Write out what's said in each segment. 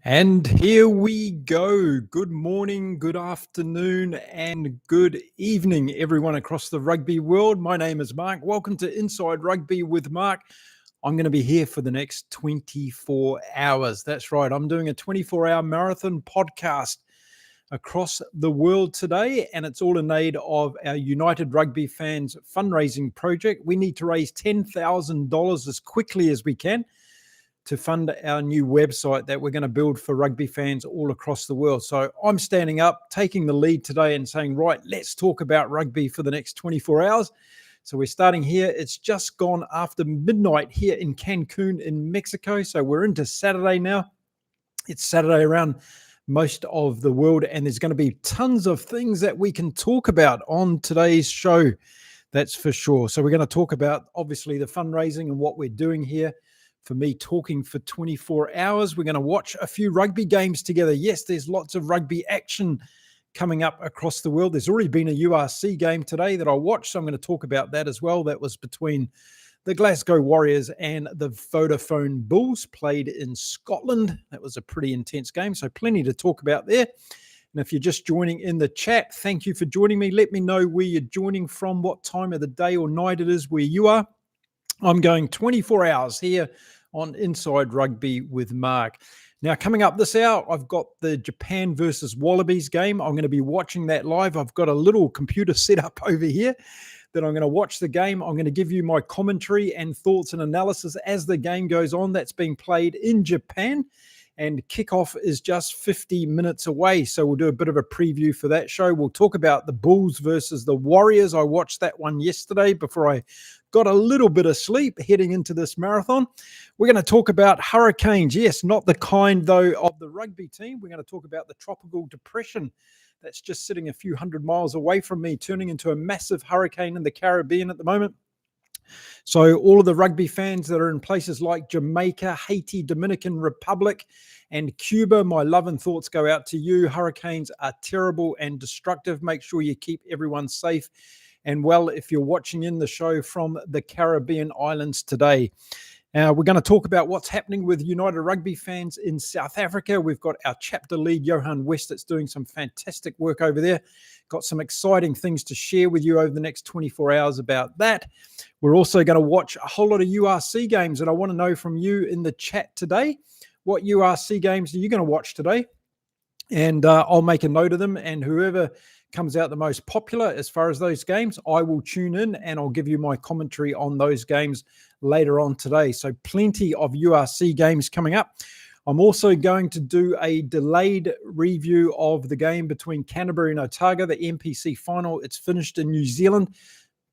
And here we go. Good morning, good afternoon, and good evening, everyone across the rugby world. My name is Mark. Welcome to Inside Rugby with Mark. I'm going to be here for the next 24 hours. That's right. I'm doing a 24-hour marathon podcast across the world today, and it's all in aid of our United Rugby Fans fundraising project. We need to raise $10,000 as quickly as we can to fund our new website that we're going to build for rugby fans all across the world. So I'm standing up, taking the lead today and saying, right, let's talk about rugby for the next 24 hours. So we're starting here. It's just gone after midnight here in Cancun in Mexico. So we're into Saturday now. It's Saturday around most of the world, and there's going to be tons of things that we can talk about on today's show. That's for sure. So we're going to talk about, obviously, the fundraising and what we're doing here. For me talking for 24 hours. We're going to watch a few rugby games together. Yes, there's lots of rugby action coming up across the world. There's already been a URC game today that I watched, so I'm going to talk about that as well. That was between the Glasgow Warriors and the Vodafone Bulls, played in Scotland. That was a pretty intense game, so plenty to talk about there. And if you're just joining in the chat, thank you for joining me. Let me know where you're joining from, what time of the day or night it is where you are. I'm going 24 hours here on Inside Rugby with Mark. Now, coming up this hour, I've got the Japan versus Wallabies game. I'm going to be watching that live. I've got a little computer set up over here that I'm going to watch the game. I'm going to give you my commentary and thoughts and analysis as the game goes on. That's being played in Japan, and kickoff is just 50 minutes away. So we'll do a bit of a preview for that show. We'll talk about the Bulls versus the Warriors. I watched that one yesterday before I got a little bit of sleep heading into this marathon. We're going to talk about hurricanes. Yes, not the kind, though, of the rugby team. We're going to talk about the tropical depression that's just sitting a few hundred miles away from me, turning into a massive hurricane in the Caribbean at the moment. So all of the rugby fans that are in places like Jamaica, Haiti, Dominican Republic, and Cuba, my love and thoughts go out to you. Hurricanes are terrible and destructive. Make sure you keep everyone safe and well if you're watching in the show from the Caribbean islands today. We're going to talk about what's happening with United Rugby fans in South Africa. We've got our chapter lead, Johan West, that's doing some fantastic work over there. Got some exciting things to share with you over the next 24 hours about that. We're also going to watch a whole lot of URC games, and I want to know from you in the chat today, what URC games are you going to watch today? And I'll make a note of them, and whoever comes out the most popular as far as those games, I will tune in and I'll give you my commentary on those games later on today. So plenty of URC games coming up. I'm also going to do a delayed review of the game between Canterbury and Otago, the NPC Final. It's finished in New Zealand.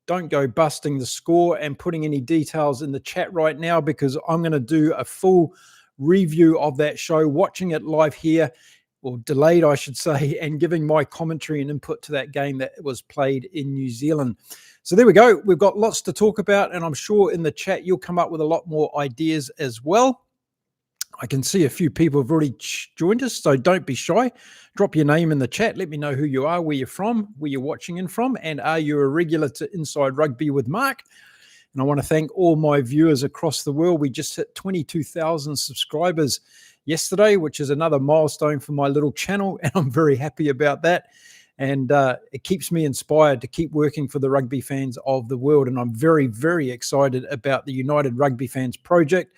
Don't go busting the score and putting any details in the chat right now, because I'm going to do a full review of that show, watching it live here, or delayed, I should say, and giving my commentary and input to that game that was played in New Zealand. So there we go. We've got lots to talk about, and I'm sure in the chat you'll come up with a lot more ideas as well. I can see a few people have already joined us, so don't be shy. Drop your name in the chat. Let me know who you are, where you're from, where you're watching in from, and are you a regular to Inside Rugby with Mark? And I want to thank all my viewers across the world. We just hit 22,000 subscribers yesterday, which is another milestone for my little channel, and I'm very happy about that. And it keeps me inspired to keep working for the rugby fans of the world. And I'm very, very excited about the United Rugby Fans project.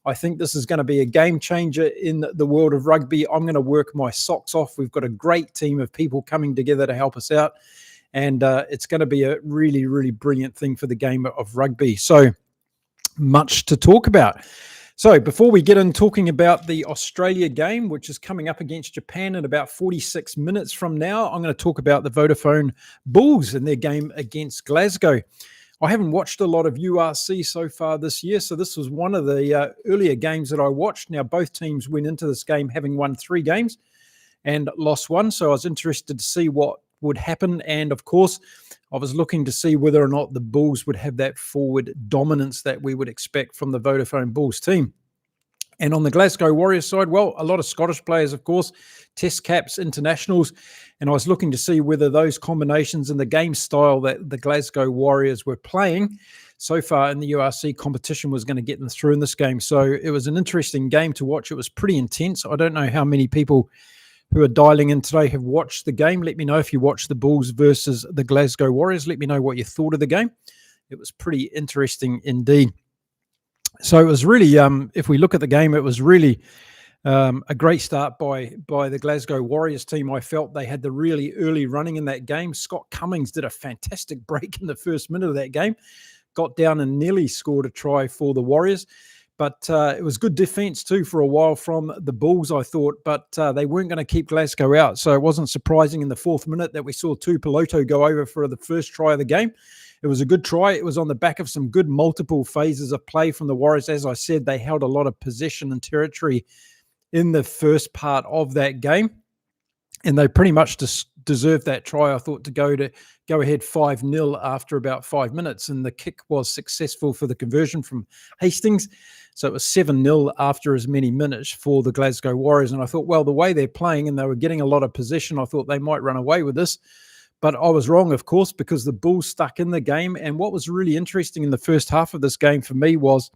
I think this is going to be a game changer in the world of rugby. I'm going to work my socks off. We've got a great team of people coming together to help us out. And it's going to be a really, really brilliant thing for the game of rugby. So much to talk about. So before we get in talking about the Australia game, which is coming up against Japan in about 46 minutes from now, I'm going to talk about the Vodafone Bulls and their game against Glasgow. I haven't watched a lot of URC so far this year, so this was one of the earlier games that I watched. Now, both teams went into this game having won 3 games and lost 1, so I was interested to see what would happen. And, of course, I was looking to see whether or not the Bulls would have that forward dominance that we would expect from the Vodafone Bulls team. And on the Glasgow Warriors side, well, a lot of Scottish players, of course, test caps, internationals. And I was looking to see whether those combinations and the game style that the Glasgow Warriors were playing so far in the URC competition was going to get them through in this game. So it was an interesting game to watch. It was pretty intense. I don't know how many people who are dialing in today have watched the game. Let me know if you watched the Bulls versus the Glasgow Warriors. Let me know what you thought of the game. It was pretty interesting indeed. So it was really, if we look at the game, it was really a great start by the Glasgow Warriors team. I felt they had the really early running in that game. Scott Cummings did a fantastic break in the first minute of that game, got down and nearly scored a try for the Warriors. But it was good defense too for a while from the Bulls, I thought, but they weren't going to keep Glasgow out. So it wasn't surprising in the 4th minute that we saw Tuipulotu go over for the first try of the game. It was a good try. It was on the back of some good multiple phases of play from the Warriors. As I said, they held a lot of possession and territory in the first part of that game, and they pretty much deserved that try, I thought, to go ahead 5-0 after about 5 minutes, and the kick was successful for the conversion from Hastings. So it was 7-0 after as many minutes for the Glasgow Warriors, and I thought, well, the way they're playing and they were getting a lot of possession, I thought they might run away with this. But I was wrong, of course, because the Bulls stuck in the game. And what was really interesting in the first half of this game for me was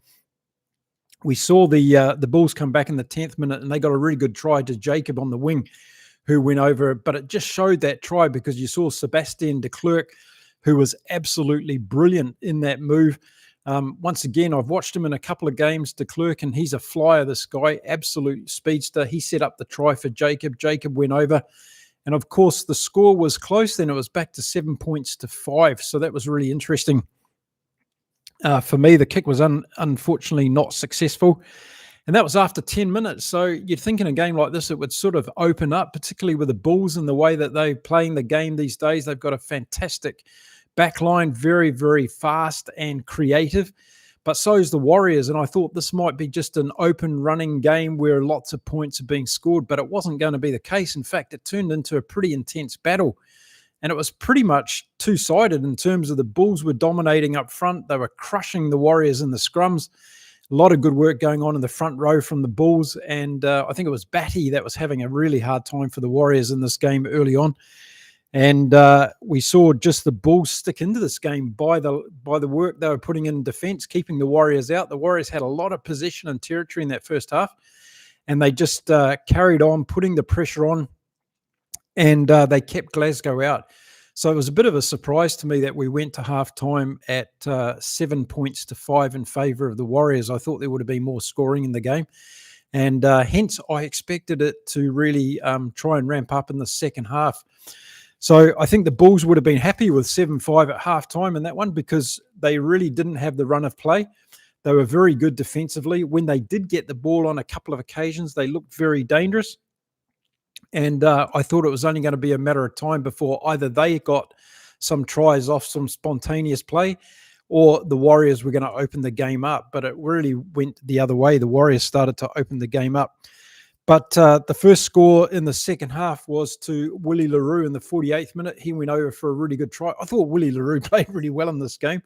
we saw the Bulls come back in the 10th minute, and they got a really good try to Jacob on the wing, who went over. But it just showed that try because you saw Sebastian de Klerk, who was absolutely brilliant in that move. Once again, I've watched him in a couple of games, de Klerk, and he's a flyer, this guy, absolute speedster. He set up the try for Jacob. Jacob went over. And of course, the score was close. Then it was back to 7 points to 5. So that was really interesting. For me, the kick was unfortunately not successful. And that was after 10 minutes. So you'd think in a game like this, it would sort of open up, particularly with the Bulls and the way that they're playing the game these days. They've got a fantastic backline, very, very fast and creative. But so is the Warriors. And I thought this might be just an open running game where lots of points are being scored, but it wasn't going to be the case. In fact, it turned into a pretty intense battle. And it was pretty much two-sided in terms of the Bulls were dominating up front. They were crushing the Warriors in the scrums. A lot of good work going on in the front row from the Bulls. And I think it was Batty that was having a really hard time for the Warriors in this game early on. And we saw just the Bulls stick into this game by the work they were putting in defense, keeping the Warriors out. The Warriors had a lot of possession and territory in that first half, and they just carried on, putting the pressure on, and they kept Glasgow out. So it was a bit of a surprise to me that we went to halftime at 7 points to 5 in favour of the Warriors. I thought there would have been more scoring in the game, and hence I expected it to really try and ramp up in the second half. So I think the Bulls would have been happy with 7-5 at halftime in that one because they really didn't have the run of play. They were very good defensively. When they did get the ball on a couple of occasions, they looked very dangerous. And I thought it was only going to be a matter of time before either they got some tries off some spontaneous play or the Warriors were going to open the game up. But it really went the other way. The Warriors started to open the game up. But the first score in the second half was to Willie LaRue in the 48th minute. He went over for a really good try. I thought Willie LaRue played really well in this game.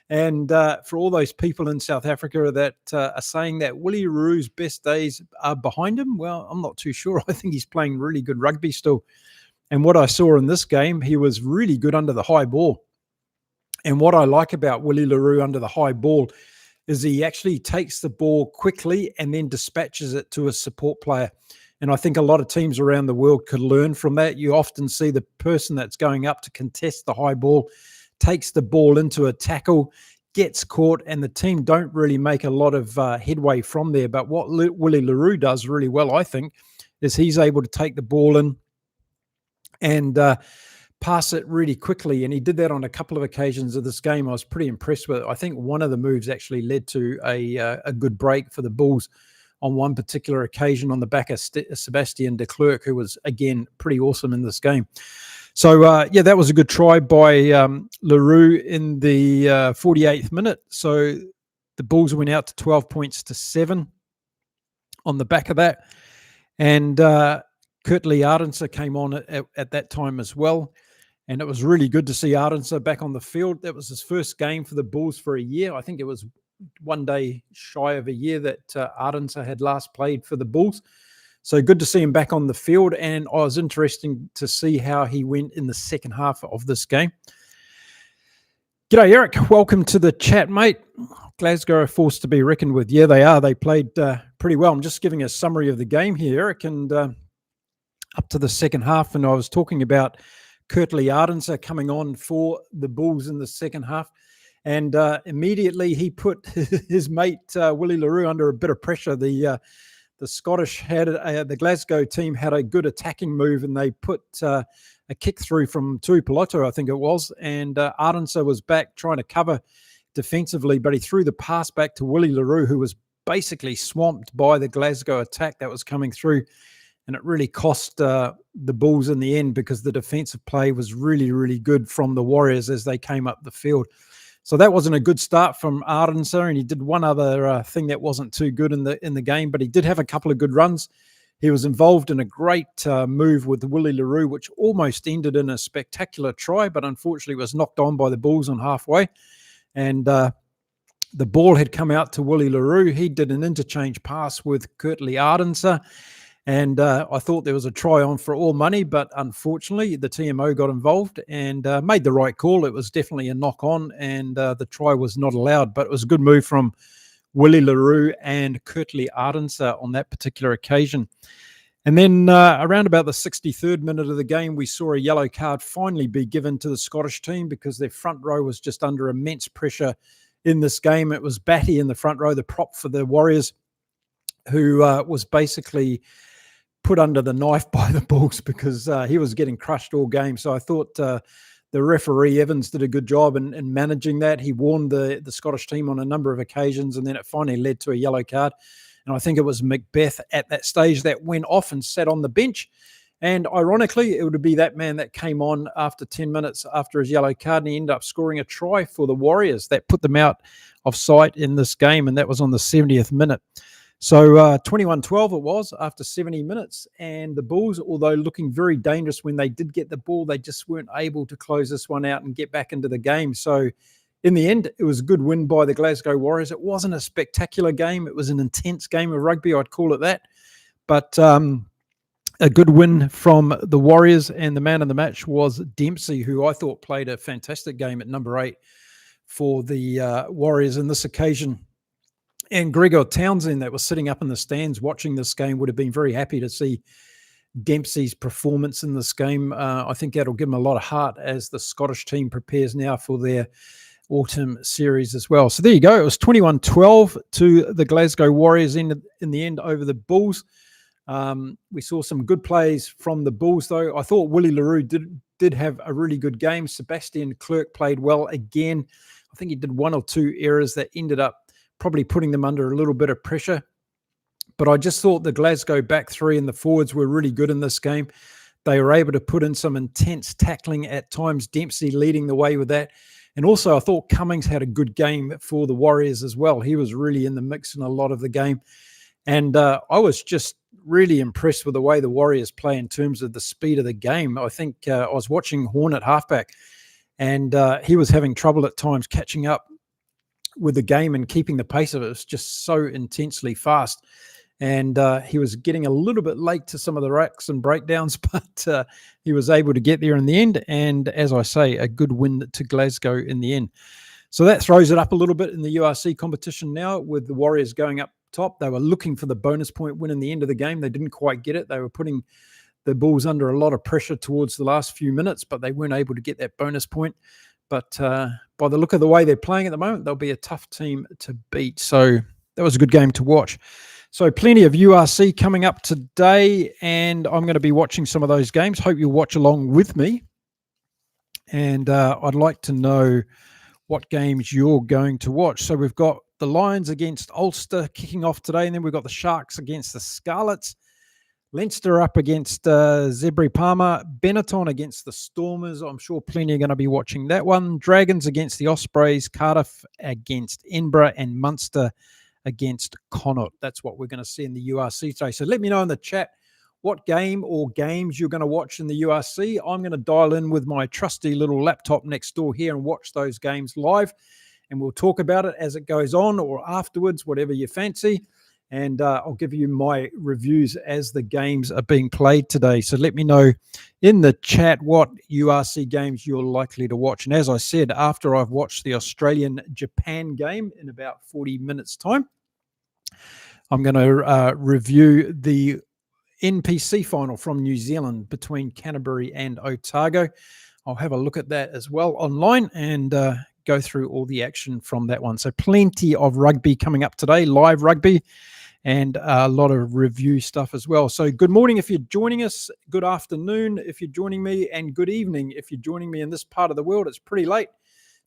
And for all those people in South Africa that are saying that Willie LaRue's best days are behind him, well, I'm not too sure. I think he's playing really good rugby still. And what I saw in this game, he was really good under the high ball. And what I like about Willie LaRue under the high ball is he actually takes the ball quickly and then dispatches it to a support player. And I think a lot of teams around the world could learn from that. You often see the person that's going up to contest the high ball takes the ball into a tackle, gets caught, and the team don't really make a lot of headway from there. But what Willie LaRue does really well, I think, is he's able to take the ball in and pass it really quickly. And he did that on a couple of occasions of this game. I was pretty impressed with it. I think one of the moves actually led to a good break for the Bulls on one particular occasion on the back of Sebastian de Klerk, who was, again, pretty awesome in this game. So, yeah, that was a good try by LaRue in the 48th minute. So the Bulls went out to 12 points to 7 on the back of that. And Kurt Lee Ardenser came on at that time as well. And it was really good to see Ardenser back on the field. That was his first game for the Bulls for a year. I think it was one day shy of a year that Ardenser had last played for the Bulls. So good to see him back on the field. And I was interested to see how he went in the second half of this game. G'day, Eric. Welcome to the chat, mate. Glasgow are forced to be reckoned with. Yeah, they are. They played pretty well. I'm just giving a summary of the game here, Eric, and up to the second half. And I was talking about Kurtley Ardenser coming on for the Bulls in the second half. And immediately he put his mate, Willie LaRue, under a bit of pressure. The Scottish had, the Glasgow team had a good attacking move, and they put a kick through from Tuipulotu, I think it was, and Ardenser was back trying to cover defensively, but he threw the pass back to Willie LaRue, who was basically swamped by the Glasgow attack that was coming through, and it really cost the Bulls in the end because the defensive play was really, really good from the Warriors as they came up the field. So that wasn't a good start from Ardenser, and he did one other thing that wasn't too good in the game, but he did have a couple of good runs. He was involved in a great move with Willie LaRue, which almost ended in a spectacular try, but unfortunately was knocked on by the Bulls on halfway. And the ball had come out to Willie LaRue. He did an interchange pass with Kurtley Ardenser, and I thought there was a try on for all money, but unfortunately the TMO got involved and made the right call. It was definitely a knock on, and the try was not allowed, but it was a good move from Willie LaRue and Kurtley Ardenser on that particular occasion. And then around about the 63rd minute of the game, we saw a yellow card finally be given to the Scottish team because their front row was just under immense pressure in this game. It was Batty in the front row, the prop for the Warriors, who was basically put under the knife by the Bulls because he was getting crushed all game. So I thought the referee, Evans, did a good job in managing that. He warned the Scottish team on a number of occasions, and then it finally led to a yellow card. And I think it was Macbeth at that stage that went off and sat on the bench. And ironically, it would be that man that came on after 10 minutes after his yellow card, and he ended up scoring a try for the Warriors that put them out of sight in this game, and that was on the 70th minute. So 21-12 it was after 70 minutes, and the Bulls, although looking very dangerous when they did get the ball, they just weren't able to close this one out and get back into the game. So in the end, it was a good win by the Glasgow Warriors. It wasn't a spectacular game. It was an intense game of rugby, I'd call it that. But a good win from the Warriors, and the man of the match was Dempsey, who I thought played a fantastic game at number 8 for the Warriors in this occasion. And Gregor Townsend, that was sitting up in the stands watching this game, would have been very happy to see Dempsey's performance in this game. I think that'll give him a lot of heart as the Scottish team prepares now for their autumn series as well. So there you go. It was 21-12 to the Glasgow Warriors in the end over the Bulls. We saw some good plays from the Bulls, though. I thought Willie LaRue did have a really good game. Sebastian Clerc played well again. I think he did one or two errors that ended up probably putting them under a little bit of pressure. But I just thought the Glasgow back three and the forwards were really good in this game. They were able to put in some intense tackling at times, Dempsey leading the way with that. And also I thought Cummings had a good game for the Warriors as well. He was really in the mix in a lot of the game. And I was just really impressed with the way the Warriors play in terms of the speed of the game. I think I was watching Horn at halfback, and he was having trouble at times catching up with the game and keeping the pace of it. It was just so intensely fast. And he was getting a little bit late to some of the racks and breakdowns, but he was able to get there in the end. And as I say, a good win to Glasgow in the end. So that throws it up a little bit in the URC competition now, with the Warriors going up top. They were looking for the bonus point win in the end of the game. They didn't quite get it. They were putting the Bulls under a lot of pressure towards the last few minutes, but they weren't able to get that bonus point. But by the look of the way they're playing at the moment, they'll be a tough team to beat. So that was a good game to watch. So plenty of URC coming up today, and I'm going to be watching some of those games. Hope you'll watch along with me. And I'd like to know what games you're going to watch. So we've got the Lions against Ulster kicking off today, and then we've got the Sharks against the Scarlets. Leinster up against Zebri Palmer. Benetton against the Stormers. I'm sure plenty are going to be watching that one. Dragons against the Ospreys. Cardiff against Edinburgh, and Munster against Connacht. That's what we're going to see in the URC today. So let me know in the chat what game or games you're going to watch in the URC. I'm going to dial in with my trusty little laptop next door here and watch those games live. And we'll talk about it as it goes on or afterwards, whatever you fancy. and I'll give you my reviews as the games are being played today. So let me know in the chat what URC games you're likely to watch. And as I said, after I've watched the Australian-Japan game in about 40 minutes' time, I'm going to review the NPC Final from New Zealand between Canterbury and Otago. I'll have a look at that as well online and go through all the action from that one. So plenty of rugby coming up today, live rugby, and a lot of review stuff as well. So good morning if you're joining us, good afternoon if you're joining me, and good evening if you're joining me in this part of the world. It's pretty late,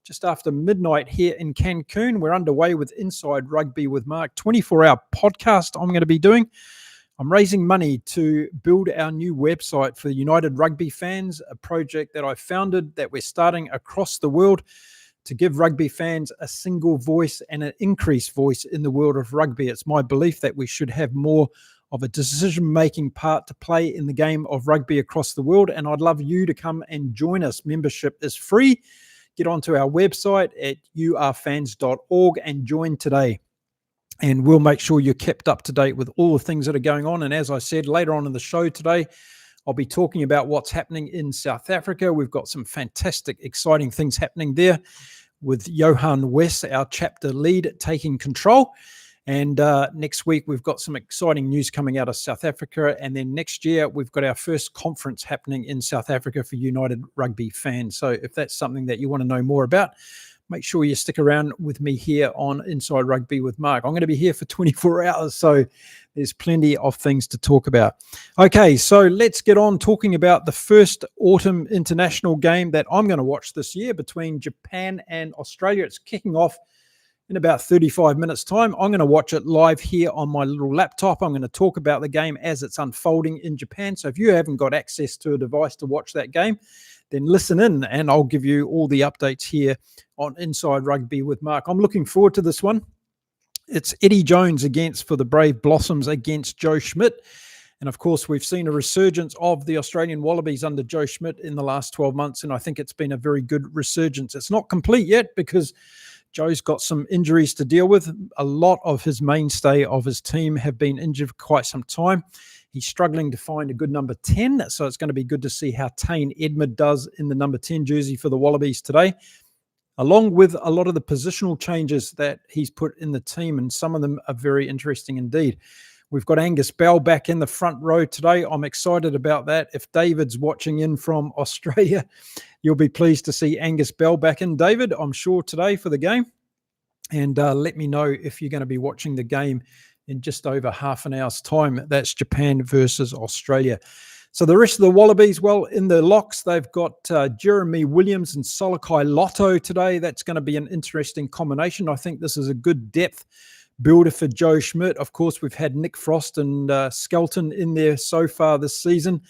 just after midnight here in Cancun. We're underway with Inside Rugby with Mark, 24-hour podcast I'm going to be doing. I'm raising money to build our new website for United Rugby fans, a project that I founded that we're starting across the world to give rugby fans a single voice and an increased voice in the world of rugby. It's my belief that we should have more of a decision-making part to play in the game of rugby across the world, and I'd love you to come and join us. Membership is free. Get onto our website at urfans.org and join today. And we'll make sure you're kept up to date with all the things that are going on. And as I said, later on in the show today, I'll be talking about what's happening in South Africa. We've got some fantastic, exciting things happening there with Johan West, our chapter lead, taking control. And next week, we've got some exciting news coming out of South Africa. And then next year, we've got our first conference happening in South Africa for United Rugby fans. So if that's something that you want to know more about, make sure you stick around with me here on Inside Rugby with Mark. I'm going to be here for 24 hours, so there's plenty of things to talk about. Okay, so let's get on talking about the first autumn international game that I'm going to watch this year between Japan and Australia. It's kicking off in about 35 minutes' time. I'm going to watch it live here on my little laptop. I'm going to talk about the game as it's unfolding in Japan. So if you haven't got access to a device to watch that game, then listen in and I'll give you all the updates here on Inside Rugby with Mark. I'm looking forward to this one. It's Eddie Jones for the Brave Blossoms against Joe Schmidt. And of course, we've seen a resurgence of the Australian Wallabies under Joe Schmidt in the last 12 months. And I think it's been a very good resurgence. It's not complete yet because Joe's got some injuries to deal with. A lot of his mainstay of his team have been injured for quite some time. He's struggling to find a good number 10, so it's going to be good to see how Tane Edmed does in the number 10 jersey for the Wallabies today, along with a lot of the positional changes that he's put in the team, and some of them are very interesting indeed. We've got Angus Bell back in the front row today. I'm excited about that. If David's watching in from Australia, you'll be pleased to see Angus Bell back in, David, I'm sure, today for the game. And let me know if you're going to be watching the game in just over half an hour's time. That's Japan versus Australia. So the rest of the Wallabies, well, in the locks, they've got Jeremy Williams and Solokai Lotto today. That's going to be an interesting combination. I think this is a good depth builder for Joe Schmidt. Of course, we've had Nick Frost and Skelton in there so far this season.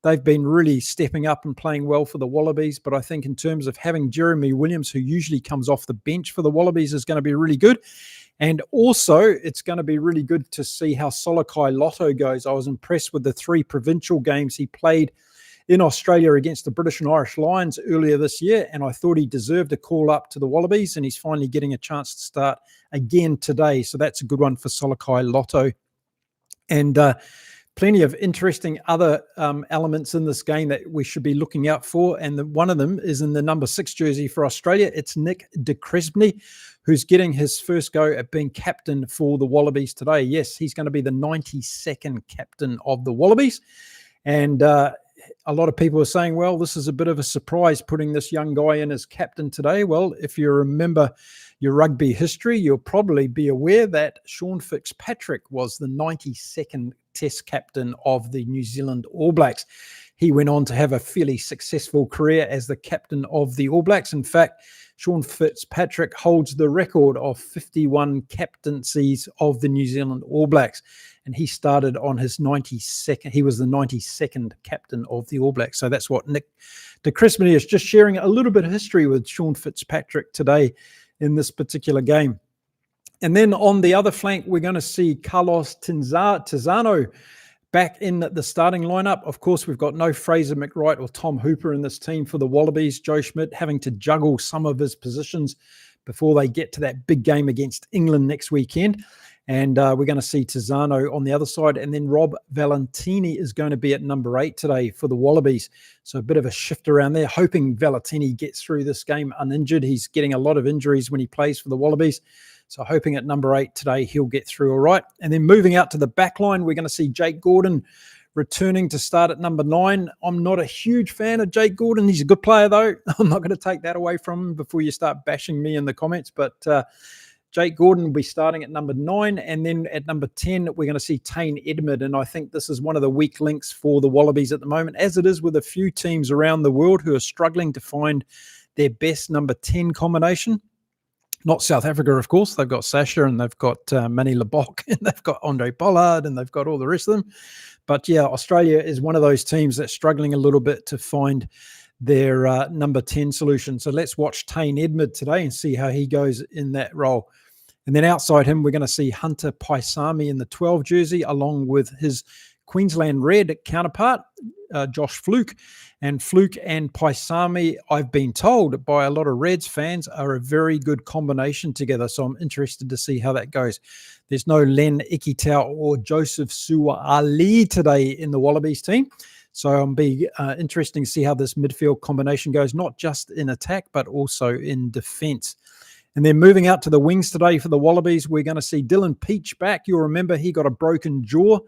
They've been really stepping up and playing well for the Wallabies. But I think in terms of having Jeremy Williams, who usually comes off the bench for the Wallabies, is going to be really good. And also, it's going to be really good to see how Solokai Lotto goes. I was impressed with the 3 provincial games he played in Australia against the British and Irish Lions earlier this year, and I thought he deserved a call up to the Wallabies, and he's finally getting a chance to start again today. So that's a good one for Solokai Lotto. And plenty of interesting other elements in this game that we should be looking out for. And one of them is in the number 6 jersey for Australia. It's Nick de Cresney, who's getting his first go at being captain for the Wallabies today. Yes, he's going to be the 92nd captain of the Wallabies. And a lot of people are saying, well, this is a bit of a surprise putting this young guy in as captain today. Well, if you remember your rugby history, you'll probably be aware that Sean Fitzpatrick was the 92nd Test captain of the New Zealand All Blacks. He went on to have a fairly successful career as the captain of the All Blacks. In fact, Sean Fitzpatrick holds the record of 51 captaincies of the New Zealand All Blacks. And he started on his 92nd. He was the 92nd captain of the All Blacks. So that's what Nick de Cresmeny is, just sharing a little bit of history with Sean Fitzpatrick today in this particular game. And then on the other flank, we're going to see Carlos Tizano back in the starting lineup. Of course, we've got no Fraser McWright or Tom Hooper in this team for the Wallabies. Joe Schmidt having to juggle some of his positions before they get to that big game against England next weekend. And we're going to see Tizzano on the other side. And then Rob Valentini is going to be at number 8 today for the Wallabies. So a bit of a shift around there, hoping Valentini gets through this game uninjured. He's getting a lot of injuries when he plays for the Wallabies. So hoping at number 8 today, he'll get through all right. And then moving out to the back line, we're going to see Jake Gordon returning to start at number 9. I'm not a huge fan of Jake Gordon. He's a good player, though. I'm not going to take that away from him before you start bashing me in the comments. But Jake Gordon will be starting at number 9. And then at number 10, we're going to see Tane Edmed. And I think this is one of the weak links for the Wallabies at the moment, as it is with a few teams around the world who are struggling to find their best number 10 combination. Not South Africa, of course. They've got Sasha and they've got Manny Lebok and they've got Andre Pollard and they've got all the rest of them. But yeah, Australia is one of those teams that's struggling a little bit to find their number 10 solution. So let's watch Tane Edmed today and see how he goes in that role. And then outside him, we're going to see Hunter Paisami in the 12 jersey, along with his Queensland Red counterpart, Josh Fluke. And Fluke and Paisami, I've been told by a lot of Reds fans, are a very good combination together. So I'm interested to see how that goes. There's no Len Ikitau or Joseph Suaalii today in the Wallabies team. So it'll be interesting to see how this midfield combination goes, not just in attack, but also in defence. And then moving out to the wings today for the Wallabies, we're going to see Dylan Peach back. You'll remember he got a broken jaw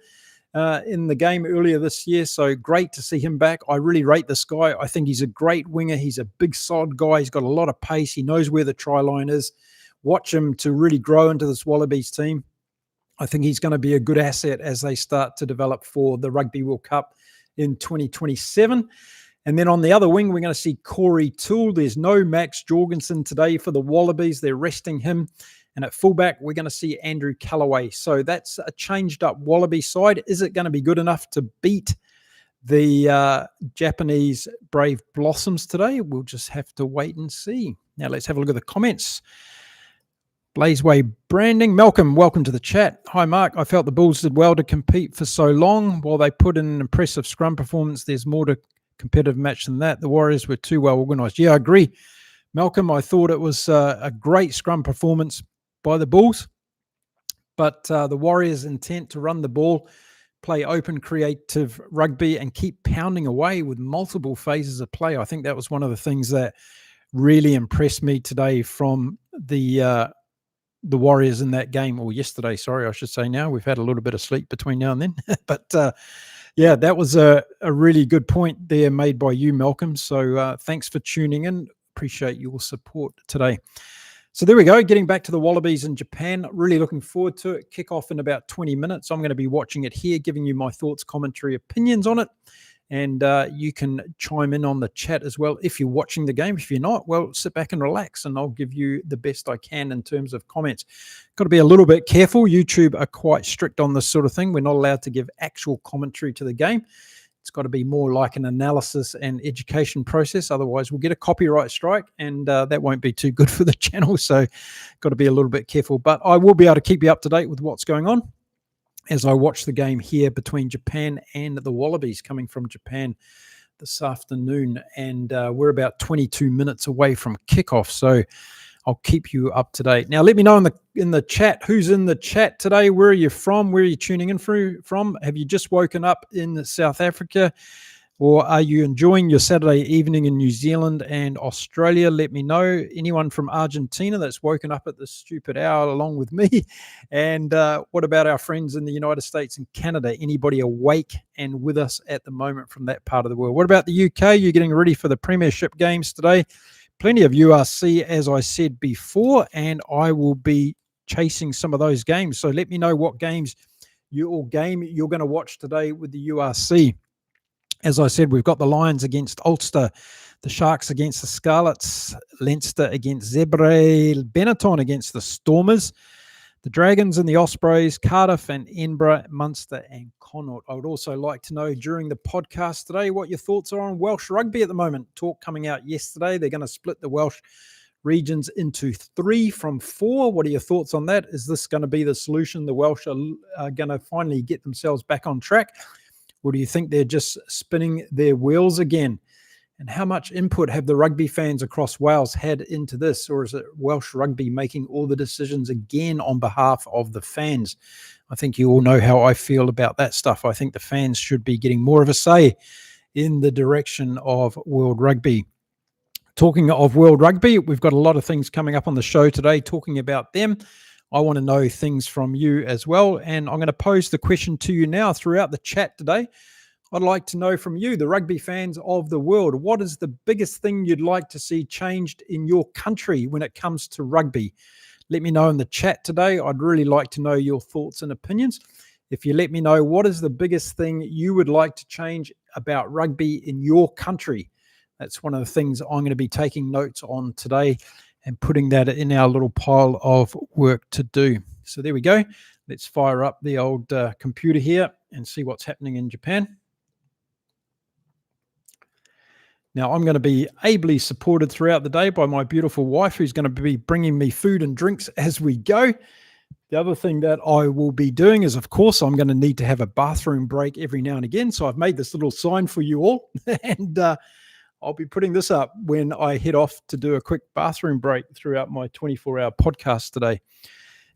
in the game earlier this year. So great to see him back. I really rate this guy. I think he's a great winger. He's a big, solid guy. He's got a lot of pace. He knows where the try line is. Watch him to really grow into this Wallabies team. I think he's going to be a good asset as they start to develop for the Rugby World Cup in 2027. And then on the other wing, we're going to see Corey Toole. There's no Max Jorgensen today for the Wallabies. They're resting him. And at fullback, we're going to see Andrew Callaway. So that's a changed up Wallaby side. Is it going to be good enough to beat the Japanese Brave Blossoms today? We'll just have to wait and see. Now let's have a look at the comments. Blazeway Branding. Malcolm, welcome to the chat. Hi, Mark. I felt the Bulls did well to compete for so long. While they put in an impressive scrum performance, there's more to competitive match than that. The Warriors were too well organised. Yeah, I agree. Malcolm, I thought it was a great scrum performance by the Bulls, but the Warriors' intent to run the ball, play open, creative rugby, and keep pounding away with multiple phases of play. I think that was one of the things that really impressed me today from the Warriors in that game, or yesterday, sorry, I should say now. We've had a little bit of sleep between now and then. But yeah, that was a really good point there made by you, Malcolm. So thanks for tuning in. Appreciate your support today. So there we go, getting back to the Wallabies in Japan. Really looking forward to it. Kick off in about 20 minutes. I'm going to be watching it here, giving you my thoughts, commentary, opinions on it. And you can chime in on the chat as well if you're watching the game. If you're not, well, sit back and relax, and I'll give you the best I can in terms of comments. Got to be a little bit careful. YouTube are quite strict on this sort of thing. We're not allowed to give actual commentary to the game. It's got to be more like an analysis and education process. Otherwise, we'll get a copyright strike, and that won't be too good for the channel. So got to be a little bit careful. But I will be able to keep you up to date with what's going on as I watch the game here between Japan and the Wallabies coming from Japan this afternoon. And we're about 22 minutes away from kickoff. So I'll keep you up to date. Now, let me know in the chat, who's in the chat today? Where are you from? Where are you tuning in from? Have you just woken up in South Africa? Or are you enjoying your Saturday evening in New Zealand and Australia? Let me know. Anyone from Argentina that's woken up at this stupid hour along with me? And what about our friends in the United States and Canada? Anybody awake and with us at the moment from that part of the world? What about the UK? You're getting ready for the Premiership games today. Plenty of URC, as I said before, and I will be chasing some of those games. So let me know what games you're going to watch today with the URC. As I said, we've got the Lions against Ulster, the Sharks against the Scarlets, Leinster against Zebre, Benetton against the Stormers, the Dragons and the Ospreys, Cardiff and Edinburgh, Munster and Connaught. I would also like to know during the podcast today what your thoughts are on Welsh rugby at the moment. Talk coming out yesterday. They're going to split the Welsh regions into 3 from 4. What are your thoughts on that? Is this going to be the solution? The Welsh are going to finally get themselves back on track? Or do you think they're just spinning their wheels again? And how much input have the rugby fans across Wales had into this? Or is it Welsh Rugby making all the decisions again on behalf of the fans? I think you all know how I feel about that stuff. I think the fans should be getting more of a say in the direction of World Rugby. Talking of World Rugby, we've got a lot of things coming up on the show today talking about them. I want to know things from you as well. And I'm going to pose the question to you now throughout the chat today. I'd like to know from you, the rugby fans of the world, what is the biggest thing you'd like to see changed in your country when it comes to rugby? Let me know in the chat today. I'd really like to know your thoughts and opinions. If you let me know what is the biggest thing you would like to change about rugby in your country, that's one of the things I'm going to be taking notes on today and putting that in our little pile of work to do. So there we go. Let's fire up the old computer here and see what's happening in Japan. Now, I'm going to be ably supported throughout the day by my beautiful wife, who's going to be bringing me food and drinks as we go. The other thing that I will be doing is, of course, I'm going to need to have a bathroom break every now and again. So I've made this little sign for you all, and I'll be putting this up when I head off to do a quick bathroom break throughout my 24-hour podcast today.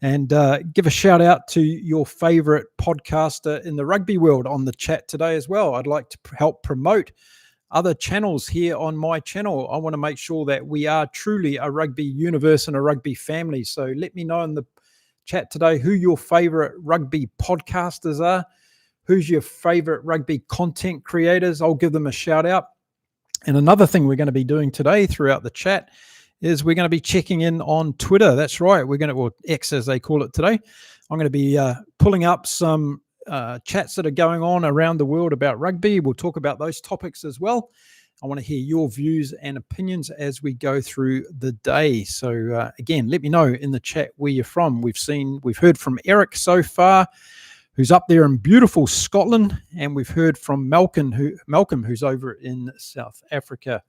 And give a shout out to your favorite podcaster in the rugby world on the chat today as well. I'd like to help promote other channels here on my channel. I want to make sure that we are truly a rugby universe and a rugby family. So let me know in the chat today who your favorite rugby podcasters are, who's your favorite rugby content creators. I'll give them a shout out. And another thing we're going to be doing today throughout the chat is we're going to be checking in on Twitter. That's right. We're going to, or X as they call it today. I'm going to be pulling up some chats that are going on around the world about rugby. We'll talk about those topics as well. I want to hear your views and opinions as we go through the day. So again, let me know in the chat where you're from. We've heard from Eric so far, who's up there in beautiful Scotland, and we've heard from Malcolm, who's over in South Africa.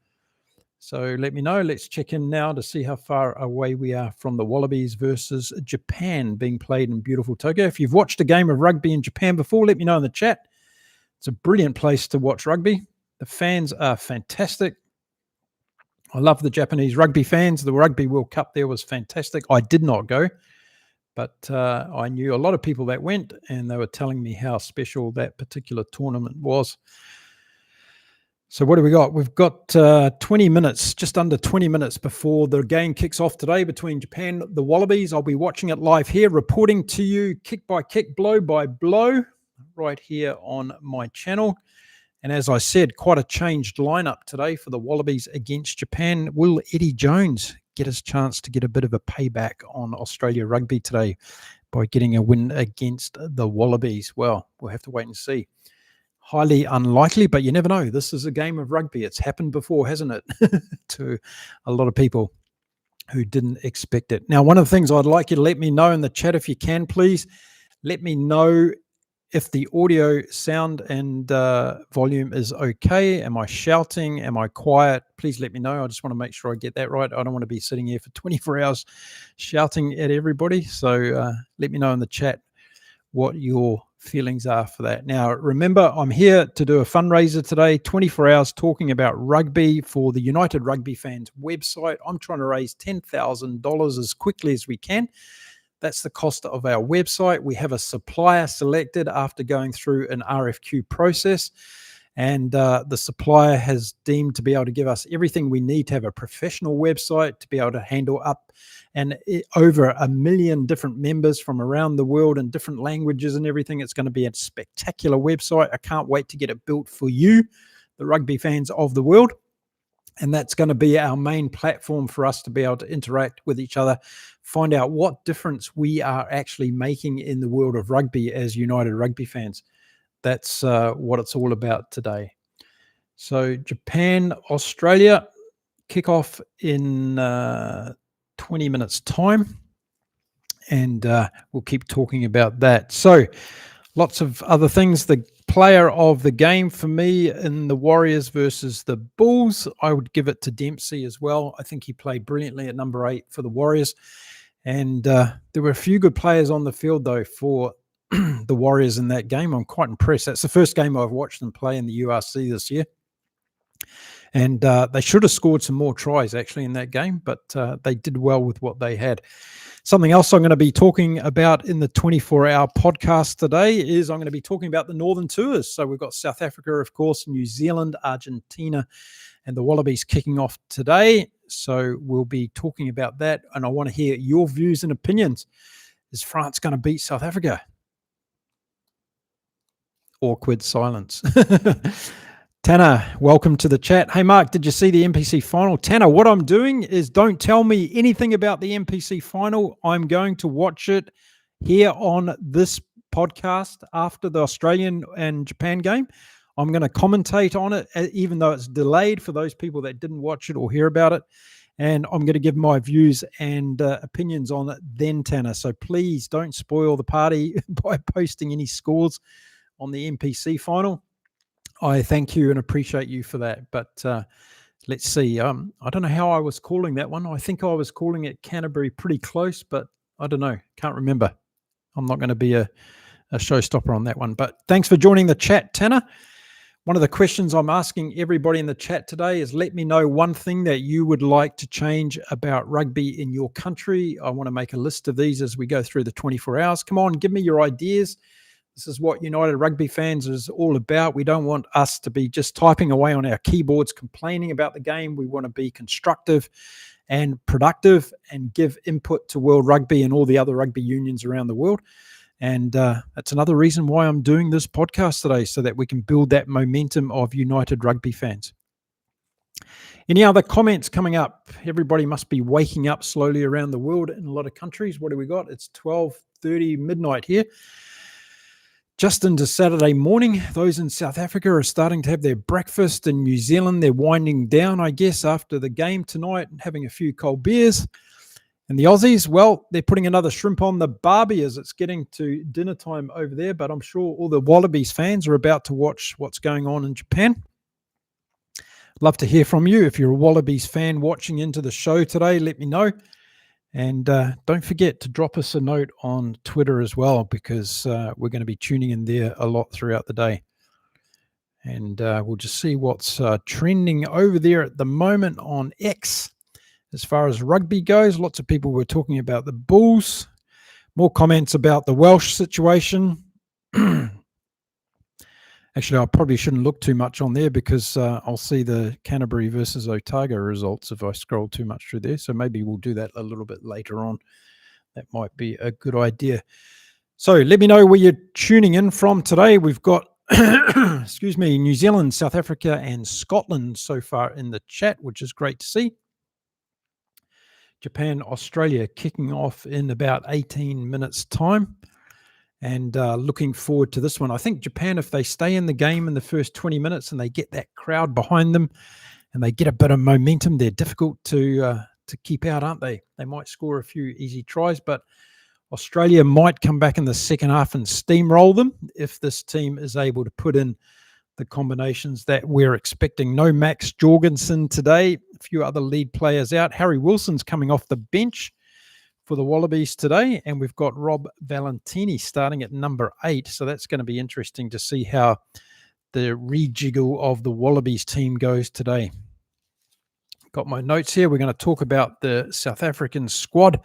So let me know. Let's check in now to see how far away we are from the Wallabies versus Japan being played in beautiful Tokyo. If you've watched a game of rugby in Japan before, let me know in the chat. It's a brilliant place to watch rugby. The fans are fantastic. I love the Japanese rugby fans. The Rugby World Cup there was fantastic. I did not go, but I knew a lot of people that went, and they were telling me how special that particular tournament was. So what do we got? We've got 20 minutes, just under 20 minutes before the game kicks off today between Japan and the Wallabies. I'll be watching it live here, reporting to you kick by kick, blow by blow, right here on my channel. And as I said, quite a changed lineup today for the Wallabies against Japan. Will Eddie Jones get his chance to get a bit of a payback on Australia Rugby today by getting a win against the Wallabies? Well, we'll have to wait and see. Highly unlikely, but you never know. This is a game of rugby. It's happened before, hasn't it? To a lot of people who didn't expect it. Now, one of the things I'd like you to let me know in the chat, if you can, please, let me know if the audio, sound, and volume is okay. Am I shouting? Am I quiet? Please let me know. I just want to make sure I get that right. I don't want to be sitting here for 24 hours shouting at everybody. So let me know in the chat what your feelings are for that. Now, remember, I'm here to do a fundraiser today, 24 hours talking about rugby for the United Rugby Fans website. I'm trying to raise $10,000 as quickly as we can. That's the cost of our website. We have a supplier selected after going through an RFQ process, and the supplier has deemed to be able to give us everything we need to have a professional website, to be able to handle up and over 1 million different members from around the world in different languages and everything. It's going to be a spectacular website. I can't wait to get it built for you, the rugby fans of the world. And that's going to be our main platform for us to be able to interact with each other, find out what difference we are actually making in the world of rugby as United Rugby Fans. That's what it's all about today. So Japan, Australia, kickoff in 20 minutes time, and we'll keep talking about that. So lots of other things. The player of the game for me in the Warriors versus the Bulls, I would give it to Dempsey as well. I think he played brilliantly at number 8 for the Warriors, and there were a few good players on the field though for the Warriors in that game. I'm quite impressed. That's the first game I've watched them play in the URC this year, And they should have scored some more tries actually in that game, but they did well with what they had. Something else I'm going to be talking about in the 24-hour podcast today is I'm going to be talking about the Northern Tours. So we've got South Africa, of course, New Zealand, Argentina, and the Wallabies kicking off today. So we'll be talking about that, and I want to hear your views and opinions. Is France going to beat South Africa? Awkward silence. Tanner, welcome to the chat. Hey, Mark, did you see the NPC Final? Tanner, what I'm doing is don't tell me anything about the NPC Final. I'm going to watch it here on this podcast after the Australian and Japan game. I'm going to commentate on it, even though it's delayed for those people that didn't watch it or hear about it. And I'm going to give my views and opinions on it then, Tanner. So please don't spoil the party by posting any scores on the NPC Final. I thank you and appreciate you for that. But let's see. I don't know how I was calling that one. I think I was calling it Canterbury pretty close, but I don't know. Can't remember. I'm not going to be a showstopper on that one. But thanks for joining the chat, Tanner. One of the questions I'm asking everybody in the chat today is let me know one thing that you would like to change about rugby in your country. I want to make a list of these as we go through the 24 hours. Come on, give me your ideas. This is what United Rugby fans is all about. We don't want us to be just typing away on our keyboards, complaining about the game. We want to be constructive and productive and give input to World Rugby and all the other rugby unions around the world. And that's another reason why I'm doing this podcast today, so that we can build that momentum of United Rugby fans. Any other comments coming up? Everybody must be waking up slowly around the world in a lot of countries. What do we got? It's 12:30 midnight here. Just into Saturday morning. Those in South Africa are starting to have their breakfast. In New Zealand, they're winding down, I guess, after the game tonight and having a few cold beers. And the Aussies, well, they're putting another shrimp on the barbie as it's getting to dinner time over there. But I'm sure all the Wallabies fans are about to watch what's going on in Japan. Love to hear from you. If you're a Wallabies fan watching into the show today, let me know. And don't forget to drop us a note on Twitter as well, because we're going to be tuning in there a lot throughout the day. And we'll just see what's trending over there at the moment on X. As far as rugby goes, lots of people were talking about the Bulls. More comments about the Welsh situation. Actually, I probably shouldn't look too much on there, because I'll see the Canterbury versus Otago results if I scroll too much through there. So maybe we'll do that a little bit later on. That might be a good idea. So let me know where you're tuning in from today. We've got, excuse me, New Zealand, South Africa, and Scotland so far in the chat, which is great to see. Japan, Australia kicking off in about 18 minutes' time. And looking forward to this one. I think Japan, if they stay in the game in the first 20 minutes and they get that crowd behind them and they get a bit of momentum, they're difficult to keep out, aren't they? They might score a few easy tries, but Australia might come back in the second half and steamroll them if this team is able to put in the combinations that we're expecting. No Max Jorgensen today. A few other lead players out. Harry Wilson's coming off the bench for the Wallabies today, and we've got Rob Valentini starting at number 8. So that's going to be interesting to see how the rejiggle of the Wallabies team goes today. Got my notes here. We're going to talk about the South African squad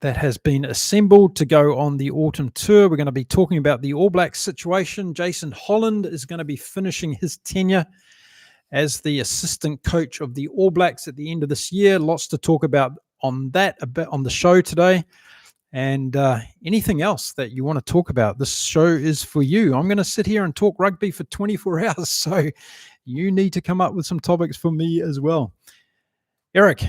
that has been assembled to go on the autumn tour. We're going to be talking about the All Blacks situation. Jason Holland is going to be finishing his tenure as the assistant coach of the All Blacks at the end of this year. Lots to talk about on that, a bit on the show today. And anything else that you want to talk about, this show is for you. I'm going to sit here and talk rugby for 24 hours, so you need to come up with some topics for me as well. Eric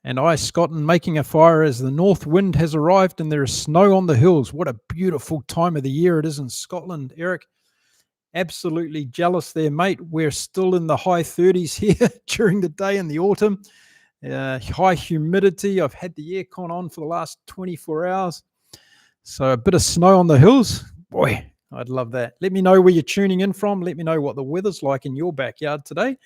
and I, Scotland, making a fire as the north wind has arrived and there is snow on the hills. What a beautiful time of the year it is in Scotland, Eric. Absolutely jealous there, mate. We're still in the high 30s here during the day in the autumn. High humidity. I've had the aircon on for the last 24 hours. So a bit of snow on the hills. Boy, I'd love that. Let me know where you're tuning in from. Let me know what the weather's like in your backyard today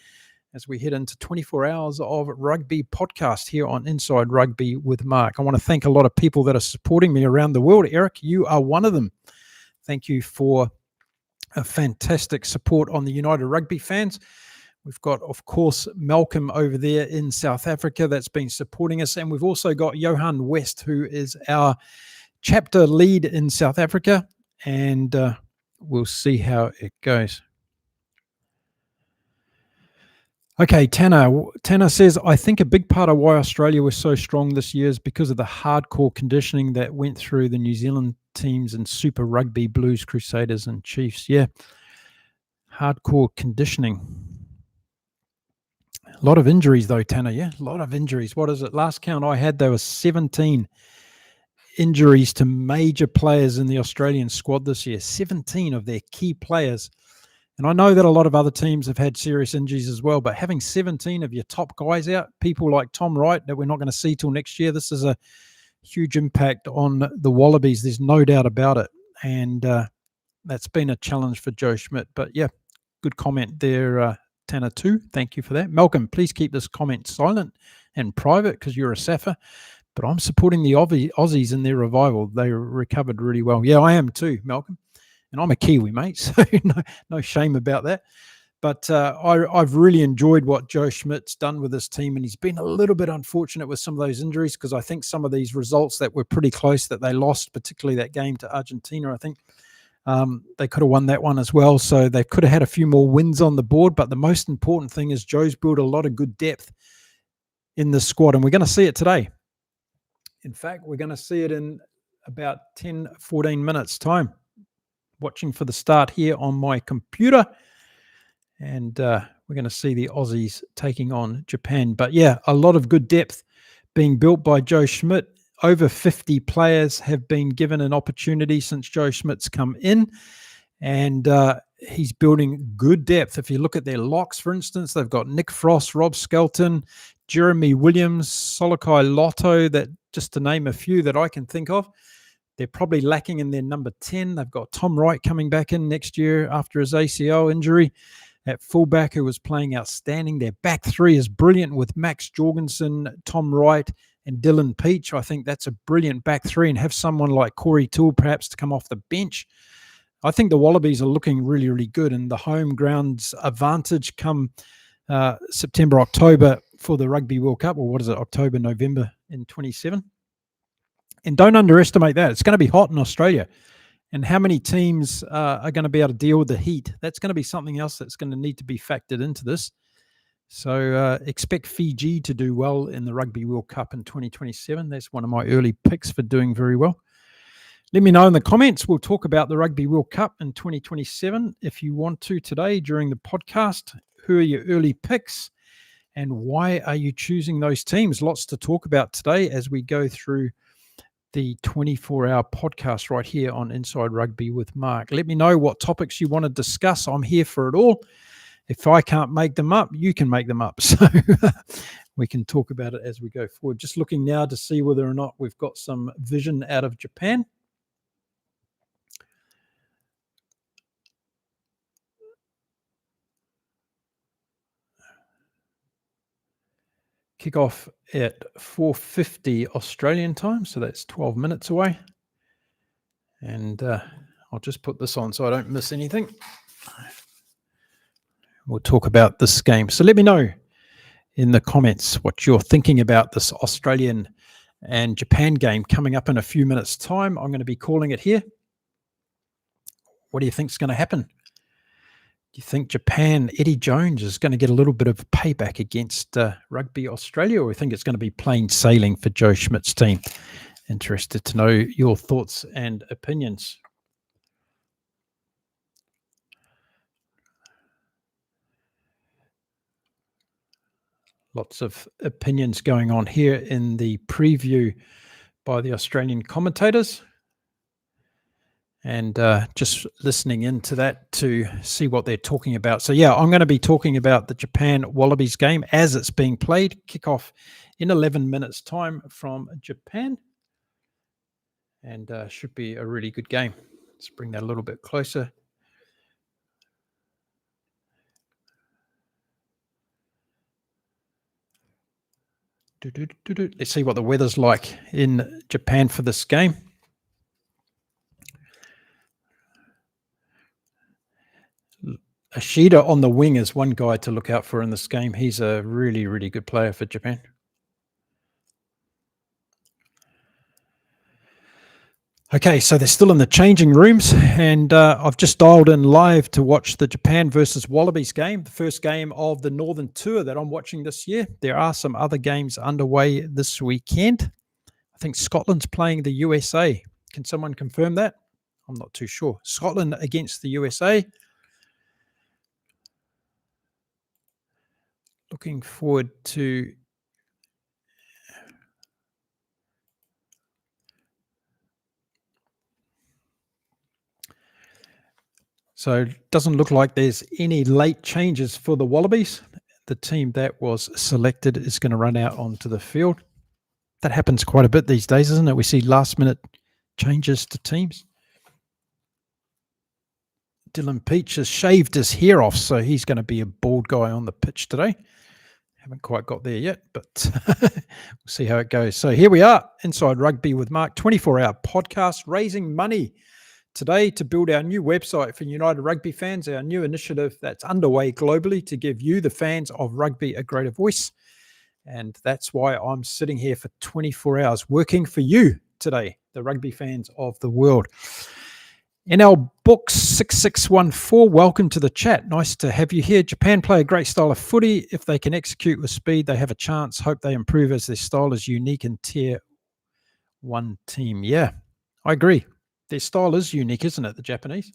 as we head into 24 hours of rugby podcast here on Inside Rugby with Mark. I want to thank a lot of people that are supporting me around the world. Eric, you are one of them. Thank you for a fantastic support on the United Rugby fans. We've got, of course, Malcolm over there in South Africa that's been supporting us. And we've also got Johan West, who is our chapter lead in South Africa. And we'll see how it goes. Okay, Tanner says, I think a big part of why Australia was so strong this year is because of the hardcore conditioning that went through the New Zealand teams in Super Rugby, Blues, Crusaders, and Chiefs. Yeah, hardcore conditioning. A lot of injuries, though, Tanner. Yeah, a lot of injuries. What is it? Last count I had, there were 17 injuries to major players in the Australian squad this year. 17 of their key players. And I know that a lot of other teams have had serious injuries as well, but having 17 of your top guys out, people like Tom Wright that we're not going to see till next year, this is a huge impact on the Wallabies. There's no doubt about it. And that's been a challenge for Joe Schmidt. But yeah, good comment there, Tanner too. Thank you for that. Malcolm, please keep this comment silent and private because you're a Safa. But I'm supporting the Aussies in their revival. They recovered really well. Yeah, I am too, Malcolm. And I'm a Kiwi, mate, so no shame about that. But I've really enjoyed what Joe Schmidt's done with this team, and he's been a little bit unfortunate with some of those injuries because I think some of these results that were pretty close that they lost, particularly that game to Argentina, I think they could have won that one as well. So they could have had a few more wins on the board. But the most important thing is Joe's built a lot of good depth in this squad, and we're going to see it today. In fact, we're going to see it in about 10, 14 minutes' time. Watching for the start here on my computer. And we're going to see the Aussies taking on Japan. But yeah, a lot of good depth being built by Joe Schmidt. Over 50 players have been given an opportunity since Joe Schmidt's come in. And he's building good depth. If you look at their locks, for instance, they've got Nick Frost, Rob Skelton, Jeremy Williams, Solokai Lotto, that just to name a few that I can think of. They're probably lacking in their number 10. They've got Tom Wright coming back in next year after his ACL injury at fullback, who was playing outstanding. Their back three is brilliant with Max Jorgensen, Tom Wright, and Dylan Peach. I think that's a brilliant back three, and have someone like Corey Toole perhaps to come off the bench. I think the Wallabies are looking really, really good, and the home ground's advantage come September, October for the Rugby World Cup, or what is it, October, November in 27. And don't underestimate that. It's going to be hot in Australia. And how many teams are going to be able to deal with the heat? That's going to be something else that's going to need to be factored into this. So expect Fiji to do well in the Rugby World Cup in 2027. That's one of my early picks for doing very well. Let me know in the comments. We'll talk about the Rugby World Cup in 2027 if you want to today during the podcast. Who are your early picks and why are you choosing those teams? Lots to talk about today as we go through the 24-hour podcast right here on Inside Rugby with Mark. Let me know what topics you want to discuss. I'm here for it all. If I can't make them up, you can make them up. So we can talk about it as we go forward. Just looking now to see whether or not we've got some vision out of Japan. Kick off at 4:50 Australian time, so that's 12 minutes away. And I'll just put this on so I don't miss anything. We'll talk about this game. So let me know in the comments what you're thinking about this Australian and Japan game coming up in a few minutes' time. I'm going to be calling it here. What do you think is going to happen? Do you think Japan, Eddie Jones, is going to get a little bit of payback against Rugby Australia, or do you think it's going to be plain sailing for Joe Schmidt's team? Interested to know your thoughts and opinions. Lots of opinions going on here in the preview by the Australian commentators. And just listening into that to see what they're talking about. So, yeah, I'm going to be talking about the Japan-Wallabies game as it's being played. Kickoff in 11 minutes' time from Japan. And should be a really good game. Let's bring that a little bit closer. Let's see what the weather's like in Japan for this game. Ashida on the wing is one guy to look out for in this game. He's a really, really good player for Japan. Okay, so they're still in the changing rooms, and I've just dialed in live to watch the Japan versus Wallabies game, the first game of the Northern Tour that I'm watching this year. There are some other games underway this weekend. I think Scotland's playing the USA. Can someone confirm that? I'm not too sure. Scotland against the USA. Looking forward to... So it doesn't look like there's any late changes for the Wallabies. The team that was selected is going to run out onto the field. That happens quite a bit these days, isn't it? We see last-minute changes to teams. Dylan Peach has shaved his hair off, so he's going to be a bald guy on the pitch today. Haven't quite got there yet, but we'll see how it goes. So here we are, Inside Rugby with Mark, 24-hour podcast, raising money today to build our new website for United Rugby fans, our new initiative that's underway globally to give you, the fans of rugby, a greater voice. And that's why I'm sitting here for 24 hours working for you today, the rugby fans of the world. NL Books 6614, welcome to the chat. Nice to have you here. Japan play a great style of footy. If they can execute with speed, they have a chance. Hope they improve as their style is unique in tier one team. Yeah, I agree. Their style is unique, isn't it, the Japanese?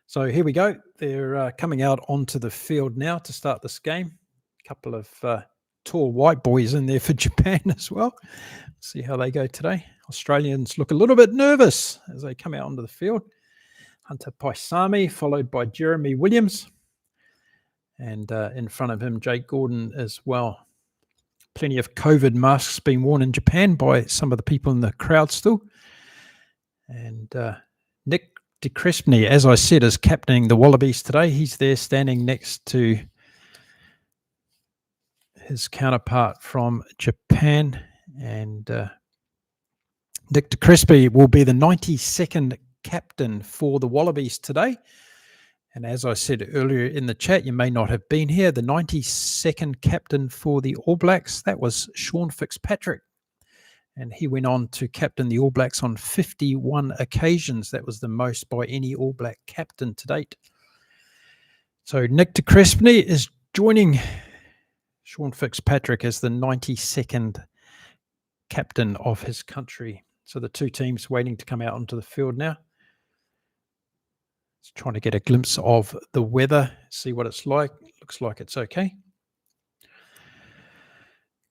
So here we go. They're coming out onto the field now to start this game. A couple of tall white boys in there for Japan as well. See how they go today. Australians look a little bit nervous as they come out onto the field. Hunter Paisami, followed by Jeremy Williams. And in front of him, Jake Gordon as well. Plenty of COVID masks being worn in Japan by some of the people in the crowd still. And Nick de Crespigny, as I said, is captaining the Wallabies today. He's there standing next to his counterpart from Japan. And Nick de Crespigny will be the 92nd captain for the Wallabies today. And as I said earlier in the chat, you may not have been here, the 92nd captain for the All Blacks, that was Sean Fitzpatrick. And he went on to captain the All Blacks on 51 occasions. That was the most by any All Black captain to date. So Nick de Crespigny is joining Sean Fitzpatrick as the 92nd captain of his country. So the two teams waiting to come out onto the field now. Just trying to get a glimpse of the weather, see what it's like. Looks like it's okay.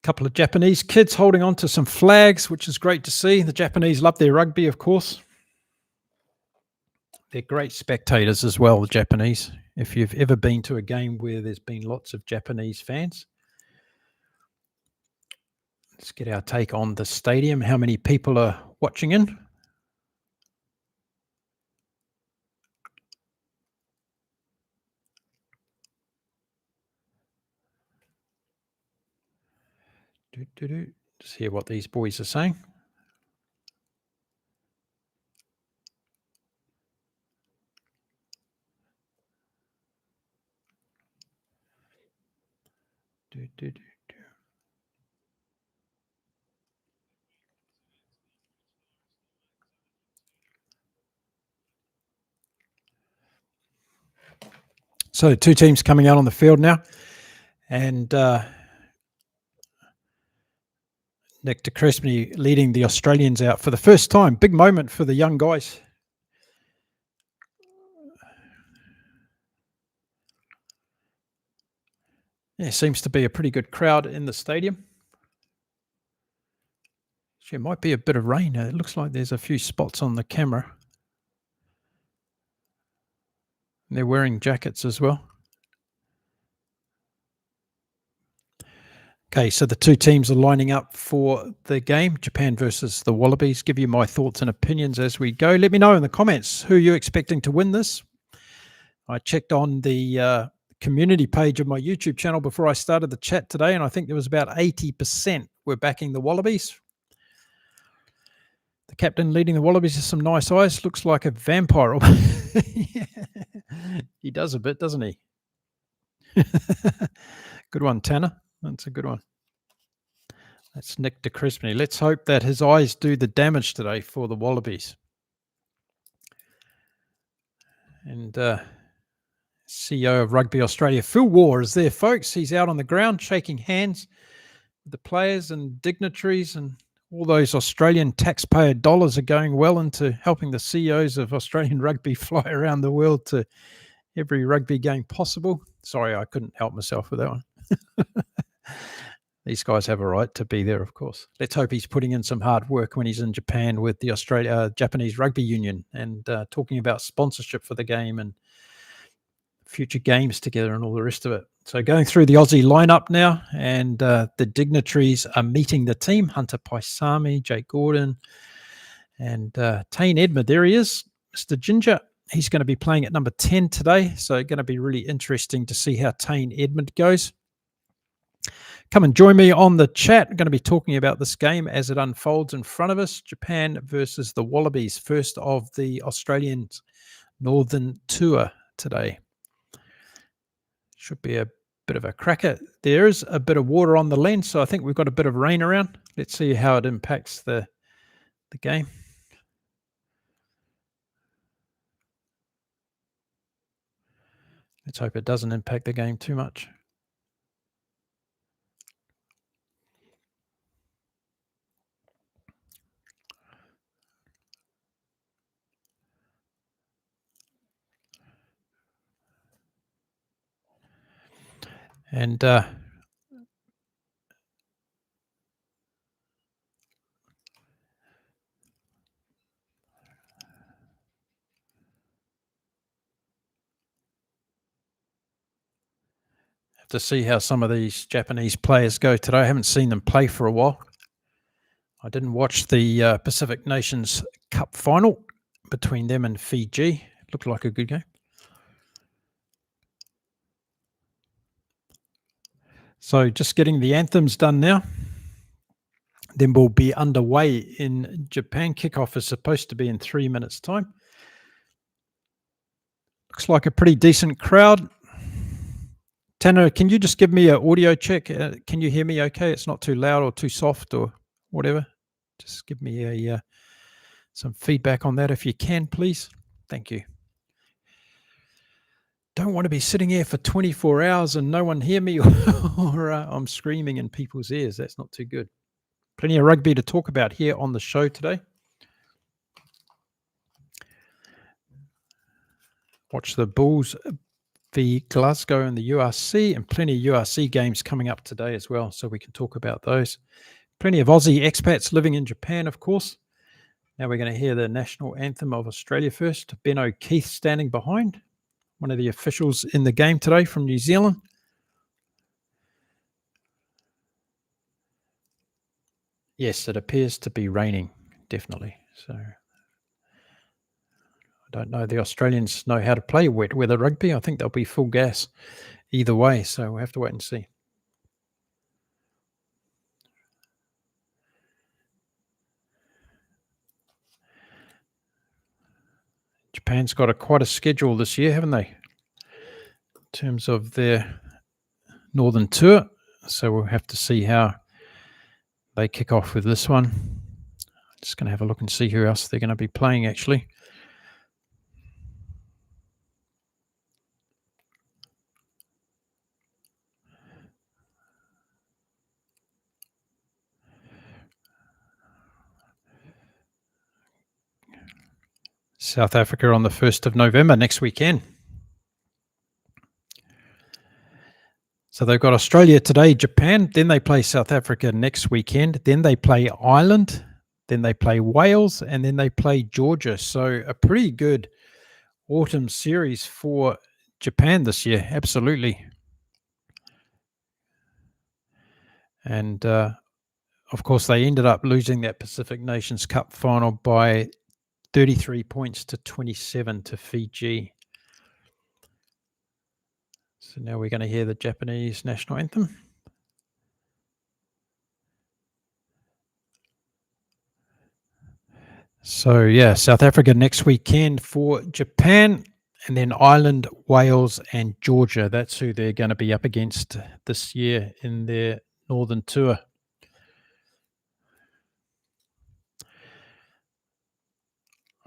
Couple of Japanese kids holding on to some flags, which is great to see. The Japanese love their rugby, of course. They're great spectators as well, the Japanese. If you've ever been to a game where there's been lots of Japanese fans. Let's get our take on the stadium. How many people are watching in? Just hear what these boys are saying. So two teams coming out on the field now. And Nick de Crespigny leading the Australians out for the first time. Big moment for the young guys. Yeah, seems to be a pretty good crowd in the stadium. Actually, it might be a bit of rain. It looks like there's a few spots on the camera. And they're wearing jackets as well. Okay, so the two teams are lining up for the game, Japan versus the Wallabies. Give you my thoughts and opinions as we go. Let me know in the comments who you're expecting to win this. I checked on the community page of my YouTube channel before I started the chat today, and I think there was about 80% were backing the Wallabies. The captain leading the Wallabies has some nice eyes. Looks like a vampire. He does a bit, doesn't he? Good one, Tanner. That's a good one. That's Nick DeCrispney. Let's hope that his eyes do the damage today for the Wallabies. And CEO of Rugby Australia, Phil Waugh, is there, folks. He's out on the ground shaking hands with the players and dignitaries, and all those Australian taxpayer dollars are going well into helping the CEOs of Australian rugby fly around the world to every rugby game possible. Sorry, I couldn't help myself with that one. These guys have a right to be there, of course. Let's hope he's putting in some hard work when he's in Japan with the Japanese Rugby Union and talking about sponsorship for the game and future games together and all the rest of it. So going through the Aussie lineup now, and the dignitaries are meeting the team. Hunter Paisami, Jake Gordon, and Tane Edmed. There he is, Mr. Ginger. He's going to be playing at number 10 today. So going to be really interesting to see how Tane Edmed goes. Come and join me on the chat. I'm going to be talking about this game as it unfolds in front of us. Japan versus the Wallabies, first of the Australian Northern Tour today. Should be a bit of a cracker. There is a bit of water on the lens, so I think we've got a bit of rain around. Let's see how it impacts the game. Let's hope it doesn't impact the game too much. And have to see how some of these Japanese players go today. I haven't seen them play for a while. I didn't watch the Pacific Nations Cup final between them and Fiji. It looked like a good game. So just getting the anthems done now. Then we'll be underway in Japan. Kickoff is supposed to be in 3 minutes' time. Looks like a pretty decent crowd. Tanner, can you just give me an audio check? Can you hear me okay? It's not too loud or too soft or whatever. Just give me some feedback on that if you can, please. Thank you. Don't want to be sitting here for 24 hours and no one hear me or I'm screaming in people's ears. That's not too good. Plenty of rugby to talk about here on the show today. Watch the Bulls v Glasgow in the URC, and plenty of URC games coming up today as well, so we can talk about those. Plenty of Aussie expats living in Japan, of course. Now we're going to hear the national anthem of Australia first. Ben O'Keefe standing behind, one of the officials in the game today from New Zealand. Yes, it appears to be raining, definitely. So I don't know. The Australians know how to play wet weather rugby. I think they'll be full gas either way. So we'll have to wait and see. Japan's got quite a schedule this year, haven't they? In terms of their Northern Tour. So we'll have to see how they kick off with this one. Just going to have a look and see who else they're going to be playing, actually. South Africa on the 1st of November, next weekend. So they've got Australia today, Japan, then they play South Africa next weekend, then they play Ireland, then they play Wales, and then they play Georgia. So a pretty good autumn series for Japan this year, absolutely. And of course, they ended up losing that Pacific Nations Cup final by 33 points to 27 to Fiji. So now we're going to hear the Japanese national anthem. So yeah, South Africa next weekend for Japan. And then Ireland, Wales, and Georgia. That's who they're going to be up against this year in their Northern Tour.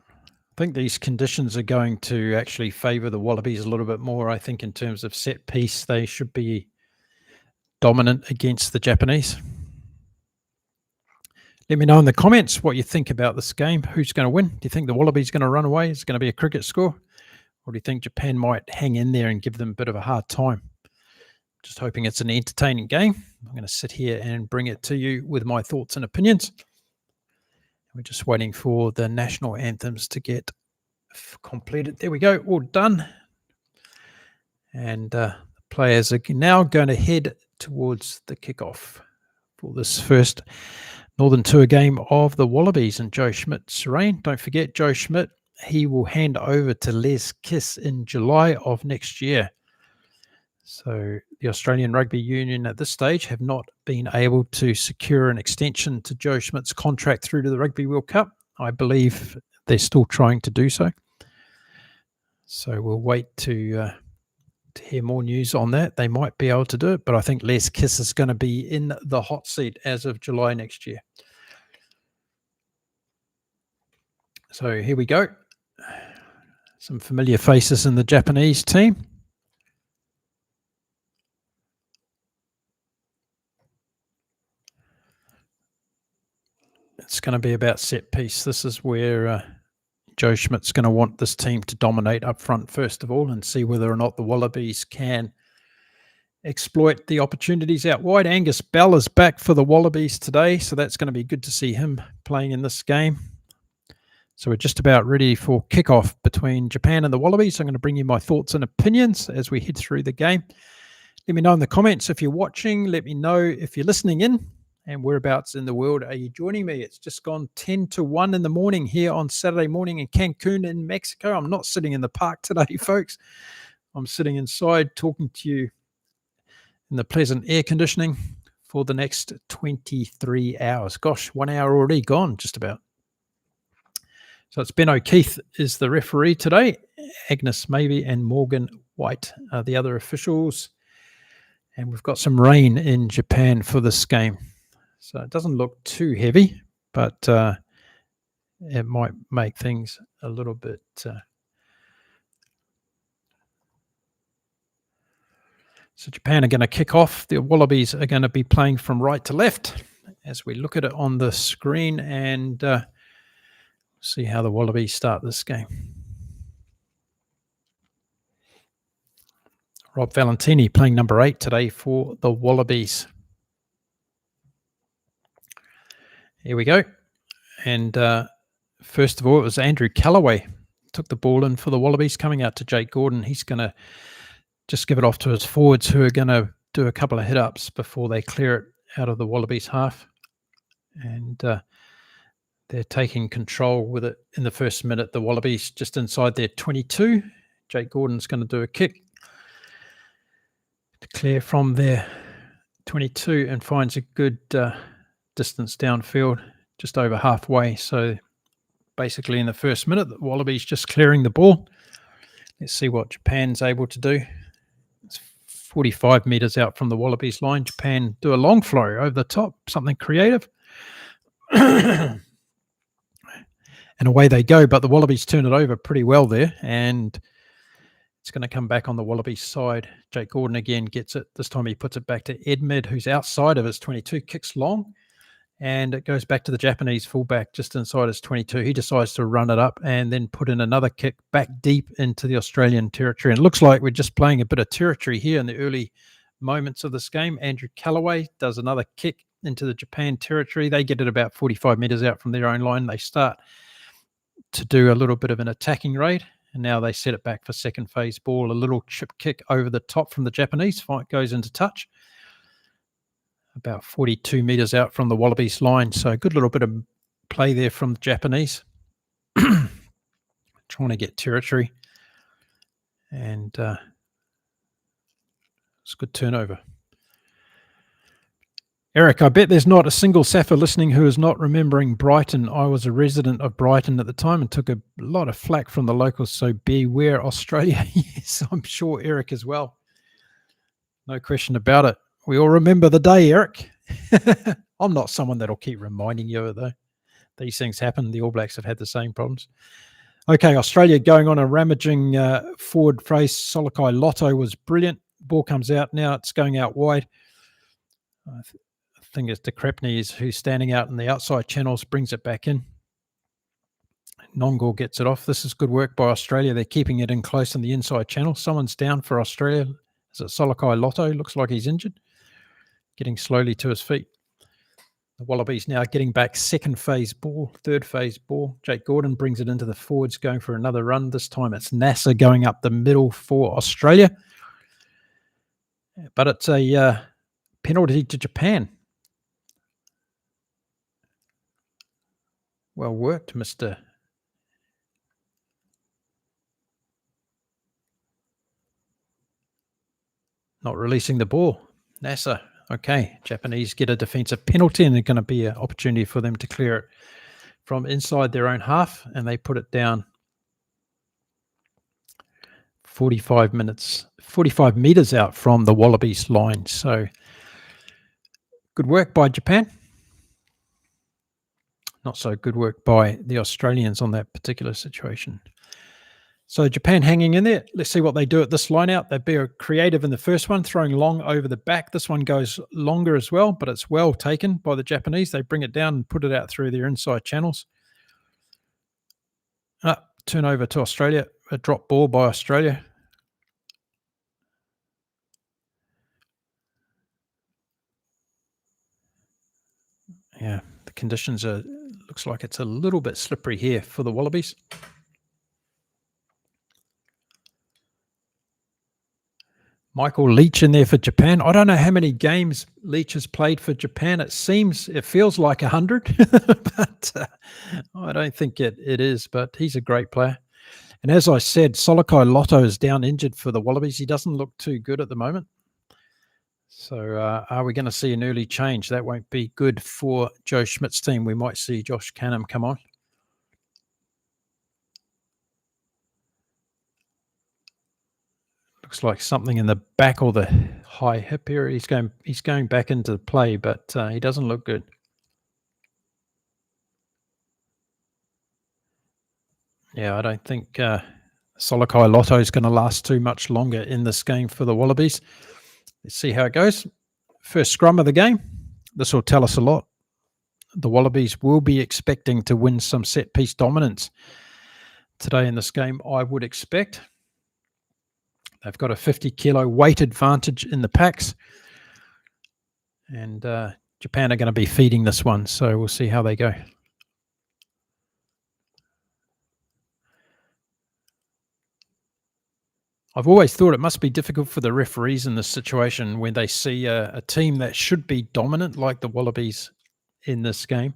I think these conditions are going to actually favour the Wallabies a little bit more. I think in terms of set piece, they should be dominant against the Japanese. Let me know in the comments what you think about this game. Who's going to win? Do you think the Wallabies going to run away? Is it going to be a cricket score? Or do you think Japan might hang in there and give them a bit of a hard time? Just hoping it's an entertaining game. I'm going to sit here and bring it to you with my thoughts and opinions. We're just waiting for the national anthems to get completed. There we go, all done. And the players are now going to head towards the kickoff for this first Northern Tour game of the Wallabies and Joe Schmidt's reign. Don't forget, Joe Schmidt, he will hand over to Les Kiss in July of next year. So the Australian Rugby Union at this stage have not been able to secure an extension to Joe Schmidt's contract through to the Rugby World Cup. I believe they're still trying to do so. So we'll wait to hear more news on that. They might be able to do it, but I think Les Kiss is going to be in the hot seat as of July next year. So here we go. Some familiar faces in the Japanese team. It's going to be about set piece. This is where Joe Schmidt's going to want this team to dominate up front first of all and see whether or not the Wallabies can exploit the opportunities out wide. Angus Bell is back for the Wallabies today, so that's going to be good to see him playing in this game. So we're just about ready for kickoff between Japan and the Wallabies. I'm going to bring you my thoughts and opinions as we head through the game. Let me know in the comments if you're watching. Let me know if you're listening in and whereabouts in the world are you joining me. It's just gone 10 to 1 in the morning here on Saturday morning in Cancun in Mexico. I'm not sitting in the park today, folks. I'm sitting inside talking to you in the pleasant air conditioning for the next 23 hours. Gosh, 1 hour already gone, just about. So it's Ben O'Keefe is the referee today. Agnes Mabey and Morgan White are the other officials. And we've got some rain in Japan for this game. So it doesn't look too heavy, but it might make things a little bit... So Japan are going to kick off. The Wallabies are going to be playing from right to left as we look at it on the screen and see how the Wallabies start this game. Rob Valentini playing number 8 today for the Wallabies. Here we go. And first of all, it was Andrew Callaway took the ball in for the Wallabies, coming out to Jake Gordon. He's going to just give it off to his forwards, who are going to do a couple of hit-ups before they clear it out of the Wallabies half. And they're taking control with it in the first minute. The Wallabies just inside their 22. Jake Gordon's going to do a kick to clear from their 22 and finds a good distance downfield, just over halfway. So basically in the first minute, the Wallabies just clearing the ball. Let's see what Japan's able to do. It's 45 metres out from the Wallabies line. Japan do a long flow over the top, something creative. And away they go, but the Wallabies turn it over pretty well there, and it's going to come back on the Wallabies side. Jake Gordon again gets it. This time he puts it back to Edmed, who's outside of his 22, kicks long, and it goes back to the Japanese fullback just inside his 22. He decides to run it up and then put in another kick back deep into the Australian territory. And it looks like we're just playing a bit of territory here in the early moments of this game. Andrew Callaway does another kick into the Japan territory. They get it about 45 metres out from their own line. They start to do a little bit of an attacking raid, and now they set it back for second phase ball. A little chip kick over the top from the Japanese. Fight goes into touch about 42 metres out from the Wallabies line. So a good little bit of play there from the Japanese. Trying to get territory. And it's a good turnover. Eric, I bet there's not a single Safa listening who is not remembering Brighton. I was a resident of Brighton at the time and took a lot of flack from the locals, so beware Australia. Yes, I'm sure Eric as well. No question about it. We all remember the day, Eric. I'm not someone that'll keep reminding you of it, though. These things happen. The All Blacks have had the same problems. Okay, Australia going on a ramaging forward face. Solokai Lotto was brilliant. Ball comes out now. It's going out wide. I think it's De Krepny is who's standing out in the outside channels, brings it back in. Nongor gets it off. This is good work by Australia. They're keeping it in close in the inside channel. Someone's down for Australia. Is it Solokai Lotto? Looks like he's injured. Getting slowly to his feet. The Wallabies now getting back second phase ball, third phase ball. Jake Gordon brings it into the forwards, going for another run. This time it's NASA going up the middle for Australia. But it's a penalty to Japan. Well worked, Mr. Not releasing the ball. NASA. Okay, Japanese get a defensive penalty and there's going to be an opportunity for them to clear it from inside their own half, and they put it down 45 meters out from the Wallabies line. So good work by Japan. Not so good work by the Australians on that particular situation. So Japan hanging in there. Let's see what they do at this line out. They'd be creative in the first one, throwing long over the back. This one goes longer as well, but it's well taken by the Japanese. They bring it down and put it out through their inside channels. Turn over to Australia. A drop ball by Australia. Yeah, the conditions are, looks like it's a little bit slippery here for the Wallabies. Michael Leach in there for Japan. I don't know how many games Leach has played for Japan. It feels like 100, but I don't think it is, but he's a great player. And as I said, Solokai Lotto is down injured for the Wallabies. He doesn't look too good at the moment. So are we going to see an early change? That won't be good for Joe Schmidt's team. We might see Josh Canham come on. Looks like something in the back or the high hip area. He's going back into play, but he doesn't look good. Yeah, I don't think Solokai Lotto is going to last too much longer in this game for the Wallabies. Let's see how it goes. First scrum of the game. This will tell us a lot. The Wallabies will be expecting to win some set-piece dominance today in this game, I would expect. They've got a 50-kilo weight advantage in the packs. And Japan are going to be feeding this one, so we'll see how they go. I've always thought it must be difficult for the referees in this situation when they see a team that should be dominant like the Wallabies in this game,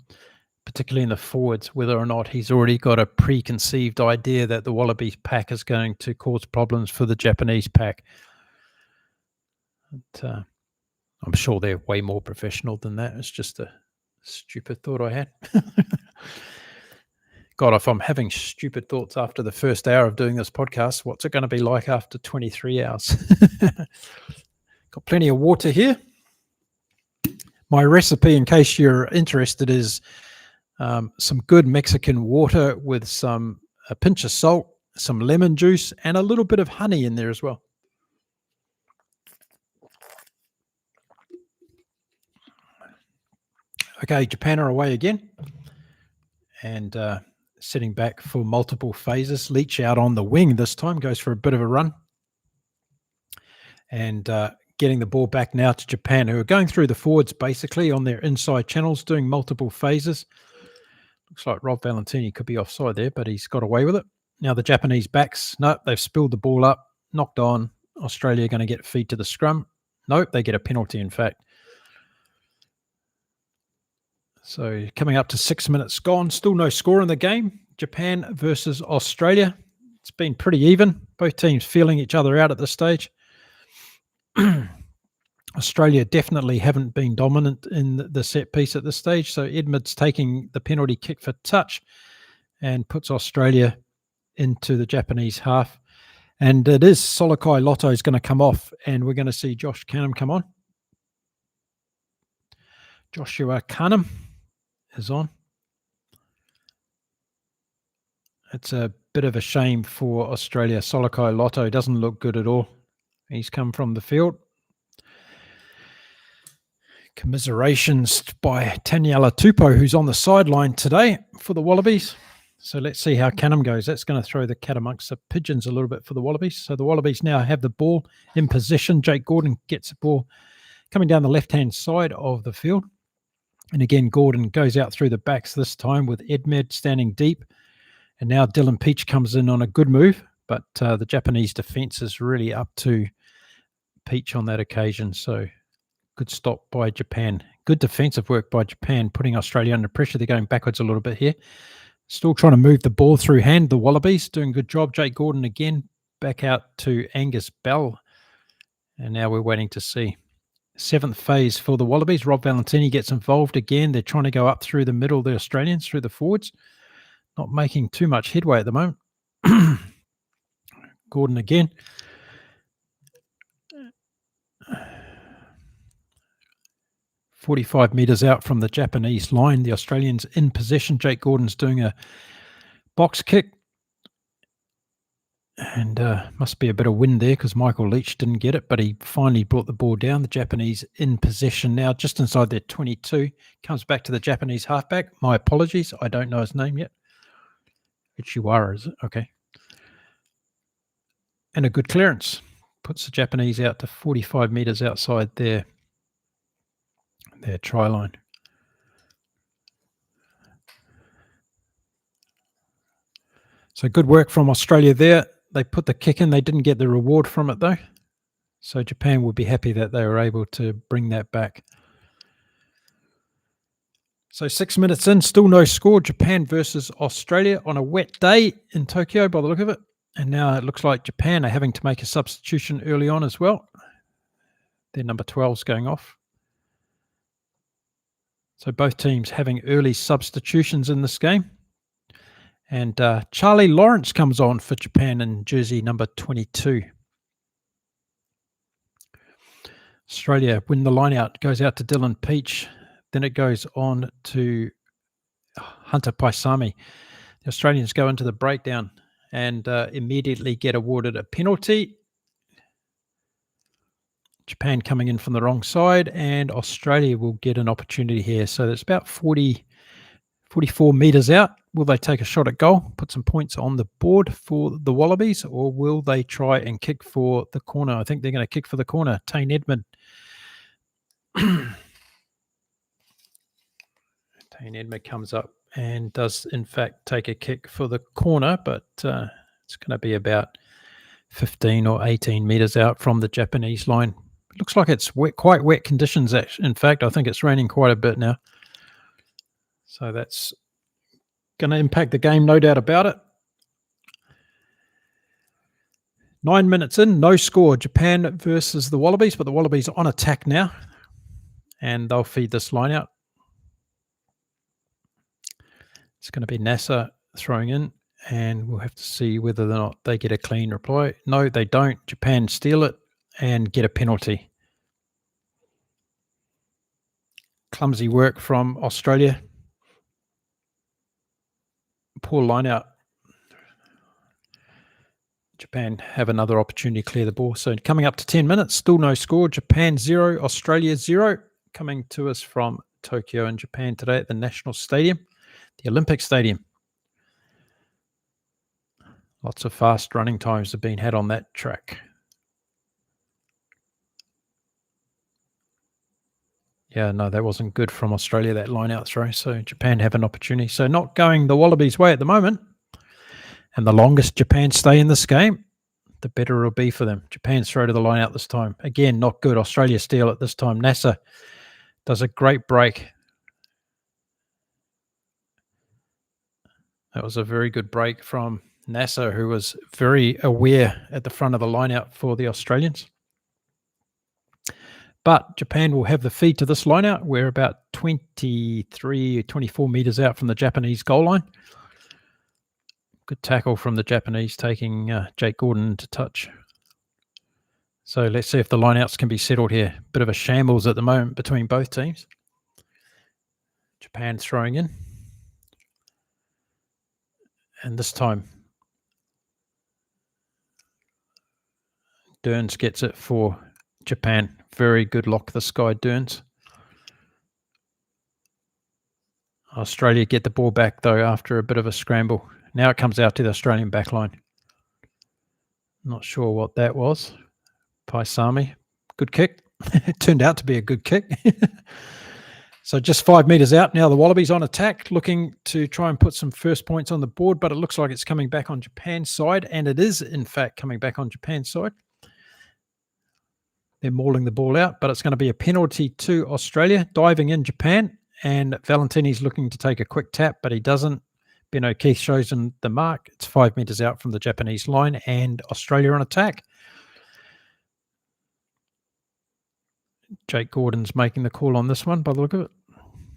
particularly in the forwards, whether or not he's already got a preconceived idea that the Wallabies pack is going to cause problems for the Japanese pack. But, I'm sure they're way more professional than that. It's just a stupid thought I had. God, if I'm having stupid thoughts after the first hour of doing this podcast, what's it going to be like after 23 hours? Got plenty of water here. My recipe, in case you're interested, is some good Mexican water with a pinch of salt, some lemon juice, and a little bit of honey in there as well. Okay, Japan are away again. And sitting back for multiple phases. Leach out on the wing this time, goes for a bit of a run. And getting the ball back now to Japan, who are going through the forwards basically on their inside channels, doing multiple phases. Looks like Rob Valentini could be offside there, but he's got away with it. Now the Japanese backs, nope, they've spilled the ball up, knocked on. Australia going to get feed to the scrum. Nope, they get a penalty, in fact. So coming up to 6 minutes gone, still no score in the game. Japan versus Australia. It's been pretty even. Both teams feeling each other out at this stage. Australia definitely haven't been dominant in the set piece at this stage. So Edmund's taking the penalty kick for touch and puts Australia into the Japanese half. And it is Solokai Lotto is going to come off, and we're going to see Josh Canham come on. Joshua Canham is on. It's a bit of a shame for Australia. Solokai Lotto doesn't look good at all. He's come from the field. Commiserations by Taniela Tupou, who's on the sideline today for the Wallabies. So let's see how Canham goes. That's going to throw the cat amongst the pigeons a little bit for the Wallabies. So the Wallabies now have the ball in possession. Jake Gordon gets the ball coming down the left-hand side of the field. And again, Gordon goes out through the backs this time with Edmed standing deep. And now Dylan Peach comes in on a good move. But the Japanese defence is really up to Peach on that occasion. So good stop by Japan. Good defensive work by Japan, putting Australia under pressure. They're going backwards a little bit here. Still trying to move the ball through hand. The Wallabies doing a good job. Jake Gordon again back out to Angus Bell. And now we're waiting to see. 7th phase for the Wallabies. Rob Valentini gets involved again. They're trying to go up through the middle, the Australians, through the forwards. Not making too much headway at the moment. Gordon again. "45 metres out from the Japanese line. The Australians in possession. Jake Gordon's doing a box kick. And must be a bit of wind there because Michael Leach didn't get it, but he finally brought the ball down. The Japanese in possession now, just inside their 22. Comes back to the Japanese halfback. My apologies. I don't know his name yet. Ichiwara, is it? Okay. And a good clearance. Puts the Japanese out to 45 metres outside their try line. So good work from Australia there. They put the kick in. They didn't get the reward from it, though. So Japan would be happy that they were able to bring that back. So 6 minutes in, still no score. Japan versus Australia on a wet day in Tokyo by the look of it. And now it looks like Japan are having to make a substitution early on as well. Their number 12's going off. So both teams having early substitutions in this game. And Charlie Lawrence comes on for Japan in jersey number 22. Australia win the line out. Goes out to Dylan Peach. Then it goes on to Hunter Paisami. The Australians go into the breakdown and immediately get awarded a penalty. Japan coming in from the wrong side, and Australia will get an opportunity here. So that's about 44 metres out. Will they take a shot at goal, put some points on the board for the Wallabies, or will they try and kick for the corner? I think they're going to kick for the corner. Tane Edmund. Tane Edmund comes up and does, in fact, take a kick for the corner, but it's going to be about 15 or 18 metres out from the Japanese line. It looks like it's quite wet conditions, actually. In fact, I think it's raining quite a bit now. So that's going to impact the game, no doubt about it. 9 minutes in, no score. Japan versus the Wallabies, but the Wallabies on attack now. And they'll feed this line out. It's going to be NASA throwing in, and we'll have to see whether or not they get a clean reply. No, they don't. Japan steal it and get a penalty. Clumsy work from Australia. Poor line out. Japan have another opportunity to clear the ball. So coming up to 10 minutes, still no score. Japan 0, Australia 0. Coming to us from Tokyo in Japan today at the National Stadium, the Olympic Stadium. Lots of fast running times have been had on that track. Yeah, no, that wasn't good from Australia, that line-out throw. So Japan have an opportunity. So not going the Wallabies' way at the moment. And the longest Japan stay in this game, the better it'll be for them. Japan's throw to the line-out this time. Again, not good. Australia steal it this time. NASA does a great break. That was a very good break from NASA, who was very aware at the front of the line-out for the Australians. But Japan will have the feed to this line out. We're about 23, 24 meters out from the Japanese goal line. Good tackle from the Japanese, taking Jake Gordon to touch. So let's see if the lineouts can be settled here. Bit of a shambles at the moment between both teams. Japan throwing in. And this time, Dearns gets it for Japan. Very good lock this guy, Dearns. Australia get the ball back, though, after a bit of a scramble. Now it comes out to the Australian backline. Not sure what that was. Paisami, good kick. It turned out to be a good kick. So just 5 meters out. Now the Wallabies on attack, looking to try and put some first points on the board, but it looks like it's coming back on Japan's side, and it is, in fact, coming back on Japan's side. They're mauling the ball out, but it's going to be a penalty to Australia. Diving in Japan, and Valentini's looking to take a quick tap, but he doesn't. Ben O'Keefe shows him the mark. It's 5 meters out from the Japanese line, and Australia on attack. Jake Gordon's making the call on this one by the look of it.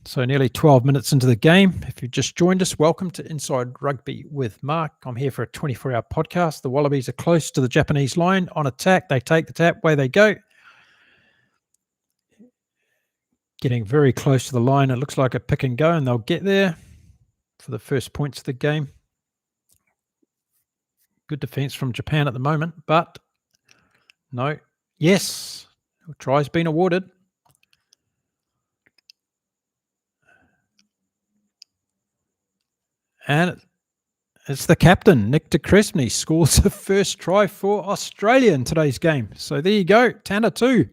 So nearly 12 minutes into the game. If you've just joined us, welcome to Inside Rugby with Mark. I'm here for a 24-hour podcast. The Wallabies are close to the Japanese line on attack. They take the tap, away they go. Getting very close to the line. It looks like a pick and go, and they'll get there for the first points of the game. Good defense from Japan at the moment, but no. Yes, a try's been awarded. And it's the captain, Nick de Cresney, scores the first try for Australia in today's game. So there you go, Tanner 2.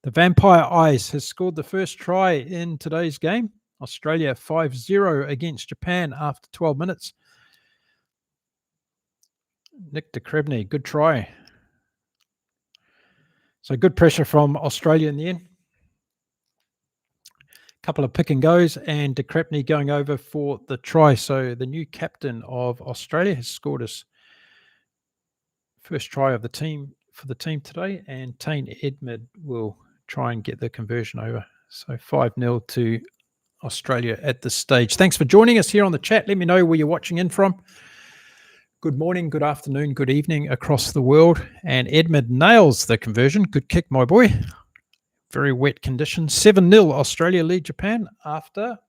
The Vampire Eyes has scored the first try in today's game. Australia 5-0 against Japan after 12 minutes. Nick de Cresney, good try. So good pressure from Australia in the end. Couple of pick and goes, and de Cresney going over for the try. So the new captain of Australia has scored his first try of the team for the team today, and Tane Edmed will try and get the conversion over. So 5-0 to Australia at this stage. Thanks for joining us here on the chat. Let me know where you're watching in from. Good morning, good afternoon, good evening across the world. And Edmed nails the conversion. Good kick, my boy. Very wet conditions. 7-0 Australia lead Japan after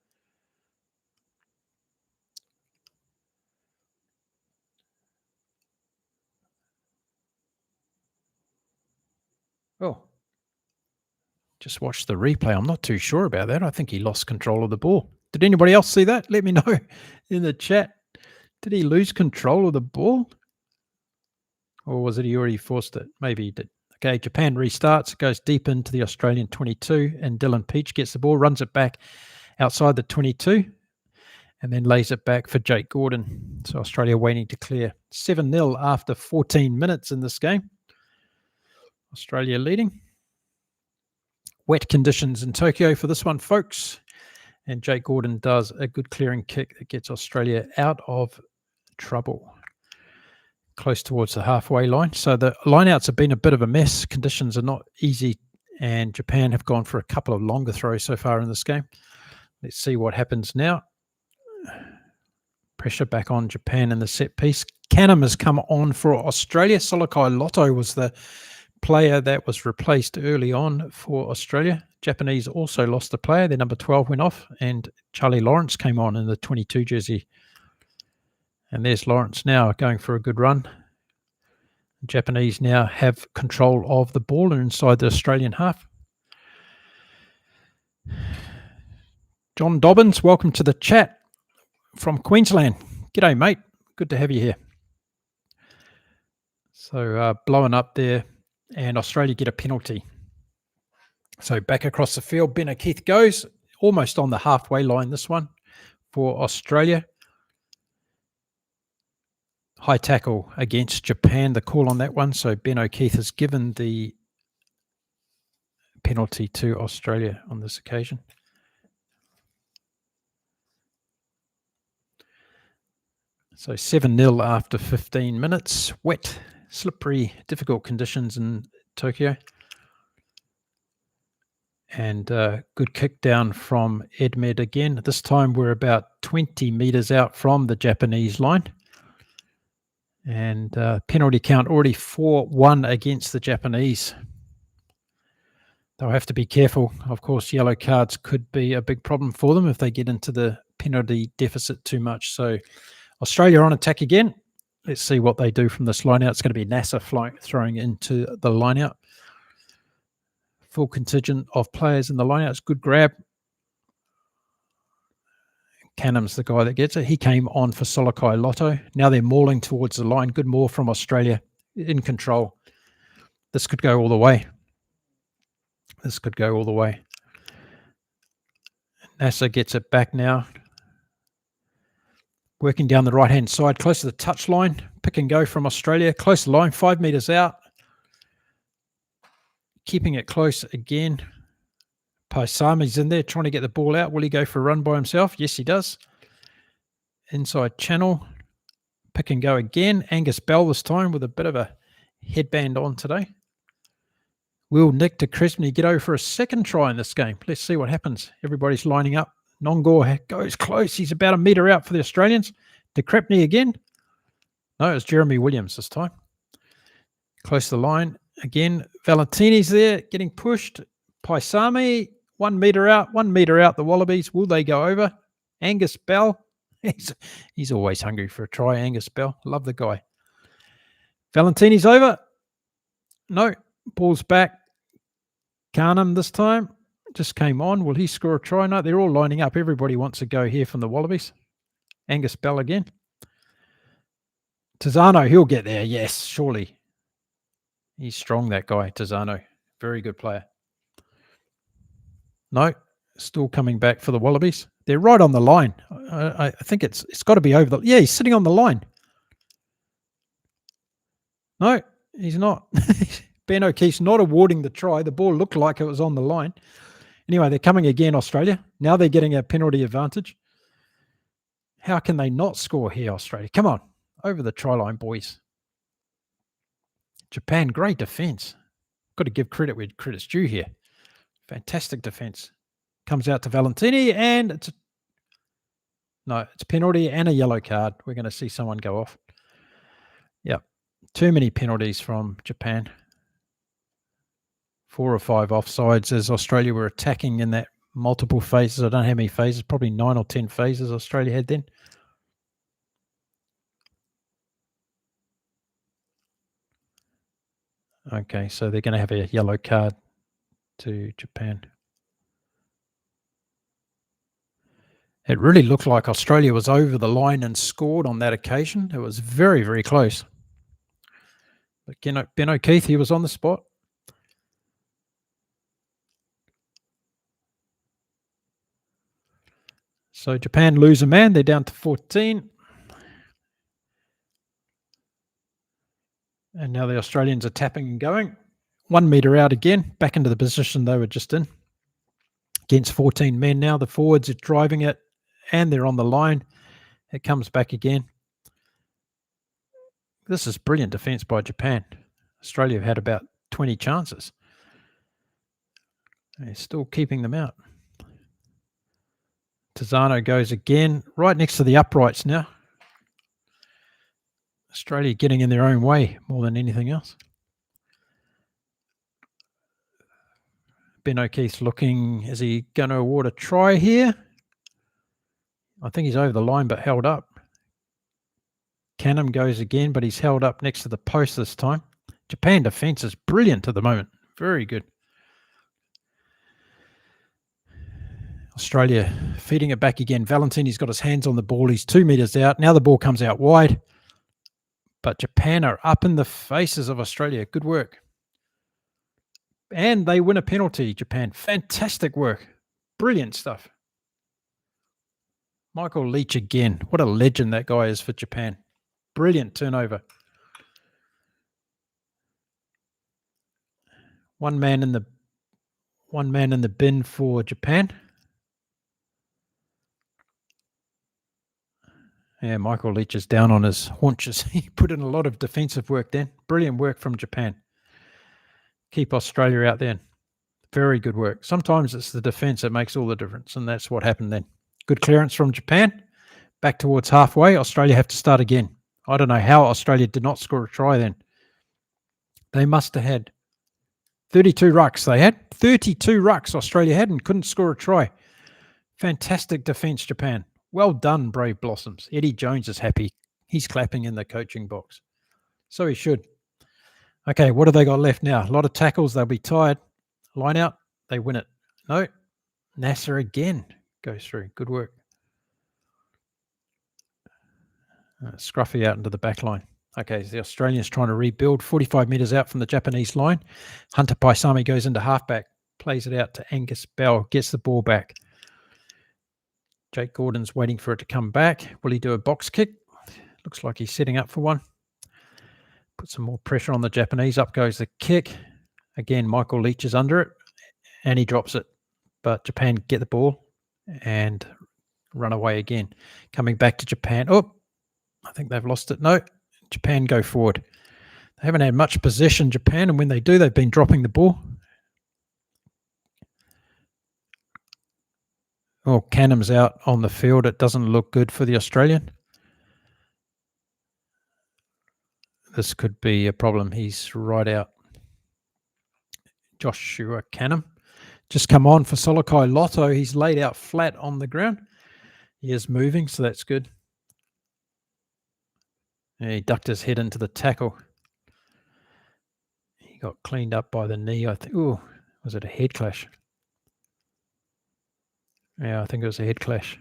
just watch the replay. I'm not too sure about that. I think he lost control of the ball. Did anybody else see that? Let me know in the chat. Did he lose control of the ball? Or was it he already forced it? Maybe he did. Okay, Japan restarts, goes deep into the Australian 22, and Dylan Peach gets the ball, runs it back outside the 22, and then lays it back for Jake Gordon. So Australia waiting to clear. 7-0 after 14 minutes in this game. Australia leading. Wet conditions in Tokyo for this one, folks. And Jake Gordon does a good clearing kick that gets Australia out of trouble. Close towards the halfway line. So the lineouts have been a bit of a mess. Conditions are not easy, and Japan have gone for a couple of longer throws so far in this game. Let's see what happens now. Pressure back on Japan in the set piece. Canham has come on for Australia. Solokai Lotto was the player that was replaced early on for Australia. Japanese also lost a player. Their number 12 went off, and Charlie Lawrence came on in the 22 jersey. And there's Lawrence now going for a good run. Japanese now have control of the ball inside the Australian half. John Dobbins, welcome to the chat from Queensland. G'day, mate. Good to have you here. So blowing up there, and Australia get a penalty. So back across the field, Ben O'Keefe goes almost on the halfway line, this one for Australia. High tackle against Japan, the call on that one. So Ben O'Keefe has given the penalty to Australia on this occasion. So 7-0 after 15 minutes. Wet, slippery, difficult conditions in Tokyo. And good kick down from Edmed again. This time we're about 20 metres out from the Japanese line. And penalty count already 4-1 against the Japanese. They'll have to be careful. Of course, yellow cards could be a big problem for them if they get into the penalty deficit too much. So Australia on attack again. Let's see what they do from this line out. It's going to be NASA throwing into the line out. Full contingent of players in the line out. It's good grab. Canham's the guy that gets it. He came on for Solokai Lotto. Now they're mauling towards the line. Good maul from Australia. In control. This could go all the way. This could go all the way. NASA gets it back now. Working down the right-hand side, close to the touch line. Pick and go from Australia. Close to the line, 5 metres out. Keeping it close again. Paisami's in there trying to get the ball out. Will he go for a run by himself? Yes, he does. Inside channel. Pick and go again. Angus Bell this time with a bit of a headband on today. Will Nick de Cresney get over for a second try in this game? Let's see what happens. Everybody's lining up. Nongor goes close. He's about a metre out for the Australians. De Crepney again. No, it's Jeremy Williams this time. Close to the line. Again, Valentini's there getting pushed. Paisami, 1 metre out. 1 metre out, the Wallabies. Will they go over? Angus Bell. He's always hungry for a try, Angus Bell. Love the guy. Valentini's over. No, ball's back. Carnham this time. Just came on. Will he score a try? No, they're all lining up. Everybody wants to go here from the Wallabies. Angus Bell again. Tizano, he'll get there. Yes, surely. He's strong, that guy, Tizano. Very good player. No, still coming back for the Wallabies. They're right on the line. I think it's got to be over the... Yeah, he's sitting on the line. No, he's not. Ben O'Keefe's not awarding the try. The ball looked like it was on the line. Anyway, they're coming again, Australia. Now they're getting a penalty advantage. How can they not score here, Australia? Come on, over the try line, boys. Japan, great defence. Got to give credit where credit's due here. Fantastic defence. Comes out to Valentini, and it's penalty and a yellow card. We're going to see someone go off. Yep, too many penalties from Japan. 4 or 5 offsides as Australia were attacking in that multiple phases. I don't know how many phases, probably 9 or 10 phases Australia had then. Okay, so they're going to have a yellow card to Japan. It really looked like Australia was over the line and scored on that occasion. It was very, very close. But Ben O'Keefe, he was on the spot. So Japan lose a man. They're down to 14. And now the Australians are tapping and going. 1 metre out again, back into the position they were just in. Against 14 men now. The forwards are driving it, and they're on the line. It comes back again. This is brilliant defence by Japan. Australia have had about 20 chances. They're still keeping them out. Tizano goes again, right next to the uprights now. Australia getting in their own way more than anything else. Ben O'Keefe's looking, is he going to award a try here? I think he's over the line but held up. Canham goes again, but he's held up next to the post this time. Japan defence is brilliant at the moment. Very good. Australia feeding it back again. Valentini's got his hands on the ball. He's 2 metres out. Now the ball comes out wide. But Japan are up in the faces of Australia. Good work. And they win a penalty, Japan. Fantastic work. Brilliant stuff. Michael Leach again. What a legend that guy is for Japan. Brilliant turnover. One man in the bin for Japan. Yeah, Michael Leach is down on his haunches. He put in a lot of defensive work then. Brilliant work from Japan. Keep Australia out there. Very good work. Sometimes it's the defence that makes all the difference, and that's what happened then. Good clearance from Japan. Back towards halfway. Australia have to start again. I don't know how Australia did not score a try then. They must have had 32 rucks. They had 32 rucks Australia had and couldn't score a try. Fantastic defence, Japan. Well done, Brave Blossoms. Eddie Jones is happy. He's clapping in the coaching box. So he should. Okay, what have they got left now? A lot of tackles. They'll be tired. Line out. They win it. No. Nasser again goes through. Good work. Scruffy out into the back line. Okay, so the Australians trying to rebuild. 45 metres out from the Japanese line. Hunter Paisami goes into halfback. Plays it out to Angus Bell. Gets the ball back. Jake Gordon's waiting for it to come back. Will he do a box kick? Looks like he's setting up for one. Put some more pressure on the Japanese. Up goes the kick. Again, Michael Leach is under it. And he drops it. But Japan get the ball and run away again. Coming back to Japan. Oh, I think they've lost it. No, Japan go forward. They haven't had much possession, Japan, and when they do, they've been dropping the ball. Oh, Canham's out on the field. It doesn't look good for the Australian. This could be a problem. He's right out. Joshua Canham. Just come on for Solokai Lotto. He's laid out flat on the ground. He is moving, so that's good. Yeah, he ducked his head into the tackle. He got cleaned up by the knee, I think. Ooh, was it a head clash? Yeah, I think it was a head clash.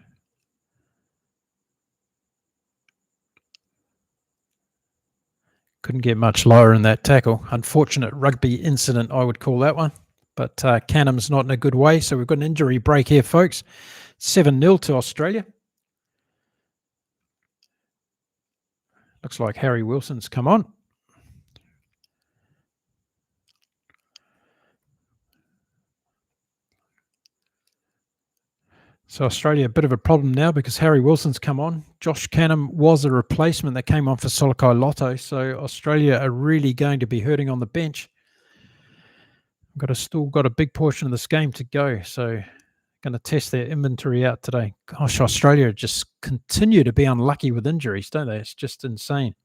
Couldn't get much lower in that tackle. Unfortunate rugby incident, I would call that one. But Canham's not in a good way, so we've got an injury break here, folks. 7-0 to Australia. Looks like Harry Wilson's come on. So Australia, a bit of a problem now because Harry Wilson's come on. Josh Canham was a replacement that came on for Solokai Lotto. So Australia are really going to be hurting on the bench. Still got a big portion of this game to go. So going to test their inventory out today. Gosh, Australia just continue to be unlucky with injuries, don't they? It's just insane.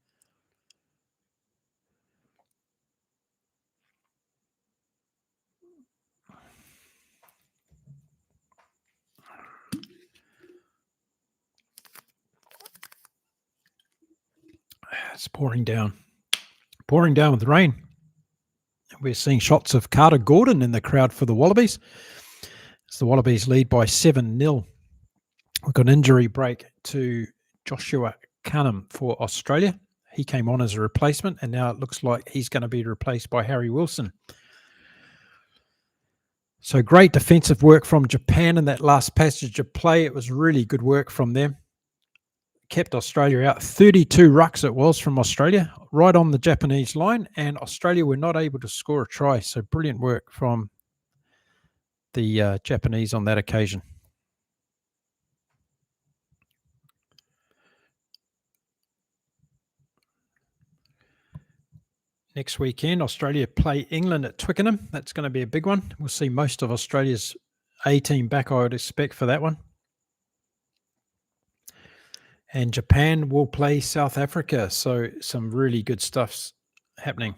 It's pouring down with rain. We're seeing shots of Carter Gordon in the crowd for the Wallabies. As the Wallabies lead by 7-0. We've got an injury break to Joshua Canham for Australia. He came on as a replacement, and now it looks like he's going to be replaced by Harry Wilson. So great defensive work from Japan in that last passage of play. It was really good work from them. Kept Australia out. 32 rucks it was from Australia, right on the Japanese line, and Australia were not able to score a try. So brilliant work from the Japanese on that occasion. Next weekend, Australia play England at Twickenham. That's going to be a big one. We'll see most of Australia's A-team back, I would expect, for that one. And Japan will play South Africa. So some really good stuff's happening.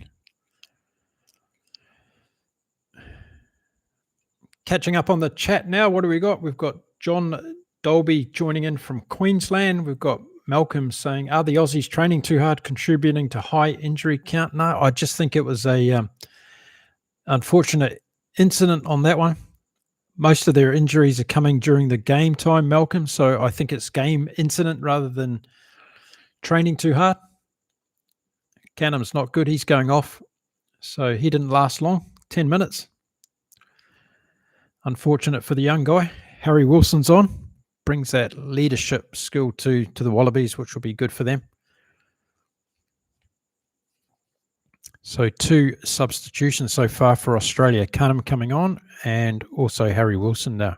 Catching up on the chat now. What do we got? We've got John Dolby joining in from Queensland. We've got Malcolm saying, are the Aussies training too hard, contributing to high injury count? No, I just think it was a unfortunate incident on that one. Most of their injuries are coming during the game time, Malcolm. So I think it's game incident rather than training too hard. Canham's not good. He's going off. So he didn't last long, 10 minutes. Unfortunate for the young guy. Harry Wilson's on. Brings that leadership skill to the Wallabies, which will be good for them. So 2 substitutions so far for Australia. Canham coming on and also Harry Wilson now.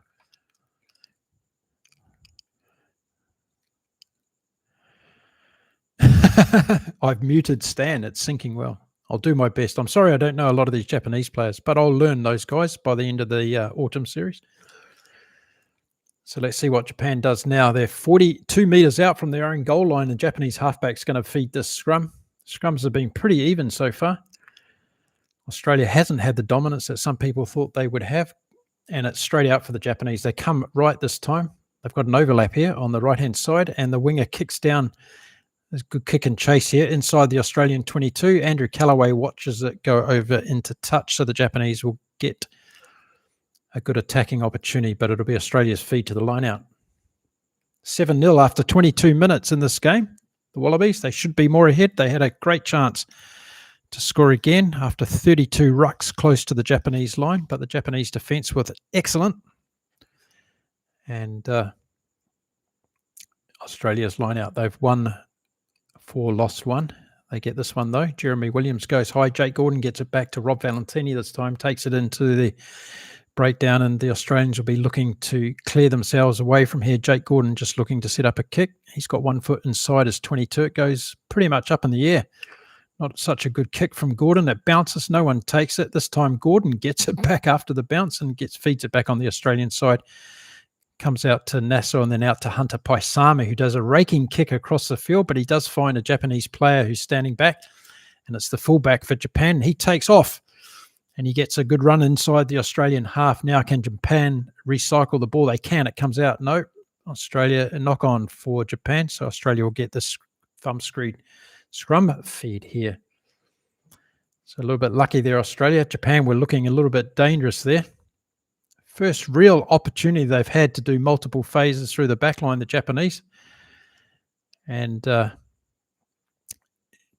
I've muted Stan. It's syncing well. I'll do my best. I'm sorry I don't know a lot of these Japanese players, but I'll learn those guys by the end of the autumn series. So let's see what Japan does now. They're 42 metres out from their own goal line, and Japanese halfback's going to feed this scrum. Scrums have been pretty even so far. Australia hasn't had the dominance that some people thought they would have, and it's straight out for the Japanese. They come right this time. They've got an overlap here on the right-hand side, and the winger kicks down. There's a good kick and chase here inside the Australian 22. Andrew Callaway watches it go over into touch, so the Japanese will get a good attacking opportunity, but it'll be Australia's feed to the line out. 7-0 after 22 minutes in this game. The Wallabies, they should be more ahead. They had a great chance to score again after 32 rucks close to the Japanese line, but the Japanese defence was excellent. And Australia's line out. They've won 4, lost 1. They get this one, though. Jeremy Williams goes high. Jake Gordon gets it back to Rob Valentini this time, takes it into the breakdown, and the Australians will be looking to clear themselves away from here. Jake Gordon just looking to set up a kick. He's got 1 foot inside his 22. It goes pretty much up in the air. Not such a good kick from Gordon. It bounces. No one takes it. This time Gordon gets it back after the bounce and feeds it back on the Australian side. Comes out to Nassau and then out to Hunter Paisami, who does a raking kick across the field, but he does find a Japanese player who's standing back, and it's the fullback for Japan. He takes off, and he gets a good run inside the Australian half. Now can Japan recycle the ball? They can. It comes out. No. Australia, a knock on for Japan, so Australia will get this thumb-screwed scrum feed here. So a little bit lucky there, Australia. Japan were looking a little bit dangerous there. First real opportunity they've had to do multiple phases through the back line, the Japanese. And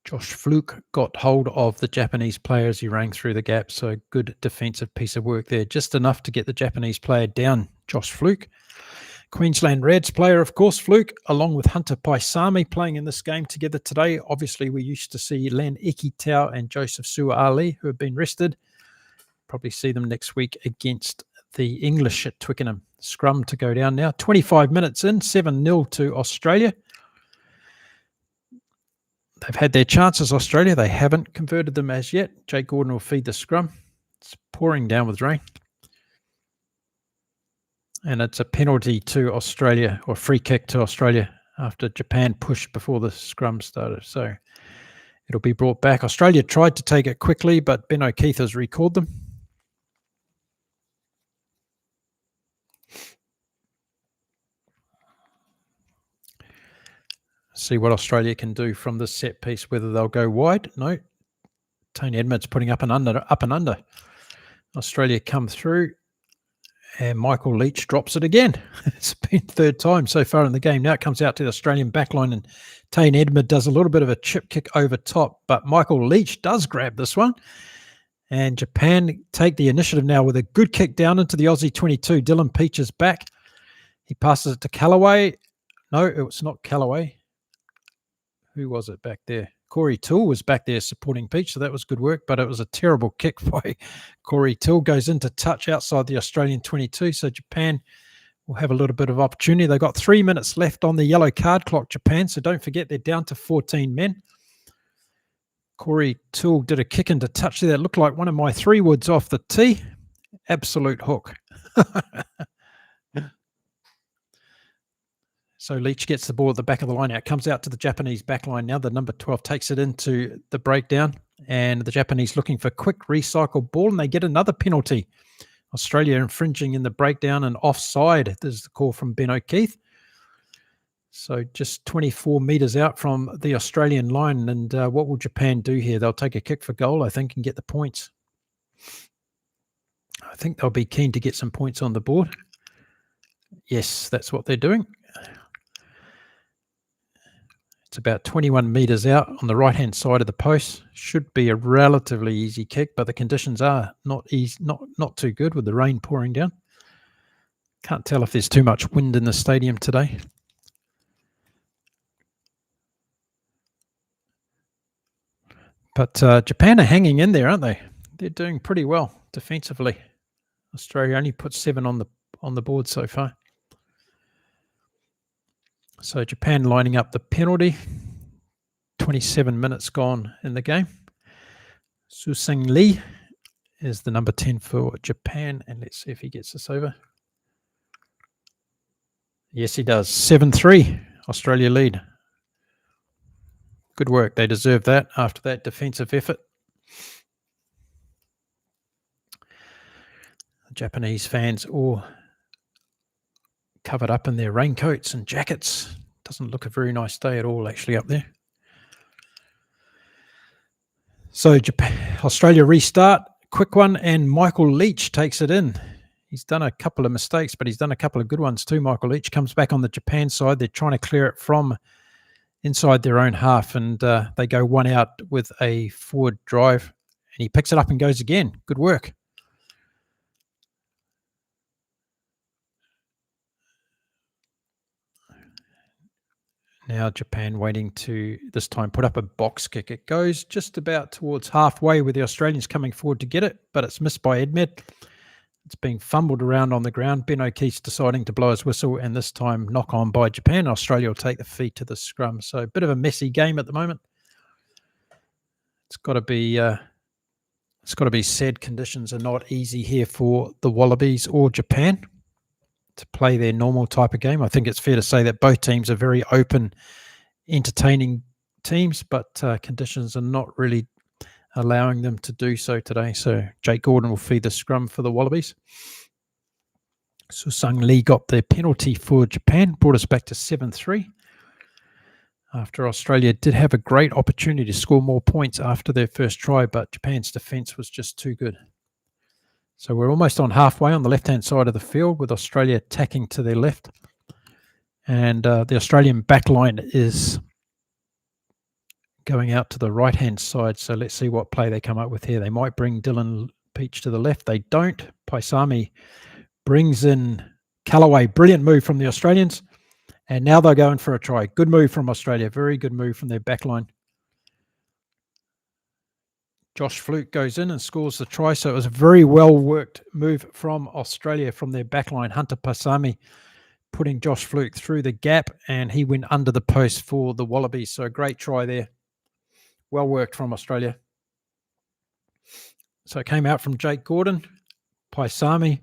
Josh Fluke got hold of the Japanese player as he rang through the gap. So good defensive piece of work there. Just enough to get the Japanese player down, Josh Fluke. Queensland Reds player, of course, Fluke, along with Hunter Paisami playing in this game together today. Obviously, we used to see Len Ikitau and Joseph Su'ali, who have been rested. Probably see them next week against the English at Twickenham. Scrum to go down now. 25 minutes in, 7-0 to Australia. They've had their chances, Australia. They haven't converted them as yet. Jake Gordon will feed the scrum. It's pouring down with rain. And it's a penalty to Australia, or free kick to Australia, after Japan pushed before the scrum started. So it'll be brought back. Australia tried to take it quickly, but Ben O'Keefe has recalled them. See what Australia can do from this set piece, whether they'll go wide. No. Tane Edmonds putting up and under. Australia come through, and Michael Leach drops it again. It's been 3rd time so far in the game. Now it comes out to the Australian backline, and Tane Edmonds does a little bit of a chip kick over top, but Michael Leach does grab this one. And Japan take the initiative now with a good kick down into the Aussie 22. Dylan Peach is back. He passes it to Callaway. No, it's not Callaway. Who was it back there? Corey Toole was back there supporting Peach, so that was good work, but it was a terrible kick by Corey Toole. Goes into touch outside the Australian 22, so Japan will have a little bit of opportunity. They've got 3 minutes left on the yellow card clock, Japan, so don't forget they're down to 14 men. Corey Toole did a kick into touch there that looked like one of my 3 woods off the tee. Absolute hook. So Leach gets the ball at the back of the line. Now it comes out to the Japanese back line now. The number 12 takes it into the breakdown, and the Japanese looking for quick recycle ball, and they get another penalty. Australia infringing in the breakdown and offside. This is the call from Ben O'Keefe. So just 24 metres out from the Australian line. And what will Japan do here? They'll take a kick for goal, I think, and get the points. I think they'll be keen to get some points on the board. Yes, that's what they're doing. It's about 21 metres out on the right-hand side of the post. Should be a relatively easy kick, but the conditions are not too good with the rain pouring down. Can't tell if there's too much wind in the stadium today. But Japan are hanging in there, aren't they? They're doing pretty well defensively. Australia only put 7 on the board so far. So Japan lining up the penalty. 27 minutes gone in the game. Suseng Lee is the number 10 for Japan, and let's see if he gets this over. Yes, he does. 7-3, Australia lead. Good work. They deserve that after that defensive effort. The Japanese fans all covered up in their raincoats and jackets. Doesn't look a very nice day at all, actually, up there. So Australia restart, quick one, and Michael Leach takes it in. He's done a couple of mistakes, but he's done a couple of good ones too. Michael Leach comes back on the Japan side. They're trying to clear it from inside their own half, and they go one out with a forward drive, and he picks it up and goes again. Good work. Now Japan waiting to this time put up a box kick. It goes just about towards halfway with the Australians coming forward to get it, but it's missed by Edmed. It's being fumbled around on the ground. Ben O'Keefe's deciding to blow his whistle, and this time knock on by Japan. Australia will take the feet to the scrum. So a bit of a messy game at the moment. It's got to be said, conditions are not easy here for the Wallabies or Japan to play their normal type of game. I think it's fair to say that both teams are very open, entertaining teams, but conditions are not really allowing them to do so today. So Jake Gordon will feed the scrum for the Wallabies. Suseng Lee got the penalty for Japan, brought us back to 7-3. After Australia did have a great opportunity to score more points after their first try, but Japan's defence was just too good. So we're almost on halfway on the left-hand side of the field with Australia attacking to their left. And the Australian backline is going out to the right-hand side. So let's see what play they come up with here. They might bring Dylan Peach to the left. They don't. Paisami brings in Callaway. Brilliant move from the Australians. And now they're going for a try. Good move from Australia. Very good move from their backline. Josh Fluke goes in and scores the try. So it was a very well-worked move from Australia from their backline. Hunter Paisami putting Josh Fluke through the gap, and he went under the post for the Wallabies. So a great try there. Well worked from Australia. So it came out from Jake Gordon, Paisami, a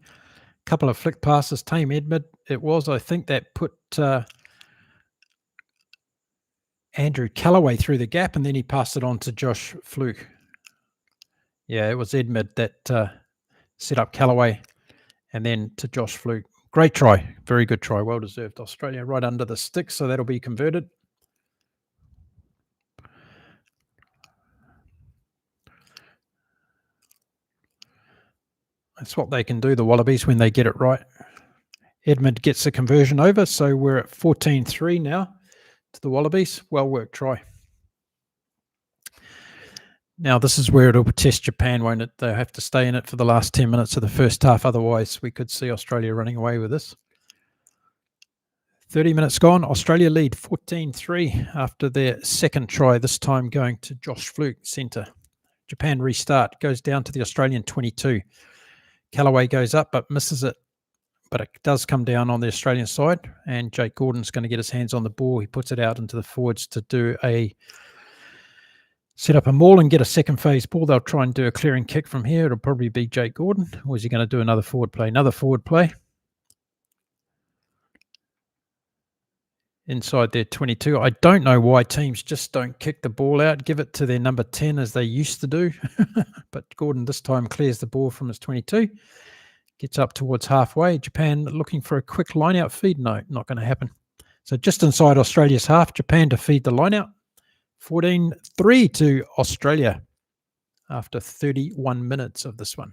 couple of flick passes, Tame Edmed. It was, I think, that put Andrew Callaway through the gap, and then he passed it on to Josh Fluke. Yeah, it was Edmed that set up Callaway, and then to Josh Fluke. Great try. Very good try. Well deserved. Australia right under the stick, so that'll be converted. That's what they can do, the Wallabies, when they get it right. Edmund gets the conversion over, so we're at 14-3 now to the Wallabies. Well worked try. Now, this is where it'll test Japan, won't it? They'll have to stay in it for the last 10 minutes of the first half. Otherwise, we could see Australia running away with this. 30 minutes gone. Australia lead 14-3 after their second try, this time going to Josh Fluke, centre. Japan restart, goes down to the Australian 22. Callaway goes up but misses it. But it does come down on the Australian side, and Jake Gordon's going to get his hands on the ball. He puts it out into the forwards to do set up a maul and get a second phase ball. They'll try and do a clearing kick from here. It'll probably be Jake Gordon. Or is he going to do another forward play? Another forward play. Inside their 22. I don't know why teams just don't kick the ball out, give it to their number 10 as they used to do. But Gordon this time clears the ball from his 22. Gets up towards halfway. Japan looking for a quick line-out feed. No, not going to happen. So just inside Australia's half, Japan to feed the line-out. 14-3 to Australia after 31 minutes of this one.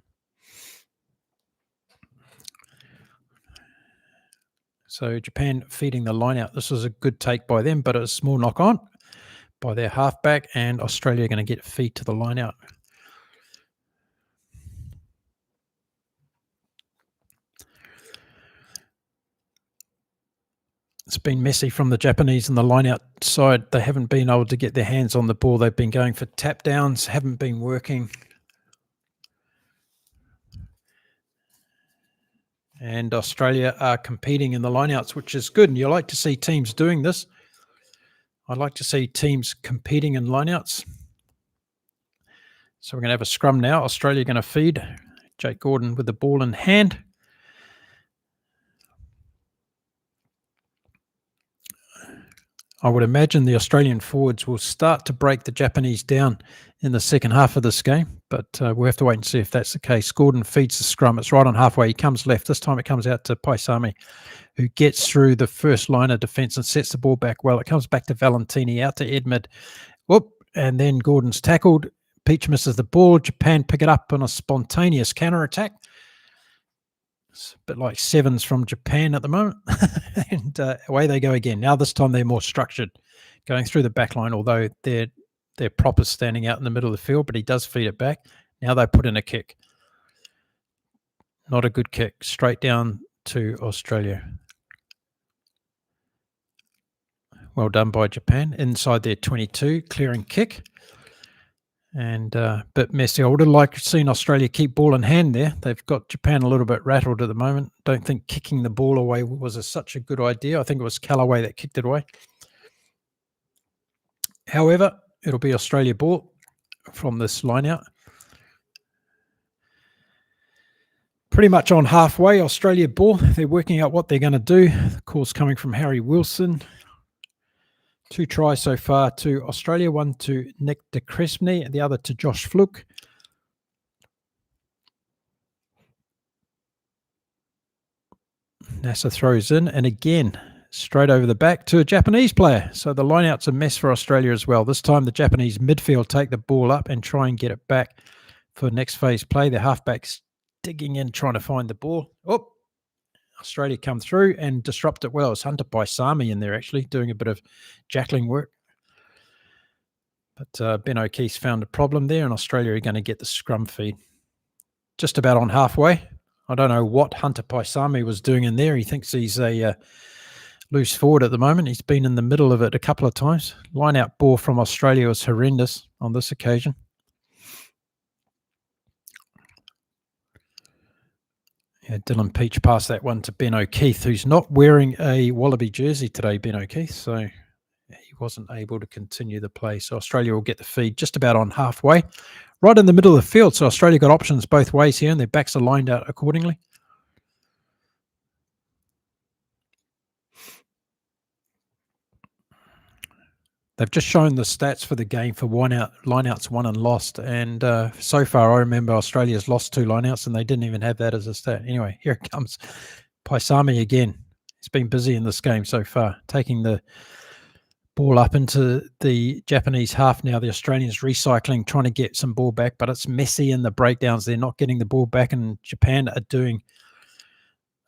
So Japan feeding the line-out. This was a good take by them, but a small knock-on by their halfback, and Australia going to get feed to the line-out. It's been messy from the Japanese and the line-out side. They haven't been able to get their hands on the ball. They've been going for tap downs, haven't been working. And Australia are competing in the line-outs, which is good. And you like to see teams doing this. I like to see teams competing in line-outs. So we're going to have a scrum now. Australia going to feed. Jake Gordon with the ball in hand. I would imagine the Australian forwards will start to break the Japanese down in the second half of this game, but we'll have to wait and see if that's the case. Gordon feeds the scrum. It's right on halfway. He comes left. This time it comes out to Paisami, who gets through the first line of defence and sets the ball back well. It comes back to Valentini, out to Edmund. Whoop, and then Gordon's tackled. Peach misses the ball. Japan pick it up on a spontaneous counter-attack. It's a bit like sevens from Japan at the moment. And away they go again. Now this time they're more structured, going through the back line, although their prop is standing out in the middle of the field, but he does feed it back. Now they put in a kick. Not a good kick. Straight down to Australia. Well done by Japan. Inside their 22, clearing kick. And a bit messy. I would have liked to seen Australia keep ball in hand there. They've got Japan a little bit rattled at the moment. Don't think kicking the ball away was such a good idea. I think it was Callaway that kicked it away. However, it'll be Australia ball from this line out. Pretty much on halfway, Australia ball. They're working out what they're going to do. The call's coming from Harry Wilson. 2 tries so far to Australia, one to Nick de Cresney, the other to Josh Fluke. Nasser throws in, and again, straight over the back to a Japanese player. So the lineout's a mess for Australia as well. This time the Japanese midfield take the ball up and try and get it back for next phase play. The halfbacks digging in, trying to find the ball. Oh, Australia come through and disrupt it well. It's Hunter Paisami in there actually doing a bit of jackling work. But Ben O'Keefe's found a problem there, and Australia are going to get the scrum feed. Just about on halfway. I don't know what Hunter Paisami was doing in there. He thinks he's a loose forward at the moment. He's been in the middle of it a couple of times. Line out ball from Australia was horrendous on this occasion. Yeah, Dylan Peach passed that one to Ben O'Keefe, who's not wearing a Wallaby jersey today, Ben O'Keefe, so he wasn't able to continue the play. So Australia will get the feed just about on halfway, right in the middle of the field. So Australia got options both ways here, and their backs are lined out accordingly. They've just shown the stats for the game for lineouts won and lost. And so far, I remember Australia's lost 2 lineouts, and they didn't even have that as a stat. Anyway, here it comes. Paisami again. He's been busy in this game so far, taking the ball up into the Japanese half now. The Australians recycling, trying to get some ball back, but it's messy in the breakdowns. They're not getting the ball back, and Japan are doing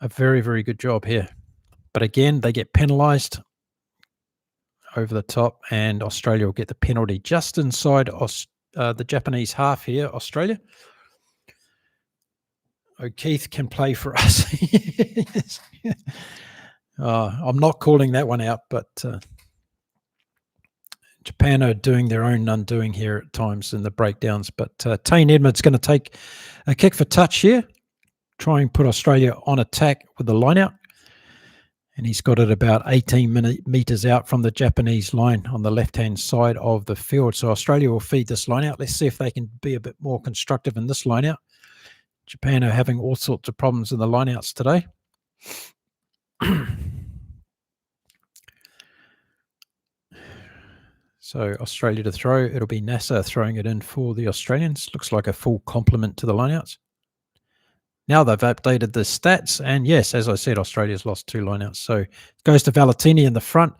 a very, very good job here. But again, they get penalised over the top, and Australia will get the penalty just inside the Japanese half here, Australia. O'Keefe can play for us. I'm not calling that one out, but Japan are doing their own undoing here at times in the breakdowns. But Tane Edmund's going to take a kick for touch here, try and put Australia on attack with the line out. And he's got it about 18 meters out from the Japanese line on the left-hand side of the field. So Australia will feed this line out. Let's see if they can be a bit more constructive in this line out. Japan are having all sorts of problems in the line outs today. So Australia to throw. It'll be Nasser throwing it in for the Australians. Looks like a full complement to the line outs. Now they've updated the stats, and yes, as I said, Australia's lost 2 lineouts. So it goes to Valentini in the front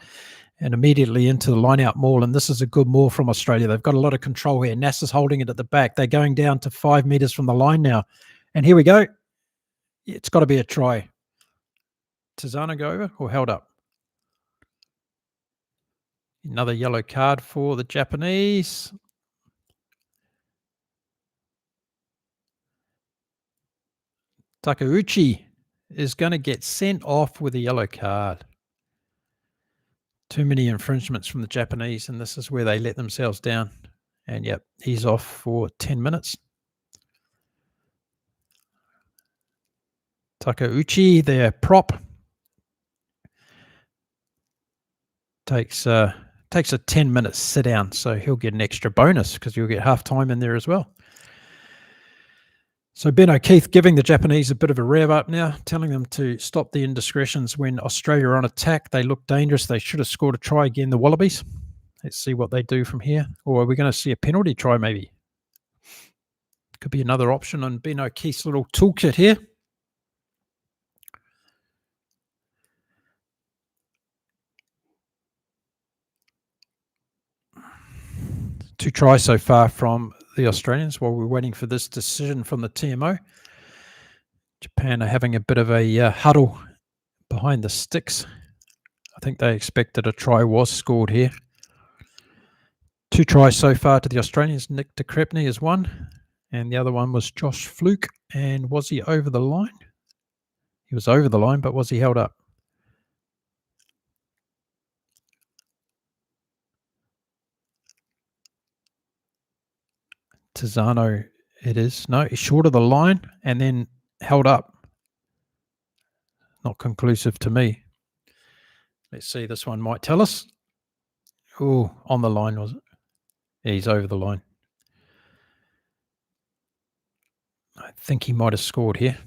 and immediately into the lineout maul, and this is a good maul from Australia. They've got a lot of control here. Nasser's holding it at the back. They're going down to 5 meters from the line now, and here we go. It's got to be a try. Tizana go over or held up? Another yellow card for the Japanese. Takeuchi is going to get sent off with a yellow card. Too many infringements from the Japanese, and this is where they let themselves down. And yep, he's off for 10 minutes. Takeuchi, their prop, takes a 10-minute sit down, so he'll get an extra bonus because you'll get half time in there as well. So Ben O'Keefe giving the Japanese a bit of a rev up now, telling them to stop the indiscretions when Australia are on attack. They look dangerous. They should have scored a try again, the Wallabies. Let's see what they do from here. Or are we going to see a penalty try maybe? Could be another option on Ben O'Keefe's little toolkit here. Two tries so far from the Australians while we're waiting for this decision from the TMO. Japan are having a bit of a huddle behind the sticks. I think they expected a try was scored here. Two tries so far to the Australians. Nick de Crepney is one, and the other one was Josh Fluke. And was he over the line? He was over the line, but was he held up? Tizano it is. No, he's short of the line and then held up. Not conclusive to me. Let's see, this one might tell us. Oh, on the line, was it? Yeah, he's over the line. I think he might have scored here.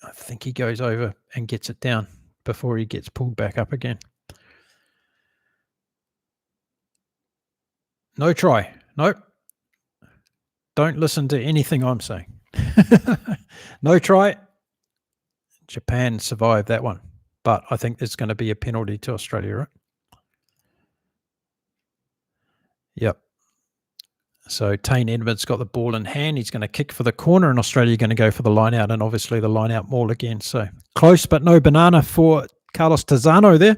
I think he goes over and gets it down before he gets pulled back up again. No try. Nope. Don't listen to anything I'm saying. No try. Japan survived that one. But I think there's going to be a penalty to Australia, right? Yep. So Tane Edmonds got the ball in hand. He's going to kick for the corner, and Australia are going to go for the line out, and obviously the line out maul again. So close, but no banana for Carlos Tizano there.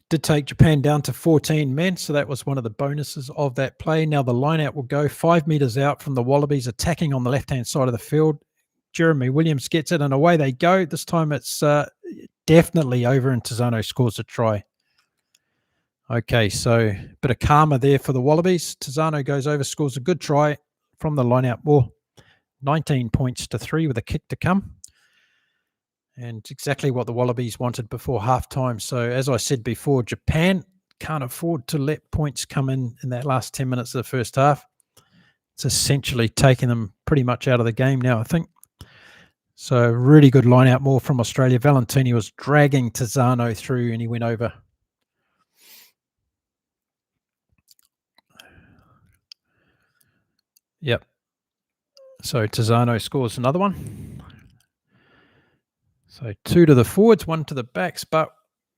Did take Japan down to 14 men, so that was one of the bonuses of that play. Now the line out will go 5 metres out from the Wallabies, attacking on the left-hand side of the field. Jeremy Williams gets it, and away they go. This time it's definitely over, and Tizano scores a try. Okay, so a bit of karma there for the Wallabies. Tizano goes over, scores a good try from the line-out ball. 19 points to 3 with a kick to come. And exactly what the Wallabies wanted before halftime. So as I said before, Japan can't afford to let points come in that last 10 minutes of the first half. It's essentially taking them pretty much out of the game now, I think. So really good line-out more from Australia. Valentini was dragging Tizano through and he went over. Yep. So Tizano scores another one. So 2 to the forwards, 1 to the backs, but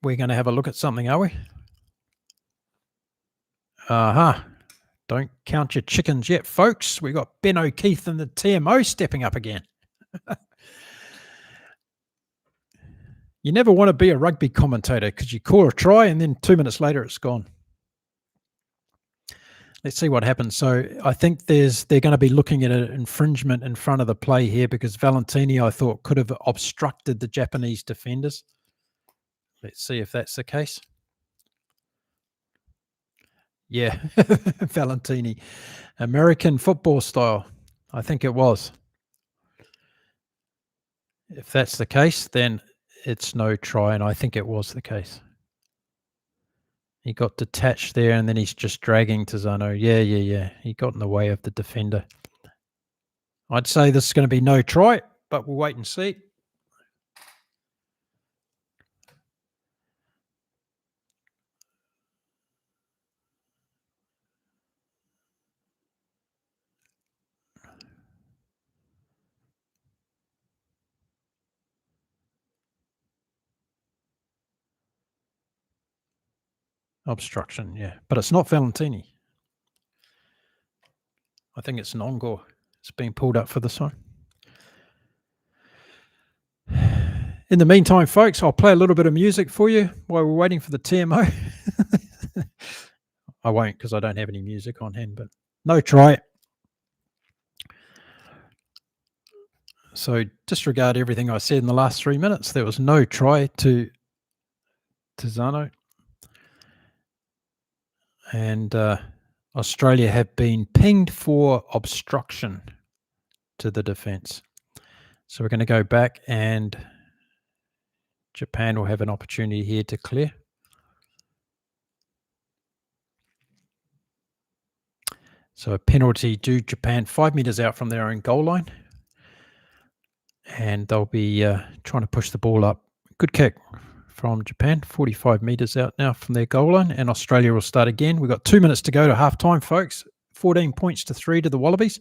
we're going to have a look at something, are we? Don't count your chickens yet, folks. We got Ben O'Keefe and the TMO stepping up again. You never want to be a rugby commentator because you call a try and then 2 minutes later it's gone. Let's see what happens. So I think they're going to be looking at an infringement in front of the play here because Valentini, I thought, could have obstructed the Japanese defenders. Let's see if that's the case. Yeah, Valentini. American football style. I think it was. If that's the case, then it's no try, and I think it was the case. He got detached there, and then he's just dragging Tizano. Yeah. He got in the way of the defender. I'd say this is going to be no try, but we'll wait and see. Obstruction, yeah. But it's not Valentini. I think it's an Ongor. It's being pulled up for this one. In the meantime, folks, I'll play a little bit of music for you while we're waiting for the TMO. I won't because I don't have any music on hand, but no try. So disregard everything I said in the last 3 minutes. There was no try to Tizano. And Australia have been pinged for obstruction to the defence. So we're going to go back and Japan will have an opportunity here to clear. So a penalty to Japan, 5 meters out from their own goal line. And they'll be trying to push the ball up. Good kick from Japan, 45 meters out now from their goal line. And Australia will start again. We've got 2 minutes to go to halftime, folks. 14 points to 3 to the Wallabies.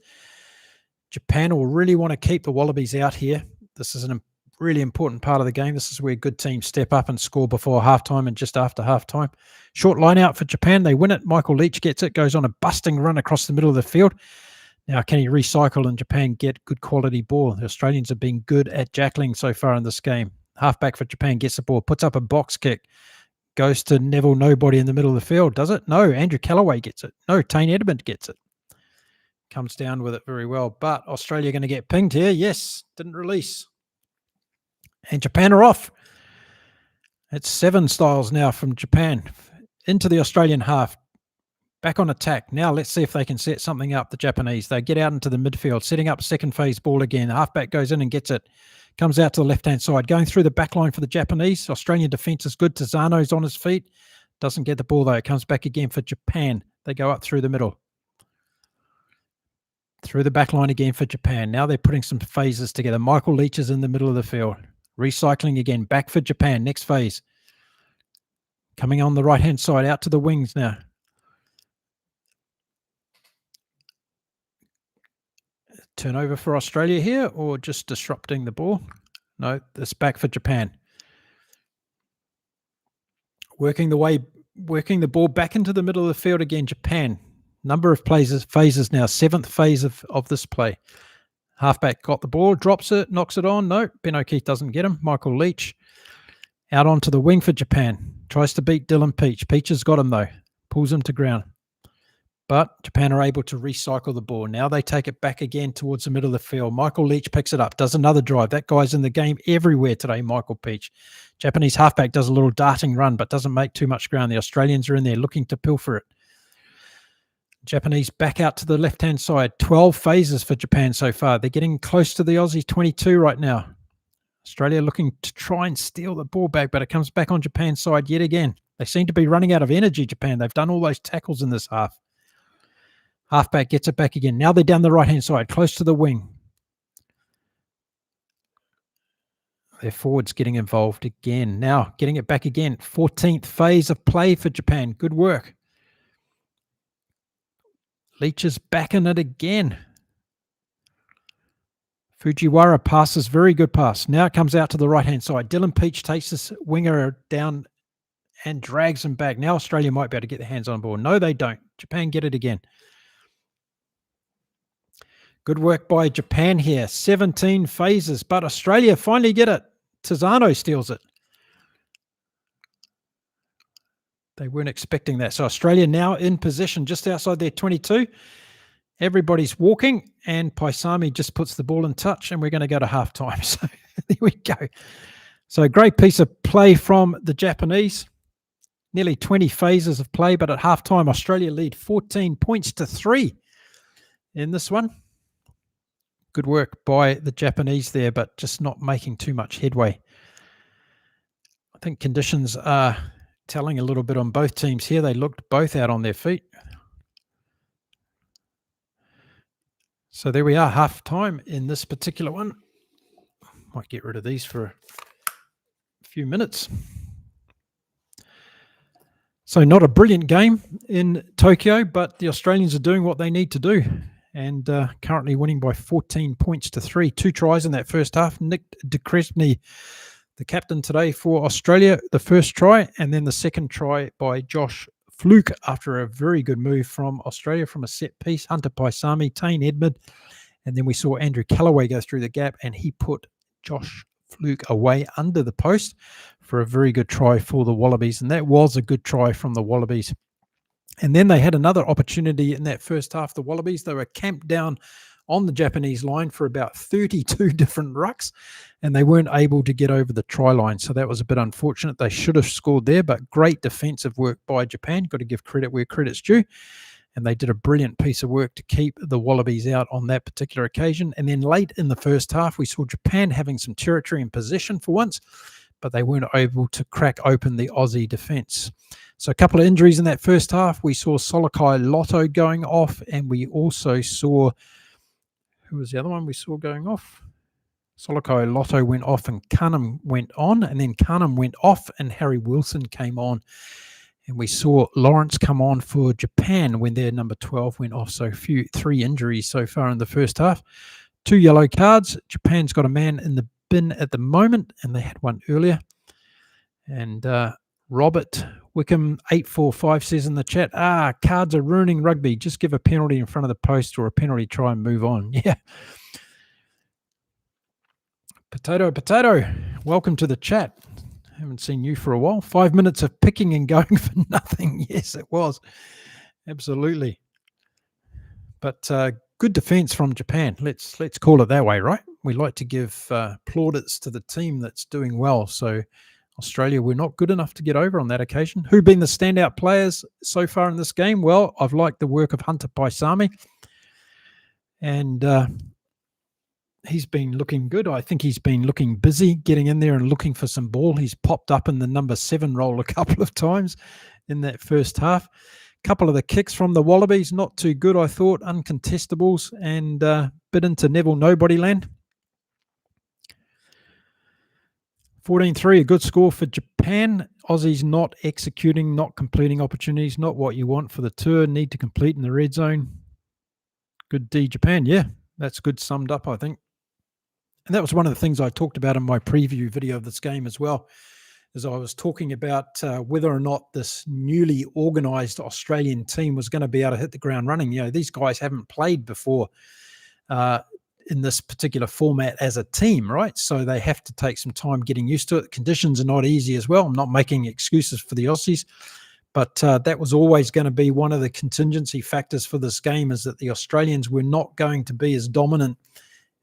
Japan will really want to keep the Wallabies out here. This is a really important part of the game. This is where good teams step up and score before halftime and just after halftime. Short line out for Japan. They win it. Michael Leach gets it, goes on a busting run across the middle of the field. Now, can he recycle and Japan get good quality ball? The Australians have been good at jackling so far in this game. Halfback for Japan gets the ball, puts up a box kick, goes to Neville Nobody in the middle of the field. Does it? No, Andrew Callaway gets it. No, Tane Edmund gets it. Comes down with it very well. But Australia going to get pinged here. Yes, didn't release. And Japan are off. It's 7 styles now from Japan into the Australian half. Back on attack. Now let's see if they can set something up, the Japanese. They get out into the midfield, setting up second phase ball again. The halfback goes in and gets it. Comes out to the left-hand side. Going through the back line for the Japanese. Australian defence is good. Tizano's on his feet. Doesn't get the ball, though. It comes back again for Japan. They go up through the middle. Through the back line again for Japan. Now they're putting some phases together. Michael Leach is in the middle of the field. Recycling again. Back for Japan. Next phase. Coming on the right-hand side. Out to the wings now. Turnover for Australia here, or just disrupting the ball? No, it's back for Japan. Working the ball back into the middle of the field again, Japan. Number of phases now, 7th phase of this play. Halfback got the ball, drops it, knocks it on. No, Ben O'Keefe doesn't get him. Michael Leach out onto the wing for Japan. Tries to beat Dylan Peach. Peach has got him, though. Pulls him to ground. But Japan are able to recycle the ball. Now they take it back again towards the middle of the field. Michael Leach picks it up, does another drive. That guy's in the game everywhere today, Michael Peach. Japanese halfback does a little darting run, but doesn't make too much ground. The Australians are in there looking to pilfer it. Japanese back out to the left-hand side. 12 phases for Japan so far. They're getting close to the Aussie 22 right now. Australia looking to try and steal the ball back, but it comes back on Japan's side yet again. They seem to be running out of energy, Japan. They've done all those tackles in this half. Halfback gets it back again. Now they're down the right-hand side, close to the wing. Their forwards getting involved again. Now getting it back again. 14th phase of play for Japan. Good work. Leach is back in it again. Fujiwara passes, very good pass. Now it comes out to the right-hand side. Dylan Peach takes this winger down and drags him back. Now Australia might be able to get their hands on the ball. No, they don't. Japan get it again. Good work by Japan here. 17 phases, but Australia finally get it. Tizano steals it. They weren't expecting that. So Australia now in position just outside their 22. Everybody's walking, and Paisami just puts the ball in touch, and we're going to go to halftime. So there we go. So a great piece of play from the Japanese. Nearly 20 phases of play, but at halftime, Australia lead 14 points to 3 in this one. Good work by the Japanese there, but just not making too much headway. I think conditions are telling a little bit on both teams here. They looked both out on their feet. So there we are, half time in this particular one. Might get rid of these for a few minutes. So not a brilliant game in Tokyo, but the Australians are doing what they need to do. And currently winning by 14 points to 3. 2 tries in that first half. Nick de Crespigny, the captain today for Australia, the first try, and then the second try by Josh Fluke after a very good move from Australia from a set piece. Hunter Paisami, Tane Edmund, and then we saw Andrew Callaway go through the gap, and he put Josh Fluke away under the post for a very good try for the Wallabies, and that was a good try from the Wallabies. And then they had another opportunity in that first half. The Wallabies, they were camped down on the Japanese line for about 32 different rucks, and they weren't able to get over the try line. So that was a bit unfortunate. They should have scored there, but great defensive work by Japan. Got to give credit where credit's due. And they did a brilliant piece of work to keep the Wallabies out on that particular occasion. And then late in the first half, we saw Japan having some territory and possession for once, but they weren't able to crack open the Aussie defence. So a couple of injuries in that first half. We saw Solokai Lotto going off, and we also saw, who was the other one we saw going off? Solokai Lotto went off and Cunham went on, and then Cunham went off and Harry Wilson came on. And we saw Lawrence come on for Japan when their number 12 went off. So 3 injuries so far in the first half. 2 yellow cards. Japan's got a man in the bin at the moment, and they had one earlier. And Robert Wickham 845 says in the chat, cards are ruining rugby. Just give a penalty in front of the post or a penalty try and move on. Yeah. Potato, welcome to the chat. Haven't seen you for a while. 5 minutes of picking and going for nothing. Yes, it was. Absolutely. But good defense from Japan. Let's call it that way, right? We like to give plaudits to the team that's doing well. So Australia, we're not good enough to get over on that occasion. Who've been the standout players so far in this game? Well, I've liked the work of Hunter Paisami. And he's been looking good. I think he's been looking busy, getting in there and looking for some ball. He's popped up in the number 7 role a couple of times in that first half. A couple of the kicks from the Wallabies, not too good, I thought. Uncontestables and bit into Neville Nobody land. 14-3, a good score for Japan. Aussies not executing, not completing opportunities, not what you want for the tour. Need to complete in the red zone. Good D, Japan. Yeah, that's good summed up, I think. And that was one of the things I talked about in my preview video of this game as well, as I was talking about whether or not this newly organised Australian team was going to be able to hit the ground running. You know, these guys haven't played before in this particular format as a team, right? So they have to take some time getting used to it. Conditions are not easy as well. I'm not making excuses for the Aussies, but that was always going to be one of the contingency factors for this game, is that the Australians were not going to be as dominant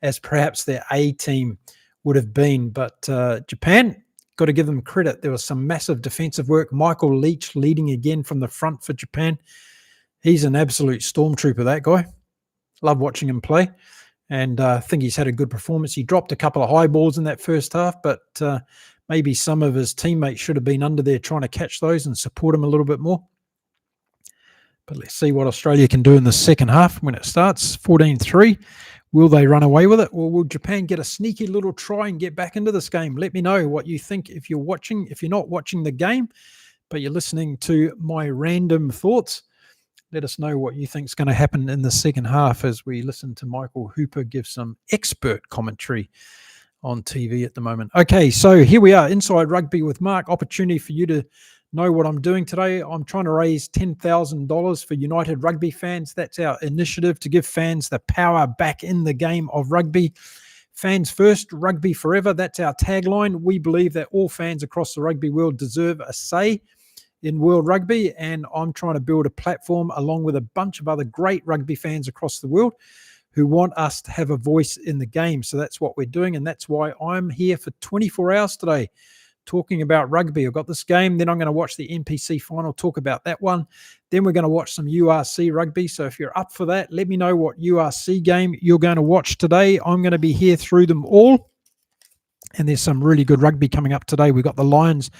as perhaps their A team would have been. But Japan, got to give them credit. There was some massive defensive work. Michael Leach leading again from the front for Japan. He's an absolute stormtrooper, that guy. Love watching him play. And I think he's had a good performance. He dropped a couple of high balls in that first half, but maybe some of his teammates should have been under there trying to catch those and support him a little bit more. But let's see what Australia can do in the second half when it starts. 14-3. Will they run away with it, or will Japan get a sneaky little try and get back into this game? Let me know what you think if you're watching. If you're not watching the game, but you're listening to my random thoughts, let us know what you think is going to happen in the second half as we listen to Michael Hooper give some expert commentary on TV at the moment. Okay, so here we are, Inside Rugby with Mark. Opportunity for you to know what I'm doing today. I'm trying to raise $10,000 for United Rugby fans. That's our initiative to give fans the power back in the game of rugby. Fans first, rugby forever. That's our tagline. We believe that all fans across the rugby world deserve a say in world rugby, and I'm trying to build a platform along with a bunch of other great rugby fans across the world who want us to have a voice in the game. So that's what we're doing, and that's why I'm here for 24 hours today talking about rugby. I've got this game, then I'm going to watch the NPC Final, talk about that one. Then we're going to watch some URC rugby. So if you're up for that, let me know what URC game you're going to watch today. I'm going to be here through them all. And there's some really good rugby coming up today. We've got the Lions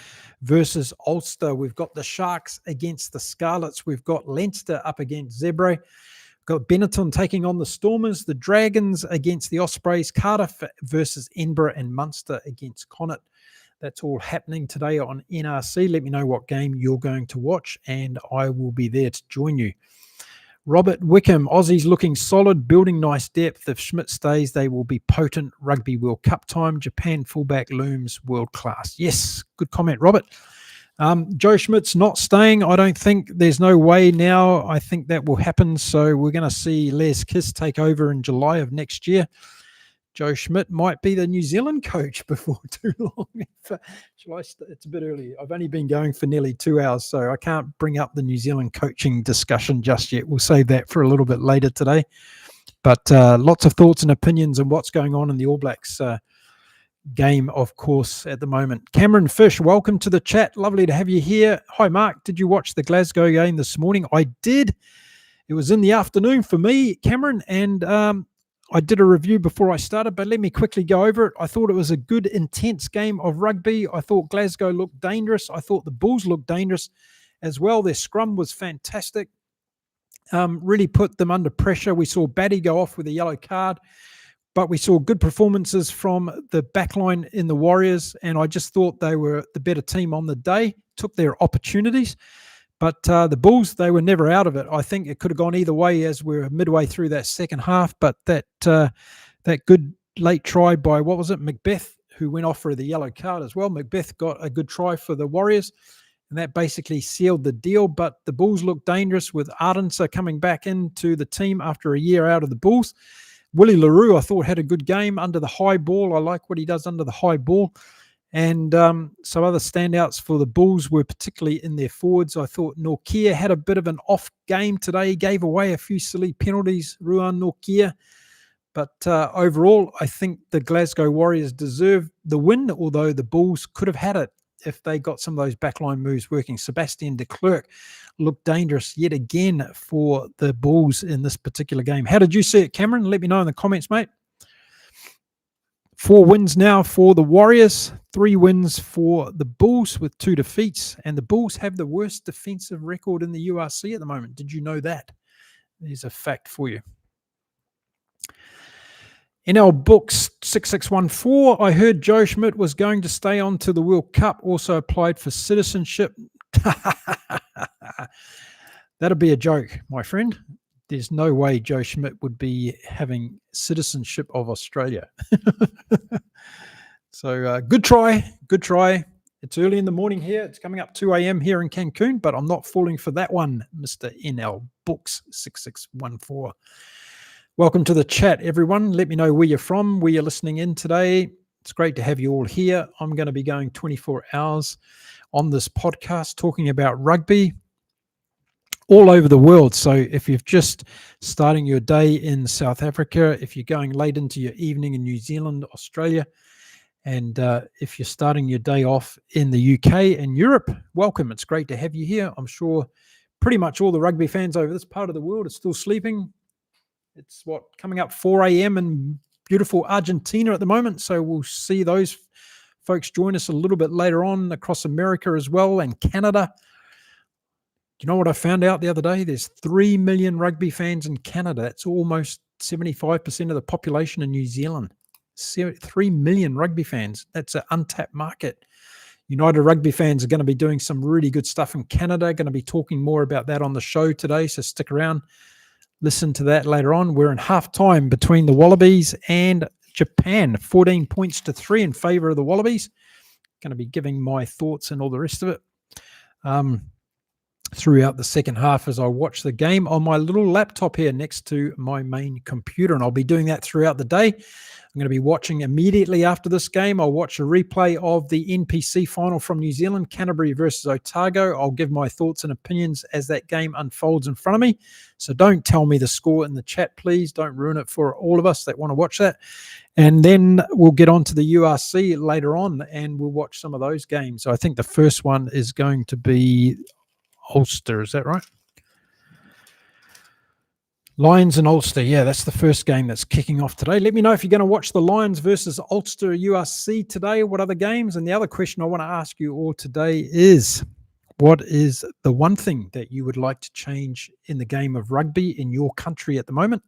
versus Ulster. We've got the Sharks against the Scarlets. We've got Leinster up against Zebre. We've got Benetton taking on the Stormers. The Dragons against the Ospreys. Cardiff versus Edinburgh, and Munster against Connacht. That's all happening today on NRC. Let me know what game you're going to watch, and I will be there to join you. Robert Wickham, Aussies looking solid, building nice depth. If Schmidt stays, they will be potent. Rugby World Cup time. Japan fullback looms world class. Yes, good comment, Robert. Joe Schmidt's not staying. I don't think. There's no way now. I think that will happen. So we're going to see Les Kiss take over in July of next year. Joe Schmidt might be the New Zealand coach before too long. It's a bit early. I've only been going for nearly 2 hours, so I can't bring up the New Zealand coaching discussion just yet. We'll save that for a little bit later today. But lots of thoughts and opinions on what's going on in the All Blacks game, of course, at the moment. Cameron Fish, welcome to the chat. Lovely to have you here. Hi, Mark. Did you watch the Glasgow game this morning? I did. It was in the afternoon for me, Cameron, and I did a review before I started, but let me quickly go over it. I thought it was a good, intense game of rugby. I thought Glasgow looked dangerous. I thought the Bulls looked dangerous. as well. Their scrum was fantastic. Really put them under pressure. We saw Batty go off with a yellow card, but we saw good performances from the backline in the Warriors, and I just thought they were the better team on the day, took their opportunities. But the Bulls, they were never out of it. I think it could have gone either way as we're midway through that second half, but that good late try by, what was it, Macbeth, who went off for the yellow card as well. Macbeth got a good try for the Warriors, and that basically sealed the deal. But the Bulls looked dangerous with Ardenser coming back into the team after a year out of the Bulls. Willie LaRue, I thought, had a good game under the high ball. I like what he does under the high ball. And some other standouts for the Bulls were particularly in their forwards. I thought Norkia had a bit of an off game today. He gave away a few silly penalties, Ruan Norkia. But overall, I think the Glasgow Warriors deserve the win, although the Bulls could have had it if they got some of those backline moves working. Sebastian de Klerk looked dangerous yet again for the Bulls in this particular game. How did you see it, Cameron? Let me know in the comments, mate. 4 wins now for the Warriors, 3 wins for the Bulls with 2 defeats. And the Bulls have the worst defensive record in the URC at the moment. Did you know that? There's a fact for you. NL Books 6614, I heard Joe Schmidt was going to stay on to the World Cup, also applied for citizenship. That'll be a joke, my friend. There's no way Joe Schmidt would be having citizenship of Australia. So good try, good try. It's early in the morning here. It's coming up 2 a.m. here in Cancun, but I'm not falling for that one, Mr. NL Books 6614. Welcome to the chat, everyone. Let me know where you're from, where you're listening in today. It's great to have you all here. I'm going to be going 24 hours on this podcast talking about rugby all over the world. So if you're just starting your day in South Africa, if you're going late into your evening in New Zealand, Australia, and if you're starting your day off in the UK and Europe, welcome. It's great to have you here. I'm sure pretty much all the rugby fans over this part of the world are still sleeping. It's coming up 4 a.m. in beautiful Argentina at the moment. So we'll see those folks join us a little bit later on across America as well, and Canada. Do you know what I found out the other day? There's 3 million rugby fans in Canada. That's almost 75% of the population in New Zealand. 3 million rugby fans. That's an untapped market. United Rugby fans are going to be doing some really good stuff in Canada. Going to be talking more about that on the show today, so stick around. Listen to that later on. We're in half-time between the Wallabies and Japan. 14 points to 3 in favour of the Wallabies. Going to be giving my thoughts and all the rest of it throughout the second half as I watch the game on my little laptop here next to my main computer. And I'll be doing that throughout the day. I'm going to be watching immediately after this game. I'll watch a replay of the NPC Final from New Zealand, Canterbury versus Otago. I'll give my thoughts and opinions as that game unfolds in front of me. So don't tell me the score in the chat, please. Don't ruin it for all of us that want to watch that. And then we'll get on to the URC later on and we'll watch some of those games. So I think the first one is going to be Ulster. Is that right? Lions and Ulster. Yeah, that's the first game that's kicking off today. Let me know if you're going to watch the Lions versus Ulster URC today. What other games? And the other question I want to ask you all today is, what is the one thing that you would like to change in the game of rugby in your country at the moment?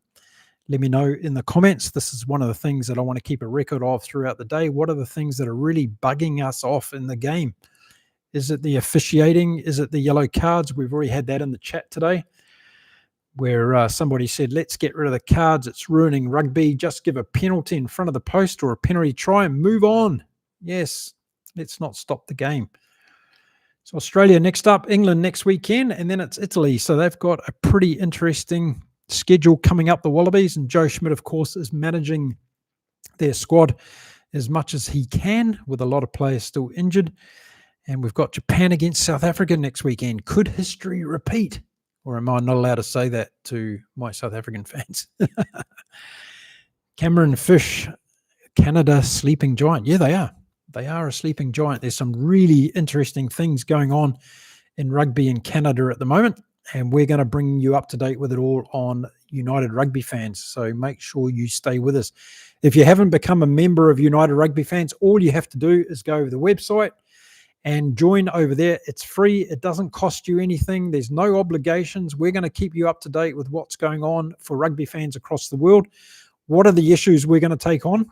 Let me know in the comments. This is one of the things that I want to keep a record of throughout the day. What are the things that are really bugging us off in the game? Is it the officiating? Is it the yellow cards? We've already had that in the chat today, where somebody said, let's get rid of the cards. It's ruining rugby. Just give a penalty in front of the post or a penalty try and move on. Yes, let's not stop the game. So Australia next up, England next weekend, and then it's Italy. So they've got a pretty interesting schedule coming up, the Wallabies. And Joe Schmidt, of course, is managing their squad as much as he can with a lot of players still injured. And we've got Japan against South Africa next weekend. Could history repeat? Or am I not allowed to say that to my South African fans? Cameron Fish, Canada sleeping giant. Yeah, they are. They are a sleeping giant. There's some really interesting things going on in rugby in Canada at the moment. And we're going to bring you up to date with it all on United Rugby fans. So make sure you stay with us. If you haven't become a member of United Rugby fans, all you have to do is go over the website and join over there. It's free. It doesn't cost you anything. There's no obligations. We're going to keep you up to date with what's going on for rugby fans across the world. What are the issues we're going to take on?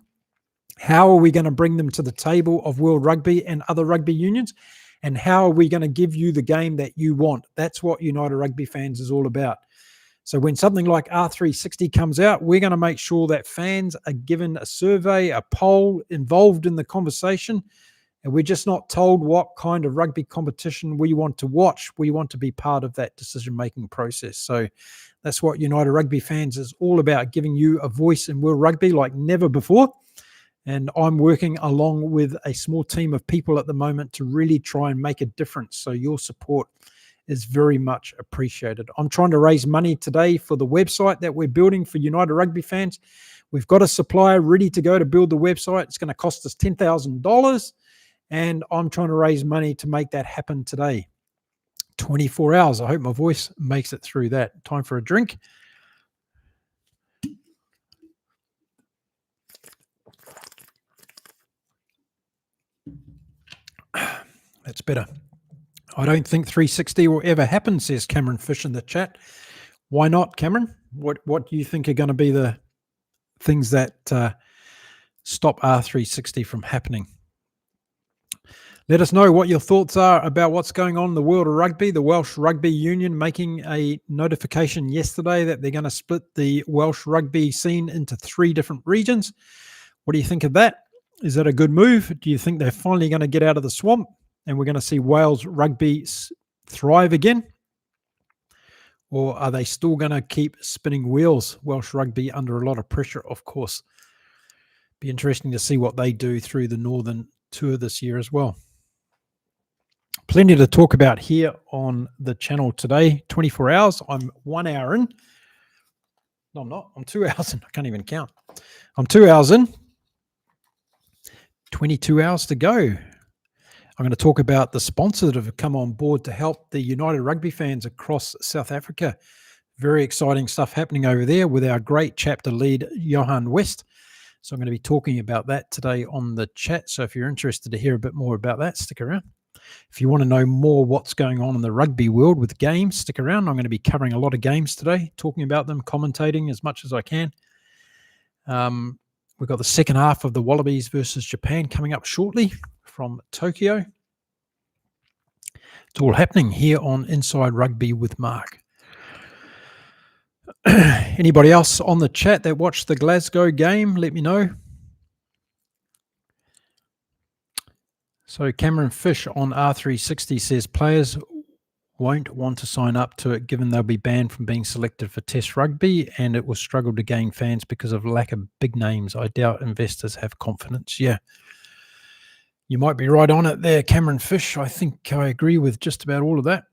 How are we going to bring them to the table of World Rugby and other rugby unions? And how are we going to give you the game that you want? That's what United Rugby Fans is all about. So when something like R360 comes out, we're going to make sure that fans are given a survey, a poll, involved in the conversation. And we're just not told what kind of rugby competition we want to watch. We want to be part of that decision-making process. So that's what United Rugby Fans is all about, giving you a voice in World Rugby like never before. And I'm working along with a small team of people at the moment to really try and make a difference. So your support is very much appreciated. I'm trying to raise money today for the website that we're building for United Rugby Fans. We've got a supplier ready to go to build the website. It's going to cost us $10,000. And I'm trying to raise money to make that happen today. 24 hours. I hope my voice makes it through that. Time for a drink. That's better. I don't think 360 will ever happen, says Cameron Fish in the chat. Why not, Cameron? What do you think are going to be the things that stop R360 from happening? Let us know what your thoughts are about what's going on in the world of rugby. The Welsh Rugby Union making a notification yesterday that they're going to split the Welsh rugby scene into 3 different regions. What do you think of that? Is that a good move? Do you think they're finally going to get out of the swamp and we're going to see Wales rugby thrive again? Or are they still going to keep spinning wheels? Welsh rugby under a lot of pressure, of course. Be interesting to see what they do through the Northern Tour this year as well. Plenty to talk about here on the channel today. 24 hours. I'm 1 hour in. No, I'm not. I'm 2 hours in. I can't even count. I'm 2 hours in. 22 hours to go. I'm going to talk about the sponsors that have come on board to help the United Rugby Fans across South Africa. Very exciting stuff happening over there with our great chapter lead, Johan West. So I'm going to be talking about that today on the chat. So if you're interested to hear a bit more about that, stick around. If you want to know more what's going on in the rugby world with games, stick around. I'm going to be covering a lot of games today, talking about them, commentating as much as I can. We've got the second half of the Wallabies versus Japan coming up shortly from Tokyo. It's all happening here on Inside Rugby with Mark. Anybody else on the chat that watched the Glasgow game? Let me know. So Cameron Fish on R360 says players won't want to sign up to it given they'll be banned from being selected for Test rugby and it will struggle to gain fans because of lack of big names. I doubt investors have confidence. Yeah, you might be right on it there, Cameron Fish. I think I agree with just about all of that.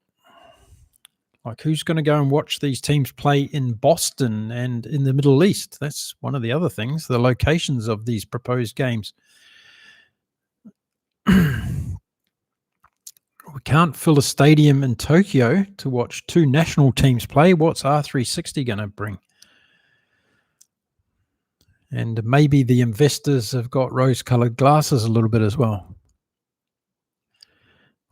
Like, who's going to go and watch these teams play in Boston and in the Middle East? That's one of the other things, the locations of these proposed games. We can't fill a stadium in Tokyo to watch 2 national teams play. What's R360 going to bring? And maybe the investors have got rose-colored glasses a little bit as well.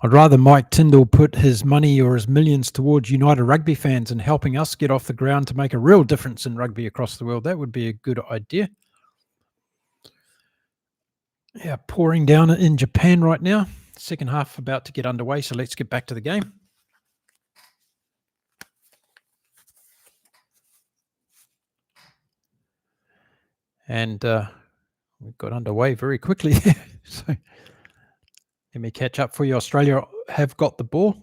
I'd rather Mike Tyndall put his money or his millions towards United Rugby Fans and helping us get off the ground to make a real difference in rugby across the world. That would be a good idea. Yeah, pouring down in Japan right now. Second half about to get underway, so let's get back to the game. And we got underway very quickly. So let me catch up for you. Australia have got the ball.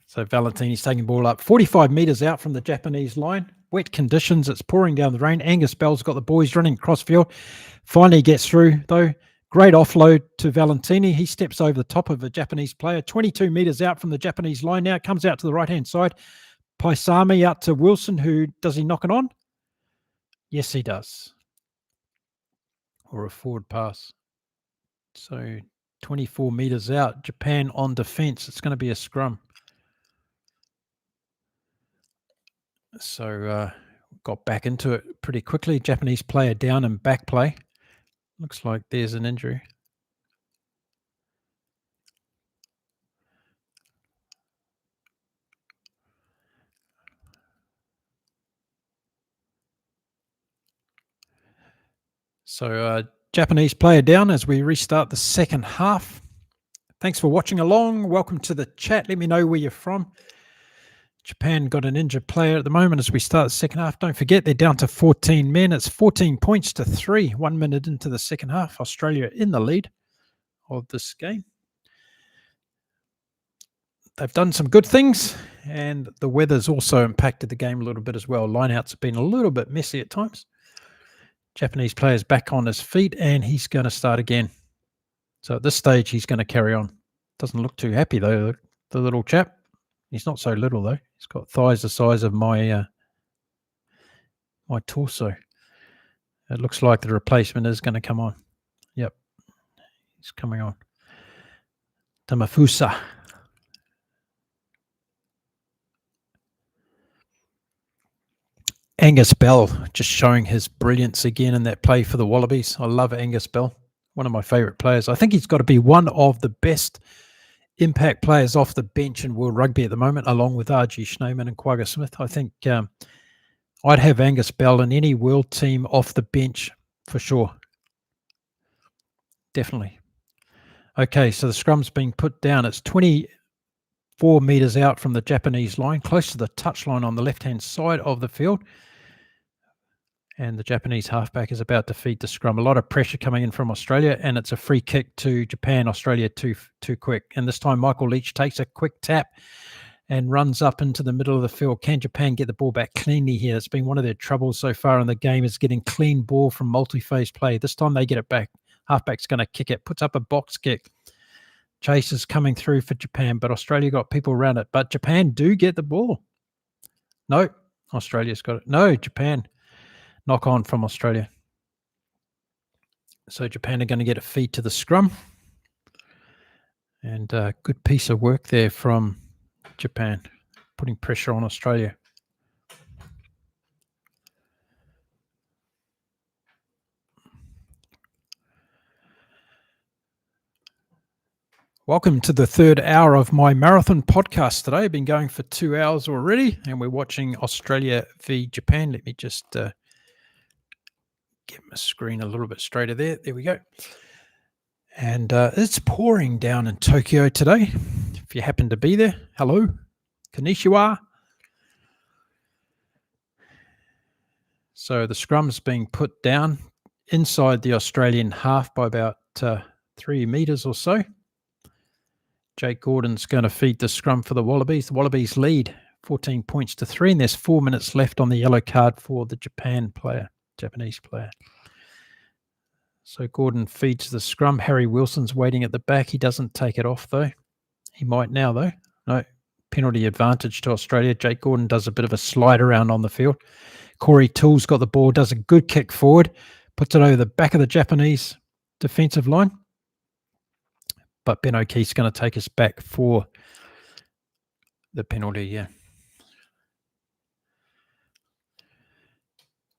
So Valentini's taking the ball up 45 metres out from the Japanese line. Wet conditions. It's pouring down the rain. Angus Bell's got the boys running across field. Finally gets through, though. Great offload to Valentini. He steps over the top of a Japanese player. 22 metres out from the Japanese line now. Comes out to the right-hand side. Paisami out to Wilson, who, does he knock it on? Yes, he does. Or a forward pass. So 24 metres out. Japan on defence. It's going to be a scrum. So got back into it pretty quickly. Japanese player down and back play. Looks like there's an injury. So Japanese player down as we restart the second half. Thanks for watching along. Welcome to the chat. Let me know where you're from. Japan got an injured player at the moment as we start the second half. Don't forget, they're down to 14 men. It's 14 points to 3, 1 minute into the second half. Australia in the lead of this game. They've done some good things, and the weather's also impacted the game a little bit as well. Lineouts have been a little bit messy at times. Japanese player's back on his feet, and he's going to start again. So at this stage, he's going to carry on. Doesn't look too happy, though, the little chap. He's not so little, though. He's got thighs the size of my my torso. It looks like the replacement is going to come on. Yep. He's coming on. Tamafusa. Angus Bell just showing his brilliance again in that play for the Wallabies. I love Angus Bell. One of my favourite players. I think he's got to be one of the best impact players off the bench in World Rugby at the moment, along with R.G. Schneemann and Quagga Smith. I think I'd have Angus Bell in any world team off the bench for sure. Definitely. Okay, so the scrum's being put down. It's 24 metres out from the Japanese line, close to the touchline on the left-hand side of the field. And the Japanese halfback is about to feed the scrum. A lot of pressure coming in from Australia, and it's a free kick to Japan. Australia too quick. And this time Michael Leach takes a quick tap and runs up into the middle of the field. Can Japan get the ball back cleanly here? It's been one of their troubles so far in the game, is getting clean ball from multi-phase play. This time they get it back. Halfback's going to kick it, puts up a box kick. Chase is coming through for Japan, but Australia got people around it. But Japan do get the ball. No, Australia's got it. No, Japan. Knock on from Australia. So Japan are going to get a feed to the scrum. And good piece of work there from Japan, putting pressure on Australia. Welcome to the third hour of my marathon podcast today. I've been going for 2 hours already, and we're watching Australia v Japan. Let me just get my screen a little bit straighter there. There we go. And it's pouring down in Tokyo today. If you happen to be there, hello, konnichiwa. So the scrum's being put down inside the Australian half by about 3 metres or so. Jake Gordon's going to feed the scrum for the Wallabies. The Wallabies lead 14 points to 3, and there's 4 minutes left on the yellow card for the Japanese player. So Gordon feeds the scrum. Harry Wilson's waiting at the back. He doesn't take it off, though. He might now, though. No, penalty advantage to Australia. Jake Gordon does a bit of a slide around on the field. Corey Toole's got the ball, does a good kick forward, puts it over the back of the Japanese defensive line. But Ben O'Keefe's going to take us back for the penalty, yeah.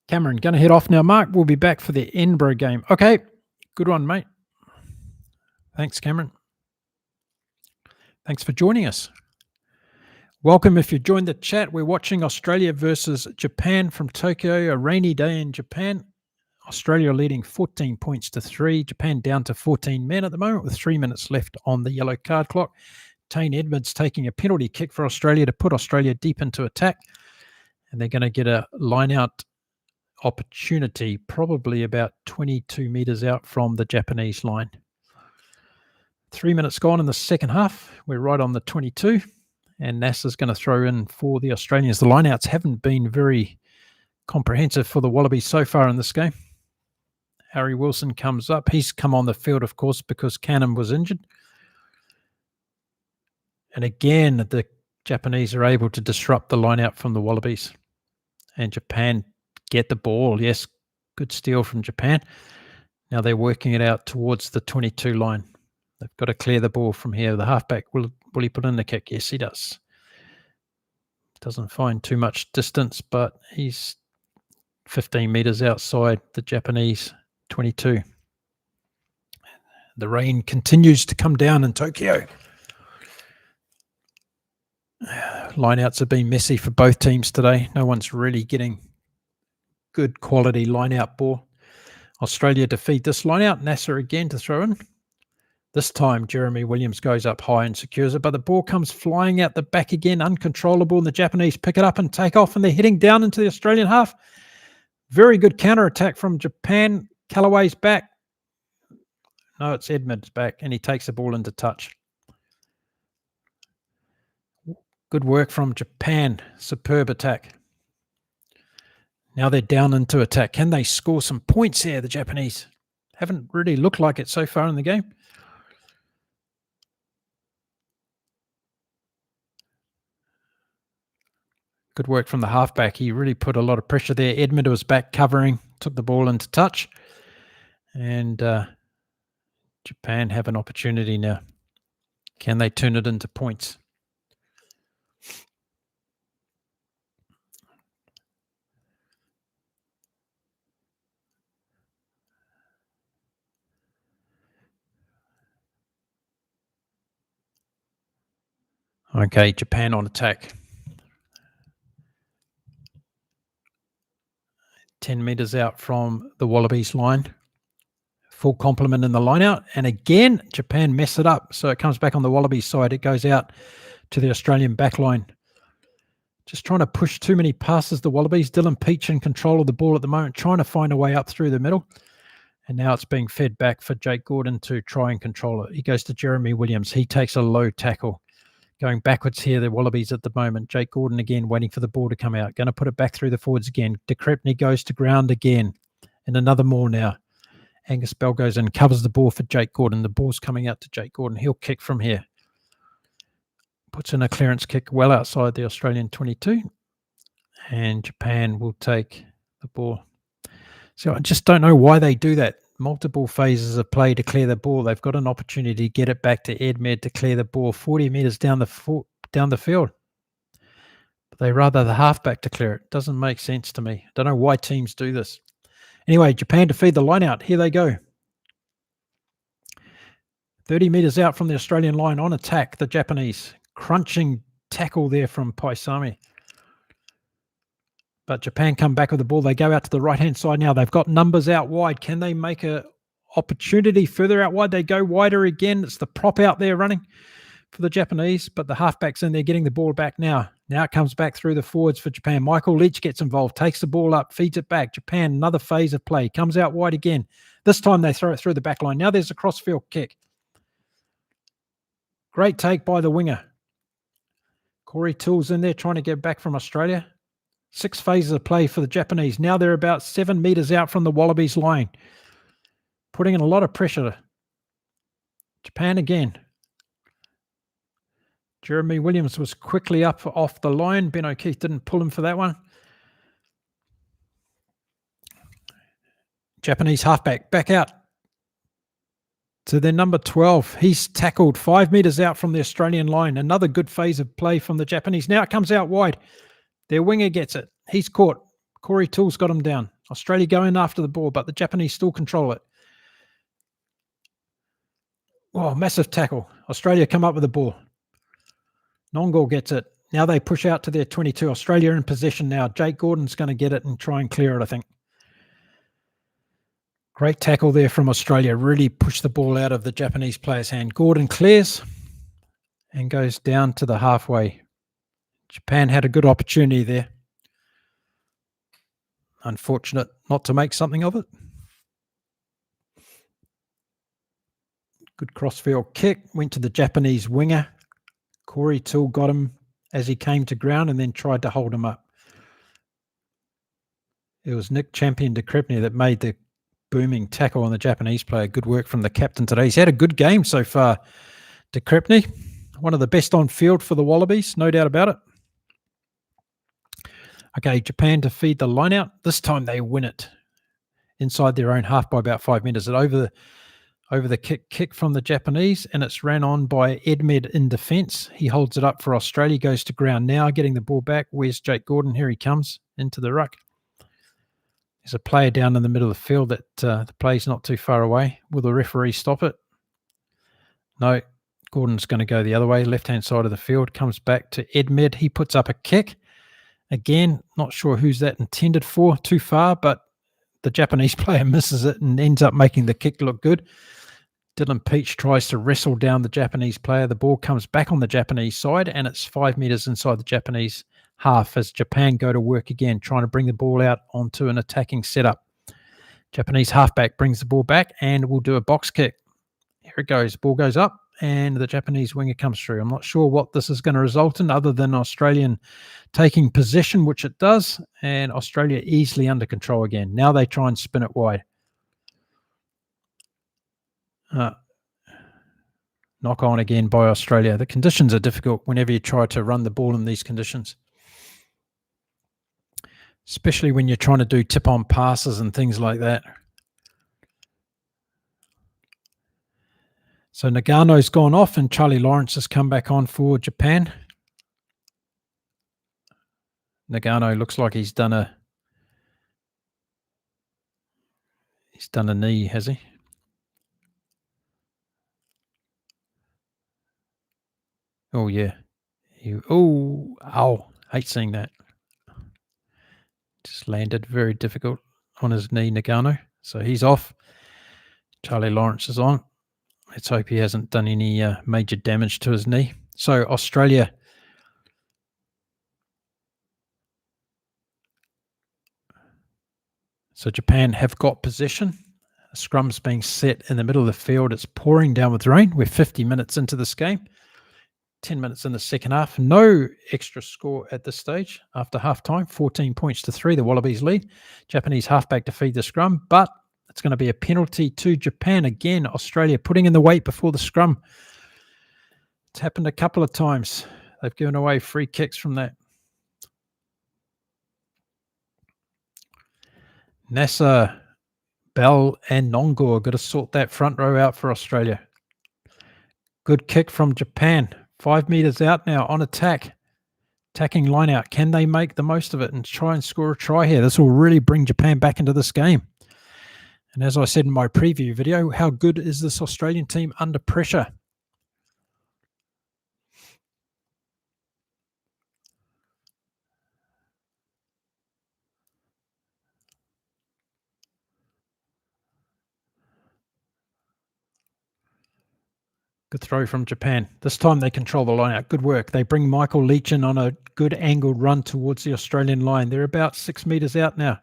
Cameron, going to head off now, Mark. We'll be back for the Edinburgh game. Okay, good one, mate. Thanks, Cameron. Thanks for joining us. Welcome if you joined the chat. We're watching Australia versus Japan from Tokyo, a rainy day in Japan. Australia leading 14 points to 3. Japan down to 14 men at the moment with 3 minutes left on the yellow card clock. Tane Edmonds taking a penalty kick for Australia to put Australia deep into attack. And they're going to get a line-out opportunity, probably about 22 metres out from the Japanese line. 3 minutes gone in the second half. We're right on the 22. And NASA's going to throw in for the Australians. The line-outs haven't been very comprehensive for the Wallabies so far in this game. Harry Wilson comes up. He's come on the field, of course, because Cannon was injured. And again, the Japanese are able to disrupt the line out from the Wallabies. And Japan get the ball. Yes, good steal from Japan. Now they're working it out towards the 22 line. They've got to clear the ball from here. The halfback, will he put in the kick? Yes, he does. Doesn't find too much distance, but he's 15 metres outside the Japanese 22. The rain continues to come down in Tokyo. Lineouts have been messy for both teams today. No one's really getting good quality lineout ball. Australia defeat this lineout. Nasser again to throw in. This time, Jeremy Williams goes up high and secures it, but the ball comes flying out the back again, uncontrollable, and the Japanese pick it up and take off, and they're heading down into the Australian half. Very good counter-attack from Japan. Callaway's back. No, it's Edmund's back, and he takes the ball into touch. Good work from Japan. Superb attack. Now they're down into attack. Can they score some points here, the Japanese? Haven't really looked like it so far in the game. Good work from the halfback. He really put a lot of pressure there. Edmund was back covering, took the ball into touch. And Japan have an opportunity now. Can they turn it into points? Okay, Japan on attack. 10 metres out from the Wallabies line. Full complement in the line out. And again, Japan mess it up. So it comes back on the Wallabies side. It goes out to the Australian back line. Just trying to push too many passes, the Wallabies. Dylan Peach in control of the ball at the moment, trying to find a way up through the middle. And now it's being fed back for Jake Gordon to try and control it. He goes to Jeremy Williams. He takes a low tackle. Going backwards here, the Wallabies at the moment. Jake Gordon again waiting for the ball to come out. Going to put it back through the forwards again. De Crepney goes to ground again. And another more now. Angus Bell goes in, covers the ball for Jake Gordon. The ball's coming out to Jake Gordon. He'll kick from here. Puts in a clearance kick well outside the Australian 22. And Japan will take the ball. So I just don't know why they do that. Multiple phases of play to clear the ball. They've got an opportunity to get it back to Edmed to clear the ball 40 metres down the field. But they rather the halfback to clear it. Doesn't make sense to me. Don't know why teams do this. Anyway, Japan to feed the line out. Here they go. 30 metres out from the Australian line on attack, the Japanese. Crunching tackle there from Paisami. But Japan come back with the ball. They go out to the right-hand side now. They've got numbers out wide. Can they make an opportunity further out wide? They go wider again. It's the prop out there running for the Japanese, but the halfback's in there getting the ball back now. Now it comes back through the forwards for Japan. Michael Leach gets involved, takes the ball up, feeds it back. Japan, another phase of play, comes out wide again. This time they throw it through the back line. Now there's a crossfield kick. Great take by the winger. Corey Toole's in there trying to get back from Australia. 6 phases of play for the Japanese. Now they're about 7 metres out from the Wallabies line. Putting in a lot of pressure. Japan again. Jeremy Williams was quickly up off the line. Ben O'Keefe didn't pull him for that one. Japanese halfback back out to their number 12. He's tackled 5 metres out from the Australian line. Another good phase of play from the Japanese. Now it comes out wide. Their winger gets it. He's caught. Corey Toole's got him down. Australia going after the ball, but the Japanese still control it. Oh, massive tackle. Australia come up with the ball. Nongol gets it. Now they push out to their 22. Australia in possession now. Jake Gordon's going to get it and try and clear it, I think. Great tackle there from Australia. Really pushed the ball out of the Japanese player's hand. Gordon clears and goes down to the halfway. Japan had a good opportunity there. Unfortunate not to make something of it. Good crossfield kick. Went to the Japanese winger. Corey Toole got him as he came to ground and then tried to hold him up. It was Nick Champion de Crepney that made the booming tackle on the Japanese player. Good work from the captain today. He's had a good game so far, de Crepney. One of the best on field for the Wallabies, no doubt about it. Okay, Japan to feed the line out. This time they win it inside their own half by about 5 metres. Over the kick from the Japanese, and it's ran on by Edmed in defence. He holds it up for Australia, goes to ground now, getting the ball back. Where's Jake Gordon? Here he comes into the ruck. There's a player down in the middle of the field that the play's not too far away. Will the referee stop it? No. Gordon's going to go the other way, left-hand side of the field, comes back to Edmed. He puts up a kick. Again, not sure who's that intended for, too far, but the Japanese player misses it and ends up making the kick look good. Dylan Peach tries to wrestle down the Japanese player. The ball comes back on the Japanese side, and it's 5 meters inside the Japanese half as Japan go to work again, trying to bring the ball out onto an attacking setup. Japanese halfback brings the ball back and will do a box kick. Here it goes. Ball goes up, and the Japanese winger comes through. I'm not sure what this is going to result in other than Australian taking possession, which it does, and Australia easily under control again. Now they try and spin it wide. Knock on again by Australia. The conditions are difficult whenever you try to run the ball in these conditions, especially when you're trying to do tip-on passes and things like that. So Nagano's gone off and Charlie Lawrence has come back on for Japan. Nagano looks like he's done a knee, has he? Oh, yeah. Ow. Hate seeing that. Just landed very difficult on his knee, Nagano. So he's off. Charlie Lawrence is on. Let's hope he hasn't done any major damage to his knee. So Australia. So Japan have got possession. The scrum's being set in the middle of the field. It's pouring down with rain. We're 50 minutes into this game. 10 minutes in the second half. No extra score at this stage after half-time. 14 points to 3. The Wallabies lead. Japanese halfback to feed the scrum, but it's going to be a penalty to Japan. Again, Australia putting in the weight before the scrum. It's happened a couple of times. They've given away free kicks from that. Nasser, Bell and Nongor got to sort that front row out for Australia. Good kick from Japan. 5 meters out now on attack. Attacking line out. Can they make the most of it and try and score a try here? This will really bring Japan back into this game. And as I said in my preview video, how good is this Australian team under pressure? Good throw from Japan. This time they control the line out. Good work. They bring Michael Leach in on a good angled run towards the Australian line. They're about 6 meters out now.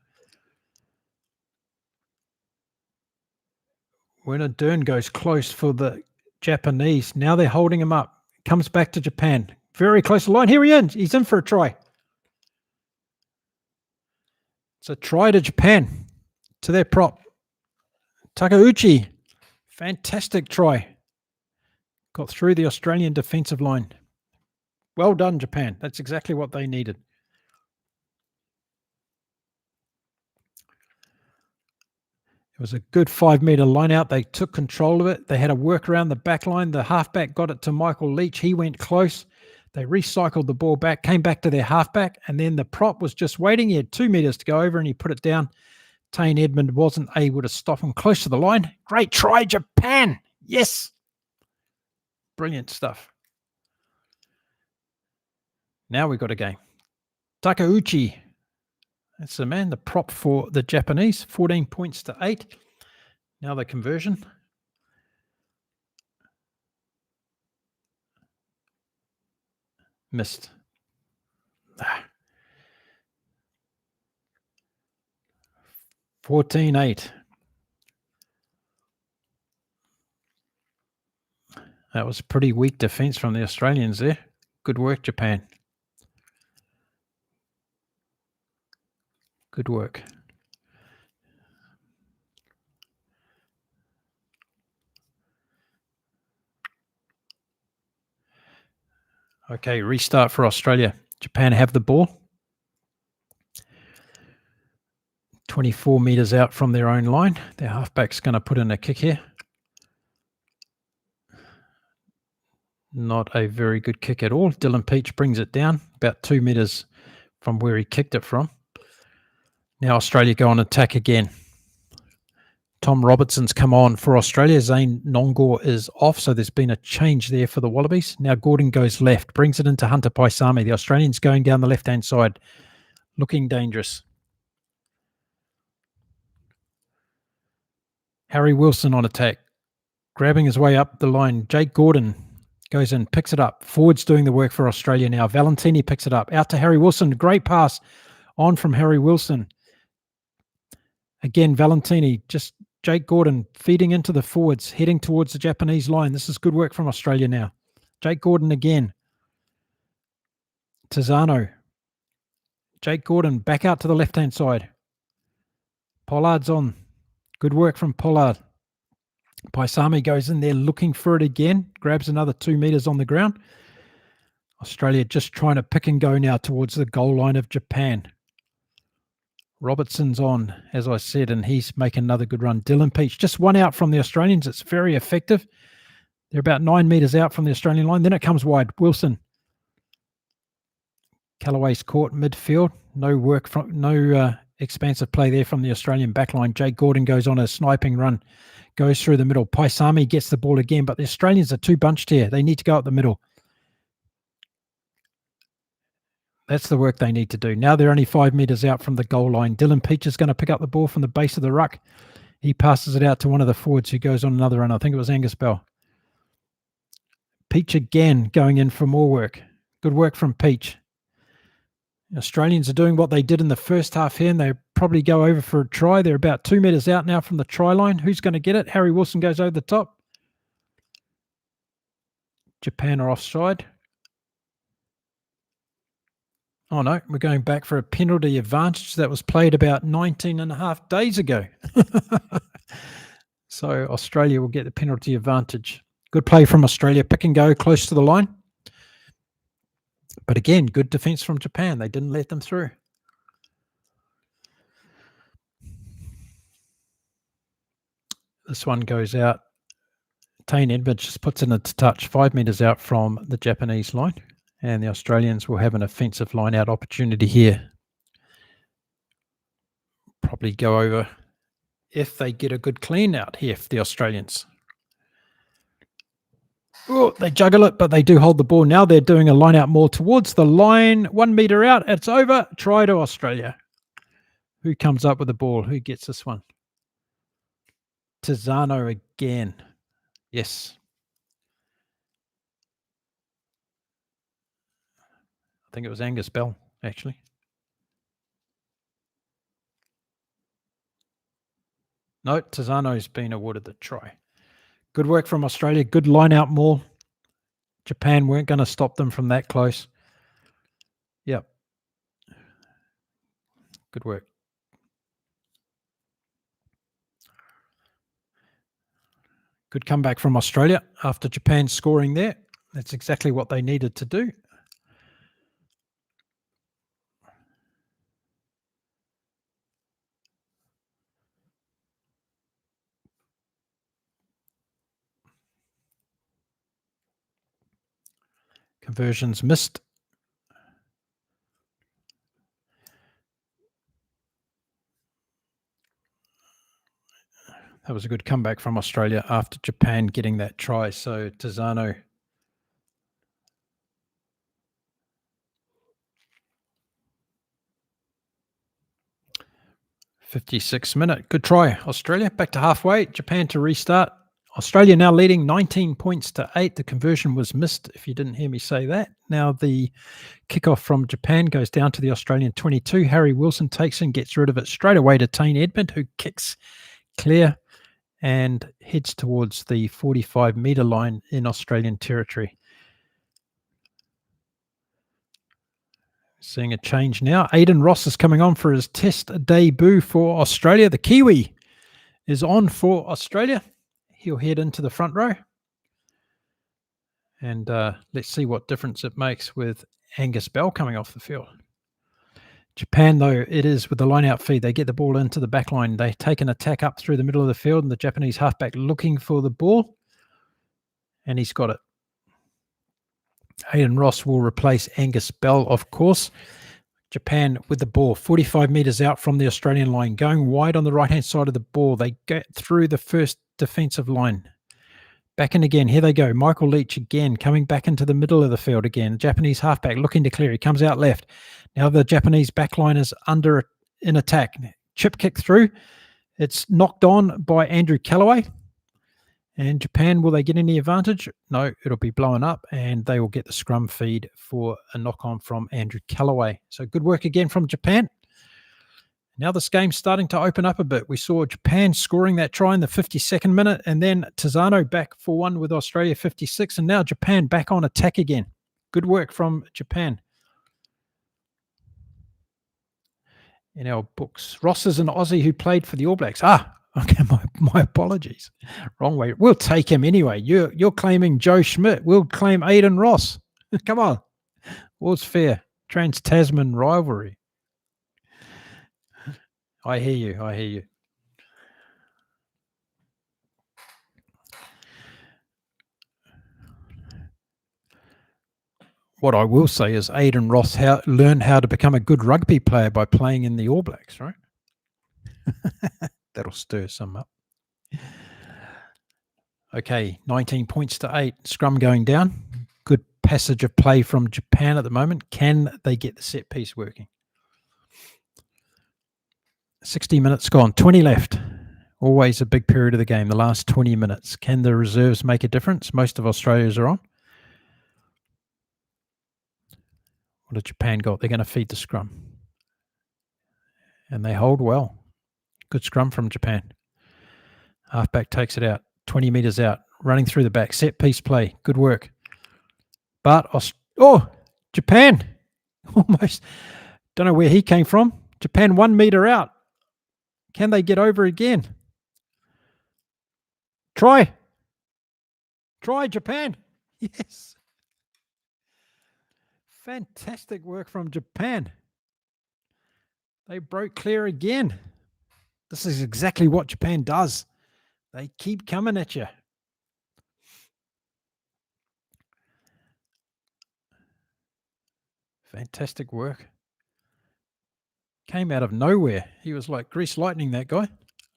Werner Dern goes close for the Japanese. Now they're holding him up. Comes back to Japan. Very close to the line. Here he is. He's in for a try. It's a try to Japan. To their prop. Takeuchi. Fantastic try. Got through the Australian defensive line. Well done, Japan. That's exactly what they needed. It was a good 5 meter line out. They took control of it. They had a work around the back line. The halfback got it to Michael Leach. He went close. They recycled the ball back, came back to their halfback, and then the prop was just waiting. He had 2 meters to go over and he put it down. Tane Edmund wasn't able to stop him close to the line. Great try, Japan. Yes. Brilliant stuff. Now we've got a game. Takeuchi. That's the man, the prop for the Japanese. 14 points to 8. Now the conversion. Missed. 14-8. That was pretty weak defense from the Australians there. Good work, Japan. Good work. Okay, restart for Australia. Japan have the ball. 24 meters out from their own line. Their halfback's going to put in a kick here. Not a very good kick at all. Dylan Peach brings it down about 2 meters from where he kicked it from. Now Australia go on attack again. Tom Robertson's come on for Australia. Zane Nongor is off, so there's been a change there for the Wallabies. Now Gordon goes left, brings it into Hunter Paisami. The Australians going down the left-hand side, looking dangerous. Harry Wilson on attack, grabbing his way up the line. Jake Gordon goes in, picks it up. Forwards doing the work for Australia now. Valentini picks it up. Out to Harry Wilson. Great pass on from Harry Wilson. Again, Valentini, just Jake Gordon feeding into the forwards, heading towards the Japanese line. This is good work from Australia now. Jake Gordon again. Tizano. Jake Gordon back out to the left-hand side. Pollard's on. Good work from Pollard. Paisami goes in there looking for it again. Grabs another 2 meters on the ground. Australia just trying to pick and go now towards the goal line of Japan. Robertson's on, as I said, and he's making another good run. Dylan Peach, just one out from the Australians. It's very effective. They're about 9 meters out from the Australian line. Then it comes wide. Wilson. Callaway's caught midfield. No work from, no expansive play there from the Australian backline. Jake Gordon goes on a sniping run, goes through the middle. Paisami gets the ball again, but the Australians are too bunched here. They need to go up the middle. That's the work they need to do. Now they're only 5 meters out from the goal line. Dylan Peach is going to pick up the ball from the base of the ruck. He passes it out to one of the forwards who goes on another run. I think it was Angus Bell. Peach again going in for more work. Good work from Peach. The Australians are doing what they did in the first half here, and they probably go over for a try. They're about 2 meters out now from the try line. Who's going to get it? Harry Wilson goes over the top. Japan are offside. Oh, no, we're going back for a penalty advantage that was played about 19 and a half days ago. So Australia will get the penalty advantage. Good play from Australia. Pick and go close to the line. But again, good defense from Japan. They didn't let them through. This one goes out. Tane Edmonds just puts it into touch 5 meters out from the Japanese line. And the Australians will have an offensive line-out opportunity here. Probably go over if they get a good clean out here for the Australians. Oh, they juggle it, but they do hold the ball. Now they're doing a line-out more towards the line. 1 meter out. It's over. Try to Australia. Who comes up with the ball? Who gets this one? Tizano again. Yes. I think it was Angus Bell, actually. No, Tizano's been awarded the try. Good work from Australia. Good line out maul. Japan weren't going to stop them from that close. Yep. Good work. Good comeback from Australia after Japan scoring there. That's exactly what they needed to do. Conversions missed. That was a good comeback from Australia after Japan getting that try. So Tizano. .56-minute. Good try, Australia. Back to halfway. Japan to restart. Australia now leading 19 points to 8. The conversion was missed, if you didn't hear me say that. Now the kickoff from Japan goes down to the Australian 22. Harry Wilson takes and gets rid of it straight away to Tane Edmond, who kicks clear and heads towards the 45-meter line in Australian territory. Seeing a change now. Aidan Ross is coming on for his test debut for Australia. The Kiwi is on for Australia. He'll head into the front row. And let's see what difference it makes with Angus Bell coming off the field. Japan, though, it is with the line-out feed. They get the ball into the back line. They take an attack up through the middle of the field, and the Japanese halfback looking for the ball. And he's got it. Aidan Ross will replace Angus Bell, of course. Japan with the ball, 45 metres out from the Australian line, going wide on the right-hand side of the ball. They get through the first defensive line. Back in again. Here they go. Michael Leach again, coming back into the middle of the field again. Japanese halfback looking to clear. He comes out left. Now the Japanese backline is in attack. Chip kick through. It's knocked on by Andrew Callaway. And Japan, will they get any advantage? No, it'll be blown up, and they will get the scrum feed for a knock-on from Andrew Callaway. So good work again from Japan. Now this game's starting to open up a bit. We saw Japan scoring that try in the 52nd minute, and then Tizano back for one with Australia 56, and now Japan back on attack again. Good work from Japan. In our books, Ross is an Aussie who played for the All Blacks. Okay, my apologies. Wrong way. We'll take him anyway. You're claiming Joe Schmidt. We'll claim Aiden Ross. Come on. All's fair. Trans-Tasman rivalry. I hear you. What I will say is Aiden Ross learned how to become a good rugby player by playing in the All Blacks, right? That'll stir some up. Okay, 19 points to 8. Scrum going down. Good passage of play from Japan at the moment. Can they get the set piece working? 60 minutes gone. 20 left. Always a big period of the game, the last 20 minutes. Can the reserves make a difference? Most of Australia's are on. What has Japan got? They're going to feed the scrum. And they hold well. Good scrum from Japan. Halfback takes it out. 20 metres out. Running through the back. Set piece play. Good work. But, Japan. Almost. Don't know where he came from. Japan 1 metre out. Can they get over again? Try, Japan. Yes. Fantastic work from Japan. They broke clear again. This is exactly what Japan does. They keep coming at you. Fantastic work. Came out of nowhere. He was like grease lightning, that guy.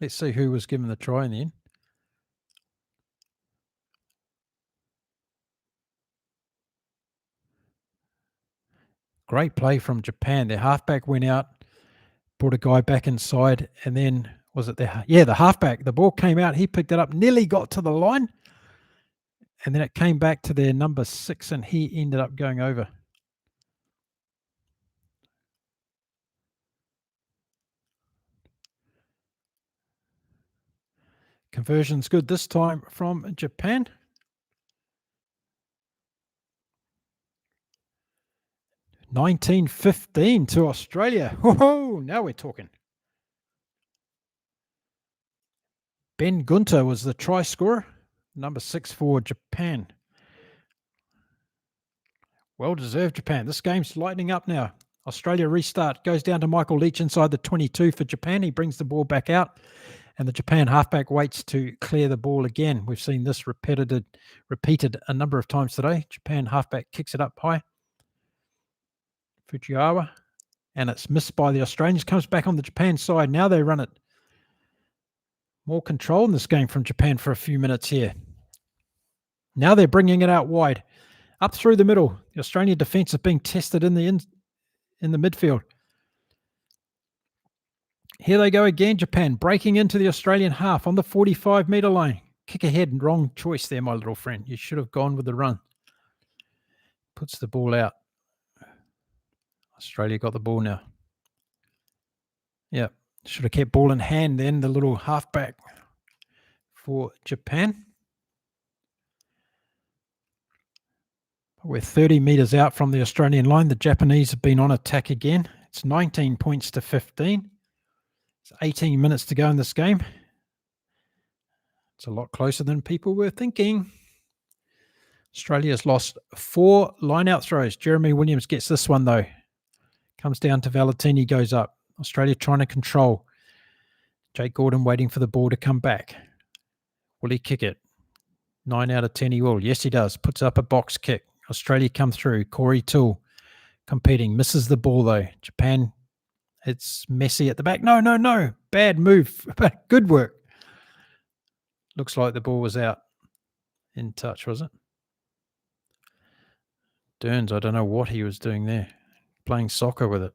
Let's see who was given the try in the end. Great play from Japan. Their halfback went out, brought a guy back inside, and then was it the halfback? The ball came out. He picked it up, nearly got to the line, and then it came back to their number 6, and he ended up going over. Conversion's good this time from Japan. $19.15 to Australia. Whoa, now we're talking. Ben Gunter was the try scorer, number 6 for Japan. Well deserved, Japan. This game's lightening up now. Australia restart. Goes down to Michael Leach inside the 22 for Japan. He brings the ball back out, and the Japan halfback waits to clear the ball again. We've seen this repeated a number of times today. Japan halfback kicks it up high. Fujiwara, and it's missed by the Australians. Comes back on the Japan side. Now they run it. More control in this game from Japan for a few minutes here. Now they're bringing it out wide. Up through the middle. The Australian defence is being tested in the midfield. Here they go again, Japan, breaking into the Australian half on the 45-metre line. Kick ahead. Wrong choice there, my little friend. You should have gone with the run. Puts the ball out. Australia got the ball now. Yeah, should have kept ball in hand then, the little halfback for Japan. We're 30 metres out from the Australian line. The Japanese have been on attack again. It's 19 points to 15. It's 18 minutes to go in this game. It's a lot closer than people were thinking. Australia's lost 4 line-out throws. Jeremy Williams gets this one, though. Comes down to Valentini, goes up. Australia trying to control. Jake Gordon waiting for the ball to come back. Will he kick it? 9 out of 10 he will. Yes, he does. Puts up a box kick. Australia come through. Corey Toole competing. Misses the ball, though. Japan, it's messy at the back. No. Bad move. Good work. Looks like the ball was out. In touch, was it? Derns, I don't know what he was doing there. Playing soccer with it.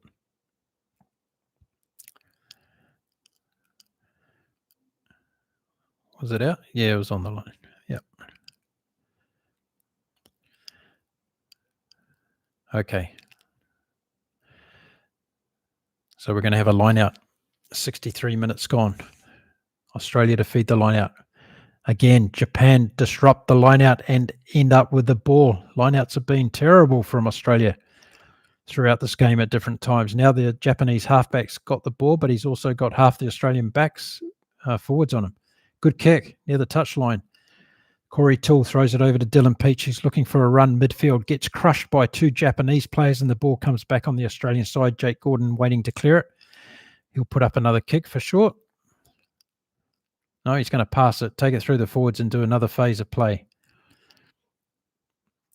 Was it out? Yeah, it was on the line. Yep. Okay. So we're going to have a line out. 63 minutes gone. Australia to feed the line out. Again, Japan disrupt the line out and end up with the ball. Lineouts have been terrible from Australia throughout this game at different times. Now the Japanese halfback's got the ball, but he's also got half the Australian backs forwards on him. Good kick near the touchline. Corey Toole throws it over to Dylan Peach. He's looking for a run midfield. Gets crushed by two Japanese players, and the ball comes back on the Australian side. Jake Gordon waiting to clear it. He'll put up another kick for short. No, he's going to pass it, take it through the forwards and do another phase of play.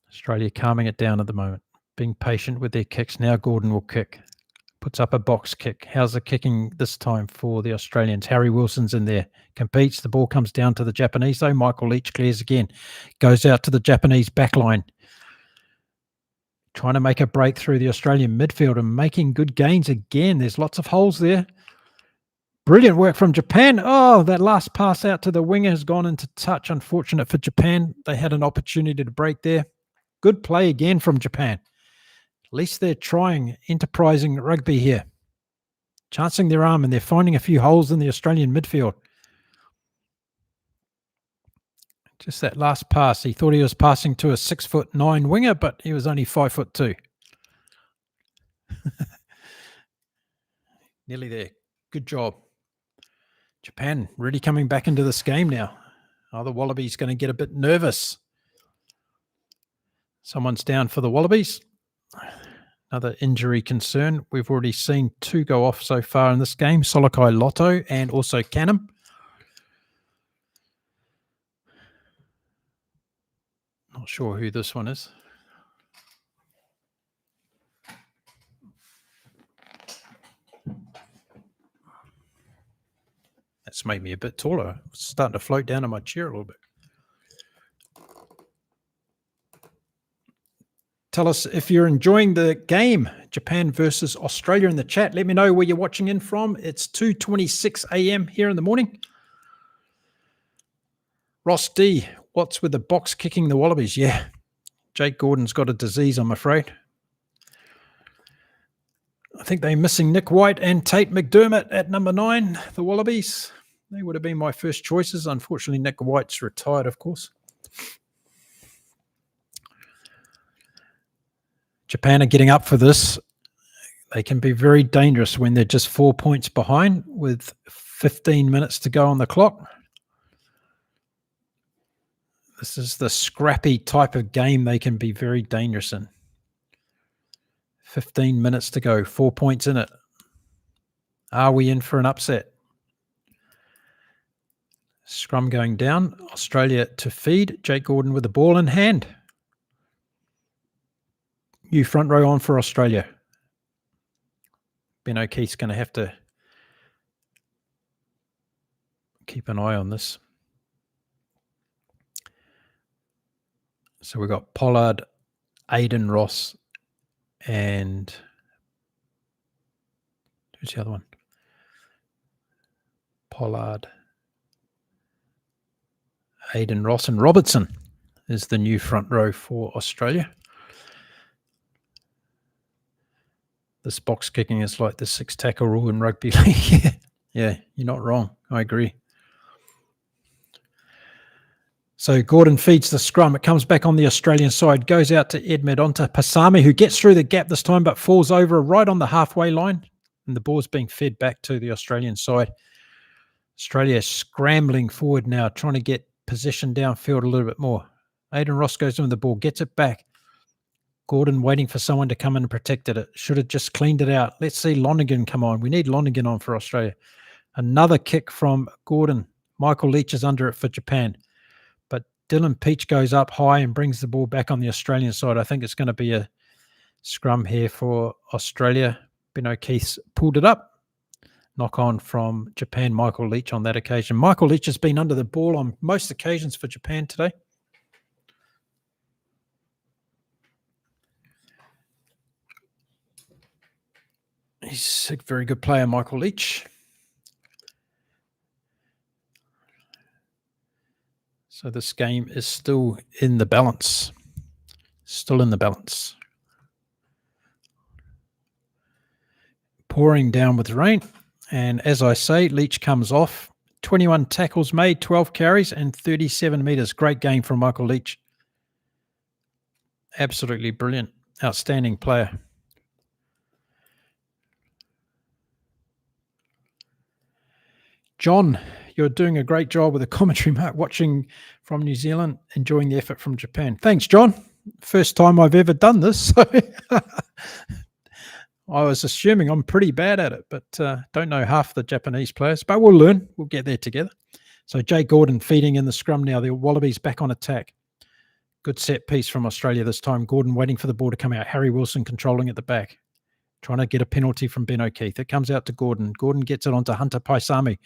Australia calming it down at the moment, being patient with their kicks. Now Gordon will kick. Puts up a box kick. How's the kicking this time for the Australians? Harry Wilson's in there. Competes. The ball comes down to the Japanese, though. Michael Leach clears again. Goes out to the Japanese backline. Trying to make a break through the Australian midfield and making good gains again. There's lots of holes there. Brilliant work from Japan. Oh, that last pass out to the winger has gone into touch. Unfortunate for Japan. They had an opportunity to break there. Good play again from Japan. At least they're trying, enterprising rugby here. Chancing their arm, and they're finding a few holes in the Australian midfield. Just that last pass. He thought he was passing to a 6'9" winger, but he was only 5'2". Nearly there. Good job. Japan really coming back into this game now. Oh, the Wallabies going to get a bit nervous. Someone's down for the Wallabies. Another injury concern. We've already seen two go off so far in this game. Solokai Lotto and also Canham. Not sure who this one is. That's made me a bit taller. It's starting to float down in my chair a little bit. Tell us if you're enjoying the game, Japan versus Australia, in the chat. Let me know where you're watching in from. It's 2:26 a.m. here in the morning. Ross D, what's with the box kicking the Wallabies? Yeah, Jake Gordon's got a disease, I'm afraid. I think they're missing Nick White and Tate McDermott at number 9, the Wallabies. They would have been my first choices. Unfortunately, Nick White's retired, of course. Japan are getting up for this. They can be very dangerous when they're just 4 points behind with 15 minutes to go on the clock. This is the scrappy type of game they can be very dangerous in. 15 minutes to go, 4 points in it. Are we in for an upset? Scrum going down. Australia to feed. Jake Gordon with the ball in hand. New front row on for Australia. Ben O'Keefe's going to have to keep an eye on this. So we've got Pollard, Aiden Ross, and who's the other one? Pollard, Aiden Ross, and Robertson is the new front row for Australia. This box kicking is like the 6 tackle rule in rugby league. Yeah, you're not wrong. I agree. So Gordon feeds the scrum. It comes back on the Australian side, goes out to Edmed, onto Pasami, who gets through the gap this time, but falls over right on the halfway line. And the ball's being fed back to the Australian side. Australia scrambling forward now, trying to get possession downfield a little bit more. Aiden Ross goes in with the ball, gets it back. Gordon waiting for someone to come in and protect it. Should have just cleaned it out. Let's see Lonergan come on. We need Lonergan on for Australia. Another kick from Gordon. Michael Leach is under it for Japan. But Dylan Peach goes up high and brings the ball back on the Australian side. I think it's going to be a Scrum here for Australia. Ben O'Keefe's pulled it up. Knock on from Japan, Michael Leach on that occasion. Michael Leach has been under the ball on most occasions for Japan today. He's a very good player, Michael Leach. So this game is still in the balance. Still in the balance. Pouring down with rain. And as I say, Leach comes off. 21 tackles made, 12 carries, and 37 metres. Great game from Michael Leach. Absolutely brilliant. Outstanding player. John, you're doing a great job with the commentary, Mark, watching from New Zealand, enjoying the effort from Japan. Thanks, John. First time I've ever done this. So I was assuming I'm pretty bad at it, but don't know half the Japanese players. But we'll learn. We'll get there together. So Jake Gordon feeding in the scrum now. The Wallabies back on attack. Good set piece from Australia this time. Gordon waiting for the ball to come out. Harry Wilson controlling at the back. Trying to get a penalty from Ben O'Keefe. It comes out to Gordon. Gordon gets it onto Hunter Paisami,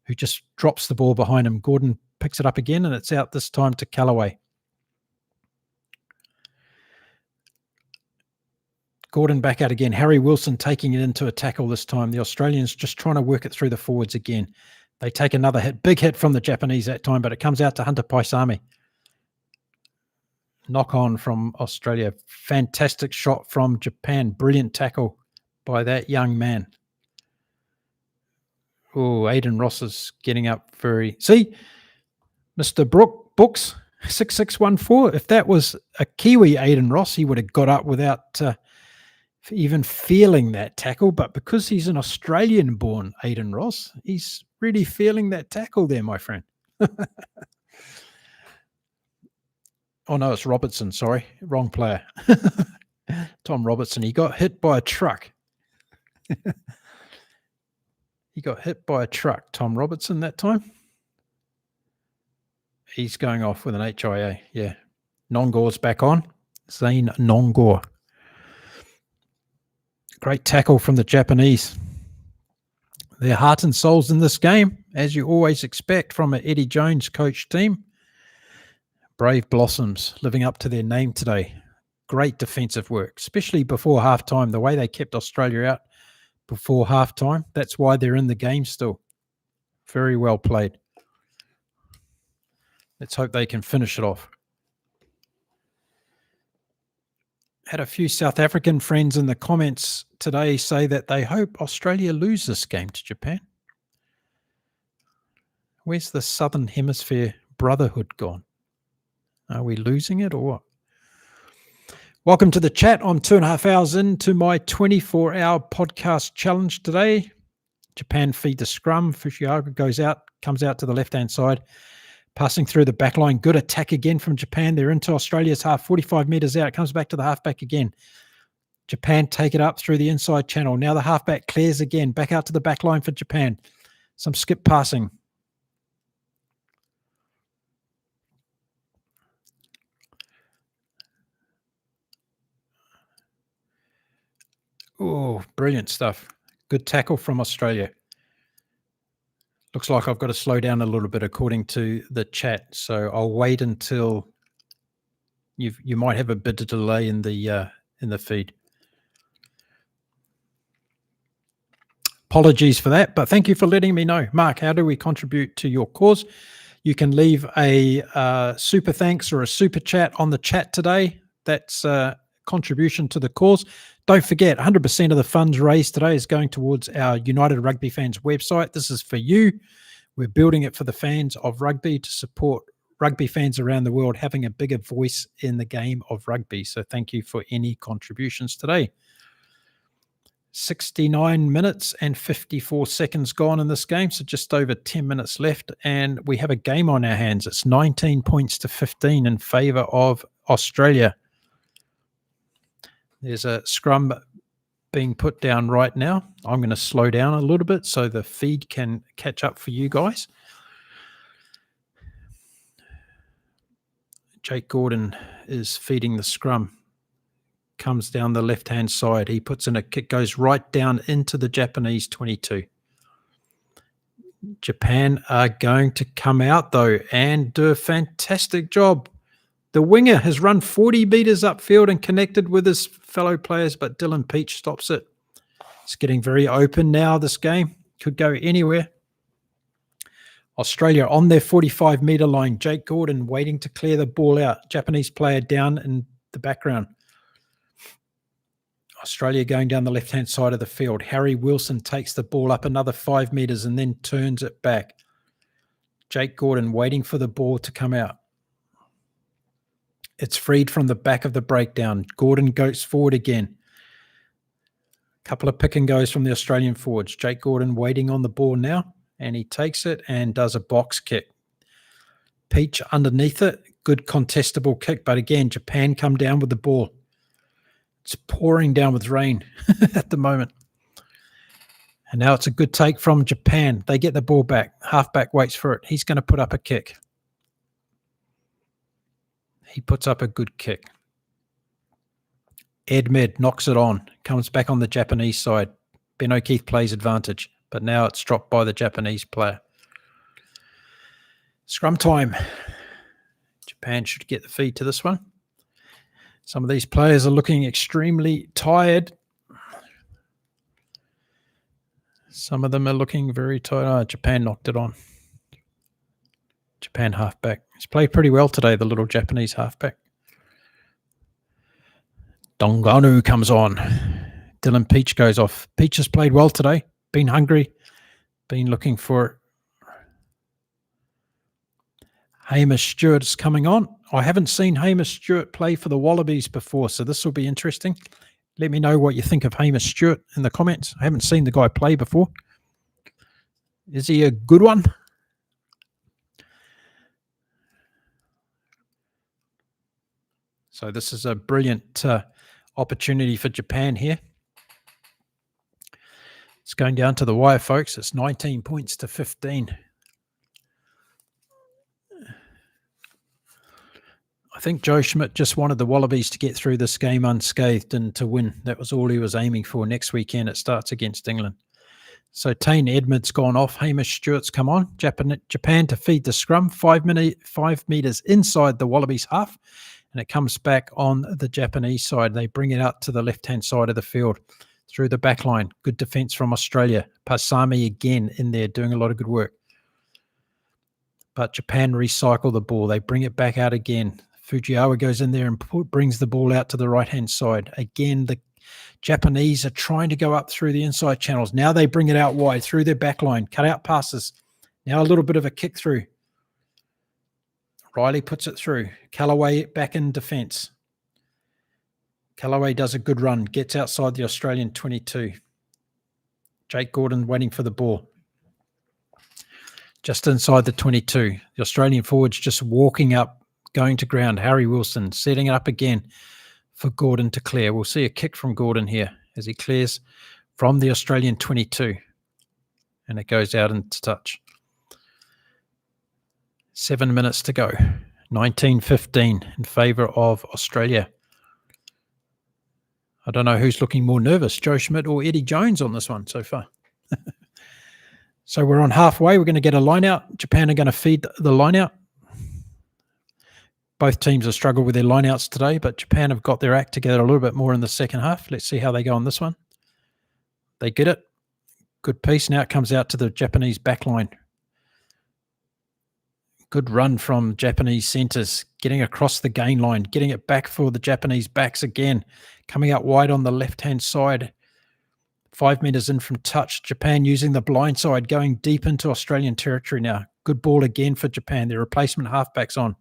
who just drops the ball behind him. Gordon picks it up again, and it's out this time to Callaway. Gordon back out again. Harry Wilson taking it into a tackle this time. The Australians just trying to work it through the forwards again. They take another hit. Big hit from the Japanese that time, but it comes out to Hunter Paisami. Knock on from Australia. Fantastic shot from Japan. Brilliant tackle by that young man. Oh, Aiden Ross is getting up very... See, Mr. Books, 6614. If that was a Kiwi Aiden Ross, he would have got up without even feeling that tackle. But because he's an Australian-born Aiden Ross, he's really feeling that tackle there, my friend. Oh, no, it's Robertson. Sorry, wrong player. Tom Robertson. He got hit by a truck. He got hit by a truck, Tom Robertson, that time. He's going off with an HIA. Yeah. Nongor's back on. Zane Nongor. Great tackle from the Japanese. Their heart and souls in this game, as you always expect from an Eddie Jones coach team. Brave Blossoms living up to their name today. Great defensive work, especially before halftime. The way they kept Australia out before halftime. That's why they're in the game still. Very well played. Let's hope they can finish it off. Had a few South African friends in the comments today say that they hope Australia lose this game to Japan. Where's the Southern Hemisphere brotherhood gone? Are we losing it or what? Welcome to the chat. I'm 2.5 hours into my 24-hour podcast challenge today. Japan feed the scrum. Fushiaga comes out to the left-hand side, passing through the back line. Good attack again from Japan. They're into Australia's half, 45 metres out. It comes back to the halfback again. Japan take it up through the inside channel. Now the halfback clears again. Back out to the back line for Japan. Some skip passing. Oh, brilliant stuff. Good tackle from Australia. Looks like I've got to slow down a little bit according to the chat. So I'll wait until you might have a bit of delay in the feed. Apologies for that, but thank you for letting me know. Mark, how do we contribute to your cause? You can leave a super thanks or a super chat on the chat today. That's a contribution to the cause. Don't forget, 100% of the funds raised today is going towards our United Rugby Fans website. This is for you. We're building it for the fans of rugby to support rugby fans around the world having a bigger voice in the game of rugby. So thank you for any contributions today. 69 minutes and 54 seconds gone in this game, so just over 10 minutes left, and we have a game on our hands. It's 19 points to 15 in favour of Australia. There's a scrum being put down right now. I'm going to slow down a little bit so the feed can catch up for you guys. Jake Gordon is feeding the scrum. comes down the left-hand side. He puts in a kick, goes right down into the Japanese 22. Japan are going to come out, though, and do a fantastic job. The winger has run 40 metres upfield and connected with his fellow players, but Dylan Peach stops it. It's getting very open now, this game. Could go anywhere. Australia on their 45-metre line. Jake Gordon waiting to clear the ball out. Japanese player down in the background. Australia going down the left-hand side of the field. Harry Wilson takes the ball up another 5 metres and then turns it back. Jake Gordon waiting for the ball to come out. It's freed from the back of the breakdown. Gordon goes forward again. Couple of pick and goes from the Australian forwards. Jake Gordon waiting on the ball now, and he takes it and does a box kick. Peach underneath it. Good contestable kick, but again, Japan come down with the ball. It's pouring down with rain at the moment. And now it's a good take from Japan. They get the ball back. Halfback waits for it. He's going to put up a kick. He puts up a good kick. Ed Med knocks it on. Comes back on the Japanese side. Ben O'Keefe plays advantage. But now it's dropped by the Japanese player. Scrum time. Japan should get the feed to this one. Some of these players are looking extremely tired. Some of them are looking very tired. Oh, Japan knocked it on. Japan halfback. He's played pretty well today, the little Japanese halfback. Donganu comes on. Dylan Peach goes off. Peach has played well today. Been hungry. Been looking for it. Hamish Stewart's coming on. I haven't seen Hamish Stewart play for the Wallabies before, so this will be interesting. Let me know what you think of Hamish Stewart in the comments. I haven't seen the guy play before. Is he a good one? So this is a brilliant opportunity for Japan here. It's going down to the wire, folks. It's 19 points to 15. I think Joe Schmidt just wanted the Wallabies to get through this game unscathed and to win. That was all he was aiming for. Next weekend it starts against England. So Tane Edmund's gone off. Hamish Stewart's come on. Japan to feed the scrum. 5 metres inside the Wallabies half. And it comes back on the Japanese side. They bring it out to the left-hand side of the field through the back line. Good defence from Australia. Pasami again in there doing a lot of good work. But Japan recycle the ball. They bring it back out again. Fujiwara goes in there and brings the ball out to the right-hand side. Again, the Japanese are trying to go up through the inside channels. Now they bring it out wide through their back line. Cut out passes. Now a little bit of a kick through. Riley puts it through. Callaway back in defence. Callaway does a good run. Gets outside the Australian 22. Jake Gordon waiting for the ball. Just inside the 22. The Australian forwards just walking up. Going to ground. Harry Wilson setting it up again for Gordon to clear. We'll see a kick from Gordon here as he clears from the Australian 22. And it goes out into touch. 7 minutes to go. 19-15 in favour of Australia. I don't know who's looking more nervous, Joe Schmidt or Eddie Jones on this one so far. So we're on halfway. We're going to get a line out. Japan are going to feed the line out. Both teams have struggled with their lineouts today, but Japan have got their act together a little bit more in the second half. Let's see how they go on this one. They get it. Good piece. Now it comes out to the Japanese back line. Good run from Japanese centres, getting across the gain line, getting it back for the Japanese backs again, coming out wide on the left-hand side. 5 metres in from touch. Japan using the blind side, going deep into Australian territory now. Good ball again for Japan. Their replacement halfbacks on.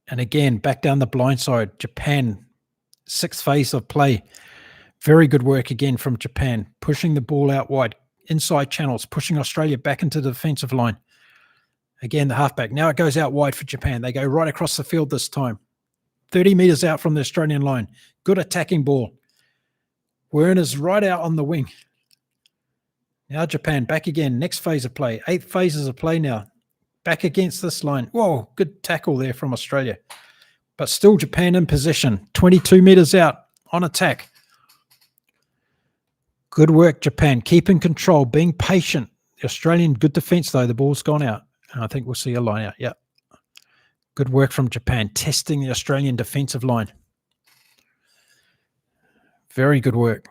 And again, back down the blind side, Japan, sixth phase of play. Very good work again from Japan, pushing the ball out wide, inside channels, pushing Australia back into the defensive line. Again, the halfback. Now it goes out wide for Japan. They go right across the field this time. 30 metres out from the Australian line. Good attacking ball. Werner's right out on the wing. Now Japan back again. Next phase of play. 8 phases of play now. Back against this line. Whoa, good tackle there from Australia. But still Japan in position, 22 meters out on attack. Good work, Japan. Keeping control, being patient. The Australian, good defense, though. The ball's gone out. And I think we'll see a line out. Yep. Good work from Japan, testing the Australian defensive line. Very good work.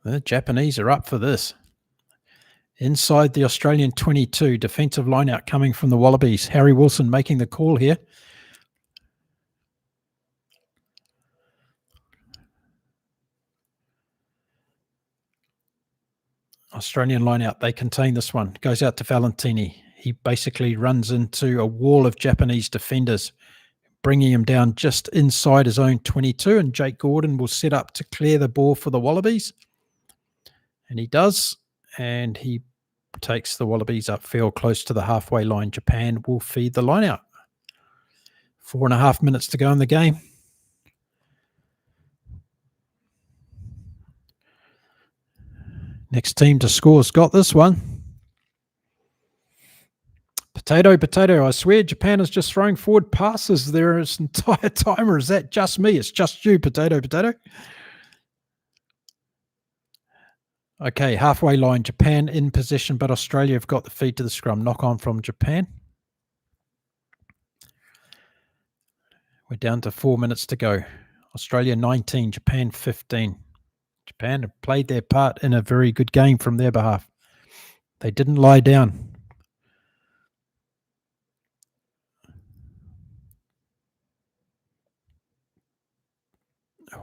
The Japanese are up for this. Inside the Australian 22, defensive line out coming from the Wallabies. Harry Wilson making the call here. Australian line out. They contain this one. Goes out to Valentini. He basically runs into a wall of Japanese defenders, bringing him down just inside his own 22. And Jake Gordon will set up to clear the ball for the Wallabies. And he does. And he takes the Wallabies upfield close to the halfway line. Japan will feed the line out. 4.5 minutes to go in the game. Next team to score's got this one. Potato. I swear Japan is just throwing forward passes there this entire time, or is that just me? It's just you, potato. Okay, halfway line. Japan in position, but Australia have got the feed to the scrum. Knock on from Japan. We're down to 4 minutes to go. Australia 19, Japan 15. Japan have played their part in a very good game from their behalf. They didn't lie down.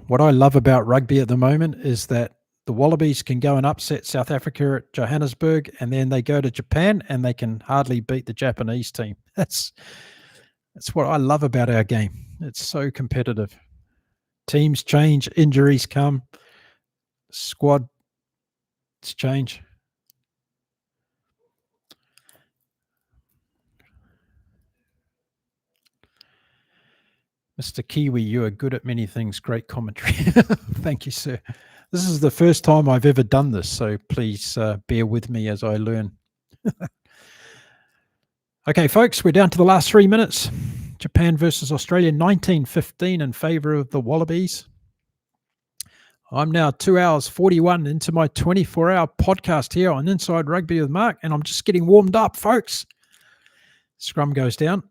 What I love about rugby at the moment is that the Wallabies can go and upset South Africa at Johannesburg, and then they go to Japan and they can hardly beat the Japanese team. That's what I love about our game. It's so competitive. Teams change, injuries come, squads change. Mr. Kiwi, you are good at many things. Great commentary. Thank you, sir. This is the first time I've ever done this, so please bear with me as I learn. Okay, folks, we're down to the last 3 minutes. Japan versus Australia, 19-15 in favour of the Wallabies. I'm now 2 hours 41 into my 24-hour podcast here on Inside Rugby with Mark, and I'm just getting warmed up, folks. Scrum goes down.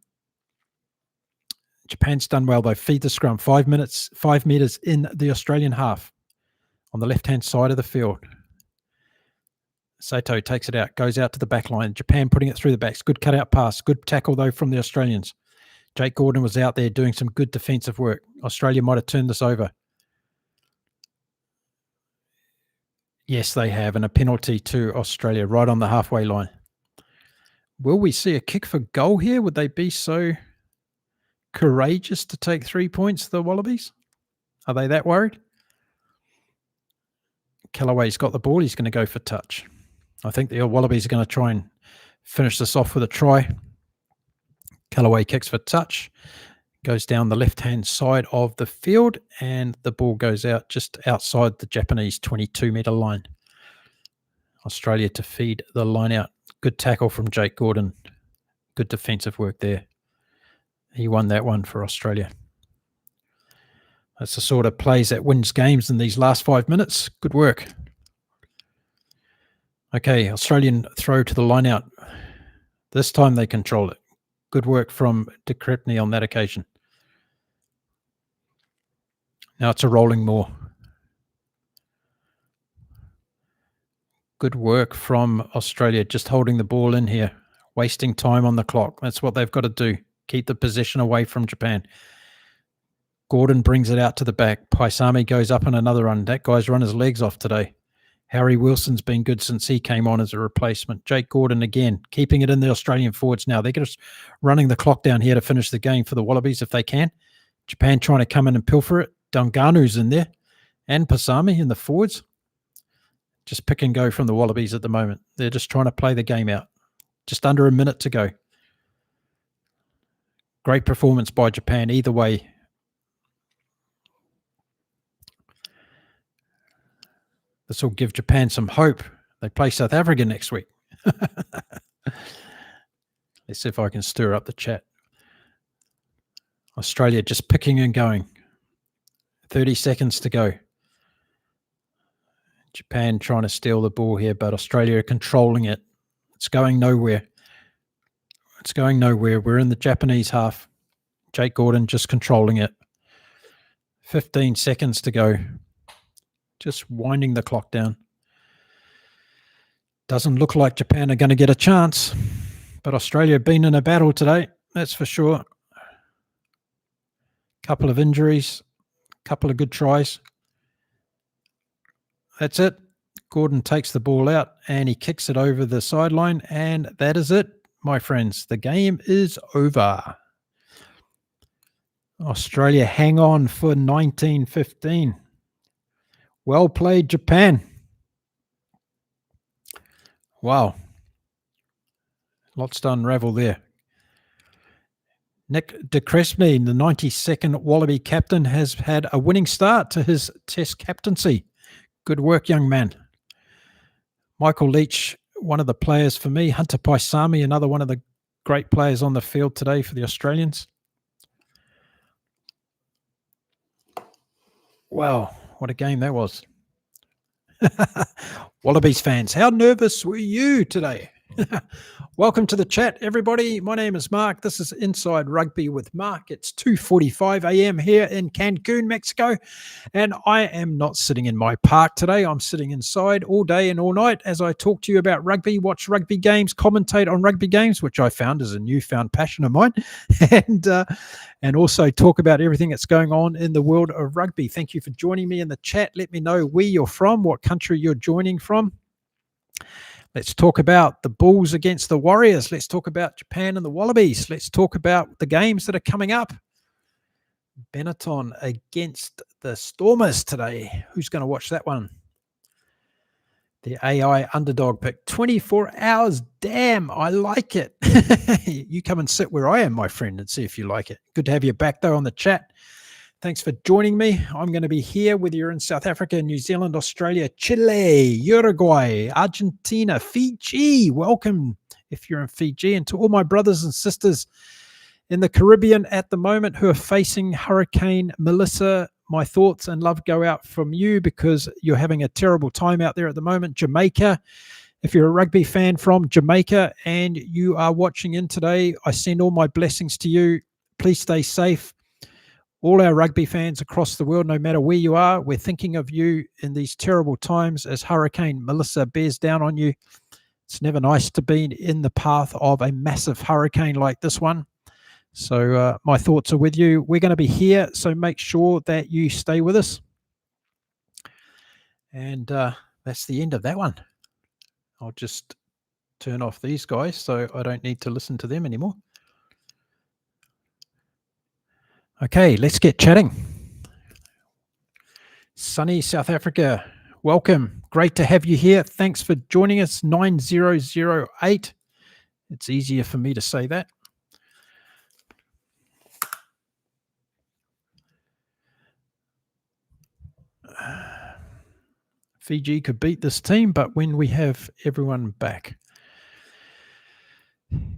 Japan's done well, though. Feed the scrum. 5 meters in the Australian half on the left-hand side of the field. Sato takes it out, goes out to the back line. Japan putting it through the backs. Good cut-out pass. Good tackle, though, from the Australians. Jake Gordon was out there doing some good defensive work. Australia might have turned this over. Yes, they have, and a penalty to Australia right on the halfway line. Will we see a kick for goal here? Would they be so courageous to take 3 points, the Wallabies? Are they that worried? Callaway's got the ball. He's going to go for touch. I think the Wallabies are going to try and finish this off with a try. Callaway kicks for touch. Goes down the left-hand side of the field, and the ball goes out just outside the Japanese 22-meter line. Australia to feed the line out. Good tackle from Jake Gordon. Good defensive work there. He won that one for Australia. That's the sort of plays that wins games in these last 5 minutes. Good work. Okay, Australian throw to the line out. This time they control it. Good work from De Crepney on that occasion. Now it's a rolling more. Good work from Australia, just holding the ball in here, wasting time on the clock. That's what they've got to do. Keep the possession away from Japan. Gordon brings it out to the back. Paisami goes up on another run. That guy's run his legs off today. Harry Wilson's been good since he came on as a replacement. Jake Gordon again, keeping it in the Australian forwards now. They're just running the clock down here to finish the game for the Wallabies if they can. Japan trying to come in and pilfer it. Dunganu's in there. And Paisami in the forwards. Just pick and go from the Wallabies at the moment. They're just trying to play the game out. Just under a minute to go. Great performance by Japan either way. This will give Japan some hope. They play South Africa next week. Let's see if I can stir up the chat. Australia just picking and going. 30 seconds to go. Japan trying to steal the ball here, but Australia controlling it. It's going nowhere. It's going nowhere. We're in the Japanese half. Jake Gordon just controlling it. 15 seconds to go. Just winding the clock down. Doesn't look like Japan are going to get a chance, but Australia have been in a battle today, that's for sure. Couple of injuries, couple of good tries. That's it. Gordon takes the ball out and he kicks it over the sideline, and that is it, my friends. The game is over. Australia hang on for 19-15. Well played, Japan. Wow. Lots to unravel there. Nick de Cresme, the 92nd Wallaby captain, has had a winning start to his test captaincy. Good work, young man. Michael Leach, one of the players for me. Hunter Paisami, another one of the great players on the field today for the Australians. Wow, what a game that was. Wallabies fans, how nervous were you today? Welcome to the chat, everybody. My name is Mark. This is Inside Rugby with Mark. It's 2:45 a.m. here in Cancun, Mexico, and I am not sitting in my park today. I'm sitting inside all day and all night as I talk to you about rugby, watch rugby games, commentate on rugby games, which I found is a newfound passion of mine, and also talk about everything that's going on in the world of rugby. Thank you for joining me in the chat. Let me know where you're from, what country you're joining from. Let's talk about the Bulls against the Warriors. Let's talk about Japan and the Wallabies. Let's talk about the games that are coming up. Benetton against the Stormers today. Who's going to watch that one? The AI underdog pick. 24 hours. Damn, I like it. You come and sit where I am, my friend, and see if you like it. Good to have you back, though, on the chat. Thanks for joining me. I'm going to be here whether you're in South Africa, New Zealand, Australia, Chile, Uruguay, Argentina, Fiji. Welcome if you're in Fiji. And to all my brothers and sisters in the Caribbean at the moment who are facing Hurricane Melissa, my thoughts and love go out from you because you're having a terrible time out there at the moment. Jamaica, if you're a rugby fan from Jamaica and you are watching in today, I send all my blessings to you. Please stay safe. All our rugby fans across the world, no matter where you are, we're thinking of you in these terrible times as Hurricane Melissa bears down on you. It's never nice to be in the path of a massive hurricane like this one. So my thoughts are with you. We're going to be here, so make sure that you stay with us. And that's the end of that one. I'll just turn off these guys so I don't need to listen to them anymore. Okay, let's get chatting. Sunny South Africa, welcome. Great to have you here. Thanks for joining us. 9008. It's easier for me to say that. Fiji could beat this team, but when we have everyone back.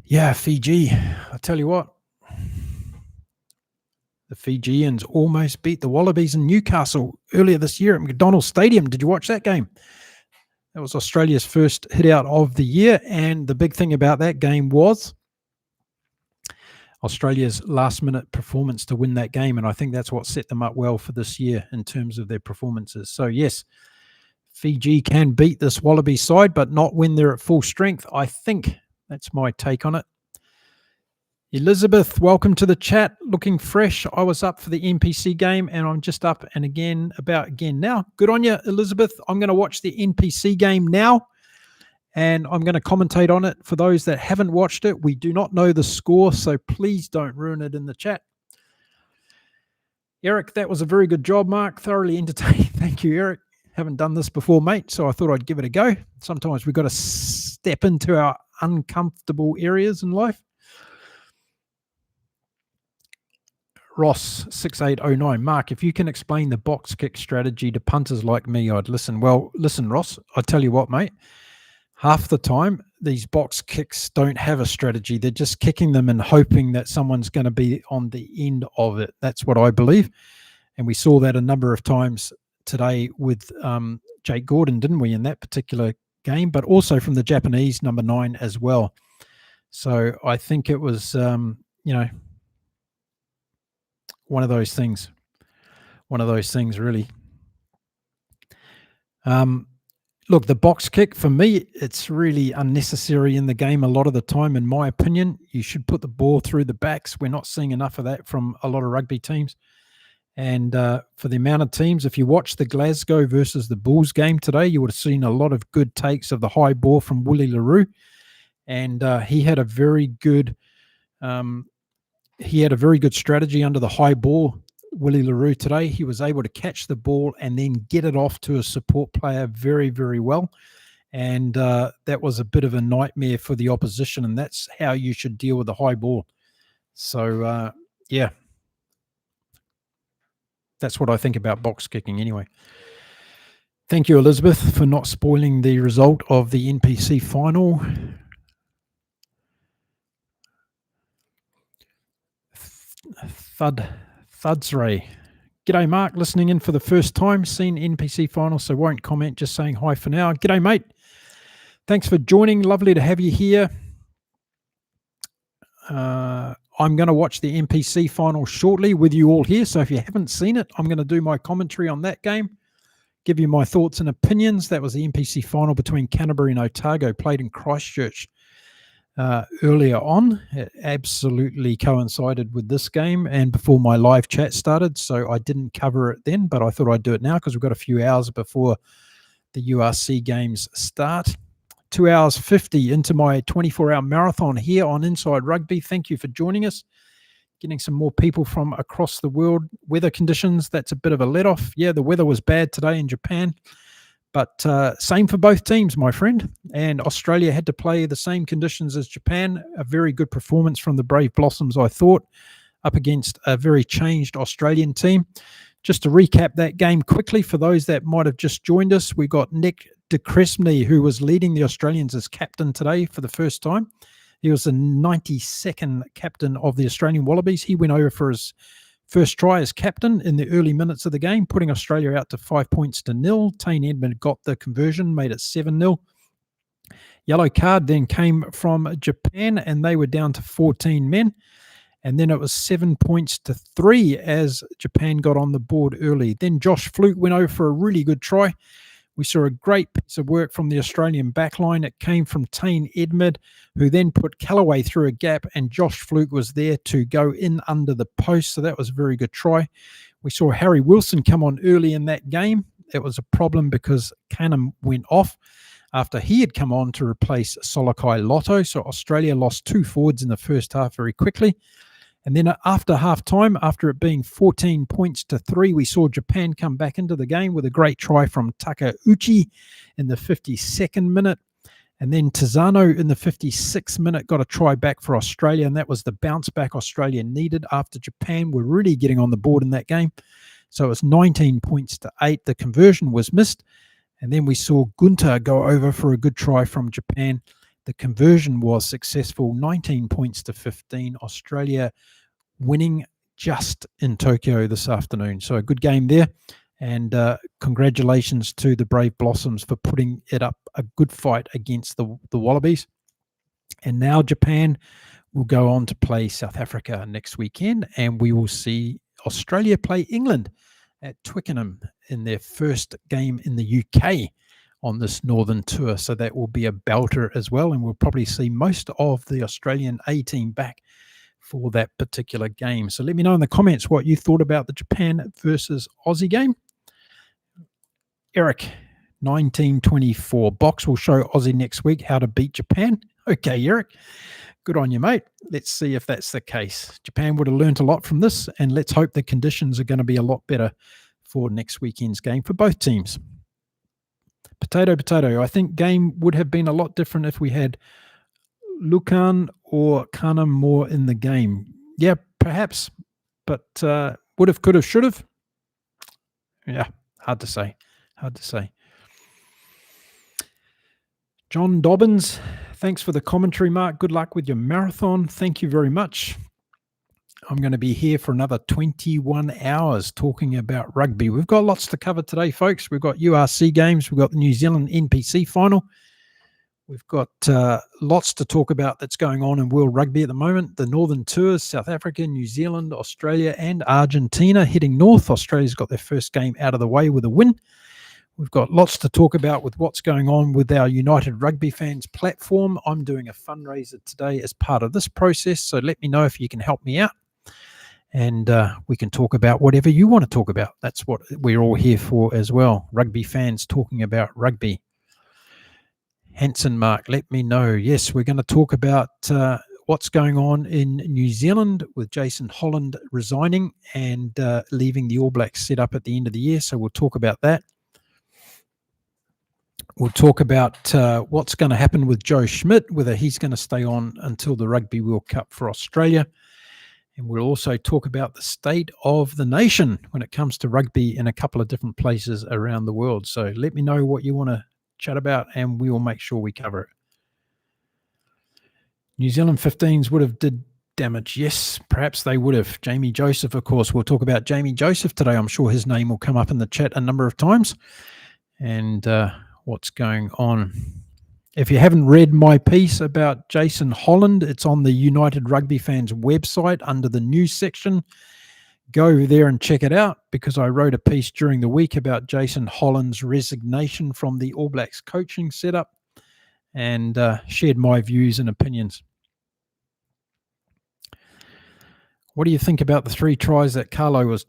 Yeah, Fiji. I'll tell you what. The Fijians almost beat the Wallabies in Newcastle earlier this year at McDonald's Stadium. Did you watch that game? That was Australia's first hit out of the year. And the big thing about that game was Australia's last-minute performance to win that game. And I think that's what set them up well for this year in terms of their performances. So, yes, Fiji can beat this Wallaby side, but not when they're at full strength. I think that's my take on it. Elizabeth, welcome to the chat. Looking fresh. I was up for the NPC game and I'm just up and about again now. Good on you, Elizabeth. I'm going to watch the NPC game now and I'm going to commentate on it. For those that haven't watched it, we do not know the score, so please don't ruin it in the chat. Eric, that was a very good job, Mark. Thoroughly entertaining. Thank you, Eric. Haven't done this before, mate, so I thought I'd give it a go. Sometimes we've got to step into our uncomfortable areas in life. Ross 6809. Mark, if you can explain the box kick strategy to punters like me, I'd listen. Well, listen, Ross, I tell you what, mate, half the time these box kicks don't have a strategy. They're just kicking them and hoping that someone's going to be on the end of it. That's what I believe. And we saw that a number of times today with Jake Gordon, didn't we, in that particular game, but also from the Japanese number 9 as well. So I think it was, one of those things. One of those things, really. Look, the box kick, for me, it's really unnecessary in the game a lot of the time, in my opinion. You should put the ball through the backs. We're not seeing enough of that from a lot of rugby teams. And for the amount of teams, if you watch the Glasgow versus the Bulls game today, you would have seen a lot of good takes of the high ball from Willie LaRue. And he had a very good strategy under the high ball, Willie LaRue, today. He was able to catch the ball and then get it off to a support player very, very well. And that was a bit of a nightmare for the opposition, and that's how you should deal with the high ball. So, yeah. That's what I think about box kicking anyway. Thank you, Elizabeth, for not spoiling the result of the NPC final. Thudsray. G'day, Mark. Listening in for the first time. Seen NPC final, so won't comment. Just saying hi for now. G'day, mate. Thanks for joining. Lovely to have you here. I'm going to watch the NPC final shortly with you all here. So if you haven't seen it, I'm going to do my commentary on that game, give you my thoughts and opinions. That was the NPC final between Canterbury and Otago, played in Christchurch earlier on. It absolutely coincided with this game and before my live chat started. So I didn't cover it then, but I thought I'd do it now because we've got a few hours before the URC games start. 2 hours 50 into my 24-hour marathon here on Inside Rugby. Thank you for joining us. Getting some more people from across the world. Weather conditions, that's a bit of a let-off. Yeah, the weather was bad today in Japan, but same for both teams, my friend. And Australia had to play the same conditions as Japan. A very good performance from the Brave Blossoms, I thought, up against a very changed Australian team. Just to recap that game quickly for those that might have just joined us, we got Nick de Cresney, who was leading the Australians as captain today for the first time. He was the 92nd captain of the Australian Wallabies. He went over for his first try as captain in the early minutes of the game, putting Australia out to 5-0. Tane Edmund got the conversion, made it 7-0. Yellow card then came from Japan, and they were down to 14 men. And then it was 7-3 as Japan got on the board early. Then Josh Fluke went over for a really good try. We saw a great piece of work from the Australian backline. It came from Tane Edmund, who then put Callaway through a gap, and Josh Fluke was there to go in under the post. So that was a very good try. We saw Harry Wilson come on early in that game. It was a problem because Canham went off after he had come on to replace Solokai Lotto. So Australia lost 2 forwards in the first half very quickly. And then after half-time, after it being 14-3, we saw Japan come back into the game with a great try from Takeuchi in the 52nd minute. And then Tizano in the 56th minute got a try back for Australia, and that was the bounce back Australia needed after Japan were really getting on the board in that game. So it was 19-8. The conversion was missed. And then we saw Gunter go over for a good try from Japan. The conversion was successful, 19-15. Australia winning just in Tokyo this afternoon. So a good game there. And congratulations to the Brave Blossoms for putting it up a good fight against the Wallabies. And now Japan will go on to play South Africa next weekend. And we will see Australia play England at Twickenham in their first game in the UK on this Northern Tour. So that will be a belter as well. And we'll probably see most of the Australian A team back for that particular game. So let me know in the comments what you thought about the Japan versus Aussie game. Eric, 1924. Box will show Aussie next week how to beat Japan. Okay, Eric. Good on you, mate. Let's see if that's the case. Japan would have learned a lot from this, and let's hope the conditions are going to be a lot better for next weekend's game for both teams. Potato, potato. I think game would have been a lot different if we had Lucan or Kana more in the game. Yeah, perhaps. But would have, could have, should have. Yeah, hard to say. Hard to say. John Dobbins, Thanks for the commentary, Mark. Good luck with your marathon. Thank you very much. I'm going to be here for another 21 hours talking about rugby. We've got lots to cover today, folks. We've got URC games. We've got the New Zealand NPC Final. We've got lots to talk about that's going on in World Rugby at the moment. The Northern Tours, South Africa, New Zealand, Australia, and Argentina heading north. Australia's got their first game out of the way with a win. We've got lots to talk about with what's going on with our United Rugby Fans platform. I'm doing a fundraiser today as part of this process, so let me know if you can help me out. And we can talk about whatever you want to talk about. That's what we're all here for as well. Rugby fans talking about rugby. Hanson Mark, let me know. Yes, we're going to talk about what's going on in New Zealand with Jason Holland resigning and leaving the All Blacks set up at the end of the year. So we'll talk about that. We'll talk about what's going to happen with Joe Schmidt, whether he's going to stay on until the Rugby World Cup for Australia. And we'll also talk about the state of the nation when it comes to rugby in a couple of different places around the world. So let me know what you want to chat about and we will make sure we cover it. New Zealand 15s would have did damage. Yes, perhaps they would have. Jamie Joseph, of course. We'll talk about Jamie Joseph today. I'm sure his name will come up in the chat a number of times. And what's going on. If you haven't read my piece about Jason Holland, it's on the United Rugby Fans website under the news section. Go there and check it out because I wrote a piece during the week about Jason Holland's resignation from the All Blacks coaching setup and shared my views and opinions. What do you think about the 3 tries that Carlo was...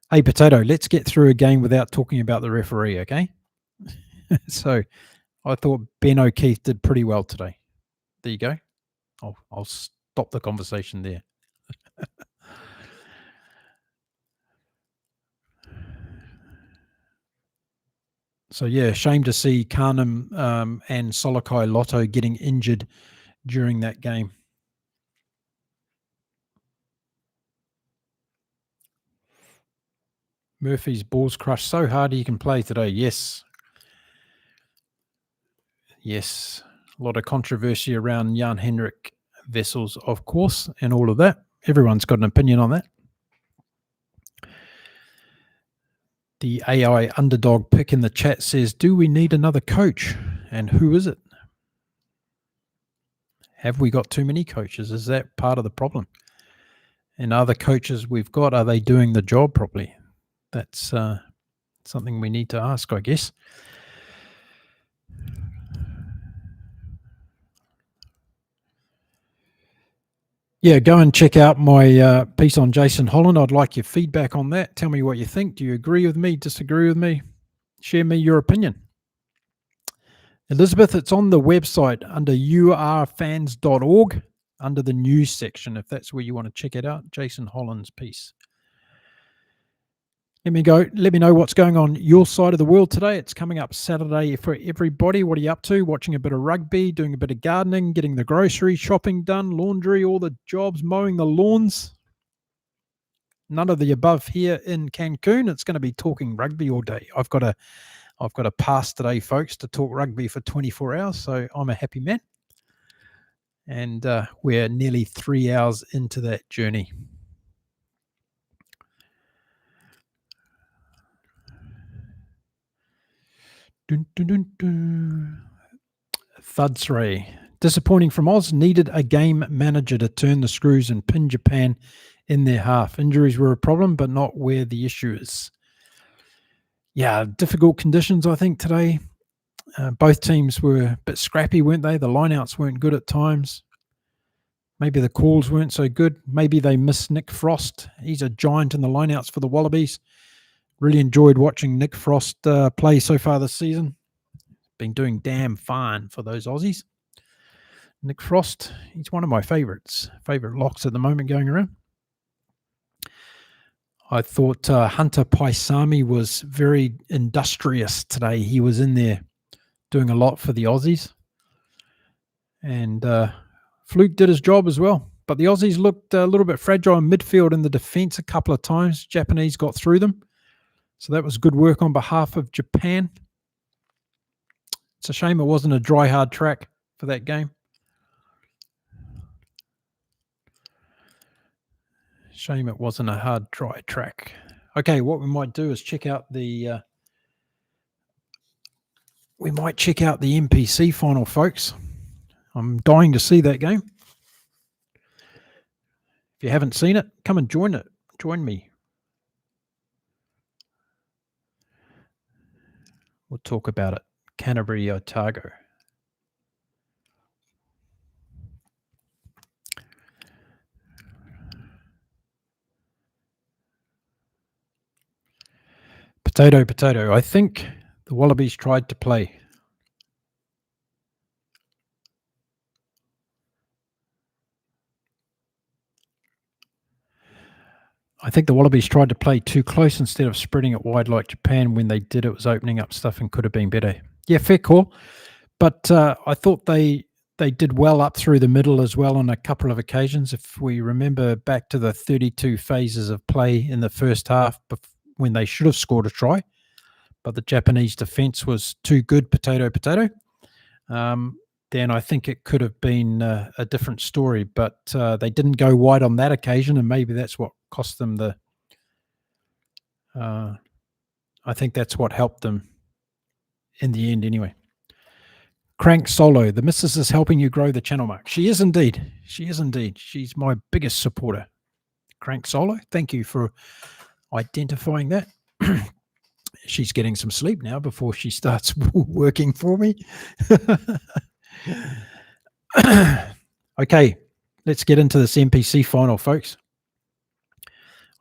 Hey, Potato, let's get through a game without talking about the referee, okay? So I thought Ben O'Keefe did pretty well today. There you go. I'll stop the conversation there. So, yeah, shame to see Carnham and Solokai Lotto getting injured during that game. Murphy's balls crushed so hard he can play today. Yes. Yes. A lot of controversy around Jan-Henrik Wessels, of course, and all of that. Everyone's got an opinion on that. The AI underdog pick in the chat says, do we need another coach? And who is it? Have we got too many coaches? Is that part of the problem? And other coaches we've got, are they doing the job properly? That's something we need to ask, I guess. Yeah, go and check out my piece on Jason Holland. I'd like your feedback on that. Tell me what you think. Do you agree with me, disagree with me? Share me your opinion. Elizabeth, it's on the website under urfans.org under the news section, if that's where you want to check it out. Jason Holland's piece. Let me know what's going on your side of the world today. It's coming up Saturday for everybody. What are you up to? Watching a bit of rugby, doing a bit of gardening, getting the grocery shopping done, laundry, all the jobs, mowing the lawns. None of the above here in Cancun. It's going to be talking rugby all day. I've got a pass today, folks, to talk rugby for 24 hours, so I'm a happy man. And we're nearly 3 hours into that journey. Thudsray. Disappointing from Oz. Needed a game manager to turn the screws and pin Japan in their half. Injuries were a problem, but not where the issue is. Yeah, difficult conditions, I think, today. Both teams were a bit scrappy, weren't they? The lineouts weren't good at times. Maybe the calls weren't so good. Maybe they missed Nick Frost. He's a giant in the lineouts for the Wallabies. Really enjoyed watching Nick Frost play so far this season. Been doing damn fine for those Aussies. Nick Frost, he's one of my favorite locks at the moment going around. I thought Hunter Paisami was very industrious today. He was in there doing a lot for the Aussies. And Fluke did his job as well. But the Aussies looked a little bit fragile in midfield in the defence a couple of times. Japanese got through them. So that was good work on behalf of Japan. It's a shame it wasn't a dry, hard track for that game. Shame it wasn't a hard, dry track. Okay, what we might do is check out the... we might check out the NPC final, folks. I'm dying to see that game. If you haven't seen it, come and join it. Join me. We'll talk about it. Canterbury, Otago. Potato. I think the Wallabies tried to play. I think the Wallabies tried to play too close instead of spreading it wide like Japan. When they did, it was opening up stuff and could have been better. Yeah, fair call. But I thought they did well up through the middle as well on a couple of occasions. If we remember back to the 32 phases of play in the first half when they should have scored a try, but the Japanese defence was too good, potato. Then I think it could have been a different story. But they didn't go wide on that occasion, and maybe that's what cost them the... I think that's what helped them in the end anyway. Crank Solo, the missus is helping you grow the channel, Mark. She is indeed. She's my biggest supporter. Crank Solo, thank you for identifying that. She's getting some sleep now before she starts working for me. Okay, let's get into this NPC final, folks.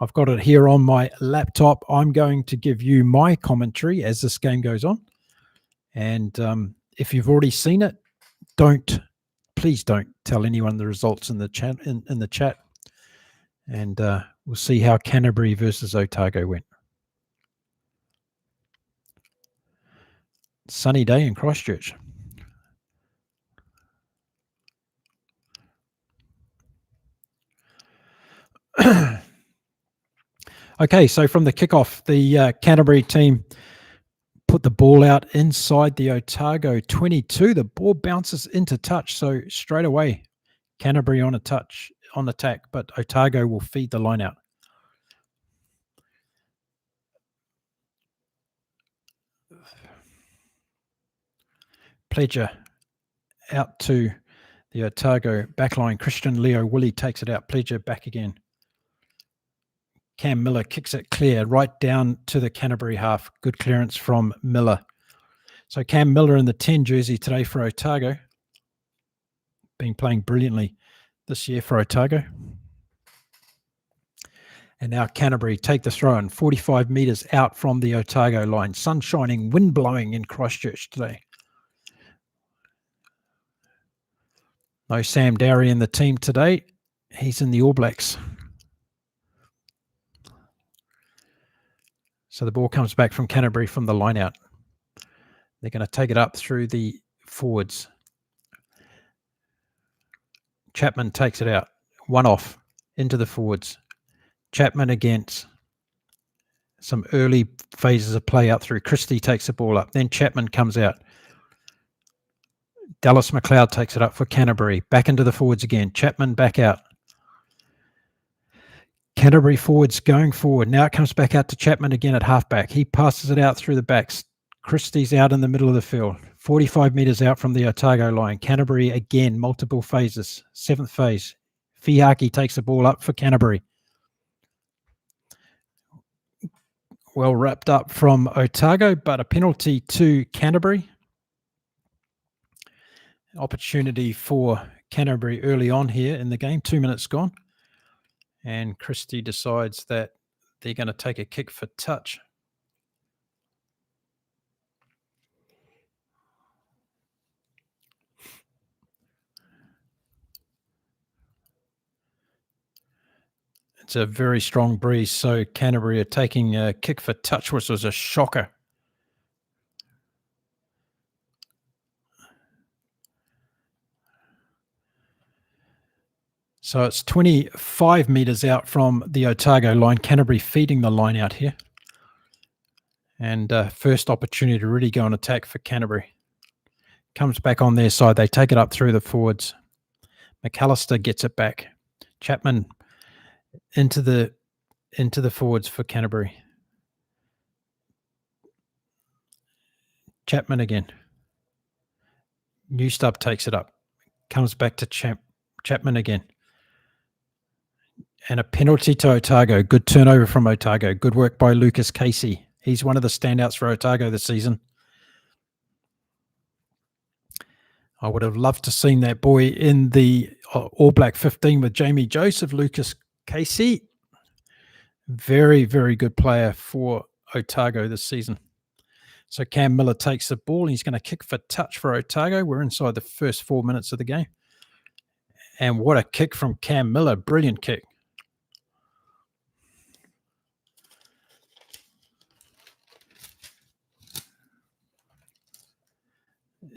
I've got it here on my laptop. I'm going to give you my commentary as this game goes on. And if you've already seen it, please don't tell anyone the results in the chat. In the chat, and we'll see how Canterbury versus Otago went. Sunny day in Christchurch. Okay, so from the kickoff, the Canterbury team put the ball out inside the Otago 22. The ball bounces into touch, so straight away, Canterbury on attack, but Otago will feed the line out. Pledger out to the Otago backline. Christian Leo Willie takes it out. Pledger back again. Cam Miller kicks it clear right down to the Canterbury half. Good clearance from Miller. So Cam Miller in the 10 jersey today for Otago. Been playing brilliantly this year for Otago. And now Canterbury take the throw in 45 metres out from the Otago line. Sun shining, wind blowing in Christchurch today. No Sam Dowry in the team today. He's in the All Blacks. So the ball comes back from Canterbury from the line out. They're going to take it up through the forwards. Chapman takes it out. One off into the forwards. Chapman against some early phases of play out through. Christie takes the ball up. Then Chapman comes out. Dallas McLeod takes it up for Canterbury. Back into the forwards again. Chapman back out. Canterbury forwards going forward. Now it comes back out to Chapman again at halfback. He passes it out through the backs. Christie's out in the middle of the field. 45 metres out from the Otago line. Canterbury again, multiple phases. 7th phase. Fiaki takes the ball up for Canterbury. Well wrapped up from Otago, but a penalty to Canterbury. Opportunity for Canterbury early on here in the game. 2 minutes gone. And Christie decides that they're going to take a kick for touch. It's a very strong breeze, so Canterbury are taking a kick for touch, which was a shocker. So it's 25 metres out from the Otago line. Canterbury feeding the line out here. And first opportunity to really go on attack for Canterbury. Comes back on their side. They take it up through the forwards. McAllister gets it back. Chapman into the forwards for Canterbury. Chapman again. Newstub takes it up. Comes back to Chapman again. And a penalty to Otago. Good turnover from Otago. Good work by Lucas Casey. He's one of the standouts for Otago this season. I would have loved to seen that boy in the All Black 15 with Jamie Joseph, Lucas Casey. Very, very good player for Otago this season. So Cam Miller takes the ball. He's going to kick for touch for Otago. We're inside the first 4 minutes of the game. And what a kick from Cam Miller. Brilliant kick.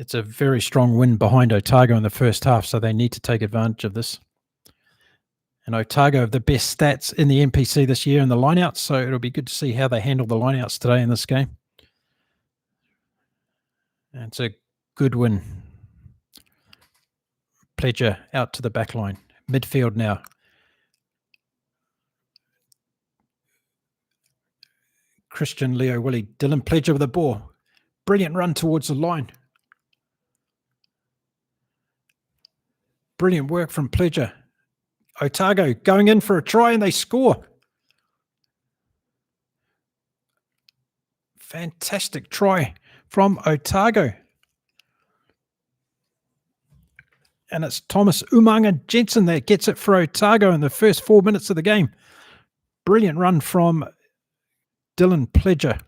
It's a very strong win behind Otago in the first half, so they need to take advantage of this. And Otago have the best stats in the NPC this year in the lineouts, so it'll be good to see how they handle the lineouts today in this game. And it's a good win. Pledger out to the back line. Midfield now. Christian Leo Willie. Dylan Pledger with the ball. Brilliant run towards the line. Brilliant work from Pledger. Otago going in for a try and they score. Fantastic try from Otago. And it's Thomas Umanga Jensen that gets it for Otago in the first 4 minutes of the game. Brilliant run from Dylan Pledger.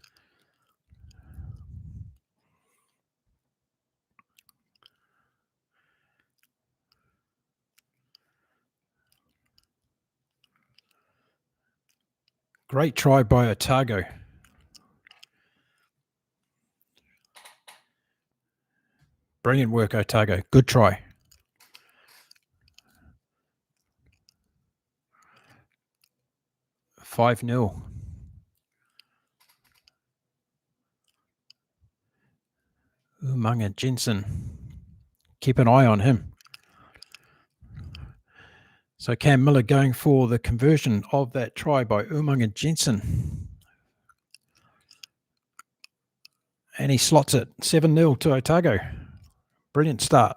Great try by Otago. Brilliant work, Otago. Good try. $5-0. Umanga Jensen. Keep an eye on him. So Cam Miller going for the conversion of that try by Umanga Jensen. And he slots it. 7-0 to Otago. Brilliant start.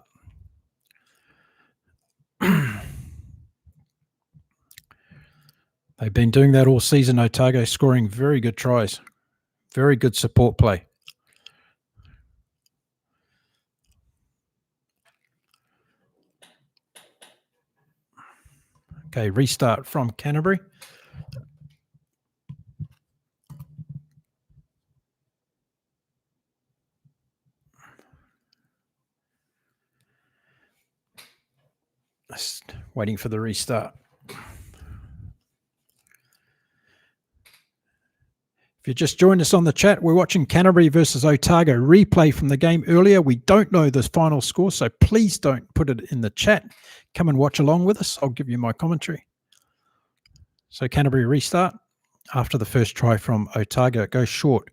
They've been doing that all season, Otago, scoring very good tries. Very good support play. Okay, restart from Canterbury. Just waiting for the restart. If you just joined us on the chat, we're watching Canterbury versus Otago replay from the game earlier. We don't know the final score, so please don't put it in the chat. Come and watch along with us. I'll give you my commentary. So Canterbury restart after the first try from Otago. It goes short.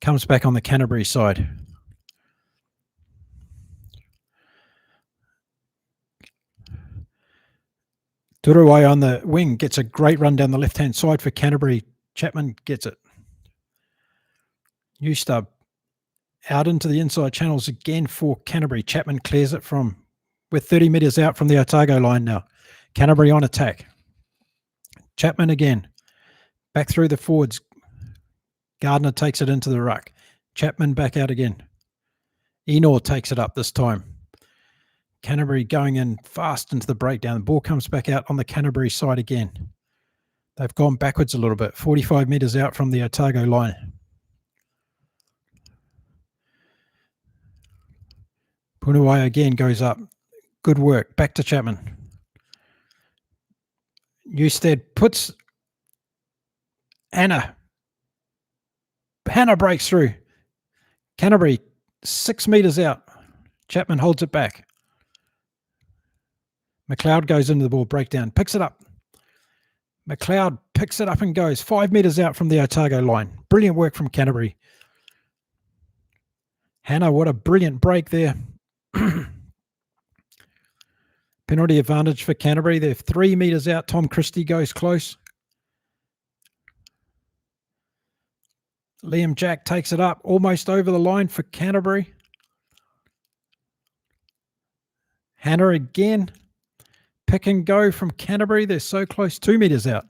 Comes back on the Canterbury side. Turuai on the wing gets a great run down the left-hand side for Canterbury. Chapman gets it. Newstub out into the inside channels again for Canterbury. Chapman clears it from, we're 30 metres out from the Otago line now. Canterbury on attack. Chapman again. Back through the forwards. Gardner takes it into the ruck. Chapman back out again. Enor takes it up this time. Canterbury going in fast into the breakdown. The ball comes back out on the Canterbury side again. They've gone backwards a little bit. 45 metres out from the Otago line. Punawai again goes up. Good work. Back to Chapman. Newstead puts Hannah. Hannah breaks through. Canterbury 6 metres out. Chapman holds it back. McLeod goes into the ball breakdown. Picks it up. McLeod picks it up and goes 5 metres out from the Otago line. Brilliant work from Canterbury. Hannah, what a brilliant break there. Penalty advantage for Canterbury. They're 3 metres out. Tom Christie goes close. Liam Jack takes it up, almost over the line for Canterbury. Hannah again. Pick and go from Canterbury. They're so close, 2 metres out.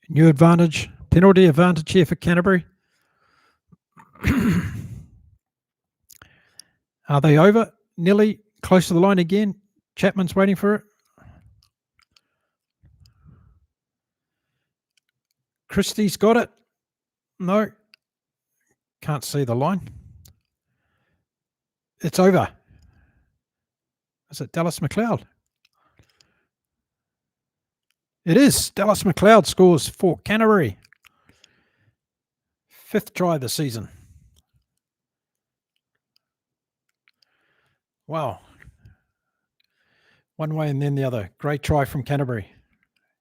New advantage, penalty advantage here for Canterbury. Are they over? Nearly close to the line again. Chapman's waiting for it. Christie's got it. No. Can't see the line. It's over. Is it Dallas McLeod? It is. Dallas McLeod scores for Canterbury. 5th try of the season. Wow. One way and then the other. Great try from Canterbury.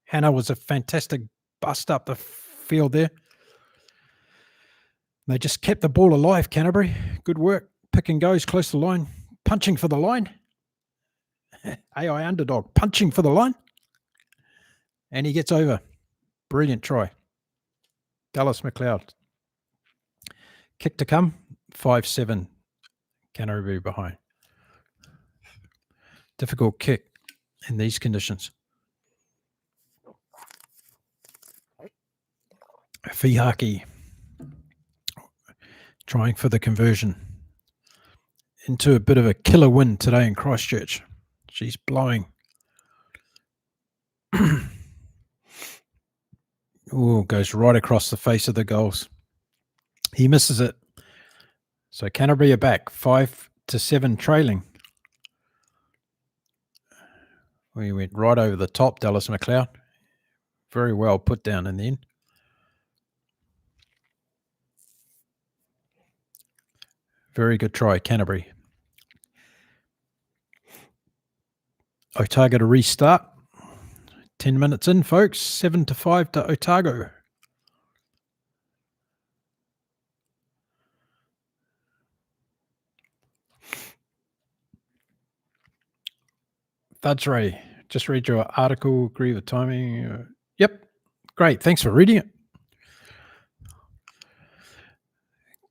Hannah was a fantastic bust up the field there. They just kept the ball alive, Canterbury. Good work. Pick and goes close to the line. Punching for the line. AI underdog. Punching for the line. And he gets over. Brilliant try. Dallas McLeod. Kick to come. 5-7. Canterbury behind. Difficult kick in these conditions. Fihaki trying for the conversion into a bit of a killer win today in Christchurch. She's blowing. Oh, goes right across the face of the goals. He misses it. So Canterbury are back, 5-7 trailing. We went right over the top, Dallas McLeod. Very well put down in the end. Very good try, Canterbury. Otago to restart. 10 minutes in, folks. 7-5 to Otago. That's right. Just read your article. Agree with timing. Yep. Great. Thanks for reading it.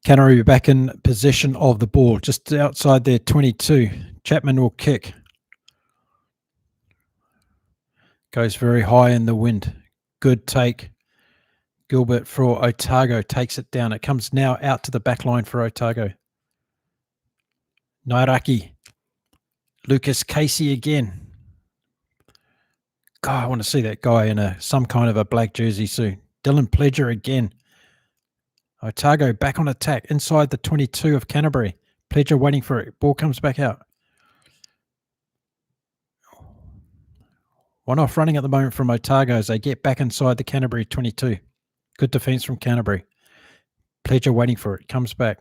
Canterbury back in possession of the ball, just outside their 22. Chapman will kick. Goes very high in the wind. Good take. Gilbert for Otago takes it down. It comes now out to the back line for Otago. Nairaki. Lucas Casey again. God, I want to see that guy in some kind of a black jersey soon. Dylan Pledger again. Otago back on attack inside the 22 of Canterbury. Pledger waiting for it. Ball comes back out. One off running at the moment from Otago as they get back inside the Canterbury 22. Good defence from Canterbury. Pledger waiting for it. Comes back.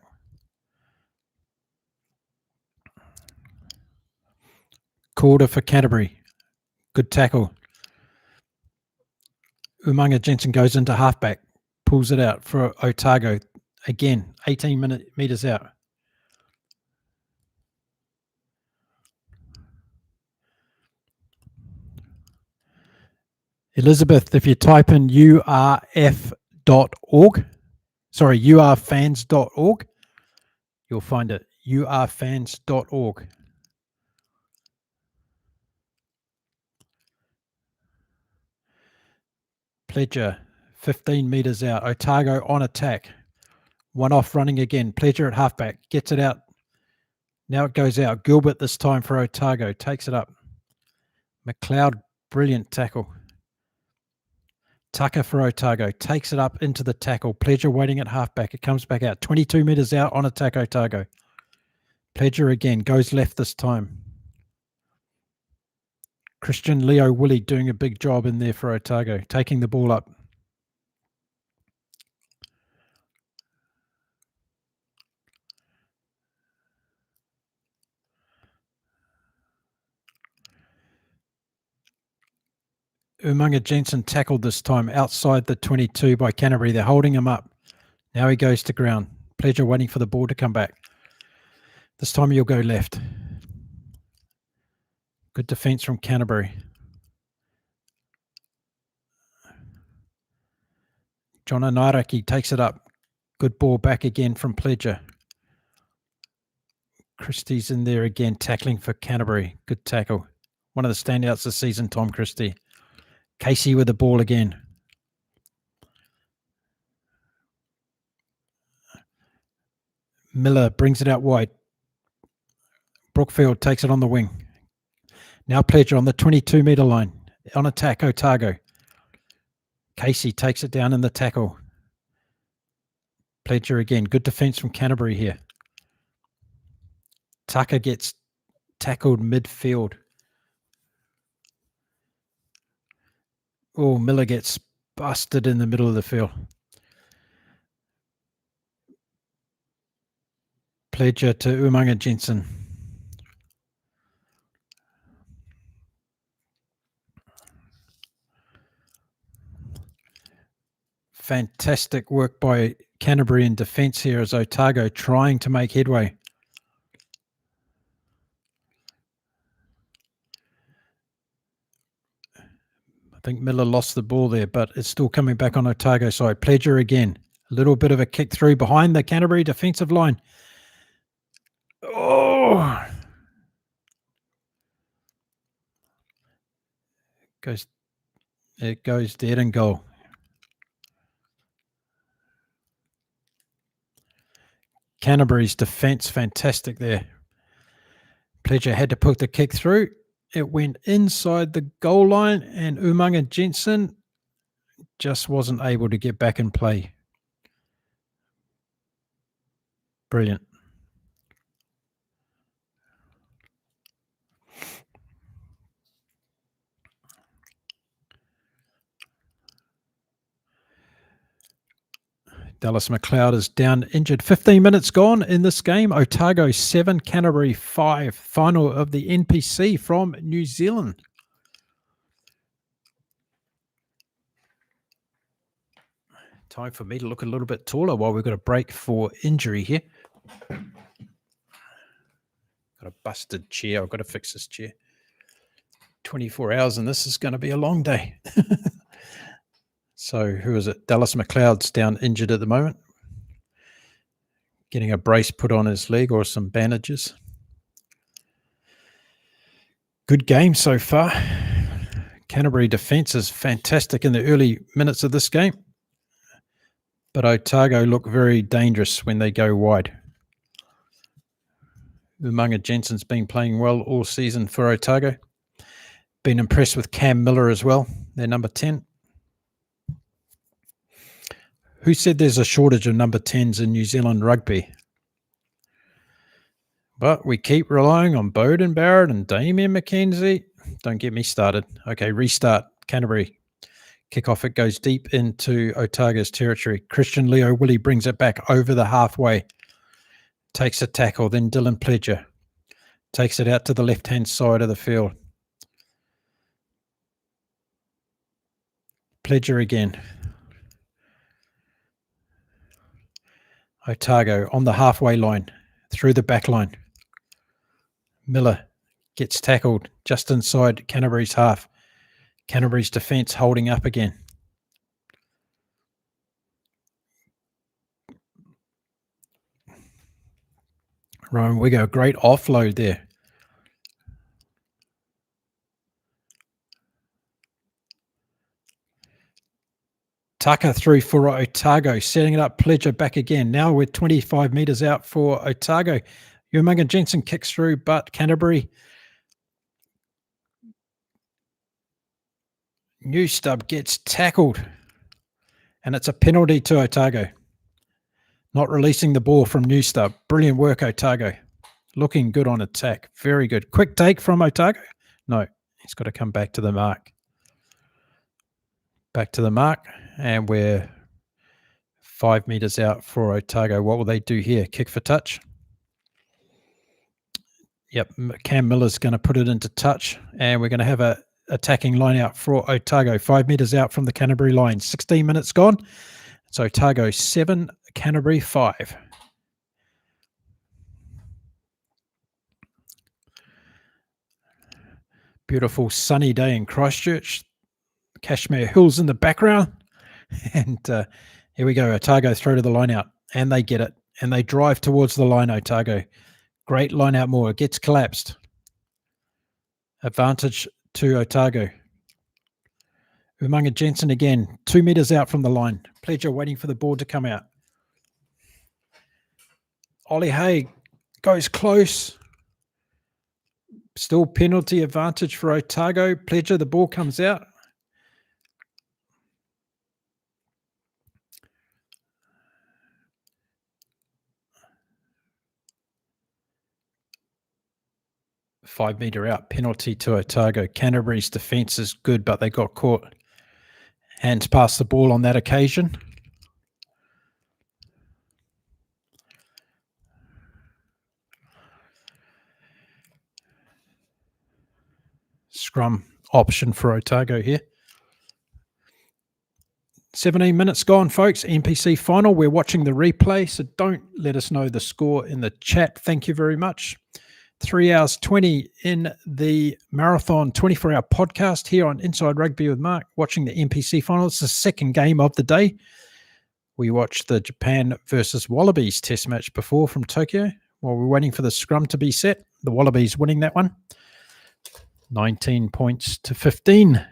Calder for Canterbury. Good tackle. Umaga Jensen goes into halfback. Pulls it out for Otago. Again, 18 metres out. Elizabeth, if you type in urf.org, sorry, urfans.org, you'll find it. urfans.org. Pledger, 15 metres out. Otago on attack. One off running again. Pledger at halfback. Gets it out. Now it goes out. Gilbert this time for Otago. Takes it up. McLeod, brilliant tackle. Tucker for Otago. Takes it up into the tackle. Pledger waiting at halfback. It comes back out. 22 metres out on attack, Otago. Pledger again. Goes left this time. Christian Leo Willie doing a big job in there for Otago. Taking the ball up. Umaga Jensen tackled this time outside the 22 by Canterbury. They're holding him up. Now he goes to ground. Pledger waiting for the ball to come back. This time you'll go left. Good defence from Canterbury. John Onaraki takes it up. Good ball back again from Pledger. Christie's in there again, tackling for Canterbury. Good tackle. One of the standouts this season, Tom Christie. Casey with the ball again. Miller brings it out wide. Brookfield takes it on the wing. Now Pledger on the 22-metre line. On attack, Otago. Casey takes it down in the tackle. Pledger again. Good defence from Canterbury here. Tucker gets tackled midfield. Oh, Miller gets busted in the middle of the field. Pledger to Umaga Jensen. Fantastic work by Canterbury in defence here as Otago trying to make headway. I think Miller lost the ball there, but it's still coming back on Otago's side. Pledger again. A little bit of a kick through behind the Canterbury defensive line. Oh! It goes dead and goal. Canterbury's defence, fantastic there. Pledger had to put the kick through. It went inside the goal line, and Umaga Jensen just wasn't able to get back in play. Brilliant. Dallas McLeod is down injured. 15 minutes gone in this game. Otago 7, Canterbury 5. Final of the NPC from New Zealand. Time for me to look a little bit taller while we've got a break for injury here. Got a busted chair. I've got to fix this chair. 24 hours and this is going to be a long day. So who is it? Dallas McLeod's down injured at the moment. Getting a brace put on his leg or some bandages. Good game so far. Canterbury defence is fantastic in the early minutes of this game. But Otago look very dangerous when they go wide. Umaga Jensen's been playing well all season for Otago. Been impressed with Cam Miller as well, their number 10. Who said there's a shortage of number 10s in New Zealand rugby? But we keep relying on Bowden Barrett and Damien McKenzie. Don't get me started. Okay, restart. Canterbury. Kickoff, it goes deep into Otago's territory. Christian Leo Willie brings it back over the halfway. Takes a tackle, then Dylan Pledger. Takes it out to the left-hand side of the field. Pledger again. Otago on the halfway line, through the back line. Miller gets tackled just inside Canterbury's half. Canterbury's defence holding up again. Rowan Wiggo, great offload there. Tucker through for Otago, setting it up. Pledger back again. Now we're 25 metres out for Otago. Umaga Jensen kicks through, but Canterbury. Newstub gets tackled. And it's a penalty to Otago. Not releasing the ball from Newstub. Brilliant work, Otago. Looking good on attack. Very good. Quick take from Otago. No, he's got to come back to the mark. Back to the mark. And we're 5 metres out for Otago. What will they do here? Kick for touch. Yep, Cam Miller's going to put it into touch. And we're going to have a attacking line out for Otago. 5 metres out from the Canterbury line. 16 minutes gone. It's Otago 7, Canterbury 5. Beautiful sunny day in Christchurch. Cashmere Hills in the background. And here we go. Otago throw to the line out. And they get it. And they drive towards the line, Otago. Great line out more. It gets collapsed. Advantage to Otago. Umaga Jensen again. 2 meters out from the line. Pledger waiting for the board to come out. Ollie Hay goes close. Still penalty advantage for Otago. Pledger, the ball comes out. Five meter out, penalty to Otago. Canterbury's defence is good, but they got caught. Hands past the ball on that occasion. Scrum option for Otago here. 17 minutes gone, folks. NPC Final. We're watching the replay, so don't let us know the score in the chat. Thank you very much. 3 hours 20 in the Marathon 24-hour podcast here on Inside Rugby with Mark, watching the NPC Final. It's the second game of the day. We watched the Japan versus Wallabies test match before from Tokyo while we're waiting for the scrum to be set. The Wallabies winning that one. 19 points to 15.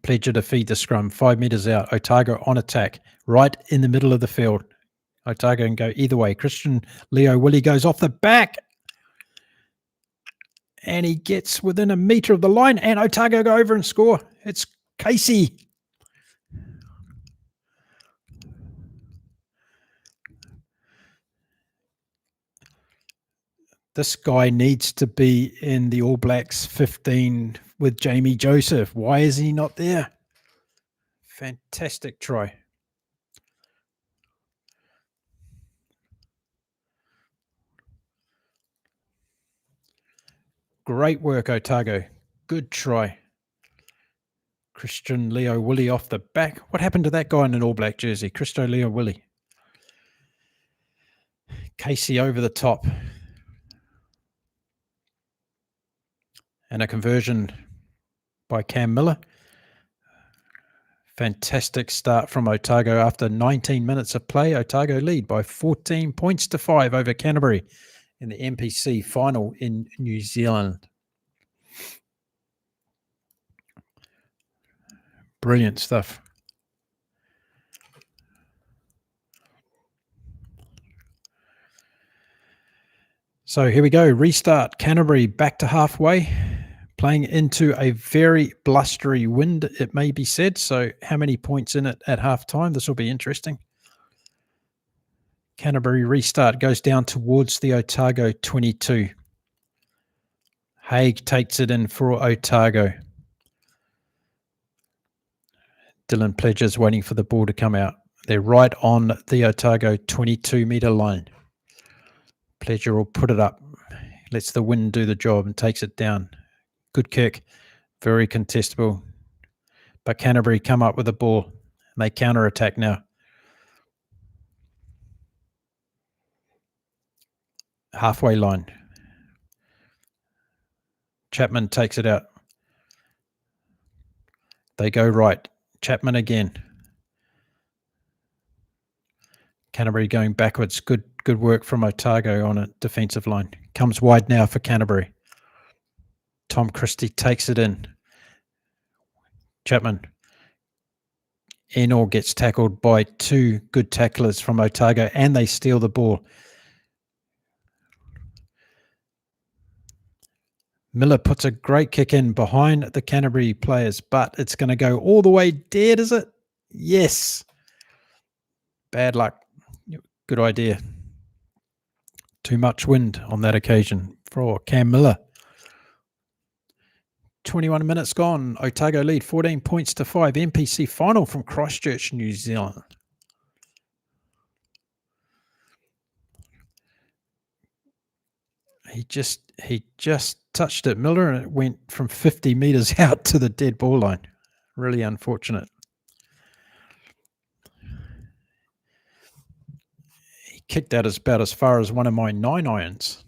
Pledger to feed the scrum. 5 meters out. Otago on attack. Right in the middle of the field. Otago can go either way. Christian Leo Willie goes off the back. And he gets within a meter of the line. And Otago go over and score. It's Casey. This guy needs to be in the All Blacks 15 with Jamie Joseph. Why is he not there? Fantastic try. Great work, Otago. Good try. Christian Leo Willie off the back. What happened to that guy in an All Black jersey? Christo Leo Willie. Casey over the top. And a conversion by Cam Miller. Fantastic start from Otago. After 19 minutes of play, Otago lead by 14 points to 5 over Canterbury in the NPC Final in New Zealand. Brilliant stuff. So here we go. Restart. Canterbury back to halfway. Playing into a very blustery wind, it may be said. So how many points in it at halftime? This will be interesting. Canterbury restart goes down towards the Otago 22. Haig takes it in for Otago. Dylan Pledger's waiting for the ball to come out. They're right on the Otago 22-meter line. Pledger will put it up. Lets the wind do the job and takes it down. Good kick. Very contestable. But Canterbury come up with the ball. And they counter-attack now. Halfway line. Chapman takes it out. They go right. Chapman again. Canterbury going backwards. Good work from Otago on a defensive line. Comes wide now for Canterbury. Tom Christie takes it in. Chapman. Enor gets tackled by two good tacklers from Otago, and they steal the ball. Miller puts a great kick in behind the Canterbury players, but it's going to go all the way dead, is it? Yes. Bad luck. Good idea. Too much wind on that occasion for Cam Miller. 21 minutes gone. Otago lead 14 points to 5. NPC Final from Christchurch, New Zealand. He just touched it, Miller, and it went from 50 meters out to the dead ball line. Really unfortunate. He kicked out about as far as one of my 9 irons.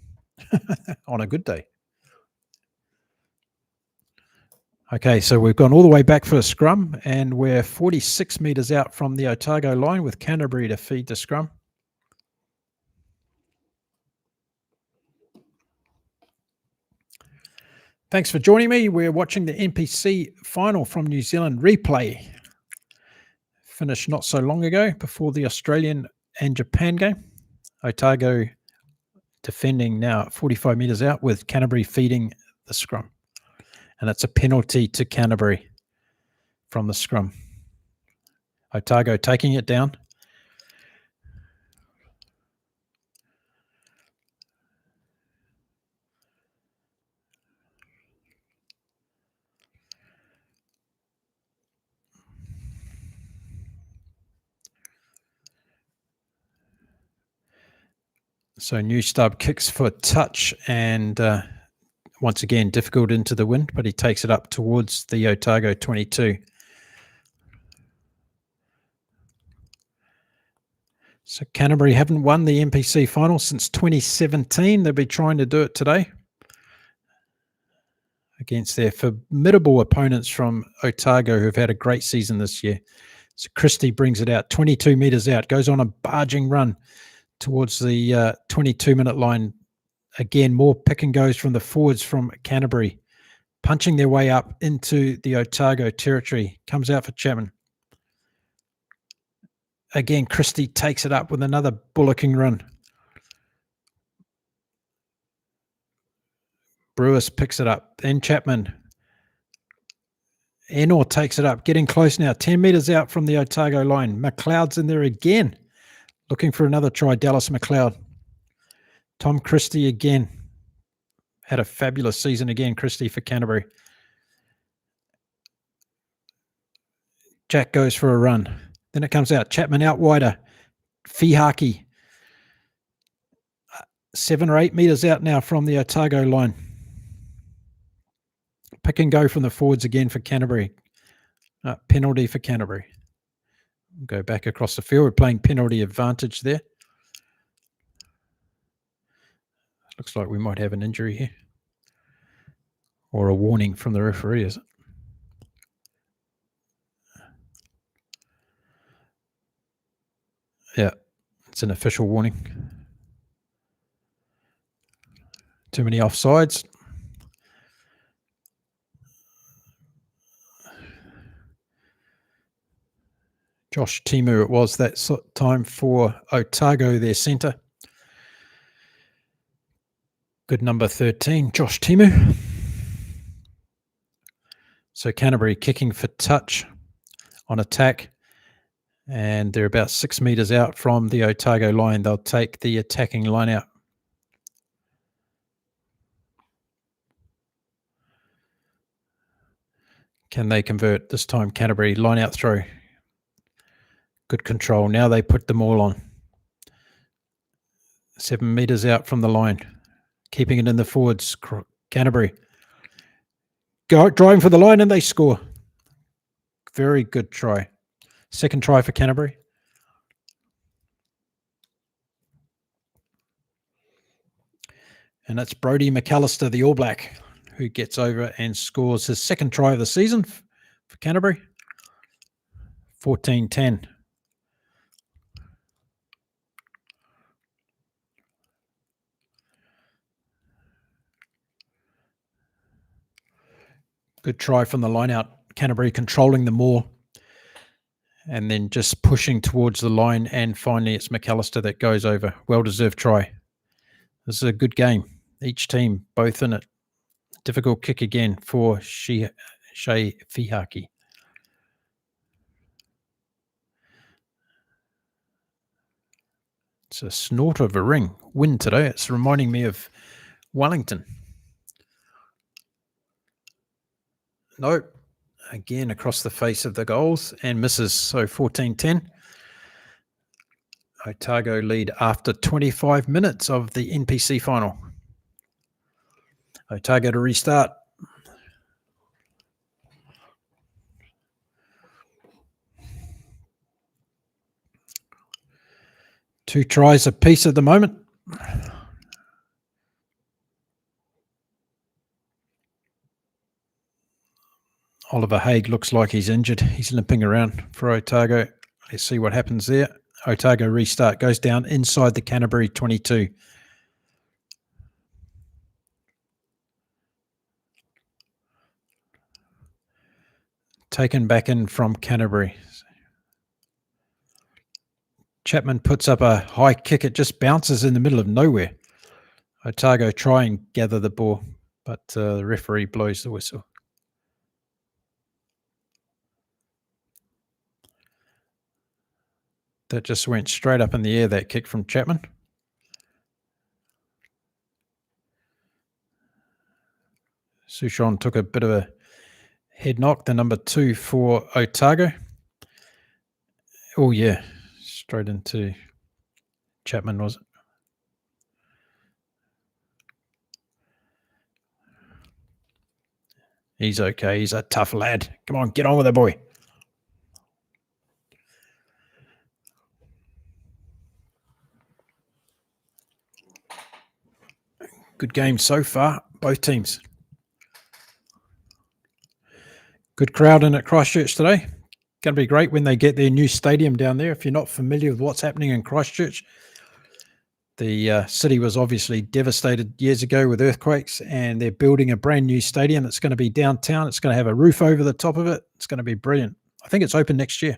on a good day. Okay, so we've gone all the way back for a scrum, and we're 46 metres out from the Otago line with Canterbury to feed the scrum. Thanks for joining me. We're watching the NPC Final from New Zealand replay. Finished not so long ago before the Australian and Japan game. Otago defending now at 45 metres out with Canterbury feeding the scrum. And it's a penalty to Canterbury from the scrum. Otago taking it down. So New Stub kicks for touch and once again difficult into the wind, but he takes it up towards the Otago 22. So Canterbury haven't won the NPC final since 2017. They'll be trying to do it today against their formidable opponents from Otago who've had a great season this year. So Christie brings it out, 22 metres out, goes on a barging run towards the 22-minute line. Again, more pick and goes from the forwards from Canterbury, punching their way up into the Otago territory. Comes out for Chapman. Again, Christie takes it up with another bullocking run. Brewis picks it up. Then Chapman. Enor takes it up, getting close now. 10 metres out from the Otago line. McLeod's in there again. Looking for another try, Dallas McLeod. Tom Christie again. Had a fabulous season again, Christie for Canterbury. Jack goes for a run. Then it comes out. Chapman out wider. Fihaki. 7 or 8 metres out now from the Otago line. Pick and go from the forwards again for Canterbury. Penalty for Canterbury. Go back across the field. We're playing penalty advantage there. Looks like we might have an injury here. Or a warning from the referee, is it? Yeah, it's an official warning. Too many offsides. Josh Timu it was that time for Otago, their centre. Good number 13, Josh Timu. So Canterbury kicking for touch on attack. And they're about 6 metres out from the Otago line. They'll take the attacking line out. Can they convert? This time Canterbury line out throw. Good control. Now they put them all on. 7 metres out from the line. Keeping it in the forwards. Canterbury. Driving for the line and they score. Very good try. Second try for Canterbury. And that's Brodie McAllister, the All Black, who gets over and scores his second try of the season for Canterbury. 14-10. Good try from the line out. Canterbury controlling the more and then just pushing towards the line. And finally, it's McAllister that goes over. Well-deserved try. This is a good game. Each team both in it. Difficult kick again for Shea Fihaki. It's a snort of a wind today. It's reminding me of Wellington. Nope. Again, across the face of the goals and misses. So 14-10. Otago lead after 25 minutes of the NPC final. Otago to restart. Two tries apiece at the moment. Oliver Haig looks like he's injured. He's limping around for Otago. Let's see what happens there. Otago restart, goes down inside the Canterbury 22. Taken back in from Canterbury. Chapman puts up a high kick. It just bounces in the middle of nowhere. Otago try and gather the ball, but the referee blows the whistle. That just went straight up in the air, that kick from Chapman. Souchon took a bit of a head knock, the number 2 for Otago. Oh, yeah. Straight into Chapman, was it? He's okay. He's a tough lad. Come on, get on with it, boy. Good game so far, both teams. Good crowd in at Christchurch today. Going to be great when they get their new stadium down there. If you're not familiar with what's happening in Christchurch, the city was obviously devastated years ago with earthquakes, and they're building a brand new stadium that's going to be downtown. It's going to have a roof over the top of it. It's going to be brilliant. I think it's open next year.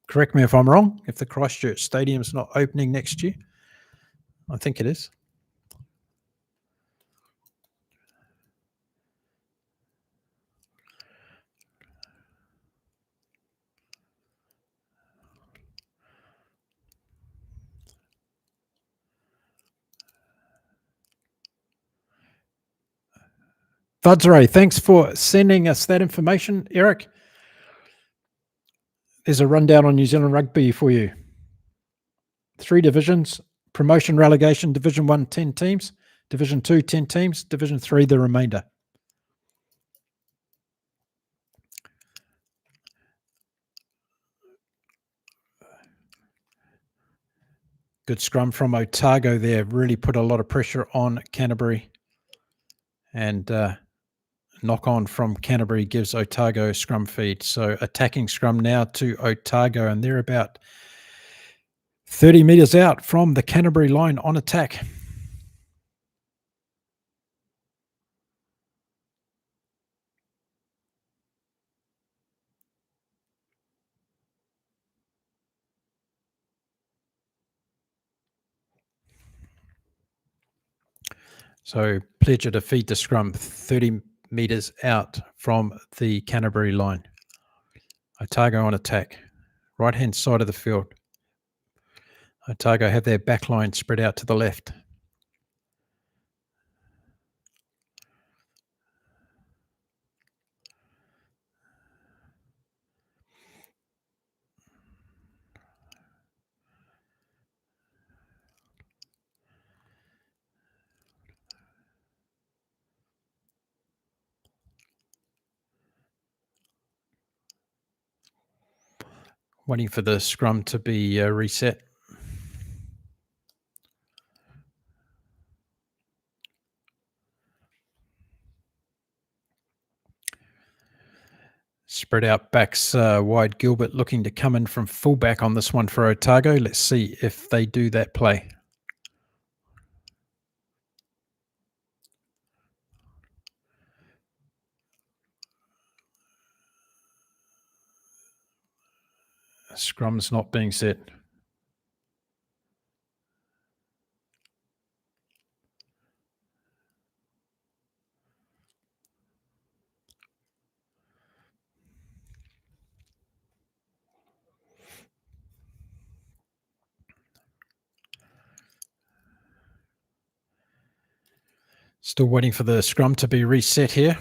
Correct me if I'm wrong, if the Christchurch Stadium's not opening next year. I think it is. Thudsray, thanks for sending us that information, Eric. There's a rundown on New Zealand Rugby for you. 3 divisions: promotion, relegation, Division 1, 10 teams, Division 2, 10 teams, Division 3, the remainder. Good scrum from Otago there. Really put a lot of pressure on Canterbury. And knock on from Canterbury gives Otago scrum feed. So attacking scrum now to Otago, and they're about 30 metres out from the Canterbury line on attack. So pleasure to feed the scrum 30 metres out from the Canterbury line. Otago on attack. Right-hand side of the field. Otago have their back line spread out to the left. Waiting for the scrum to be reset. Spread out backs wide. Gilbert looking to come in from fullback on this one for Otago. Let's see if they do that play. Scrum's not being set. Still waiting for the scrum to be reset here.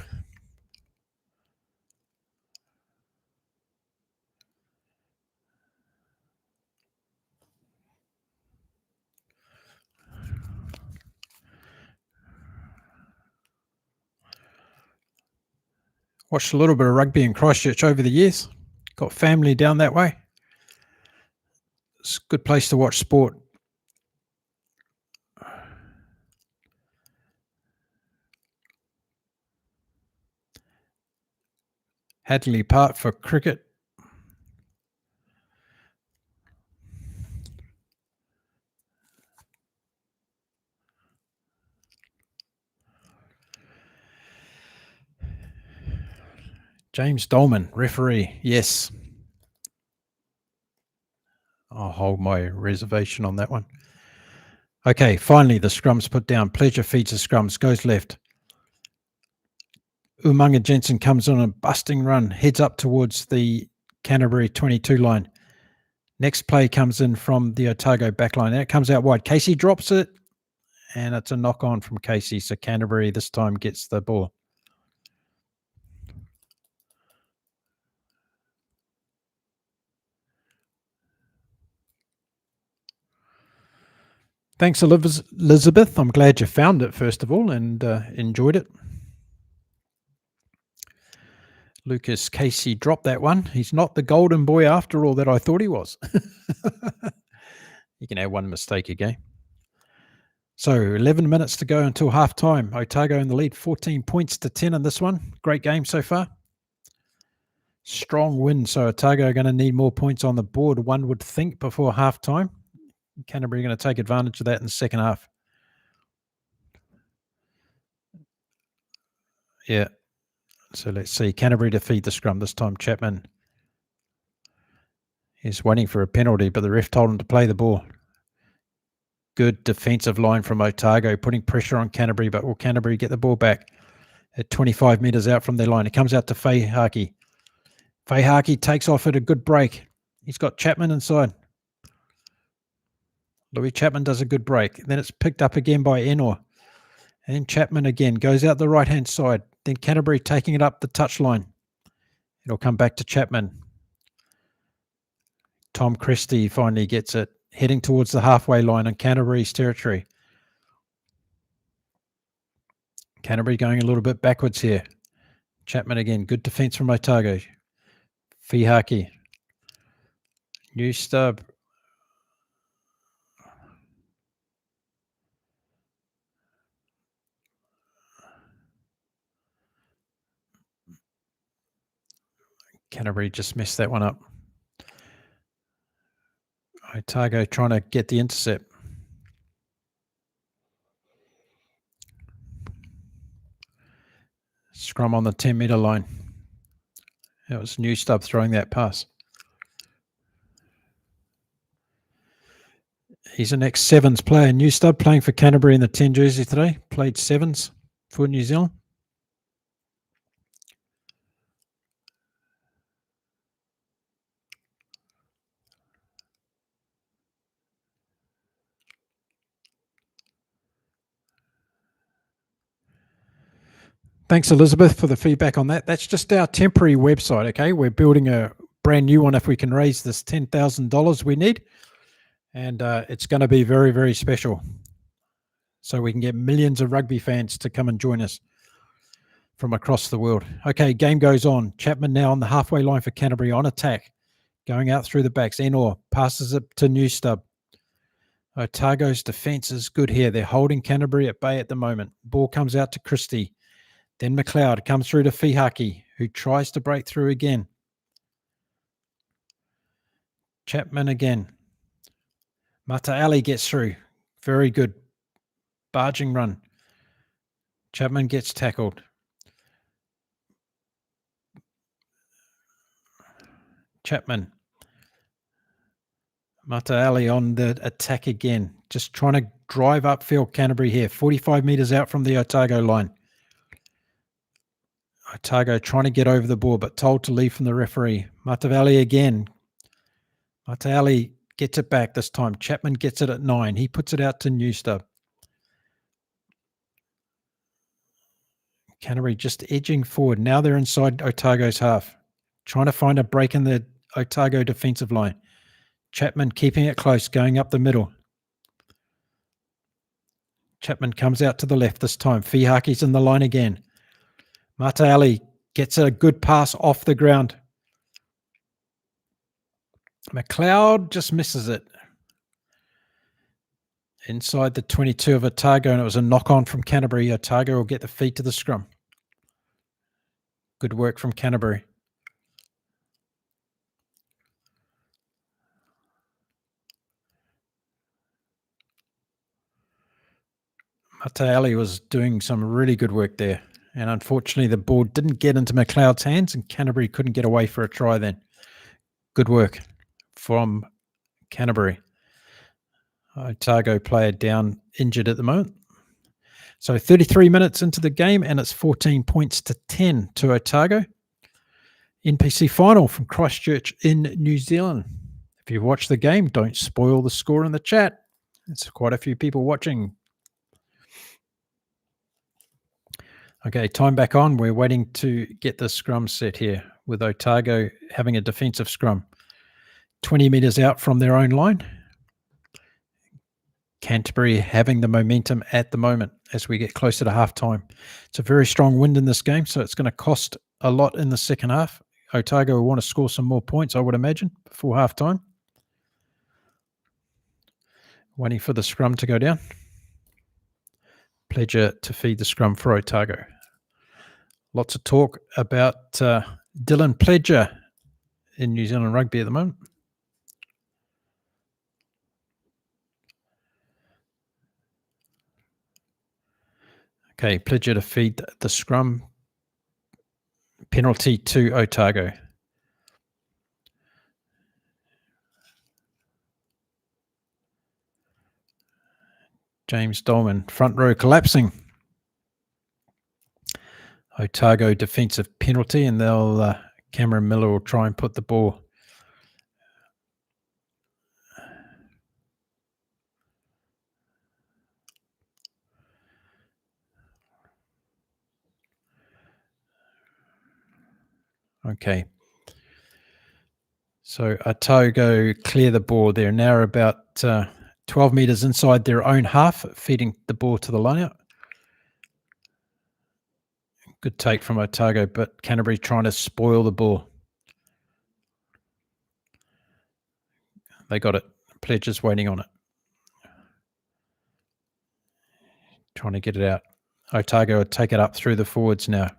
Watched a little bit of rugby in Christchurch over the years. Got family down that way. It's a good place to watch sport. Hadley Park for cricket. James Dolman, referee. Yes. I'll hold my reservation on that one. Okay, finally, the scrums put down. Pleasure feeds the scrums, goes left. Umaga Jensen comes on a busting run, heads up towards the Canterbury 22 line. Next play comes in from the Otago backline. And it comes out wide. Casey drops it, and it's a knock on from Casey. So Canterbury this time gets the ball. Thanks, Elizabeth. I'm glad you found it, first of all, and enjoyed it. Lucas Casey dropped that one. He's not the golden boy after all that I thought he was. You can have one mistake a game. So 11 minutes to go until half-time. Otago in the lead, 14 points to 10 in this one. Great game so far. Strong win. So Otago are going to need more points on the board, one would think, before half-time. Canterbury are going to take advantage of that in the second half. Yeah. So let's see. Canterbury defeat the scrum this time. Chapman is waiting for a penalty, but the ref told him to play the ball. Good defensive line from Otago, putting pressure on Canterbury, but will Canterbury get the ball back at 25 metres out from their line? It comes out to Feihaki. Feihaki takes off at a good break. He's got Chapman inside. Louis Chapman does a good break. Then it's picked up again by Enor. And Chapman again goes out the right-hand side. Then Canterbury taking it up the touchline. It'll come back to Chapman. Tom Christie finally gets it, heading towards the halfway line on Canterbury's territory. Canterbury going a little bit backwards here. Chapman again, good defence from Otago. Feihaki. New stub. Canterbury just messed that one up. Otago trying to get the intercept. Scrum on the 10-metre line. That was New Stub throwing that pass. He's an ex-Sevens player. New Stub playing for Canterbury in the 10 jersey today. Played Sevens for New Zealand. Thanks, Elizabeth, for the feedback on that. That's just our temporary website, okay? We're building a brand new one if we can raise this $10,000 we need. And it's going to be very, very special. So we can get millions of rugby fans to come and join us from across the world. Okay, game goes on. Chapman now on the halfway line for Canterbury on attack. Going out through the backs. Enor passes it to New Stub. Otago's defence is good here. They're holding Canterbury at bay at the moment. Ball comes out to Christie. Then McLeod comes through to Feihaki, who tries to break through again. Chapman again. Mata Ali gets through. Very good. Barging run. Chapman gets tackled. Chapman. Mata Ali on the attack again. Just trying to drive upfield Canterbury here. 45 metres out from the Otago line. Otago trying to get over the ball, but told to leave from the referee. Matavali again. Matavali gets it back this time. Chapman gets it at 9. He puts it out to Newstub. Canterbury just edging forward. Now they're inside Otago's half. Trying to find a break in the Otago defensive line. Chapman keeping it close, going up the middle. Chapman comes out to the left this time. Fehaki's in the line again. Mata Ali gets a good pass off the ground. McLeod just misses it. Inside the 22 of Otago, and it was a knock-on from Canterbury. Otago will get the feed to the scrum. Good work from Canterbury. Atayali was doing some really good work there. And unfortunately, the ball didn't get into McLeod's hands and Canterbury couldn't get away for a try then. Good work from Canterbury. Otago player down injured at the moment. So 33 minutes into the game and it's 14 points to 10 to Otago. NPC Final from Christchurch in New Zealand. If you've watched the game, don't spoil the score in the chat. There's quite a few people watching. Okay, time back on. We're waiting to get the scrum set here with Otago having a defensive scrum. 20 metres out from their own line. Canterbury having the momentum at the moment as we get closer to half-time. It's a very strong wind in this game, so it's going to cost a lot in the second half. Otago will want to score some more points, I would imagine, before half-time. Waiting for the scrum to go down. Pleasure to feed the scrum for Otago. Lots of talk about Dylan Pledger in New Zealand rugby at the moment. Okay, Pledger to feed the scrum. Penalty to Otago. James Dolman, front row collapsing. Otago defensive penalty, and they'll Cameron Miller will try and put the ball. Okay. So Otago clear the ball. They're now about 12 metres inside their own half, feeding the ball to the lineout. Good take from Otago, but Canterbury trying to spoil the ball. They got it. Pledger's waiting on it. Trying to get it out. Otago will take it up through the forwards now.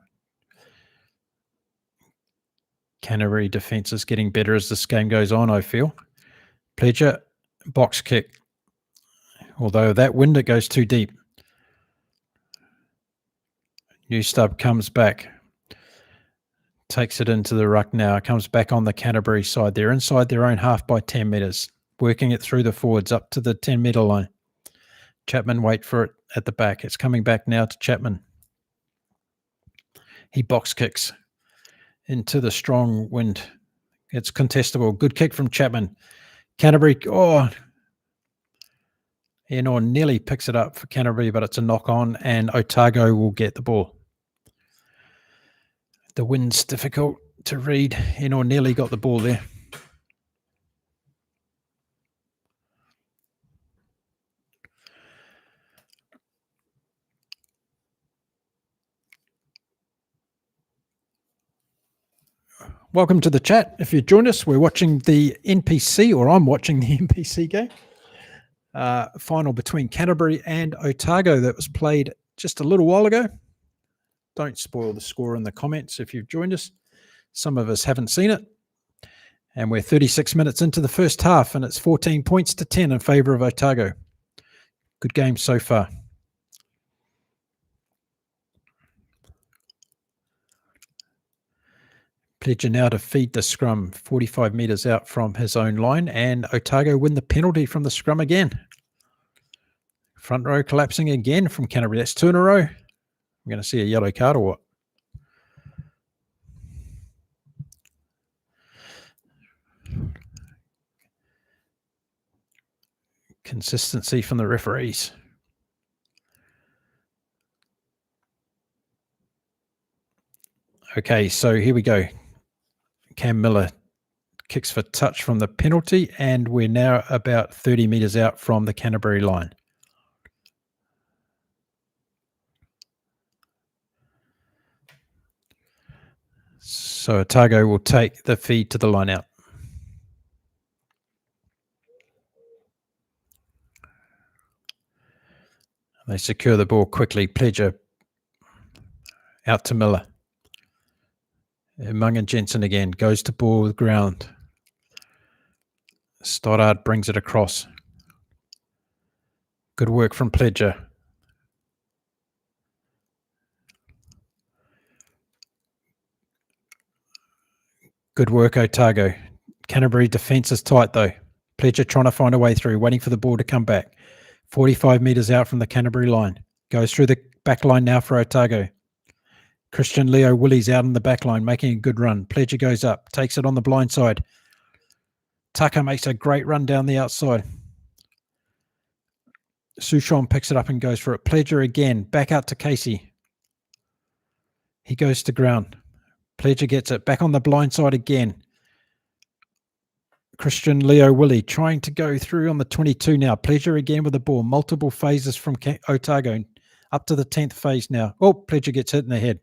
Canterbury defence is getting better as this game goes on, I feel. Pledger, box kick. Although that wind, it goes too deep. New Stub comes back. Takes it into the ruck now. Comes back on the Canterbury side. They're inside their own half by 10 metres. Working it through the forwards up to the 10-metre line. Chapman wait for it at the back. It's coming back now to Chapman. He box kicks into the strong wind. It's contestable. Good kick from Chapman. Canterbury, Enor nearly picks it up for Canterbury, but it's a knock on and Otago will get the ball. The wind's difficult to read. Enor nearly got the ball there. Welcome to the chat. If you joined us, we're watching the NPC, or I'm watching the NPC game. Final between Canterbury and Otago that was played just a little while ago. Don't spoil the score in the comments if you've joined us. Some of us haven't seen it. And we're 36 minutes into the first half, and it's 14 points to 10 in favour of Otago. Good game so far. Pledger now to feed the scrum 45 metres out from his own line, and Otago win the penalty from the scrum again. Front row collapsing again from Canterbury. That's 2 in a row. I'm going to see a yellow card or what? Consistency from the referees. Okay, so here we go. Cam Miller kicks for touch from the penalty, and we're now about 30 metres out from the Canterbury line. So Otago will take the feed to the line out. They secure the ball quickly. Pledger out to Miller. Mungan Jensen again goes to ball with ground. Stoddard brings it across. Good work from Pledger. Good work, Otago. Canterbury defence is tight though. Pledger trying to find a way through, waiting for the ball to come back. 45 metres out from the Canterbury line. Goes through the back line now for Otago. Christian Leo Willie's out in the back line, making a good run. Pledger goes up, takes it on the blind side. Tucker makes a great run down the outside. Souchon picks it up and goes for it. Pledger again, back out to Casey. He goes to ground. Pledger gets it, back on the blind side again. Christian Leo Willie trying to go through on the 22 now. Pledger again with the ball. Multiple phases from Otago. Up to the 10th phase now. Oh, Pledger gets hit in the head.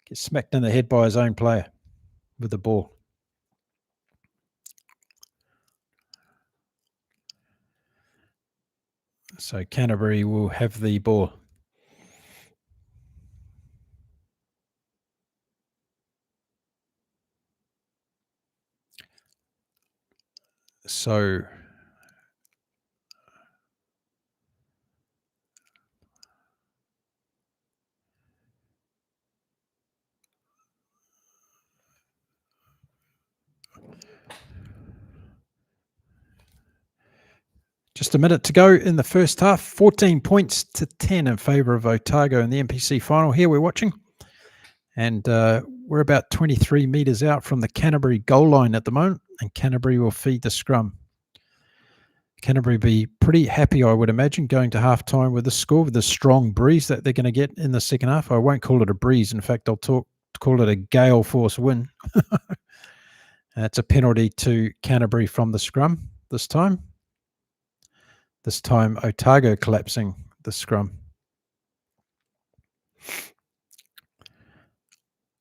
Gets smacked in the head by his own player with the ball. So Canterbury will have the ball. So just a minute to go in the first half. 14 points to 10 in favour of Otago in the NPC final. Here we're watching. And we're about 23 metres out from the Canterbury goal line at the moment. And Canterbury will feed the scrum. Canterbury be pretty happy, I would imagine, going to halftime with the score, with the strong breeze that they're going to get in the second half. I won't call it a breeze. In fact, I'll call it a gale force win. That's a penalty to Canterbury from the scrum this time. This time, Otago collapsing the scrum.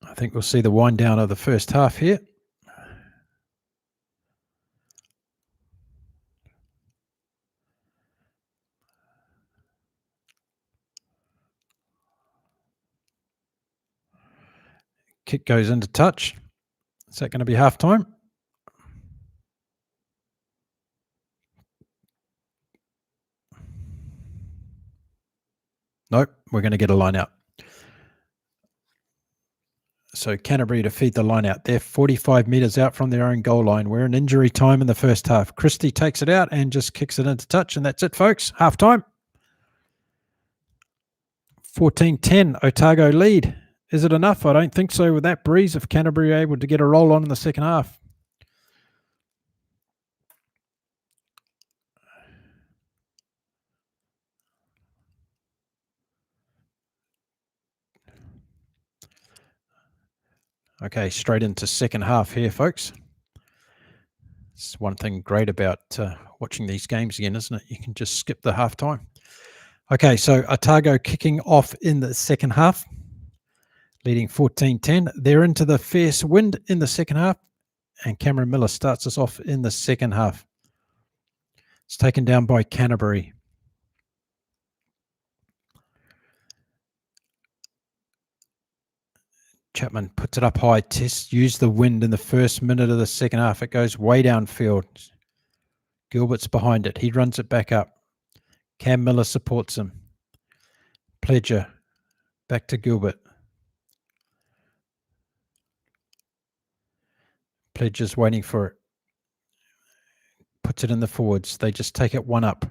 I think we'll see the wind down of the first half here. Kick goes into touch. Is that going to be halftime? Nope, we're going to get a line out. So Canterbury to feed the line out. They're 45 metres out from their own goal line. We're in injury time in the first half. Christie takes it out and just kicks it into touch. And that's it, folks. Halftime. 14-10, Otago lead. Is it enough? I don't think so with that breeze if Canterbury are able to get a roll on in the second half. Okay, straight into second half here, folks. It's one thing great about watching these games again, isn't it? You can just skip the halftime. Okay, so Otago kicking off in the second half, leading 14-10. They're into the fierce wind in the second half, and Cameron Miller starts us off in the second half. It's taken down by Canterbury. Chapman puts it up high, used the wind in the first minute of the second half. It goes way downfield. Gilbert's behind it. He runs it back up. Cam Miller supports him. Pledger. Back to Gilbert. Pledger's waiting for it. Puts it in the forwards. They just take it one up.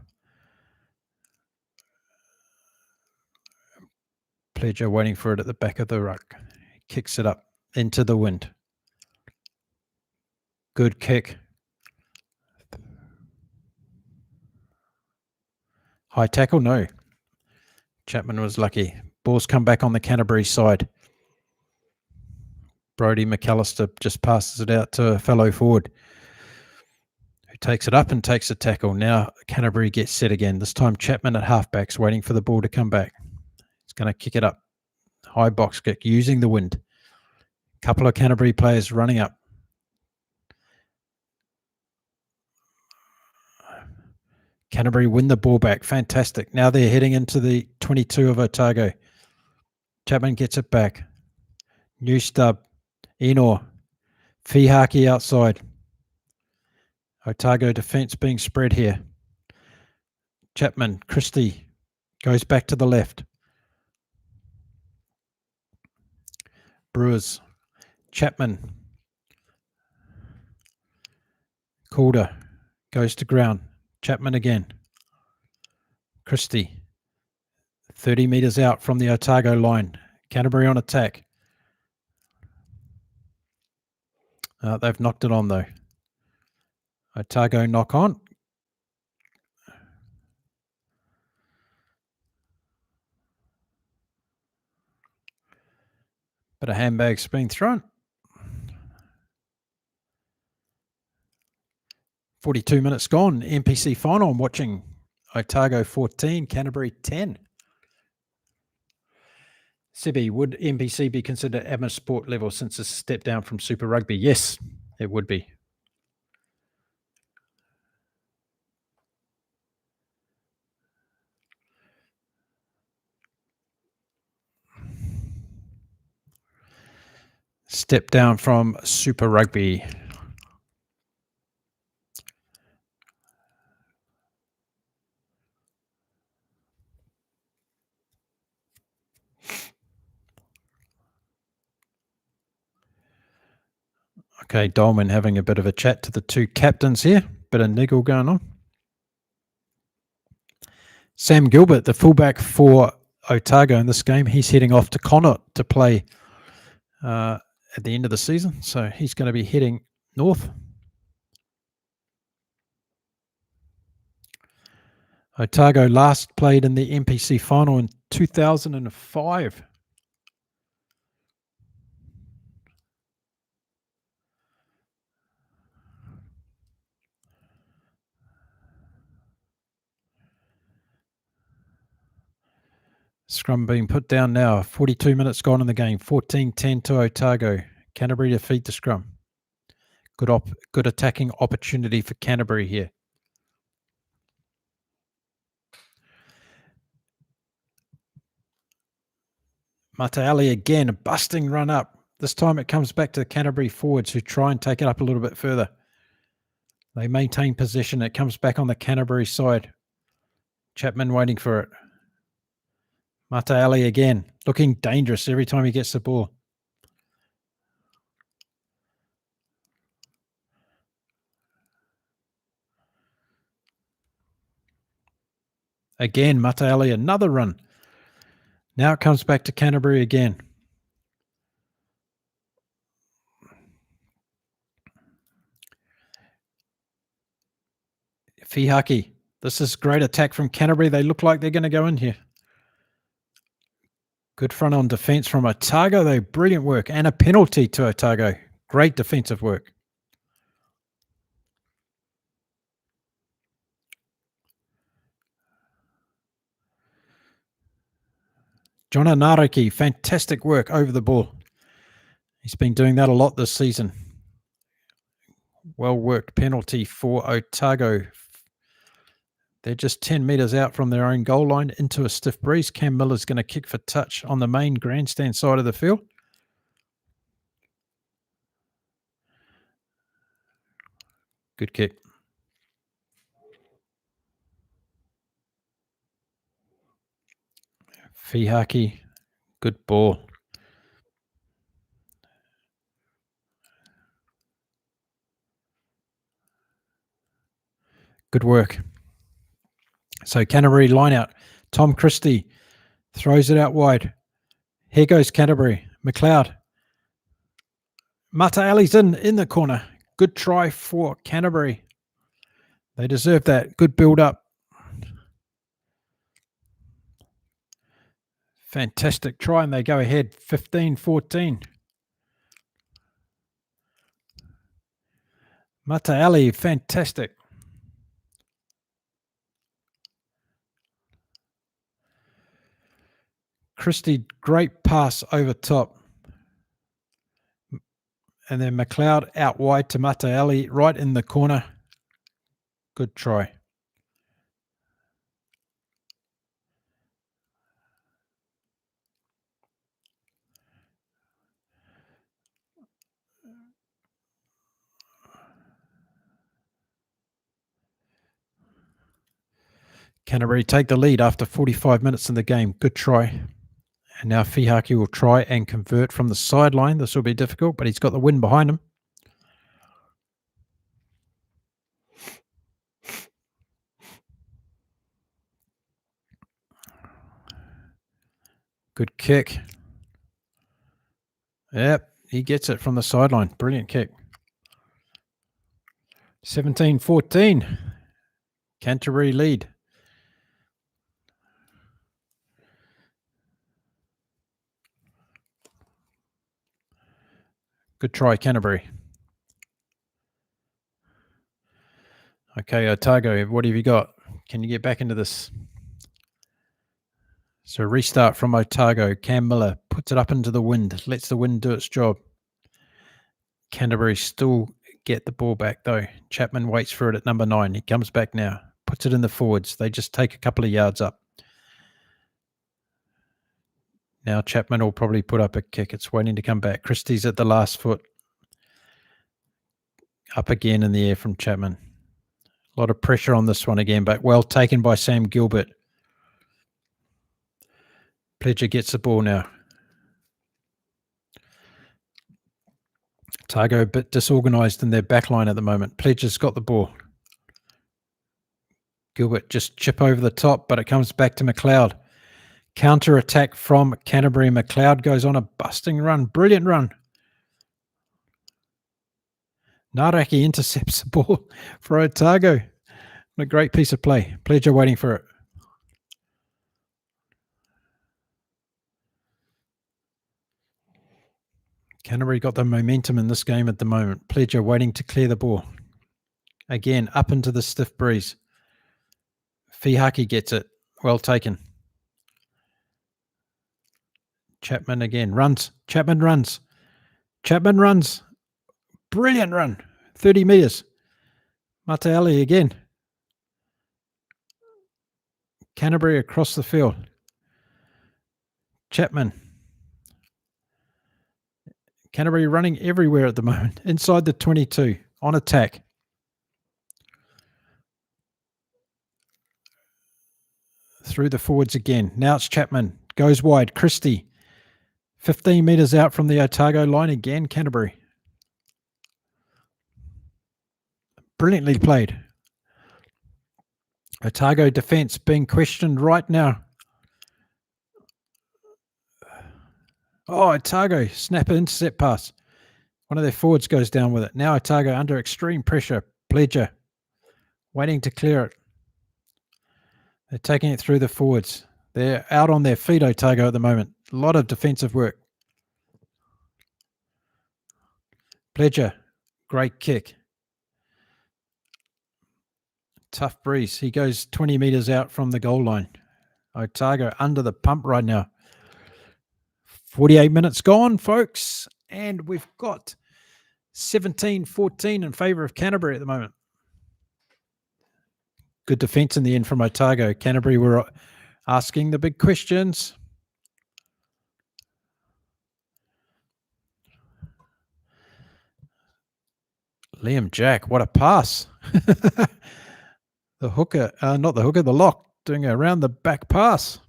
Pledger waiting for it at the back of the ruck. Kicks it up into the wind. Good kick. High tackle? No. Chapman was lucky. Ball's come back on the Canterbury side. Brodie McAllister just passes it out to a fellow forward who takes it up and takes a tackle. Now Canterbury gets set again. This time Chapman at halfbacks waiting for the ball to come back. He's going to kick it up. High box kick using the wind. Couple of Canterbury players running up. Canterbury win the ball back. Fantastic. Now they're heading into the 22 of Otago. Chapman gets it back. New stub. Enor. Fihaki outside. Otago defence being spread here. Chapman. Christie goes back to the left. Brewers Chapman. Calder goes to ground. Chapman again. Christie. 30 metres out from the Otago line. Canterbury on attack. They've knocked it on though. Otago knock on. But a handbag's been thrown. 42 minutes gone. NPC Final. I'm watching Otago 14, Canterbury 10. Sibby, would NPC be considered amateur sport level since it's a step down from Super Rugby? Yes, it would be. Step down from Super Rugby. Okay, Dolman having a bit of a chat to the two captains here. Bit of niggle going on. Sam Gilbert, the fullback for Otago in this game, he's heading off to Connaught to play at the end of the season. So he's going to be heading north. Otago last played in the NPC Final in 2005. Scrum being put down now. 42 minutes gone in the game. 14-10 to Otago. Canterbury to feed the scrum. Good attacking opportunity for Canterbury here. Mateali again, a busting run up. This time it comes back to the Canterbury forwards who try and take it up a little bit further. They maintain possession. It comes back on the Canterbury side. Chapman waiting for it. Mateali again, looking dangerous every time he gets the ball. Again, Mateali, another run. Now it comes back to Canterbury again. Fihaki. This is great attack from Canterbury. They look like they're going to go in here. Good front on defence from Otago, though. Brilliant work. And a penalty to Otago. Great defensive work. John Anariki, fantastic work over the ball. He's been doing that a lot this season. Well worked penalty for Otago. They're just 10 metres out from their own goal line into a stiff breeze. Cam Miller's going to kick for touch on the main grandstand side of the field. Good kick. Fihaki, good ball. Good work. So Canterbury line out. Tom Christie throws it out wide. Here goes Canterbury. McLeod. Mateali's in the corner. Good try for Canterbury. They deserve that. Good build up. Fantastic try, and they go ahead 15-14. Mateali, fantastic. Christie, great pass over top. And then McLeod out wide to Mateali, right in the corner. Good try. Canterbury take the lead after 45 minutes in the game. Good try. And now Fihaki will try and convert from the sideline. This will be difficult, but he's got the wind behind him. Good kick. Yep, he gets it from the sideline. Brilliant kick. 17-14. Canterbury lead. Good try, Canterbury. Okay, Otago, what have you got? Can you get back into this? So restart from Otago. Cam Miller puts it up into the wind, lets the wind do its job. Canterbury still get the ball back though. Chapman waits for it at number 9. He comes back now, puts it in the forwards. They just take a couple of yards up. Now Chapman will probably put up a kick. It's waiting to come back. Christie's at the last foot. Up again in the air from Chapman. A lot of pressure on this one again, but well taken by Sam Gilbert. Pledger gets the ball now. Otago a bit disorganised in their back line at the moment. Pledger's got the ball. Gilbert just chip over the top, but it comes back to McLeod. Counter attack from Canterbury. McLeod goes on a busting run. Brilliant run. Naraki intercepts the ball for Otago. A great piece of play. Pledger waiting for it. Canterbury got the momentum in this game at the moment. Pledger waiting to clear the ball. Again, up into the stiff breeze. Fihaki gets it. Well taken. Chapman again runs. Chapman runs. Chapman runs. Brilliant run. 30 metres. Mateali again. Canterbury across the field. Chapman. Canterbury running everywhere at the moment. Inside the 22. On attack. Through the forwards again. Now it's Chapman. Goes wide. Christie. 15 metres out from the Otago line again. Canterbury. Brilliantly played. Otago defence being questioned right now. Oh, Otago, snapper intercept pass. One of their forwards goes down with it. Now Otago under extreme pressure. Pledger waiting to clear it. They're taking it through the forwards. They're out on their feet, Otago, at the moment. A lot of defensive work. Pledger, great kick. Tough breeze. He goes 20 metres out from the goal line. Otago under the pump right now. 48 minutes gone, folks. And we've got 17-14 in favour of Canterbury at the moment. Good defence in the end from Otago. Canterbury were asking the big questions. Liam Jack, what a pass. The hooker, not the hooker, the lock, doing a round the back pass.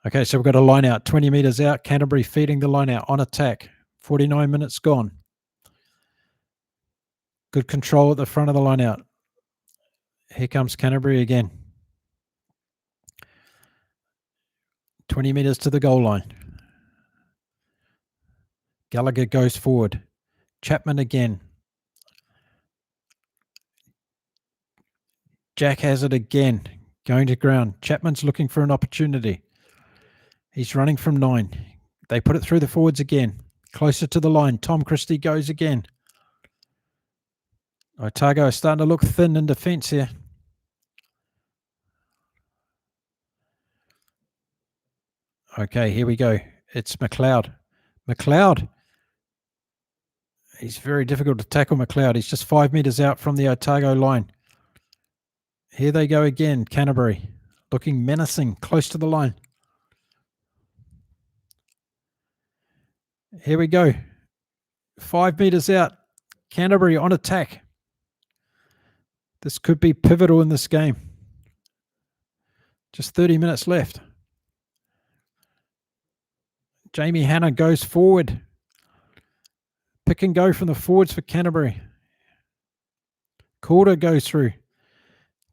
Okay, so we've got a line out, 20 metres out. Canterbury feeding the line out on attack. 49 minutes gone. Good control at the front of the line out. Here comes Canterbury again. 20 metres to the goal line. Gallagher goes forward. Chapman again. Jack has it again. Going to ground. Chapman's looking for an opportunity. He's running from 9. They put it through the forwards again. Closer to the line. Tom Christie goes again. Otago is starting to look thin in defence here. Okay, here we go. It's McLeod. McLeod. He's very difficult to tackle, McLeod. He's just 5 metres out from the Otago line. Here they go again, Canterbury. Looking menacing, close to the line. Here we go. 5 metres out. Canterbury on attack. This could be pivotal in this game. Just 30 minutes left. Jamie Hanna goes forward. Pick and go from the forwards for Canterbury. Calder goes through.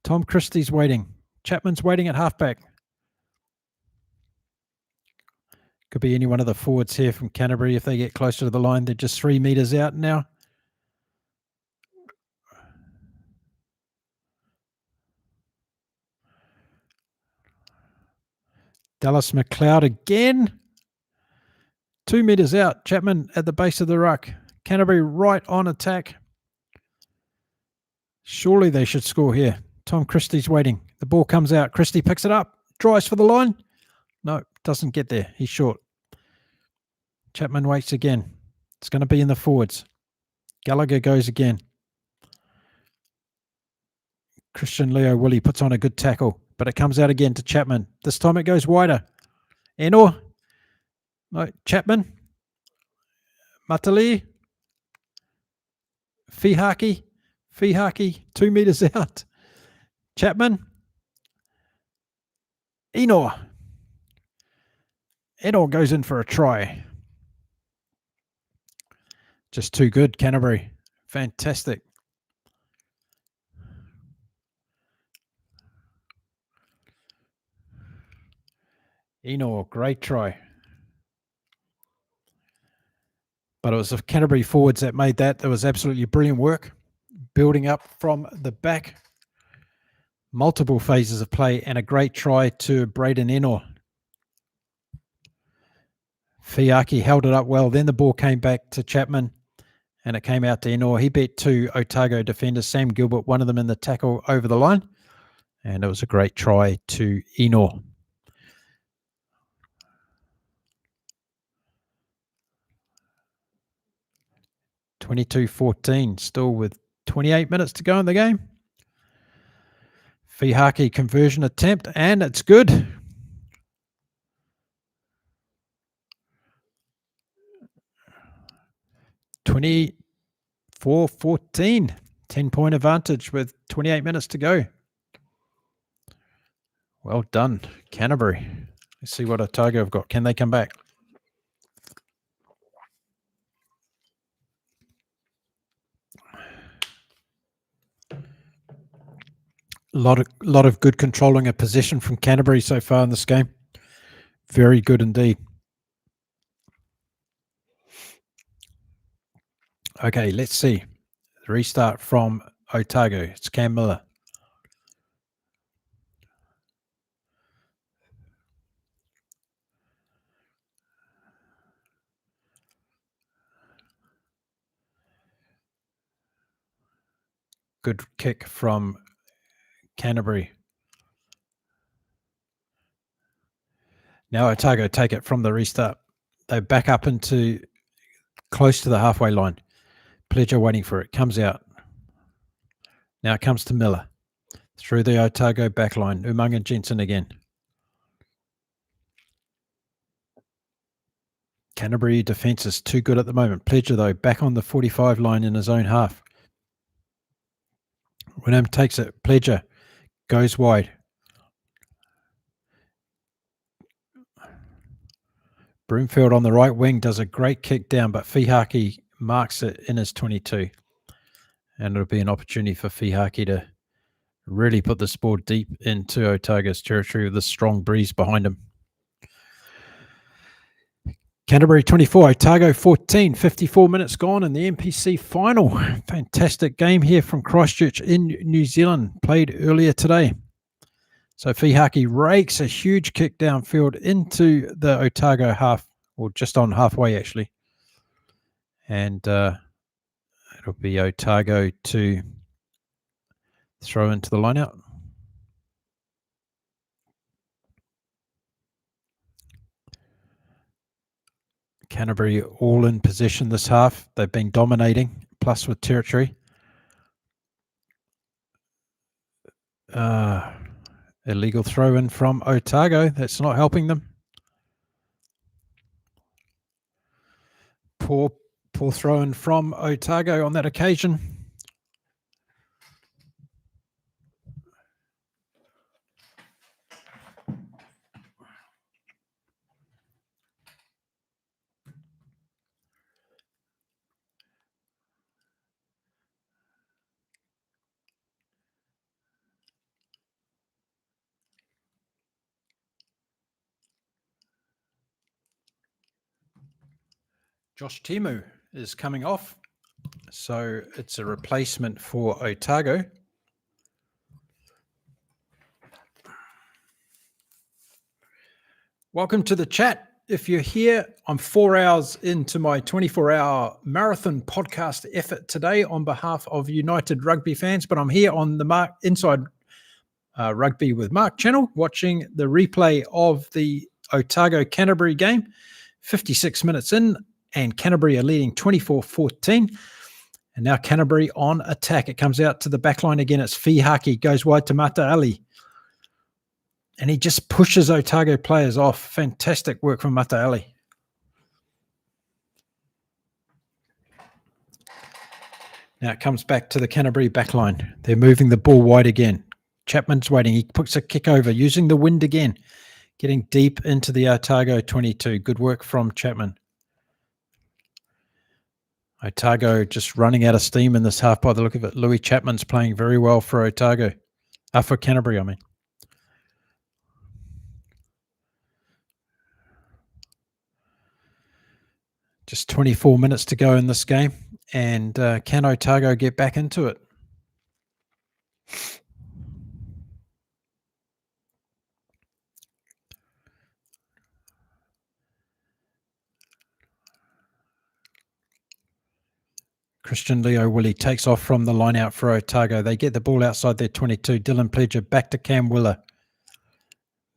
Tom Christie's waiting. Chapman's waiting at halfback. Could be any one of the forwards here from Canterbury if they get closer to the line. They're just 3 metres out now. Dallas McLeod again. 2 metres out. Chapman at the base of the ruck. Canterbury right on attack. Surely they should score here. Tom Christie's waiting. The ball comes out. Christie picks it up. Drives for the line. No, doesn't get there. He's short. Chapman waits again. It's going to be in the forwards. Gallagher goes again. Christian Leo Willie puts on a good tackle, but it comes out again to Chapman. This time it goes wider. Enor. No, Chapman. Matali. Fihaki. 2 metres out. Chapman. Enor goes in for a try. Just too good, Canterbury. Fantastic. Enor, great try. But it was the Canterbury forwards that made that. It was absolutely brilliant work. Building up from the back. Multiple phases of play and a great try to Braden Enor. Fiaki held it up well. Then the ball came back to Chapman and it came out to Enor. He beat 2 Otago defenders, Sam Gilbert, one of them in the tackle over the line. And it was a great try to Enor. (22-14), still with 28 minutes to go in the game. Fihaki conversion attempt, and it's good. (24-14), 10-point advantage with 28 minutes to go. Well done, Canterbury. Let's see what Otago have got. Can they come back? A lot of good controlling of possession from Canterbury so far in this game. Very good indeed. Okay, let's see. The restart from Otago. It's Cam Miller. Good kick from Canterbury. Now Otago take it from the restart. They back up into close to the halfway line. Pledger waiting for it. Comes out. Now it comes to Miller. Through the Otago back line. Umaga Jensen again. Canterbury defence is too good at the moment. Pledger, though, back on the 45 line in his own half. Wynnum takes it. Pledger goes wide. Broomfield on the right wing does a great kick down, but Fihaki marks it in his 22. And it'll be an opportunity for Fihaki to really put this ball deep into Otago's territory with a strong breeze behind him. Canterbury 24, Otago 14, 54 minutes gone in the NPC Final. Fantastic game here from Christchurch in New Zealand, played earlier today. So Fihaki rakes a huge kick downfield into the Otago half, or just on halfway actually. And it'll be Otago to throw into the lineout. Canterbury all in possession this half. They've been dominating, plus with territory. Illegal throw in from Otago. That's not helping them. Poor throw in from Otago on that occasion. Josh Timu is coming off. So it's a replacement for Otago. Welcome to the chat. If you're here, I'm 4 hours into my 24-hour marathon podcast effort today on behalf of United Rugby fans, but I'm here on the Inside Rugby with Mark channel watching the replay of the Otago-Canterbury game. 56 minutes in, and Canterbury are leading 24-14. And now Canterbury on attack. It comes out to the back line again. It's Fihaki, goes wide to Mata Ali. And he just pushes Otago players off. Fantastic work from Mata Ali. Now it comes back to the Canterbury back line. They're moving the ball wide again. Chapman's waiting. He puts a kick over, using the wind again. Getting deep into the Otago 22. Good work from Chapman. Otago just running out of steam in this half by the look of it. Louis Chapman's playing very well for Otago. For Canterbury, I mean. Just 24 minutes to go in this game. And can Otago get back into it? Christian Leo Willie takes off from the line out for Otago. They get the ball outside their 22. Dylan Pledger back to Cam Willer.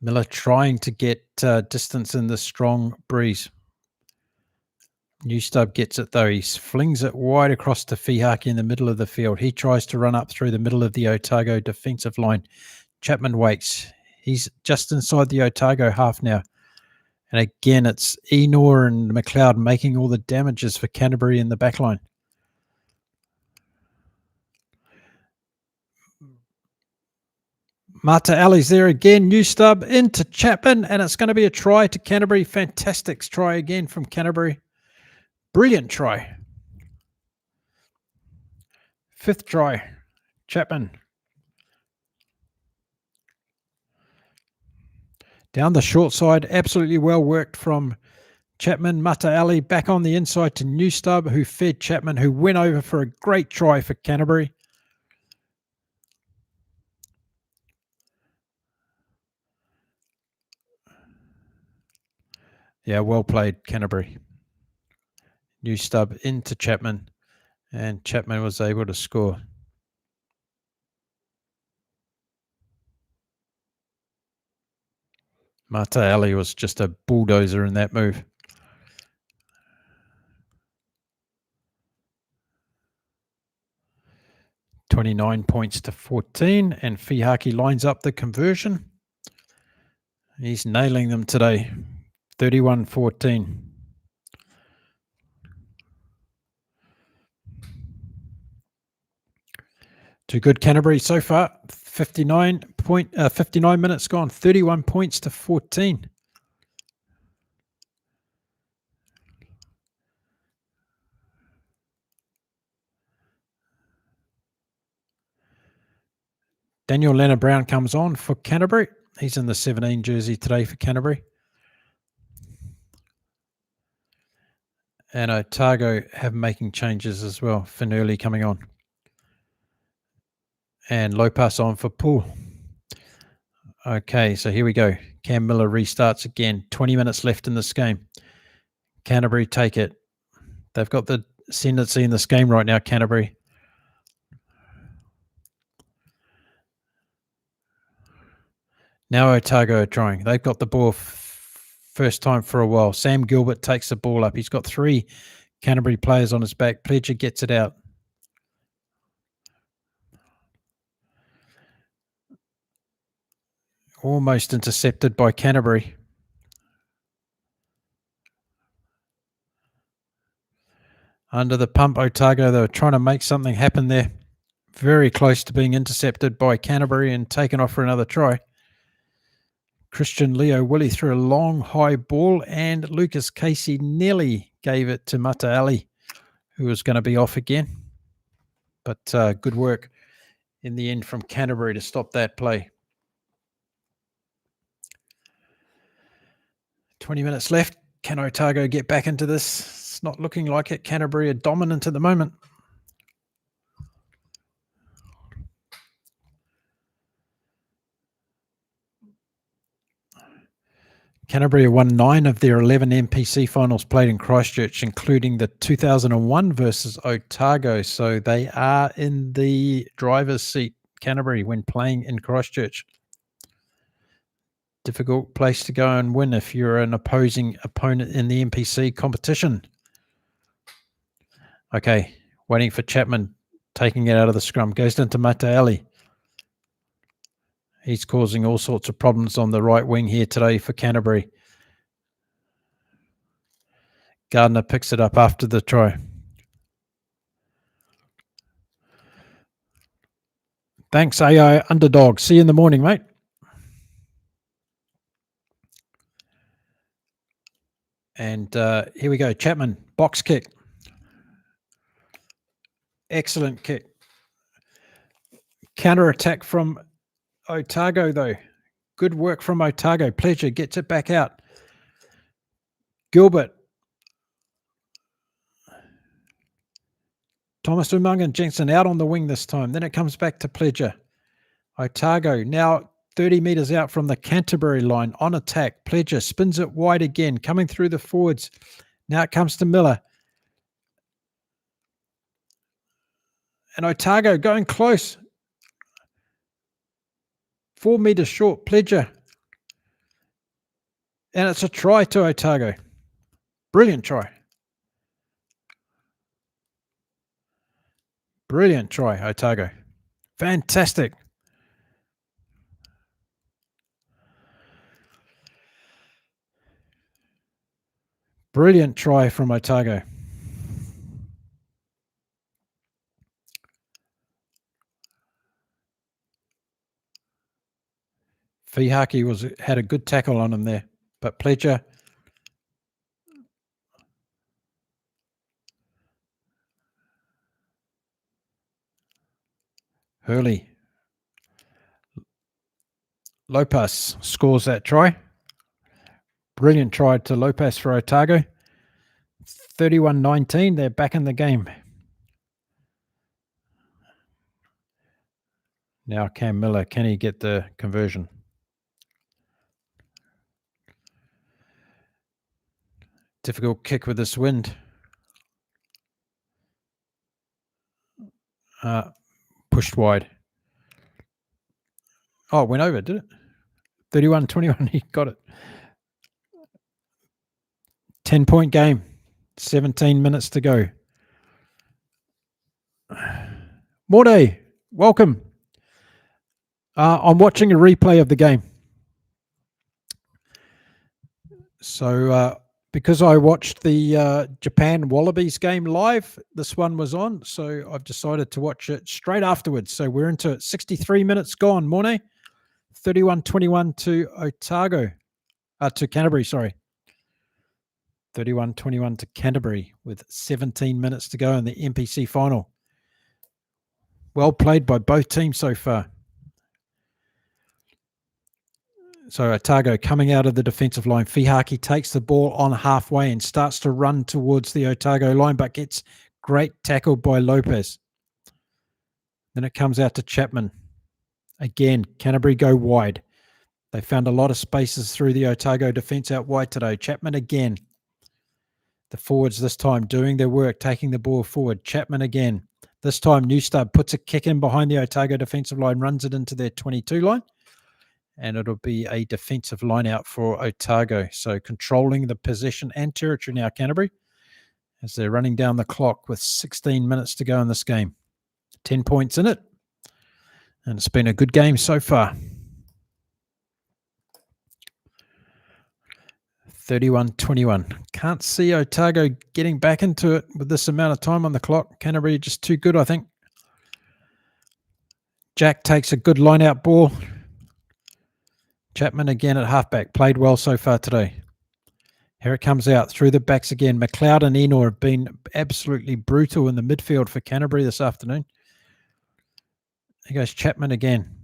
Miller trying to get distance in the strong breeze. Newstub gets it though. He flings it wide across to Fihaki in the middle of the field. He tries to run up through the middle of the Otago defensive line. Chapman waits. He's just inside the Otago half now. And again, it's Enor and McLeod making all the damages for Canterbury in the back line. Mata Ali's there again. Newstub into Chapman, and it's going to be a try to Canterbury. Fantastic try again from Canterbury. Brilliant try. Fifth try. Chapman. Down the short side. Absolutely well worked from Chapman. Mata Ali back on the inside to Newstub, who fed Chapman, who went over for a great try for Canterbury. Yeah, well played, Canterbury. Newstub into Chapman, and Chapman was able to score. Mata Ali was just a bulldozer in that move. $29 points to 14, and Fihaki lines up the conversion. He's nailing them today. 31-14. Too good, Canterbury so far. 59 minutes gone. 31 points to 14. Daniel Leonard-Brown comes on for Canterbury. He's in the 17 jersey today for Canterbury. And Otago have making changes as well. Finurley coming on. And Lopas on for Poole. Okay, so here we go. Cam Miller restarts again. 20 minutes left in this game. Canterbury take it. They've got the ascendancy in this game right now, Canterbury. Now Otago are trying. They've got the ball first time for a while. Sam Gilbert takes the ball up. He's got 3 Canterbury players on his back. Pledger gets it out. Almost intercepted by Canterbury. Under the pump, Otago, they were trying to make something happen there. Very close to being intercepted by Canterbury and taken off for another try. Christian Leo Willie threw a long, high ball, and Lucas Casey nearly gave it to Mata Ali, who was going to be off again. But good work in the end from Canterbury to stop that play. 20 minutes left. Can Otago get back into this? It's not looking like it. Canterbury are dominant at the moment. Canterbury won 9 of their 11 NPC finals played in Christchurch, including the 2001 versus Otago. So they are in the driver's seat, Canterbury, when playing in Christchurch. Difficult place to go and win if you're an opposing opponent in the NPC competition. Okay, waiting for Chapman, taking it out of the scrum. Goes into Mataele. He's causing all sorts of problems on the right wing here today for Canterbury. Gardner picks it up after the try. Thanks, AI Underdog. See you in the morning, mate. And here we go. Chapman, box kick. Excellent kick. Counter attack from Otago, though. Good work from Otago. Pleasure gets it back out. Gilbert. Thomas Umungan Jensen out on the wing this time. Then it comes back to Pleasure. Otago now 30 metres out from the Canterbury line on attack. Pleasure spins it wide again, coming through the forwards. Now it comes to Miller. And Otago going close. 4 metres short. Pleasure. And it's a try to Otago. Brilliant try. Brilliant try, Otago. Fantastic. Brilliant try from Otago. Fihaki had a good tackle on him there, but Pleasure. Hurley. Lopez scores that try. Brilliant try to Lopez for Otago. 31-19, they're back in the game. Now Cam Miller, can he get the conversion? Difficult kick with this wind. Pushed wide. Oh, it went over, did it? 31-21, he got it. 10-point game. 17 minutes to go. Morday, welcome. I'm watching a replay of the game. So because I watched the Japan Wallabies game live, this one was on. So I've decided to watch it straight afterwards. So we're into it. 63 minutes gone, Mornay. 31-21 to Otago. To Canterbury, sorry. 31-21 to Canterbury with 17 minutes to go in the NPC final. Well played by both teams so far. So Otago coming out of the defensive line. Fihaki takes the ball on halfway and starts to run towards the Otago line, but gets great tackle by Lopez. Then it comes out to Chapman. Again, Canterbury go wide. They found a lot of spaces through the Otago defence out wide today. Chapman again. The forwards this time doing their work, taking the ball forward. Chapman again. This time Newstub puts a kick in behind the Otago defensive line, runs it into their 22 line. And it'll be a defensive line out for Otago. So controlling the possession and territory now, Canterbury, as they're running down the clock with 16 minutes to go in this game. 10 points in it. And it's been a good game so far. 31-21. Can't see Otago getting back into it with this amount of time on the clock. Canterbury just too good, I think. Jack takes a good line-out ball. Chapman again at halfback. Played well so far today. Here it comes out through the backs again. McLeod and Enor have been absolutely brutal in the midfield for Canterbury this afternoon. Here goes Chapman again.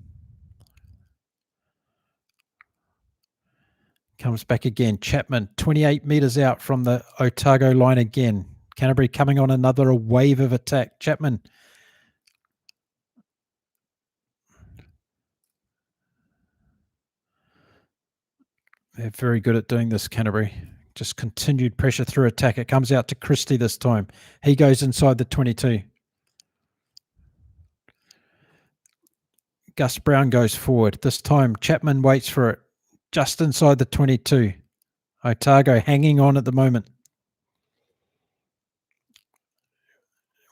Comes back again. Chapman, 28 metres out from the Otago line again. Canterbury coming on another wave of attack. Chapman. They're very good at doing this, Canterbury. Just continued pressure through attack. It comes out to Christie this time. He goes inside the 22. Gus Brown goes forward. This time, Chapman waits for it. Just inside the 22. Otago hanging on at the moment.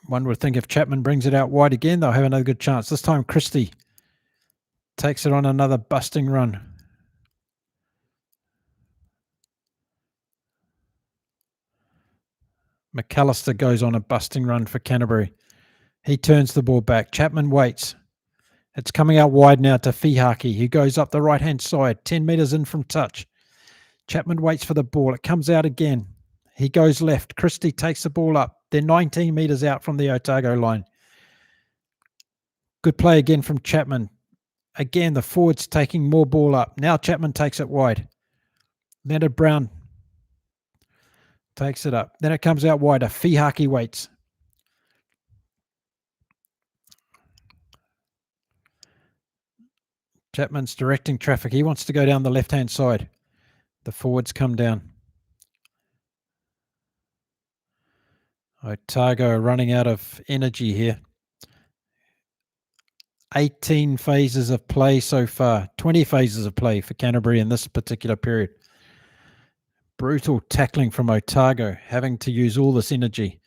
One would think if Chapman brings it out wide again, they'll have another good chance. This time, Christie takes it on another busting run. McAllister goes on a busting run for Canterbury. He turns the ball back. Chapman waits. It's coming out wide now to Fihaki, who goes up the right-hand side, 10 metres in from touch. Chapman waits for the ball. It comes out again. He goes left. Christie takes the ball up. They're 19 metres out from the Otago line. Good play again from Chapman. Again, the forwards taking more ball up. Now Chapman takes it wide. Leonard Brown takes it up. Then it comes out wider. Fihaki waits. Chapman's directing traffic. He wants to go down the left-hand side. The forwards come down. Otago are running out of energy here. 18 phases of play so far. 20 phases of play for Canterbury in this particular period. Brutal tackling from Otago, having to use all this energy.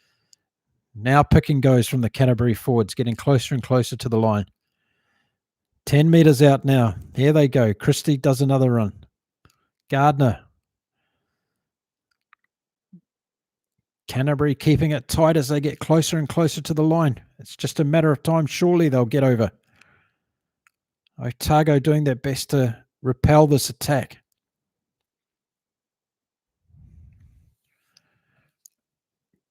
Now pick and goes from the Canterbury forwards, getting closer and closer to the line. 10 metres out now. Here they go. Christie does another run. Gardner. Canterbury keeping it tight as they get closer and closer to the line. It's just a matter of time. Surely they'll get over. Otago doing their best to repel this attack.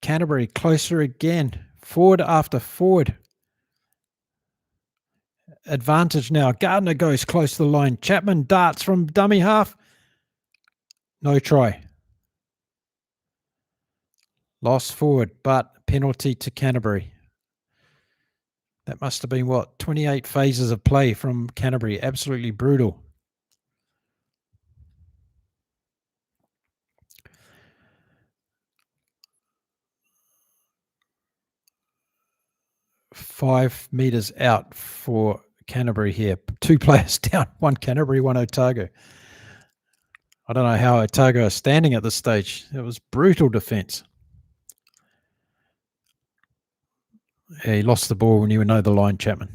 Canterbury closer again. Forward after forward. Advantage now. Gardner goes close to the line. Chapman darts from dummy half. No try. Lost forward, but penalty to Canterbury. That must have been, 28 phases of play from Canterbury. Absolutely brutal. Five metres out for Canterbury here. Two players down. One Canterbury, one Otago. I don't know how Otago are standing at this stage. It was brutal defence. Yeah, he lost the ball when you know the line, Chapman.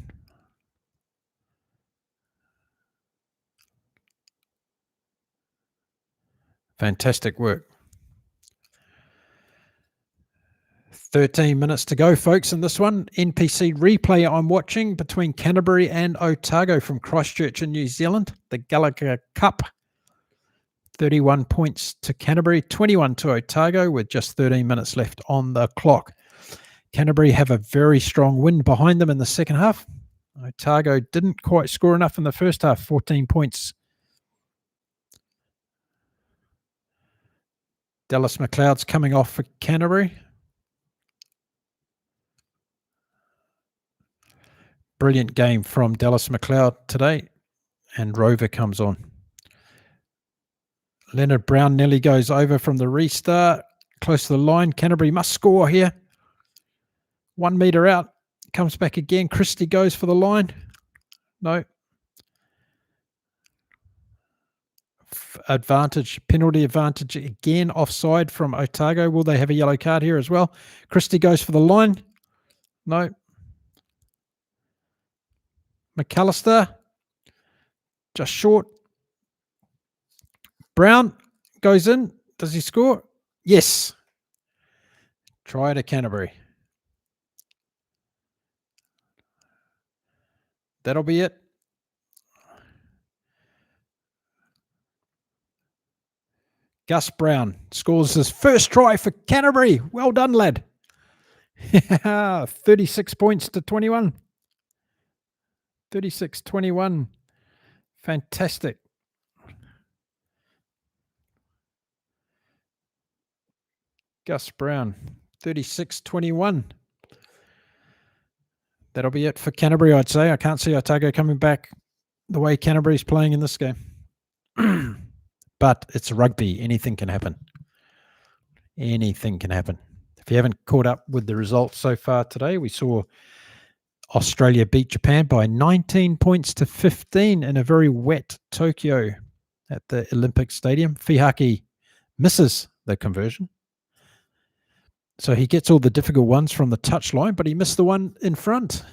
Fantastic work. 13 minutes to go, folks, in this one. NPC replay I'm watching between Canterbury and Otago from Christchurch in New Zealand. The Gallagher Cup. 31 points to Canterbury, 21 to Otago with just 13 minutes left on the clock. Canterbury have a very strong wind behind them in the second half. Otago didn't quite score enough in the first half, 14 points. Dallas McLeod's coming off for Canterbury. Brilliant game from Dallas McLeod today. And Rover comes on. Leonard Brown nearly goes over from the restart. Close to the line. Canterbury must score here. 1 metre out. Comes back again. Christie goes for the line. No. Advantage, penalty advantage again, offside from Otago. Will they have a yellow card here as well? Christie goes for the line. No. McAllister, just short. Brown goes in. Does he score? Yes. Try to Canterbury. That'll be it. Gus Brown scores his first try for Canterbury. Well done, lad. 36 points to 21. 36-21. Fantastic. Gus Brown, 36-21. That'll be it for Canterbury, I'd say. I can't see Otago coming back the way Canterbury's playing in this game. But it's rugby. Anything can happen. Anything can happen. If you haven't caught up with the results so far today, we saw Australia beat Japan by 19 points to 15 in a very wet Tokyo at the Olympic Stadium. Fihaki misses the conversion. So he gets all the difficult ones from the touchline, but he missed the one in front.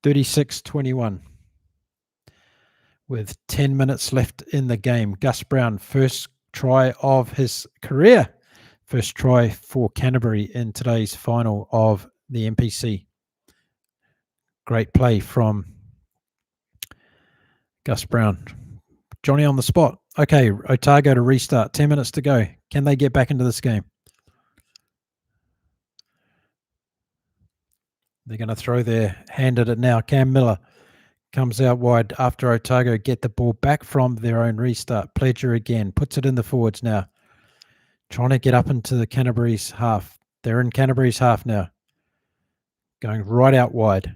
36-21. With 10 minutes left in the game. Gus Brown, first try of his career. First try for Canterbury in today's final of the NPC. Great play from Gus Brown. Johnny on the spot. Okay, Otago to restart. 10 minutes to go. Can they get back into this game? They're going to throw their hand at it now. Cam Miller comes out wide after Otago get the ball back from their own restart. Pledger again. Puts it in the forwards now. Trying to get up into the Canterbury's half. They're in Canterbury's half now. Going right out wide.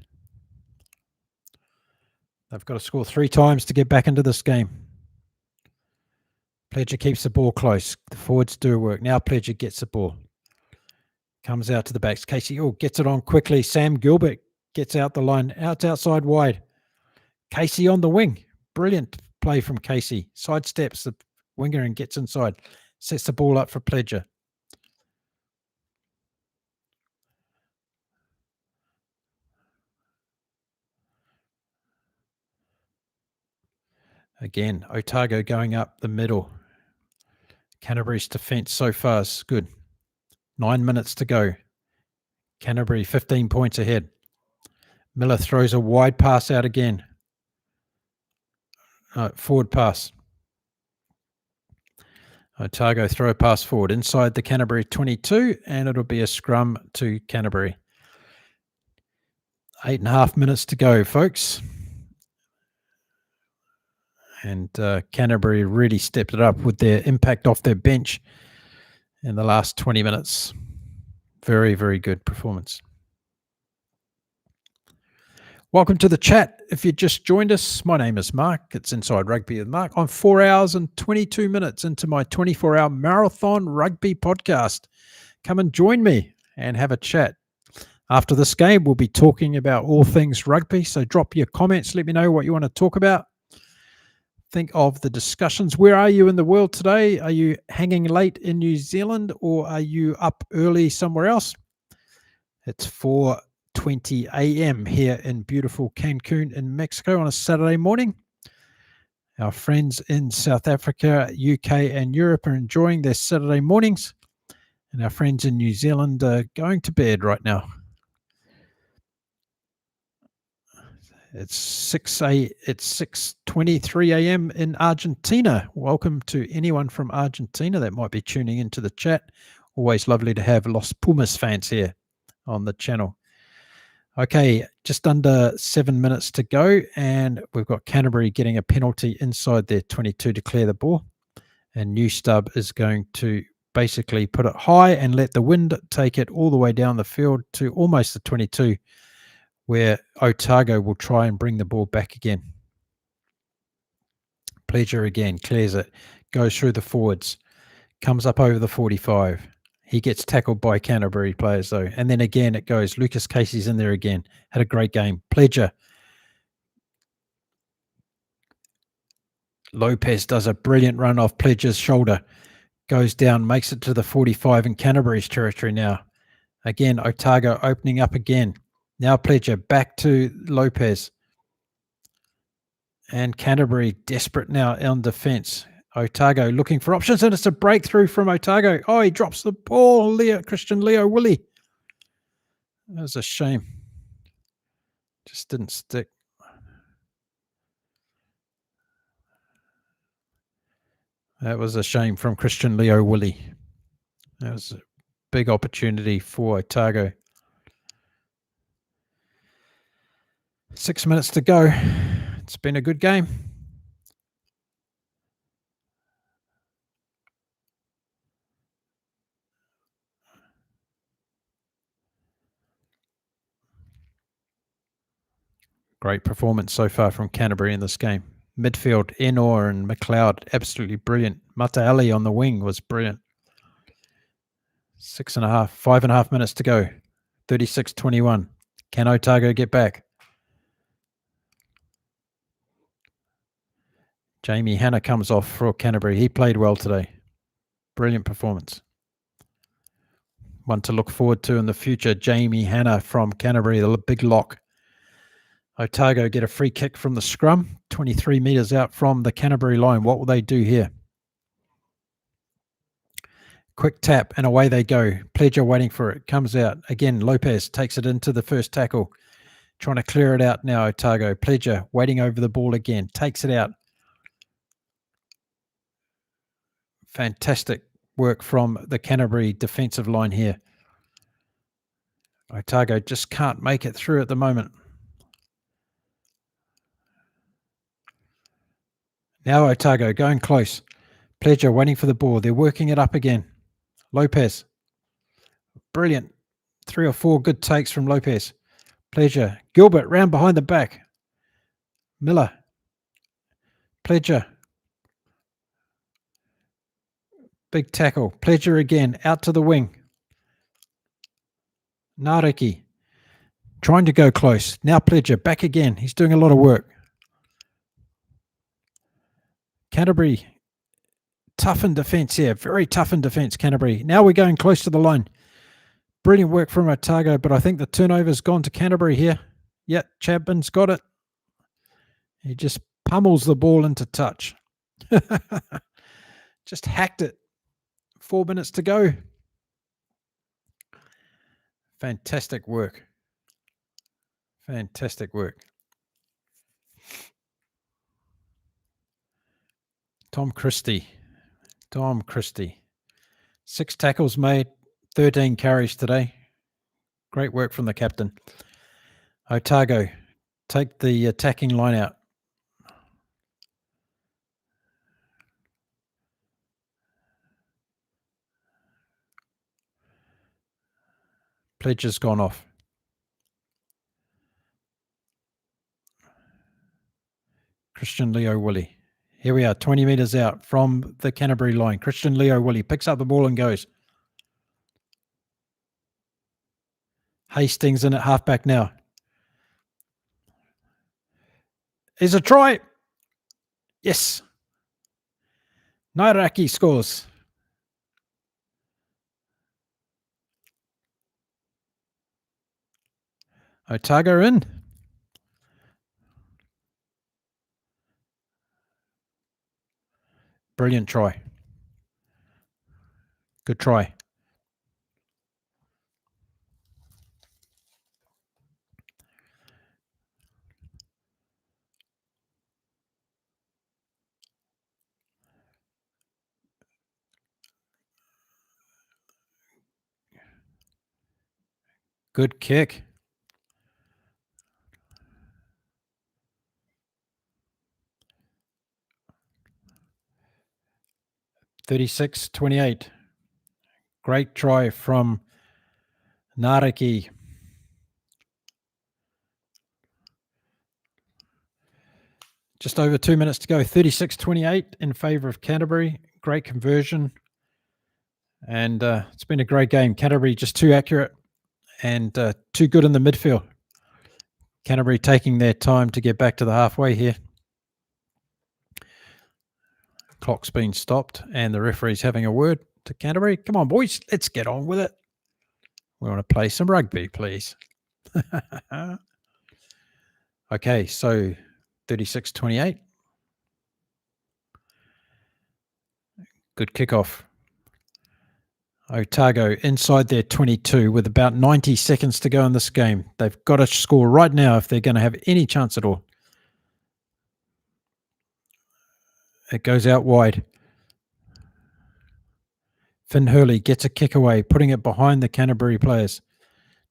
They've got to score 3 times to get back into this game. Pledger keeps the ball close. The forwards do work. Now Pledger gets the ball. Comes out to the backs. Casey gets it on quickly. Sam Gilbert gets out the line. Outside wide. Casey on the wing. Brilliant play from Casey. Sidesteps the winger and gets inside. Sets the ball up for Pledger. Again, Otago going up the middle. Canterbury's defence so far is good. 9 minutes to go. Canterbury 15 points ahead. Miller throws a wide pass out again. Forward pass. Otago throw a pass forward inside the Canterbury 22, and it'll be a scrum to Canterbury. 8.5 minutes to go, folks. And Canterbury really stepped it up with their impact off their bench in the last 20 minutes. Very, very good performance. Welcome to the chat. If you just joined us, my name is Mark. It's Inside Rugby with Mark. I'm 4 hours and 22 minutes into my 24-hour marathon rugby podcast. Come and join me and have a chat. After this game, we'll be talking about all things rugby. So drop your comments. Let me know what you want to talk about. Think of the discussions. Where are you in the world today? Are you hanging late in New Zealand or are you up early somewhere else? It's 4:20 a.m. here in beautiful Cancun in Mexico on a Saturday morning. Our friends in South Africa, UK and Europe are enjoying their Saturday mornings. And our friends in New Zealand are going to bed right now. It's 6:23 a.m. in Argentina. Welcome to anyone from Argentina that might be tuning into the chat. Always lovely to have Los Pumas fans here on the channel. Okay, just under 7 minutes to go, and we've got Canterbury getting a penalty inside their 22 to clear the ball. And New Stub is going to basically put it high and let the wind take it all the way down the field to almost the 22, where Otago will try and bring the ball back again. Pledger again, clears it, goes through the forwards, comes up over the 45. He gets tackled by Canterbury players though. And then again it goes. Lucas Casey's in there again. Had a great game. Pledger. Lopez does a brilliant run off Pledger's shoulder. Goes down, makes it to the 45 in Canterbury's territory now. Again, Otago opening up again. Now Pledger back to Lopez. And Canterbury desperate now on defence. Otago looking for options, and it's a breakthrough from Otago. Oh, he drops the ball. Christian Leo Willie. That was a shame. Just didn't stick. That was a shame from Christian Leo Willie. That was a big opportunity for Otago. 6 minutes to go. It's been a good game. Great performance so far from Canterbury in this game. Midfield, Enor and McLeod, absolutely brilliant. Mataali on the wing was brilliant. 5.5 minutes to go. 36-21. Can Otago get back? Jamie Hanna comes off for Canterbury. He played well today. Brilliant performance. One to look forward to in the future. Jamie Hanna from Canterbury, the big lock. Otago get a free kick from the scrum, 23 metres out from the Canterbury line. What will they do here? Quick tap and away they go. Pledger waiting for it. Comes out. Again, Lopez takes it into the first tackle. Trying to clear it out now, Otago. Pledger waiting over the ball again. Takes it out. Fantastic work from the Canterbury defensive line here. Otago just can't make it through at the moment. Now Otago going close. Pledger waiting for the ball. They're working it up again. Lopez. Brilliant. 3 or 4 good takes from Lopez. Pledger. Gilbert round behind the back. Miller. Pledger. Big tackle. Pledger again. Out to the wing. Nareki. Trying to go close. Now Pledger. Back again. He's doing a lot of work. Canterbury. Tough in defence here. Very tough in defence, Canterbury. Now we're going close to the line. Brilliant work from Otago, but I think the turnover's gone to Canterbury here. Yep, Chapman's got it. He just pummels the ball into touch. Just hacked it. 4 minutes to go. Fantastic work. Fantastic work. Tom Christie. 6 tackles made, 13 carries today. Great work from the captain. Otago, take the attacking line out. Pledger's gone off. Christian Leo Willie. Here we are, 20 metres out from the Canterbury line. Christian Leo Willie picks up the ball and goes. Hastings in at halfback now. Is a try. Yes. Nairaki scores. Otago in. Brilliant try. Good try. Good kick. $36-28. Great try from Naraki. Just over 2 minutes to go. 36-28 in favour of Canterbury. Great conversion. And it's been a great game. Canterbury just too accurate and too good in the midfield. Canterbury taking their time to get back to the halfway here. Clock's been stopped and the referee's having a word to Canterbury. Come on, boys, let's get on with it. We want to play some rugby, please. Okay, so 36-28. Good kickoff. Otago inside their 22 with about 90 seconds to go in this game. They've got to score right now if they're going to have any chance at all. It goes out wide. Finn Hurley gets a kick away, putting it behind the Canterbury players.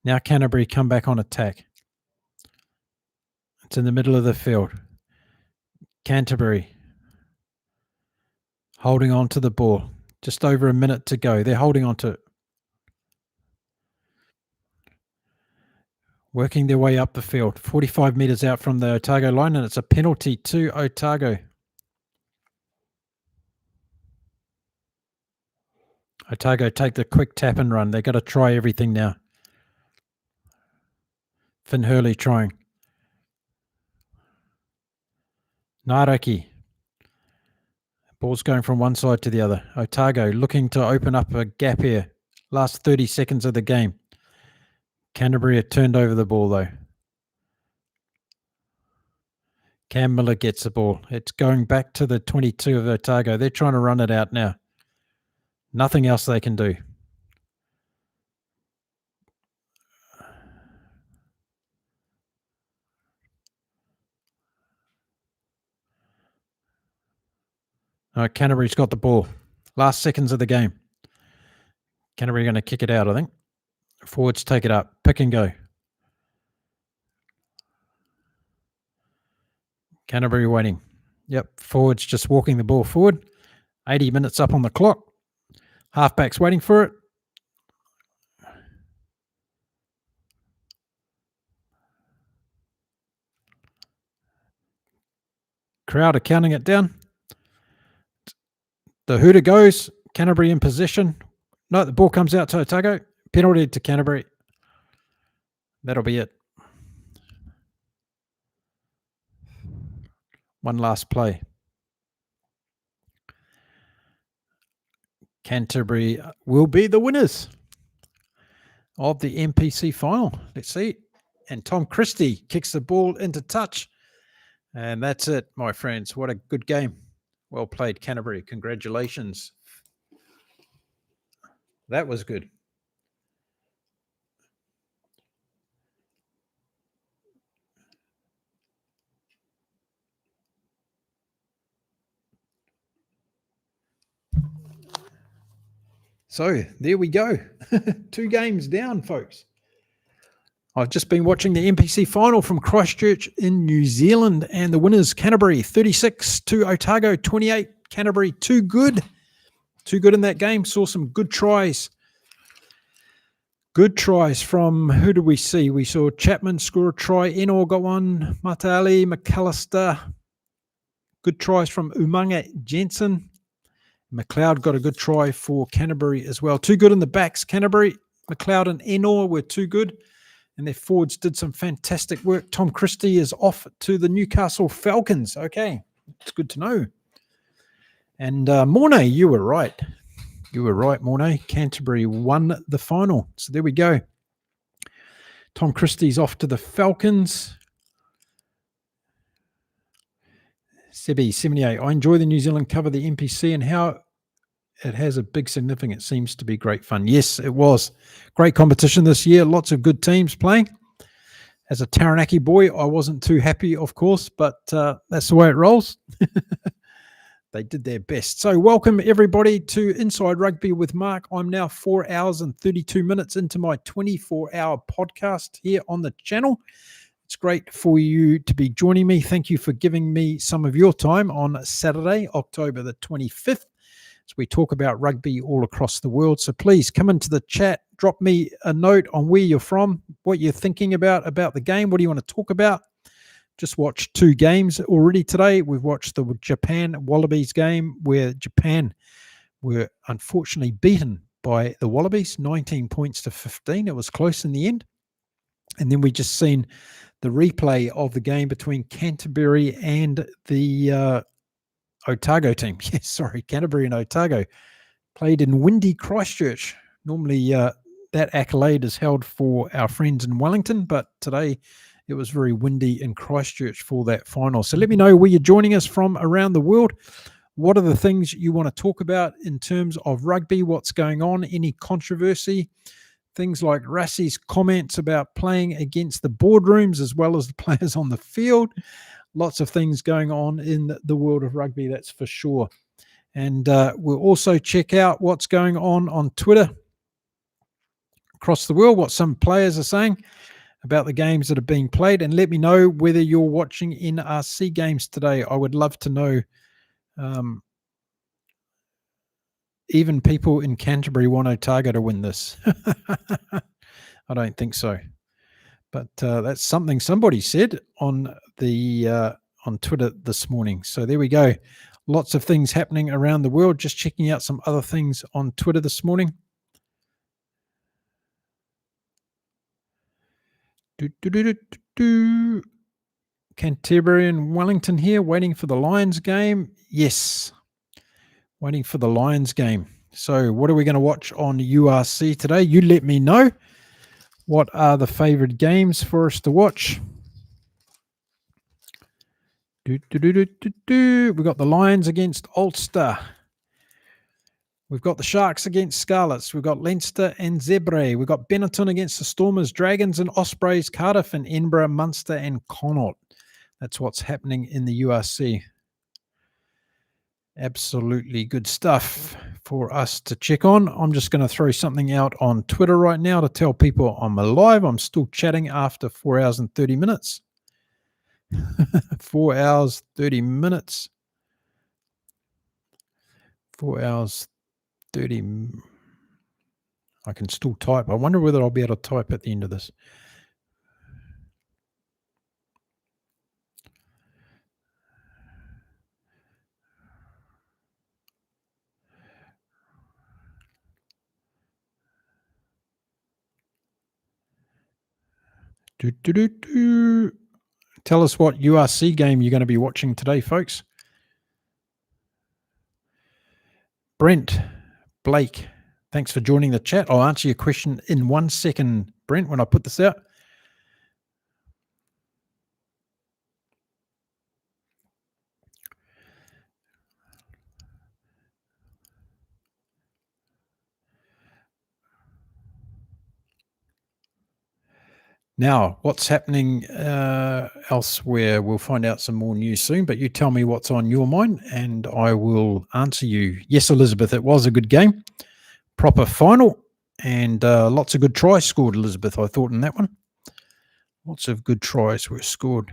Now Canterbury come back on attack. It's in the middle of the field. Canterbury holding on to the ball. Just over a minute to go. They're holding on to it. working their way up the field, 45 metres out from the Otago line, and it's a penalty to Otago. Otago take the quick tap and run. They've got to try everything now. Finn Hurley trying. Naraki. Ball's going from one side to the other. Otago looking to open up a gap here. Last 30 seconds of the game. Canterbury have turned over the ball though. Cam Miller gets the ball. It's going back to the 22 of Otago. They're trying to run it out now. Nothing else they can do. Canterbury's got the ball. Last seconds of the game. Canterbury going to kick it out, I think. Forwards take it up. Pick and go. Canterbury waiting. Yep, forwards just walking the ball forward. 80 minutes up on the clock. Halfbacks waiting for it. Crowd are counting it down. The hooter goes. Canterbury in possession. No, the ball comes out to Otago. Penalty to Canterbury. That'll be it. One last play. Canterbury will be the winners of the NPC Final. Let's see. And Tom Christie kicks the ball into touch. And that's it, my friends. What a good game. Well played, Canterbury. Congratulations. That was good. So there we go. 2 games down, folks. I've just been watching the NPC Final from Christchurch in New Zealand, and the winners, Canterbury 36 to Otago 28. Canterbury too good in that game. Saw some good tries. Good tries from, who did we see? We saw Chapman score a try. Enor got one. Matali, McAllister. Good tries from Umanga Jensen. McLeod got a good try for Canterbury as well. Too good in the backs, Canterbury. McLeod and Enor were too good. And their forwards did some fantastic work. Tom Christie is off to the Newcastle Falcons. Okay, it's good to know. And Mornay, you were right. You were right, Mornay. Canterbury won the final. So there we go. Tom Christie's off to the Falcons. Sebi, 78. I enjoy the New Zealand cover, the NPC, and how it has a big significance. Seems to be great fun. Yes, it was. Great competition this year. Lots of good teams playing. As a Taranaki boy, I wasn't too happy, of course, but that's the way it rolls. They did their best. So welcome, everybody, to Inside Rugby with Mark. I'm now 4 hours and 32 minutes into my 24-hour podcast here on the channel. It's great for you to be joining me. Thank you for giving me some of your time on Saturday, October the 25th, as we talk about rugby all across the world. So please come into the chat, drop me a note on where you're from, what you're thinking about the game. What do you want to talk about? Just watched 2 games already today. We've watched the Japan Wallabies game where Japan were unfortunately beaten by the Wallabies, 19 points to 15. It was close in the end. And then we just seen the replay of the game between Canterbury and the Otago team. Yes, sorry, Canterbury and Otago played in windy Christchurch. Normally that accolade is held for our friends in Wellington, but today it was very windy in Christchurch for that final. So let me know where you're joining us from around the world. What are the things you want to talk about in terms of rugby? What's going on? Any controversy? Things like Rassie's comments about playing against the boardrooms as well as the players on the field. Lots of things going on in the world of rugby, that's for sure. And we'll also check out what's going on Twitter across the world, what some players are saying about the games that are being played. And let me know whether you're watching NRC games today. I would love to know. Even people in Canterbury want Otago to win this. I don't think so. But that's something somebody said on the on Twitter this morning. So there we go. Lots of things happening around the world. Just checking out some other things on Twitter this morning. Canterbury and Wellington here, waiting for the Lions game. Yes, waiting for the Lions game. So what are we going to watch on URC today? You let me know. What are the favorite games for us to watch? We've got the Lions against Ulster. We've got the Sharks against Scarlets. We've got Leinster and Zebre. We've got Benetton against the Stormers, Dragons and Ospreys, Cardiff and Edinburgh, Munster and Connaught. That's what's happening in the URC. Absolutely good stuff for us to check on. I'm just going to throw something out on Twitter right now to tell people I'm alive. I'm still chatting after 4 hours and 30 minutes. 4 hours, 30 minutes. 4 hours, 30. I can still type. I wonder whether I'll be able to type at the end of this. Tell us what URC game you're going to be watching today, folks. Brent, Blake, thanks for joining the chat. I'll answer your question in 1 second, Brent, when I put this out. Now, what's happening elsewhere? We'll find out some more news soon, but you tell me what's on your mind and I will answer you. Yes, Elizabeth, it was a good game. Proper final and lots of good tries scored, Elizabeth, I thought, in that one. Lots of good tries were scored.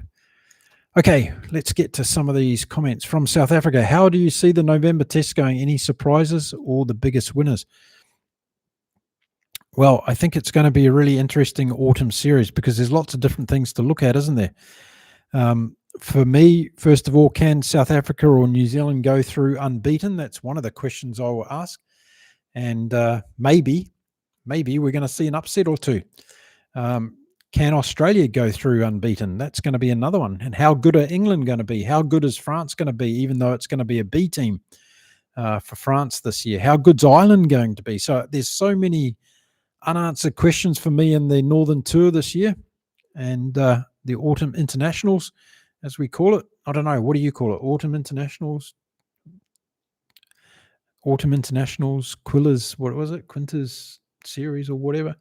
Okay, let's get to some of these comments from South Africa. How do you see the November test going? Any surprises or the biggest winners? Well, I think it's going to be a really interesting autumn series because there's lots of different things to look at, isn't there? For me, first of all, can South Africa or New Zealand go through unbeaten? That's one of the questions I will ask. And maybe we're going to see an upset or two. Can Australia go through unbeaten? That's going to be another one. And how good are England going to be? How good is France going to be, even though it's going to be a B team for France this year? How good's Ireland going to be? So there's so many unanswered questions for me in the Northern Tour this year and the Autumn Internationals, as we call it. I don't know. What do you call it? Autumn Internationals? Autumn Internationals, Quillas, what was it? Quintas series or whatever.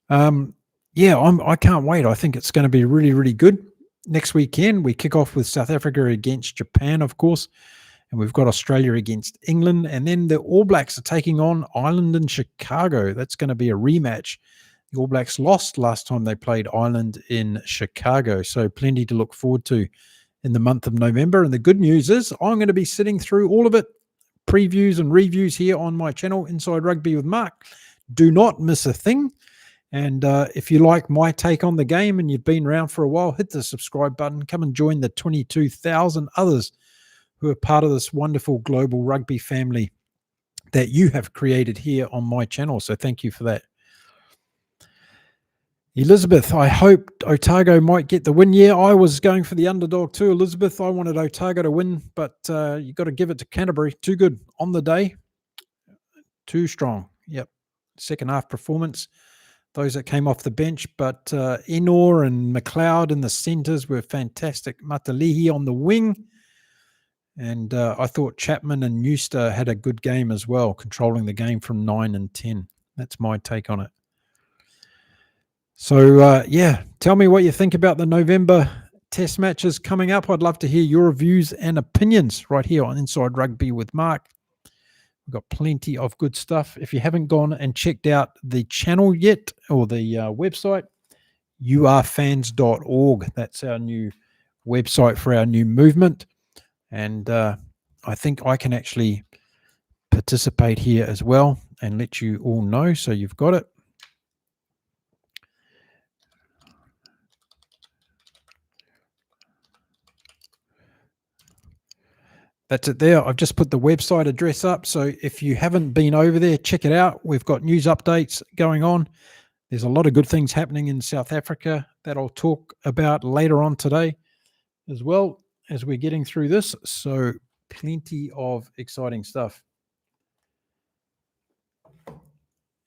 Yeah, I can't wait. I think it's going to be really, really good. Next weekend, we kick off with South Africa against Japan, of course. And we've got Australia against England. And then the All Blacks are taking on Ireland and Chicago. That's going to be a rematch. The All Blacks lost last time they played Ireland in Chicago. So plenty to look forward to in the month of November. And the good news is I'm going to be sitting through all of it, previews and reviews here on my channel, Inside Rugby with Mark. Do not miss a thing. And if you like my take on the game and you've been around for a while, hit the subscribe button. Come and join the 22,000 others who are part of this wonderful global rugby family that you have created here on my channel. So thank you for that. Elizabeth, I hope Otago might get the win. Yeah, I was going for the underdog too, Elizabeth. I wanted Otago to win, but you got to give it to Canterbury. Too good on the day. Too strong. Yep. Second half performance. Those that came off the bench, but Enor and McLeod in the centres were fantastic. Matalihi on the wing. And I thought Chapman and Newster had a good game as well, controlling the game from 9 and 10. That's my take on it. So, yeah, tell me what you think about the November test matches coming up. I'd love to hear your views and opinions right here on Inside Rugby with Mark. We've got plenty of good stuff. If you haven't gone and checked out the channel yet or the website, urfans.org. That's our new website for our new movement. And I think I can actually participate here as well and let you all know. So you've got it. That's it there. I've just put the website address up. So if you haven't been over there, check it out. We've got news updates going on. There's a lot of good things happening in South Africa that I'll talk about later on today as well as we're getting through this. So plenty of exciting stuff.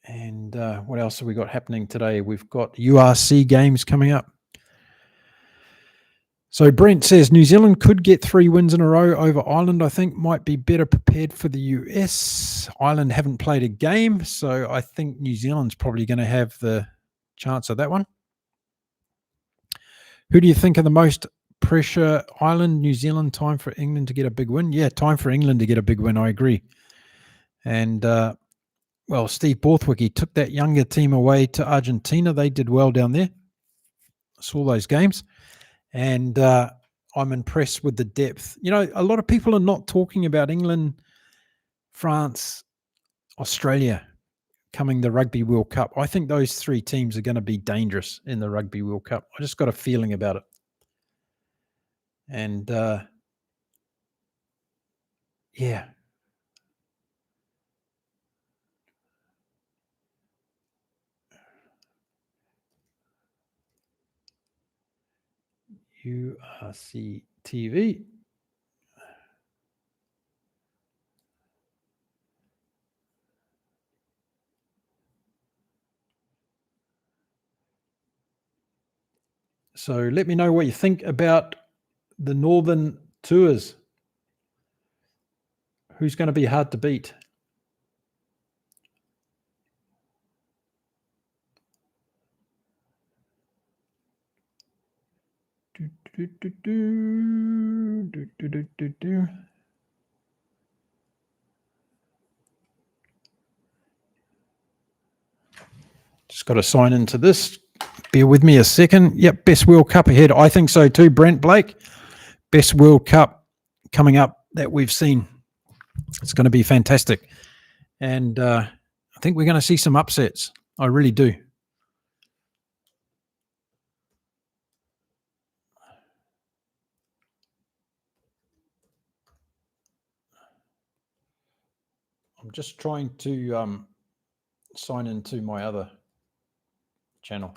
And what else have we got happening today? We've got URC games coming up. So Brent says New Zealand could get 3 wins in a row over Ireland. I think might be better prepared for the US. Ireland haven't played a game, so I think New Zealand's probably going to have the chance of that one. Who do you think are the most pressure? Ireland, New Zealand? Time for England to get a big win? Yeah, time for England to get a big win. I agree. And well, Steve Borthwick, he took that younger team away to Argentina. They did well down there. I saw those games. And I'm impressed with the depth. You know, a lot of people are not talking about England, France, Australia coming the Rugby World Cup. I think those 3 teams are going to be dangerous in the Rugby World Cup. I just got a feeling about it. And yeah. URC TV. So let me know what you think about the Northern Tours. Who's going to be hard to beat? Just got to sign into this. Bear with me a second. Yep, best World Cup ahead. I think so too, Brent Blake. Best World Cup coming up that we've seen. It's going to be fantastic. And I think we're going to see some upsets. I really do. I'm just trying to sign into my other channel.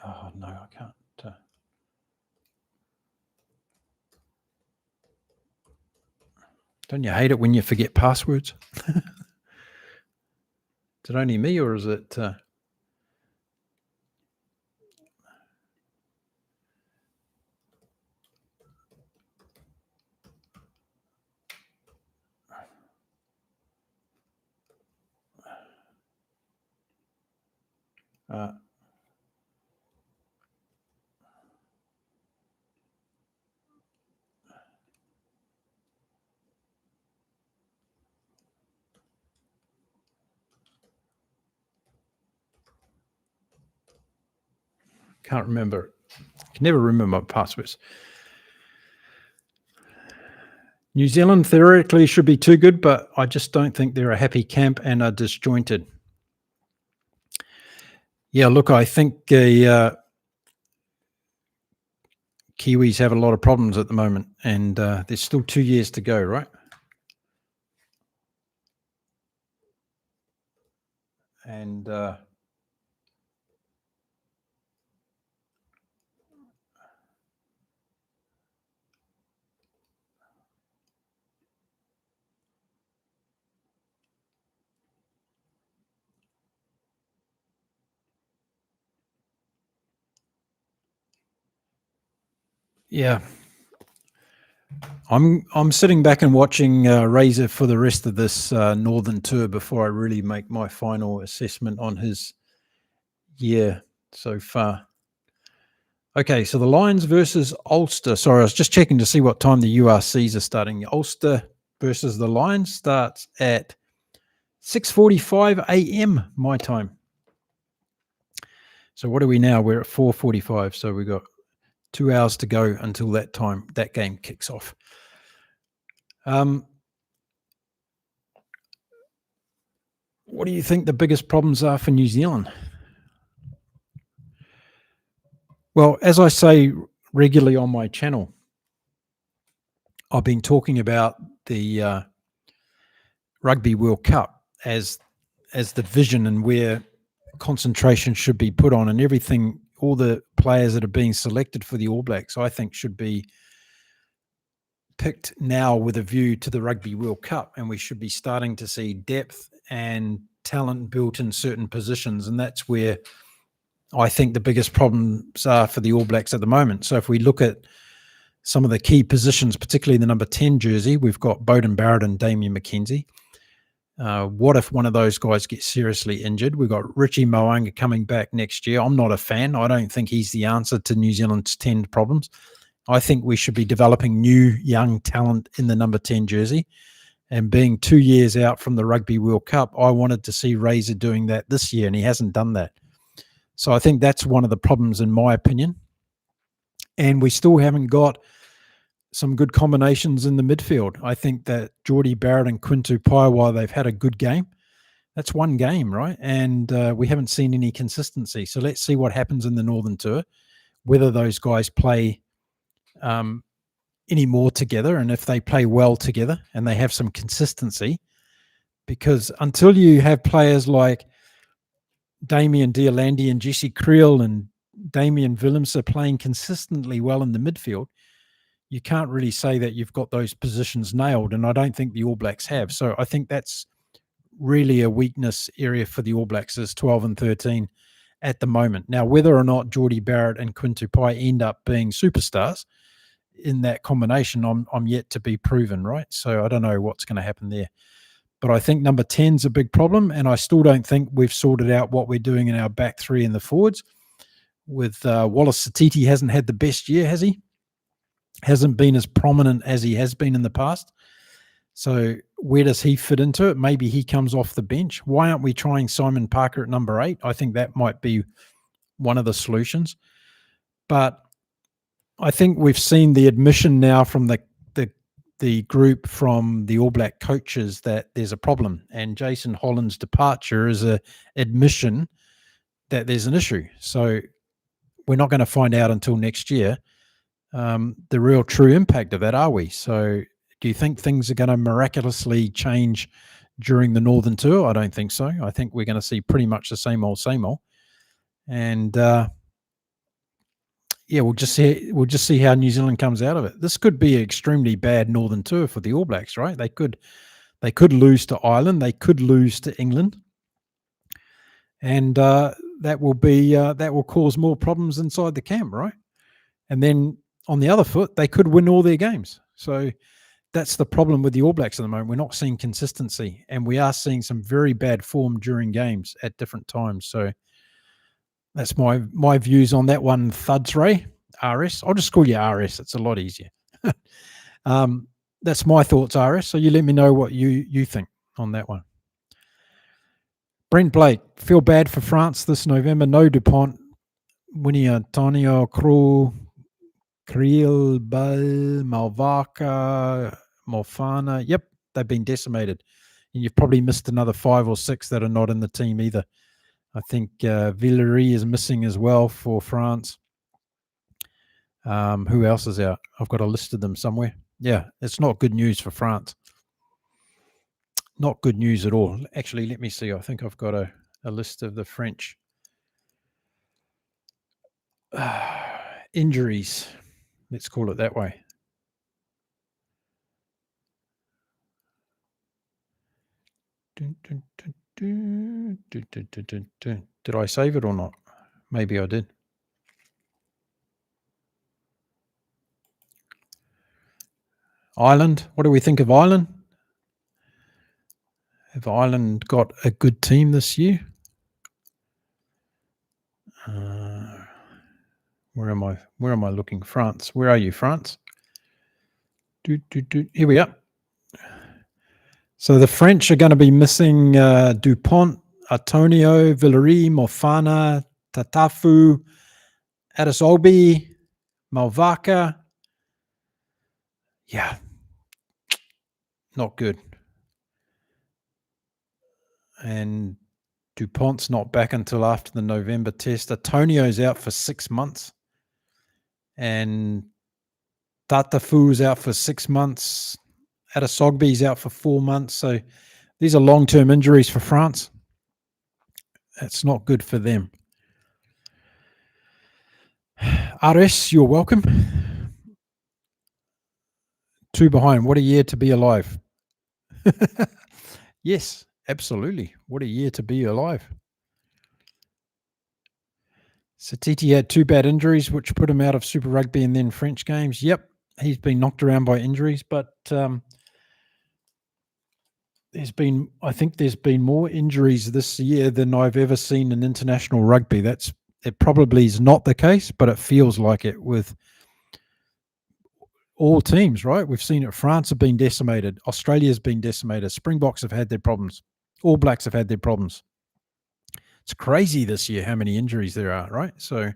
Oh, no, I can't. Don't you hate it when you forget passwords? Is it only me or is it... can't remember. I can never remember my passwords. New Zealand theoretically should be too good, but I just don't think they're a happy camp and are disjointed. Yeah, look, I think Kiwis have a lot of problems at the moment, and there's still 2 years to go, right? And yeah, I'm sitting back and watching Razor for the rest of this Northern Tour before I really make my final assessment on his year so far. Okay, so the Lions versus Ulster. Sorry, I was just checking to see what time the URCs are starting. Ulster versus the Lions starts at 6:45 a.m. my time. So what are we now? We're at 4:45. So we've got 2 hours to go until that time that game kicks off. What do you think the biggest problems are for New Zealand? Well, as I say regularly on my channel, I've been talking about the Rugby World Cup as the vision and where concentration should be put on, and everything. All the players that are being selected for the All Blacks, I think, should be picked now with a view to the Rugby World Cup, and we should be starting to see depth and talent built in certain positions, and that's where I think the biggest problems are for the All Blacks at the moment. So if we look at some of the key positions, particularly the number 10 jersey, we've got Beauden Barrett and Damien McKenzie. What if one of those guys gets seriously injured? We've got Richie Mo'unga coming back next year. I'm not a fan. I don't think he's the answer to New Zealand's 10 problems. I think we should be developing new young talent in the number 10 jersey. And being 2 years out from the Rugby World Cup, I wanted to see Razor doing that this year, and he hasn't done that. So I think that's one of the problems, in my opinion. And we still haven't got some good combinations in the midfield. I think that Geordie Barrett and Quinn Tupai, while they've had a good game, that's one game, right? And we haven't seen any consistency. So let's see what happens in the Northern Tour, whether those guys play any more together, and if they play well together and they have some consistency. Because until you have players like Damien Deolandi and Jesse Creel and Damien Willems are playing consistently well in the midfield, you can't really say that you've got those positions nailed, and I don't think the All Blacks have. So I think that's really a weakness area for the All Blacks is 12 and 13 at the moment. Now, whether or not Geordie Barrett and Quinn Tupai end up being superstars in that combination, I'm yet to be proven, right? So I don't know what's going to happen there. But I think number 10 is a big problem, and I still don't think we've sorted out what we're doing in our back three and the forwards. With Wallace Satiti hasn't had the best year, has he? Hasn't been as prominent as he has been in the past. So where does he fit into it? Maybe he comes off the bench. Why aren't we trying Simon Parker at number 8? I think that might be one of the solutions. But I think we've seen the admission now from the group from the All Black coaches that there's a problem. And Jason Holland's departure is an admission that there's an issue. So we're not going to find out until next year the real true impact of that, are we? So do you think things are going to miraculously change during the Northern Tour? I don't think so. I think we're going to see pretty much the same old. And we'll just see how New Zealand comes out of it. This could be an extremely bad Northern Tour for the All Blacks, right? They could lose to Ireland, they could lose to England, and that will cause more problems inside the camp, right? And then on the other foot, they could win all their games. So that's the problem with the All Blacks at the moment. We're not seeing consistency, and we are seeing some very bad form during games at different times. So that's my views on that one, Thuds Ray, RS. I'll just call you RS. It's a lot easier. That's my thoughts, RS. So you let me know what you think on that one. Brent Blake, feel bad for France this November. No Dupont, Winnie Antonio, Creel, Bell, Malvaca, Mofana. Yep, they've been decimated. And you've probably missed another 5 or 6 that are not in the team either. I think Villery is missing as well for France. Who else is out? I've got a list of them somewhere. Yeah, it's not good news for France. Not good news at all. Actually, let me see. I think I've got a list of the French injuries. Let's call it that way. Did I save it or not? Maybe I did. Ireland. What do we think of Ireland? Have Ireland got a good team this year? Where am I? Where am I looking? France. Where are you, France? Here we are. So the French are going to be missing Dupont, Antonio, Villery, Mofana, Tatafu, Adisolbi, Malvaca. Yeah, not good. and DuPont's not back until after the November test. Antonio's out for 6 months, and Tatafu's out for 6 months. Adesogbe's out for 4 months. So these are long-term injuries for France. That's not good for them. RS, you're welcome. 2 behind. What a year to be alive. Yes, absolutely. What a year to be alive. Satiti had 2 bad injuries, which put him out of Super Rugby and then French games. Yep, he's been knocked around by injuries, but I think there's been more injuries this year than I've ever seen in international rugby. It probably is not the case, but it feels like it with all teams, right? We've seen it. France have been decimated. Australia's been decimated. Springboks have had their problems. All Blacks have had their problems. It's crazy this year how many injuries there are, right? So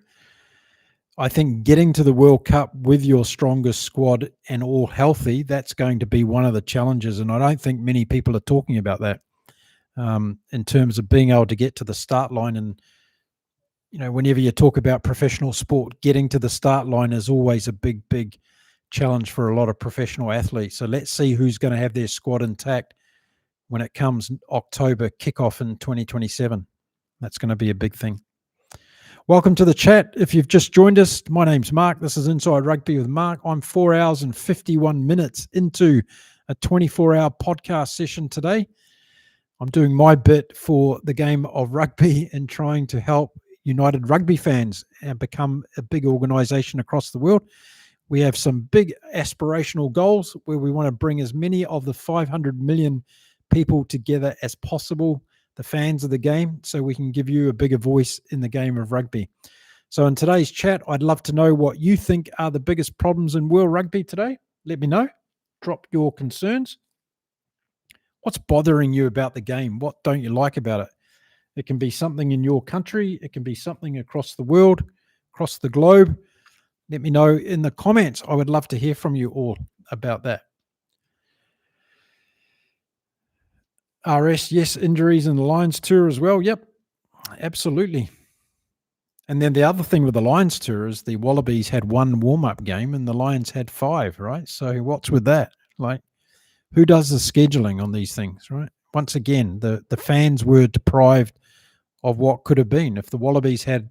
I think getting to the World Cup with your strongest squad and all healthy, that's going to be one of the challenges. And I don't think many people are talking about that in terms of being able to get to the start line. And, whenever you talk about professional sport, getting to the start line is always a big, big challenge for a lot of professional athletes. So let's see who's going to have their squad intact when it comes October kickoff in 2027. That's going to be a big thing. Welcome to the chat. If you've just joined us, my name's Mark. This is Inside Rugby with Mark. I'm 4 hours and 51 minutes into a 24-hour podcast session today. I'm doing my bit for the game of rugby and trying to help United Rugby fans and become a big organisation across the world. We have some big aspirational goals where we want to bring as many of the 500 million people together as possible, the fans of the game, so we can give you a bigger voice in the game of rugby. So in today's chat, I'd love to know what you think are the biggest problems in world rugby today. Let me know. Drop your concerns. What's bothering you about the game? What don't you like about it? It can be something in your country. It can be something across the world, across the globe. Let me know in the comments. I would love to hear from you all about that. RS, yes, injuries in the Lions tour as well. Yep, absolutely. And then the other thing with the Lions tour is the Wallabies had 1 warm-up game and the Lions had 5, right? So what's with that? Like, who does the scheduling on these things, right? Once again, the fans were deprived of what could have been. If the Wallabies had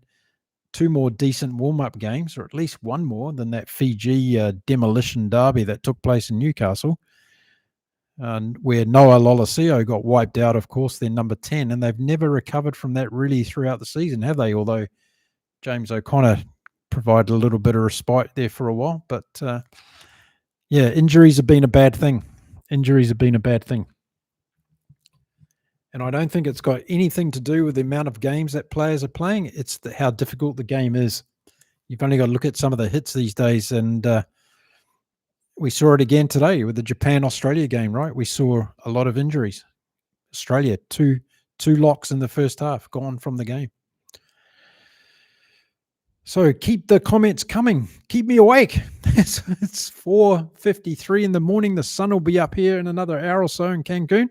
2 more decent warm-up games, or at least 1 more than that Fiji demolition derby that took place in Newcastle, and where Noah Lolosio got wiped out, of course, they're number 10, and they've never recovered from that really throughout the season, have they? Although James O'Connor provided a little bit of respite there for a while. But, yeah, injuries have been a bad thing. Injuries have been a bad thing. And I don't think it's got anything to do with the amount of games that players are playing. It's how difficult the game is. You've only got to look at some of the hits these days. And we saw it again today with the Japan-Australia game, right? We saw a lot of injuries. Australia, two locks in the first half, gone from the game. So keep the comments coming. Keep me awake. It's 4:53 in the morning. The sun will be up here in another hour or so in Cancun.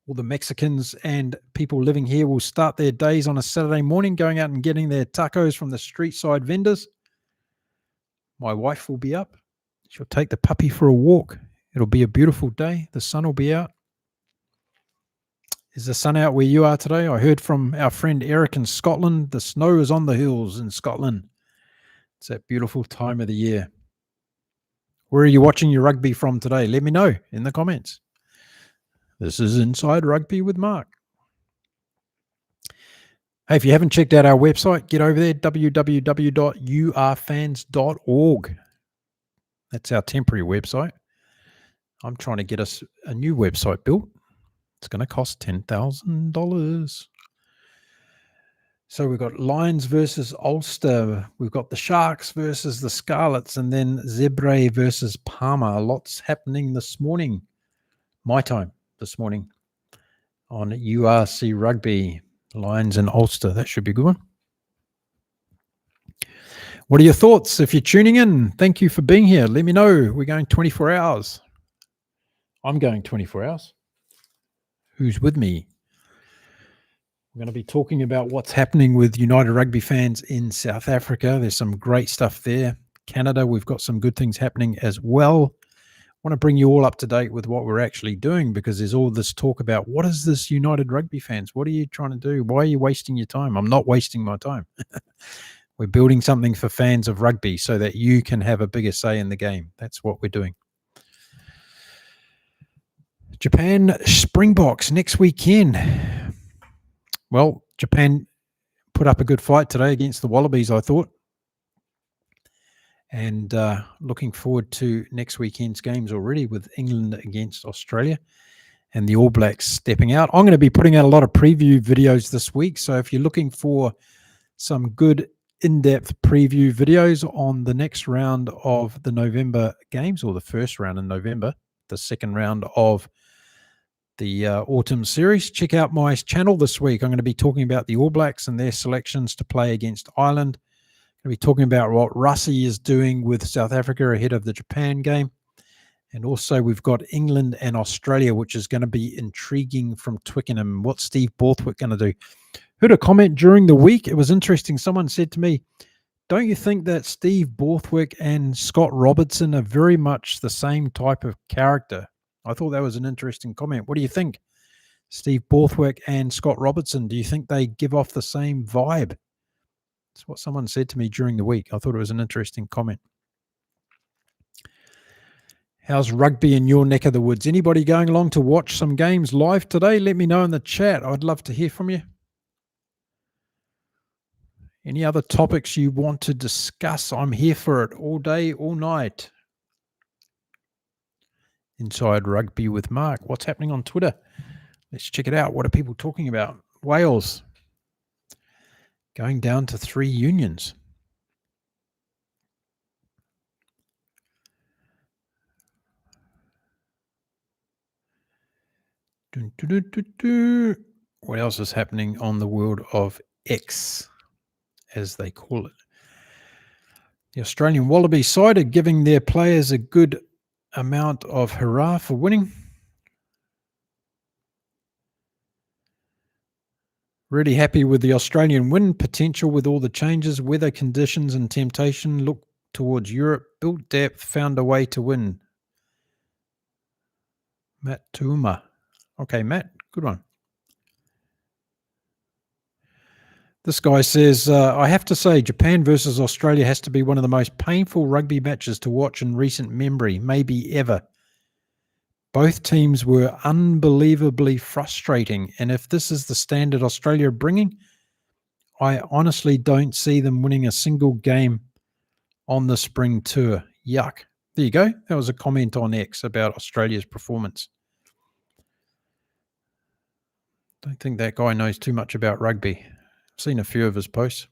All the Mexicans and people living here will start their days on a Saturday morning going out and getting their tacos from the street side vendors. My wife will be up. She'll take the puppy for a walk. It'll be a beautiful day. The sun will be out. Is the sun out where you are today? I heard from our friend Eric in Scotland. The snow is on the hills in Scotland. It's that beautiful time of the year. Where are you watching your rugby from today? Let me know in the comments. This is Inside Rugby with Mark. Hey, if you haven't checked out our website, get over there, www.urfans.org. That's our temporary website. I'm trying to get us a new website built. It's going to cost $10,000. So we've got Lions versus Ulster. We've got the Sharks versus the Scarlets, and then Zebre versus Parma. Lots happening this morning. My time this morning on URC Rugby. Lions and Ulster. That should be a good one. What are your thoughts? If you're tuning in, thank you for being here. Let me know. We're going 24 hours. I'm going 24 hours. who's with me. We're going to be talking about what's happening with United Rugby fans in South Africa. There's some great stuff there. Canada, we've got some good things happening as well. I want to bring you all up to date with what we're actually doing, because there's all this talk about what is this United Rugby fans? What are you trying to do? Why are you wasting your time? I'm not wasting my time. We're building something for fans of rugby so that you can have a bigger say in the game. That's what we're doing. Japan Springboks next weekend. Well, Japan put up a good fight today against the Wallabies, I thought. And looking forward to next weekend's games already, with England against Australia and the All Blacks stepping out. I'm going to be putting out a lot of preview videos this week. So if you're looking for some good in-depth preview videos on the next round of the November games, or the first round in November, the second round of the autumn series, check out my channel this week. I'm going to be talking about the All Blacks and their selections to play against Ireland. I'm going to be talking about what Russie is doing with South Africa ahead of the Japan game. And also we've got England and Australia, which is going to be intriguing from Twickenham. What's Steve Borthwick going to do? Heard a comment during the week. It was interesting. Someone said to me, don't you think that Steve Borthwick and Scott Robertson are very much the same type of character? I thought that was an interesting comment. What do you think? Steve Borthwick and Scott Robertson, do you think they give off the same vibe? That's what someone said to me during the week. I thought it was an interesting comment. How's rugby in your neck of the woods? Anybody going along to watch some games live today? Let me know in the chat. I'd love to hear from you. Any other topics you want to discuss? I'm here for it all day, all night. Inside Rugby with Mark. What's happening on Twitter? Let's check it out. What are people talking about? Wales going down to 3 unions. What else is happening on the world of X, as they call it? The Australian Wallaby side are giving their players a good amount of hurrah for winning. Really happy with the Australian win potential with all the changes, weather conditions and temptation. Look towards Europe, built depth, found a way to win. Matt Tuuma. Okay, Matt, good one. This guy says, I have to say, Japan versus Australia has to be one of the most painful rugby matches to watch in recent memory, maybe ever. Both teams were unbelievably frustrating, and if this is the standard Australia are bringing, I honestly don't see them winning a single game on the spring tour. Yuck. There you go. That was a comment on X about Australia's performance. Don't think that guy knows too much about rugby. I've seen a few of his posts.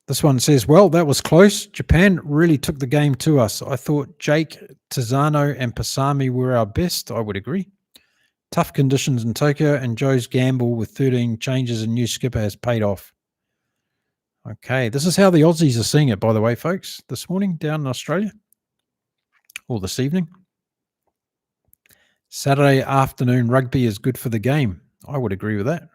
This one says, well, that was close. Japan really took the game to us. I thought Jake, Tizano and Pasami were our best. I would agree. Tough conditions in Tokyo, and Joe's gamble with 13 changes and new skipper has paid off. Okay, this is how the Aussies are seeing it, by the way, folks, this morning down in Australia, or this evening. Saturday afternoon rugby is good for the game. I would agree with that.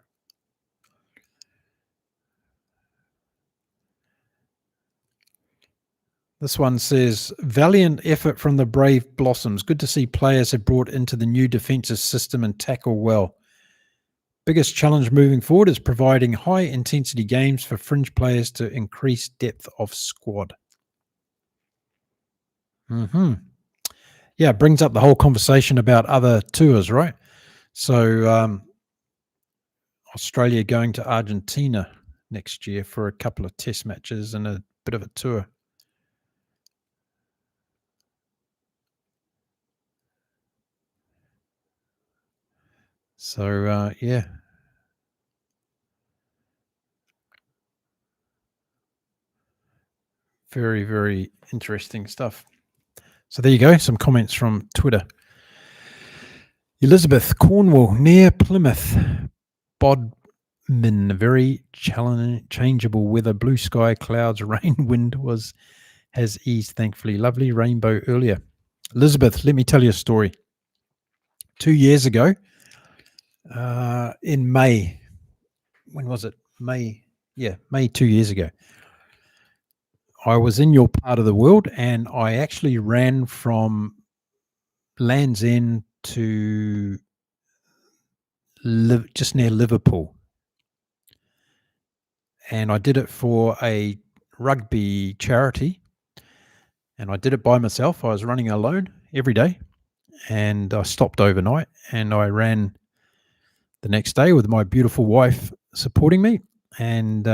This one says, valiant effort from the Brave Blossoms. Good to see players have brought into the new defensive system and tackle well. Biggest challenge moving forward is providing high-intensity games for fringe players to increase depth of squad. Yeah, it brings up the whole conversation about other tours, right? So Australia going to Argentina next year for a couple of test matches and a bit of a tour. So, yeah. Very, very interesting stuff. So there you go. Some comments from Twitter. Elizabeth, Cornwall, near Plymouth. Bodmin, very changeable weather. Blue sky, clouds, rain, wind has eased, thankfully. Lovely rainbow earlier. Elizabeth, let me tell you a story. 2 years ago, in May. When was it? May. Yeah, May 2 years ago. I was in your part of the world, and I actually ran from Land's End to just near Liverpool. And I did it for a rugby charity, and I did it by myself. I was running alone every day, and I stopped overnight, and I ran the next day with my beautiful wife supporting me, and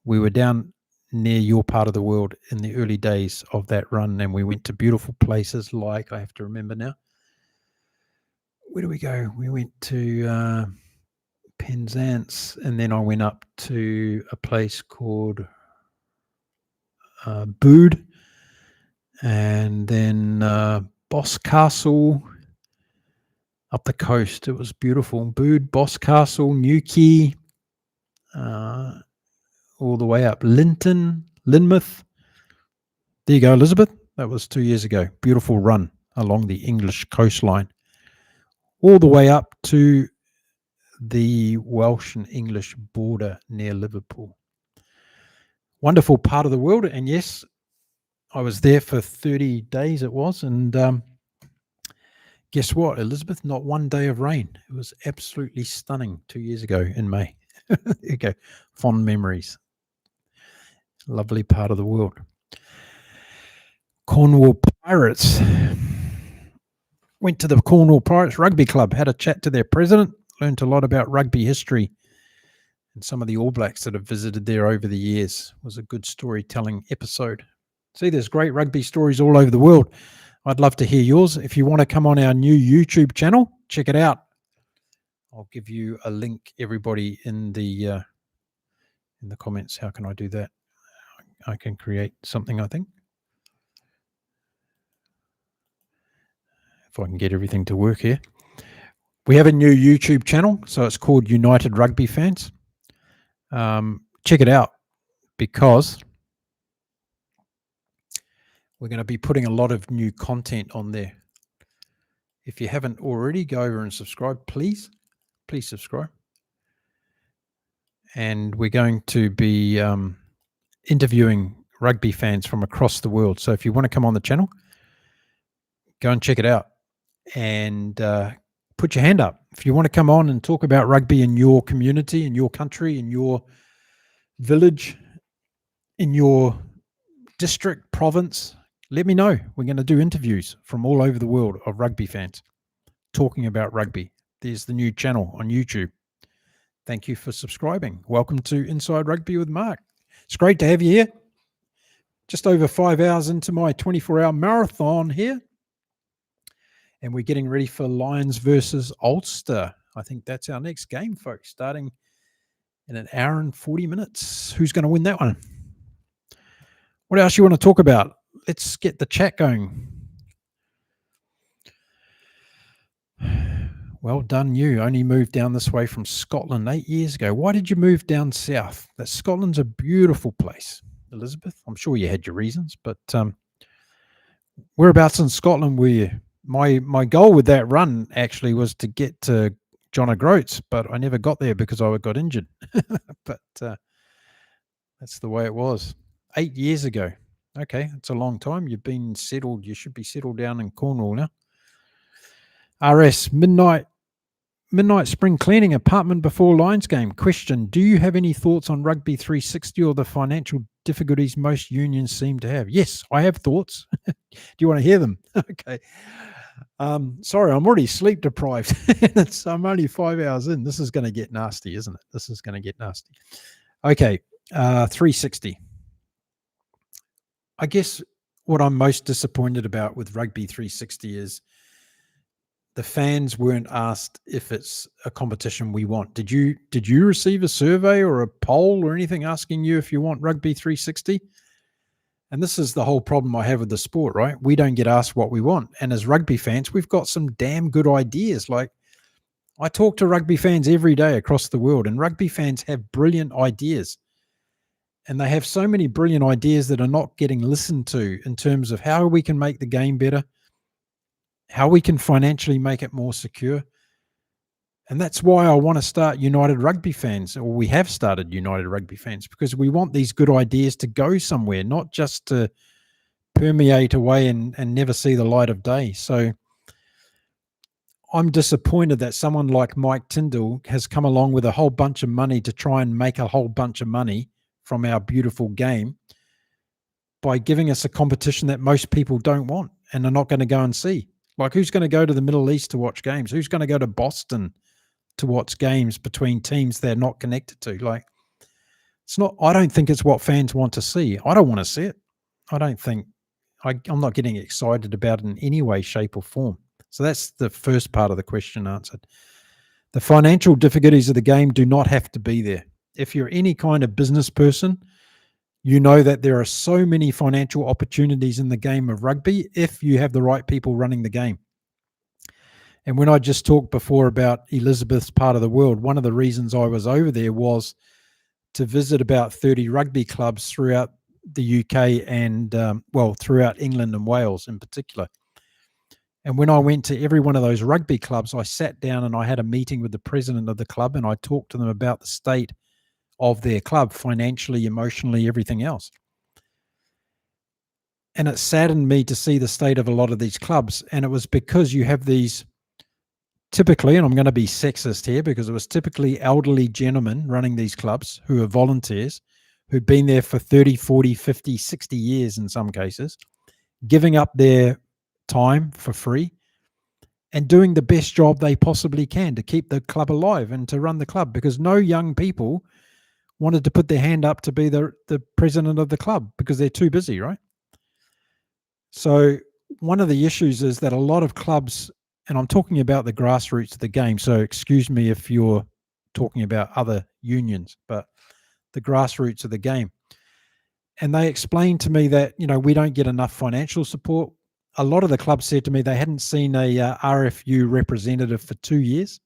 we were down near your part of the world in the early days of that run, and we went to beautiful places like, I have to remember now, where do we go? We went to Penzance, and then I went up to a place called Bude, and then Boscastle up the coast. It was beautiful. Bude, Boscastle, Newquay, all the way up Linton, Lynmouth. There you go, Elizabeth. That was 2 years ago. Beautiful run along the English coastline, all the way up to the Welsh and English border near Liverpool. Wonderful part of the world. And yes, I was there for 30 days it was. And guess what, Elizabeth? Not one day of rain. It was absolutely stunning 2 years ago in May. There you go. Fond memories. Lovely part of the world. Cornwall Pirates. Went to the Cornwall Pirates Rugby Club, had a chat to their president, learned a lot about rugby history and some of the All Blacks that have visited there over the years. It was a good storytelling episode. See, there's great rugby stories all over the world. I'd love to hear yours. If you want to come on our new YouTube channel, check it out. I'll give you a link, everybody, in the comments. How can I do that? I can create something, I think. If I can get everything to work here. We have a new YouTube channel, so it's called United Rugby Fans. Check it out, because we're going to be putting a lot of new content on there. If you haven't already, go over and subscribe, please. Please subscribe. And we're going to be interviewing rugby fans from across the world. So if you want to come on the channel, go and check it out. And put your hand up. If you want to come on and talk about rugby in your community, in your country, in your village, in your district, province, let me know. We're going to do interviews from all over the world of rugby fans talking about rugby. There's the new channel on YouTube. Thank you for subscribing. Welcome to Inside Rugby with Mark. It's great to have you here. Just over 5 hours into my 24-hour marathon here. And we're getting ready for Lions versus Ulster. I think that's our next game, folks, starting in an hour and 40 minutes. Who's going to win that one? What else you want to talk about? Let's get the chat going. Well done, you. Only moved down this way from Scotland 8 years ago. Why did you move down south? Scotland's a beautiful place, Elizabeth. I'm sure you had your reasons, but whereabouts in Scotland were you? My goal with that run actually was to get to John O'Groats, but I never got there because I got injured. But that's the way it was. 8 years ago. Okay, it's a long time. You've been settled. You should be settled down in Cornwall now. RS, midnight spring cleaning, apartment before Lions game. Question, do you have any thoughts on Rugby 360 or the financial difficulties most unions seem to have? Yes, I have thoughts. Do you want to hear them? Okay. Sorry, I'm already sleep deprived. I'm only 5 hours in. This is going to get nasty, isn't it? This is going to get nasty. Okay, 360. I guess what I'm most disappointed about with Rugby 360 is the fans weren't asked if it's a competition we want. Did you receive a survey or a poll or anything asking you if you want Rugby 360? And this is the whole problem I have with the sport, right? We don't get asked what we want. And as rugby fans, we've got some damn good ideas. Like, I talk to rugby fans every day across the world, and rugby fans have brilliant ideas. And they have so many brilliant ideas that are not getting listened to in terms of how we can make the game better, how we can financially make it more secure. And that's why I want to start United Rugby Fans, or we have started United Rugby Fans, because we want these good ideas to go somewhere, not just to permeate away and never see the light of day. So I'm disappointed that someone like Mike Tyndall has come along with a whole bunch of money to try and make a whole bunch of money from our beautiful game by giving us a competition that most people don't want and are not going to go and see. Like, who's going to go to the Middle East to watch games? Who's going to go to Boston to watch games between teams they're not connected to? Like, it's not, I don't think it's what fans want to see. I don't want to see it. I don't think, I'm not getting excited about it in any way, shape, or form. So that's the first part of the question answered. The financial difficulties of the game do not have to be there. If you're any kind of business person, you know that there are so many financial opportunities in the game of rugby if you have the right people running the game. And when I just talked before about Elizabeth's part of the world, one of the reasons I was over there was to visit about 30 rugby clubs throughout the UK and, throughout England and Wales in particular. And when I went to every one of those rugby clubs, I sat down and I had a meeting with the president of the club and I talked to them about the state of their club, financially, emotionally, everything else. And it saddened me to see the state of a lot of these clubs. And it was because you have these typically, and I'm going to be sexist here, because it was typically elderly gentlemen running these clubs who are volunteers, who've been there for 30, 40, 50, 60 years in some cases, giving up their time for free and doing the best job they possibly can to keep the club alive and to run the club, because no young people wanted to put their hand up to be the president of the club because they're too busy, right? So one of the issues is that a lot of clubs, and I'm talking about the grassroots of the game, so excuse me if you're talking about other unions, but the grassroots of the game. And they explained to me that, we don't get enough financial support. A lot of the clubs said to me they hadn't seen a RFU representative for 2 years.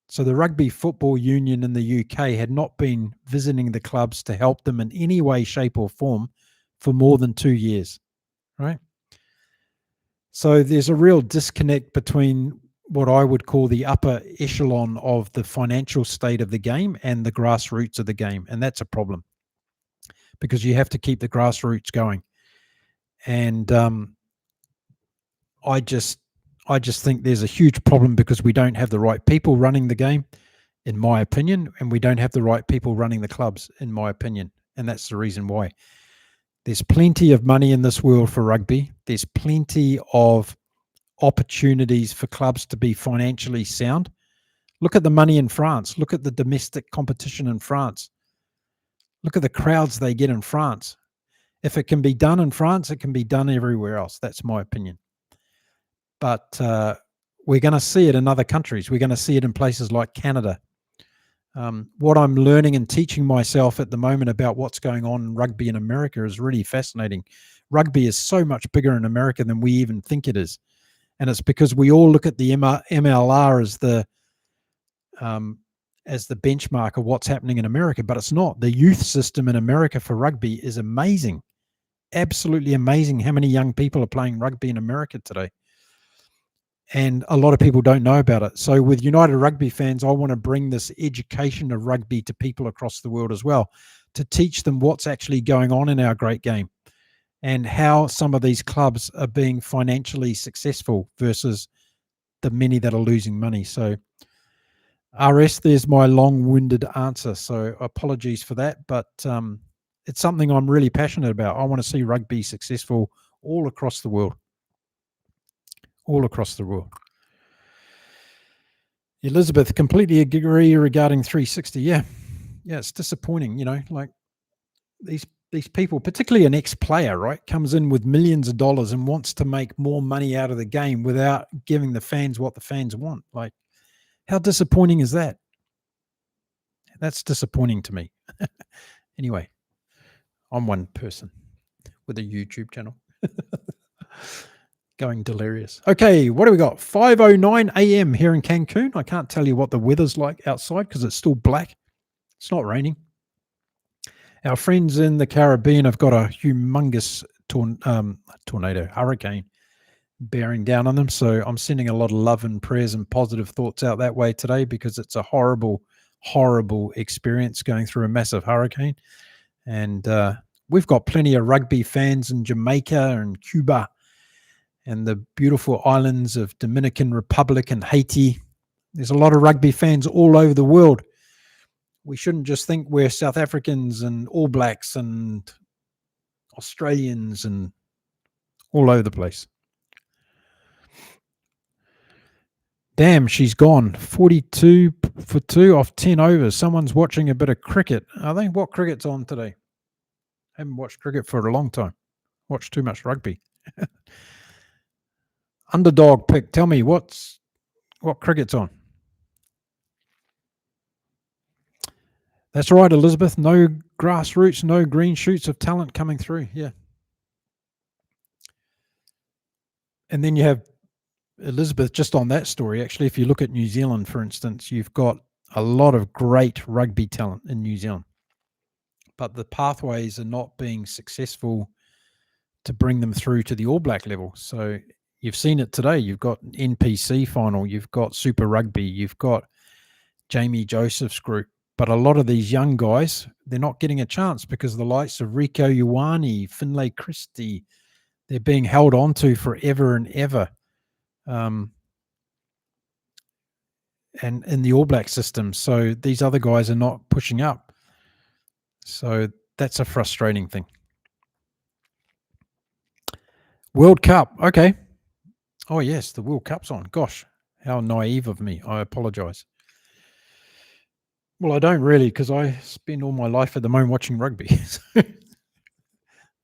So the Rugby Football Union in the UK had not been visiting the clubs to help them in any way, shape or form for more than 2 years, right? So there's a real disconnect between what I would call the upper echelon of the financial state of the game and the grassroots of the game. And that's a problem because you have to keep the grassroots going. And I just think there's a huge problem because we don't have the right people running the game, in my opinion, and we don't have the right people running the clubs, in my opinion. And that's the reason why. There's plenty of money in this world for rugby. There's plenty of opportunities for clubs to be financially sound. Look at the money in France. Look at the domestic competition in France. Look at the crowds they get in France. If it can be done in France, it can be done everywhere else. That's my opinion. But we're going to see it in other countries. We're going to see it in places like Canada. What I'm learning and teaching myself at the moment about what's going on in rugby in America is really fascinating. Rugby is so much bigger in America than we even think it is. And it's because we all look at the MLR as the benchmark of what's happening in America, but it's not. The youth system in America for rugby is amazing. Absolutely amazing how many young people are playing rugby in America today. And a lot of people don't know about it. So with United Rugby Fans, I want to bring this education of rugby to people across the world as well, to teach them what's actually going on in our great game and how some of these clubs are being financially successful versus the many that are losing money. So RS, there's my long-winded answer. So apologies for that, but it's something I'm really passionate about. I want to see rugby successful all across the world. All across the world. Elizabeth, completely agree regarding 360. Yeah, it's disappointing, like these people, particularly an ex-player, right, comes in with millions of dollars and wants to make more money out of the game without giving the fans what the fans want. Like, how disappointing is that? That's disappointing to me. Anyway, I'm one person with a YouTube channel. Going delirious. Okay, what do we got? 5:09 a.m. here in Cancun. I can't tell you what the weather's like outside because it's still black. It's not raining. Our friends in the Caribbean have got a humongous tornado, hurricane bearing down on them. So I'm sending a lot of love and prayers and positive thoughts out that way today, because it's a horrible, horrible experience going through a massive hurricane. And we've got plenty of rugby fans in Jamaica and Cuba and the beautiful islands of Dominican Republic and Haiti. There's a lot of rugby fans all over the world. We shouldn't just think we're South Africans and All Blacks and Australians and all over the place. Damn, she's gone. 42 for 2 off 10 overs. Someone's watching a bit of cricket. Are they? What cricket's on today? Haven't watched cricket for a long time. Watched too much rugby. Underdog pick. Tell me what cricket's on. That's right, Elizabeth. No grassroots, no green shoots of talent coming through. Yeah. And then you have Elizabeth, just on that story, actually, if you look at New Zealand, for instance, you've got a lot of great rugby talent in New Zealand, but the pathways are not being successful to bring them through to the All Black level. So you've seen it today. You've got NPC Final, you've got Super Rugby, you've got Jamie Joseph's group. But a lot of these young guys, they're not getting a chance because the likes of Rico Ioane, Finlay Christie, they're being held on to forever and ever. And in the All Black system. So these other guys are not pushing up. So that's a frustrating thing. World Cup. Okay. Oh, yes, the World Cup's on. Gosh, how naive of me. I apologize. Well, I don't really, because I spend all my life at the moment watching rugby.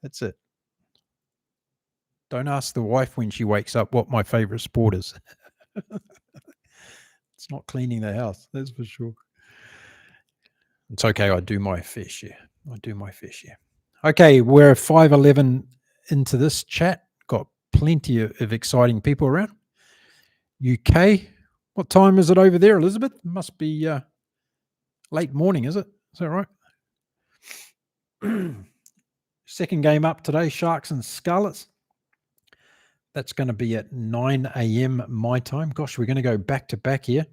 That's it. Don't ask the wife when she wakes up what my favorite sport is. It's not cleaning the house, that's for sure. It's okay. I do my fair share. Okay, we're 5:11 into this chat. Got plenty of exciting people around. UK. What time is it over there, Elizabeth? It must be late morning, is it? Is that right? Second game up today, Sharks and Scarlets. That's going to be at 9 a.m. my time. Gosh, we're going to go back to back here.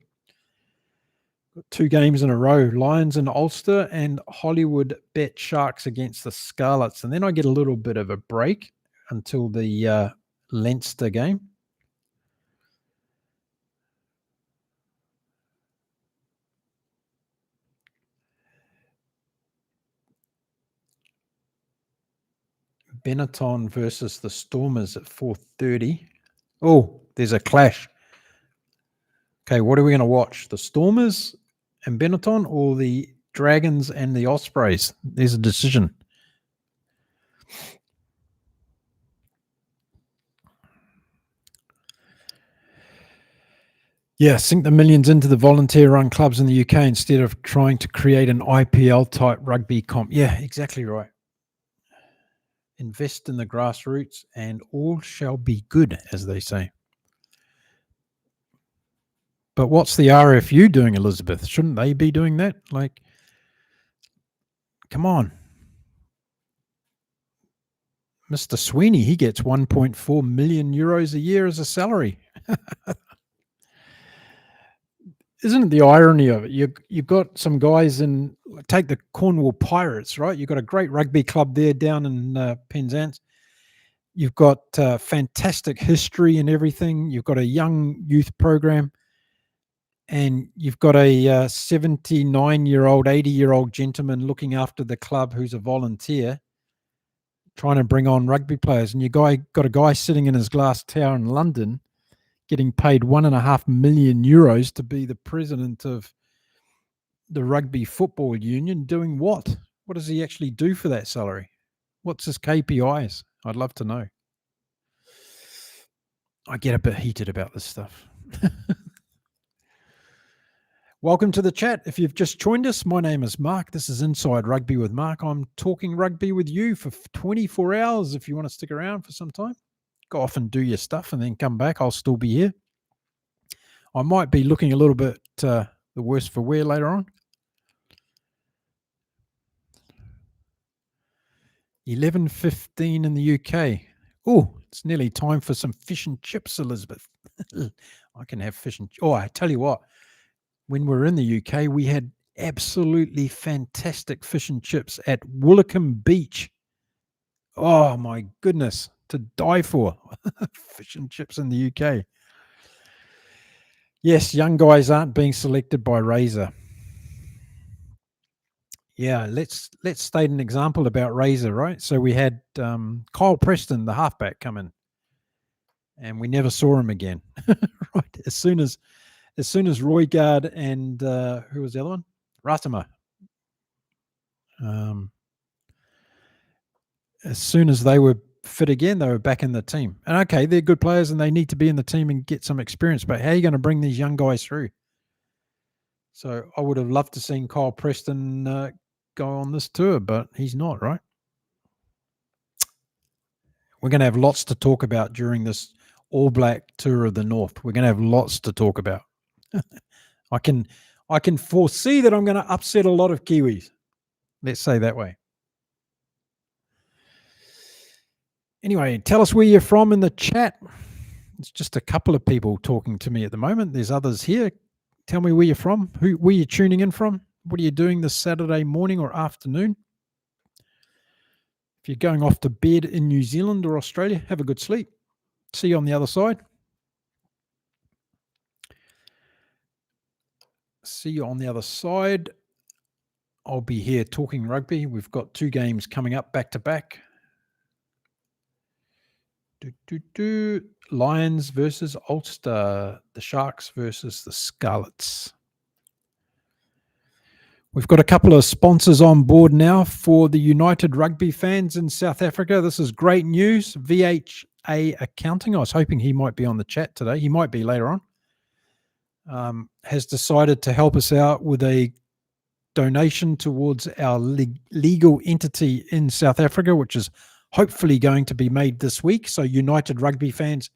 Got 2 games in a row, Lions and Ulster, and Hollywood bet Sharks against the Scarlets. And then I get a little bit of a break until the Leinster game. Benetton versus the Stormers at 4:30. Oh, there's a clash. Okay, what are we going to watch? The Stormers and Benetton, or the Dragons and the Ospreys? There's a decision. Yeah, sink the millions into the volunteer-run clubs in the UK instead of trying to create an IPL-type rugby comp. Yeah, exactly right. Invest in the grassroots and all shall be good, as they say. But what's the RFU doing, Elizabeth? Shouldn't they be doing that? Like, come on. Mr. Sweeney, he gets 1.4 million euros a year as a salary. Isn't it the irony of it? You've got some guys in, take the Cornwall Pirates, right? You've got a great rugby club there down in Penzance. You've got fantastic history and everything. You've got a young youth program. And you've got a 79-year-old, 80-year-old gentleman looking after the club who's a volunteer, trying to bring on rugby players. And got a guy sitting in his glass tower in London getting paid 1.5 million euros to be the president of the Rugby Football Union. Doing what? What does he actually do for that salary? What's his KPIs? I'd love to know. I get a bit heated about this stuff. Welcome to the chat. If you've just joined us, my name is Mark. This is Inside Rugby with Mark. I'm talking rugby with you for 24 hours. If you want to stick around for some time, go off and do your stuff and then come back. I'll still be here. I might be looking a little bit the worse for wear later on. 11:15 in the UK. Oh, It's nearly time for some fish and chips, Elizabeth. I can have fish and... Oh, I tell you what, when we were in the UK, we had absolutely fantastic fish and chips at Woolacombe Beach. Oh, my goodness, to die for. Fish and chips in the UK. Yes, young guys aren't being selected by Razor. Yeah, let's state an example about Razor, right? So we had Kyle Preston, the halfback, come in, and we never saw him again. Right, as soon as Roygard and who was the other one? Ratama. As soon as they were fit again, they were back in the team. And okay, they're good players and they need to be in the team and get some experience. But how are you going to bring these young guys through? So I would have loved to seen Kyle Preston go on this tour, but he's not, right? We're going to have lots to talk about during this All Black Tour of the North. We're going to have lots to talk about. I can foresee that I'm going to upset a lot of Kiwis. Let's say that way. Anyway, tell us where you're from in the chat. It's just a couple of people talking to me at the moment. There's others here. Tell me where you're from, where you're tuning in from. What are you doing this Saturday morning or afternoon? If you're going off to bed in New Zealand or Australia, have a good sleep. See you on the other side. See you on the other side. I'll be here talking rugby. We've got 2 games coming up back to back. Lions versus Ulster. The Sharks versus the Scarlets. We've got a couple of sponsors on board now for the United Rugby fans in South Africa. This is great news. VHA Accounting, I was hoping he might be on the chat today. He might be later on. Has decided to help us out with a donation towards our legal entity in South Africa, which is hopefully going to be made this week. So United Rugby fans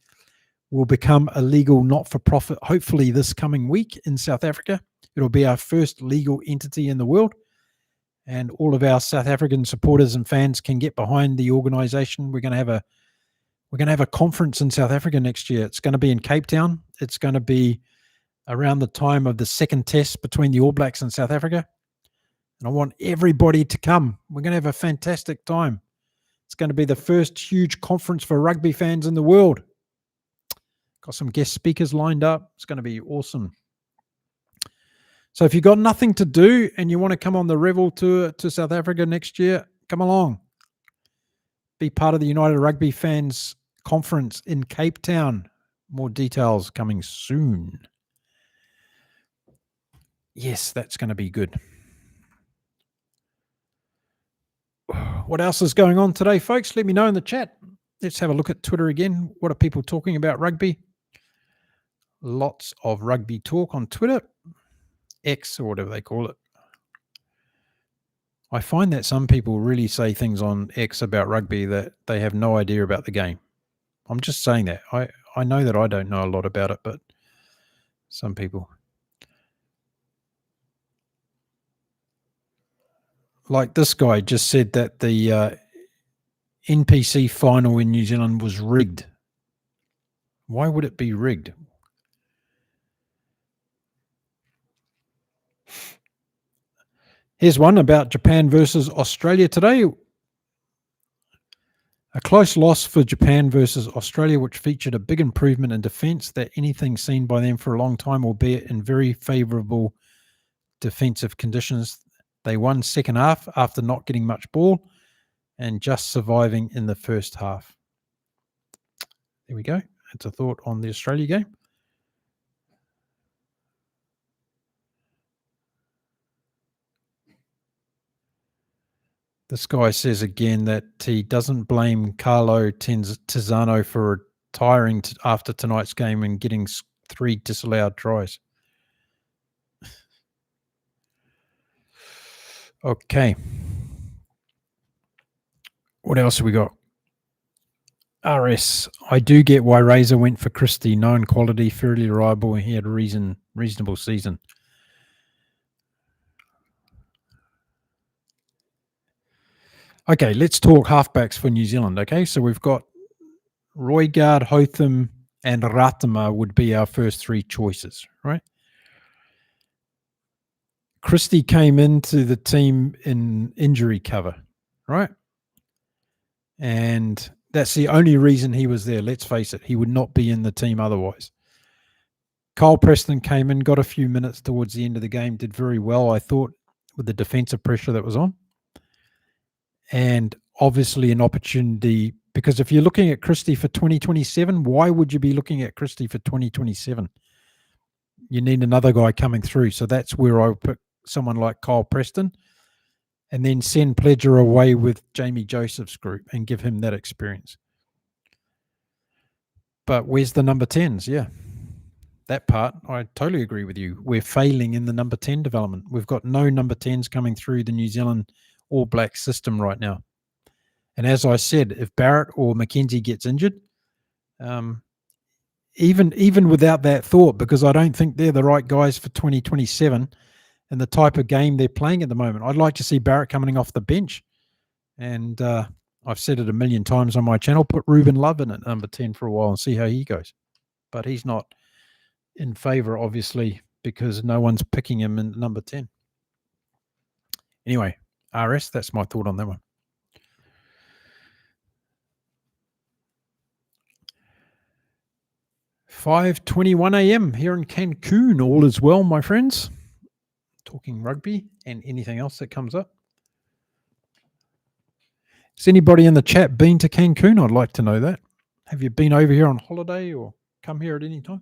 will become a legal not-for-profit, hopefully this coming week in South Africa. It'll be our first legal entity in the world. And all of our South African supporters and fans can get behind the organization. We're going to have a conference in South Africa next year. It's going to be in Cape Town. It's going to be around the time of the second test between the All Blacks and South Africa. And I want everybody to come. We're going to have a fantastic time. It's going to be the first huge conference for rugby fans in the world. Got some guest speakers lined up. It's going to be awesome. So if you've got nothing to do and you want to come on the Revel tour to South Africa next year, come along. Be part of the United Rugby Fans Conference in Cape Town. More details coming soon. Yes, that's going to be good. What else is going on today, folks? Let me know in the chat. Let's have a look at Twitter again. What are people talking about rugby? Lots of rugby talk on Twitter. X or whatever they call it. I find that some people really say things on X about rugby that they have no idea about the game. I'm just saying that. I know that I don't know a lot about it, but some people. Like this guy just said that the NPC final in New Zealand was rigged. Why would it be rigged? Here's one about Japan versus Australia today. A close loss for Japan versus Australia, which featured a big improvement in defence than anything seen by them for a long time, albeit in very favourable defensive conditions. They won second half after not getting much ball and just surviving in the first half. There we go. That's a thought on the Australia game. This guy says again that he doesn't blame Carlo Tizzano for retiring after tonight's game and getting 3 disallowed tries. Okay. What else have we got? RS. I do get why Razor went for Christie. Known quality, fairly reliable, and he had a reasonable season. Okay, let's talk halfbacks for New Zealand. Okay, so we've got Roygaard, Hotham, and Ratama would be our first three choices, right? Christie came into the team in injury cover, right? And that's the only reason he was there. Let's face it, he would not be in the team otherwise. Kyle Preston came in, got a few minutes towards the end of the game, did very well, I thought, with the defensive pressure that was on. And obviously an opportunity, because if you're looking at Christie for 2027, why would you be looking at Christie for 2027? You need another guy coming through. So that's where I would pick someone like Kyle Preston and then send Pledger away with Jamie Joseph's group and give him that experience. But where's the number 10s? Yeah. That part, I totally agree with you. We're failing in the number 10 development. We've got no number 10s coming through the New Zealand All Black system right now. And as I said, if Barrett or McKenzie gets injured, even without that thought, because I don't think they're the right guys for 2027 and the type of game they're playing at the moment, I'd like to see Barrett coming off the bench. And I've said it a million times on my channel, put Ruben Love in at number 10 for a while and see how he goes. But he's not in favour, obviously, because no one's picking him in number 10. Anyway, RS, that's my thought on that one. 5:21 a.m. here in Cancun. All is well, my friends. Talking rugby and anything else that comes up. Has anybody in the chat been to Cancun? I'd like to know that. Have you been over here on holiday or come here at any time?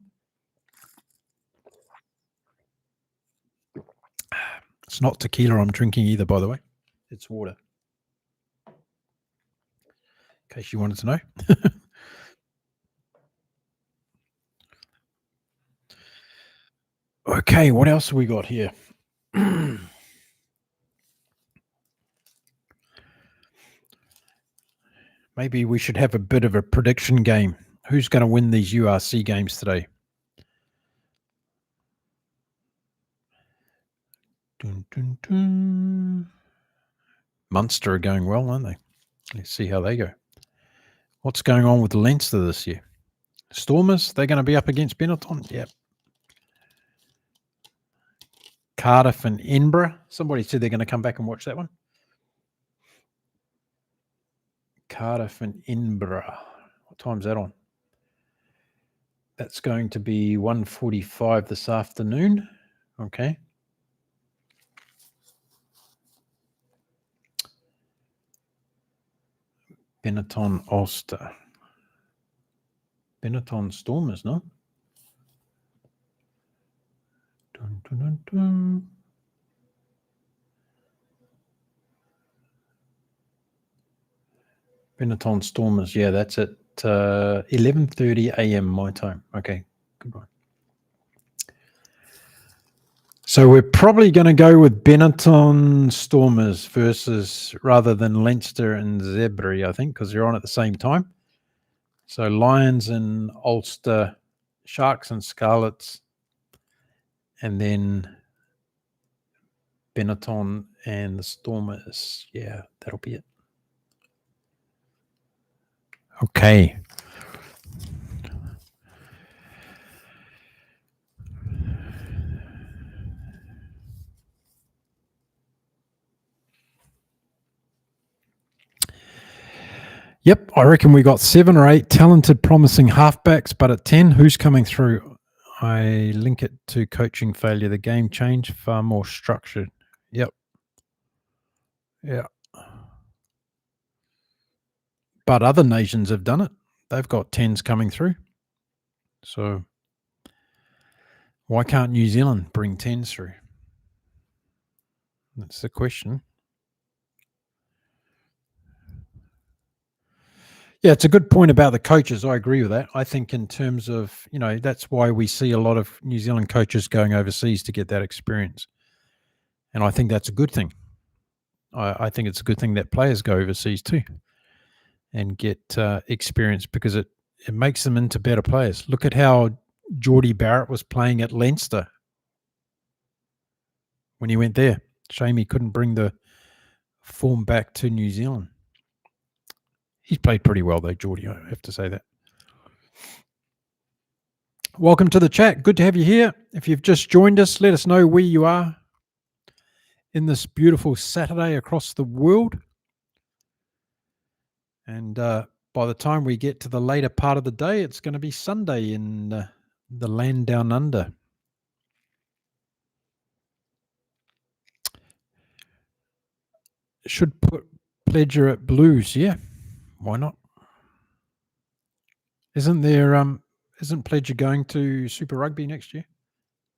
It's not tequila I'm drinking either, by the way. It's water. In case you wanted to know. Okay, what else have we got here? Maybe we should have a bit of a prediction game. Who's going to win these URC games today? Dun, dun, dun. Munster are going well, aren't they? Let's see how they go. What's going on with Leinster this year? Stormers, they're going to be up against Benetton? Yep. Cardiff and Edinburgh. Somebody said they're going to come back and watch that one. Cardiff and Edinburgh. What time's that on? That's going to be 1:45 this afternoon. Okay. Benetton Ulster. Benetton Stormers, no? Dun, dun, dun, dun. Benetton Stormers, yeah, that's at 11:30 a.m. my time. Okay, goodbye. So we're probably going to go with Benetton Stormers versus rather than Leinster and Zebri, I think, because they're on at the same time. So Lions and Ulster, Sharks and Scarlets, and then Benetton and the Stormers. Yeah, that'll be it. Okay. Yep, I reckon we got 7 or 8 talented, promising halfbacks, but at 10, who's coming through? I link it to coaching failure. The game changed, far more structured. Yep. Yeah. But other nations have done it. They've got 10s coming through. So why can't New Zealand bring 10s through? That's the question. Yeah, it's a good point about the coaches. I agree with that. I think in terms of, that's why we see a lot of New Zealand coaches going overseas to get that experience. And I think that's a good thing. I think it's a good thing that players go overseas too and get experience because it makes them into better players. Look at how Geordie Barrett was playing at Leinster when he went there. Shame he couldn't bring the form back to New Zealand. He's played pretty well though, Geordie, I have to say that. Welcome to the chat. Good to have you here. If you've just joined us, let us know where you are in this beautiful Saturday across the world. And by the time we get to the later part of the day, it's going to be Sunday in the land down under. Should put Pledger at Blues. Yeah, why not? Isn't Pledger going to Super Rugby next year?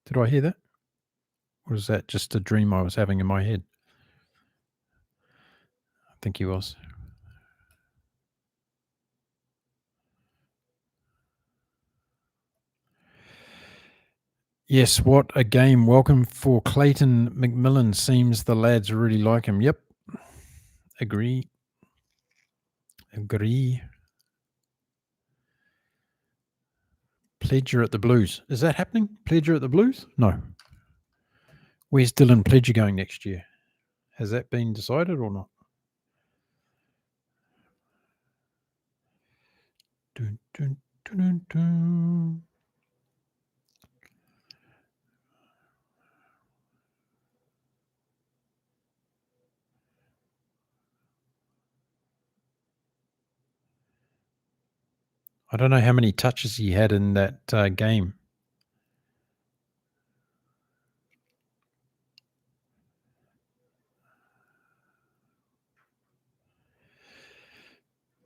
Did I hear that? Or is that just a dream I was having in my head? I think he was. Yes, what a game. Welcome for Clayton McMillan. Seems the lads really like him. Yep. Agree. Pledger at the Blues. Is that happening? Pledger at the Blues? No. Where's Dylan Pledger going next year? Has that been decided or not? Dun, dun, dun, dun, dun. I don't know how many touches he had in that game.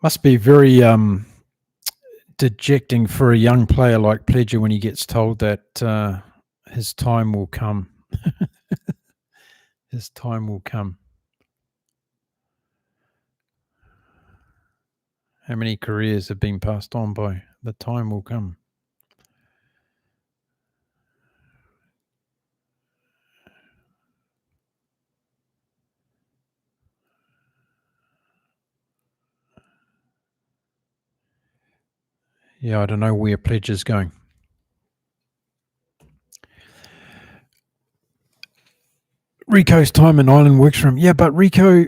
Must be very dejecting for a young player like Pledger when he gets told that his time will come. His time will come. How many careers have been passed on by the time will come? Yeah, I don't know where Pledger's going. Rico's time in Ireland works for him. Yeah, but Rico,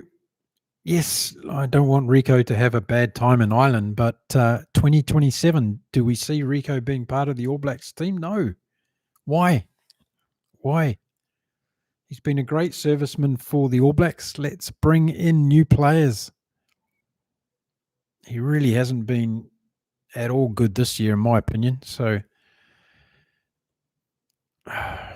yes, I don't want Rico to have a bad time in Ireland, but 2027, do we see Rico being part of the All Blacks team? No. Why? He's been a great serviceman for the All Blacks. Let's bring in new players. He really hasn't been at all good this year, in my opinion. So, yeah.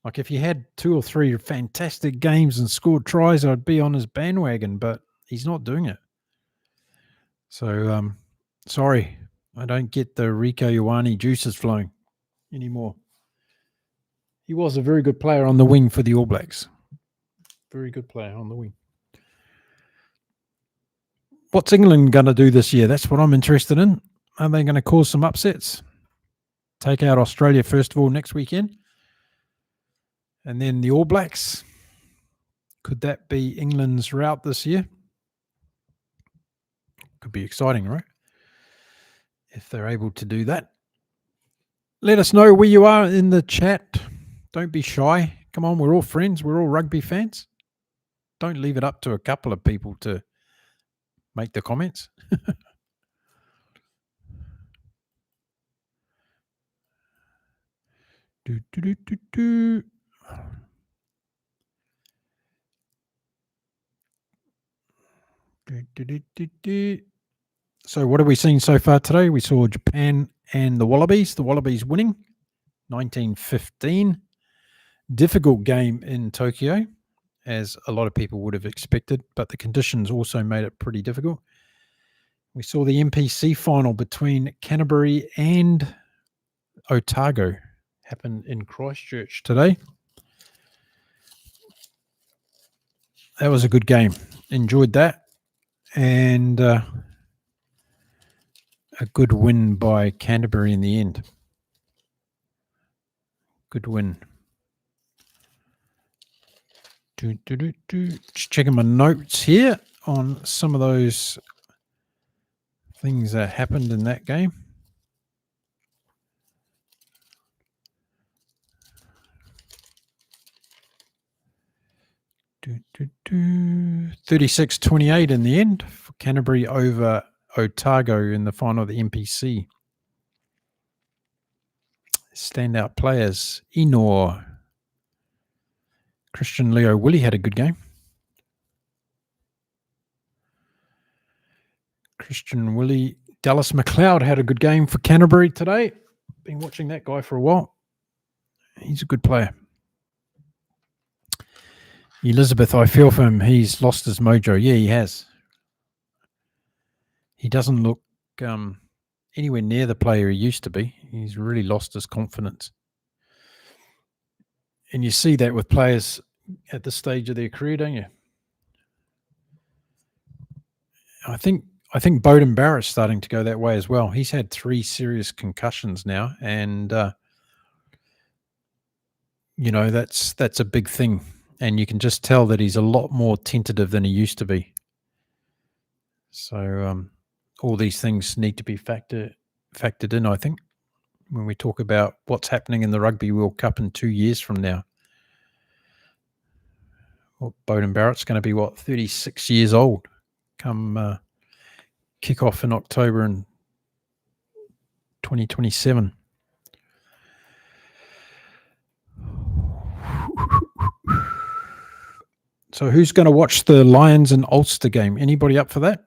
Like if he had 2 or 3 fantastic games and scored tries, I'd be on his bandwagon, but he's not doing it. So, sorry, I don't get the Rico Ioane juices flowing anymore. He was a very good player on the wing for the All Blacks. Very good player on the wing. What's England going to do this year? That's what I'm interested in. Are they going to cause some upsets? Take out Australia first of all next weekend? And then the All Blacks? Could that be England's route this year? Could be exciting, right? If they're able to do that. Let us know where you are in the chat. Don't be shy. Come on, we're all friends. We're all rugby fans. Don't leave it up to a couple of people to make the comments. So what have we seen so far today? We saw Japan and the Wallabies. The Wallabies winning 1915. Difficult game in Tokyo, as a lot of people would have expected, but the conditions also made it pretty difficult. We saw the NPC final between Canterbury and Otago happen in Christchurch today. That was a good game. Enjoyed that. And a good win by Canterbury in the end. Good win. Just checking my notes here on some of those things that happened in that game. 36-28 in the end for Canterbury over Otago in the final of the NPC. Standout players, Enor, Christian Leo Willie had a good game. Christian Willie, Dallas McLeod had a good game for Canterbury today. Been watching that guy for a while. He's a good player. Elizabeth, I feel for him. He's lost his mojo. Yeah, he has. He doesn't look anywhere near the player he used to be. He's really lost his confidence. And you see that with players at this stage of their career, don't you? I think Beauden Barrett's starting to go that way as well. He's had 3 serious concussions now, and that's a big thing. And you can just tell that he's a lot more tentative than he used to be. So all these things need to be factored in, I think, when we talk about what's happening in the Rugby World Cup in 2 years from now. Well, Beauden Barrett's going to be, 36 years old come kick off in October in 2027. So who's going to watch the Lions and Ulster game? Anybody up for that?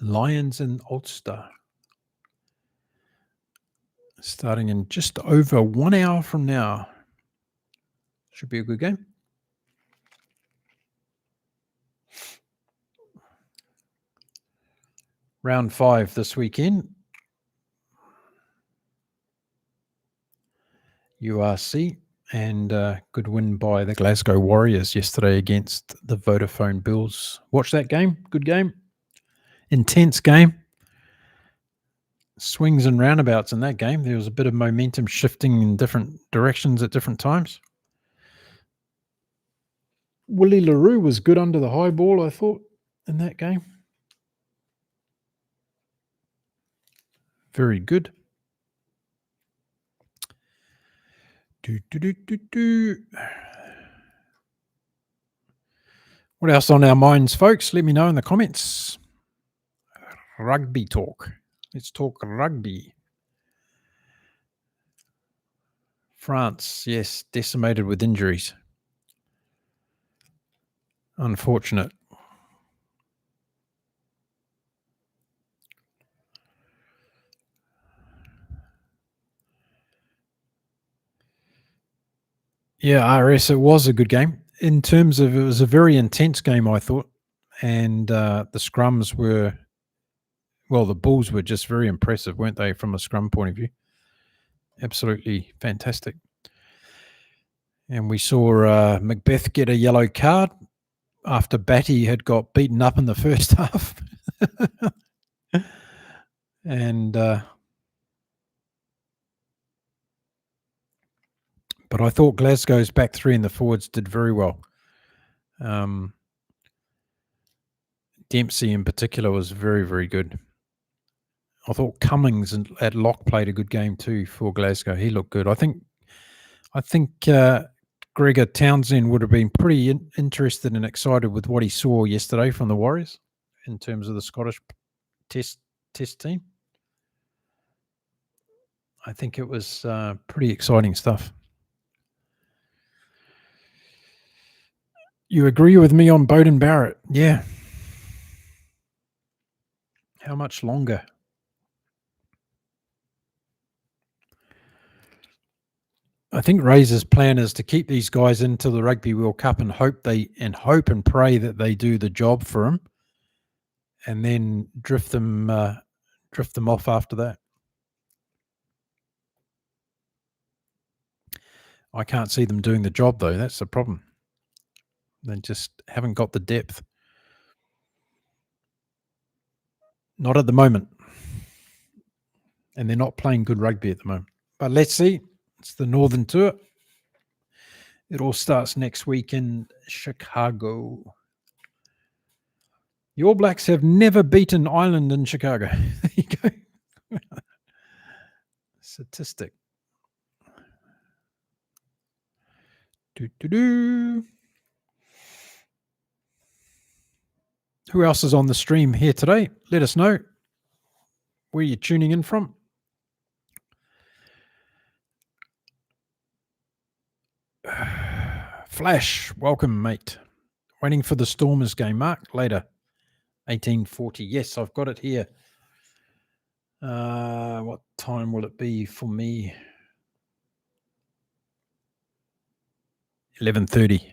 Lions and Ulster. Starting in just over 1 hour from now. Should be a good game. Round 5 this weekend. URC, and good win by the Glasgow Warriors yesterday against the Vodafone Bills. Watch that game. Good game. Intense game. Swings and roundabouts in that game. There was a bit of momentum shifting in different directions at different times. Willie LaRue was good under the high ball, I thought, in that game. Very good. What else on our minds, folks? Let me know in the comments. Rugby talk. Let's talk rugby. France, yes, decimated with injuries. Unfortunate. Yeah, RS, it was a good game. In terms of, it was a very intense game, I thought. And the scrums were, the Bulls were just very impressive, weren't they, from a scrum point of view? Absolutely fantastic. And we saw Macbeth get a yellow card after Batty had got beaten up in the first half. And but I thought Glasgow's back 3 and the forwards did very well. Dempsey in particular was very, very good. I thought Cummings at lock played a good game too for Glasgow. He looked good. I think Gregor Townsend would have been pretty interested and excited with what he saw yesterday from the Warriors in terms of the Scottish test team. I think it was pretty exciting stuff. You agree with me on Beauden Barrett? Yeah. How much longer? I think Razor's plan is to keep these guys into the Rugby World Cup and hope and pray that they do the job for him, and then drift them off after that. I can't see them doing the job though. That's the problem. They just haven't got the depth. Not at the moment. And they're not playing good rugby at the moment. But let's see. It's the Northern Tour. It all starts next week in Chicago. The All Blacks have never beaten Ireland in Chicago. There you go. Statistic. Who else is on the stream here today? Let us know where you're tuning in from. Flash, welcome, mate. Waiting for the Stormers game, Mark. Later, 1840. Yes, I've got it here. What time will it be for me? 11:30.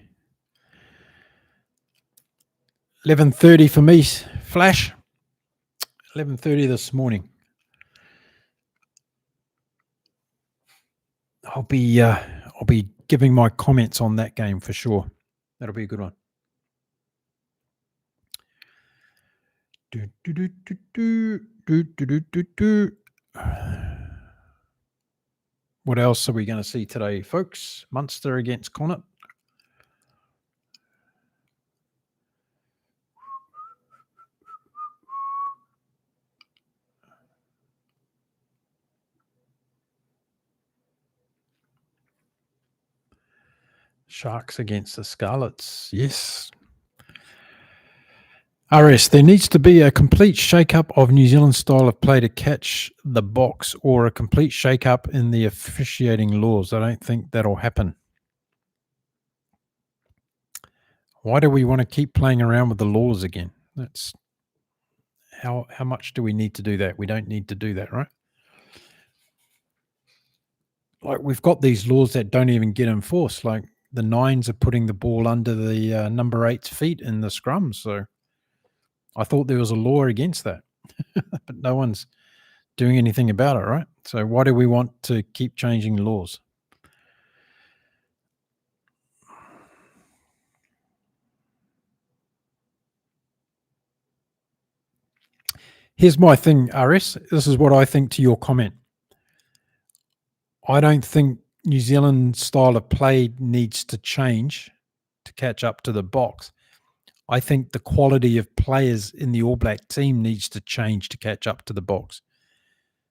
11:30 for me, Flash. 11:30 this morning. I'll be giving my comments on that game for sure. That'll be a good one. What else are we going to see today, folks? Munster against Connacht. Sharks against the Scarlets. Yes. RS, there needs to be a complete shake-up of New Zealand style of play to catch the box, or a complete shake-up in the officiating laws. I don't think that'll happen. Why do we want to keep playing around with the laws again? That's how much do we need to do that? We don't need to do that, right? Like, we've got these laws that don't even get enforced. Like, the nines are putting the ball under the number 8's feet in the scrum. So I thought there was a law against that, but no one's doing anything about it, right? So why do we want to keep changing laws? Here's my thing, RS. This is what I think to your comment. I don't think New Zealand style of play needs to change to catch up to the box. I think the quality of players in the All Black team needs to change to catch up to the box.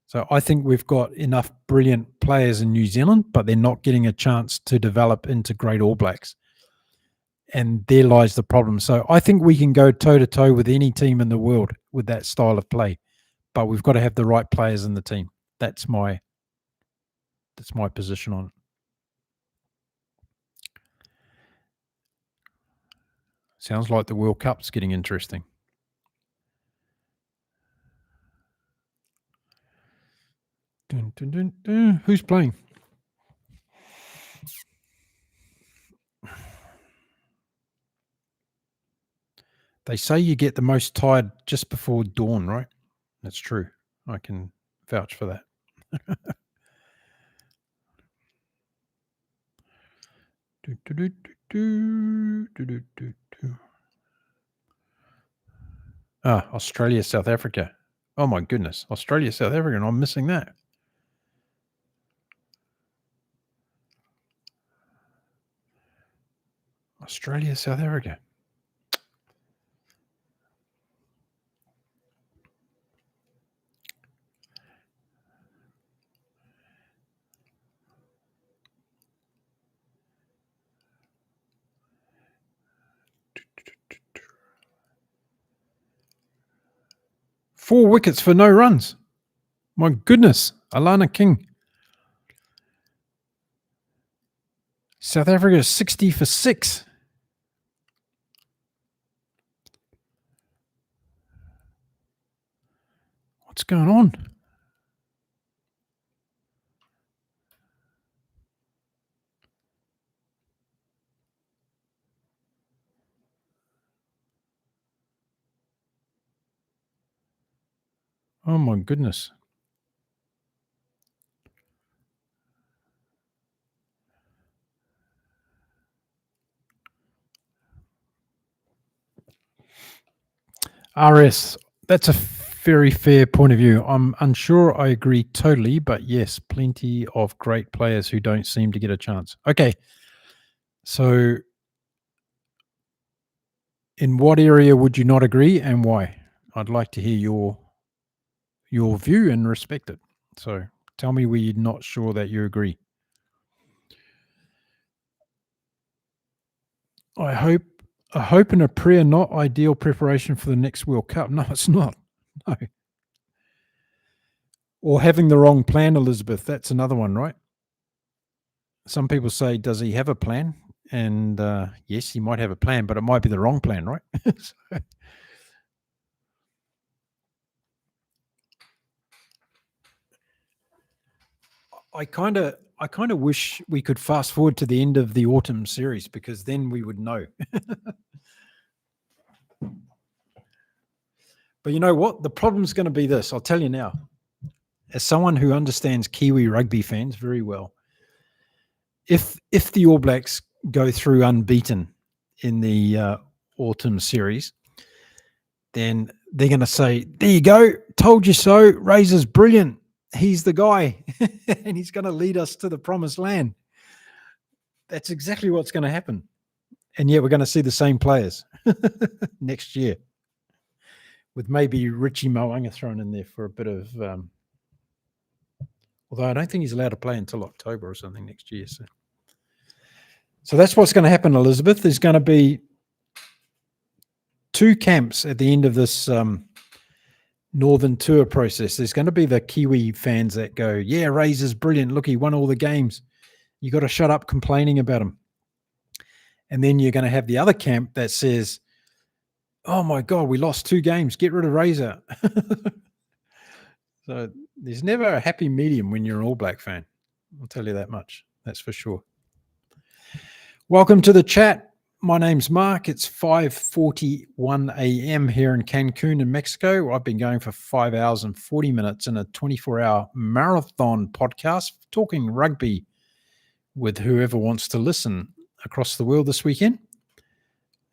So I think we've got enough brilliant players in New Zealand, but they're not getting a chance to develop into great All Blacks. And there lies the problem. So I think we can go toe-to-toe with any team in the world with that style of play, but we've got to have the right players in the team. That's my position on it. Sounds like the World Cup's getting interesting. Dun, dun, dun, dun. Who's playing? They say you get the most tired just before dawn, right? That's true. I can vouch for that. Australia, South Africa. Oh my goodness. Australia, South Africa, and I'm missing that. Australia, South Africa. Four wickets for no runs. My goodness. Alana King. South Africa 60 for 6. What's going on? Oh my goodness. RS, that's a very fair point of view. I'm unsure I agree totally, but yes, plenty of great players who don't seem to get a chance. Okay. So in what area would you not agree and why? I'd like to hear your view and respect it. So tell me where you're not sure that you agree. I hope A hope and a prayer, not ideal preparation for the next World Cup. No, it's not. No. Or having the wrong plan, Elizabeth. That's another one, right? Some people say, does he have a plan? And yes, he might have a plan, but it might be the wrong plan, right? So, I kind of wish we could fast forward to the end of the autumn series, because then we would know. But you know what? The problem's going to be this. I'll tell you now. As someone who understands Kiwi rugby fans very well, if the All Blacks go through unbeaten in the autumn series, then they're going to say, there you go, told you so, Razor's brilliant. He's the guy, and he's going to lead us to the promised land. That's exactly what's going to happen. And yet we're going to see the same players next year, with maybe Richie Mo'unga thrown in there for a bit of although I don't think he's allowed to play until October or something next year. So that's what's going to happen, Elizabeth. There's going to be two camps at the end of this Northern Tour process. There's going to be the Kiwi fans that go, yeah, Razor's brilliant. Look, he won all the games. You got to shut up complaining about him. And then you're going to have the other camp that says, oh my God, we lost 2 games. Get rid of Razor. So there's never a happy medium when you're an All Black fan. I'll tell you that much. That's for sure. Welcome to the chat. My name's Mark. It's 5:41 a.m. here in Cancun in Mexico. I've been going for 5 hours and 40 minutes in a 24-hour marathon podcast talking rugby with whoever wants to listen across the world this weekend.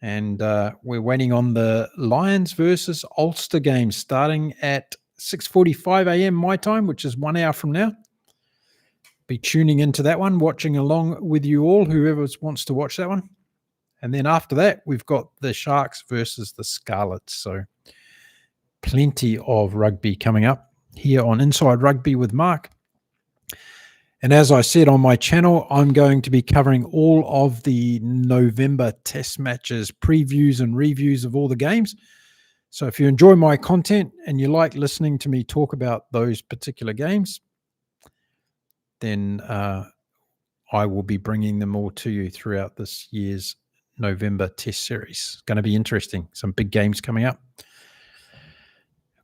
And we're waiting on the Lions versus Ulster game starting at 6:45 a.m. my time, which is 1 hour from now. Be tuning into that one, watching along with you all, whoever wants to watch that one. And then after that, we've got the Sharks versus the Scarlets. So plenty of rugby coming up here on Inside Rugby with Mark. And as I said on my channel, I'm going to be covering all of the November test matches, previews and reviews of all the games. So if you enjoy my content and you like listening to me talk about those particular games, then I will be bringing them all to you throughout this year's November test series. It's going to be interesting. Some big games coming up.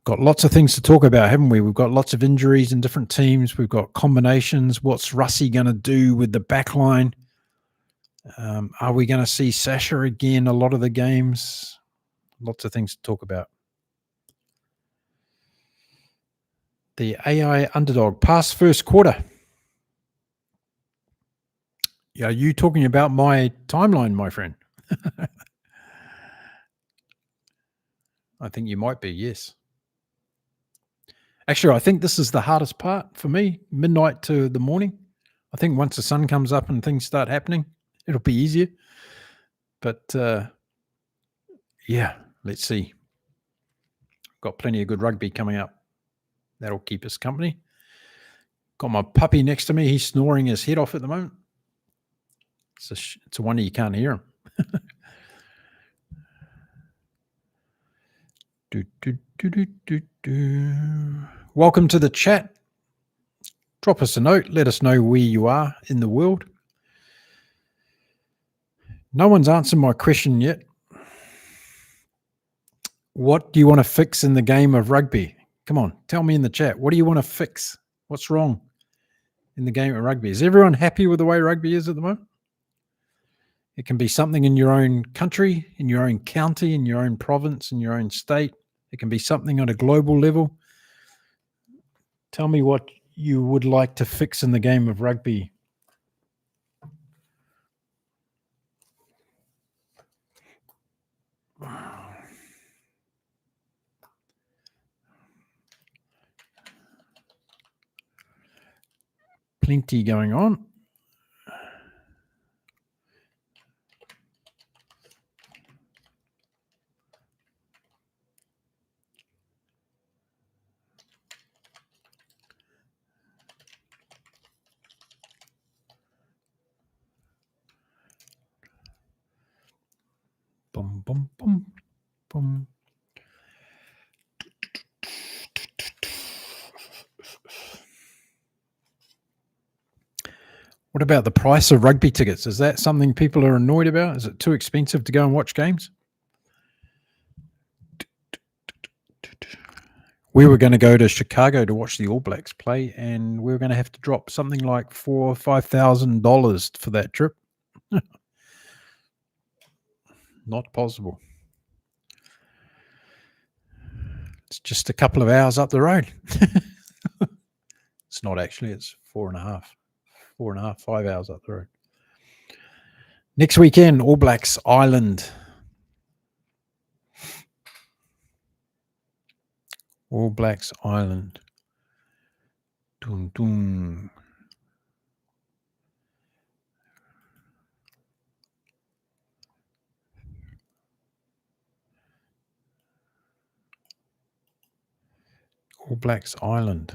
Got lots of things to talk about, haven't we? We've got lots of injuries in different teams. We've got combinations. What's Russie going to do with the back line? Are we going to see Sasha again a lot of the games? Lots of things to talk about. The AI underdog past first quarter. Are you talking about my timeline, my friend? I think you might be, yes. Actually, I think this is the hardest part for me, midnight to the morning. I think once the sun comes up and things start happening, it'll be easier. But, yeah, let's see. Got plenty of good rugby coming up. That'll keep us company. Got my puppy next to me. He's snoring his head off at the moment. It's a wonder you can't hear him. Welcome to the chat. Drop us a note. Let us know where you are in the world. No one's answered my question yet. What do you want to fix in the game of rugby? Come on, tell me in the chat. What do you want to fix? What's wrong in the game of rugby? Is everyone happy with the way rugby is at the moment? It can be something in your own country, in your own county, in your own province, in your own state. It can be something on a global level. Tell me what you would like to fix in the game of rugby. Plenty going on. Boom, Boom, boom, boom. What about the price of rugby tickets? Is that something people are annoyed about? Is it too expensive to go and watch games? We were going to go to Chicago to watch the All Blacks play, and we were going to have to drop something like $4,000 or $5,000 for that trip. Not possible. It's just a couple of hours up the road. It's not actually. It's 4.5, 5 hours up the road. Next weekend, All Blacks Island. All Blacks Island. Dun, dun. All Blacks Island.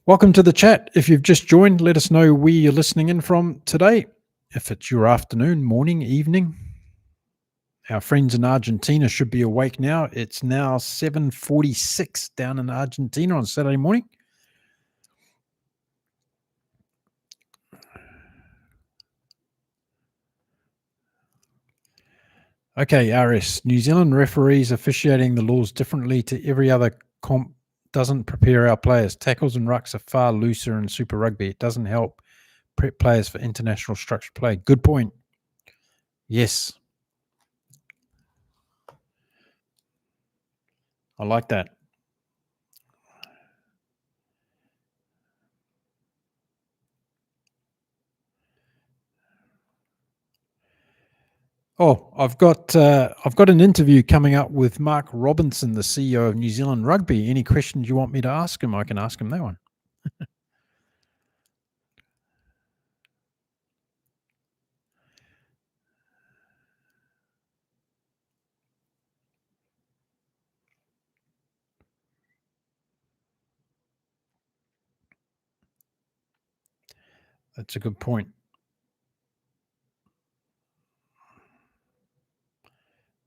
Welcome to the chat. If you've just joined, let us know where you're listening in from today. If it's your afternoon, morning, evening. Our friends in Argentina should be awake now. It's now 7:46 down in Argentina on Saturday morning. Okay, RS. New Zealand referees officiating the laws differently to every other comp doesn't prepare our players. Tackles and rucks are far looser in Super Rugby. It doesn't help prep players for international structured play. Good point. Yes. I like that. Oh, I've got an interview coming up with Mark Robinson, the CEO of New Zealand Rugby. Any questions you want me to ask him, I can ask him that one. That's a good point.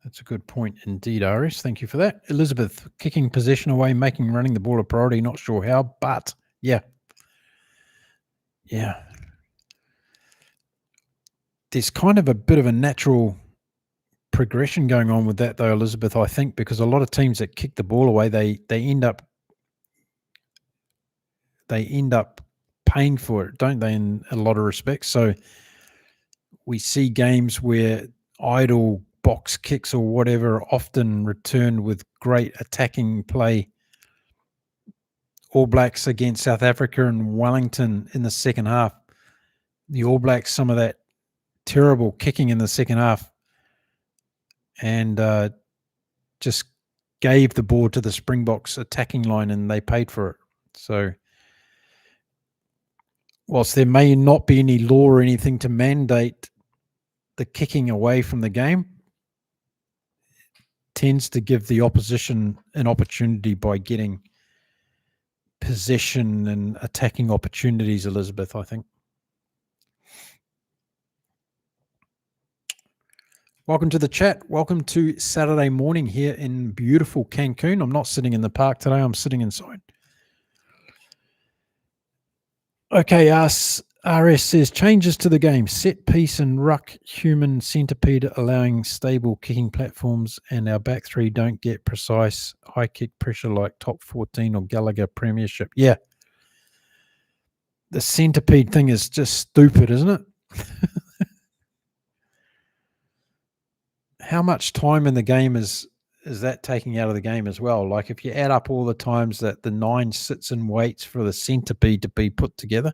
That's a good point indeed, RS. Thank you for that. Elizabeth, kicking possession away, running the ball a priority. Not sure how, but yeah. There's kind of a bit of a natural progression going on with that, though, Elizabeth, I think, because a lot of teams that kick the ball away, they end up paying for it, don't they, in a lot of respects? So we see games where idle box kicks or whatever are often returned with great attacking play. All Blacks against South Africa and Wellington in the second half. The All Blacks, some of that terrible kicking in the second half, and just gave the ball to the Springboks attacking line, and they paid for it. So whilst there may not be any law or anything to mandate the kicking away from the game, tends to give the opposition an opportunity by getting possession and attacking opportunities, Elizabeth, I think. Welcome to the chat. Welcome to Saturday morning here in beautiful Cancun. I'm not sitting in the park today. I'm sitting inside. Okay, RS says changes to the game, set piece and ruck human centipede allowing stable kicking platforms, and our back three don't get precise high kick pressure like top 14 or Gallagher Premiership. Yeah. The centipede thing is just stupid, isn't it? How much time in the game is that taking out of the game as well? Like if you add up all the times that the 9 sits and waits for the centipede to be put together,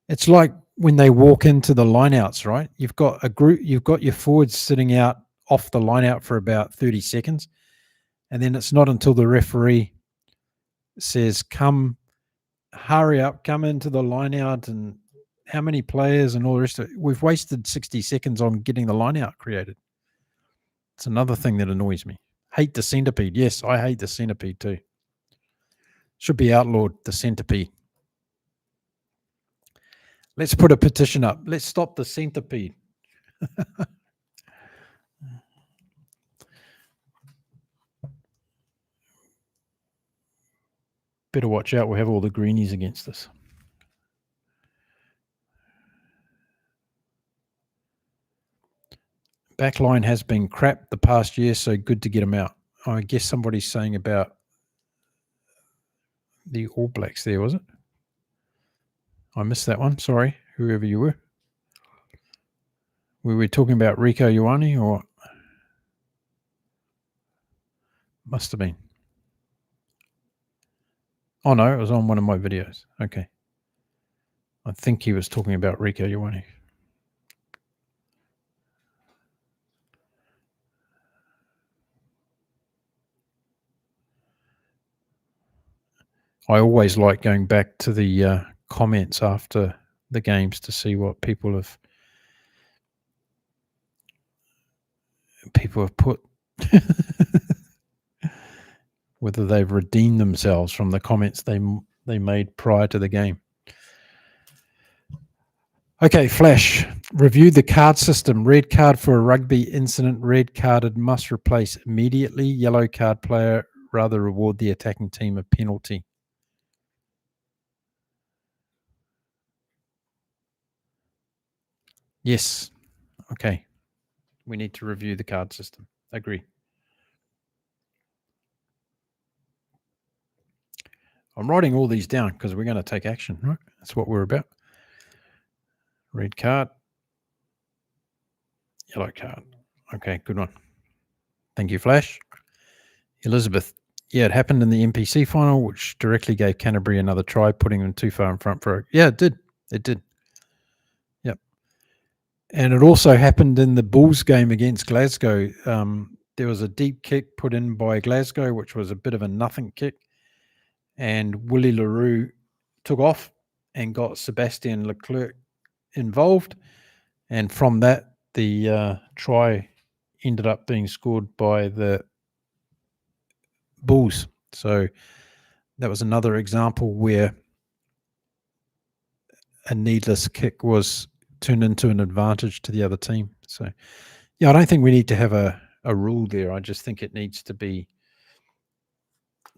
it's like when they walk into the lineouts, right? You've got a group, you've got your forwards sitting out off the lineout for about 30 seconds. And then it's not until the referee says, hurry up, come into the lineout and how many players and all the rest of it. We've wasted 60 seconds on getting the line out created. It's another thing that annoys me. Hate the centipede. Yes, I hate the centipede too. Should be outlawed, the centipede. Let's put a petition up. Let's stop the centipede. Better watch out. We have all the greenies against us. Backline has been crap the past year, so good to get them out. I guess somebody's saying about the All Blacks there, was it? I missed that one. Sorry, whoever you were. Were we talking about Rico Ioane or? Must have been. Oh, no, it was on one of my videos. Okay. I think he was talking about Rico Ioane. I always like going back to the comments after the games to see what people have put, whether they've redeemed themselves from the comments they made prior to the game. Okay, Flash. Review the card system. Red card for a rugby incident. Red carded must replace immediately. Yellow card player rather reward the attacking team a penalty. Yes. Okay. We need to review the card system. Agree. I'm writing all these down because we're going to take action, right? That's what we're about. Red card. Yellow card. Okay, good one. Thank you, Flash. Elizabeth. Yeah, it happened in the NPC final, which directly gave Canterbury another try, putting them too far in front for it. Yeah, it did. It did. Yep. And it also happened in the Bulls game against Glasgow. There was a deep kick put in by Glasgow, which was a bit of a nothing kick. And Willie LaRue took off and got Sebastian Leclerc involved. And from that, the try ended up being scored by the Bulls. So that was another example where a needless kick was turned into an advantage to the other team. So, yeah, I don't think we need to have a rule there. I just think it needs to be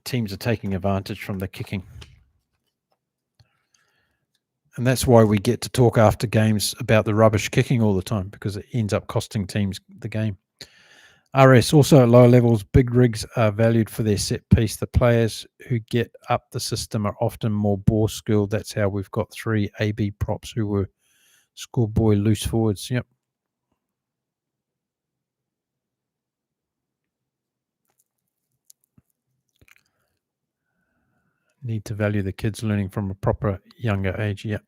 teams are taking advantage from the kicking. And that's why we get to talk after games about the rubbish kicking all the time, because it ends up costing teams the game. RS, also at lower levels, big rigs are valued for their set piece. The players who get up the system are often more ball skilled. That's how we've got 3 AB props who were schoolboy loose forwards. Yep. Need to value the kids learning from a proper younger age. Yep.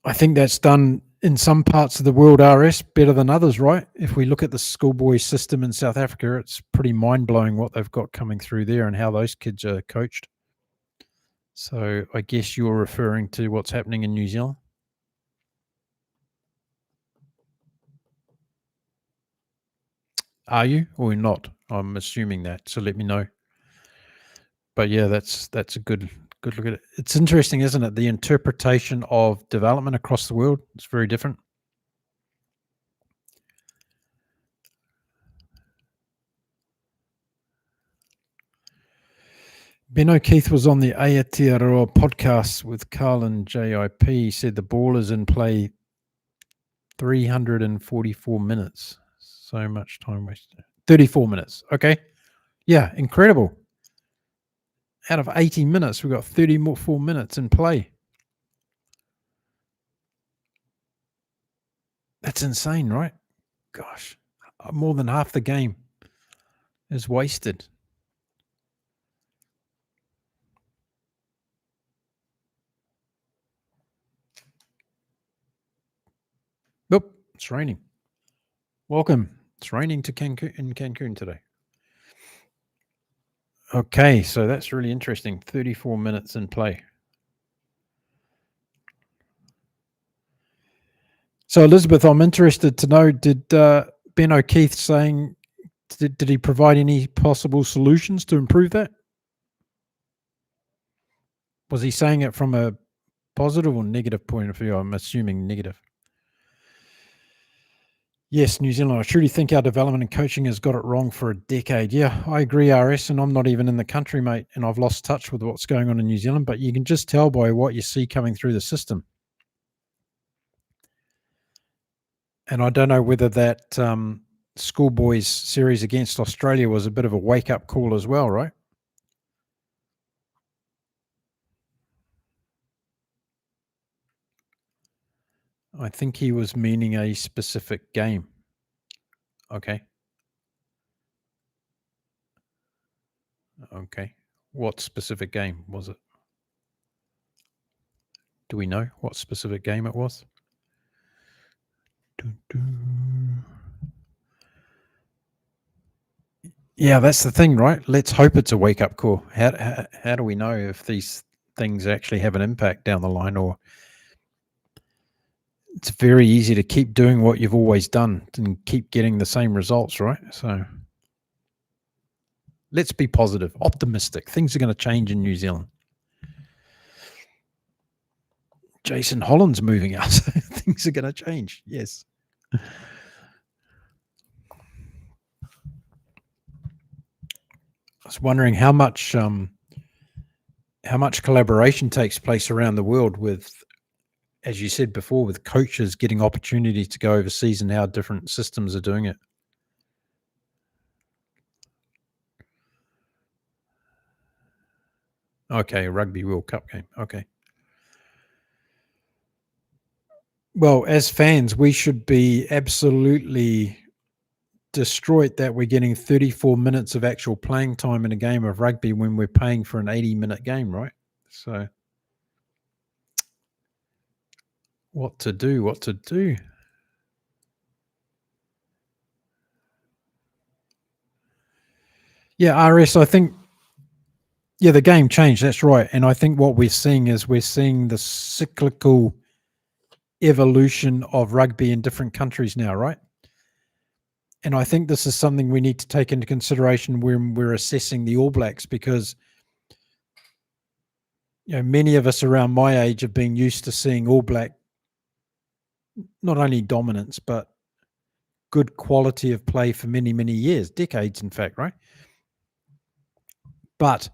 I think that's done in some parts of the world, RS, better than others, right? If we look at the schoolboy system in South Africa, it's pretty mind-blowing what they've got coming through there and how those kids are coached. So I guess you're referring to what's happening in New Zealand? Are you or not? I'm assuming that, so let me know. But yeah, that's a good look at it. It's interesting, isn't it? The interpretation of development across the world is very different. Ben O'Keefe was on the Aotearoa podcast with Carl and JIP. He said the ball is in play 344 minutes. So much time wasted. 34 minutes. Okay. Yeah, incredible. Out of 80 minutes, we've got 34 minutes in play. That's insane, right? Gosh, more than half the game is wasted. Nope, it's raining. Welcome. It's raining in Cancun today. Okay, so that's really interesting. 34 minutes in play. So, Elizabeth, I'm interested to know, did Ben O'Keefe saying, did he provide any possible solutions to improve that? Was he saying it from a positive or negative point of view? I'm assuming negative. Yes, New Zealand. I truly think our development and coaching has got it wrong for a decade. Yeah, I agree, RS, and I'm not even in the country, mate, and I've lost touch with what's going on in New Zealand, but you can just tell by what you see coming through the system. And I don't know whether that schoolboys series against Australia was a bit of a wake-up call as well, right? I think he was meaning a specific game. Okay. Okay. What specific game was it? Do we know what specific game it was? Yeah, that's the thing, right? Let's hope it's a wake-up call. How do we know if these things actually have an impact down the line? Or it's very easy to keep doing what you've always done and keep getting the same results, right? So let's be positive, optimistic. Things are going to change in New Zealand. Jason Holland's moving out. Things are going to change. Yes. I was wondering how much collaboration takes place around the world with, as you said before, with coaches getting opportunity to go overseas and how different systems are doing it. Okay, Rugby World Cup game. Okay. Well, as fans, we should be absolutely destroyed that we're getting 34 minutes of actual playing time in a game of rugby when we're paying for an 80-minute game, right? So what to do? Yeah, RS, I think, yeah, the game changed. That's right. And I think what we're seeing is the cyclical evolution of rugby in different countries now, right? And I think this is something we need to take into consideration when we're assessing the All Blacks, because many of us around my age have been used to seeing All Black not only dominance but good quality of play for many, many years, decades, in fact, right? But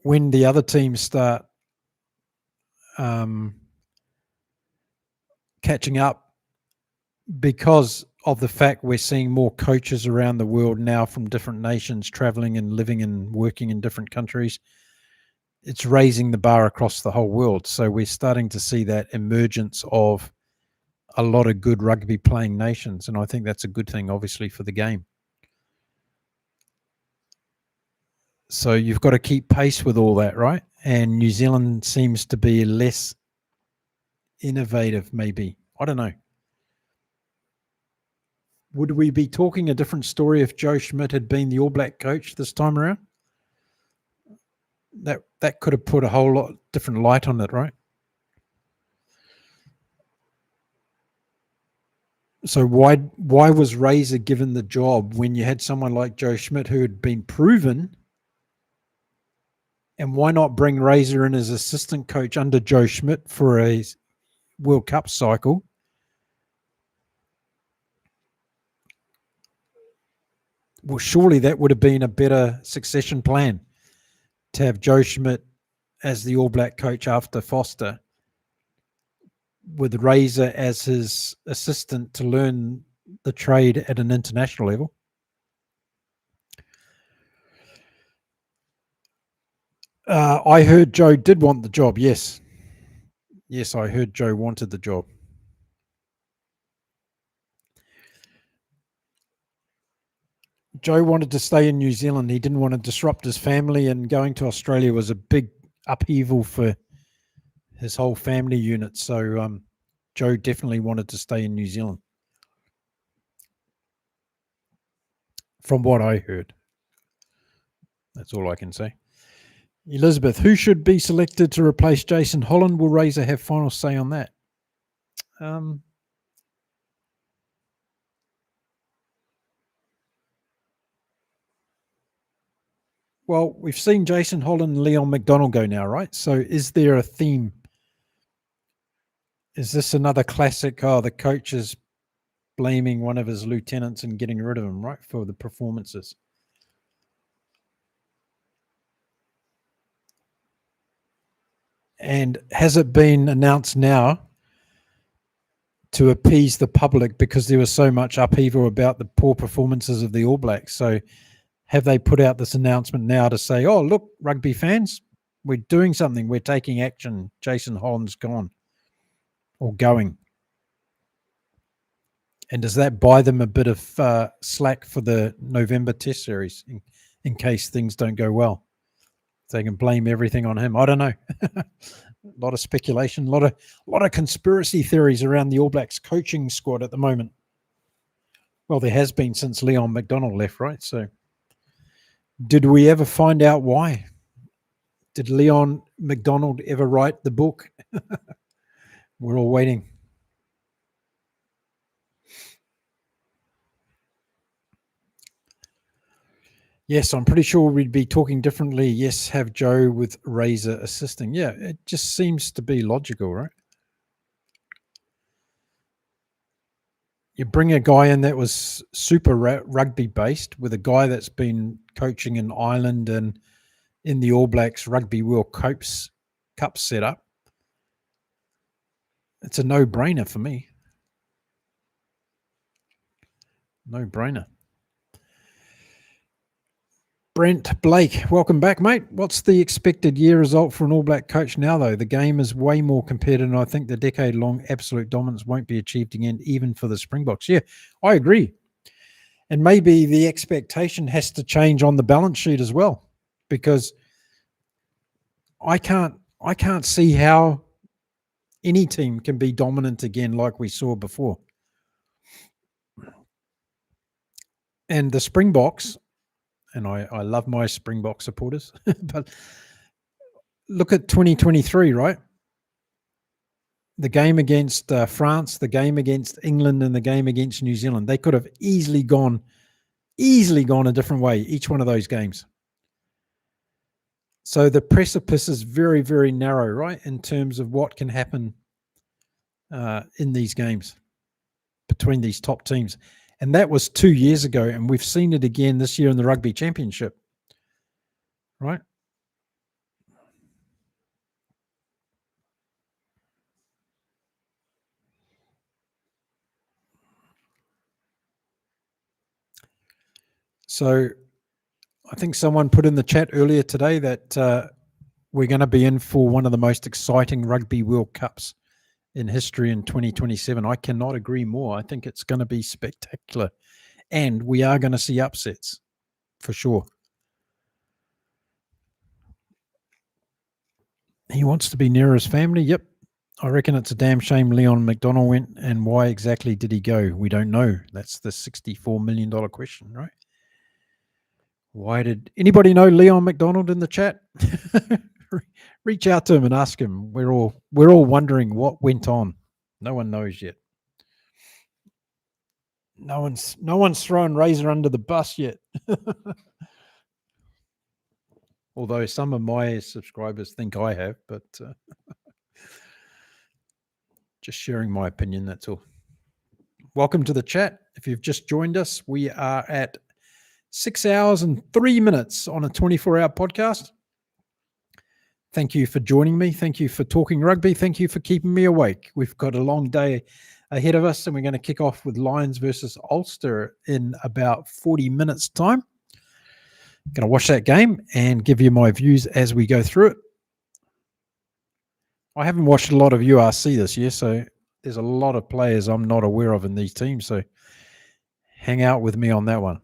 when the other teams start catching up, because of the fact we're seeing more coaches around the world now from different nations traveling and living and working in different countries, it's raising the bar across the whole world. So we're starting to see that emergence of a lot of good rugby playing nations. And I think that's a good thing, obviously, for the game. So you've got to keep pace with all that, right? And New Zealand seems to be less innovative, maybe. I don't know. Would we be talking a different story if Joe Schmidt had been the All Black coach this time around? That could have put a whole lot different light on it, right? So why was Razor given the job when you had someone like Joe Schmidt who had been proven? And why not bring Razor in as assistant coach under Joe Schmidt for a World Cup cycle? Well, surely that would have been a better succession plan, to have Joe Schmidt as the All Black coach after Foster, with Razor as his assistant to learn the trade at an international level. I heard Joe did want the job, yes. Yes, I heard Joe wanted the job. Joe wanted to stay in New Zealand. He didn't want to disrupt his family, and going to Australia was a big upheaval for his whole family unit. So Joe definitely wanted to stay in New Zealand, from what I heard. That's all I can say. Elizabeth, who should be selected to replace Jason Holland? Will Razor have final say on that? Well, we've seen Jason Holland and Leon McDonald go now, right? So is there a theme? Is this another classic? Oh, the coach is blaming one of his lieutenants and getting rid of him, right, for the performances. And has it been announced now to appease the public because there was so much upheaval about the poor performances of the All Blacks? So have they put out this announcement now to say, oh, look, rugby fans, we're doing something, we're taking action, Jason Holland's gone or going? And does that buy them a bit of slack for the November Test series in case things don't go well? So they can blame everything on him. I don't know. A lot of speculation, a lot of conspiracy theories around the All Blacks coaching squad at the moment. Well, there has been since Leon McDonald left, right? So did we ever find out why? Did Leon McDonald ever write the book? We're all waiting. Yes, I'm pretty sure we'd be talking differently. Yes, have Joe with Razor assisting. Yeah, it just seems to be logical, right? You bring a guy in that was super rugby based with a guy that's been coaching in Ireland and in the All Blacks Rugby World Cup setup. It's a no-brainer for me. No-brainer. Brent Blake, welcome back, mate. What's the expected year result for an All Black coach now, though? The game is way more competitive, and I think the decade-long absolute dominance won't be achieved again, even for the Springboks. Yeah, I agree. And maybe the expectation has to change on the balance sheet as well, because I can't see how any team can be dominant again like we saw before. And the Springboks, and I love my Springbok supporters, but look at 2023, right? The game against France, the game against England, and the game against New Zealand. They could have easily gone a different way, each one of those games. So the precipice is very, very narrow, right, in terms of what can happen in these games between these top teams. And that was 2 years ago, and we've seen it again this year in the Rugby Championship, right? So I think someone put in the chat earlier today that we're going to be in for one of the most exciting Rugby World Cups in history in 2027. I cannot agree more. I think it's going to be spectacular. And we are going to see upsets for sure. He wants to be near his family. Yep. I reckon it's a damn shame Leon McDonald went, and why exactly did he go? We don't know. That's the $64 million question, right? Why did anybody know Leon McDonald in the chat? Reach out to him and ask him. We're all wondering what went on. No one knows yet. No one's thrown Razor under the bus yet. Although some of my subscribers think I have, but just sharing my opinion, that's all. Welcome to the chat. If you've just joined us, we are at 6 hours and 3 minutes on a 24-hour podcast. Thank you for joining me. Thank you for talking rugby. Thank you for keeping me awake. We've got a long day ahead of us, and we're going to kick off with Lions versus Ulster in about 40 minutes' time. Going to watch that game and give you my views as we go through it. I haven't watched a lot of URC this year, so there's a lot of players I'm not aware of in these teams, so hang out with me on that one.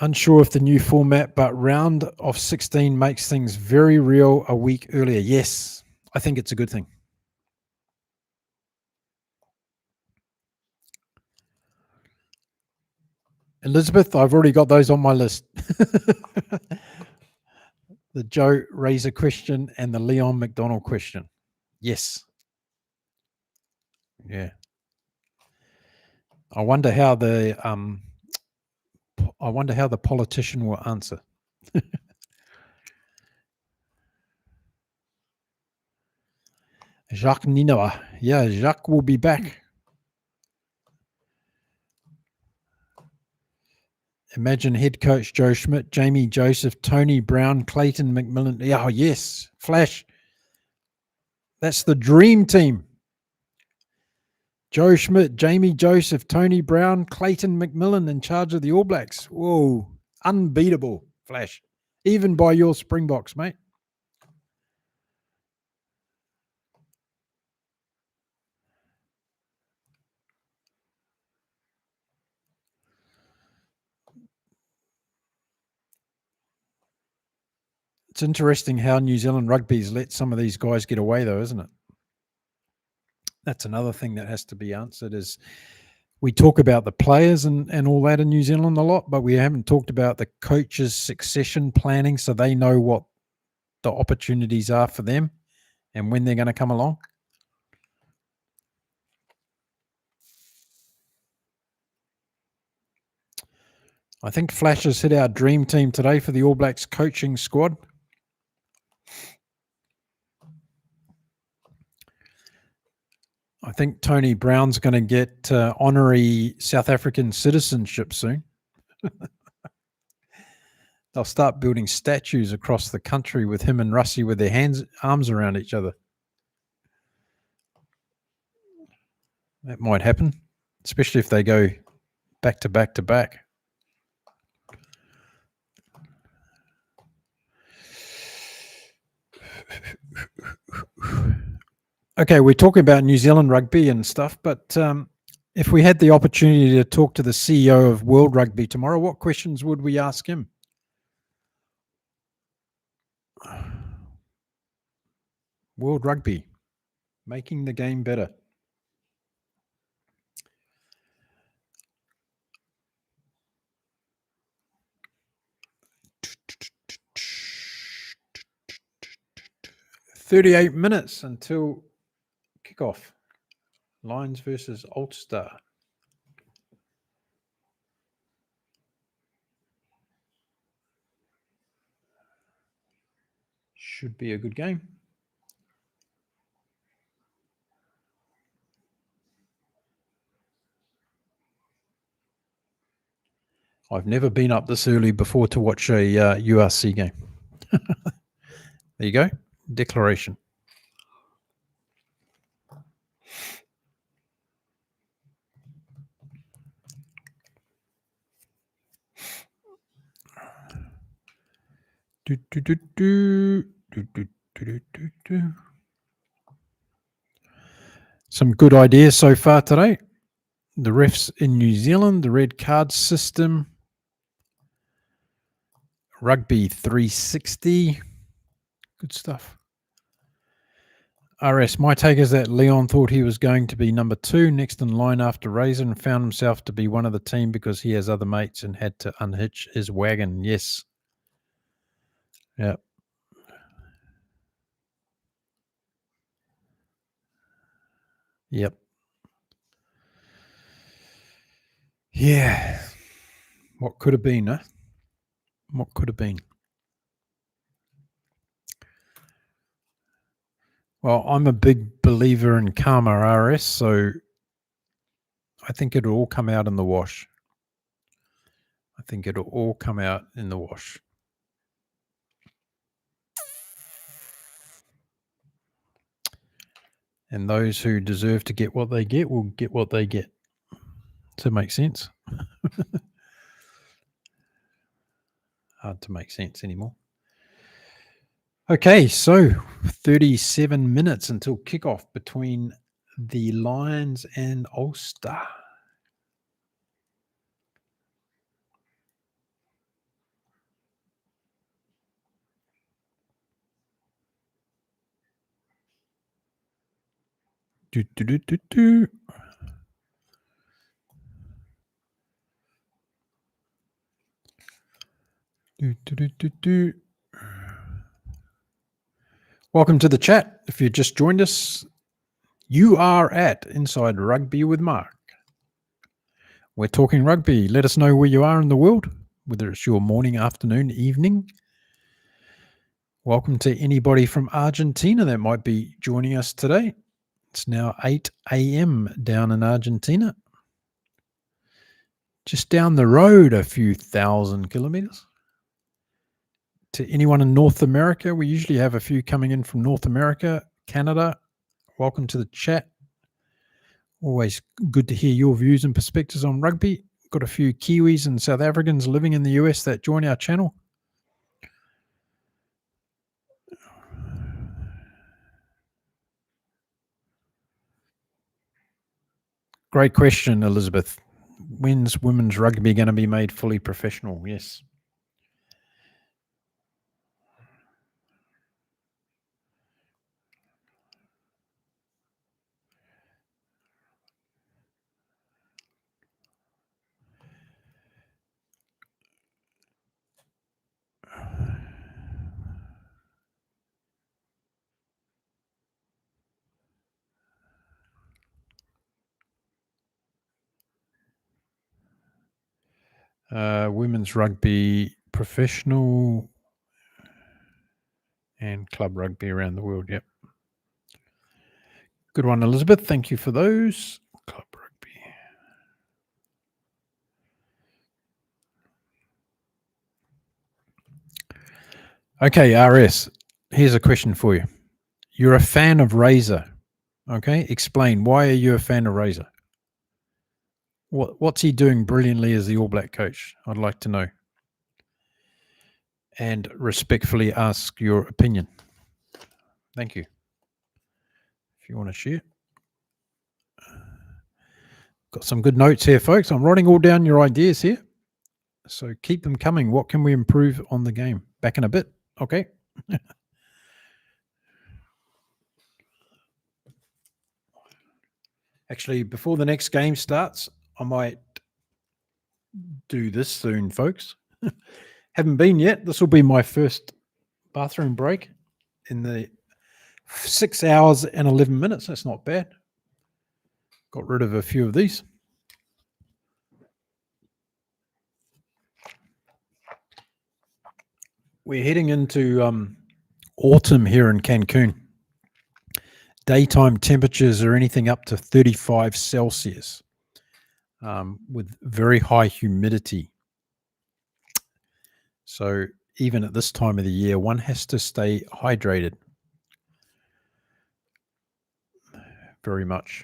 Unsure if the new format, but round of 16 makes things very real a week earlier. Yes, I think it's a good thing. Elizabeth, I've already got those on my list. The Joe Razor question and the Leon McDonald question. Yes. Yeah. I wonder how the politician will answer. Jacques Ninoa. Yeah, Jacques will be back. Imagine head coach Joe Schmidt, Jamie Joseph, Tony Brown, Clayton McMillan. Oh, yes. Flash. That's the dream team. Joe Schmidt, Jamie Joseph, Tony Brown, Clayton McMillan in charge of the All Blacks. Whoa. Unbeatable, Flash. Even by your Springboks, mate. It's interesting how New Zealand rugby's let some of these guys get away, though, isn't it? That's another thing that has to be answered is we talk about the players and all that in New Zealand a lot, but we haven't talked about the coaches' succession planning so they know what the opportunities are for them and when they're going to come along. I think Flash has hit our dream team today for the All Blacks coaching squad. I think Tony Brown's going to get honorary South African citizenship soon. They'll start building statues across the country with him and Russie with their arms around each other. That might happen, especially if they go back to back to back. Okay, we're talking about New Zealand rugby and stuff, but if we had the opportunity to talk to the CEO of World Rugby tomorrow, what questions would we ask him? World Rugby, making the game better. "38 minutes until kickoff. Lions versus Ulster." Should be a good game. I've never been up this early before to watch a URC game. There you go. Declaration. Some good ideas so far today. The refs in New Zealand, the red card system, Rugby 360. Good stuff. RS, my take is that Leon thought he was going to be number 2 next in line after Razor and found himself to be one of the team because he has other mates and had to unhitch his wagon. Yes. Yeah. Yep. Yeah. What could have been, huh? What could have been? Well, I'm a big believer in karma, RS, so I think it'll all come out in the wash. I think it'll all come out in the wash. And those who deserve to get what they get will get what they get. Does that make sense? Hard to make sense anymore. Okay, so 37 minutes until kickoff between the Lions and Ulster. Welcome to the chat. If you just joined us, you are at Inside Rugby with Mark. We're talking rugby. Let us know where you are in the world, whether it's your morning, afternoon, evening. Welcome to anybody from Argentina that might be joining us today. It's now 8 a.m. down in Argentina. Just down the road a few thousand kilometers. To anyone in North America, we usually have a few coming in from North America, Canada. Welcome to the chat. Always good to hear your views and perspectives on rugby. Got a few Kiwis and South Africans living in the US that join our channel. Great question, Elizabeth. When's women's rugby going to be made fully professional? Yes. Women's rugby professional and club rugby around the world. Yep. Good one, Elizabeth. Thank you for those. Club rugby. Okay, RS. Here's a question for you. You're a fan of Razor. Okay, explain. Why are you a fan of Razor? What's he doing brilliantly as the All Black coach? I'd like to know. And respectfully ask your opinion. Thank you. If you want to share. Got some good notes here, folks. I'm writing all down your ideas here. So keep them coming. What can we improve on the game? Back in a bit. Okay. Actually, before the next game starts, I might do this soon, folks. Haven't been yet. This will be my first bathroom break in the 6 hours and 11 minutes. That's not bad. Got rid of a few of these. We're heading into autumn here in Cancun. Daytime temperatures are anything up to 35 Celsius with very high humidity. So even at this time of the year, one has to stay hydrated very much.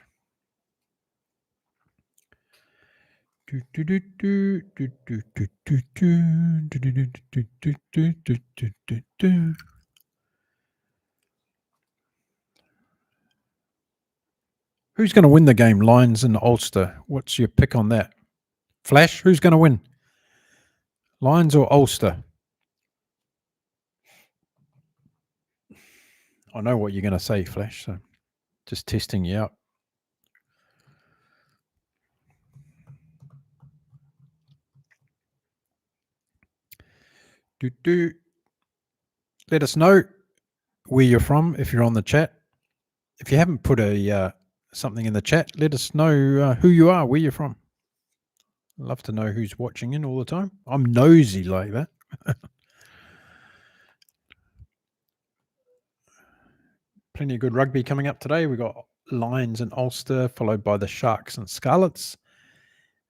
Who's going to win the game, Lions and Ulster? What's your pick on that? Flash, who's going to win? Lions or Ulster? I know what you're going to say, Flash, so just testing you out. Let us know where you're from if you're on the chat. If you haven't put a something in the chat, let us know who you are, where you're from. I'd love to know who's watching in all the time. I'm nosy like that. Plenty of good rugby coming up today. We've got Lions and Ulster, followed by the Sharks and Scarlets.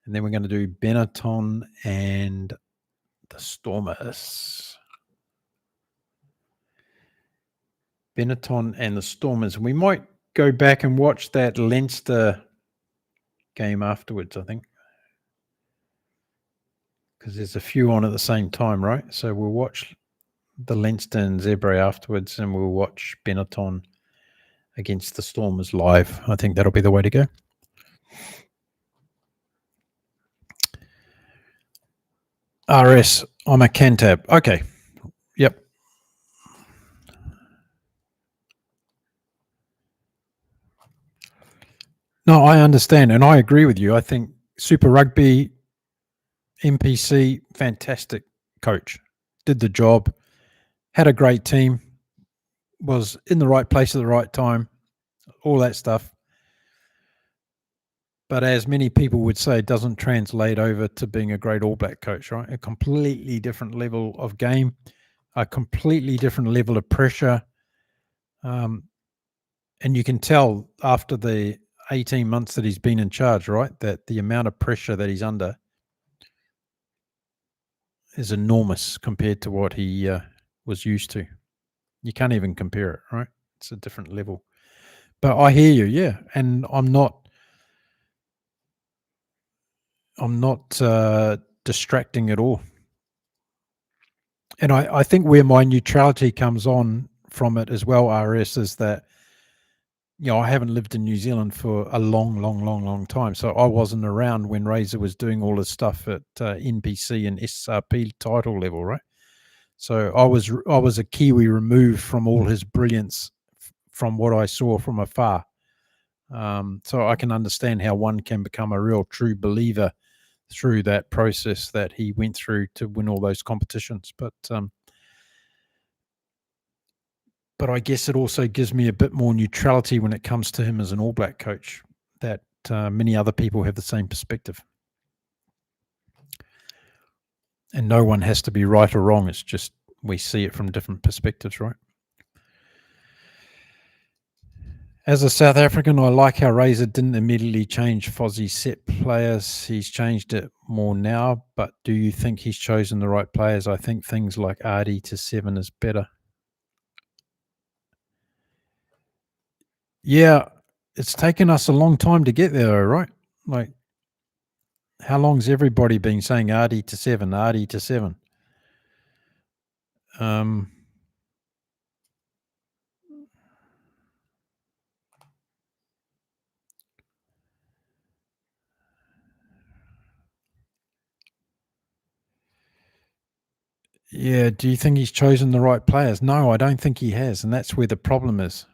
And then we're going to do Benetton and the Stormers. Benetton and the Stormers. We might go back and watch that Leinster game afterwards, I think. Because there's a few on at the same time, right? So we'll watch the Leinster and Zebra afterwards, and we'll watch Benetton against the Stormers live. I think that'll be the way to go. RS, I'm a Cantab. Okay. Yep. No, I understand, and I agree with you. I think Super Rugby, NPC, fantastic coach. Did the job, had a great team, was in the right place at the right time, all that stuff. But as many people would say, it doesn't translate over to being a great All Black coach, right? A completely different level of game, a completely different level of pressure. And you can tell after the 18 months that he's been in charge, right, that the amount of pressure that he's under is enormous compared to what he was used to. You can't even compare it, right? It's a different level. But I hear you, yeah. And I'm not distracting at all. And I think where my neutrality comes on from it as well, RS, is that, I haven't lived in New Zealand for a long time. So I wasn't around when Razor was doing all his stuff at NPC and SRP title level, right? So I was a Kiwi removed from all his brilliance from what I saw from afar. So I can understand how one can become a real true believer through that process that he went through to win all those competitions. But I guess it also gives me a bit more neutrality when it comes to him as an All Black coach, that many other people have the same perspective. And no one has to be right or wrong. It's just we see it from different perspectives, right? As a South African, I like how Razor didn't immediately change Fozzie's set players. He's changed it more now, but do you think he's chosen the right players? I think things like Artie to 7 is better. Yeah, it's taken us a long time to get there, right? Like, how long's everybody been saying Artie to 7, Artie to 7? Yeah, do you think he's chosen the right players? No, I don't think he has, and that's where the problem is.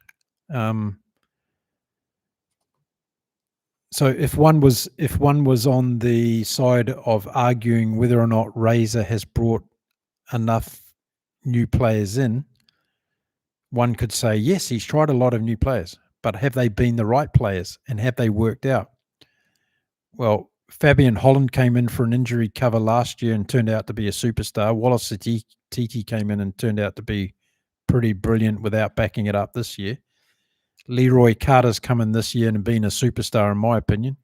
So if one was on the side of arguing whether or not Razor has brought enough new players in, one could say, yes, he's tried a lot of new players, but have they been the right players and have they worked out? Well, Fabian Holland came in for an injury cover last year and turned out to be a superstar. Wallace Titi came in and turned out to be pretty brilliant without backing it up this year. Leroy Carter's come in this year and been a superstar, in my opinion.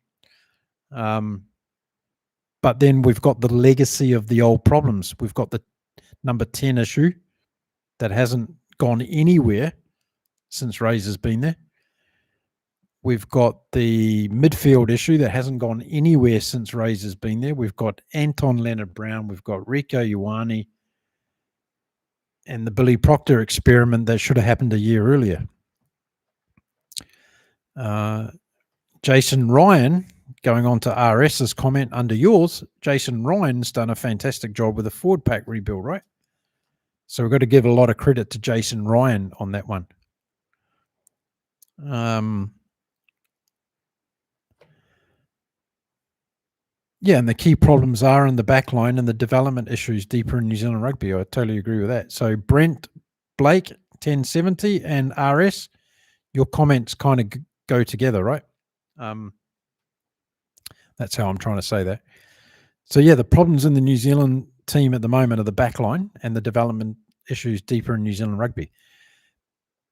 But then we've got the legacy of the old problems. We've got the number 10 issue that hasn't gone anywhere since Razor's been there. We've got the midfield issue that hasn't gone anywhere since Razor's been there. We've got Anton Leonard-Brown. We've got Rico Ioane. And the Billy Proctor experiment that should have happened a year earlier. Jason Ryan, going on to RS's comment under yours, Jason Ryan's done a fantastic job with the forward pack rebuild, right? So we've got to give a lot of credit to Jason Ryan on that one. Yeah, and the key problems are in the back line and the development issues deeper in New Zealand rugby. I totally agree with that. So Brent, Blake, 1070 and RS, your comments kind of go together, right? That's how I'm trying to say that. So, yeah, the problems in the New Zealand team at the moment are the back line and the development issues deeper in New Zealand rugby.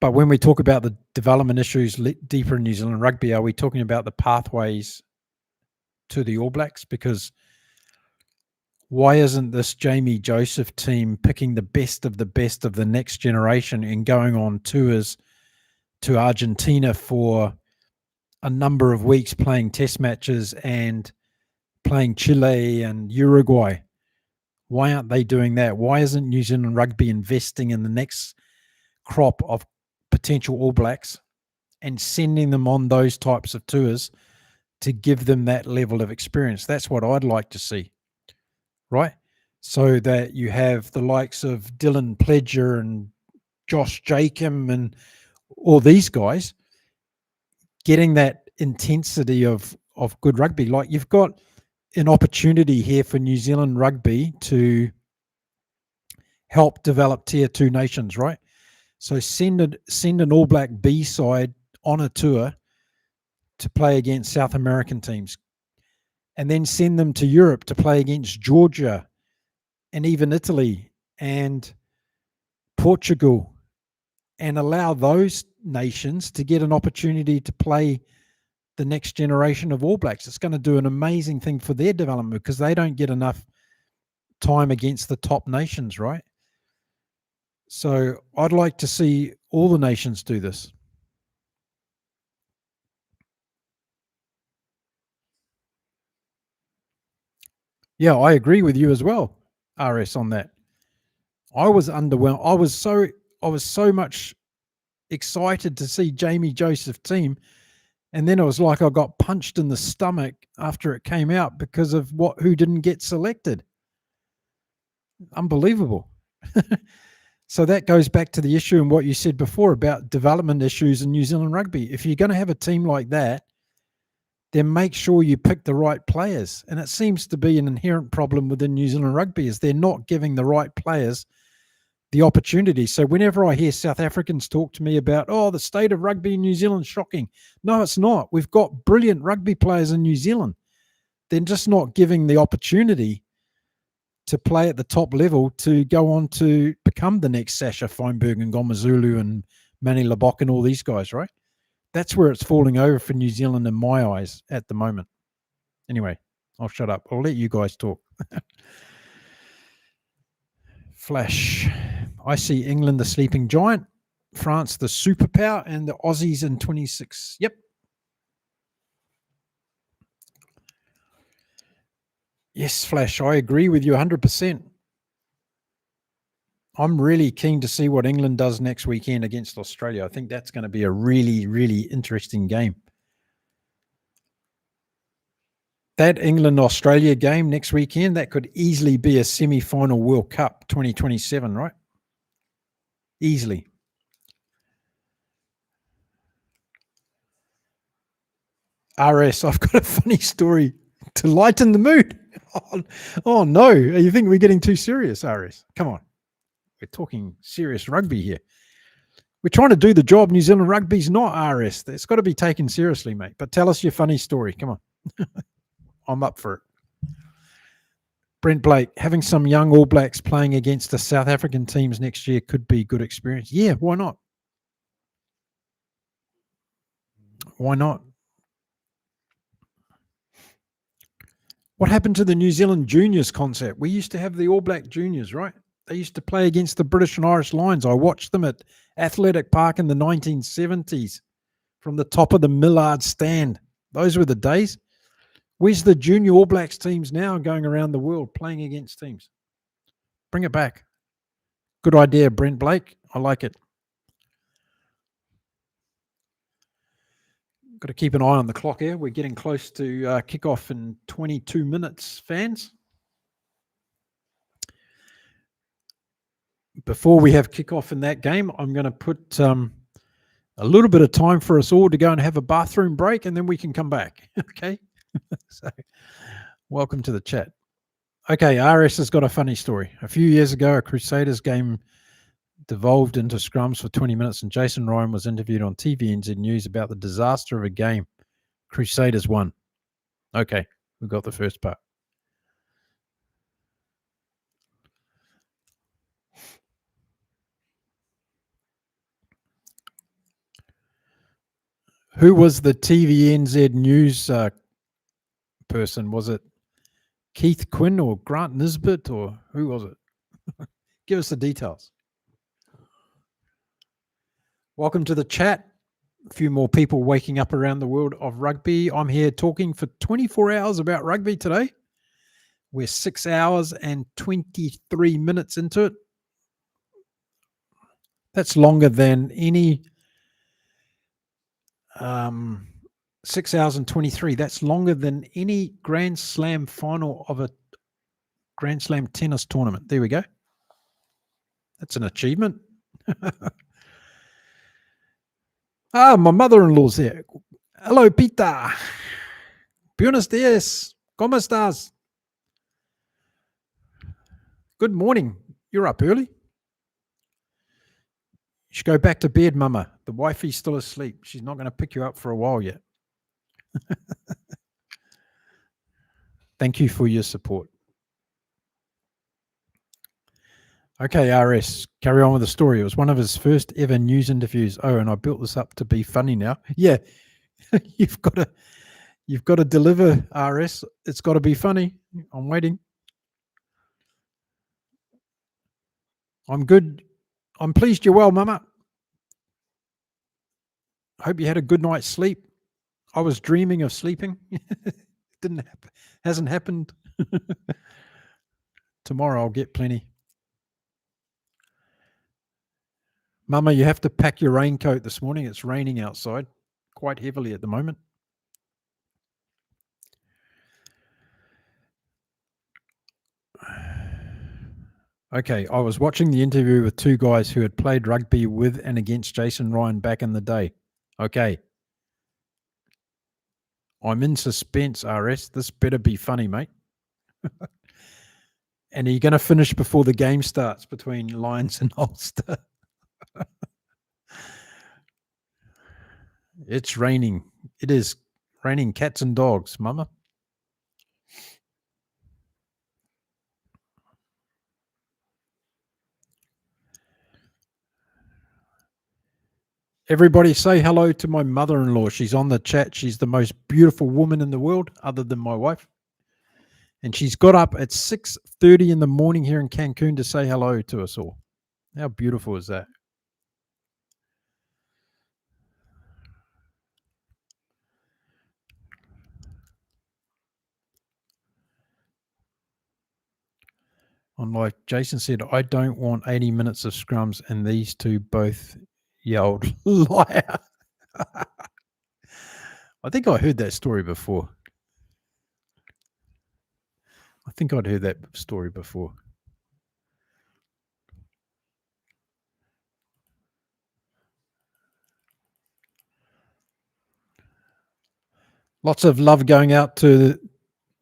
But when we talk about the development issues deeper in New Zealand rugby, are we talking about the pathways to the All Blacks? Because why isn't this Jamie Joseph team picking the best of the next generation and going on tours to Argentina for a number of weeks, playing test matches and playing Chile and Uruguay? Why aren't they doing that? Why isn't New Zealand rugby investing in the next crop of potential All Blacks and sending them on those types of tours to give them that level of experience? That's what I'd like to see, right? So that you have the likes of Dylan Pledger and Josh Jacob and all these guys getting that intensity of good rugby. Like, you've got an opportunity here for New Zealand rugby to help develop tier 2 nations, right? So send an All Black B side on a tour to play against South American teams, and then send them to Europe to play against Georgia and even Italy and Portugal, and allow those nations to get an opportunity to play the next generation of All Blacks. It's going to do an amazing thing for their development because they don't get enough time against the top nations, right? So I'd like to see all the nations do this. Yeah, I agree with you as well, RS, on that. I was underwhelmed. I was so much excited to see Jamie Joseph team, and then it was like I got punched in the stomach after it came out because of who didn't get selected. Unbelievable. So that goes back to the issue and what you said before about development issues in New Zealand rugby. If you're going to have a team like that, then make sure you pick the right players. And it seems to be an inherent problem within New Zealand rugby is they're not giving the right players the opportunity. So whenever I hear South Africans talk to me about, oh, the state of rugby in New Zealand is shocking. No, it's not. We've got brilliant rugby players in New Zealand. They're just not giving the opportunity to play at the top level to go on to become the next Sasha Feinberg and Gomazulu and Manny Labok and all these guys, right? That's where it's falling over for New Zealand in my eyes at the moment. Anyway, I'll shut up. I'll let you guys talk. Flash. I see England the sleeping giant, France the superpower, and the Aussies in 26. Yep. Yes, Flash, I agree with you 100%. I'm really keen to see what England does next weekend against Australia. I think that's going to be a really, really interesting game. That England-Australia game next weekend, that could easily be a semi-final World Cup 2027, right? Easily. RS, I've got a funny story to lighten the mood. Oh no, you think we're getting too serious, RS? Come on. We're talking serious rugby here. We're trying to do the job. New Zealand rugby's not RS. It's got to be taken seriously, mate. But tell us your funny story. Come on. I'm up for it. Brent Blake, having some young All Blacks playing against the South African teams next year could be good experience. Yeah, why not? Why not? What happened to the New Zealand juniors concept? We used to have the All Black juniors, right? They used to play against the British and Irish Lions. I watched them at Athletic Park in the 1970s from the top of the Millard stand. Those were the days. Where's the junior All Blacks teams now going around the world playing against teams? Bring it back. Good idea, Brent Blake. I like it. Got to keep an eye on the clock here. We're getting close to kickoff in 22 minutes, fans. Before we have kickoff in that game, I'm going to put a little bit of time for us all to go and have a bathroom break, and then we can come back. Okay? So, welcome to the chat. Okay, RS has got a funny story. A few years ago, a Crusaders game devolved into scrums for 20 minutes, and Jason Ryan was interviewed on TVNZ News about the disaster of a game. Crusaders won. Okay, we got the first part. Who was the TVNZ News person? Was it Keith Quinn or Grant Nisbet, or who was it? Give us the details. Welcome to the chat. A few more people waking up around the world of rugby. I'm here talking for 24 hours about rugby today. We're 6 hours and 23 minutes into it. That's longer than any 6 hours and 23. That's longer than any Grand Slam final of a Grand Slam tennis tournament. There we go. That's an achievement. My mother-in-law's here. Hello, Peter. Buenos dias. ¿Cómo estás? Good morning. You're up early. You should go back to bed, Mama. The wifey's still asleep. She's not going to pick you up for a while yet. Thank you for your support. Okay, RS, carry on with the story. It was one of his first ever news interviews. Oh, and I built this up to be funny now. Yeah, you've got to deliver, RS. It's got to be funny. I'm waiting. I'm good. I'm pleased you're well, Mama. Hope you had a good night's sleep. I was dreaming of sleeping. Didn't happen. Hasn't happened. Tomorrow I'll get plenty. Mama, you have to pack your raincoat this morning. It's raining outside quite heavily at the moment. Okay, I was watching the interview with two guys who had played rugby with and against Jason Ryan back in the day. Okay. I'm in suspense, RS. This better be funny, mate. And are you going to finish before the game starts between Lions and Ulster? It's raining. It is raining cats and dogs, Mama. Everybody say hello to my mother-in-law. She's on the chat. She's the most beautiful woman in the world, other than my wife. And she's got up at 6:30 in the morning here in Cancun to say hello to us all. How beautiful is that? Like Jason said, I don't want 80 minutes of scrums, and these two both yelled, liar. I think I heard that story before. I think I'd heard that story before. Lots of love going out to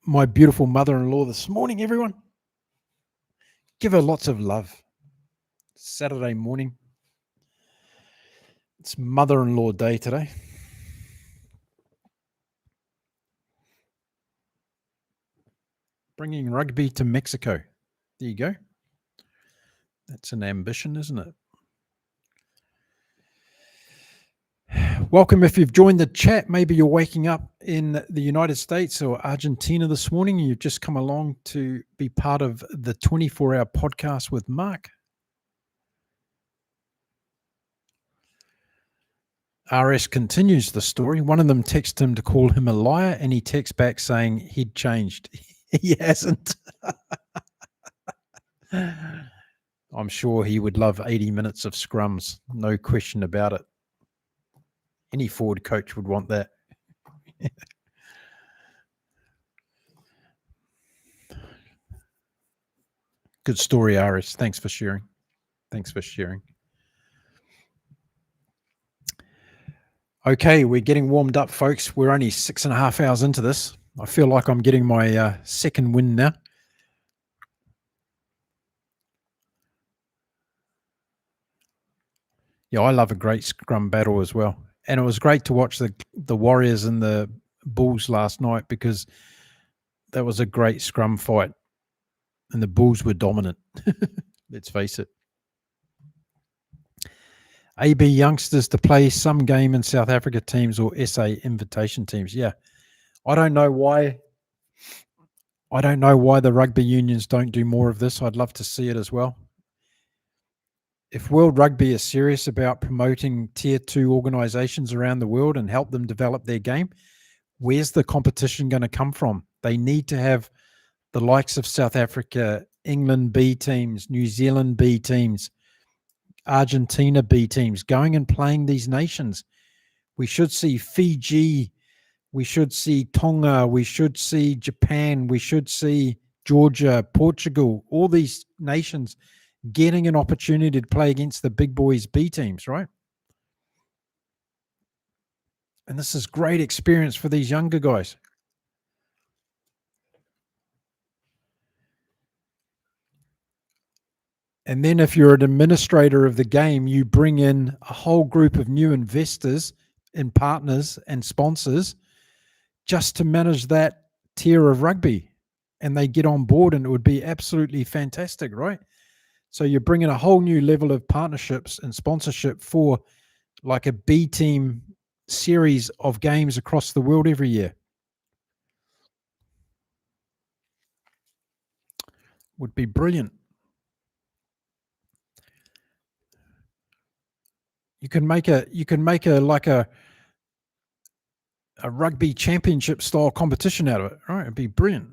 my beautiful mother-in-law this morning, everyone. Give her lots of love. Saturday morning. It's mother-in-law day today. Bringing rugby to Mexico. There you go. That's an ambition, isn't it? Welcome if you've joined the chat. Maybe you're waking up in the United States or Argentina this morning and you've just come along to be part of the 24-hour podcast with Mark. RS continues the story. One of them texted him to call him a liar, and he texts back saying he'd changed. He hasn't. I'm sure he would love 80 minutes of scrums. No question about it. Any forward coach would want that. Good story, RS. Thanks for sharing. Okay, we're getting warmed up, folks. We're only 6.5 hours into this. I feel like I'm getting my second win now. Yeah, I love a great scrum battle as well. And it was great to watch the Warriors and the Bulls last night because that was a great scrum fight. And the Bulls were dominant. Let's face it. AB youngsters to play some game in South Africa teams or SA invitation teams. Yeah. I don't know why the rugby unions don't do more of this. I'd love to see it as well. If World Rugby is serious about promoting tier 2 organizations around the world and help them develop their game, where's the competition going to come from? They need to have the likes of South Africa, England B teams, New Zealand B teams, Argentina B teams going and playing these nations. We should see Fiji, we should see Tonga, we should see Japan, we should see Georgia, Portugal, all these nations getting an opportunity to play against the big boys B teams, right? And this is great experience for these younger guys. And then if you're an administrator of the game, you bring in a whole group of new investors and partners and sponsors just to manage that tier of rugby, and they get on board, and it would be absolutely fantastic, right? So you're bringing a whole new level of partnerships and sponsorship for like a B team series of games across the world every year. Would be brilliant. You can make a like a rugby championship style competition out of it, right? It'd be brilliant.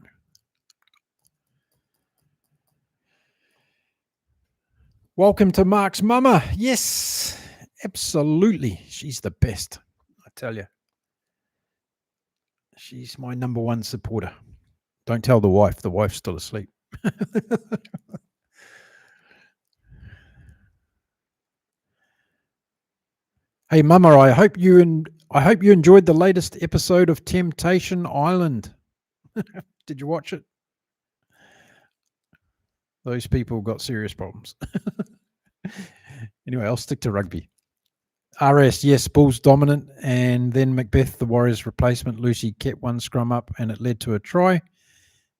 Welcome to Mark's mama. Yes, absolutely. She's the best, I tell you. She's my number one supporter. Don't tell the wife. The wife's still asleep. Hey, Mama, I hope you enjoyed the latest episode of Temptation Island. Did you watch it? Those people got serious problems. Anyway, I'll stick to rugby. RS, yes, Bulls dominant, and then Macbeth, the Warriors' replacement, Lucy kept one scrum up, and it led to a try.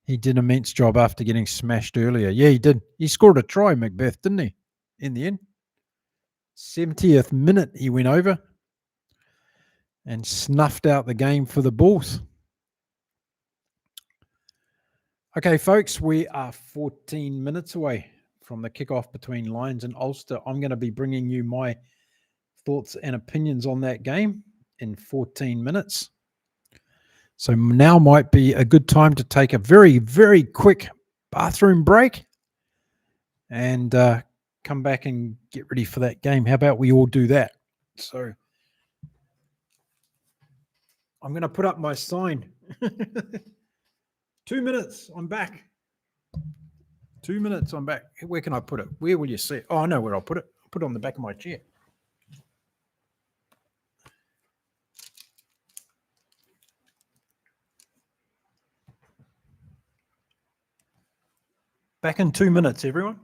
He did an immense job after getting smashed earlier. Yeah, he did. He scored a try, Macbeth, didn't he? In the end, 70th minute, he went over and snuffed out the game for the Bulls. Okay, folks, we are 14 minutes away from the kickoff between Lions and Ulster. I'm going to be bringing you my thoughts and opinions on that game in 14 minutes. So now might be a good time to take a very, very quick bathroom break and come back and get ready for that game. How about we all do that? So I'm going to put up my sign. 2 minutes, I'm back. 2 minutes, I'm back. Where can I put it? Where will you see it? Oh, I know where I'll put it. I'll put it on the back of my chair. Back in 2 minutes, everyone.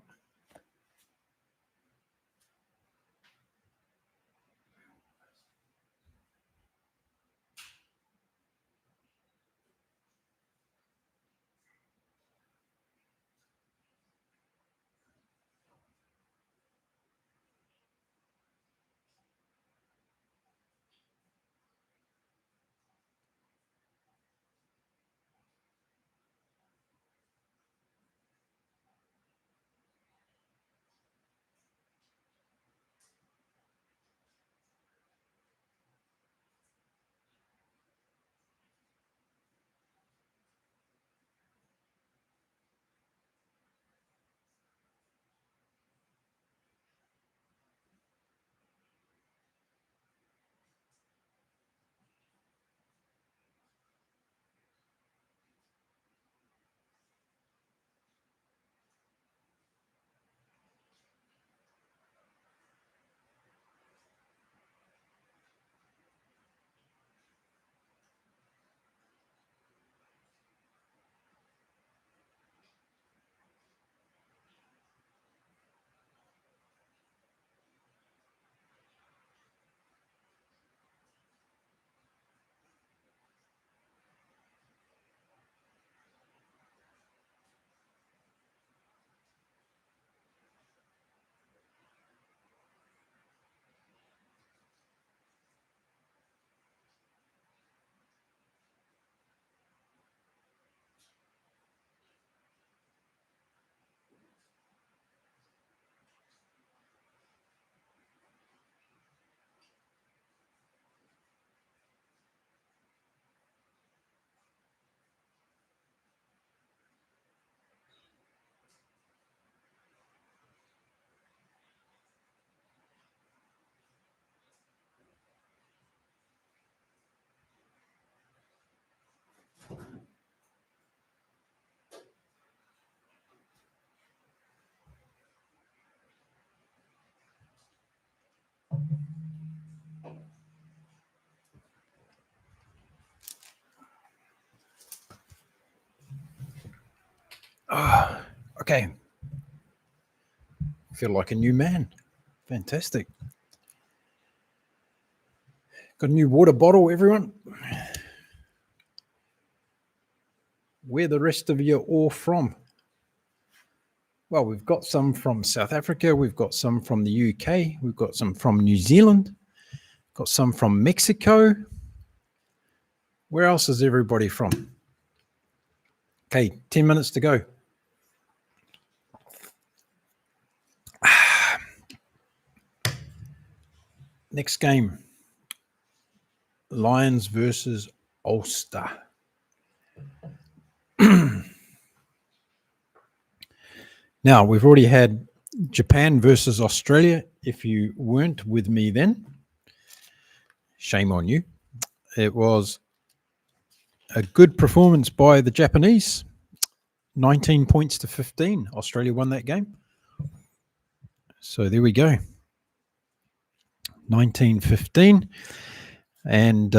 Okay. Feel like a new man. Fantastic. Got a new water bottle, everyone. where the rest of you all from? Well, we've got some from South Africa. We've got some from the UK. We've got some from New Zealand. Got some from Mexico. Where else is everybody from? Okay, 10 minutes to go. Next game. Lions versus Ulster. Now, we've already had Japan versus Australia. If you weren't with me then, shame on you. It was a good performance by the Japanese. 19 points to 15. Australia won that game. So there we go. 19-15. And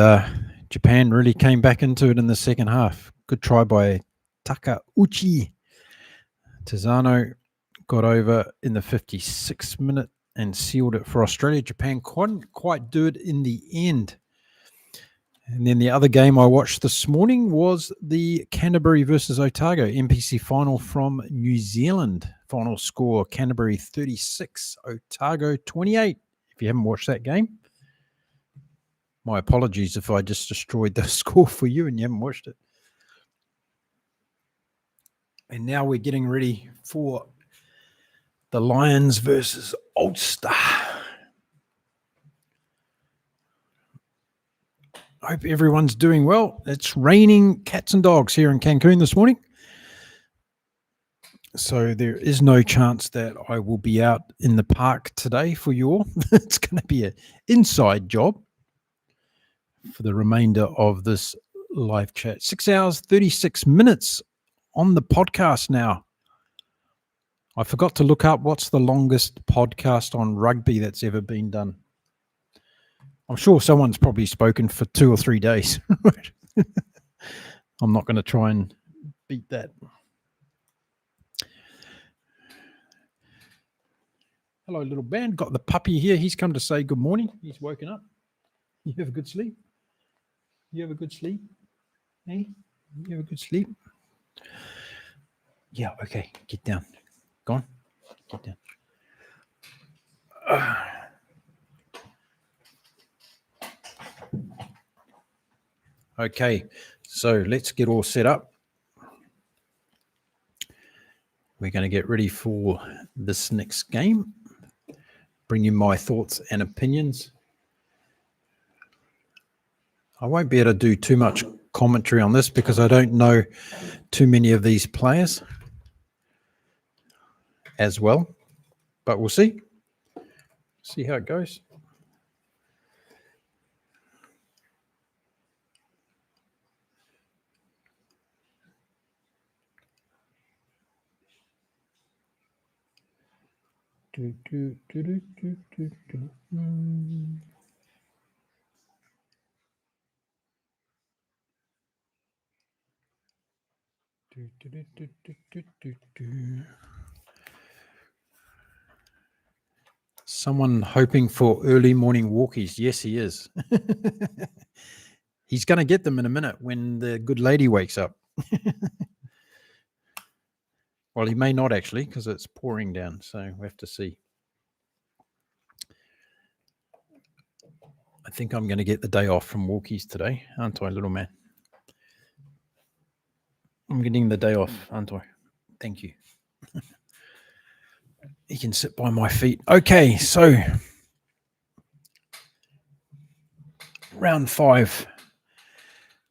Japan really came back into it in the second half. Good try by Takauchi. Tizano got over in the 56th minute and sealed it for Australia. Japan couldn't quite do it in the end. And then the other game I watched this morning was the Canterbury versus Otago NPC Final from New Zealand. Final score, Canterbury 36, Otago 28. If you haven't watched that game, my apologies if I just destroyed the score for you and you haven't watched it. And now we're getting ready for the Lions versus Ulster. I hope everyone's doing well. It's raining cats and dogs here in Cancun this morning. So there is no chance that I will be out in the park today for you all. It's going to be an inside job for the remainder of this live chat. 6 hours, 36 minutes on the podcast now. I forgot to look up what's the longest podcast on rugby that's ever been done. I'm sure someone's probably spoken for 2 or 3 days. I'm not going to try and beat that. Hello, little band. Got the puppy here. He's come to say good morning. He's woken up. You have a good sleep? You have a good sleep? Hey? You have a good sleep? Yeah, okay. Get down. Go on. Get down. Okay, so let's get all set up. We're going to get ready for this next game. Bring you my thoughts and opinions. I won't be able to do too much commentary on this because I don't know too many of these players as well, but we'll see. See how it goes. Someone hoping for early morning walkies. Yes, he is. He's going to get them in a minute when the good lady wakes up. Well, he may not actually because it's pouring down, so we have to see. I think I'm going to get the day off from walkies today, aren't I, little man? I'm getting the day off, aren't I? Thank you. He can sit by my feet. Okay, so round 5.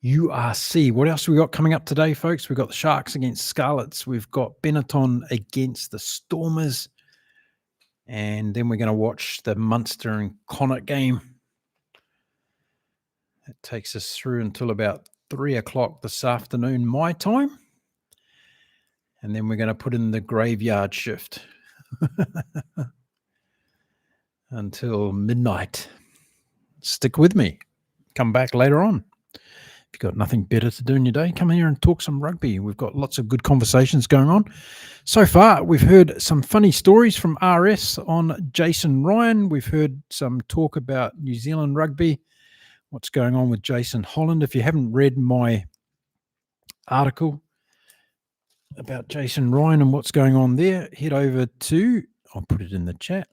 URC. What else have we got coming up today, folks? We've got the Sharks against Scarlets. We've got Benetton against the Stormers. And then we're going to watch the Munster and Connacht game. That takes us through until about 3 o'clock this afternoon, my time. And then we're going to put in the graveyard shift until midnight. Stick with me. Come back later on. If you've got nothing better to do in your day, come here and talk some rugby. We've got lots of good conversations going on. So far, we've heard some funny stories from RS on Jason Ryan. We've heard some talk about New Zealand rugby, what's going on with Jason Holland. If you haven't read my article about Jason Ryan and what's going on there, head over to, I'll put it in the chat.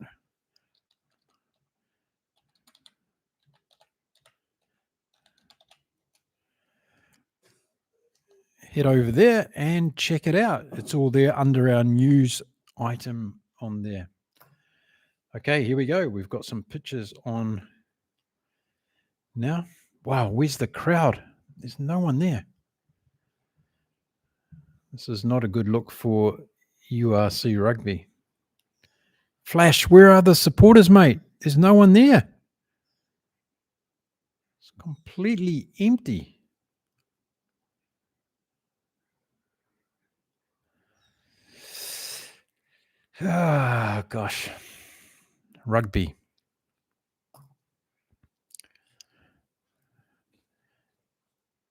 Head over there and check it out. It's all there under our news item on there. Okay, here we go. We've got some pictures on now. Wow, where's the crowd? There's no one there. This is not a good look for URC Rugby. Flash, where are the supporters, mate? There's no one there. It's completely empty. Ah, gosh. Rugby.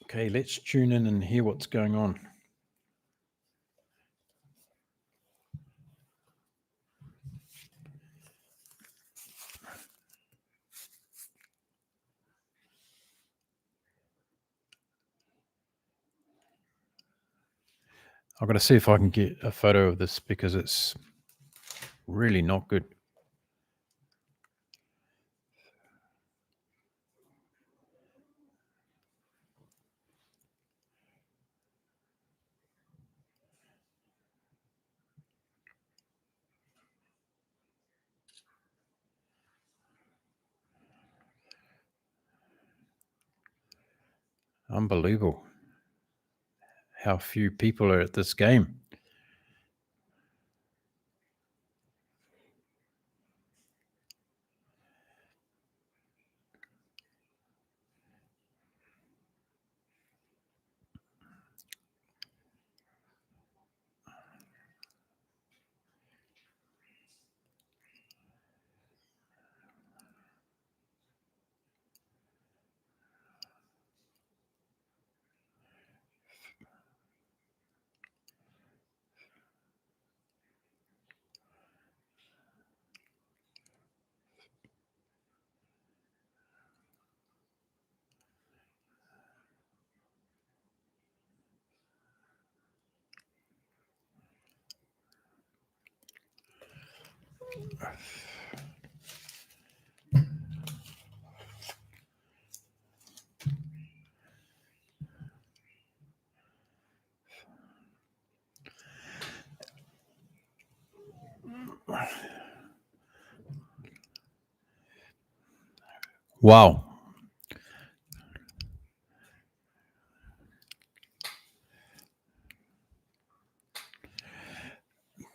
Okay, let's tune in and hear what's going on. I've got to see if I can get a photo of this because it's really not good. Unbelievable how few people are at this game. Wow.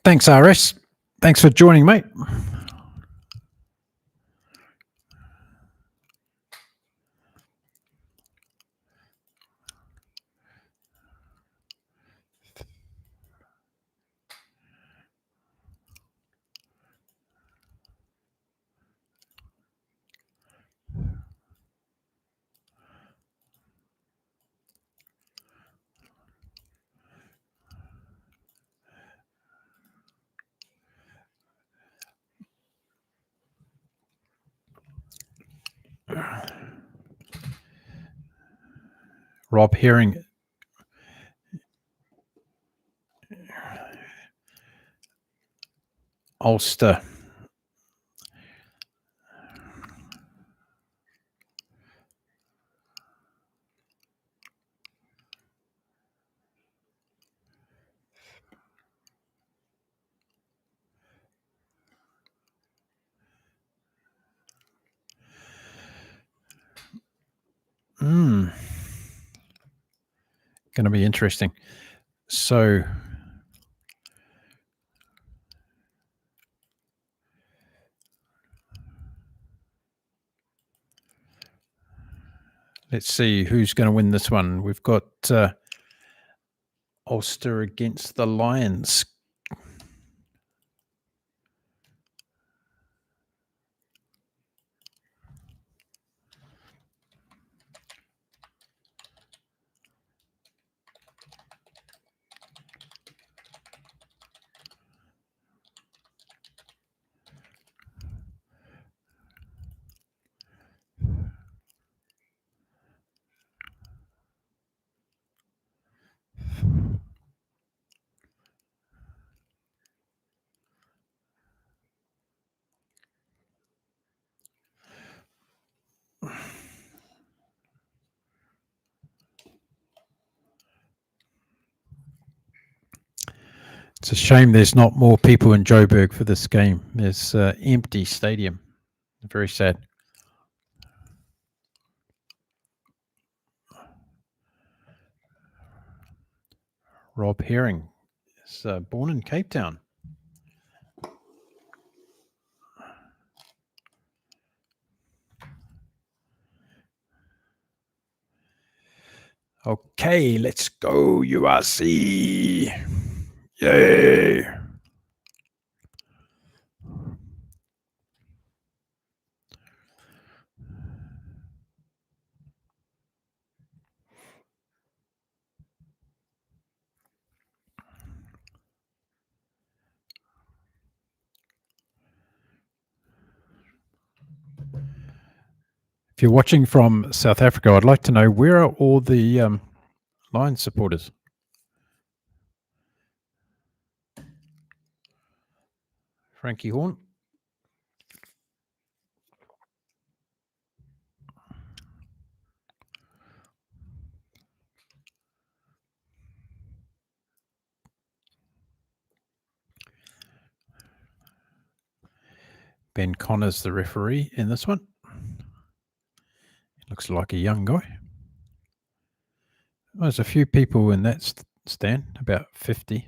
Thanks, RS. Thanks for joining, mate. Rob Herring. Ulster. Going to be interesting. So let's see who's going to win this one. We've got Ulster against the Lions. It's a shame there's not more people in Joburg for this game. There's an empty stadium. Very sad. Rob Herring is born in Cape Town. Okay, let's go, URC. Yay. If you're watching from South Africa, I'd like to know, where are all the Lions supporters? Frankie Horn. Ben Connors, the referee in this one. Looks like a young guy. There's a few people in that stand, about 50.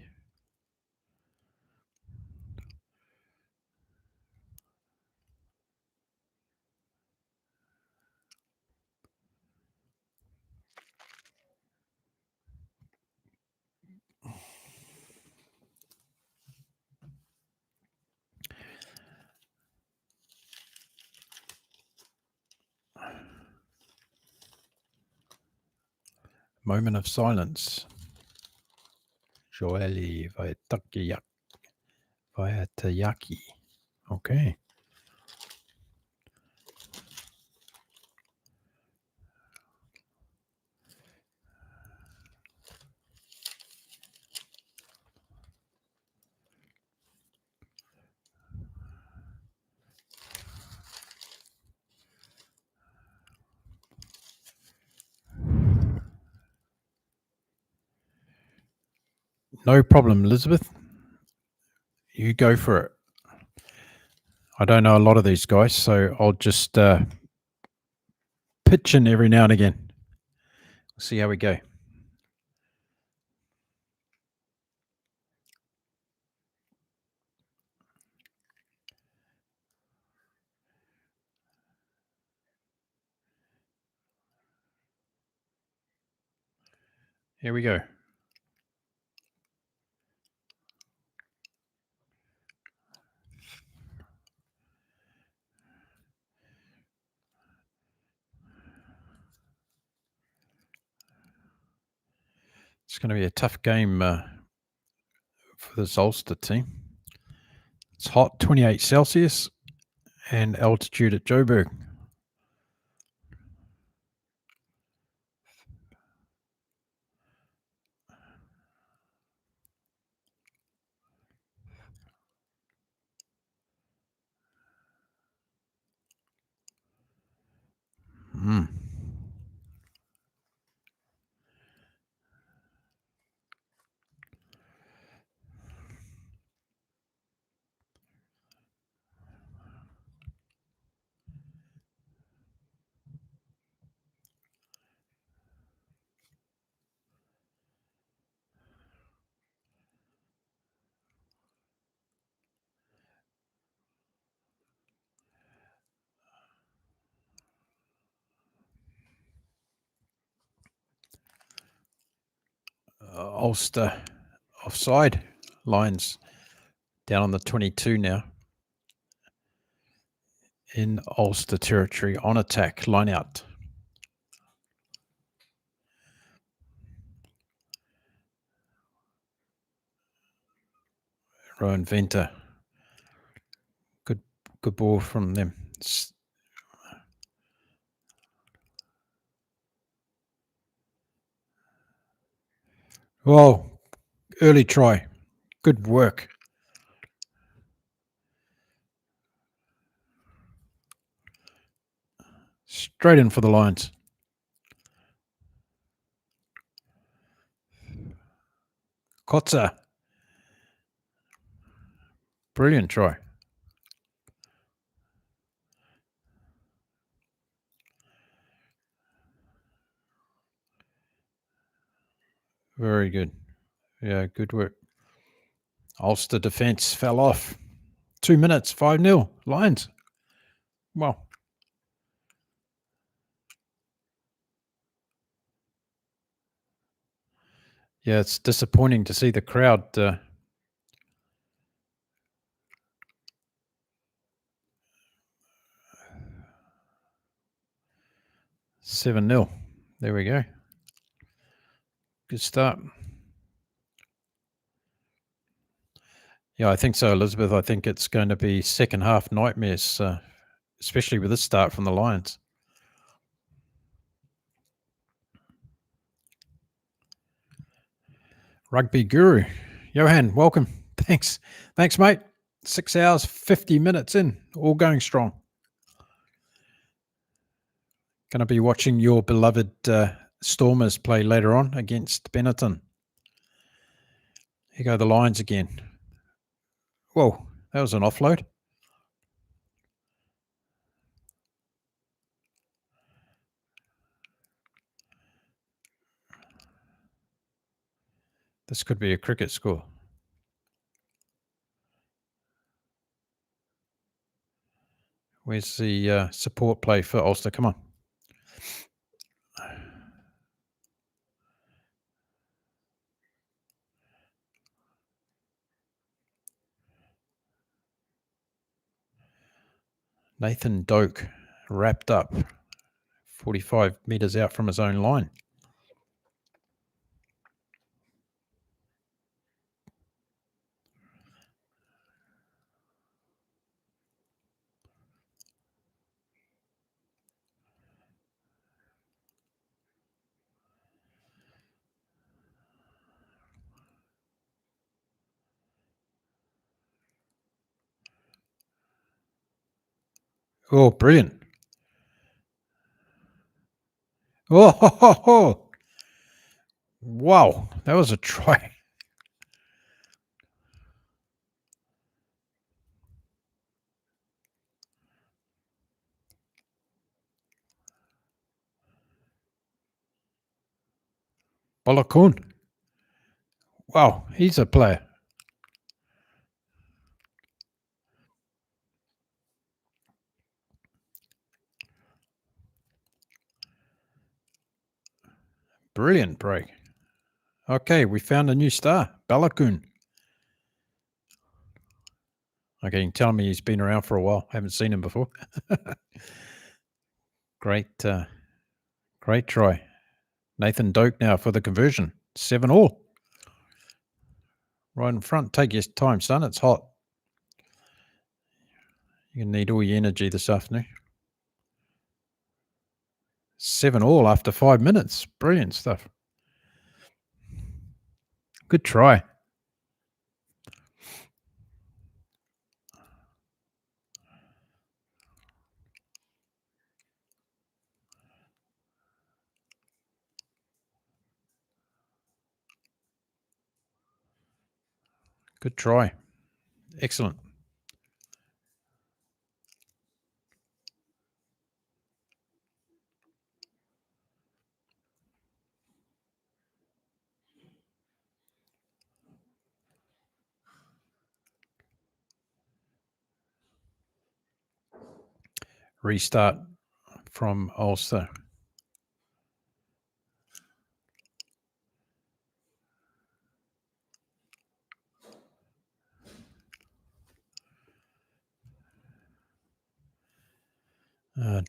Moment of silence. Joeli Vaiatayaki. Okay. No problem, Elizabeth. You go for it. I don't know a lot of these guys, so I'll just pitch in every now and again. We'll see how we go. Here we go. It's going to be a tough game for this Ulster team. It's hot, 28 Celsius, and altitude at Joburg. Ulster offside. Lions down on the 22 now. In Ulster territory, on attack, line out. Rowan Venter. Good ball from them. Whoa, early try. Good work. Straight in for the Lions. Kotza. Brilliant try. Very good. Yeah, good work. Ulster defence fell off. 2 minutes, 5-0. Lions. Well, yeah, it's disappointing to see the crowd 7-0. There we go. Good start. Yeah, I think so, Elizabeth. I think it's going to be second half nightmares, especially with this start from the Lions. Rugby guru. Johan, welcome. Thanks, mate. 6 hours, 50 minutes in, all going strong. Going to be watching your beloved Stormers play later on against Benetton. Here go the Lions again. Whoa, that was an offload. This could be a cricket score. Where's the support play for Ulster? Come on. Nathan Doak wrapped up 45 metres out from his own line. Oh, brilliant. Oh, ho, ho, ho. Wow, that was a try. Bolakun. Wow, he's a player. Brilliant break. Okay, we found a new star, Balakun. Okay, you can tell me he's been around for a while. Haven't seen him before. Great try. Nathan Doak now for the conversion. 7-all. Right in front. Take your time, son. It's hot. You need all your energy this afternoon. 7-all after 5 minutes. Brilliant stuff. Good try. Good try. Excellent. Restart from Ulster.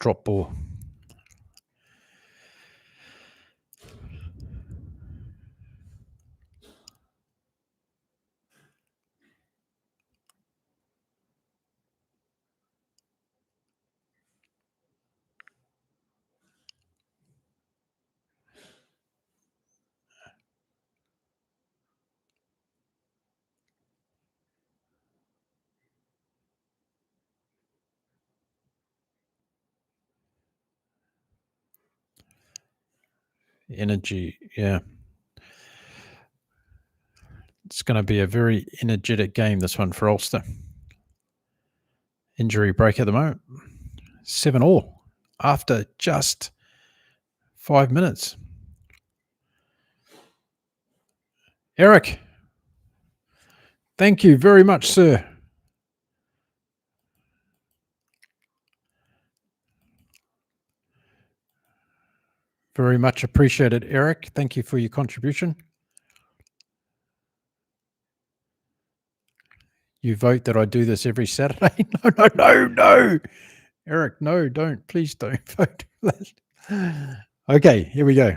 Drop ball. Energy, yeah. It's going to be a very energetic game, this one, for Ulster. Injury break at the moment. 7-all after just 5 minutes. Eric, thank you very much, sir. Very much appreciated, Eric. Thank you for your contribution. You vote that I do this every Saturday? No. Eric, no, don't. Please don't vote. Okay, here we go.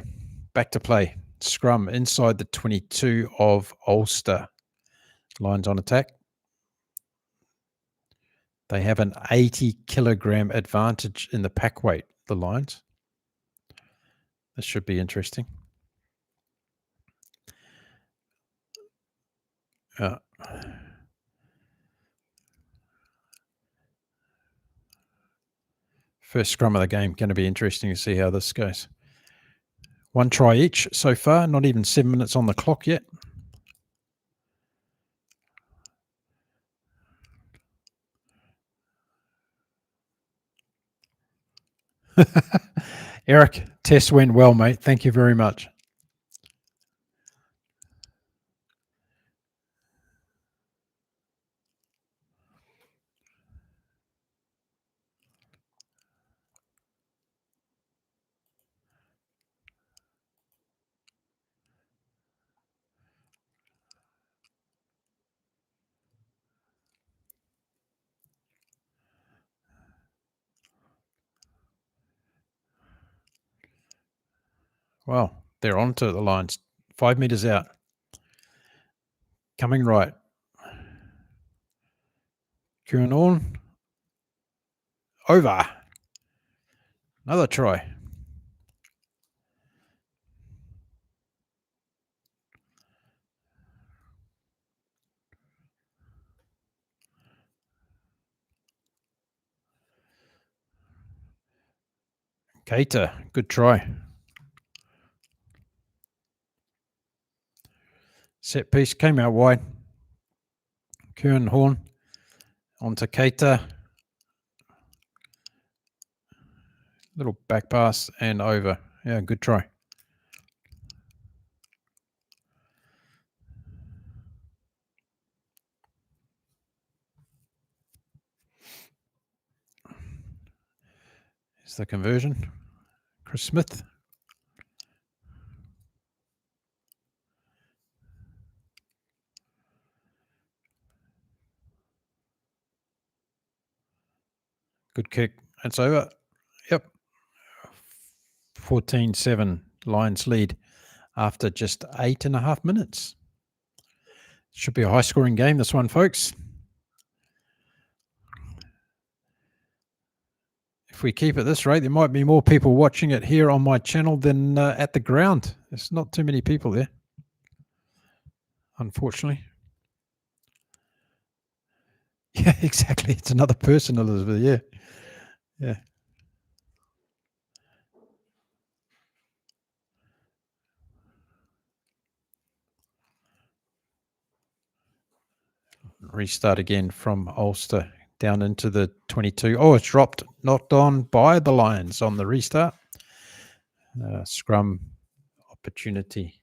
Back to play. Scrum inside the 22 of Ulster. Lions on attack. They have an 80-kilogram advantage in the pack weight, the Lions. This should be interesting. First scrum of the game. Going to be interesting to see how this goes. 1 try each so far. Not even 7 minutes on the clock yet. Eric, test went well, mate. Thank you very much. Well, they're onto the lines. 5 meters out. Coming right. Kieran on. Over. Another try. Keita, good try. Set piece came out wide. Kieran Horn onto Keita. Little back pass and over. Yeah, good try. Here's the conversion. Chris Smith. Good kick. It's over. Yep. 14-7 Lions lead after just 8.5 minutes. Should be a high-scoring game, this one, folks. If we keep at this rate, there might be more people watching it here on my channel than at the ground. There's not too many people there, unfortunately. Yeah, exactly. It's another person, Elizabeth. Yeah. Restart again from Ulster down into the 22. Oh, it's dropped, knocked on by the Lions on the restart. Scrum opportunity.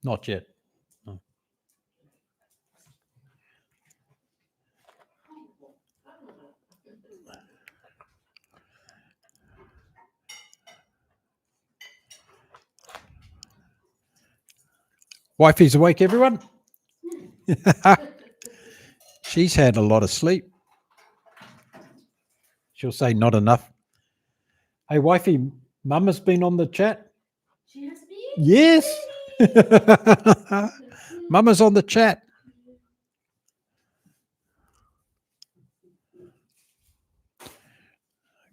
Not yet. No. Wifey's awake, everyone? She's had a lot of sleep. She'll say not enough. Hey, wifey, Mum has been on the chat. She has been? Yes. Mama's on the chat.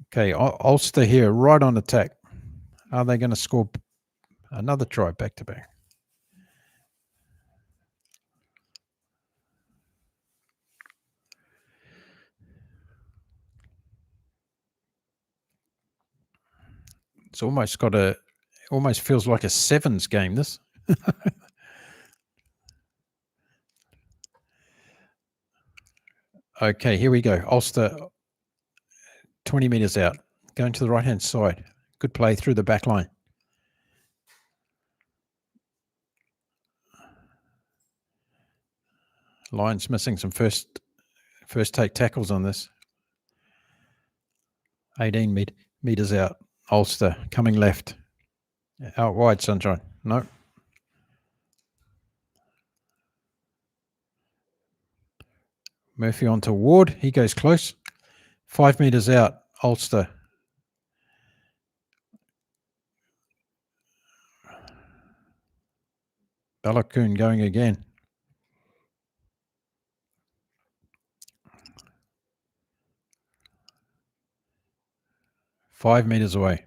Okay, Ulster here, right on attack. Are they going to score another try back to back? It's almost almost feels like a sevens game, this. Okay, here we go. Ulster, 20 metres out. Going to the right-hand side. Good play through the back line. Lions missing some first take tackles on this. 18 metres out. Ulster coming left. Out wide, Sunshine. No. Murphy onto Ward. He goes close. 5 metres out. Ulster. Balakoon going again. Five metres away.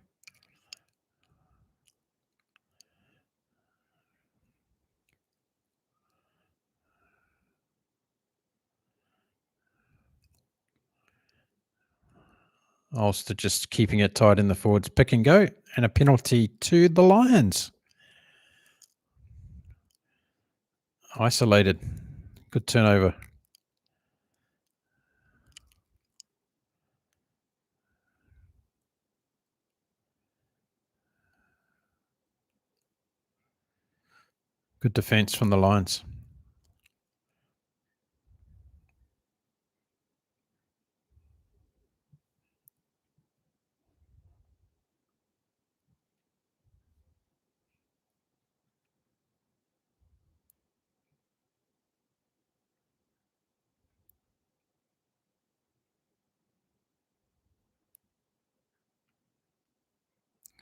Ulster just keeping it tight in the forwards. Pick and go. And a penalty to the Lions. Isolated. Good turnover. Good defence from the Lions.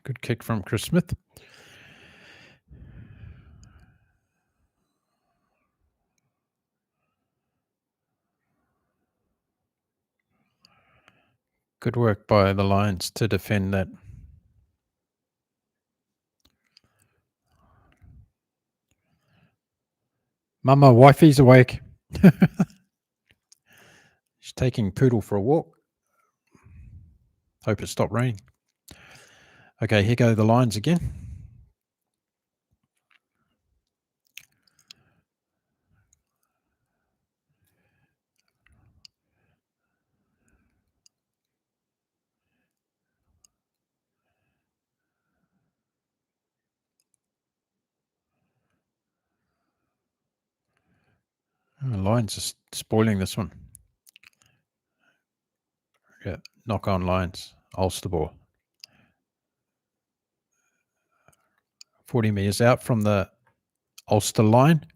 Good kick from Chris Smith. Good work by the Lions to defend that. Mama, wifey's awake. She's taking Poodle for a walk. Hope it stopped raining. Okay, here go the Lions again. The Lions are spoiling this one. Yeah, knock on Lions. Ulster ball. 40 metres out from the Ulster line.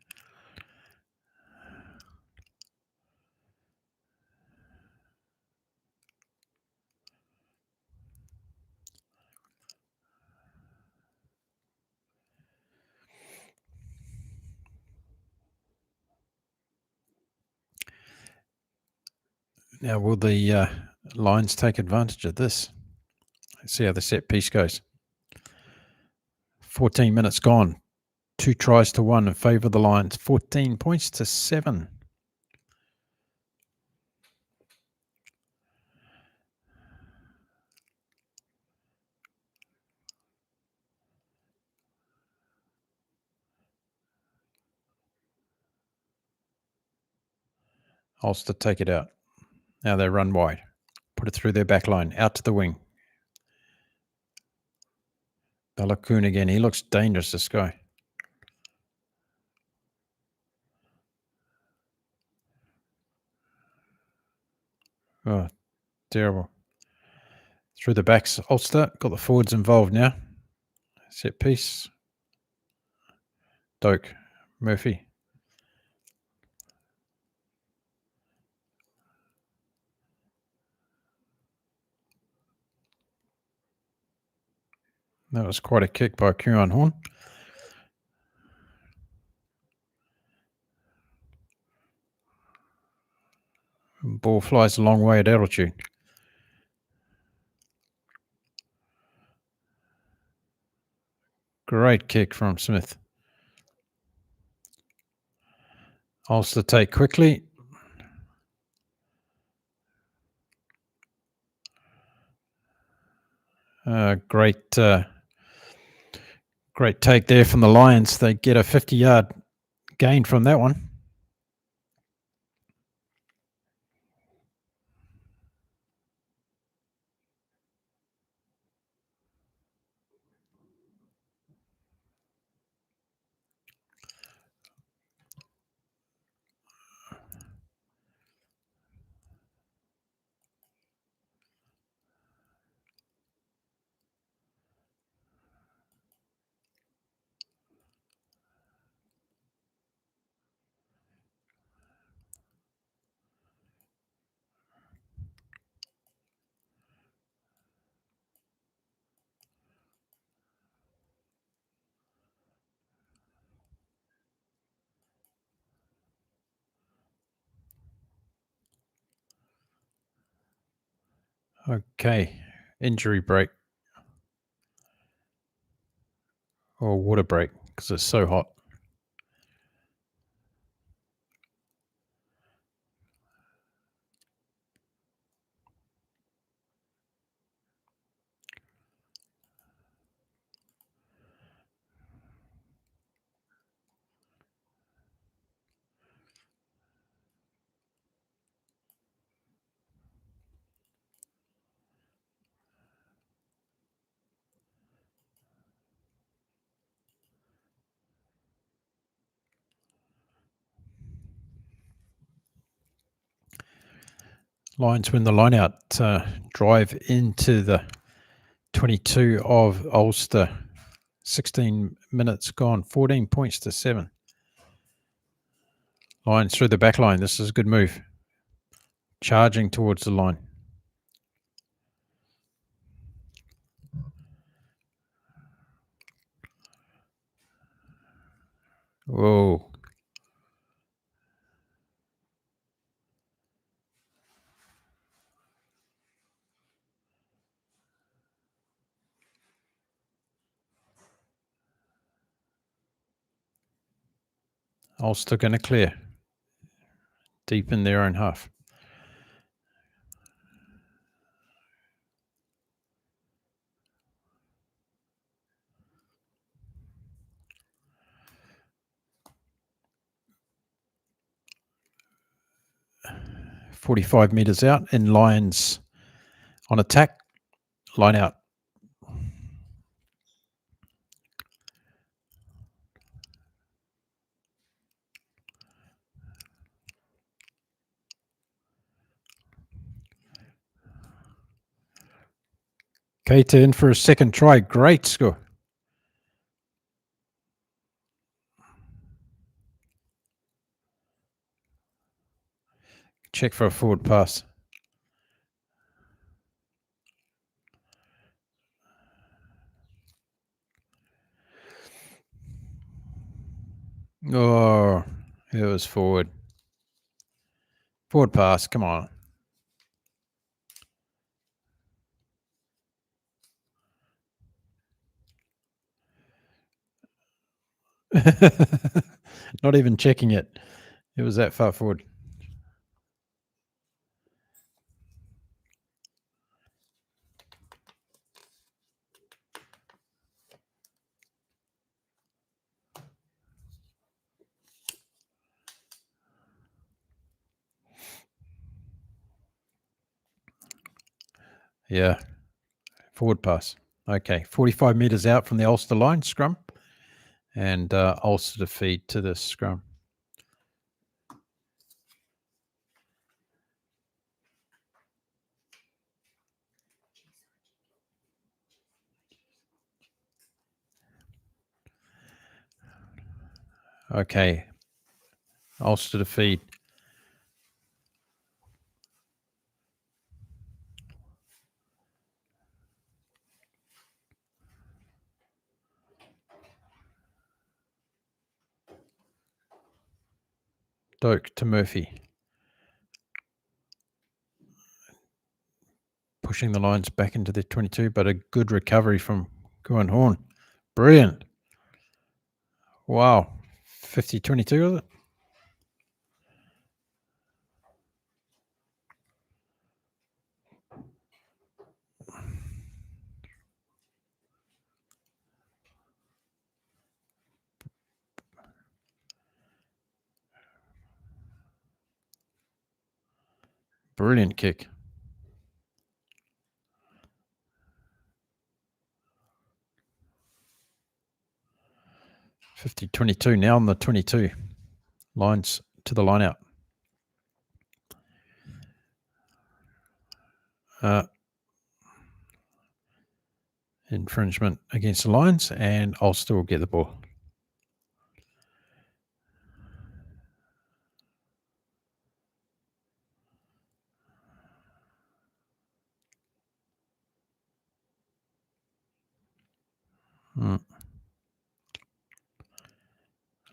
Now, will the Lions take advantage of this? Let's see how the set piece goes. 14 minutes gone. 2 tries to 1 in favour of the Lions. 14 points to 7. Ulster take it out. Now they run wide. Put it through their back line. Out to the wing. Balakoon again. He looks dangerous, this guy. Oh, terrible. Through the backs. Ulster got the forwards involved now. Set piece. Doak. Murphy. That was quite a kick by Kieran Horn. Ball flies a long way at altitude. Great kick from Smith. Ulster take quickly. Great take there from the Lions. They get a 50-yard gain from that one. Okay, injury break or water break because it's so hot. Lions win the line out, drive into the 22 of Ulster. 16 minutes gone, 14 points to 7. Lions through the back line. This is a good move. Charging towards the line. Whoa. Ulster going to clear. Deep in their own half. .45 metres out in Lions on attack. Line out. Keita in for a second try. Great score. Check for a forward pass. Oh, it was forward. Forward pass. Come on. Not even checking it. It was that far forward. Yeah. Forward pass. Okay. 45 metres out from the Ulster line, scrum. And Ulster to feed to the scrum. Okay. Ulster to feed. Doak to Murphy. Pushing the Lions back into the 22, but a good recovery from Guan Horn. Brilliant. Wow. 50-22 was it? Brilliant kick. .50-22 now on the 22. Lions to the line out. Infringement against the Lions, and Ulster will get the ball.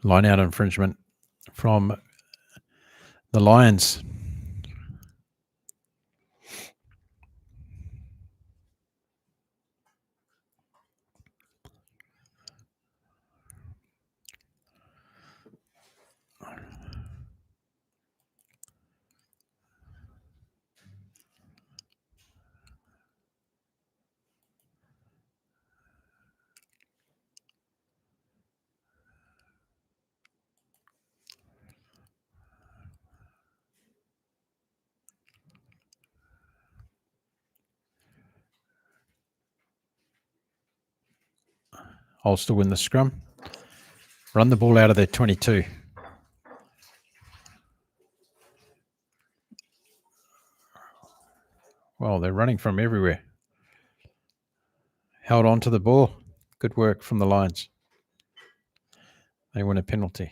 Line out infringement from the Lions. Ulster win the scrum. Run the ball out of their 22. Well, they're running from everywhere. Held on to the ball. Good work from the Lions. They win a penalty.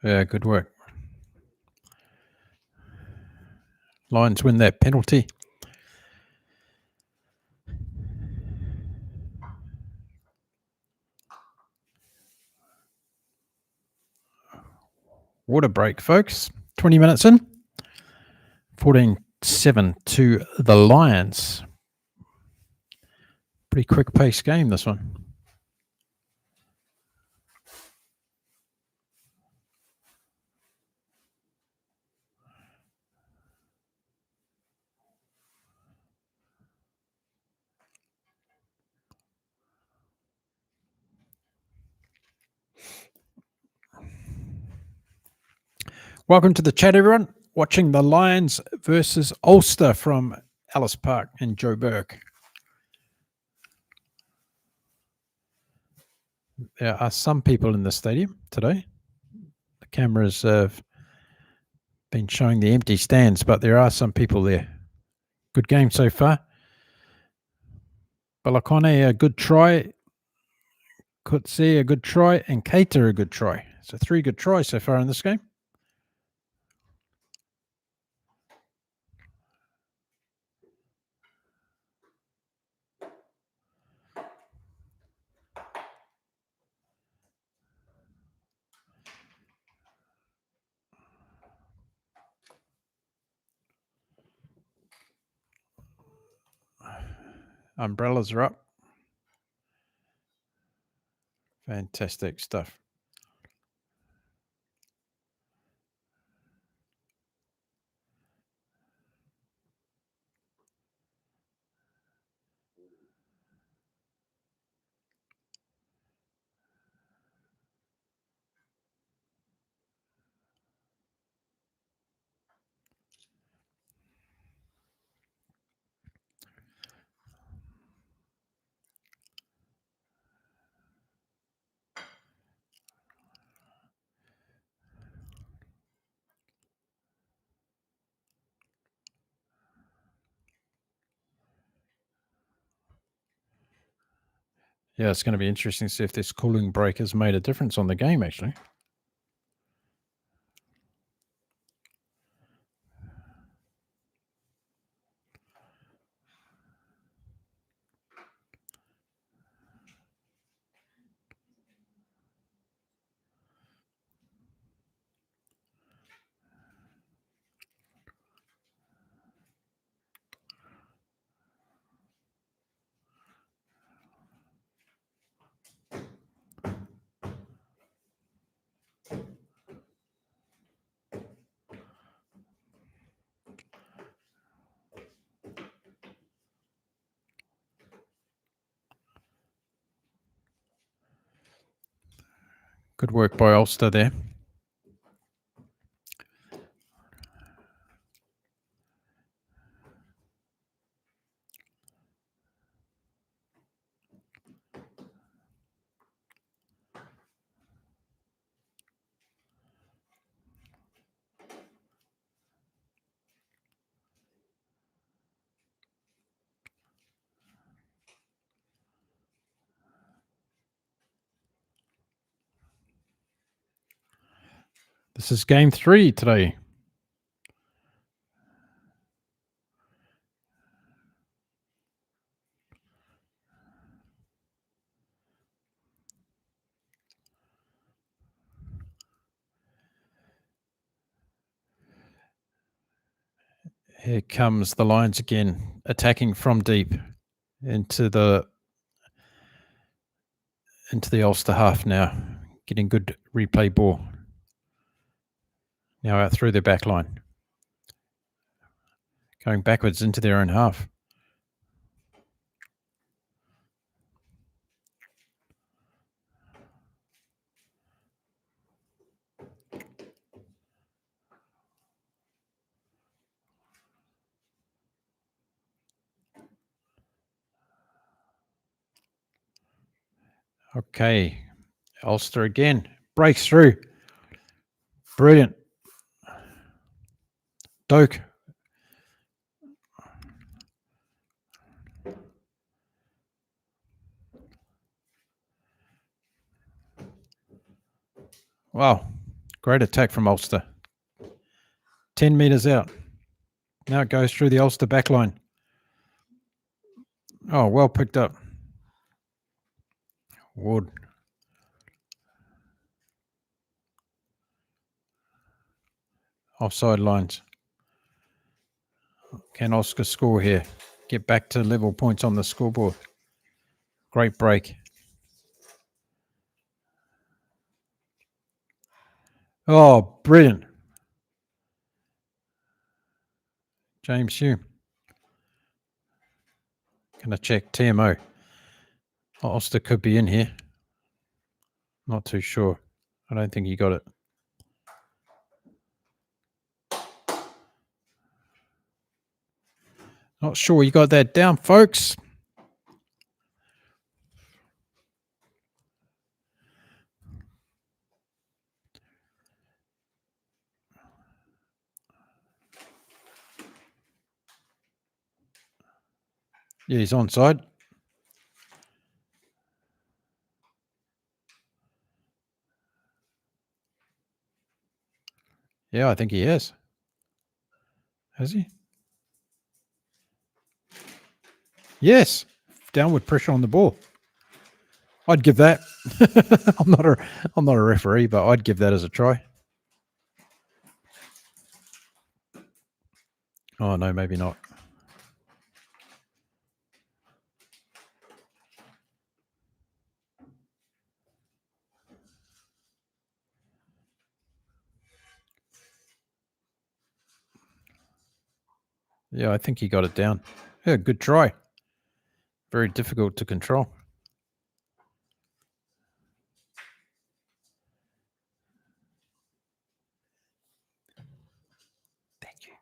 Yeah, good work. Lions win that penalty. What a break, folks. 20 minutes in. 14-7 to the Lions. Pretty quick pace game, this one. Welcome to the chat, everyone. Watching the Lions versus Ulster from Ellis Park and Joe Burke. There are some people in the stadium today. The cameras have been showing the empty stands, but there are some people there. Good game so far. Balakone, a good try. Kutsi, a good try. And Keita, a good try. So 3 good tries so far in this game. Umbrellas are up. Fantastic stuff. Yeah, it's going to be interesting to see if this cooling break has made a difference on the game, actually. Good work by Ulster there. This is game 3 today. Here comes the Lions again, attacking from deep into the into the Ulster half now. Getting good replay ball. Now out through their back line. Going backwards into their own half. Okay. Ulster again. Breaks through. Brilliant. Doak. Wow. Great attack from Ulster. 10 metres out. Now it goes through the Ulster backline. Oh, well picked up. Ward. Offside lines. Can Oscar score here? Get back to level points on the scoreboard. Great break. Oh, brilliant. James Hume. Gonna check TMO. Ulster could be in here. Not too sure. I don't think he got it. Not sure you got that down, folks. Yeah, he's onside. Yeah, I think he has. Has he? Yes. Downward pressure on the ball. I'd give that. I'm not a referee, but I'd give that as a try. Oh no, maybe not. Yeah, I think he got it down. Yeah, good try. Very difficult to control. Thank you.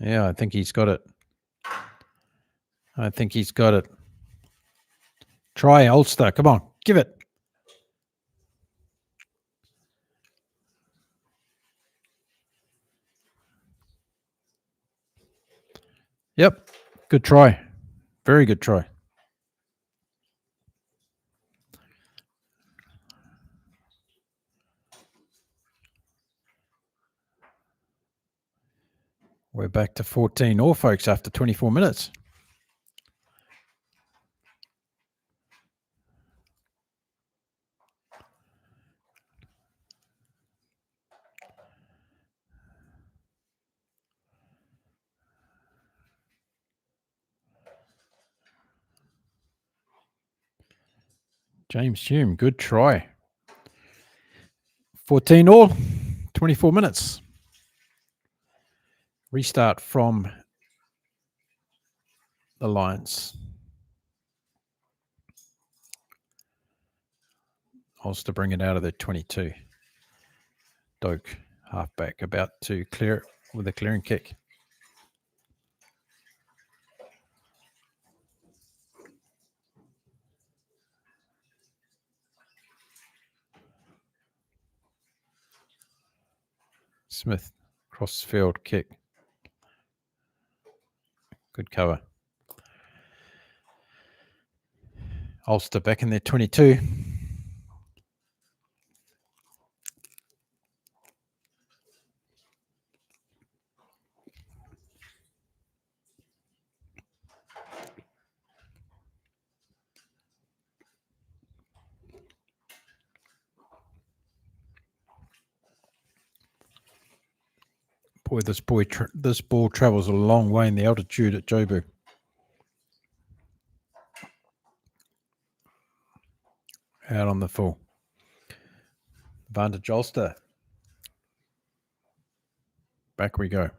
Yeah, I think he's got it. I think he's got it. Try Ulster. Come on, give it. Yep. Good try. Very good try. We're back to 14-all, folks, after 24 minutes. James Hume, good try. 14-all, 24 minutes. Restart from the Lions. Ulster bring it out of the 22. Doak, halfback, about to clear it with a clearing kick. Smith, cross-field kick. Good cover. Ulster back in their 22. Boy, this ball travels a long way in the altitude at Jobu. Out on the full. Advantage Ulster. Back we go.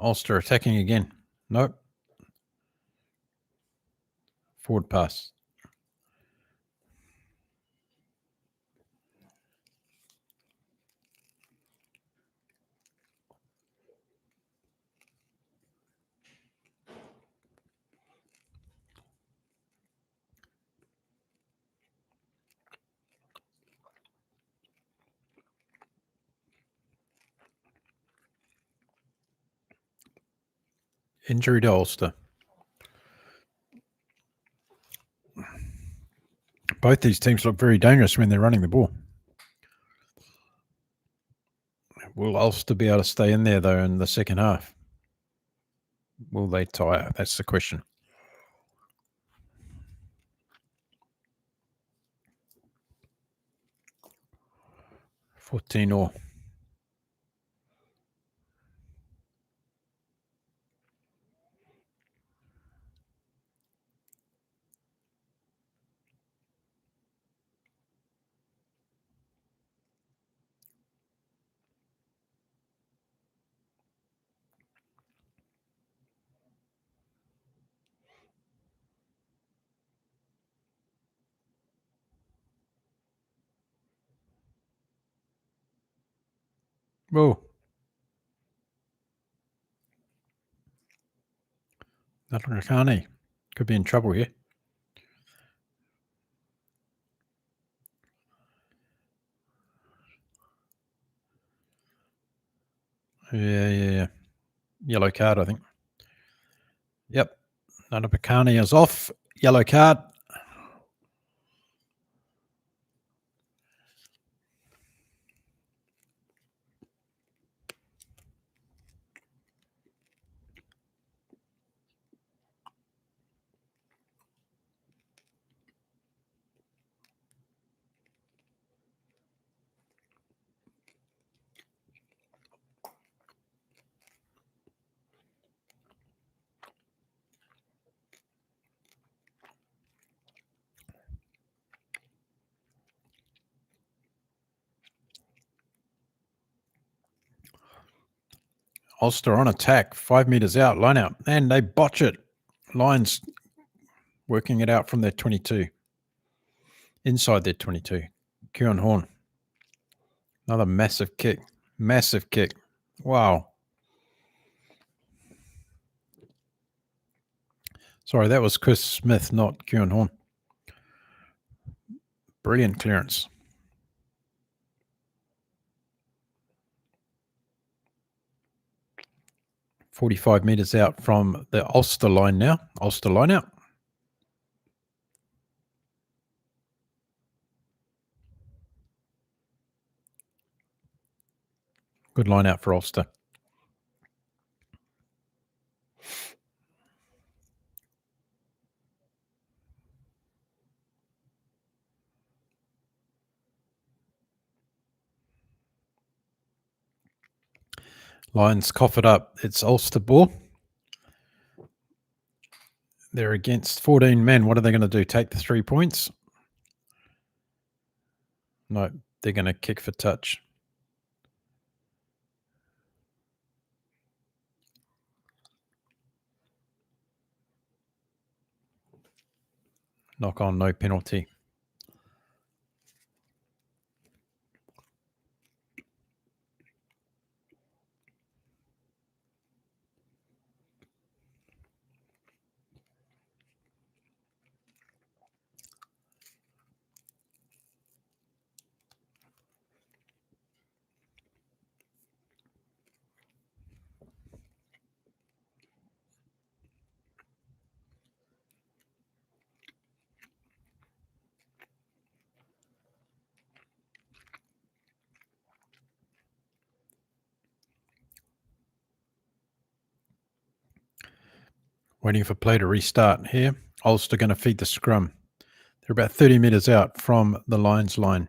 Ulster attacking again. Nope. Forward pass. Injury to Ulster. Both these teams look very dangerous when they're running the ball. Will Ulster be able to stay in there, though, in the second half? Will they tire? That's the question. $14 all. Whoa. Nakani could be in trouble here. Yeah. Yellow card, I think. Yep. Nanapakani is off. Yellow card. Ulster on attack, 5 meters out, line out, and they botch it. Lions working it out from their 22. Inside their 22. Kieran Horn. Another massive kick. Massive kick. Wow. Sorry, that was Chris Smith, not Kieran Horn. Brilliant clearance. $45 meters out from the Ulster line now. Ulster line out. Good line out for Ulster. Lions cough it up. It's Ulster ball. They're against 14 men. What are they going to do? Take the 3 points? No, they're going to kick for touch. Knock on, no penalty. Waiting for play to restart here. Ulster going to feed the scrum. They're about 30 metres out from the Lions line.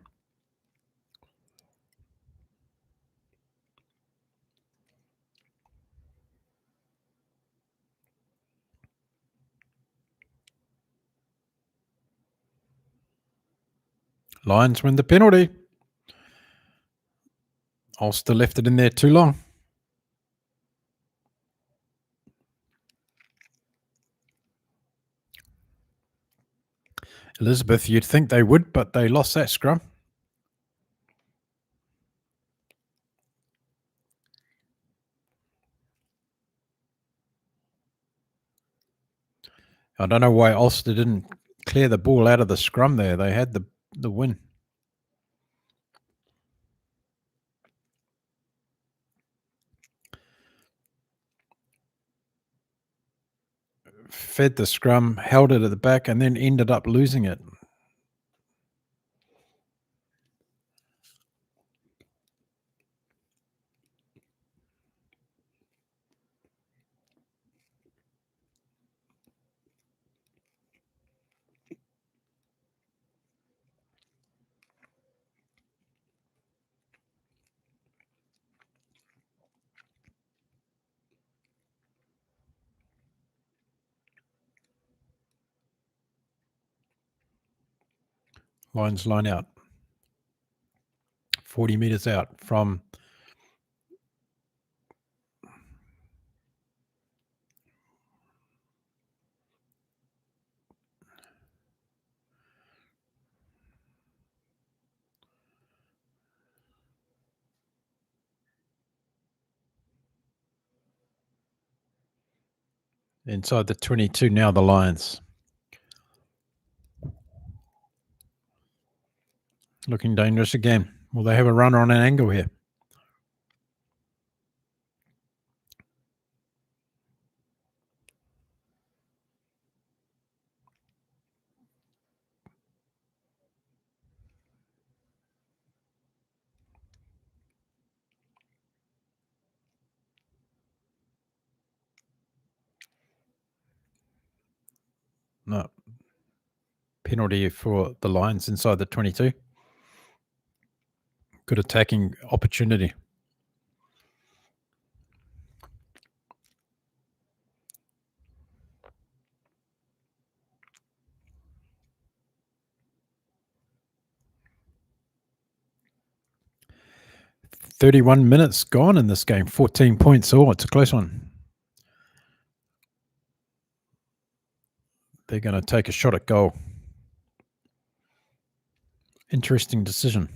Lions win the penalty. Ulster left it in there too long. Elizabeth, you'd think they would, but they lost that scrum. I don't know why Ulster didn't clear the ball out of the scrum there. They had the win. Fed the scrum, held it at the back, and then ended up losing it. Lions line out. 40 metres out from inside the 22 now, the Lions. Looking dangerous again. Will they have a runner on an angle here? No. Penalty for the Lions inside the 22. Good attacking opportunity. "31 minutes gone in this game. 14 points. Oh, it's a close one." They're going to take a shot at goal. Interesting decision.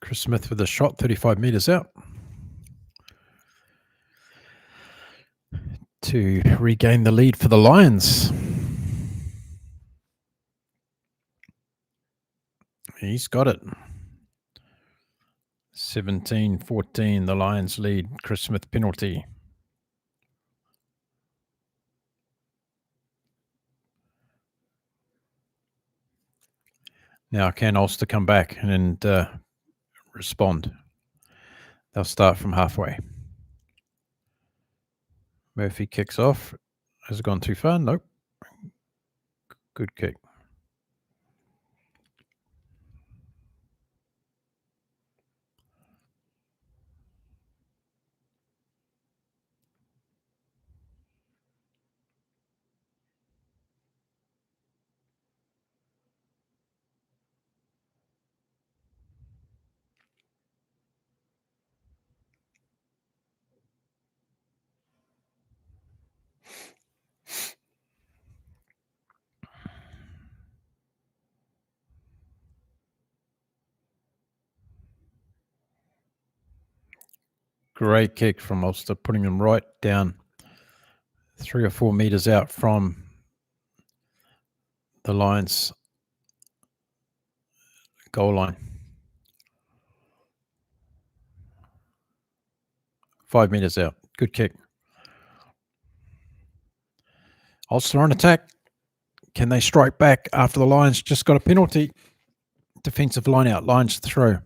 Chris Smith with a shot, 35 metres out, to regain the lead for the Lions. He's got it. 17-14, the Lions lead. Chris Smith penalty. Now can Ulster come back and respond? They'll start from halfway. Murphy kicks off. Has it gone too far? Nope. Good kick. Great kick from Ulster, putting them right down 3 or 4 meters out from the Lions goal line. 5 meters out. Good kick. Ulster on attack. Can they strike back after the Lions just got a penalty? Defensive line out. Lions throw.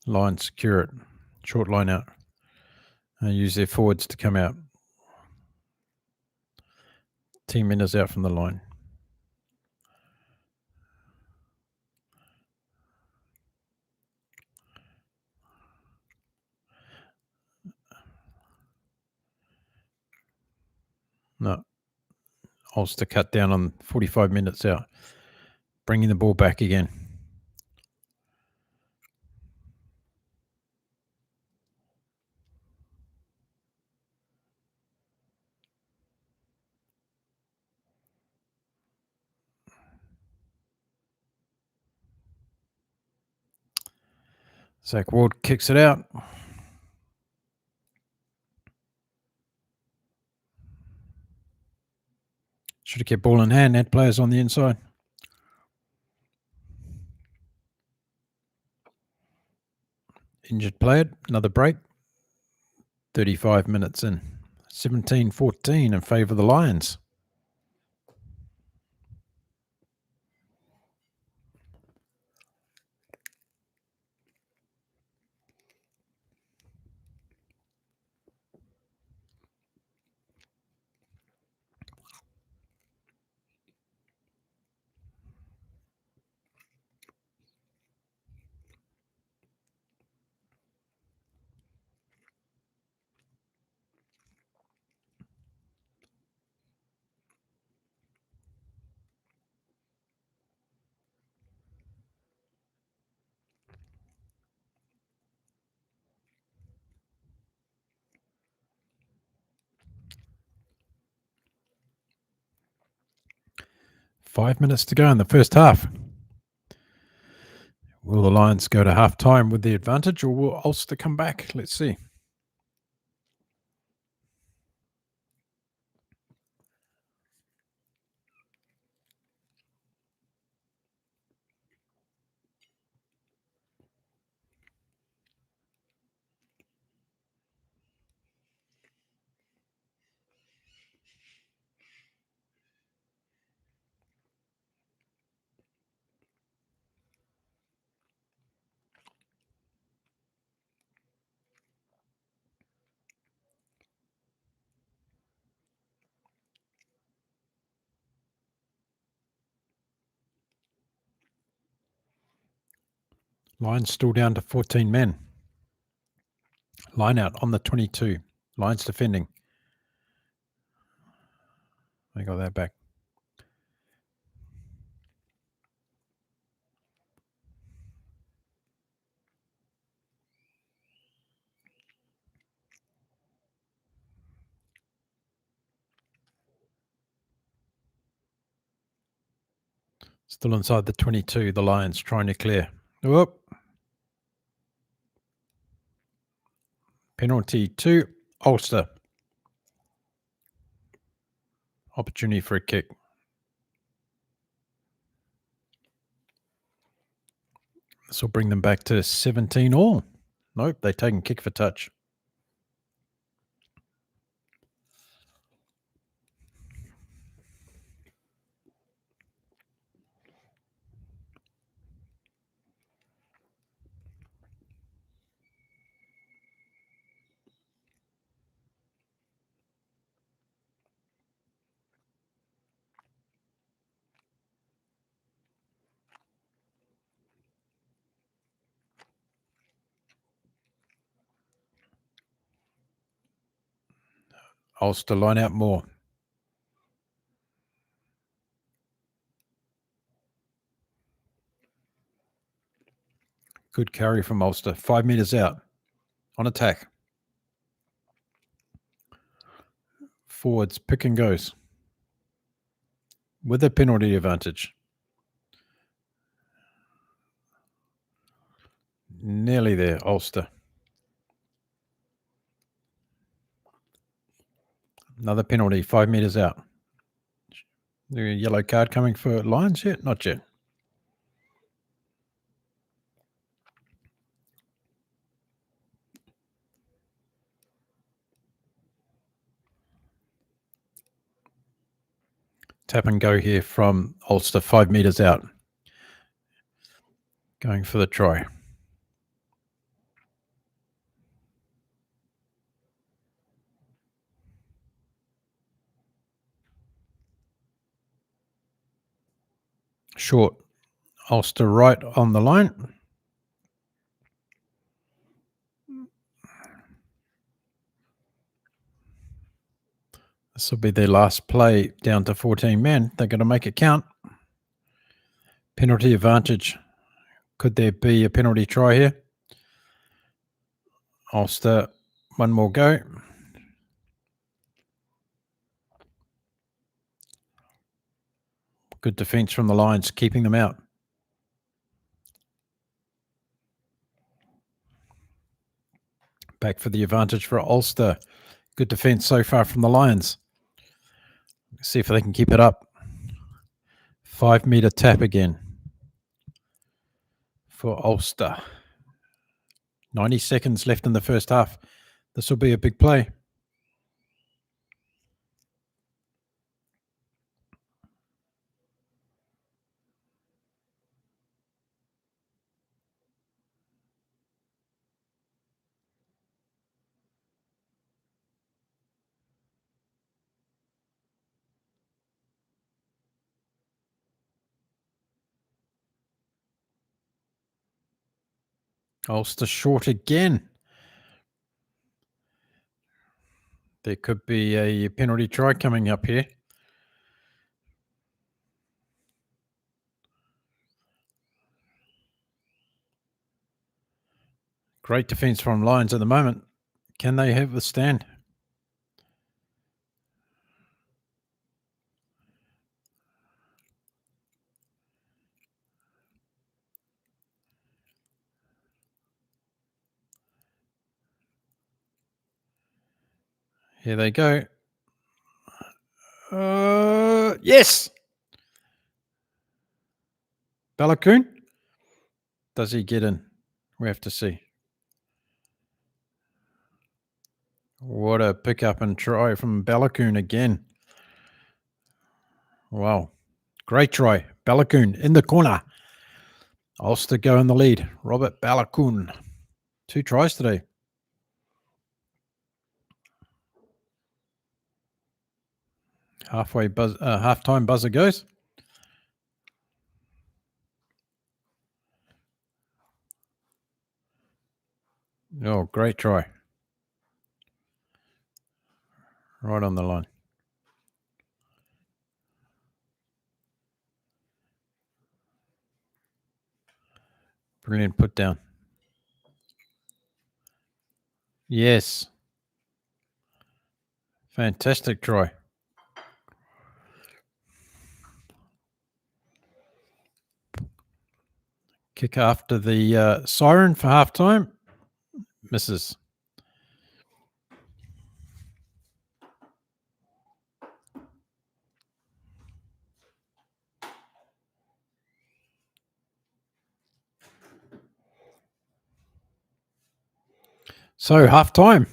Lions secure it. Short line out. And use their forwards to come out. 10 meters out from the line. No. Ulster cut down on 45 minutes out. Bringing the ball back again. Zach Ward kicks it out. Should have kept ball in hand. Had players on the inside. Injured player. Another break. 35 minutes in. 17-14 in favour of the Lions. Five minutes to go in the first half. Will the Lions go to half time with the advantage, or will Ulster come back? Let's see. Lions still down to 14 men. Line out on the 22. Lions defending. They got that back. Still inside the 22. The Lions trying to clear. Whoop. Penalty to Ulster. Opportunity for a kick. This will bring them back to 17 all. Nope, they take a kick for touch. Ulster line out more. Good carry from Ulster. 5 meters out. On attack. Forwards pick and goes. With a penalty advantage. Nearly there, Ulster. Another penalty, 5 metres out. The yellow card coming for Lions yet? Not yet. Tap and go here from Ulster, 5 metres out. Going for the try. Short. Ulster right on the line. This will be their last play down to 14 men. They're going to make it count. Penalty advantage. Could there be a penalty try here? Ulster, one more go. Good defence from the Lions, keeping them out. Back for the advantage for Ulster. Good defence so far from the Lions. See if they can keep it up. 5 metre tap again for Ulster. 90 seconds left in the first half. This will be a big play. Ulster short again. There could be a penalty try coming up here. Great defence from Lions at the moment. Can they have the stand? Here they go. Yes! Balakoon? Does he get in? We have to see. What a pick-up and try from Balakoon again. Wow. Great try. Balakoon in the corner. Ulster go in the lead. Robert Balakoon. 2 tries today. Half-time buzzer goes. Oh, great try. Right on the line. Brilliant put down. Yes. Fantastic try. Kick after the siren for halftime. Misses. So halftime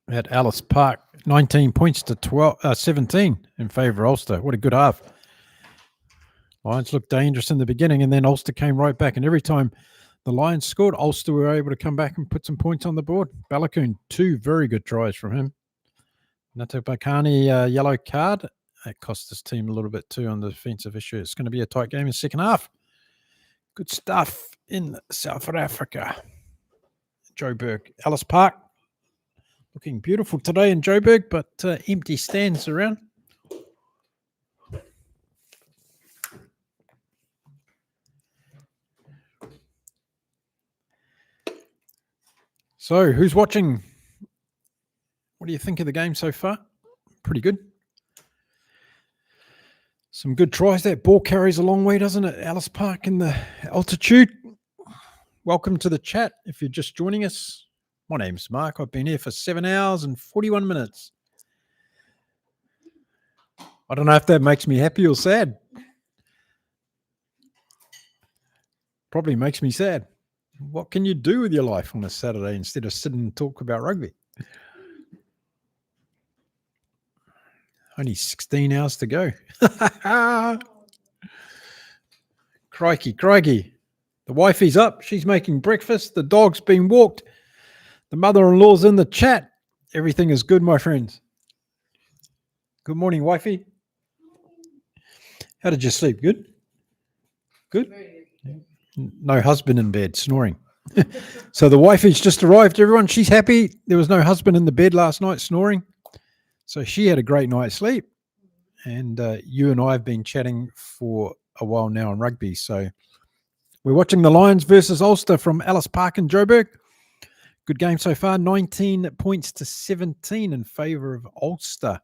at Alice Park, 19 points to 17 in favour of Ulster. What a good half. Lions looked dangerous in the beginning, and then Ulster came right back. And every time the Lions scored, Ulster were able to come back and put some points on the board. Balakoon, 2 very good tries from him. Natabakani, yellow card. That cost this team a little bit too on the defensive issue. It's going to be a tight game in the second half. Good stuff in South Africa. Joburg. Alice Park. Looking beautiful today in Joburg, but empty stands around. So, who's watching? What do you think of the game so far? Pretty good. Some good tries. That ball carries a long way, doesn't it? Alice Park in the altitude. Welcome to the chat. If you're just joining us, my name's Mark. I've been here for 7 hours and 41 minutes. I don't know if that makes me happy or sad. Probably makes me sad. What can you do with your life on a Saturday instead of sitting and talk about rugby? Only 16 hours to go. Crikey, crikey. The wifey's up. She's making breakfast. The dog's been walked. The mother-in-law's in the chat. Everything is good, my friends. Good morning, wifey. How did you sleep? Good? Good? No husband in bed, snoring. So the wifey's just arrived, everyone. She's happy. There was no husband in the bed last night snoring. So she had a great night's sleep. And you and I have been chatting for a while now on rugby. So we're watching the Lions versus Ulster from Ellis Park in Joburg. Good game so far, 19 points to 17 in favour of Ulster.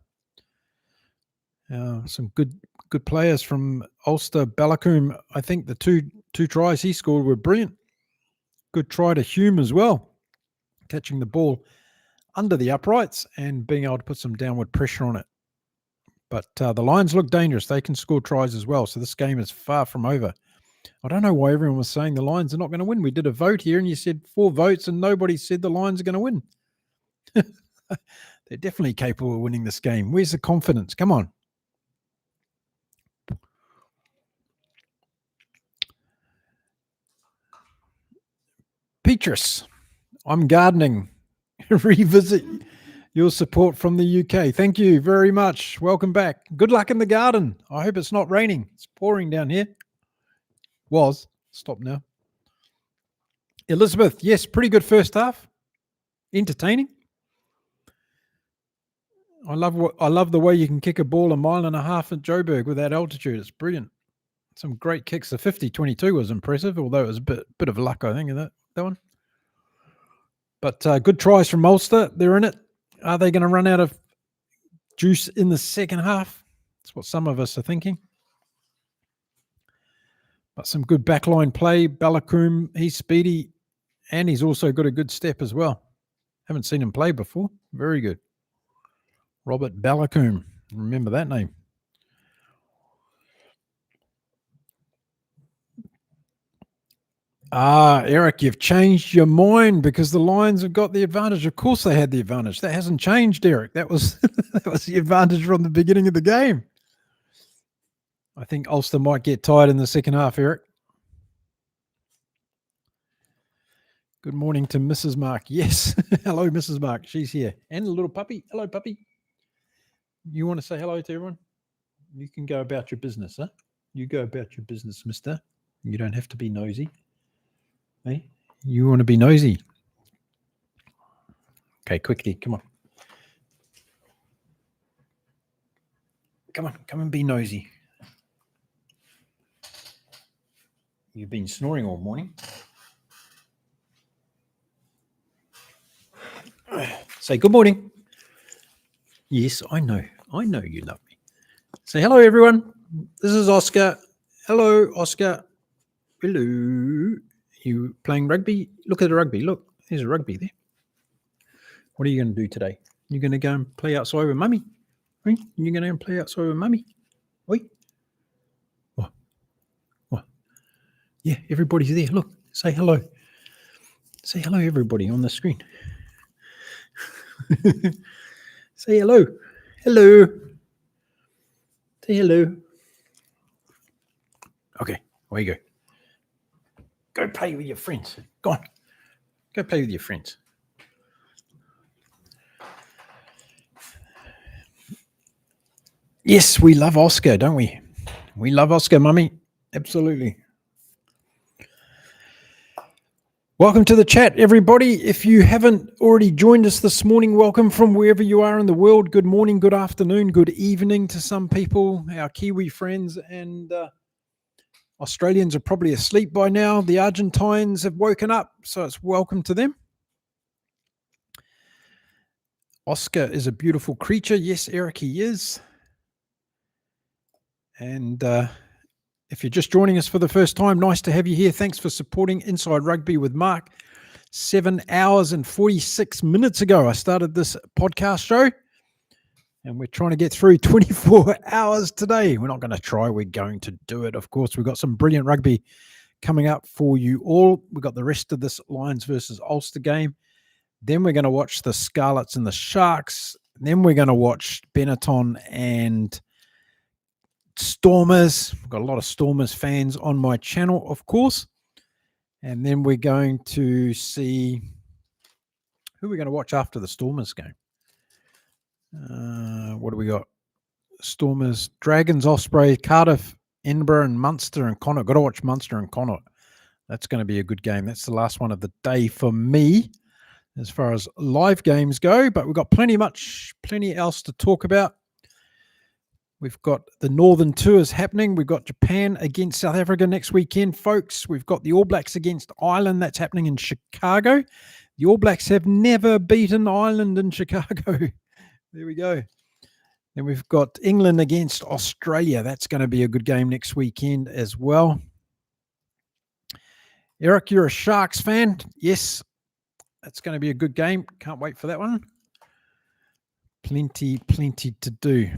Some good players from Ulster. Balakoom, I think the two tries he scored were brilliant. Good try to Hume as well, catching the ball under the uprights and being able to put some downward pressure on it. But the Lions look dangerous. They can score tries as well. So this game is far from over. I don't know why everyone was saying the Lions are not going to win. We did a vote here and you said 4 votes and nobody said the Lions are going to win. They're definitely capable of winning this game. Where's the confidence? Come on. Petrus, I'm gardening. Revisit your support from the UK. Thank you very much. Welcome back. Good luck in the garden. I hope it's not raining. It's pouring down here. Was. Stop now. Elizabeth, yes, pretty good first half. Entertaining. I love the way you can kick a ball 1.5 miles at Joburg with that altitude. It's brilliant. Some great kicks. The 50-22 was impressive, although it was a bit of luck, I think, in that one. But good tries from Ulster. They're in it. Are they going to run out of juice in the second half? That's what some of us are thinking. But some good backline play. Balakoom, he's speedy, and he's also got a good step as well. Haven't seen him play before. Very good. Robert Balakoom. Remember that name. Eric, you've changed your mind because the Lions have got the advantage. Of course they had the advantage. That hasn't changed, Eric. That was that was the advantage from the beginning of the game. I think Ulster might get tired in the second half, Eric. Good morning to Mrs. Mark. Yes. Hello, Mrs. Mark. She's here. And the little puppy. Hello, puppy. You want to say hello to everyone? You can go about your business, huh? You go about your business, mister. You don't have to be nosy. Hey, you want to be nosy? Okay, quickly, come on. Come and be nosy. You've been snoring all morning. Say good morning. Yes, I know you love me. Say hello, everyone. This is Oscar. Hello, Oscar. Hello. You playing rugby? Look at the rugby. Look, there's a rugby there. What are you going to do today? You're going to go and play outside with Mummy? You're going to go and play outside with Mummy? Oi? What? Yeah, everybody's there. Look, say hello. Say hello, everybody on the screen. Say hello. Hello. Say hello. Okay, away you go. Go play with your friends. Go on. Go play with your friends. Yes, we love Oscar, don't we? We love Oscar, Mummy. Absolutely. Welcome to the chat, everybody. If you haven't already joined us this morning, welcome from wherever you are in the world. Good morning, good afternoon, good evening to some people, our Kiwi friends, and Australians are probably asleep by now. The Argentines have woken up, so it's welcome to them. Oscar is a beautiful creature. Yes, Eric, he is. And If you're just joining us for the first time, nice to have you here. Thanks for supporting Inside Rugby with Mark. 7 hours and 46 minutes ago, I started this podcast show, and we're trying to get through 24 hours today. We're not going to try, we're going to do it. Of course, we've got some brilliant rugby coming up for you all. We've got the rest of this Lions versus Ulster game. Then we're going to watch the Scarlets and the Sharks. Then we're going to watch Benetton and Stormers. We've got a lot of Stormers fans on my channel, of course. And then we're going to see who we're going to watch after the Stormers game. What do we got? Stormers, Dragons, Osprey, Cardiff, Edinburgh, and Munster and Connacht. Got to watch Munster and Connacht. That's going to be a good game. That's the last one of the day for me as far as live games go. But we've got plenty else to talk about. We've got the Northern Tours happening. We've got Japan against South Africa next weekend, folks. We've got the All Blacks against Ireland. That's happening in Chicago. The All Blacks have never beaten Ireland in Chicago. There we go. Then we've got England against Australia. That's going to be a good game next weekend as well. Eric, you're a Sharks fan. Yes, that's going to be a good game. Can't wait for that one. Plenty to do.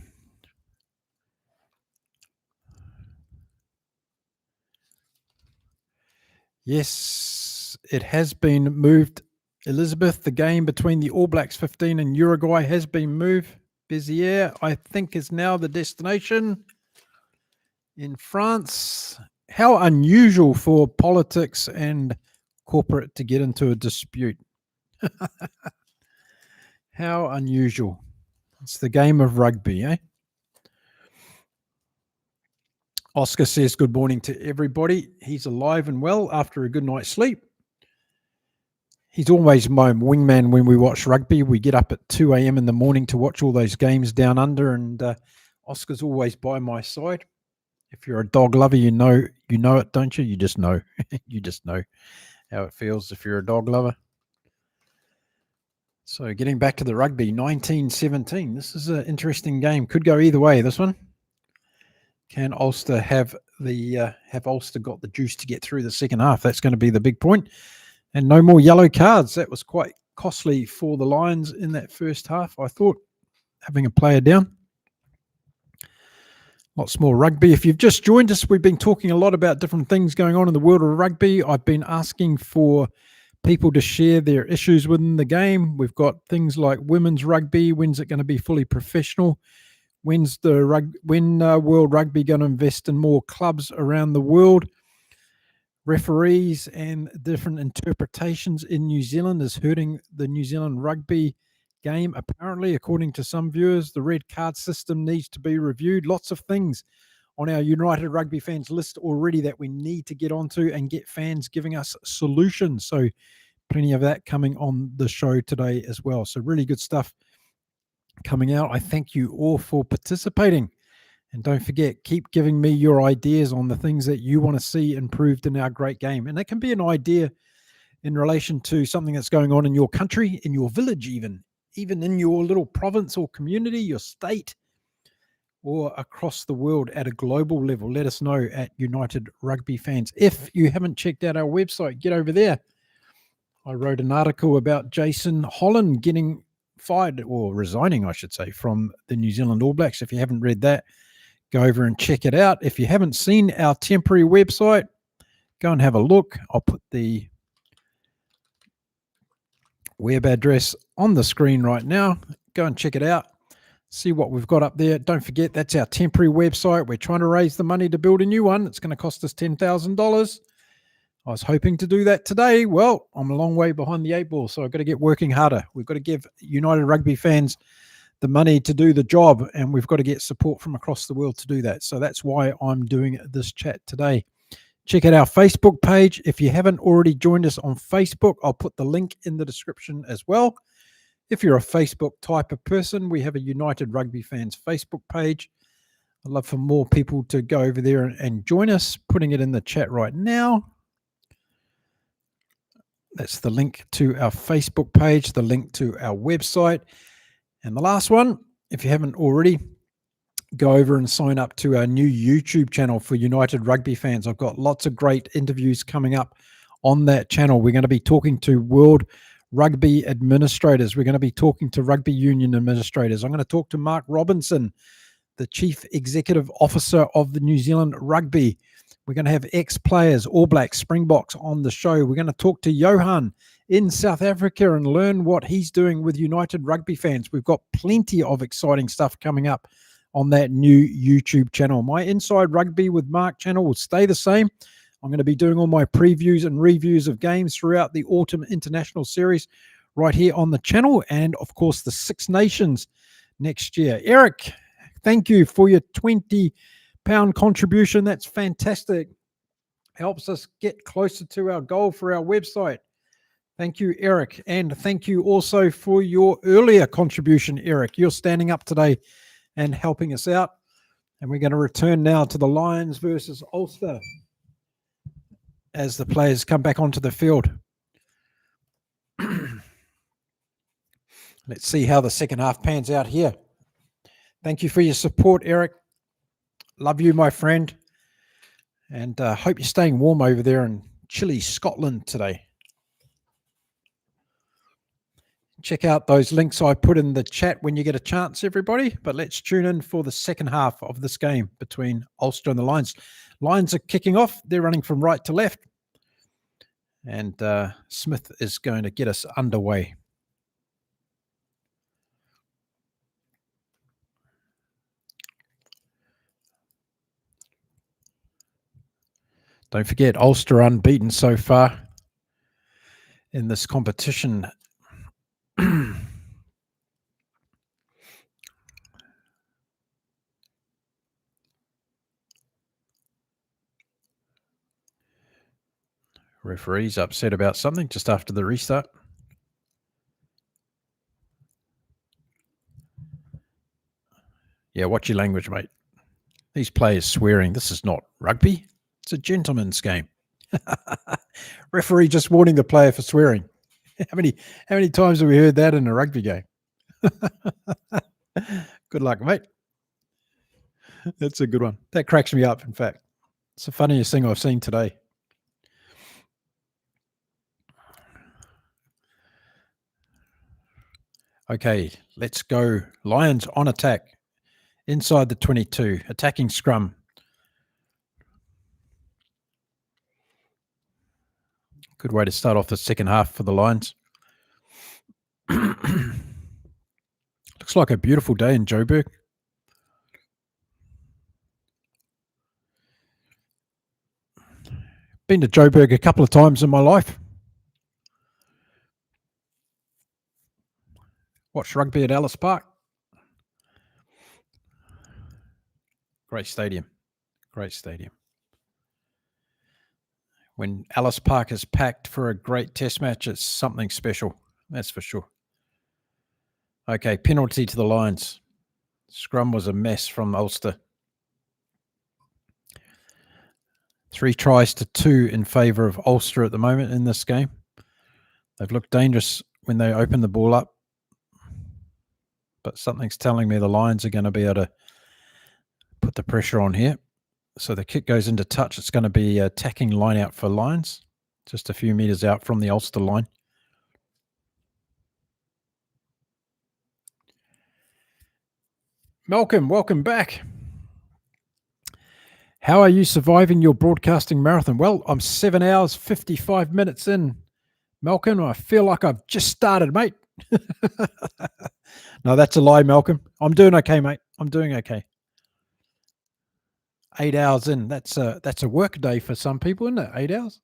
Yes, it has been moved. Elizabeth, the game between the All Blacks 15 and Uruguay has been moved. Béziers, I think, is now the destination in France. How unusual for politics and corporate to get into a dispute. How unusual. It's the game of rugby, eh? Oscar says good morning to everybody. He's alive and well after a good night's sleep. He's always my wingman when we watch rugby. We get up at 2 a.m. in the morning to watch all those games down under, and Oscar's always by my side. If you're a dog lover, you know it, don't you? You just know. You just know how it feels if you're a dog lover. So getting back to the rugby, 1917. This is an interesting game. Could go either way, this one. Can Ulster have Ulster got the juice to get through the second half? That's going to be the big point. And no more yellow cards. That was quite costly for the Lions in that first half, I thought, having a player down. Lots more rugby. If you've just joined us, we've been talking a lot about different things going on in the world of rugby. I've been asking for people to share their issues within the game. We've got things like women's rugby. When's it going to be fully professional? When's World Rugby going to invest in more clubs around the world? Referees and different interpretations in New Zealand is hurting the New Zealand rugby game. Apparently, according to some viewers, the red card system needs to be reviewed. Lots of things on our United Rugby fans list already that we need to get onto and get fans giving us solutions. So plenty of that coming on the show today as well. So really good stuff coming out. I thank you all for participating. And don't forget, keep giving me your ideas on the things that you want to see improved in our great game. And that can be an idea in relation to something that's going on in your country, in your village even in your little province or community, your state, or across the world at a global level. Let us know at United Rugby Fans. If you haven't checked out our website, get over there. I wrote an article about Jason Holland getting fired, or resigning, I should say, from the New Zealand All Blacks. If you haven't read that, go over and check it out. If you haven't seen our temporary website, go and have a look. I'll put the web address on the screen right now. Go and check it out. See what we've got up there. Don't forget, that's our temporary website. We're trying to raise the money to build a new one. It's going to cost us $10,000. I was hoping to do that today. Well, I'm a long way behind the 8 ball, so I've got to get working harder. We've got to give United Rugby fans the money to do the job, and we've got to get support from across the world to do that. So that's why I'm doing this chat today. Check out our Facebook page. If you haven't already joined us on Facebook, I'll put the link in the description as well. If you're a Facebook type of person, we have a United Rugby Fans Facebook page. I'd love for more people to go over there and join us, putting it in the chat right now. That's the link to our Facebook page, the link to our website. And the last one, if you haven't already, go over and sign up to our new YouTube channel for United Rugby fans. I've got lots of great interviews coming up on that channel. We're going to be talking to World Rugby administrators. We're going to be talking to Rugby Union administrators. I'm going to talk to Mark Robinson, the Chief Executive Officer of the New Zealand Rugby. We're going to have ex-players, All Blacks, Springboks on the show. We're going to talk to Johan in South Africa and learn what he's doing with United Rugby fans. We've got plenty of exciting stuff coming up on that new YouTube channel. My Inside Rugby with Mark channel will stay the same. I'm going to be doing all my previews and reviews of games throughout the Autumn International Series right here on the channel, and of course the Six Nations next year. Eric, thank you for your £20 contribution. That's fantastic. Helps us get closer to our goal for our website. Thank you, Eric. And thank you also for your earlier contribution, Eric. You're standing up today and helping us out. And we're going to return now to the Lions versus Ulster as the players come back onto the field. Let's see how the second half pans out here. Thank you for your support, Eric. Love you, my friend. And hope you're staying warm over there in chilly Scotland today. Check out those links I put in the chat when you get a chance, everybody. But let's tune in for the second half of this game between Ulster and the Lions. Lions are kicking off. They're running from right to left. And Smith is going to get us underway. Don't forget, Ulster unbeaten so far in this competition. Referee's upset about something just after the restart. Yeah, watch your language, mate. These players swearing. This is not rugby. It's a gentleman's game. Referee just warning the player for swearing. How many times have we heard that in a rugby game? Good luck, mate. That's a good one. That cracks me up, in fact. It's the funniest thing I've seen today. Okay, let's go. Lions on attack. Inside the 22. Attacking scrum. Good way to start off the second half for the Lions. Looks like a beautiful day in Joburg. Been to Joburg a couple of times in my life. Watched rugby at Ellis Park. Great stadium. Great stadium. When Ellis Park is packed for a great test match, it's something special. That's for sure. Okay, penalty to the Lions. Scrum was a mess from Ulster. 3 tries to 2 in favour of Ulster at the moment in this game. They've looked dangerous when they open the ball up. But something's telling me the Lions are going to be able to put the pressure on here. So the kick goes into touch. It's going to be a attacking line out for Lions. Just a few metres out from the Ulster line. Malcolm, welcome back. How are you surviving your broadcasting marathon? Well, I'm 7 hours, 55 minutes in, Malcolm. I feel like I've just started, mate. No, that's a lie, Malcolm. I'm doing okay, mate. I'm doing okay. 8 hours in. That's a work day for some people, isn't it? 8 hours.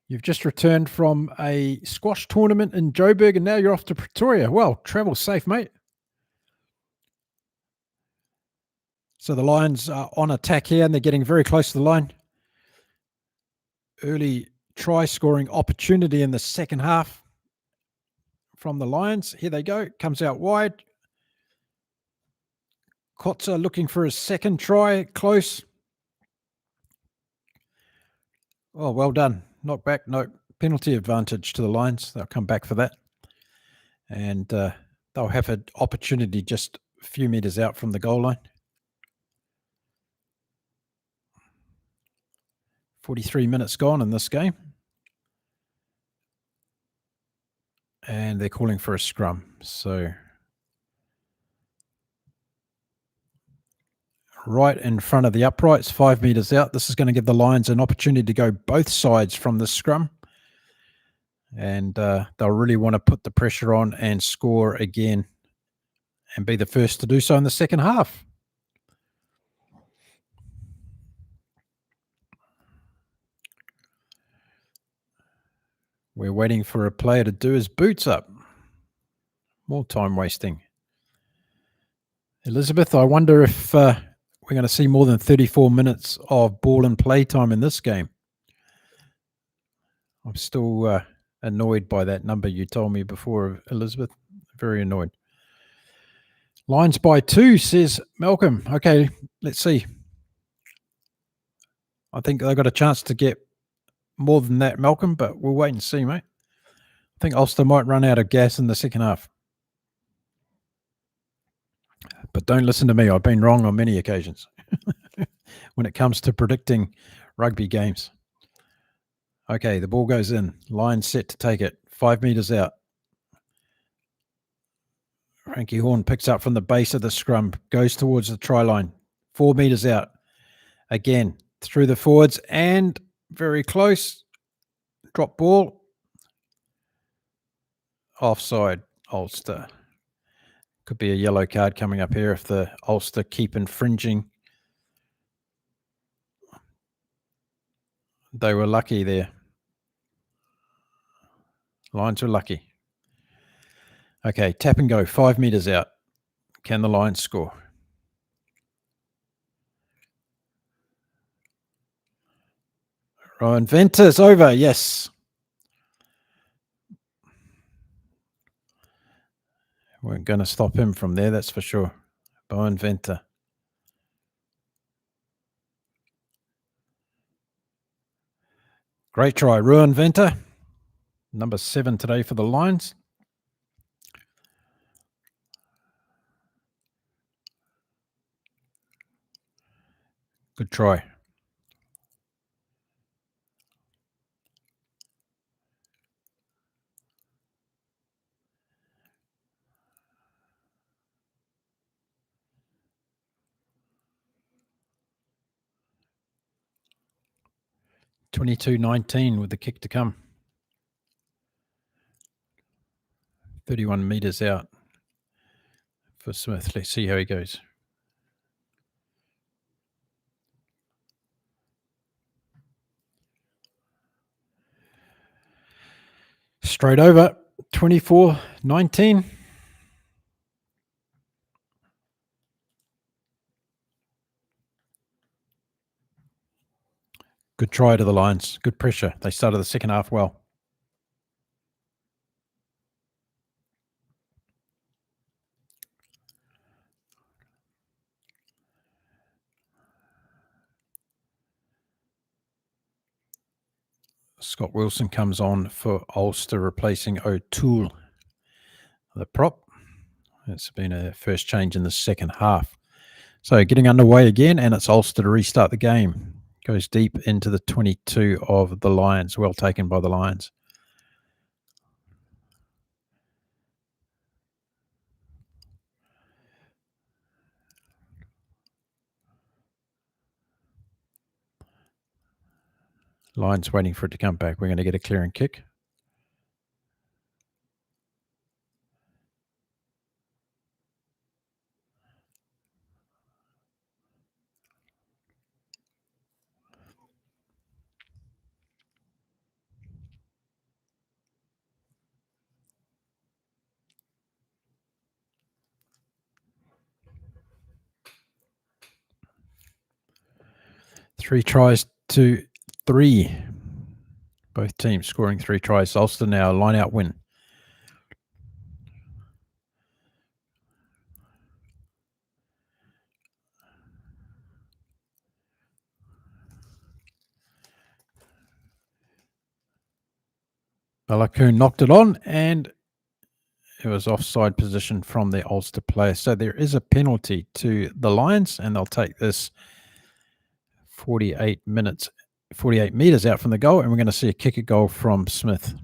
You've just returned from a squash tournament in Joburg, and now you're off to Pretoria. Well, travel safe, mate. So the Lions are on attack here, and they're getting very close to the line. Early try-scoring opportunity in the second half from the Lions. Here they go. Comes out wide. Kotza looking for his second try. Close. Oh, well done. Knock back. No, penalty advantage to the Lions. They'll come back for that. And they'll have an opportunity just a few metres out from the goal line. 43 minutes gone in this game. And they're calling for a scrum. So right in front of the uprights, 5 metres out. This is going to give the Lions an opportunity to go both sides from the scrum. And they'll really want to put the pressure on and score again and be the first to do so in the second half. We're waiting for a player to do his boots up. More time wasting. Elizabeth, I wonder if we're going to see more than 34 minutes of ball and play time in this game. I'm still annoyed by that number you told me before, Elizabeth. Very annoyed. Lions by 2, says Malcolm. Okay, let's see. I think they've got a chance to get more than that, Malcolm, but we'll wait and see, mate. I think Ulster might run out of gas in the second half. But don't listen to me. I've been wrong on many occasions when it comes to predicting rugby games. Okay, the ball goes in. Lions set to take it. 5 metres out. Frankie Horn picks up from the base of the scrum, goes towards the try line. 4 metres out. Again, through the forwards and very close. Drop ball. Offside, Ulster. Could be a yellow card coming up here if the Ulster keep infringing. They were lucky there. Lions were lucky. Okay, tap and go, 5 metres out. Can the Lions score? Ryan Venter's over, yes. We're going to stop him from there, that's for sure. Bowen Venter. Great try, Ruan Venter. Number 7 today for the Lions. Good try. (22-19) with the kick to come. 31 metres out for Smith. Let's see how he goes. Straight over, 24-19. Good try to the Lions. Good pressure. They started the second half well. Scott Wilson comes on for Ulster, replacing O'Toole, the prop. It's been a first change in the second half. So getting underway again, and it's Ulster to restart the game. Goes deep into the 22 of the Lions. Well taken by the Lions. Lions waiting for it to come back. We're going to get a clearing kick. Three tries to 3. Both teams scoring 3 tries. Ulster now, line out win. Balakoon knocked it on, and It was offside position from the Ulster player. So there is a penalty to the Lions, and they'll take this 48 metres out from the goal, and we're going to see a kick a goal from Smith.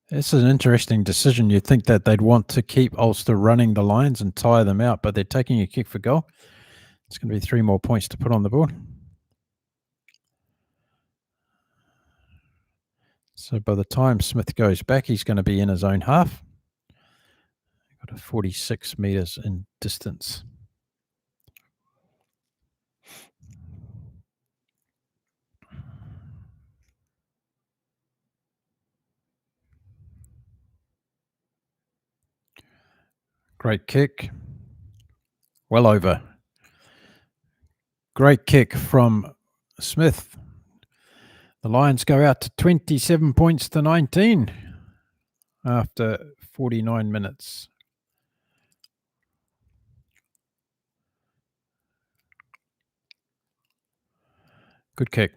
This is an interesting decision. You'd think that they'd want to keep Ulster running the Lions and tire them out, but they're taking a kick for goal. It's going to be 3 more points to put on the board. So by the time Smith goes back, he's going to be in his own half. Got a 46 metres in distance. Great kick. Well over. Great kick from Smith. The Lions go out to 27 points to 19 after 49 minutes. Good kick.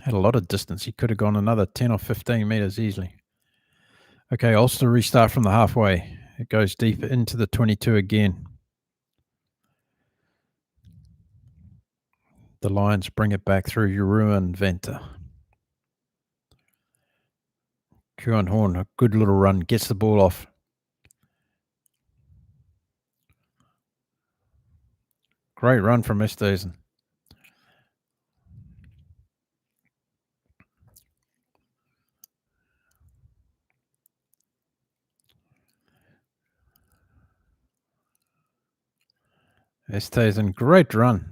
Had a lot of distance. He could have gone another 10 or 15 metres easily. Okay, Ulster restart from the halfway. It goes deep into the 22 again. The Lions bring it back through Uru and Venter. Kuan Horn, a good little run, gets the ball off. Great run from Esthuizen. Esthuizen, great run.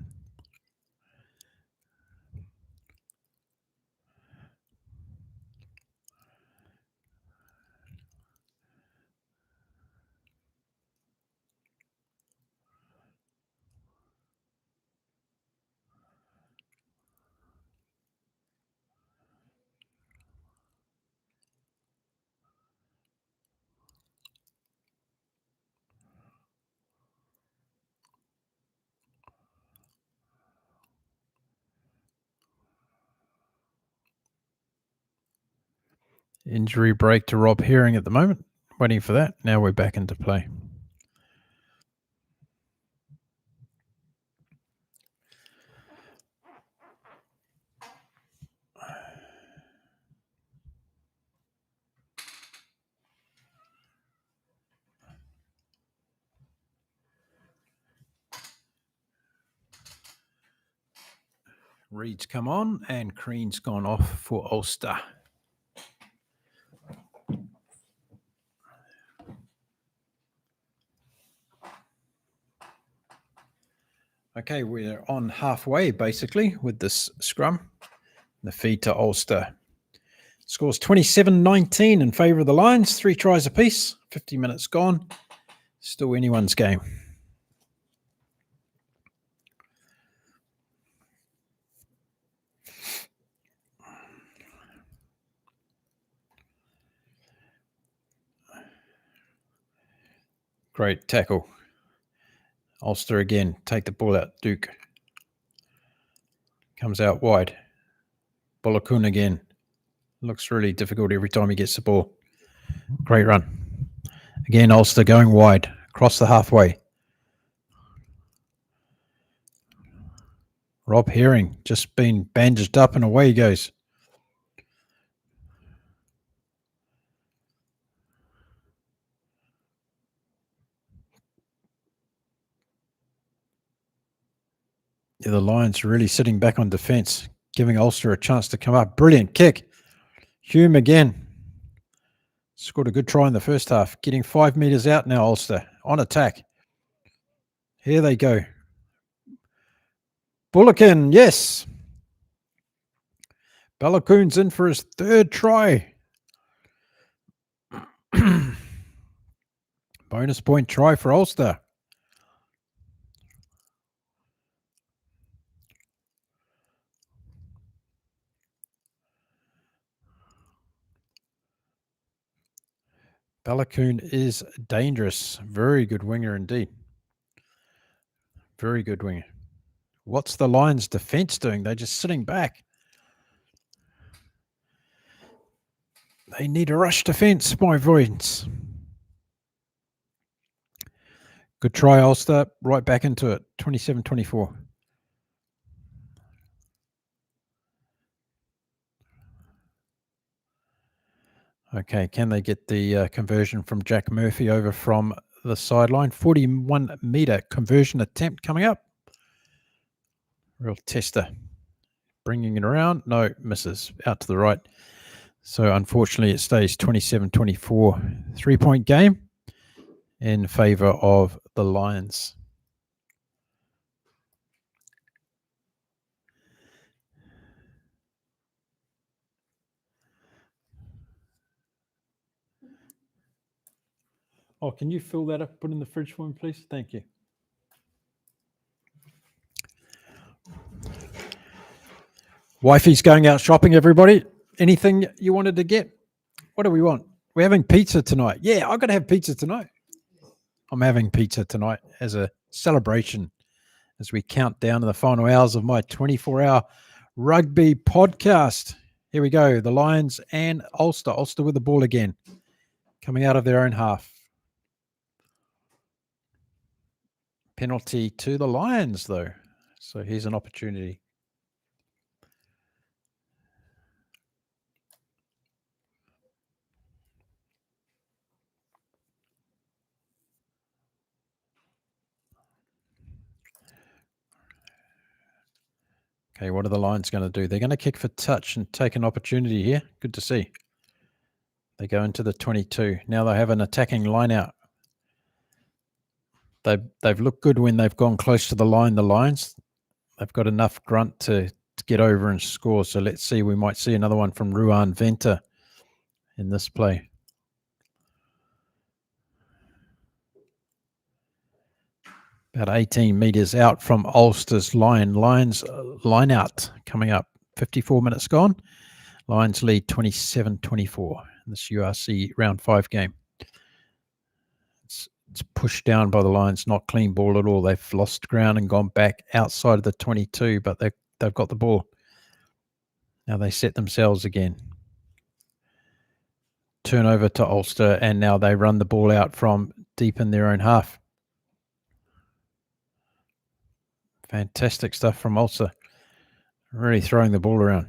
Injury break to Rob Herring at the moment. Waiting for that. Now we're back into play. Reed's come on and Crean's gone off for Ulster. Okay, we're on halfway basically with this scrum. The feed to Ulster. Scores 27-19 in favour of the Lions. 3 tries apiece. 50 minutes gone. Still anyone's game. Great tackle. Ulster again. Take the ball out. Duke. Comes out wide. Bolakun again. Looks really difficult every time he gets the ball. Great run. Again, Ulster going wide. Across the halfway. Rob Herring just been bandaged up and away he goes. Yeah, the Lions really sitting back on defence, giving Ulster a chance to come up. Brilliant kick. Hume again. Scored a good try in the first half. Getting 5 metres out now, Ulster. On attack. Here they go. Bullocken, yes. Balakoon's in for his 3rd try. Bonus point try for Ulster. Balakoon is dangerous. Very good winger indeed. Very good winger. What's the Lions defense doing? They're just sitting back. They need a rush defense, my friends. Good try, Ulster. Right back into it. 27-24. Okay, can they get the conversion from Jack Murphy over from the sideline? 41-metre conversion attempt coming up. Real tester. Bringing it around. No, misses. Out to the right. So, unfortunately, it stays 27-24. 3-point game in favour of the Lions. Oh, can you fill that up, put in the fridge for me, please? Thank you. Wifey's going out shopping, everybody. Anything you wanted to get? What do we want? We're having pizza tonight. Yeah, I've got to have pizza tonight. I'm having pizza tonight as a celebration as we count down to the final hours of my 24-hour rugby podcast. Here we go. The Lions and Ulster. Ulster with the ball again. Coming out of their own half. Penalty to the Lions, though. So here's an opportunity. Okay, what are the Lions going to do? They're going to kick for touch and take an opportunity here. Good to see. They go into the 22. Now they have an attacking line out. They've looked good when they've gone close to the line, the Lions. They've got enough grunt to get over and score. So let's see. We might see another one from Ruan Venter in this play. About 18 metres out from Ulster's line. Lions line out coming up. 54 minutes gone. Lions lead 27-24 in this URC round 5 game. It's pushed down by the Lions, not clean ball at all. They've lost ground and gone back outside of the 22, but they've got the ball. Now they set themselves again. Turnover to Ulster, and now they run the ball out from deep in their own half. Fantastic stuff from Ulster. Really throwing the ball around.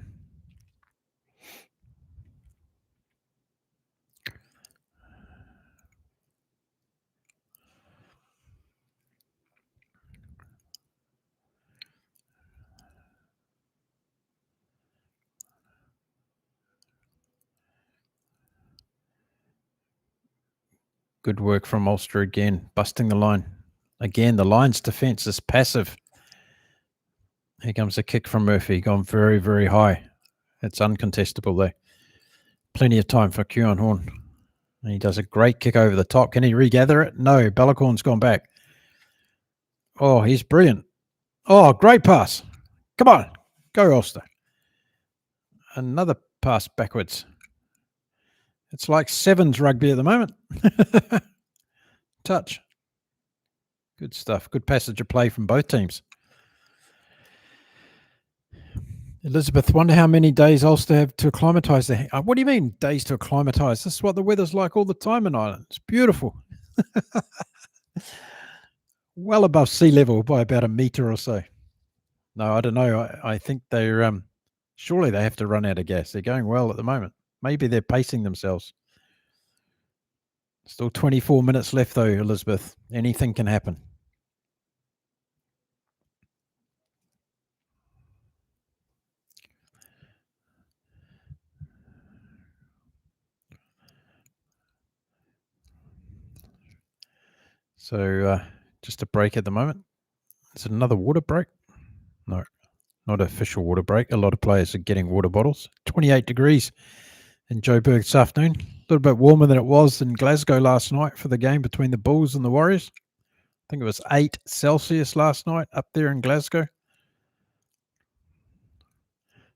Good work from Ulster again, busting the line. Again, the Lions' defence is passive. Here comes a kick from Murphy, gone very, very high. It's uncontestable there. Plenty of time for Keon Horn. And he does a great kick over the top. Can he regather it? No, Bellacorn's gone back. Oh, he's brilliant. Oh, great pass. Come on, go Ulster. Another pass backwards. It's like sevens rugby at the moment. Touch. Good stuff. Good passage of play from both teams. Elizabeth, wonder how many days Ulster have to acclimatise. What do you mean, days to acclimatise? This is what the weather's like all the time in Ireland. It's beautiful. Well above sea level by about a metre or so. No, I don't know. I think they're surely they have to run out of gas. They're going well at the moment. Maybe they're pacing themselves. Still 24 minutes left, though, Elizabeth. Anything can happen. So just a break at the moment. Is it another water break? No, not an official water break. A lot of players are getting water bottles. 28 degrees in Joburg this afternoon. A little bit warmer than it was in Glasgow last night for the game between the Bulls and the Warriors. I think it was 8 Celsius last night up there in Glasgow.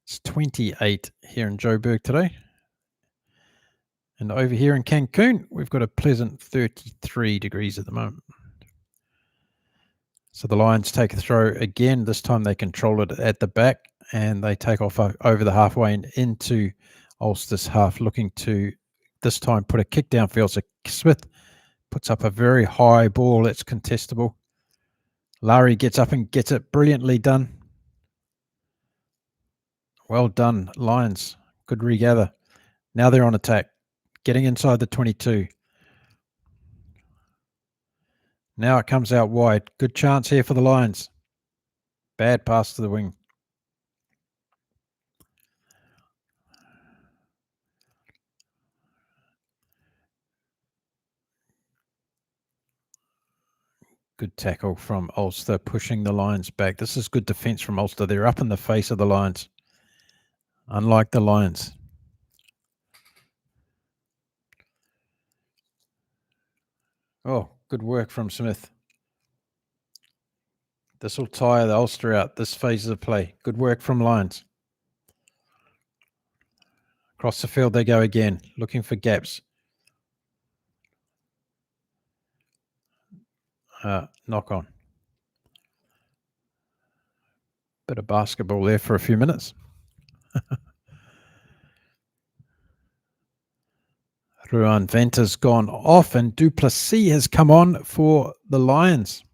It's 28 here in Joburg today. And over here in Cancun, we've got a pleasant 33 degrees at the moment. So the Lions take a throw again. This time they control it at the back and they take off over the halfway and into Ulster's half, looking to this time put a kick downfield. So Smith puts up a very high ball. That's contestable. Larry gets up and gets it. Brilliantly done. Well done, Lions. Good regather. Now they're on attack. Getting inside the 22. Now it comes out wide. Good chance here for the Lions. Bad pass to the wing. Good tackle from Ulster, pushing the Lions back. This is good defence from Ulster. They're up in the face of the Lions. Unlike the Lions. Oh, good work from Smith. This will tire the Ulster out, this phase of the play. Good work from Lions. Across the field they go again, looking for gaps. Knock on. Bit of basketball there for a few minutes. Ruan Venter's gone off and Duplessis has come on for the Lions.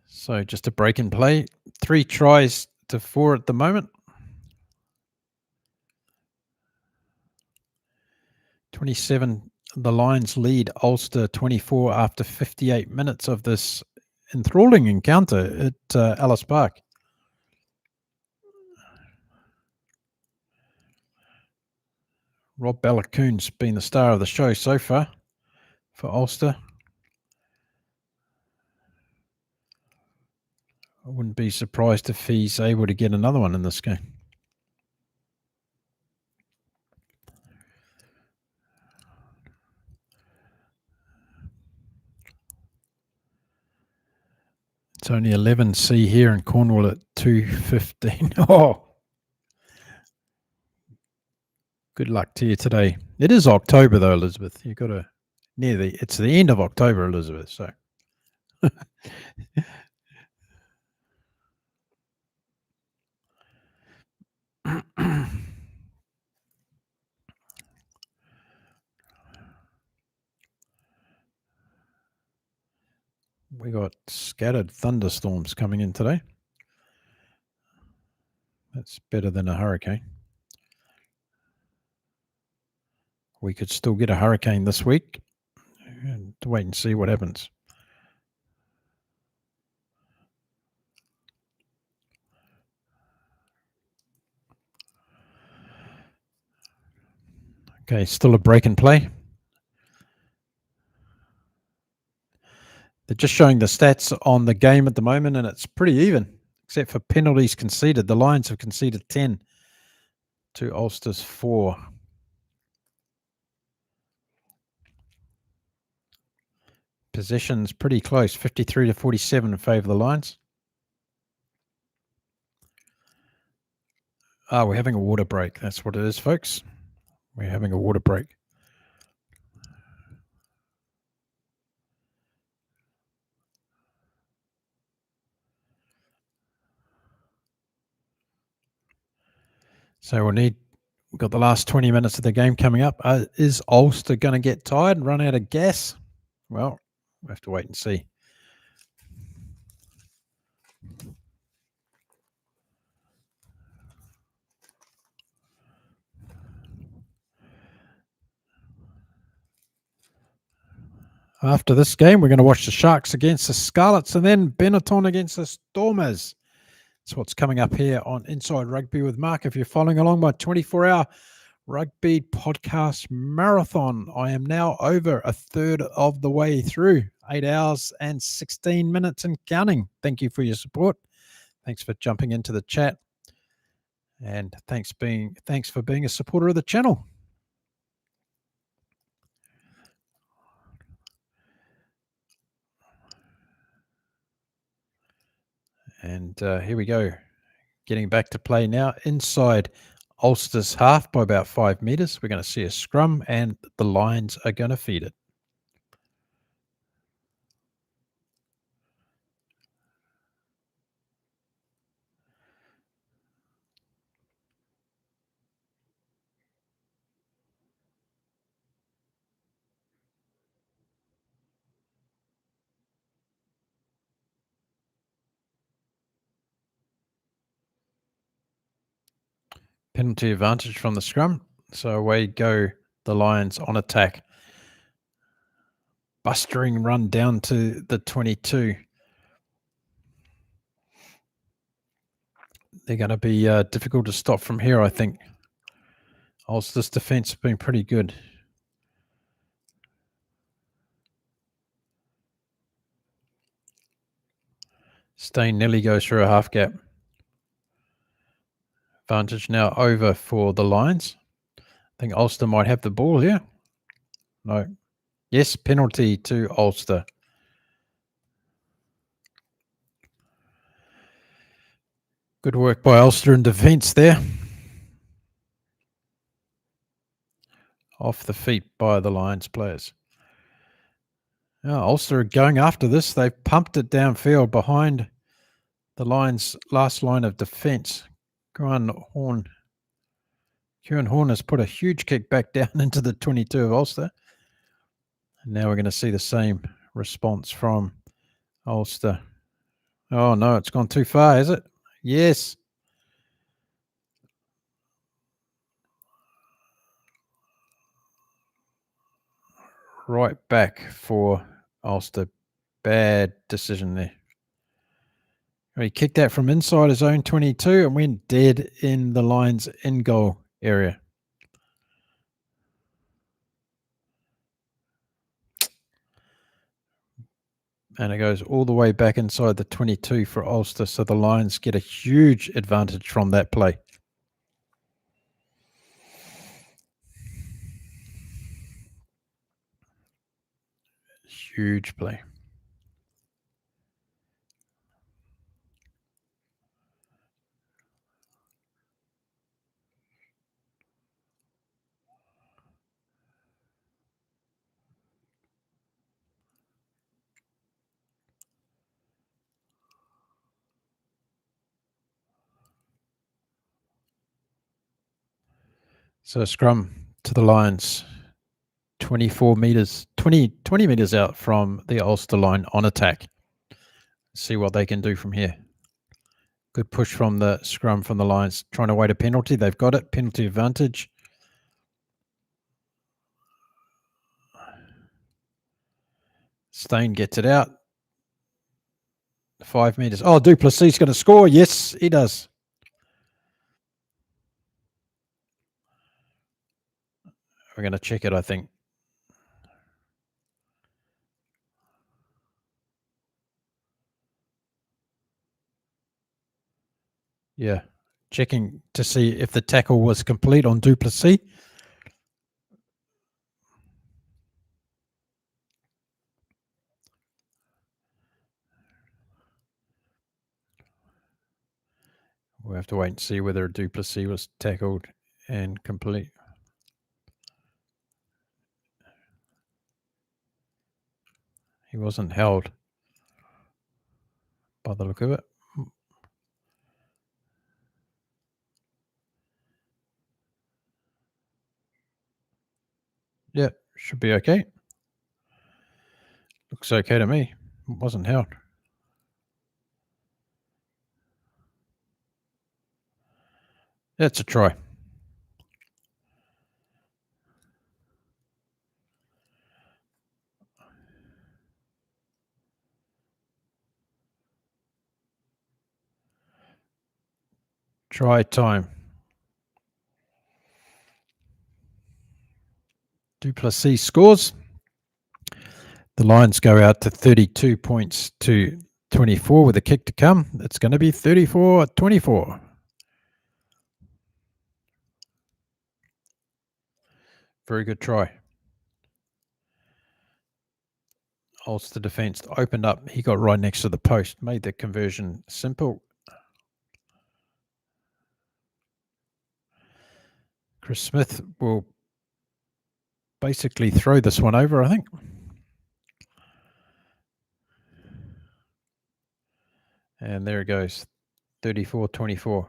So just a break in play. 3 tries to 4 at the moment. 27, the Lions lead Ulster 24 after 58 minutes of this enthralling encounter at Ellis Park. Rob Ballacoon's been the star of the show so far for Ulster. I wouldn't be surprised if he's able to get another one in this game. It's only 11C here in Cornwall at 2:15. Oh, good luck to you today. It is October though, Elizabeth. You've got to it's the end of October, Elizabeth. So we got scattered thunderstorms coming in today. That's better than a hurricane. We could still get a hurricane this week. And wait and see what happens. Okay, still a break and play. They're just showing the stats on the game at the moment, and it's pretty even, except for penalties conceded. The Lions have conceded 10 to Ulster's 4. Possession's pretty close, 53 to 47 in favour of the Lions. We're having a water break. That's what it is, folks. We're having a water break. So we've got the last 20 minutes of the game coming up. Is Ulster going to get tired and run out of gas? Well, we'll have to wait and see. After this game, we're going to watch the Sharks against the Scarlets and then Benetton against the Stormers. That's what's coming up here on Inside Rugby with Mark. If you're following along my 24-hour rugby podcast marathon, I am now over a third of the way through, 8 hours and 16 minutes and counting. Thank you for your support. Thanks for jumping into the chat. And thanks for being a supporter of the channel. And here we go. Getting back to play now inside Ulster's half by about 5 metres. We're going to see a scrum and the Lions are going to feed it. Penalty advantage from the scrum. So away go the Lions on attack. Bustering run down to the 22. They're going to be difficult to stop from here, I think. Ulster's defence has been pretty good. Stain nearly goes through a half gap. Advantage now over for the Lions. I think Ulster might have the ball here. No. Yes, penalty to Ulster. Good work by Ulster in defence there. Off the feet by the Lions players. Now, Ulster are going after this. They've pumped it downfield behind the Lions' last line of defence. Kieran Horn has put a huge kick back down into the 22 of Ulster. And now we're going to see the same response from Ulster. Oh, no, it's gone too far, is it? Yes. Right back for Ulster. Bad decision there. He kicked out from inside his own 22 and went dead in the Lions' in-goal area. And it goes all the way back inside the 22 for Ulster. So the Lions get a huge advantage from that play. Huge play. So scrum to the Lions. 24 metres, 20 metres out from the Ulster line on attack. See what they can do from here. Good push from the scrum from the Lions. Trying to wait a penalty. They've got it. Penalty advantage. Stain gets it out. 5 metres. Oh, du Plessis going to score. Yes, he does. We're going to check it, I think. Yeah. Checking to see if the tackle was complete on du Plessis. We'll have to wait and see whether du Plessis was tackled and complete. He wasn't held by the look of it. Yeah, should be okay. Looks okay to me. It wasn't held. That's a try. Try time. Du Plessis scores. The Lions go out to 32 points to 24 with a kick to come. It's going to be 34-24. Very good try. Ulster defence opened up. He got right next to the post, made the conversion simple. Chris Smith will basically throw this one over, I think. And there it goes, 34-24.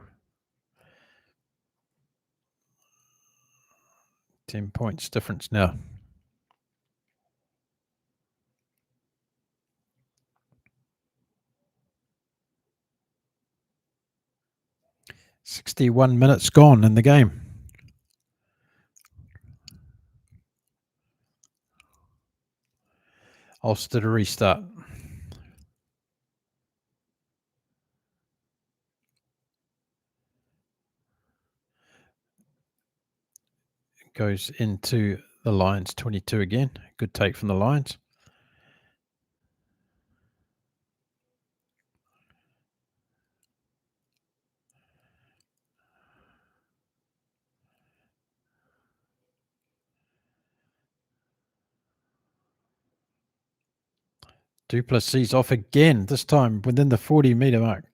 10 points difference now. "61 minutes gone in the game." Ulster to restart. Goes into the Lions 22 again. Good take from the Lions. Du Plessis off again, this time within the 40-metre mark.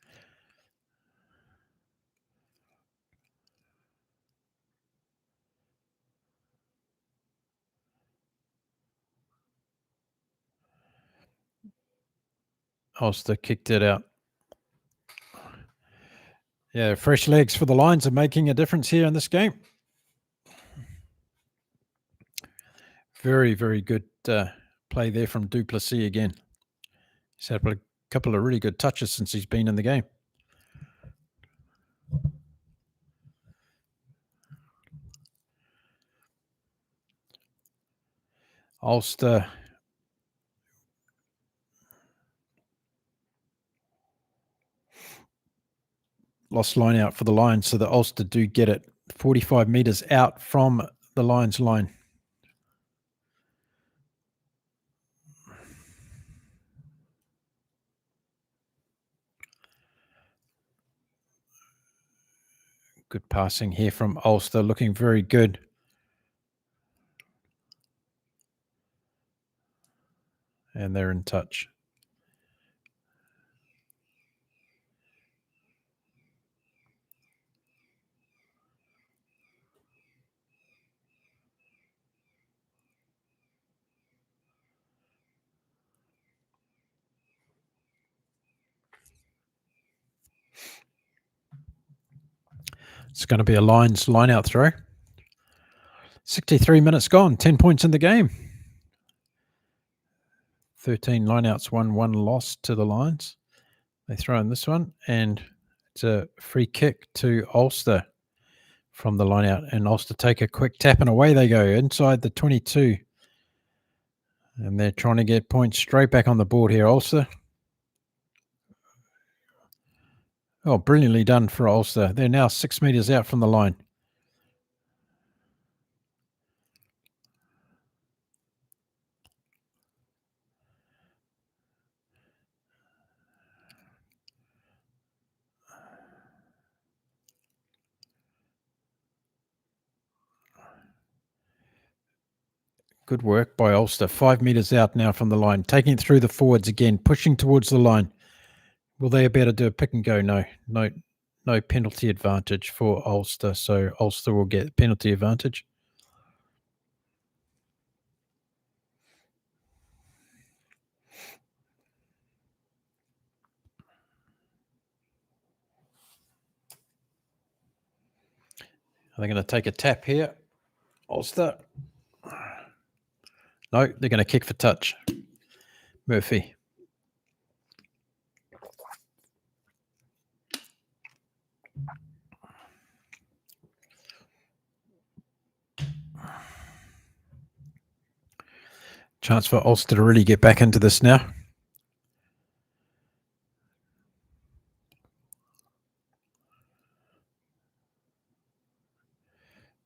Ulster kicked it out. Yeah, fresh legs for the Lions are making a difference here in this game. Very, very good play there from Du Plessis again. He's had a couple of really good touches since he's been in the game. Ulster lost line out for the Lions, so the Ulster do get it 45 metres out from the Lions line. Good passing here from Ulster, looking very good. And they're in touch. It's going to be a Lions line-out throw. 63 minutes gone, 10 points in the game. 13 line-outs, 1 loss to the Lions. They throw in this one, and it's a free kick to Ulster from the line-out. And Ulster take a quick tap, and away they go inside the 22. And they're trying to get points straight back on the board here, Ulster. Oh, brilliantly done for Ulster. They're now 6 metres out from the line. Good work by Ulster. 5 metres out now from the line. Taking it through the forwards again, pushing towards the line. Will they be able to do a pick and go? No penalty advantage for Ulster. So Ulster will get penalty advantage. Are they going to take a tap here? Ulster. No, they're going to kick for touch. Murphy. Chance for Ulster to really get back into this now.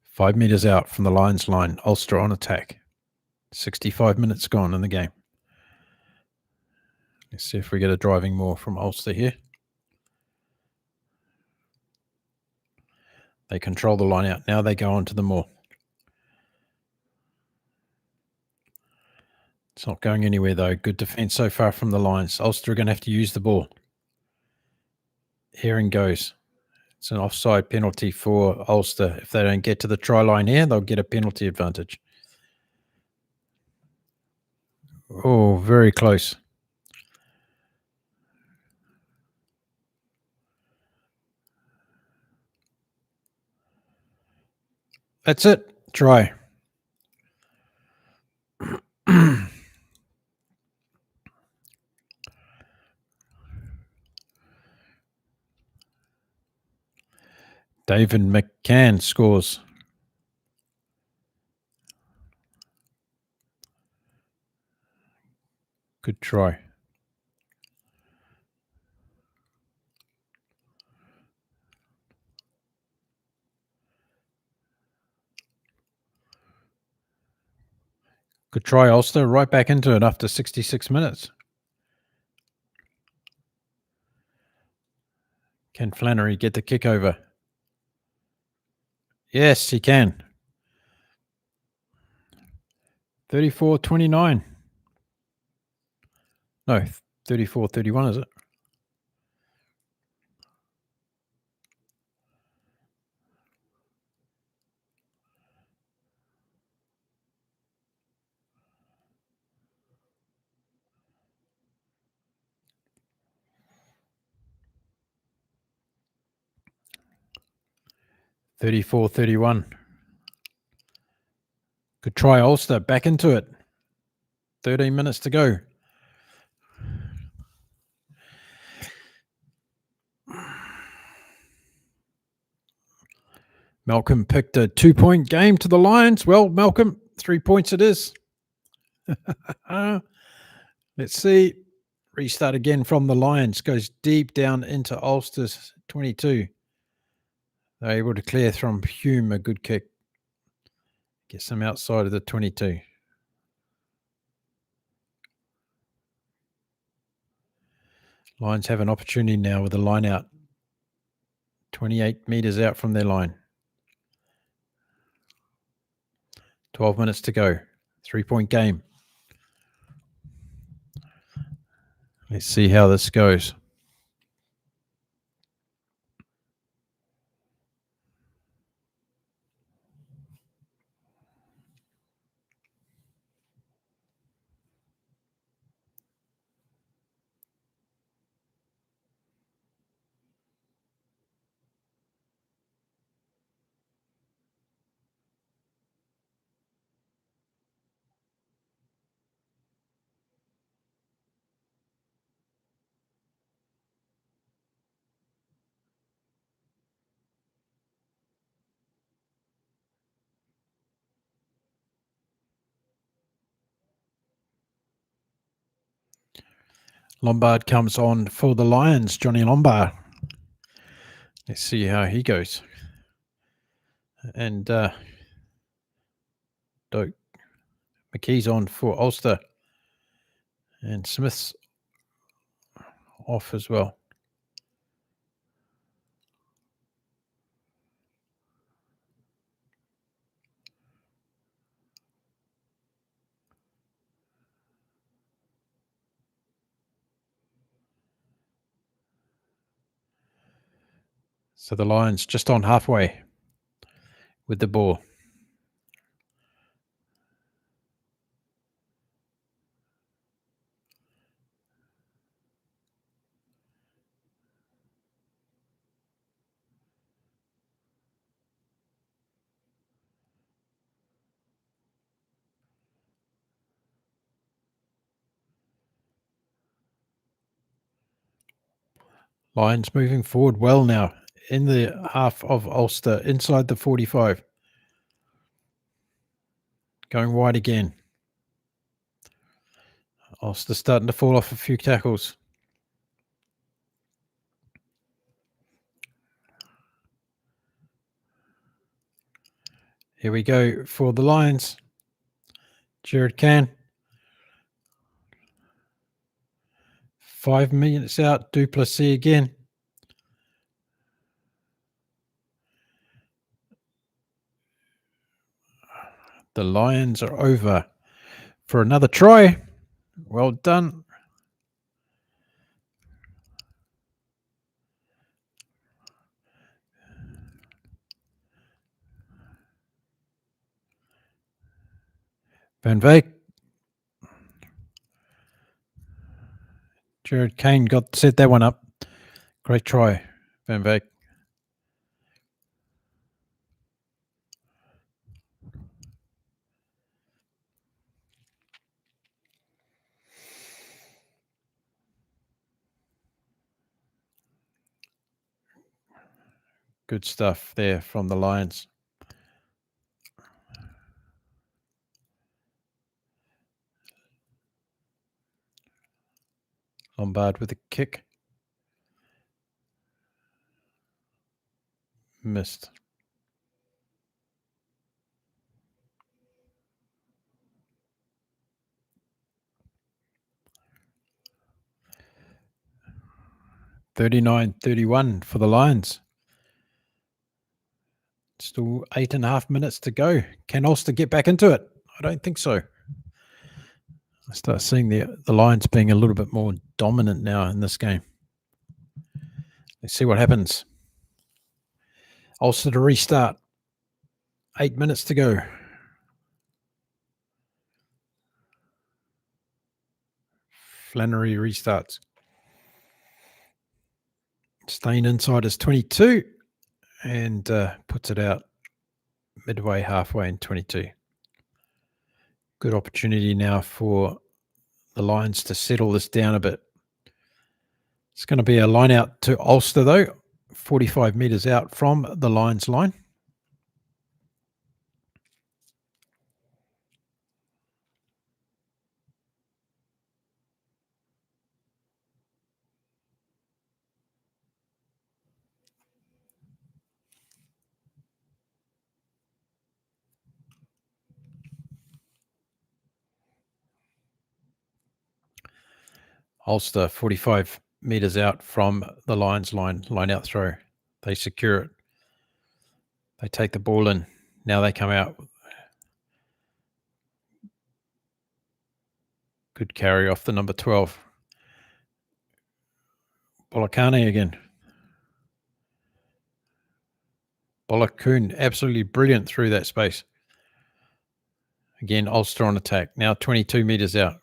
Five metres out from the Lions line. Ulster on attack. 65 minutes gone in the game. Let's see if we get a driving more from Ulster here. They control the line out. Now they go on to the more. It's not going anywhere, though. Good defence so far from the Lions. Ulster are going to have to use the ball. Herring goes. It's an offside penalty for Ulster. If they don't get to the try line here, they'll get a penalty advantage. Oh, very close. That's it. Try. David McCann scores. Good try. Good try, Ulster. Right back into it after 66 minutes. Can Flannery get the kick over? Yes, he can. 34-29. No, 34-31, is it? (34-31). Good try, Ulster. Back into it. 13 minutes to go. Malcolm picked a 2-point game to the Lions. Well, Malcolm, 3 points it is. Let's see. Restart again from the Lions. Goes deep down into Ulster's 22. They're able to clear from Hume, a good kick. Gets them outside of the 22. Lions have an opportunity now with the line out. 28 metres out from their line. 12 minutes to go. 3-point game. Let's see how this goes. Lombard comes on for the Lions, Johnny Lombard. Let's see how he goes. And Doak McKee's on for Ulster. And Smith's off as well. So the Lions just on halfway with the ball. Lions moving forward well now in the half of Ulster, inside the 45. Going wide again. Ulster starting to fall off a few tackles. Here we go for the Lions. Jared Can. 5 minutes out. Duplessis again. The Lions are over for another try. Well done. Van Veek. Jared Kane set that one up. Great try, Van Veek. Good stuff there from the Lions. Lombard with a kick. Missed. (39-31) for the Lions. Still 8.5 minutes to go. Can Ulster get back into it? I don't think so. I start seeing the Lions being a little bit more dominant now in this game. Let's see what happens. Ulster to restart. 8 minutes to go. Flannery restarts. Staying inside is 22 and puts it out midway, halfway in 22. Good opportunity now for the Lions to settle this down a bit. It's going to be a line out to Ulster, though, 45 metres out from the Lions line. Ulster 45 metres out from the Lions line out throw. They secure it. They take the ball in. Now they come out. Good carry off the number 12. Bolakane again. Bolakun, absolutely brilliant through that space. Again, Ulster on attack. Now 22 metres out.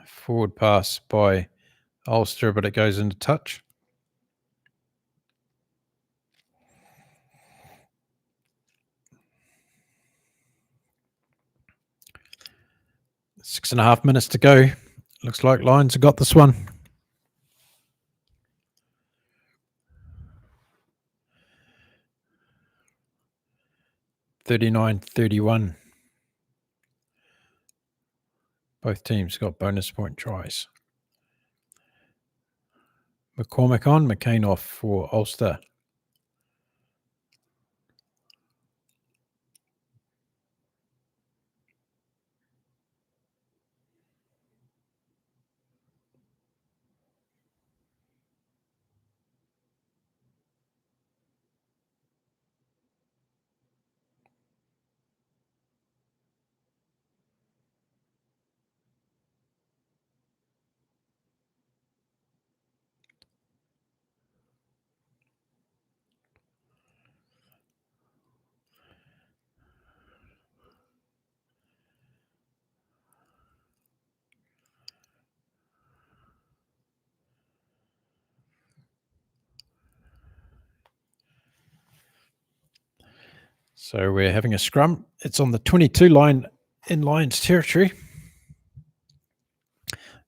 Forward pass by Ulster, but it goes into touch. Six and a half minutes to go. Looks like Lions have got this one. (39-31). Both teams got bonus point tries. McCormick on, McCain off for Ulster. So we're having a scrum. It's on the 22 line in Lions territory.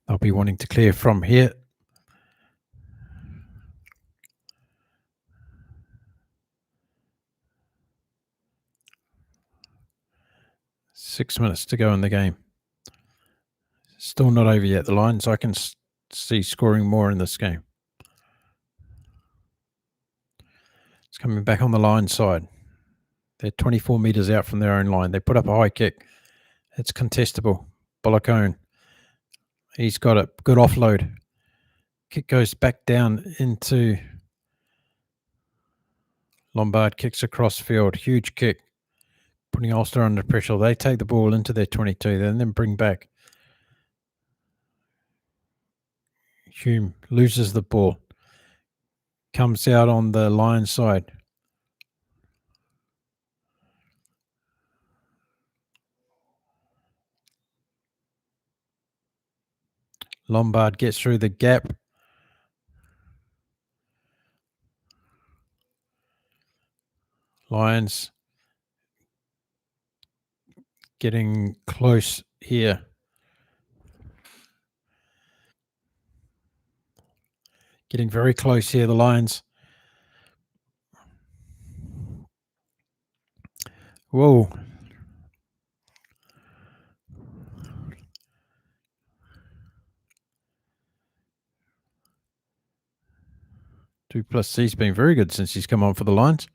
They'll be wanting to clear from here. Six minutes to go in the game. Still not over yet, the Lions. I can see scoring more in this game. It's coming back on the Lions side. They're 24 metres out from their own line. They put up a high kick. It's contestable. Bolakone. He's got it. Good offload. Kick goes back down into Lombard kicks across field. Huge kick. Putting Ulster under pressure. They take the ball into their 22 and then bring back. Hume loses the ball. Comes out on the Lions side. Lombard gets through the gap. Lions getting close here. Getting very close here, the Lions. Whoa. Duplessis been very good since he's come on for the Lions.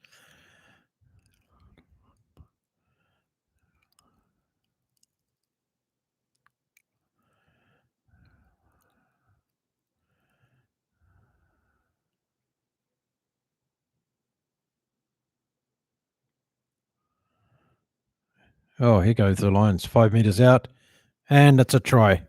Oh, here goes the Lions. 5 meters out. And it's a try.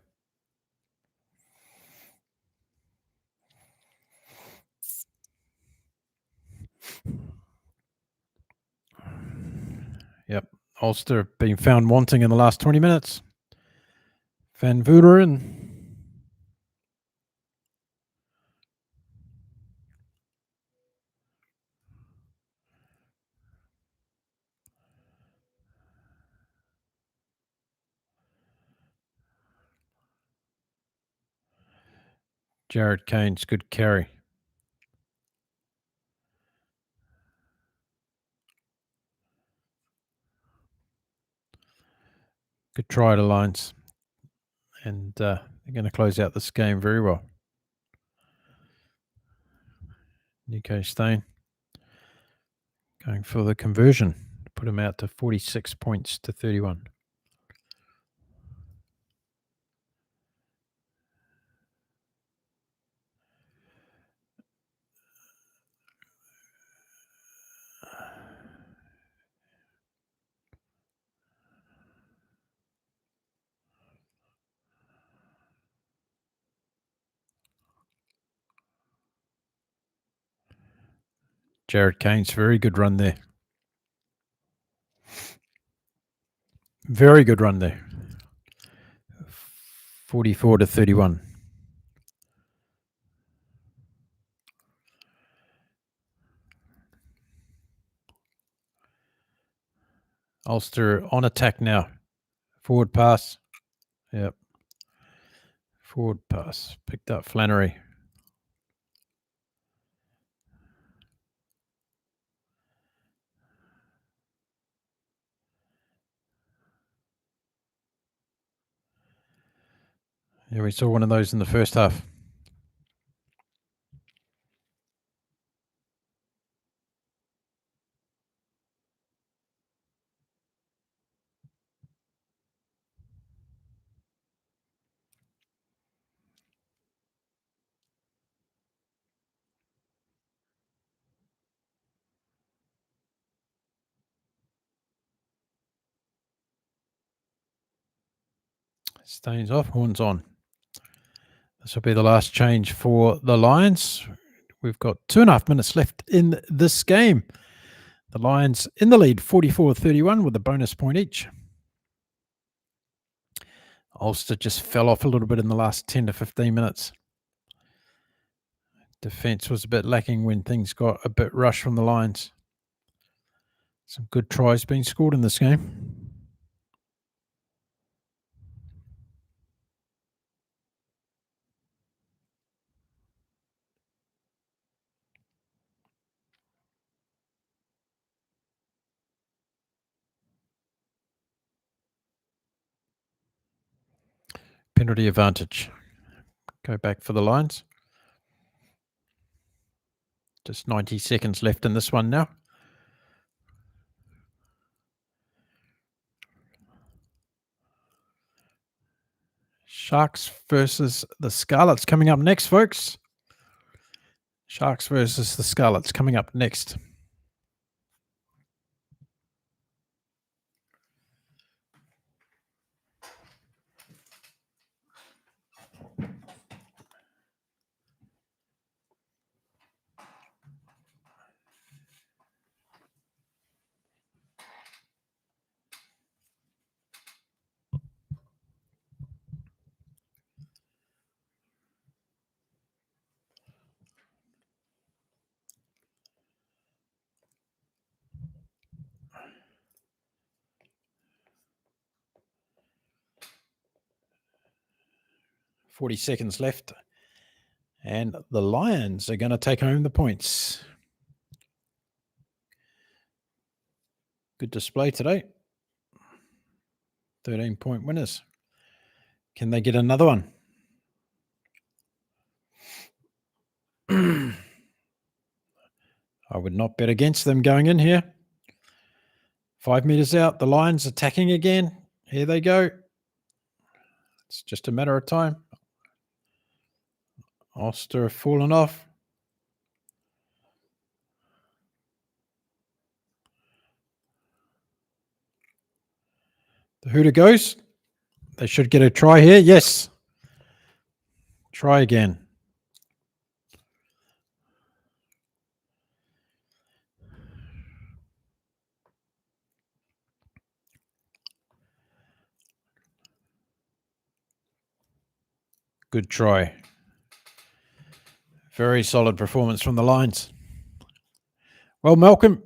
Yep. Ulster being found wanting in the last 20 minutes. Van Vooderen. Jared Keynes, good carry. Good try to Lions. And they're going to close out this game very well. Nico Stain going for the conversion. Put him out to 46 points to 31. Jared Keynes, very good run there. Very good run there. 44 to 31. Ulster on attack now. Forward pass. Yep. Forward pass. Picked up Flannery. Yeah, we saw one of those in the first half. Stains off, horns on. This will be the last change for the Lions. We've got 2.5 minutes left in this game. The Lions in the lead, 44-31 with a bonus point each. Ulster just fell off a little bit in the last 10 to 15 minutes. Defence was a bit lacking when things got a bit rushed from the Lions. Some good tries being scored in this game. Penalty advantage. Go back for the Lions. Just 90 seconds left in this one now. Sharks versus the Scarlets coming up next, folks. Sharks versus the Scarlets coming up next. 40 seconds left. And the Lions are going to take home the points. Good display today. 13-point winners. Can they get another one? I would not bet against them going in here. 5 meters out. The Lions attacking again. Here they go. It's just a matter of time. Ulster have fallen off. The Hooter goes. They should get a try here. Yes. Try again. Good try. Very solid performance from the Lions. Well, Malcolm,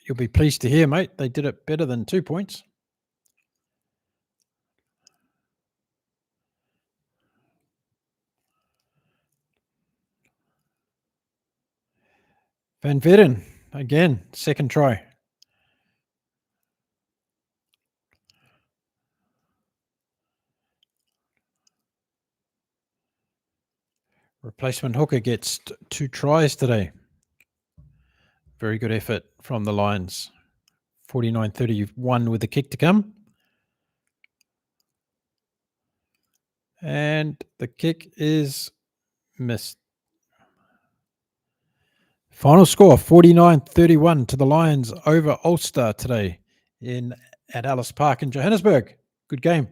you'll be pleased to hear, mate, they did it better than 2 points. Van Veeren, again, second try. Replacement hooker gets 2 tries today. Very good effort from the Lions. 49-31 with the kick to come. And the kick is missed. Final score, 49-31 to the Lions over Ulster today at Ellis Park in Johannesburg. Good game.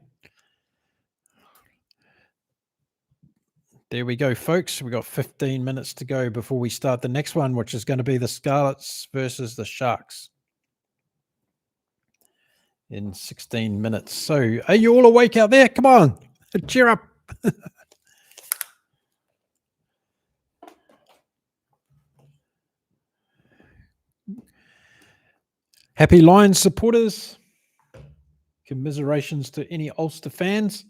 There we go, folks. We've got 15 minutes to go before we start the next one, which is going to be the Scarlets versus the Sharks in 16 minutes. So are you all awake out there? Come on, cheer up. Happy Lions supporters. Commiserations to any Ulster fans.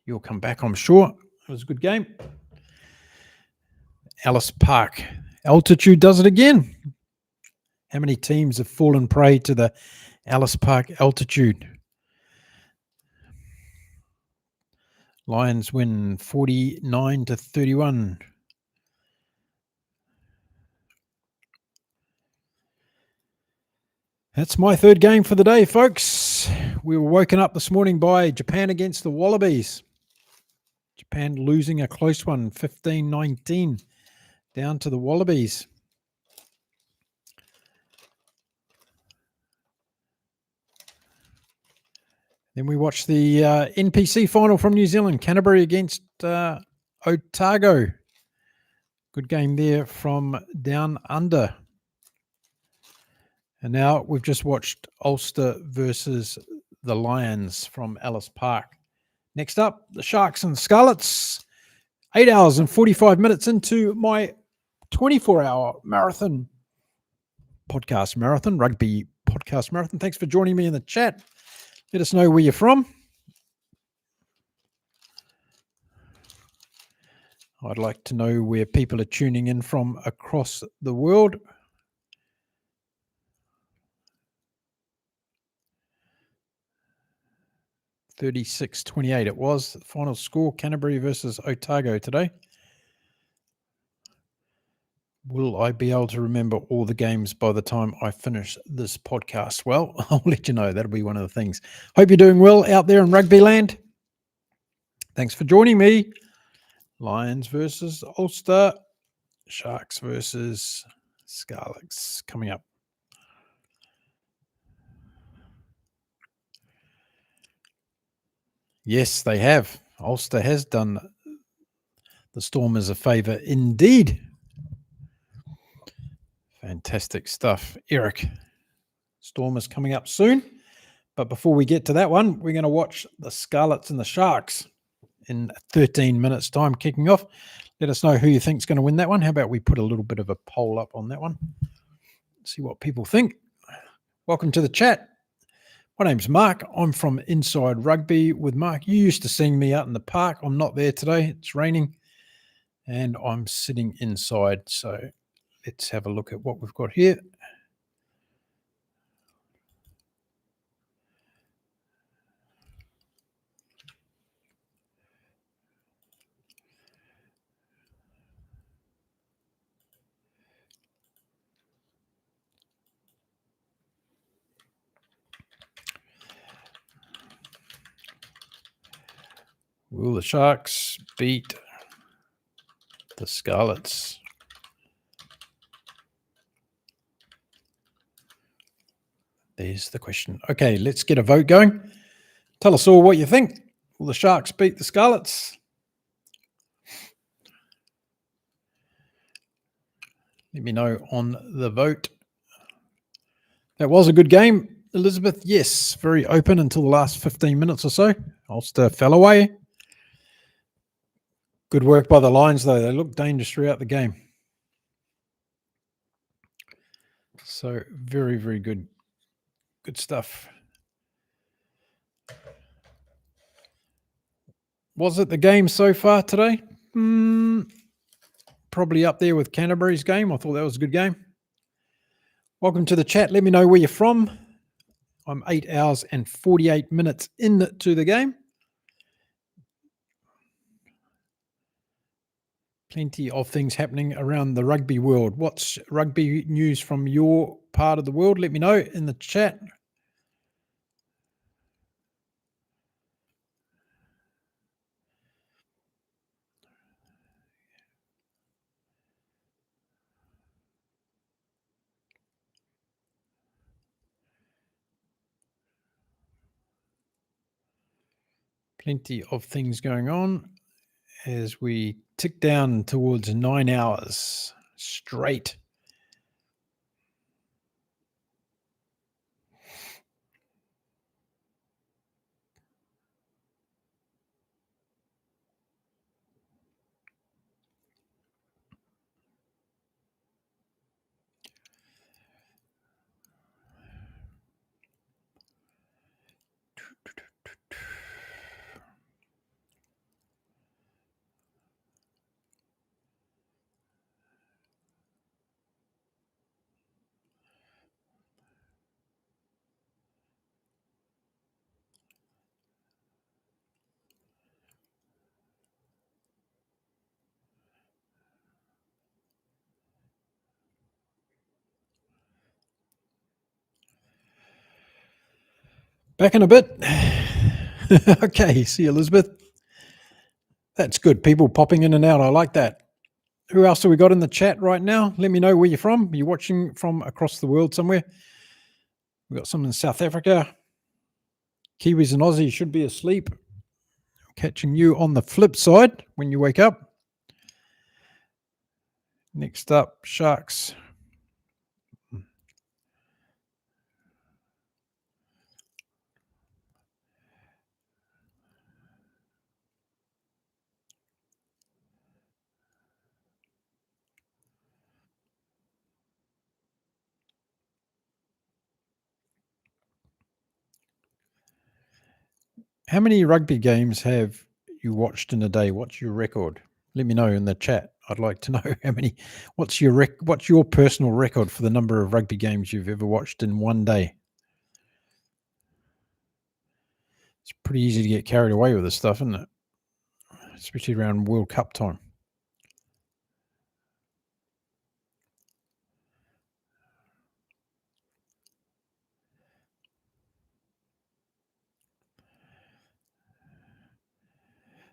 You'll come back, I'm sure. It was a good game. Ellis Park. Altitude does it again. How many teams have fallen prey to the Ellis Park altitude? Lions win 49-31. That's my third game for the day, folks. We were woken up this morning by Japan against the Wallabies. Japan losing a close one, 15-19, down to the Wallabies. Then we watched the NPC Final from New Zealand, Canterbury against Otago. Good game there from down under. And now we've just watched Ulster versus the Lions from Ellis Park. Next up, the Sharks and Scarlets. 8 hours and 45 minutes into my 24-hour marathon, rugby podcast marathon. Thanks for joining me in the chat. Let us know where you're from. I'd like to know where people are tuning in from across the world. 36-28 it was. The final score, Canterbury versus Otago today. Will I be able to remember all the games by the time I finish this podcast? Well, I'll let you know. That'll be one of the things. Hope you're doing well out there in rugby land. Thanks for joining me. Lions versus Ulster. Sharks versus Scarlets coming up. Yes, they have. Ulster has done the Stormers a favour indeed. Fantastic stuff. Eric, Stormers coming up soon. But before we get to that one, we're going to watch the Scarlets and the Sharks in 13 minutes' time kicking off. Let us know who you think is going to win that one. How about we put a little bit of a poll up on that one? See what people think. Welcome to the chat. My name's Mark. I'm from Inside Rugby with Mark. You used to seeing me out in the park. I'm not there today. It's raining and I'm sitting inside. So let's have a look at what we've got here. Will the Sharks beat the Scarlets? There's the question. Okay, let's get a vote going. Tell us all what you think. Will the Sharks beat the Scarlets? Let me know on the vote. That was a good game, Elizabeth. Yes, very open until the last 15 minutes or so. Ulster fell away. Good work by the Lions, though. They looked dangerous throughout the game. So very, very good. Good stuff. Was it the game so far today? Probably up there with Canterbury's game. I thought that was a good game. Welcome to the chat. Let me know where you're from. I'm 8 hours and 48 minutes into the game. Plenty of things happening around the rugby world. What's rugby news from your part of the world? Let me know in the chat. Plenty of things going on as we tick down towards 9 hours straight. Back in a bit. Okay, see you, Elizabeth. That's good. People popping in and out. I like that. Who else have we got in the chat right now? Let me know where you're from. Are you watching from across the world somewhere? We've got some in South Africa. Kiwis and Aussies should be asleep. Catching you on the flip side when you wake up. Next up, Sharks. How many rugby games have you watched in a day? What's your record? Let me know in the chat. I'd like to know how many. What's your personal record for the number of rugby games you've ever watched in one day? It's pretty easy to get carried away with this stuff, isn't it? Especially around World Cup time.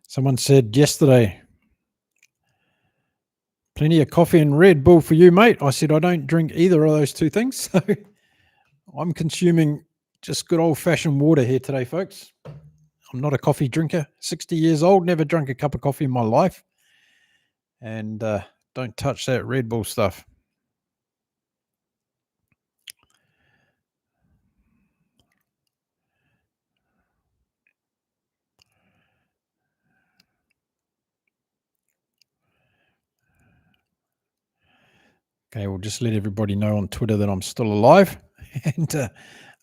Someone said yesterday, plenty of coffee and Red Bull for you, mate. I said, I don't drink either of those two things. So I'm consuming just good old-fashioned water here today, folks. I'm not a coffee drinker. 60 years old, never drunk a cup of coffee in my life. And don't touch that Red Bull stuff. Okay, we'll just let everybody know on Twitter that I'm still alive. And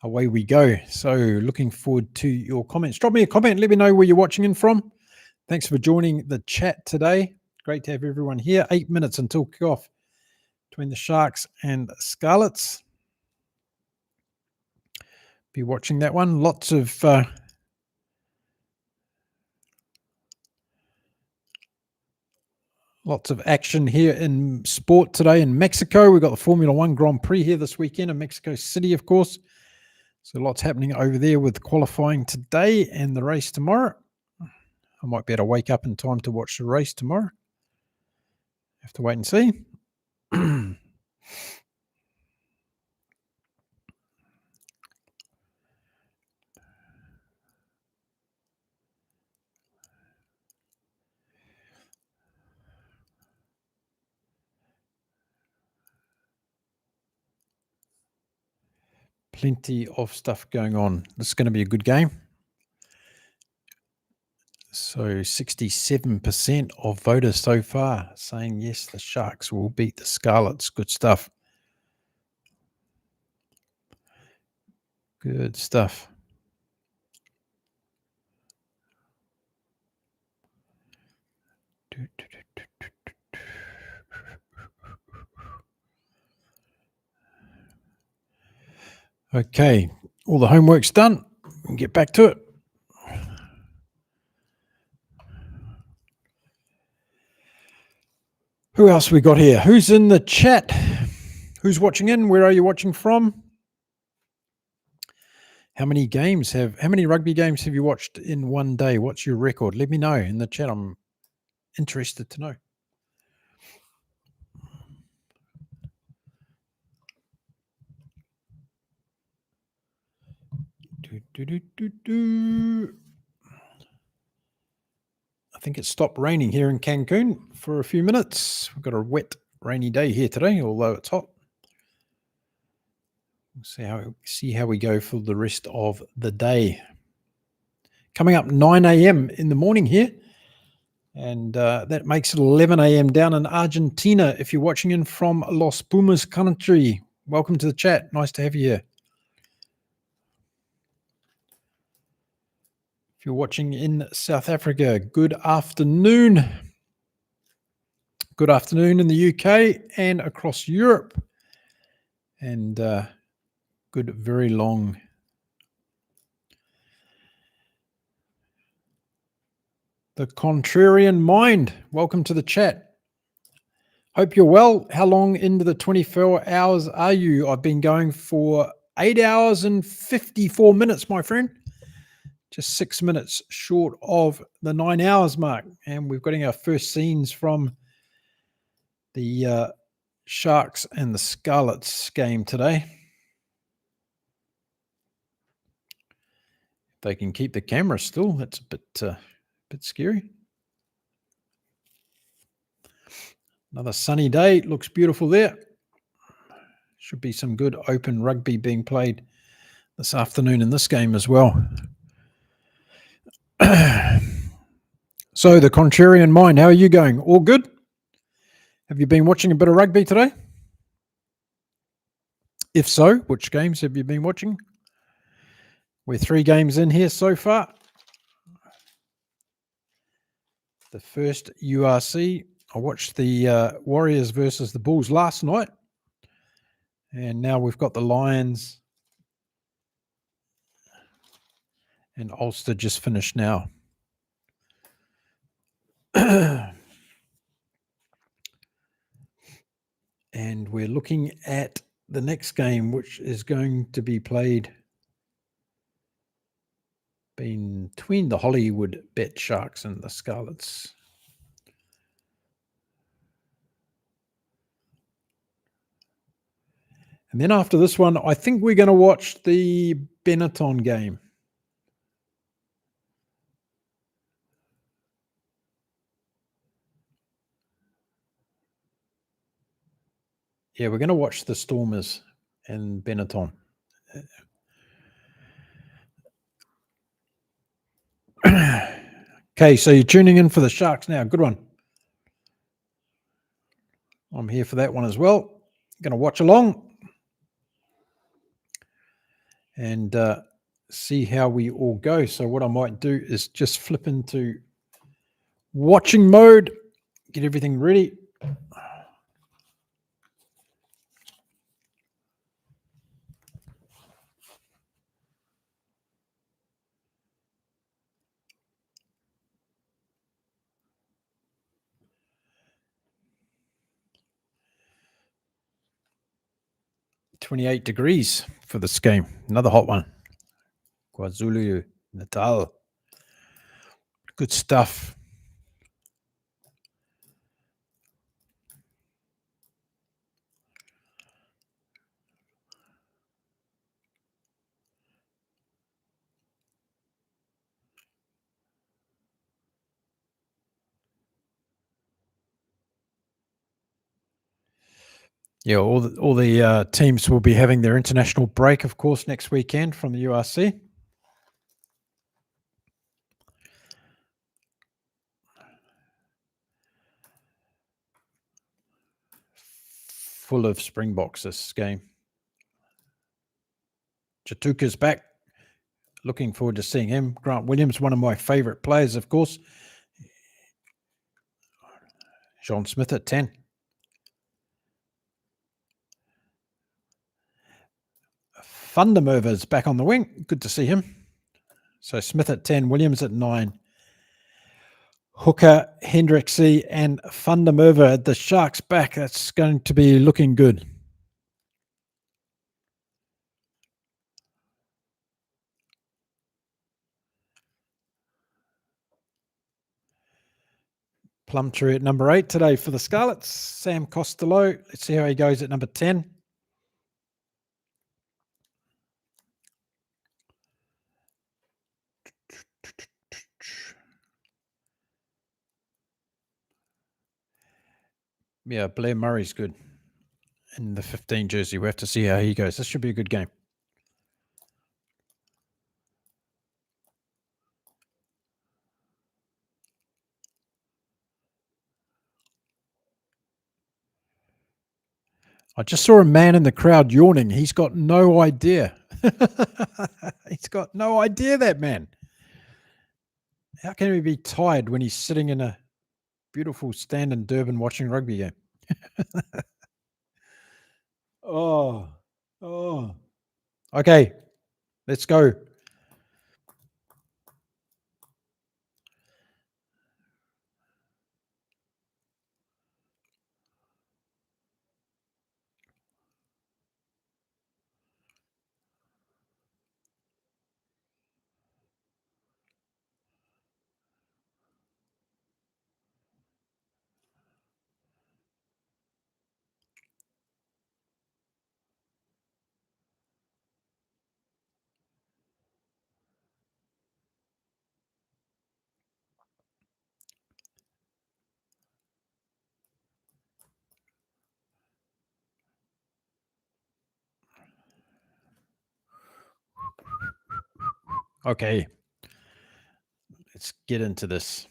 away we go. So looking forward to your comments. Drop me a comment. Let me know where you're watching in from. Thanks for joining the chat today. Great to have everyone here. 8 minutes until kickoff between the Sharks and Scarlets. Be watching that one. Lots of action here in sport today in Mexico. We've got the Formula One Grand Prix here this weekend in Mexico City, of course. So lots happening over there with qualifying today and the race tomorrow. I might be able to wake up in time to watch the race tomorrow. Have to wait and see. Plenty of stuff going on. This is going to be a good game. So 67% of voters so far saying yes, the Sharks will beat the Scarlets. Good stuff. Good stuff. Okay, all the homework's done. We can get back to it. Who else we got here? Who's in the chat? Who's watching in? Where are you watching from? How many rugby games have you watched in one day? What's your record? Let me know in the chat. I'm interested to know. I think it stopped raining here in Cancun for a few minutes. We've got a wet, rainy day here today, although it's hot. We'll see how we go for the rest of the day. Coming up 9 a.m. in the morning here, and that makes it 11 a.m. down in Argentina. If you're watching in from Los Pumas country, welcome to the chat. Nice to have you here. If you're watching in South Africa, good afternoon. Good afternoon in the UK and across Europe. And good, very long. The Contrarian Mind, welcome to the chat. Hope you're well. How long into the 24 hours are you? I've been going for 8 hours and 54 minutes, my friend. Just 6 minutes short of the 9 hours mark. And we've got our first scenes from the Sharks and the Scarlets game today. If they can keep the camera still, that's a bit scary. Another sunny day. It looks beautiful there. Should be some good open rugby being played this afternoon in this game as well. So the Contrarian Mind, how are you going? All good? Have you been watching a bit of rugby today? If so, which games have you been watching? We're 3 games in here so far. The first URC, I watched the Warriors versus the Bulls last night. And now we've got the Lions and Ulster just finished now. And we're looking at the next game, which is going to be played between the Hollywood Bet Sharks and the Scarlets. And then after this one, I think we're going to watch the Benetton game. Yeah, we're going to watch the Stormers and Benetton. Okay, so you're tuning in for the Sharks now. Good one. I'm here for that one as well. Going to watch along. and see how we all go. So what I might do is just flip into watching mode, get everything ready. "28 degrees for this game. Another hot one. KwaZulu Natal. Good stuff. Yeah, all the teams will be having their international break, of course, next weekend from the URC. Full of Springboks this game. Chatuka's back. Looking forward to seeing him. Grant Williams, one of my favourite players, of course. John Smith at 10. Fundermover's back on the wing. Good to see him. So Smith at 10, Williams at 9. Hooker, Hendrixie, and Fundermover. The Sharks back. That's going to be looking good. Plumtree at number 8 today for the Scarlets. Sam Costello. Let's see how he goes at number 10. Yeah, Blair Murray's good in the 15 jersey. We have to see how he goes. This should be a good game. I just saw a man in the crowd yawning. He's got no idea. He's got no idea, that man. How can he be tired when he's sitting in a beautiful stand in Durban watching rugby game? Oh. Okay, let's go. Okay, let's get into this.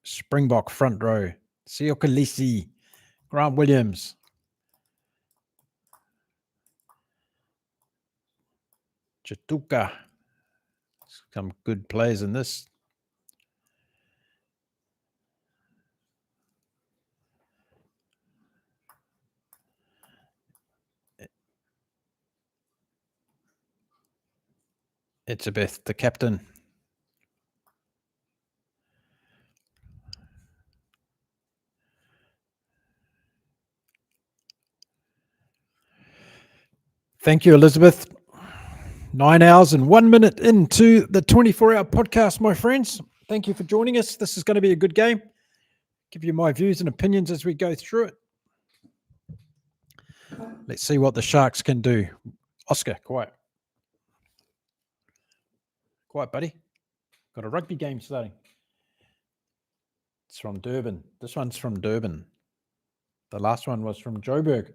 Springbok front row. Siokalisi, Grant Williams, Chatuka. Some good players in this. Etzebeth, the captain. Thank you, Elizabeth. 9 hours and 1 minute into the 24-hour podcast, my friends. Thank you for joining us. This is going to be a good game. Give you my views and opinions as we go through it. Let's see what the Sharks can do. Oscar, quiet. Quiet, buddy. Got a rugby game starting. It's from Durban. This one's from Durban. The last one was from Joburg.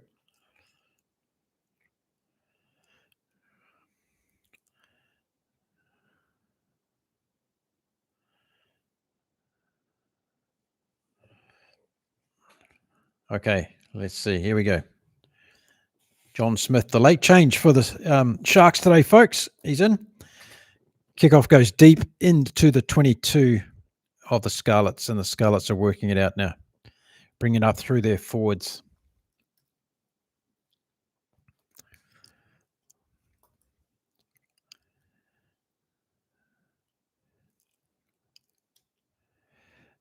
Okay, let's see. Here we go. John Smith, the late change for the Sharks today, folks. He's in. Kickoff goes deep into the 22 of the Scarlets, and the Scarlets are working it out now, bringing up through their forwards.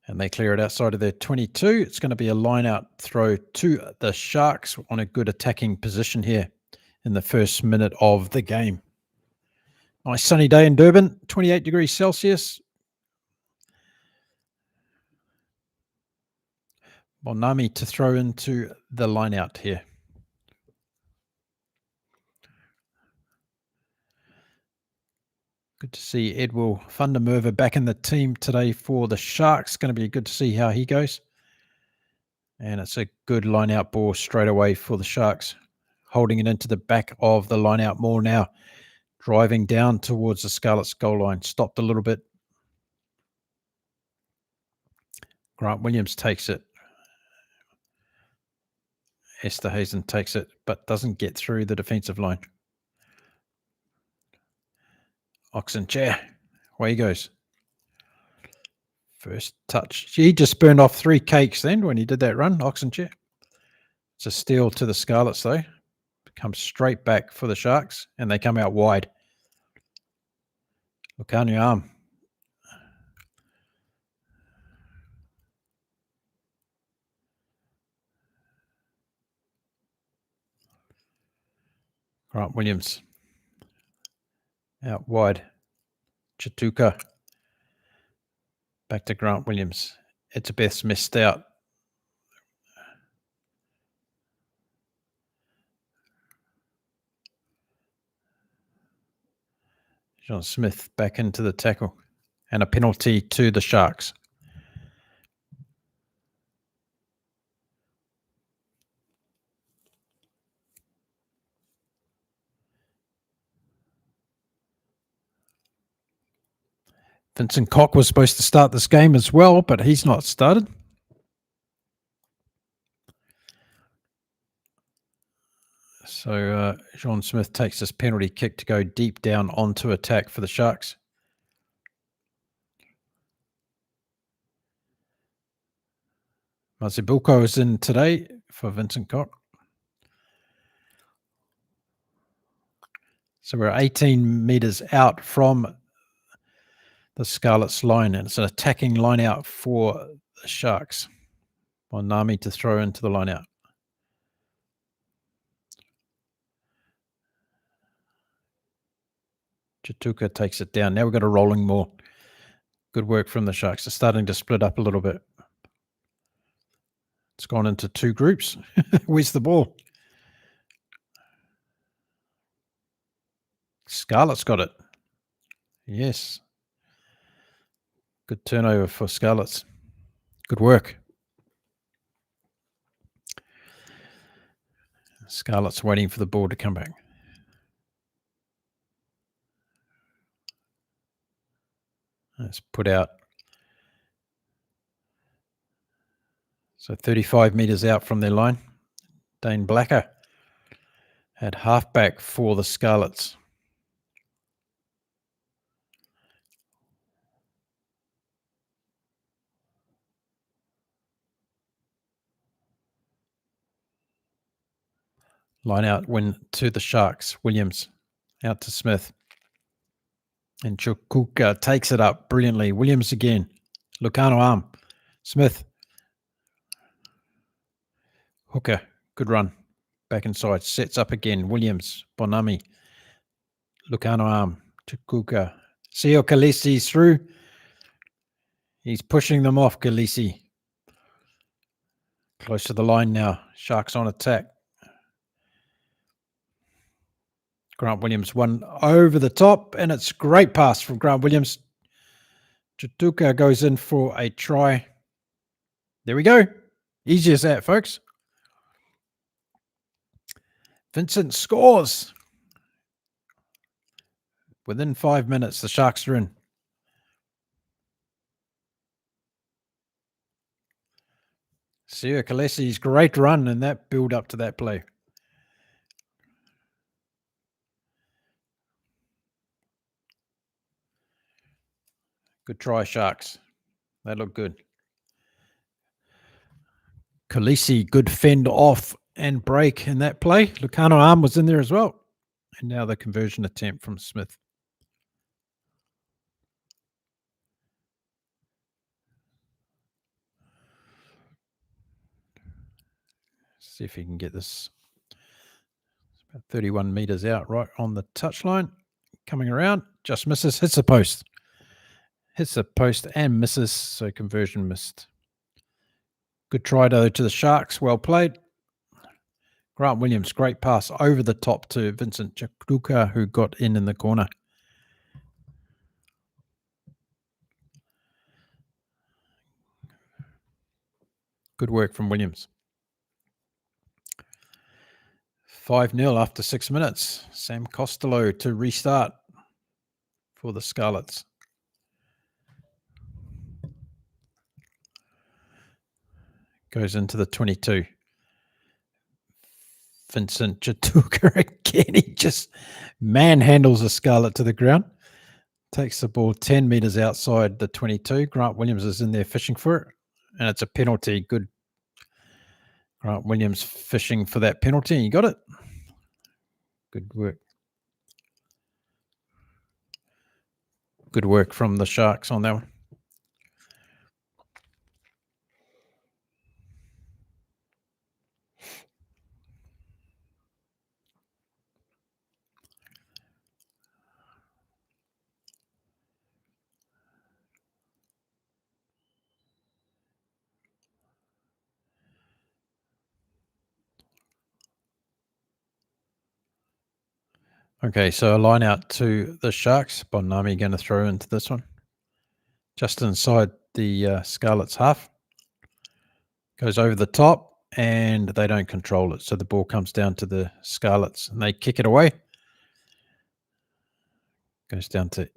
And they clear it outside of their 22. It's going to be a line-out throw to the Sharks on a good attacking position here in the first minute of the game. Nice sunny day in Durban, 28 degrees Celsius. Bonami to throw into the line-out here. Good to see Edwill Fundermerver back in the team today for the Sharks. Going to be good to see how he goes. And it's a good line-out ball straight away for the Sharks. Holding it into the back of the line-out more now. Driving down towards the Scarlets goal line. Stopped a little bit. Grant Williams takes it. Esterhazen takes it, but doesn't get through the defensive line. Oxenchair, away he goes. First touch. He just burned off 3 cakes then when he did that run, Oxenchair. It's a steal to the Scarlets though. Comes straight back for the Sharks, and they come out wide. Look on your arm. Grant Williams. Out wide. Chatuka. Back to Grant Williams. Etzebeth's missed out. John Smith back into the tackle. And a penalty to the Sharks. Vincent Koch was supposed to start this game as well, but he's not started. So John Smith takes this penalty kick to go deep down onto attack for the Sharks. Mazibuko is in today for Vincent Koch. So we're 18 metres out from the Scarlets line, and it's an attacking line out for the Sharks. Bonami to throw into the line out. Chatuka takes it down. Now we've got a rolling more. Good work from the Sharks. They're starting to split up a little bit. It's gone into 2 groups. Where's the ball? Scarlet's got it. Yes. Good turnover for Scarlets. Good work. Scarlet's waiting for the ball to come back. It's put out. So 35 metres out from their line. Dane Blacker at halfback for the Scarlets. Line out win to the Sharks. Williams out to Smith. And Chukuka takes it up brilliantly. Williams again. Lucano arm. Smith. Hooker. Good run. Back inside. Sets up again. Williams. Bonami. Lucano arm. Chukuka. Sio Kalisi's through. He's pushing them off, Kalisi. Close to the line now. Sharks on attack. Grant Williams one over the top, and it's a great pass from Grant Williams. Chatuka goes in for a try. There we go. Easy as that, folks. Vincent scores. Within 5 minutes, the Sharks are in. Sio Kalesi's great run in that build up to that play. Good try, Sharks. They look good. Khaleesi, good fend off and break in that play. Lucano arm was in there as well. And now the conversion attempt from Smith. See if he can get this. It's about 31 meters out, right on the touchline. Coming around, just misses, hits the post. Hits the post and misses, so conversion missed. Good try, though, to the Sharks. Well played. Grant Williams, great pass over the top to Vincent Chakuka, who got in the corner. Good work from Williams. 5-0 after 6 minutes. Sam Costello to restart for the Scarlets. Goes into the 22. Vincent Chatuka again. He just manhandles the Scarlet to the ground. Takes the ball 10 meters outside the 22. Grant Williams is in there fishing for it. And it's a penalty. Good. Grant Williams fishing for that penalty. You got it. Good work. Good work from the Sharks on that one. Okay, so a line out to the Sharks. Bonami going to throw into this one. Just inside the Scarlets half. Goes over the top and they don't control it. So the ball comes down to the Scarlets and they kick it away. Goes down to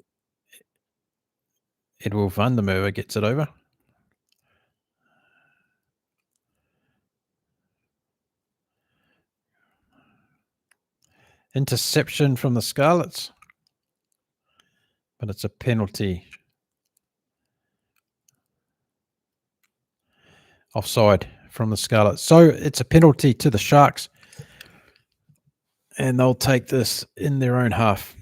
Edward van der Merwe, gets it over. Interception from the Scarlets. But it's a penalty. Offside from the Scarlets. So it's a penalty to the Sharks. And they'll take this in their own half.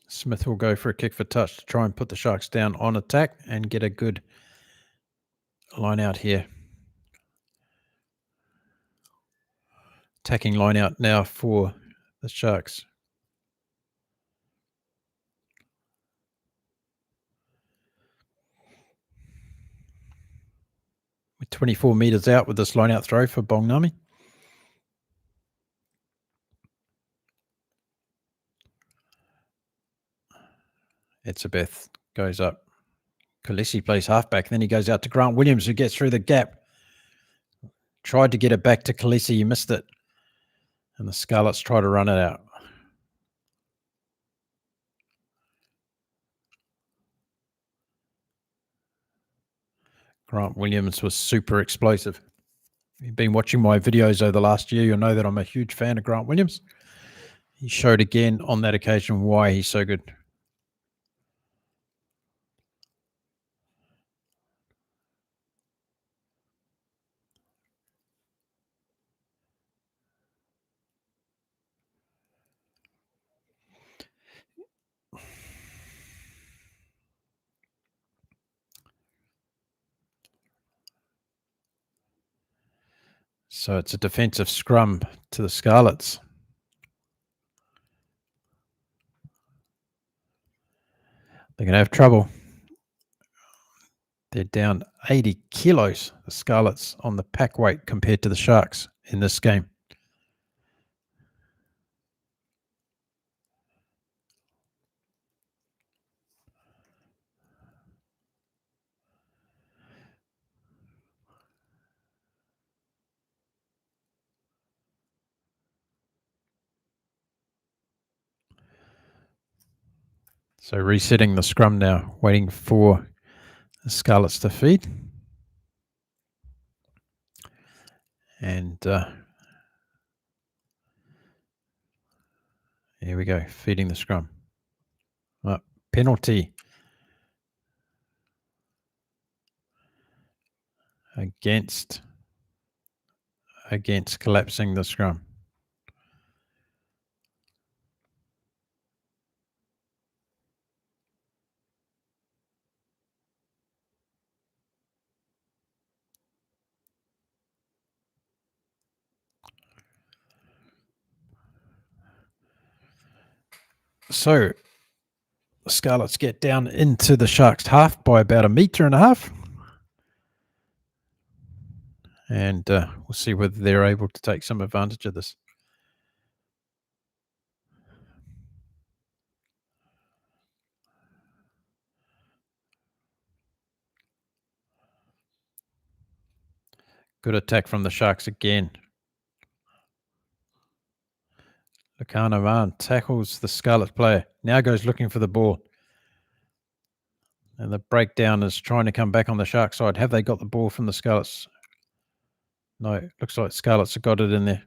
Smith will go for a kick for touch to try and put the Sharks down on attack and get a good line out here. Attacking line out now for the Sharks. We're 24 meters out with this line out throw for Bongnami. Etzebeth goes up. Khaleesi plays halfback. Then he goes out to Grant Williams, who gets through the gap. Tried to get it back to Khaleesi. He missed it. And the Scarlets try to run it out. Grant Williams was super explosive. If you've been watching my videos over the last year, you'll know that I'm a huge fan of Grant Williams. He showed again on that occasion why he's so good. So it's a defensive scrum to the Scarlets. They're going to have trouble. They're down 80 kilos, the Scarlets, on the pack weight compared to the Sharks in this game. So resetting the scrum now, waiting for the Scarlets to feed. And Here we go, feeding the scrum. Penalty against collapsing the scrum. So the Scarlets get down into the Sharks' half by about 1.5 meters. And we'll see whether they're able to take some advantage of this. Good attack from the Sharks again. Lakana tackles the Scarlet player. Now goes looking for the ball. And the breakdown is trying to come back on the Shark side. Have they got the ball from the Scarlets? No, looks like Scarlets have got it in there.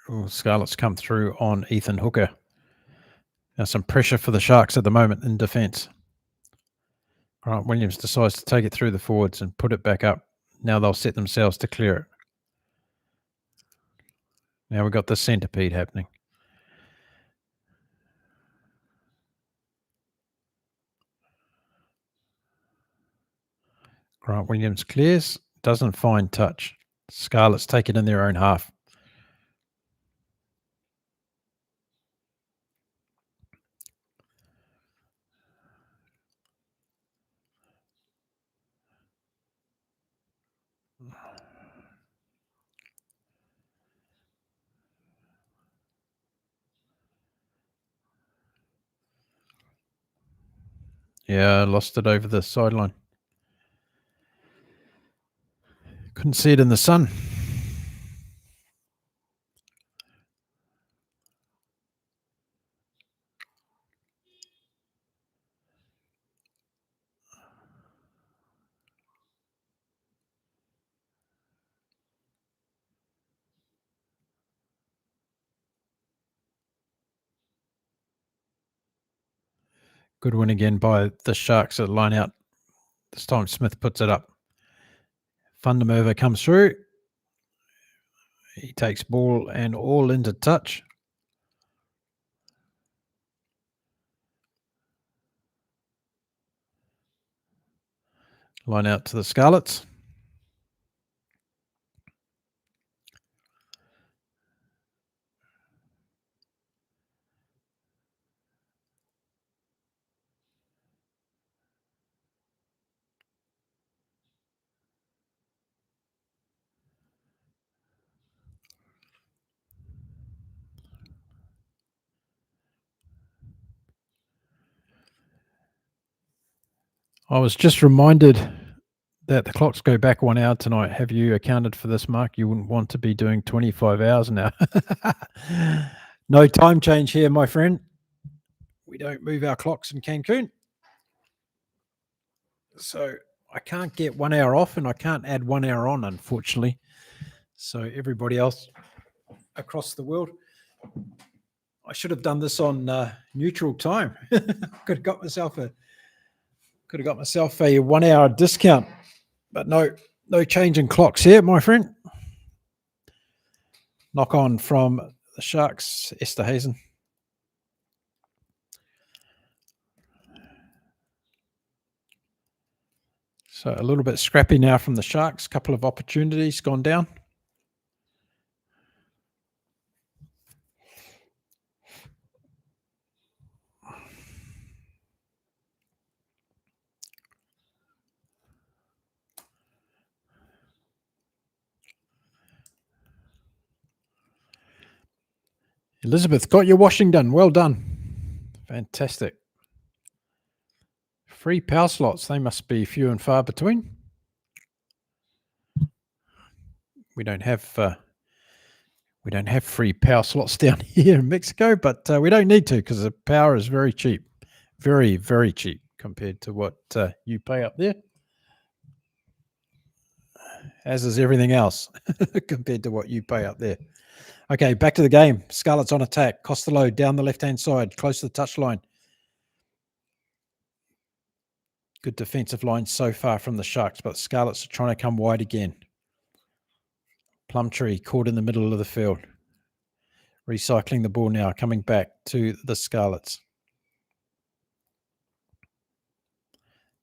Ooh, Scarlets come through on Ethan Hooker. Now some pressure for the Sharks at the moment in defence. Grant Williams decides to take it through the forwards and put it back up. Now they'll set themselves to clear it. Now we've got the centipede happening. Grant Williams clears, doesn't find touch. Scarlets take it in their own half. Yeah, lost it over the sideline. Couldn't see it in the sun. Good win again by the Sharks at line out. This time Smith puts it up. Fundermover comes through. He takes ball and all into touch. Line out to the Scarlets. I was just reminded that the clocks go back 1 hour tonight. Have you accounted for this, Mark? You wouldn't want to be doing 25 hours now. No time change here, my friend. We don't move our clocks in Cancun. So I can't get 1 hour off and I can't add 1 hour on, unfortunately. So everybody else across the world, I should have done this on neutral time. Could have got myself a 1 hour discount, but no change in clocks here, my friend. Knock on from the Sharks, Esterhazen. So a little bit scrappy now from the Sharks. Couple of opportunities gone down. Elizabeth, got your washing done. Well done. Fantastic. Free power slots. They must be few and far between. we don't have free power slots down here in Mexico, but we don't need to because the power is very cheap, very, very cheap compared to what you pay up there, as is everything else compared to what you pay up there. Okay, back to the game. Scarlet's on attack. Costello down the left-hand side, close to the touchline. Good defensive line so far from the Sharks, but Scarlets are trying to come wide again. Plumtree caught in the middle of the field. Recycling the ball now, coming back to the Scarlets.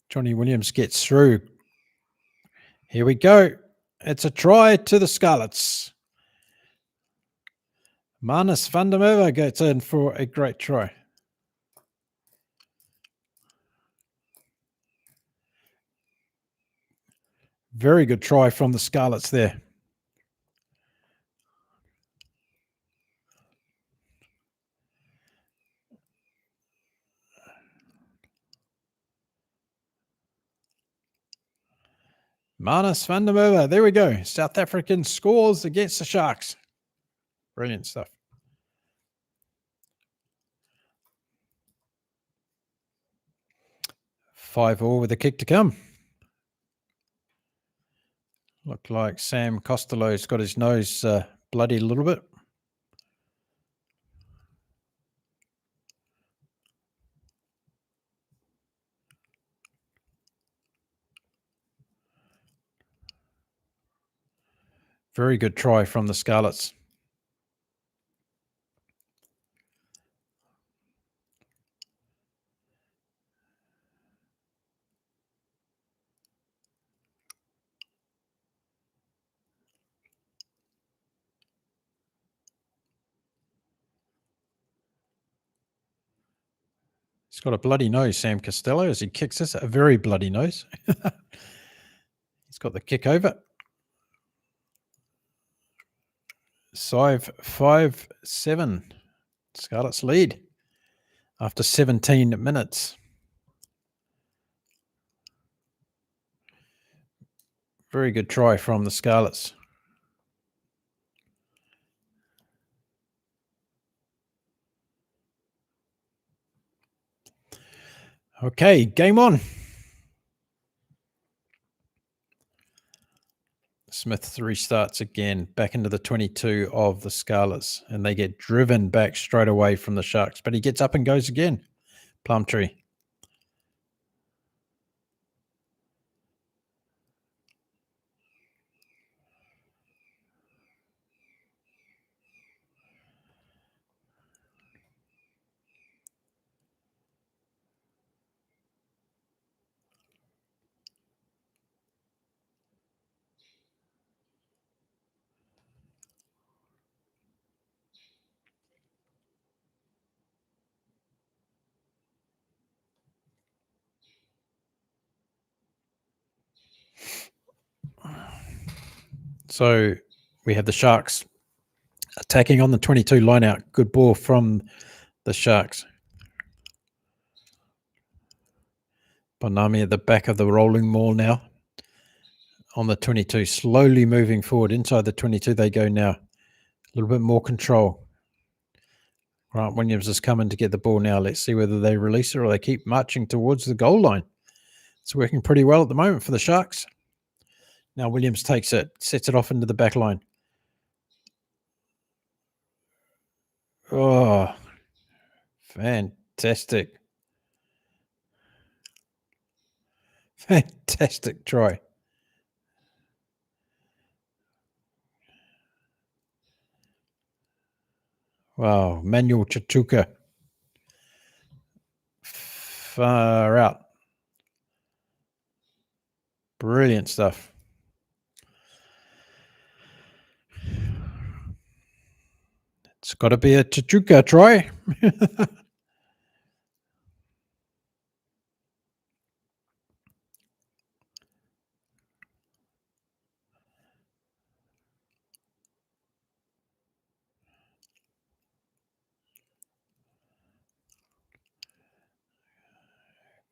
Johnny Williams gets through. Here we go. It's a try to the Scarlets. Manus van der Merwe gets in for a great try. Very good try from the Scarlets there. Manus van der Merwe. There we go. South African scores against the Sharks. Brilliant stuff. 5-5 with a kick to come. Looked like Sam Costello's got his nose bloodied a little bit. Very good try from the Scarlets. He's got a bloody nose, Sam Costello, as he kicks this. A very bloody nose. He's got the kick over. 5-7. Scarlets lead after 17 minutes. Very good try from the Scarlets. Okay, game on. Smith restarts again, back into the 22 of the Scarlets, and they get driven back straight away from the Sharks. But he gets up and goes again. Plumtree. So we have the Sharks attacking on the 22 line out. Good ball from the Sharks. Bonami at the back of the rolling maul now. On the 22, slowly moving forward. Inside the 22 they go now. A little bit more control. Grant Williams is coming to get the ball now. Let's see whether they release it or they keep marching towards the goal line. It's working pretty well at the moment for the Sharks. Now Williams takes it, sets it off into the back line. Oh, fantastic. Fantastic try. Wow, Manuel Chachuka. Far out. Brilliant stuff. It's got to be a Chachuka try.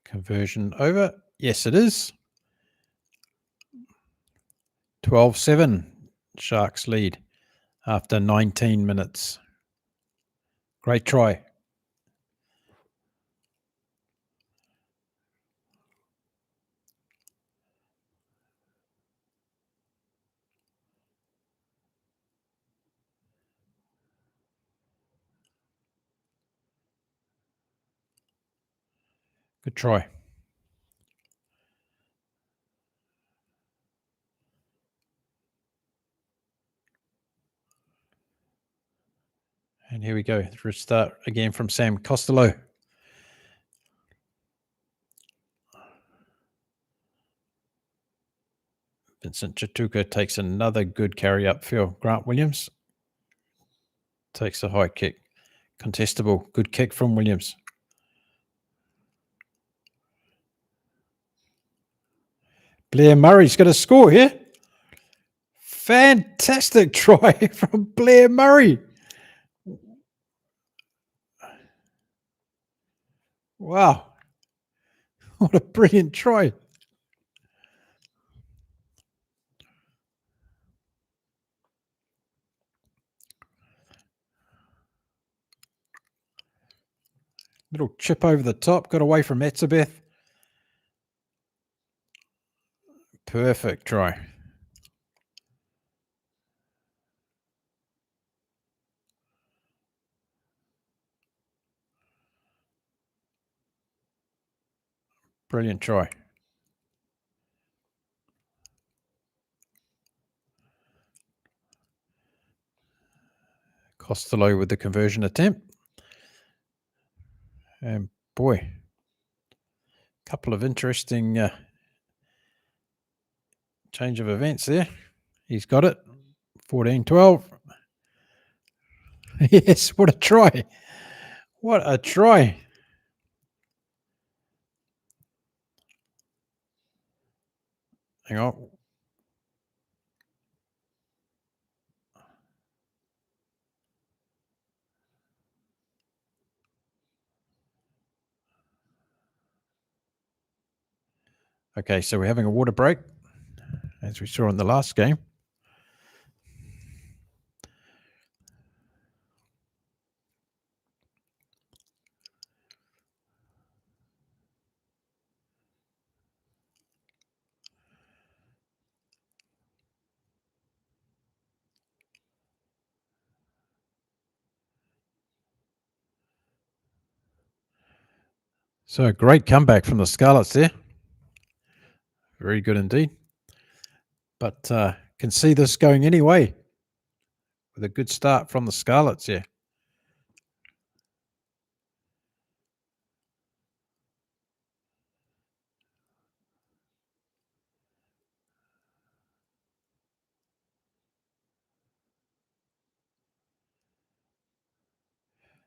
Conversion over. Yes, it is. 12-7. Sharks lead after 19 minutes. Great try. Good try. And here we go. Restart again from Sam Costello. Vincent Chatuka takes another good carry upfield. Grant Williams takes a high kick. Contestable. Good kick from Williams. Blair Murray's got a score here. Fantastic try from Blair Murray. Wow. What a brilliant try. Little chip over the top. Got away from Etzebeth. Perfect try. Brilliant try. Costello with the conversion attempt. And boy, a couple of interesting change of events there. He's got it. 14-12. Yes, what a try. What a try. Hang on. Okay, so we're having a water break, as we saw in the last game. So a great comeback from the Scarlets there. Very good indeed. But can see this going any way with a good start from the Scarlets here.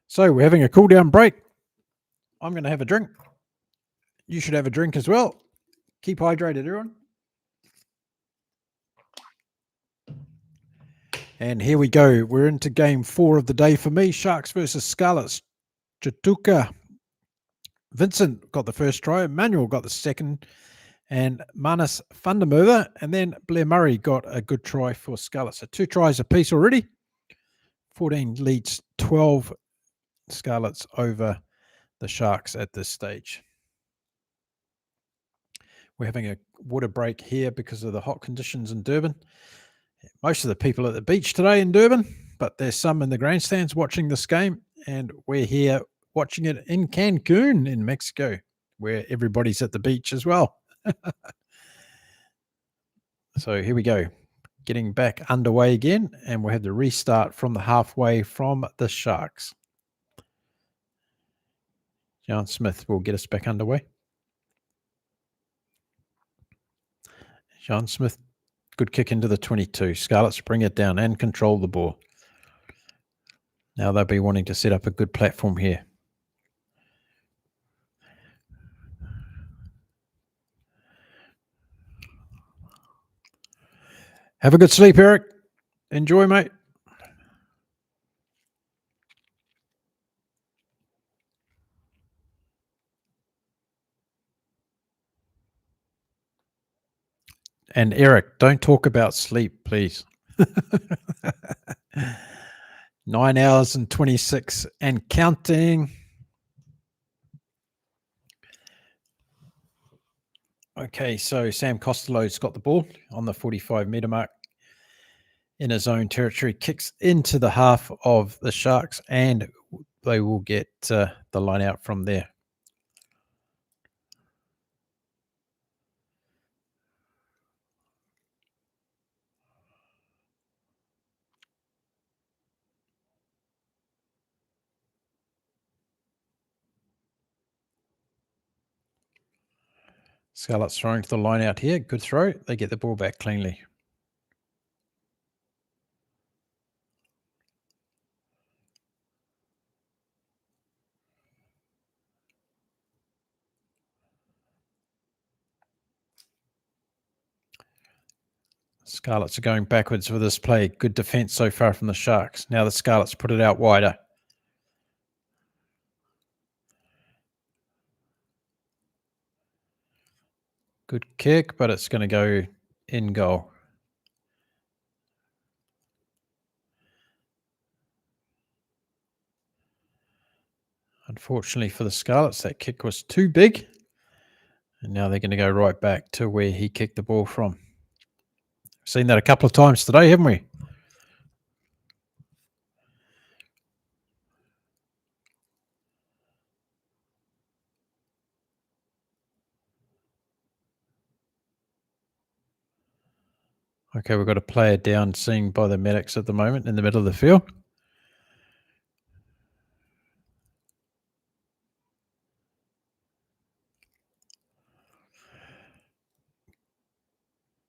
So we're having a cool down break. I'm going to have a drink. You should have a drink as well. Keep hydrated, everyone. And here we go. We're into game 4 of the day for me. Sharks versus Scarlets. Chatuka. Vincent got the first try. Emmanuel got the second. And Manus Fundermover. And then Blair Murray got a good try for Scarlets. So 2 tries apiece already. 14 leads 12 Scarlets over the Sharks at this stage. We're having a water break here because of the hot conditions in Durban. Most of the people at the beach today in Durban, but there's some in the grandstands watching this game, and we're here watching it in Cancun in Mexico, where everybody's at the beach as well. So here we go, getting back underway again, and we'll have the restart from the halfway from the Sharks. John Smith will get us back underway. John Smith, good kick into the 22. Scarlets bring it down and control the ball. Now they'll be wanting to set up a good platform here. Have a good sleep, Eric. Enjoy, mate. And Eric, don't talk about sleep, please. 9 hours and 26 and counting. Okay, so Sam Costello's got the ball on the 45-meter mark in his own territory, kicks into the half of the Sharks, and they will get the line out from there. Scarlet's throwing to the line out here. Good throw. They get the ball back cleanly. Scarlets are going backwards with this play. Good defense so far from the Sharks. Now the Scarlets put it out wider. Good kick, but it's going to go in goal. Unfortunately for the Scarlets, that kick was too big. And now they're going to go right back to where he kicked the ball from. Seen that a couple of times today, haven't we? Okay, we've got a player down seen by the medics at the moment in the middle of the field.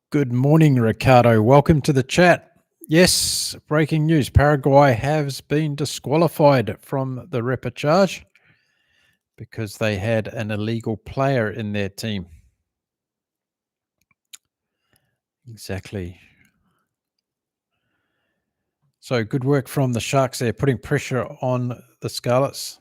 Good morning, Ricardo. Welcome to the chat. Yes, breaking news. Paraguay has been disqualified from the repechage because they had an illegal player in their team. Exactly. So good work from the Sharks there, putting pressure on the Scarlets.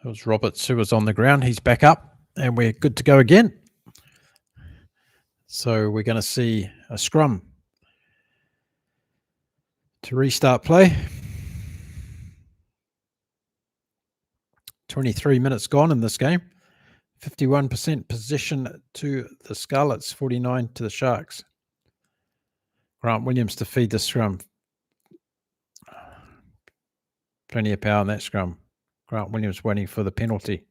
It was Roberts who was on the ground. He's back up and we're good to go again. So we're going to see a scrum to restart play. 23 minutes gone in this game. 51% possession to the Scarlets, 49 to the Sharks. Grant Williams to feed the scrum. Plenty of power in that scrum. Grant Williams waiting for the penalty.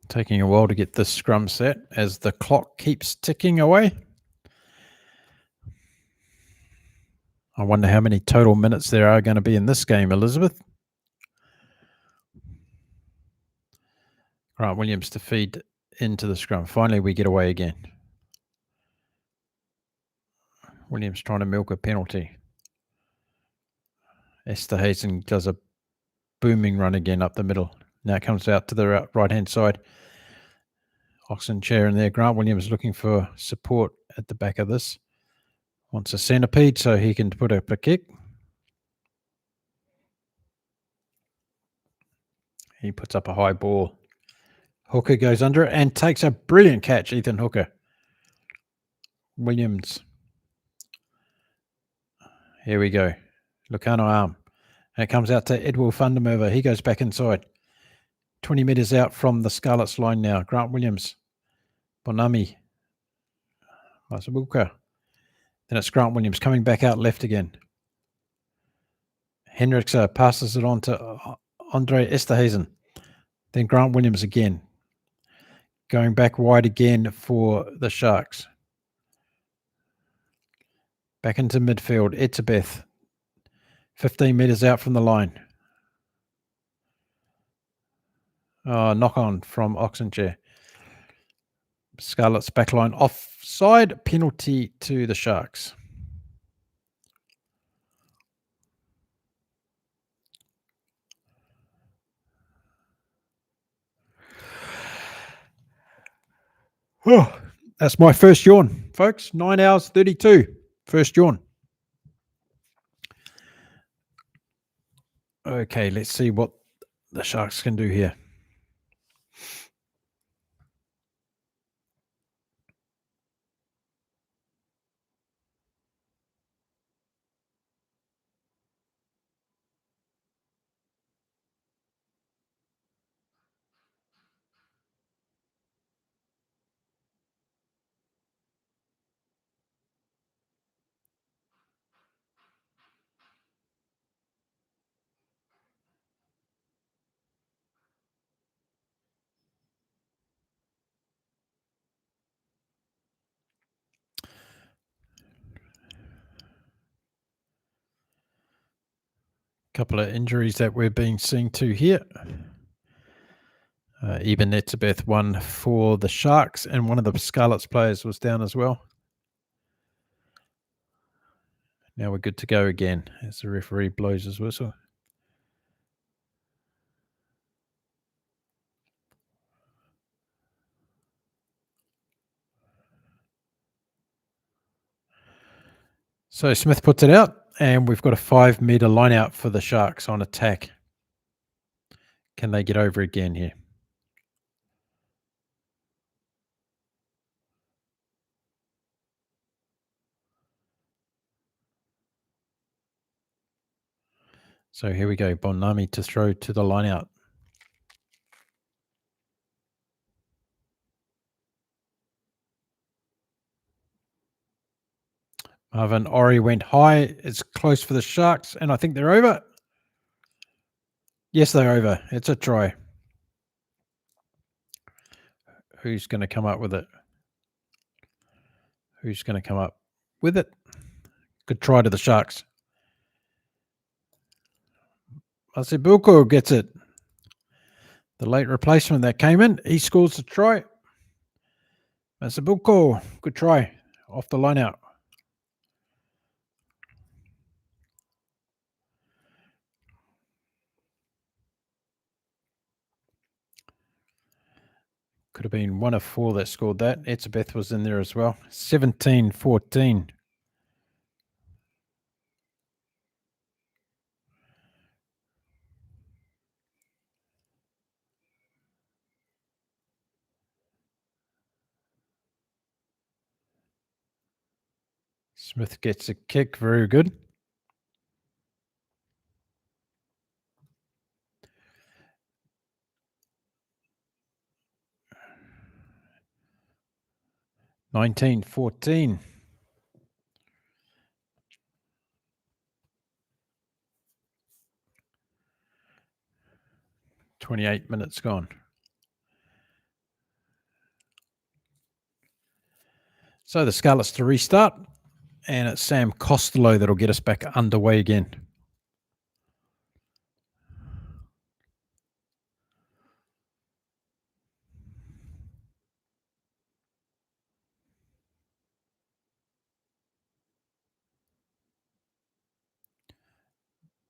Taking a while to get this scrum set as the clock keeps ticking away. I wonder how many total minutes there are going to be in this game, Elizabeth. Grant Williams to feed into the scrum. Finally, we get away again. Williams trying to milk a penalty. Esther Hazen does a booming run again up the middle. Now it comes out to the right-hand side. Oxen chair in there. Grant Williams looking for support at the back of this. Wants a centipede so he can put up a kick. He puts up a high ball. Hooker goes under it and takes a brilliant catch, Ethan Hooker. Williams. Here we go. Lucano arm. And it comes out to Edward Fundermover. He goes back inside. 20 metres out from the Scarlets line now. Grant Williams. Bonami. Masabuka. Then it's Grant Williams coming back out left again. Hendricks passes it on to Andre Esterhazen. Then Grant Williams again. Going back wide again for the Sharks. Back into midfield. Etzebeth. 15 metres out from the line. Knock on from Oxenchair. Scarlet's backline offside. Penalty to the Sharks. Oh, that's my first yawn, folks. 9 hours 32. First yawn. Okay, let's see what the Sharks can do here. Couple of injuries that we're being seen to here. Eben Etzebeth, one for the Sharks, and one of the Scarlets players was down as well. Now we're good to go again as the referee blows his whistle. So Smith puts it out, and we've got a 5 metre line out for the Sharks on attack. Can they get over again here? So here we go. Bonami to throw to the line out. Marvin Ori went high. It's close for the Sharks, and I think they're over. Yes, they're over. It's a try. Who's going to come up with it? Who's going to come up with it? Good try to the Sharks. Masibuko gets it. The late replacement that came in, he scores the try. Masibuko, good try. Off the line out. Could have been one of four that scored that. Etzebeth was in there as well. 17-14. Smith gets a kick. Very good. (19-14). 28 minutes gone. So the Scarlets to restart, and it's Sam Costello that'll get us back underway again.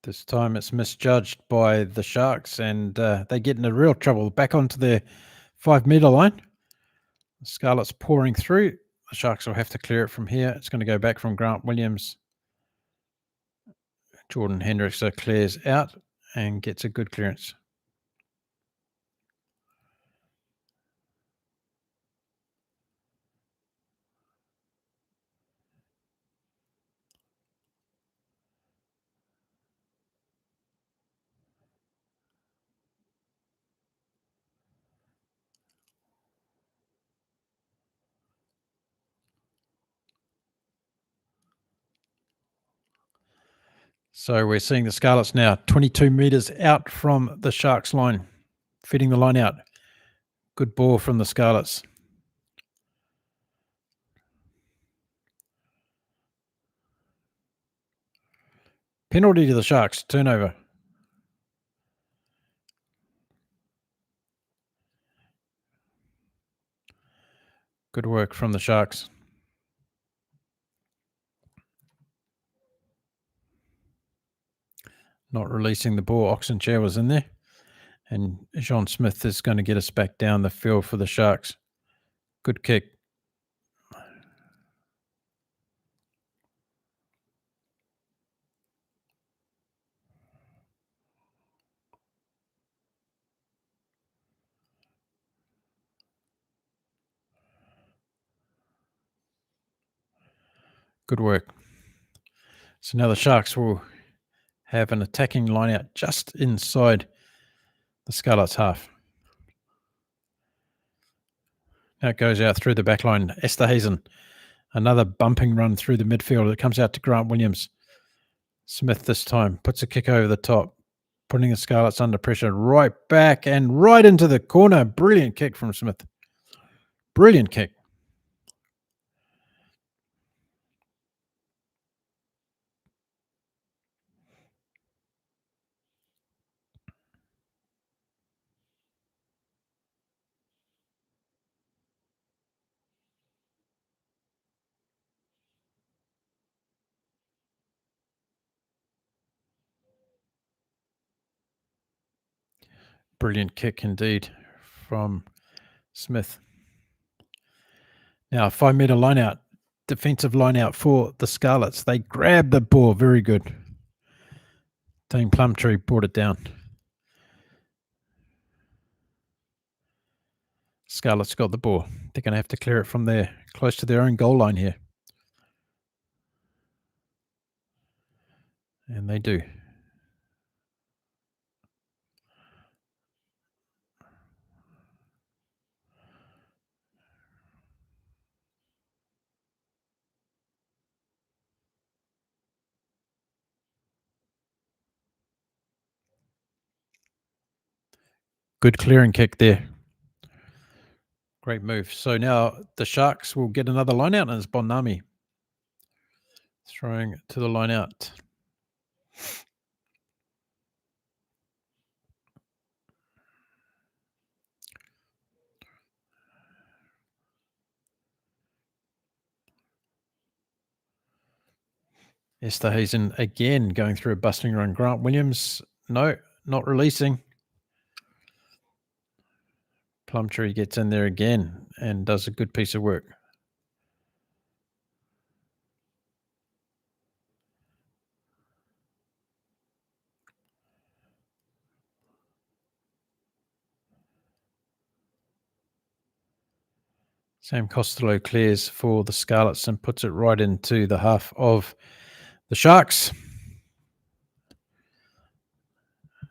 This time it's misjudged by the Sharks, and they get into real trouble. Back onto their 5 metre line. The Scarlets pouring through. The Sharks will have to clear it from here. It's going to go back from Grant Williams. Jordan Hendricks clears out and gets a good clearance. So we're seeing the Scarlets now 22 metres out from the Sharks line, feeding the line out. Good ball from the Scarlets. Penalty to the Sharks, turnover. Good work from the Sharks. Not releasing the ball. Oxenchair was in there. And John Smith is going to get us back down the field for the Sharks. Good kick. Good work. So now the Sharks will have an attacking line out just inside the Scarlets half. Now it goes out through the back line. Esterhazen, another bumping run through the midfield. It comes out to Grant Williams. Smith this time puts a kick over the top, putting the Scarlets under pressure. Right back and right into the corner. Brilliant kick from Smith. Brilliant kick. Brilliant kick indeed from Smith. Now, 5 metre line out, defensive line out for the Scarlets. They grab the ball. Very good. Dane Plumtree brought it down. Scarlets got the ball. They're going to have to clear it from there, close to their own goal line here. And they do. Good clearing kick there. Great move. So now the Sharks will get another line out, and it's Bonami throwing to the line out. Esterhazen again going through a busting run. Grant Williams, no, not releasing. Plumtree gets in there again and does a good piece of work. Sam Costello clears for the Scarlets and puts it right into the half of the Sharks.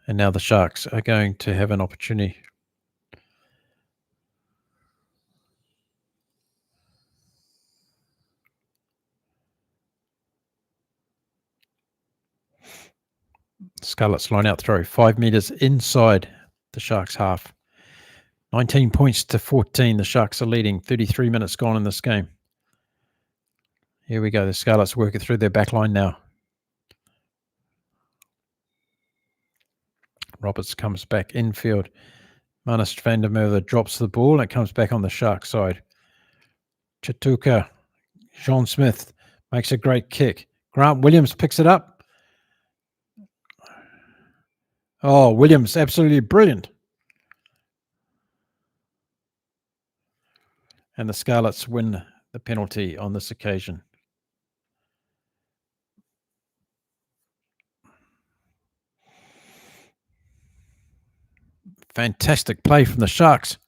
And now the Sharks are going to have an opportunity. Scarlets line out throw, 5 metres inside the Sharks half. 19 points to 14. The Sharks are leading. 33 minutes gone in this game. Here we go. The Scarlets working through their back line now. Roberts comes back infield. Manus van der Merwe drops the ball and it comes back on the Shark side. Chatuka, Sean Smith makes a great kick. Grant Williams picks it up. Oh, Williams, absolutely brilliant. And the Scarlets win the penalty on this occasion. Fantastic play from the Sharks.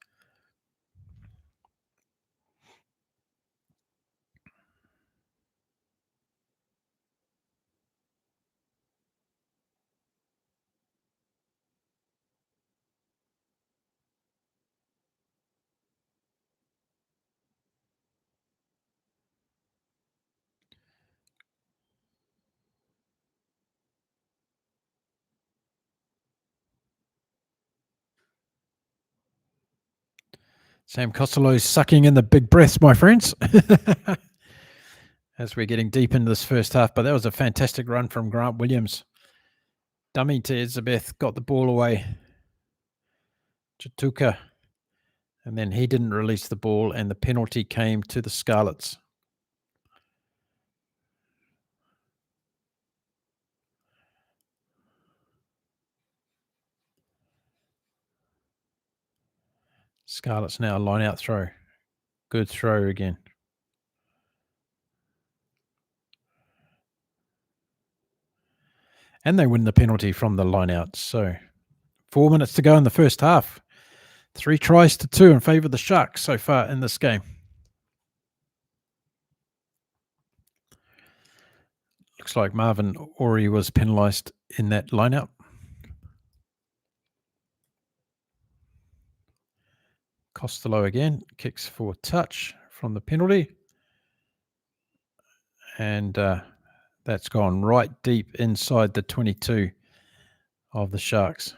Sam Costello's sucking in the big breaths, my friends, as we're getting deep into this first half. But that was a fantastic run from Grant Williams. Dummy to Elizabeth, got the ball away. Chatuka. And then he didn't release the ball, and the penalty came to the Scarlets. Scarlets now line out throw. Good throw again. And they win the penalty from the line out. So 4 minutes to go in the first half. 3 tries to 2 in favour of the Sharks so far in this game. Looks like Marvin Ori was penalised in that line-out. Costello again, kicks for touch from the penalty. And that's gone right deep inside the 22 of the Sharks.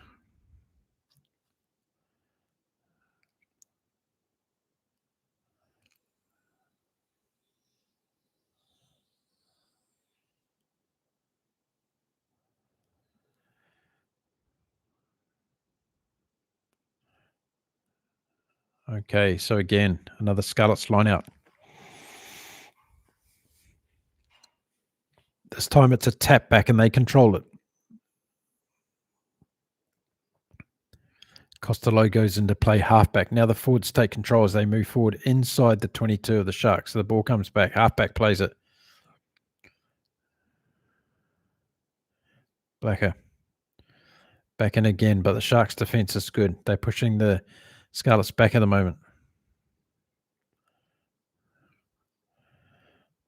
Okay, so again, another Scarlets line out. This time it's a tap back and they control it. Costello goes into play halfback. Now the forwards take control as they move forward inside the 22 of the Sharks. So the ball comes back. Halfback plays it. Blacker. Back in again, but the Sharks' defense is good. They're pushing the Scarlets back at the moment.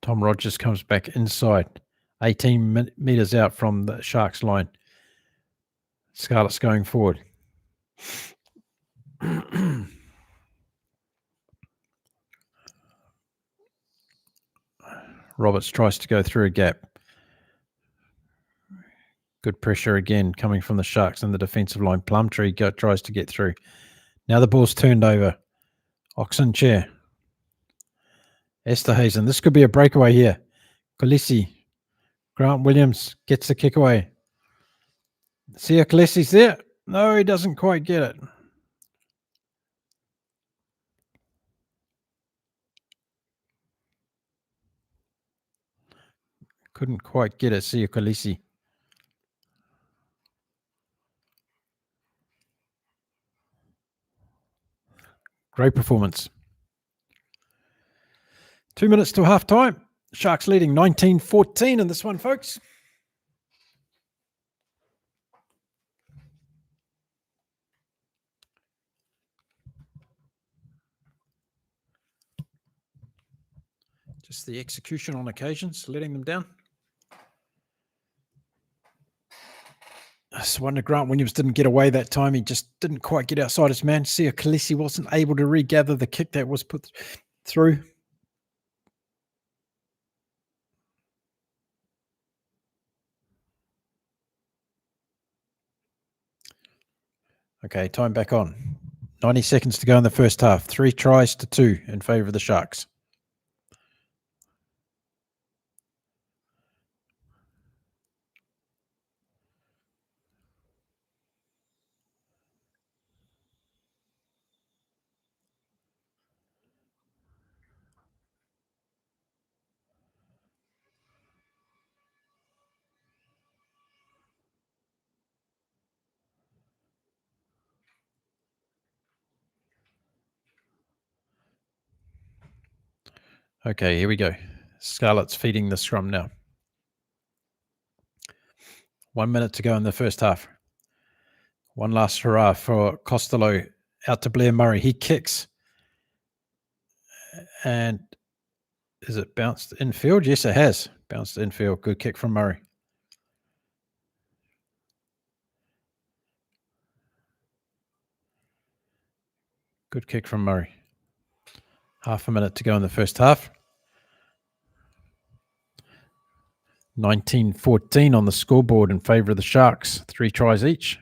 Tom Rogers comes back inside. 18 metres out from the Sharks line. Scarlets going forward. Roberts tries to go through a gap. Good pressure again coming from the Sharks in the defensive line. Plumtree tries to get through. Now the ball's turned over. Oxen chair. Esterhazen. This could be a breakaway here. Kolisi. Grant Williams gets the kick away. Sia Kolisi's there. No, he doesn't quite get it. Couldn't quite get it, Sia Kolisi. Great performance. 2 minutes to half time. Sharks leading 19-14 in this one, folks. Just the execution on occasions, letting them down. I just wonder Grant Williams didn't get away that time. He just didn't quite get outside his man. Sia Kolisi wasn't able to regather the kick that was put through. Okay, time back on. 90 seconds to go in the first half. 3 tries to 2 in favour of the Sharks. Okay, here we go. Scarlets feeding the scrum now. 1 minute to go in the first half. One last hurrah for Costello out to Blair Murray. He kicks. And is it bounced infield? Yes, it has. Bounced infield. Good kick from Murray. Good kick from Murray. Half a minute to go in the first half. 19-14 on the scoreboard in favour of the Sharks. 3 tries each.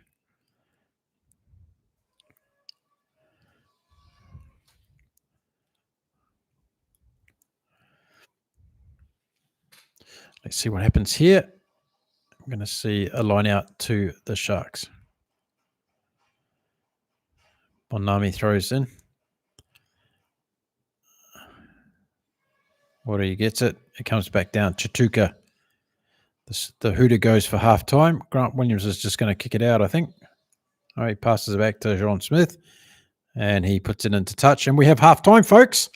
Let's see what happens here. I'm going to see a line out to the Sharks. Bonami throws in. Wadi gets it. It comes back down. Chatuka. The hooter goes for half time. Grant Williams is just going to kick it out, I think. Oh, he passes it back to John Smith. And he puts it into touch. And we have half time, folks.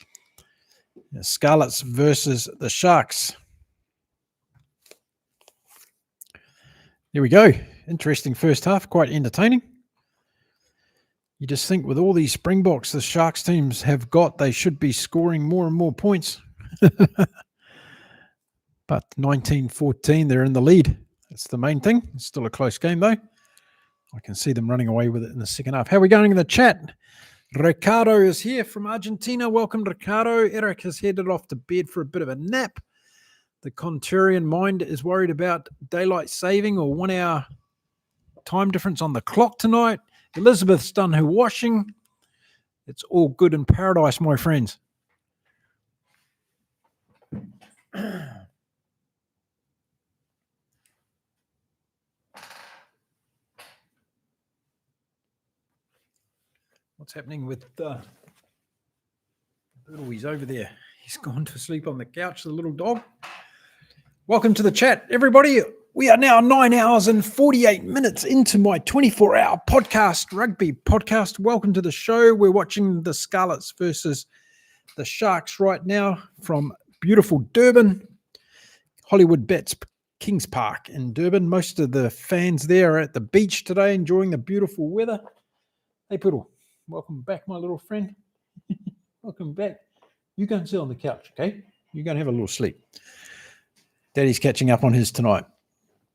The Scarlets versus the Sharks. Here we go. Interesting first half. Quite entertaining. You just think with all these Springboks the Sharks teams have got, they should be scoring more and more points. But 19-14, they're in the lead. That's the main thing. It's still a close game, though. I can see them running away with it in the second half. How are we going in the chat? Ricardo is here from Argentina. Welcome, Ricardo. Eric has headed off to bed for a bit of a nap. The contrarian mind is worried about daylight saving or 1 hour time difference on the clock tonight. Elizabeth's done her washing. It's all good in paradise, my friends. What's happening with he's over there. He's gone to sleep on the couch, the little dog. Welcome to the chat, everybody. We are now 9 hours and 48 minutes into my 24-hour podcast, rugby podcast. Welcome to the show. We're watching the Scarlets versus the Sharks right now from beautiful Durban, Hollywood Bets Kings Park in Durban. Most of the fans there are at the beach today enjoying the beautiful weather. Hey, Poodle. Welcome back, my little friend. Welcome back. You go and sit on the couch, okay? You're going to have a little sleep. Daddy's catching up on his tonight.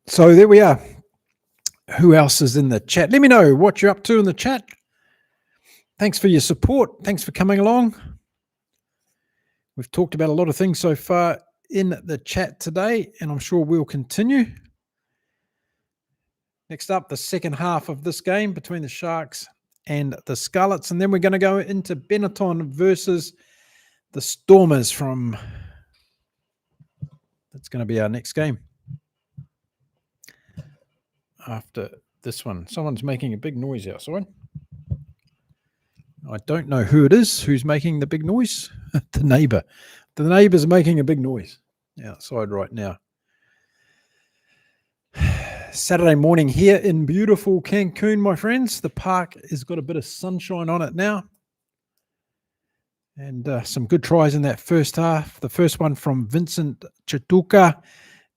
So there we are. Who else is in the chat? Let me know what you're up to in the chat. Thanks for your support. Thanks for coming along. We've talked about a lot of things so far in the chat today, and I'm sure we'll continue. Next up, the second half of this game between the Sharks and the Scarlets, and then we're going to go into Benetton versus the Stormers from... That's going to be our next game. After this one, someone's making a big noise outside. I don't know who it is who's making the big noise. The neighbor. The neighbor's making a big noise outside right now. Saturday morning here in beautiful Cancun, my friends. The park has got a bit of sunshine on it now. And some good tries in that first half. The first one from Vincent Chatuka.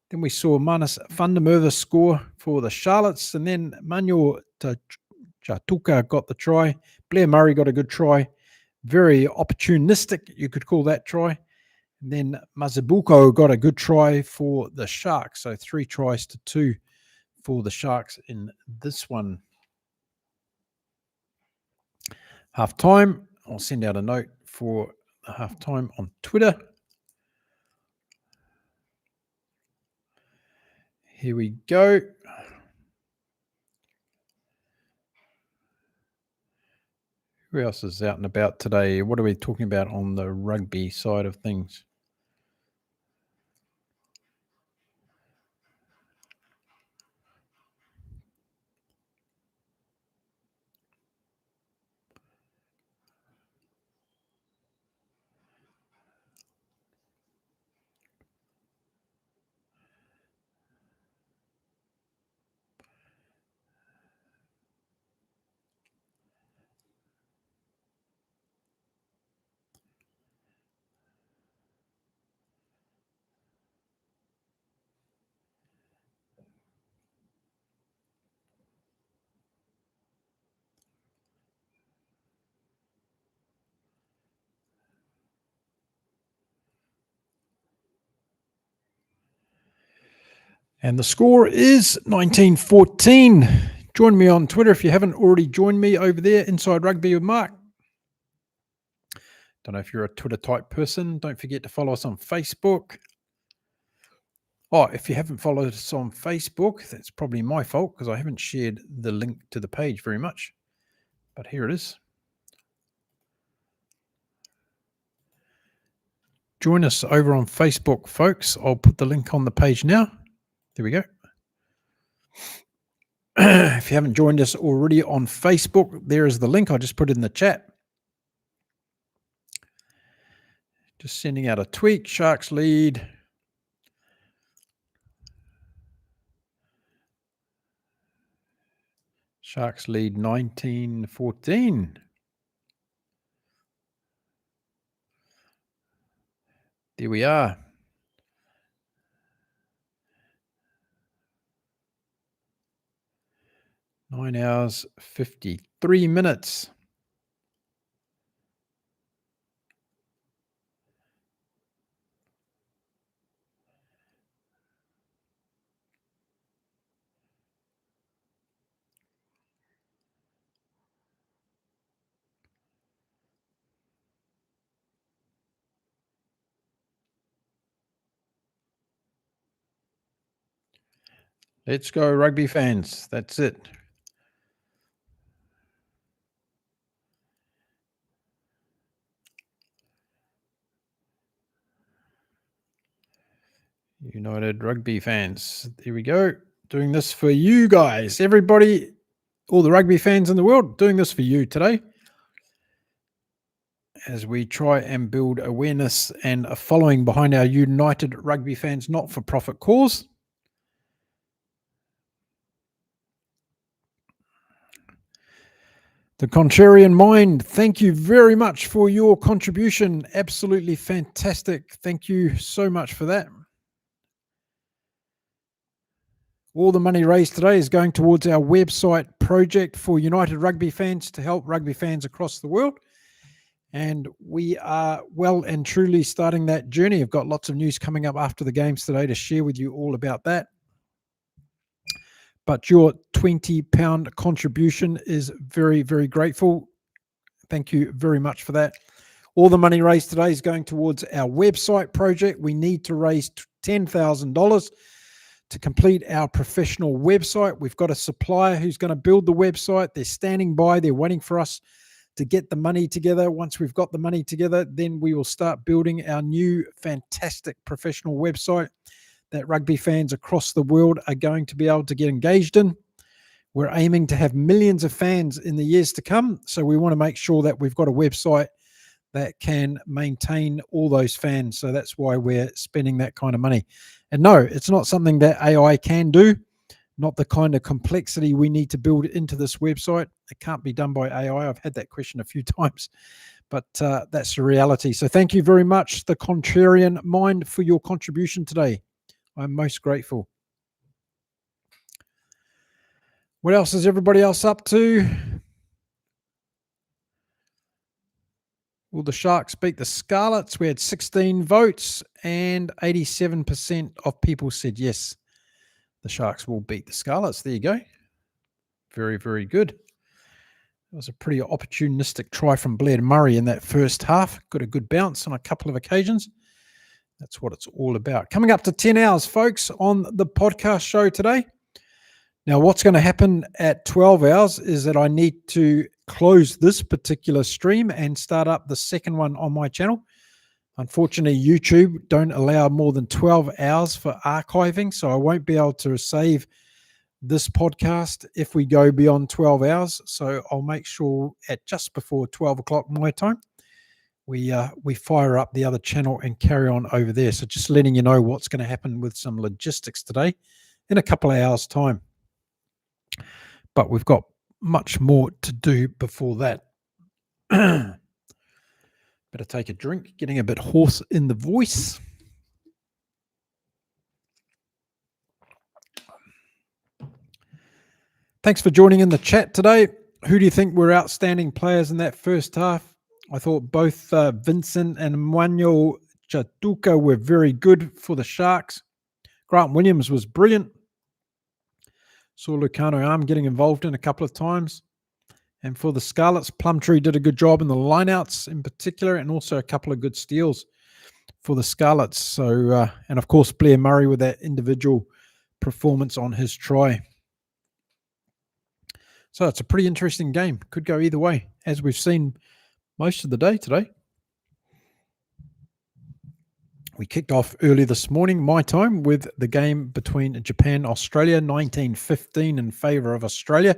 Then we saw Manus van der Merwe score for the Charlottes. And then Manuel Chatuka got the try. Blair Murray got a good try. Very opportunistic, you could call that try. And then Mazabuko got a good try for the Sharks. So 3 tries to 2 for the Sharks in this one. Half time. I'll send out a note for the half time on Twitter. Here we go. Who else is out and about today? What are we talking about on the rugby side of things? And the score is 19-14. Join me on Twitter if you haven't already joined me over there, Inside Rugby with Mark. Don't know if you're a Twitter type person. Don't forget to follow us on Facebook. Oh, if you haven't followed us on Facebook, that's probably my fault because I haven't shared the link to the page very much. But here it is. join us over on Facebook, folks. I'll put the link on the page now. There we go. If you haven't joined us already on Facebook, there is the link. I just put it in the chat. Just sending out a tweet. Sharks lead. Sharks lead 19-14. There we are. Nine hours, 53 minutes. Let's go, rugby fans. That's it. United Rugby fans. There we go. Doing this for you guys. Everybody, all the rugby fans in the world, doing this for you today as we try and build awareness and a following behind our United Rugby fans not-for-profit cause. The Contrarian Mind, thank you very much for your contribution. Absolutely fantastic. Thank you so much for that. All the money raised today is going towards our website project for United Rugby fans to help rugby fans across the world. And we are well and truly starting that journey. I've got lots of news coming up after the games today to share with you all about that. But your £20 contribution is very, very grateful. Thank you very much for that. All the money raised today is going towards our website project. We need to raise $10,000 to complete our professional website. We've got a supplier who's going to build the website. They're standing by. They're waiting for us to get the money together. Once we've got the money together, then we will start building our new fantastic professional website that rugby fans across the world are going to be able to get engaged in. We're aiming to have millions of fans in the years to come. So we want to make sure that we've got a website that can maintain all those fans. So that's why we're spending that kind of money. And no, it's not something that AI can do, not the kind of complexity we need to build into this website. It can't be done by AI. I've had that question a few times, but that's the reality. So thank you very much, the Contrarian Mind, for your contribution today. I'm most grateful. What else is everybody else up to? Will the Sharks beat the Scarlets? We had 16 votes and 87% of people said yes, the Sharks will beat the Scarlets. There you go. Very, very good. It was a pretty opportunistic try from Blair Murray in that first half. Got a good bounce on a couple of occasions. That's what it's all about. Coming up to 10 hours, folks, on the podcast show today. Now, what's going to happen at 12 hours is that I need to close this particular stream and start up the second one on my channel. Unfortunately, YouTube don't allow more than 12 hours for archiving, so I won't be able to save this podcast if we go beyond 12 hours. So I'll make sure at just before 12 o'clock my time, we fire up the other channel and carry on over there. So just letting you know what's going to happen with some logistics today in a couple of hours' time. But we've got much more to do before that. Better take a drink, getting a bit hoarse in the voice. Thanks for joining in the chat today. Who do you think were outstanding players in that first half? I thought both Vincent and Emmanuel Chatuka were very good for the Sharks. Grant Williams was brilliant. Saw Lucano Arm getting involved in a couple of times. And for the Scarlets, Plumtree did a good job in the lineouts in particular, and also a couple of good steals for the Scarlets. So, and of course, Blair Murray with that individual performance on his try. So it's a pretty interesting game. Could go either way, as we've seen most of the day today. We kicked off early this morning, my time, with the game between Japan and Australia, 19-15 in favour of Australia.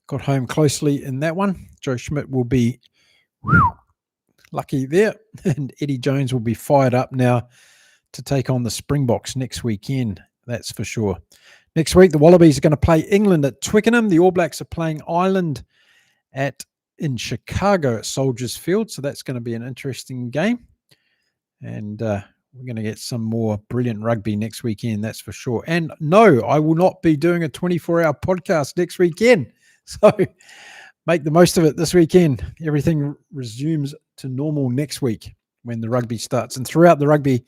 Got home closely in that one. Joe Schmidt will be lucky there, and Eddie Jones will be fired up now to take on the Springboks next weekend, that's for sure. Next week, the Wallabies are going to play England at Twickenham. The All Blacks are playing Ireland in Chicago at Soldiers Field, so that's going to be an interesting game. And we're going to get some more brilliant rugby next weekend, that's for sure. And no, I will not be doing a 24-hour podcast next weekend. So make the most of it this weekend. Everything resumes to normal next week when the rugby starts. And throughout the rugby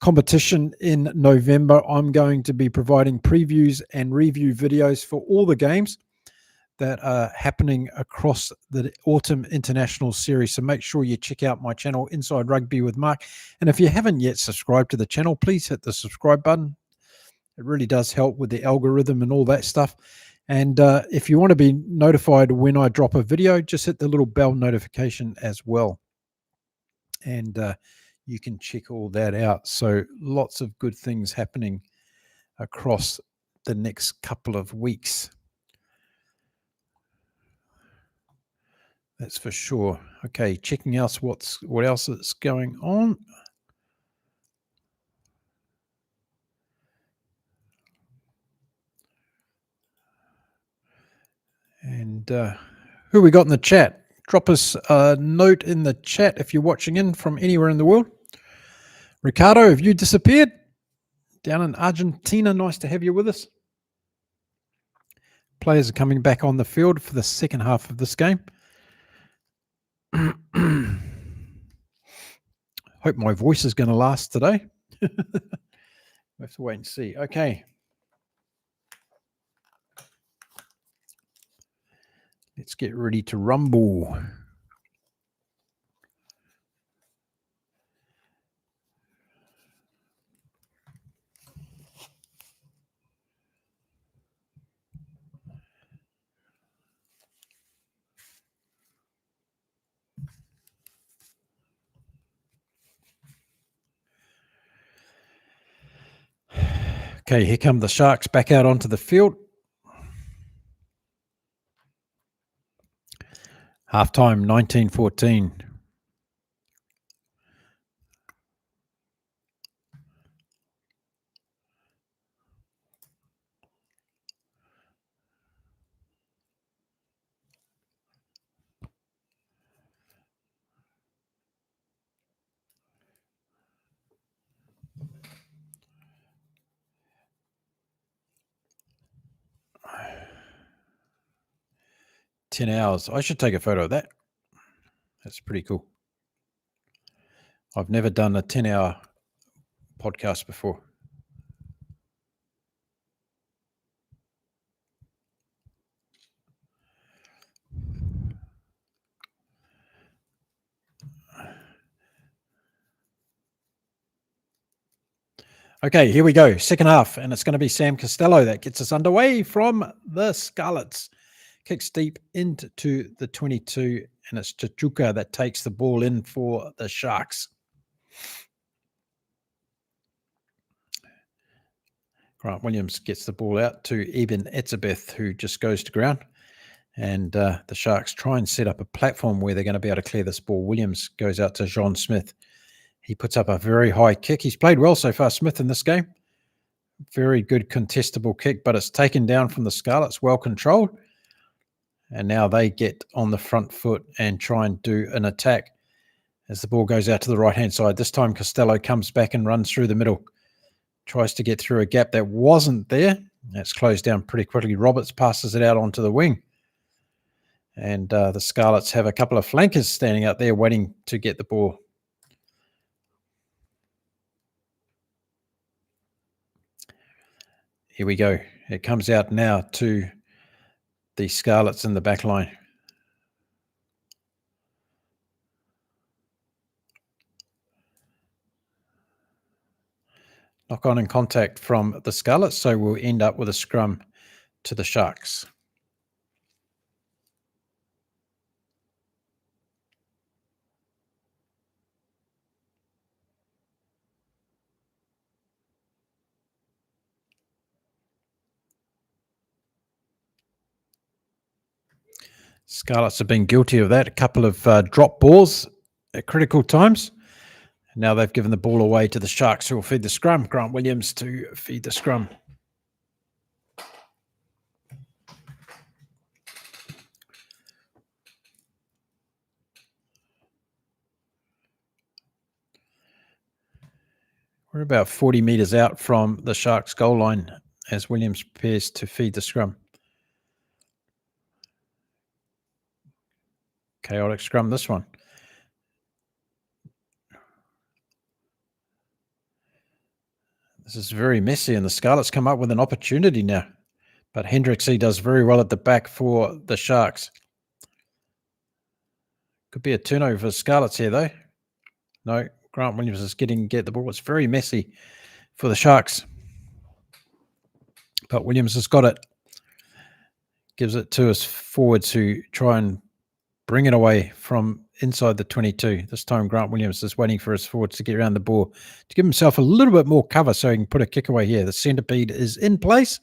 competition in November, I'm going to be providing previews and review videos for all the games that are happening across the Autumn International Series. So make sure you check out my channel, Inside Rugby with Mark. And if you haven't yet subscribed to the channel, please hit the subscribe button. It really does help with the algorithm and all that stuff. And if you want to be notified when I drop a video, just hit the little bell notification as well. And you can check all that out. So lots of good things happening across the next couple of weeks. That's for sure. Okay, checking out what else is going on. And who we got in the chat? Drop us a note in the chat if you're watching in from anywhere in the world. Ricardo, have you disappeared? Down in Argentina, nice to have you with us. Players are coming back on the field for the second half of this game. Hope my voice is going to last today. We have to wait and see. Okay. Let's get ready to rumble. Okay, here come the Sharks back out onto the field. Halftime, 19-14. $10 hours. I should take a photo of that. That's pretty cool. I've never done a 10-hour podcast before. Okay, here we go. Second half, and it's going to be Sam Costello that gets us underway from the Scarlets. Kicks deep into the 22, and it's Chachuka that takes the ball in for the Sharks. Grant Williams gets the ball out to Eben Etzebeth, who just goes to ground. And the Sharks try and set up a platform where they're going to be able to clear this ball. Williams goes out to John Smith. He puts up a very high kick. He's played well so far, Smith, in this game. Very good contestable kick, but it's taken down from the Scarlets, well controlled. And now they get on the front foot and try and do an attack as the ball goes out to the right-hand side. This time Costello comes back and runs through the middle. Tries to get through a gap that wasn't there. That's closed down pretty quickly. Roberts passes it out onto the wing. And the Scarlets have a couple of flankers standing out there waiting to get the ball. Here we go. It comes out now to the Scarlets in the back line. Knock on in contact from the Scarlets, so we'll end up with a scrum to the Sharks. Scarlets have been guilty of that. A couple of drop balls at critical times. Now they've given the ball away to the Sharks, who will feed the scrum. Grant Williams to feed the scrum. We're about 40 metres out from the Sharks goal line as Williams prepares to feed the scrum. Chaotic scrum, this one. This is very messy, and the Scarlets come up with an opportunity now. But Hendricks does very well at the back for the Sharks. Could be a turnover for the Scarlets here, though. No, Grant Williams is get the ball. It's very messy for the Sharks. But Williams has got it. Gives it to his forwards who try and bring it away from inside the 22. This time Grant Williams is waiting for his forwards to get around the ball to give himself a little bit more cover so he can put a kick away here. The centipede is in place.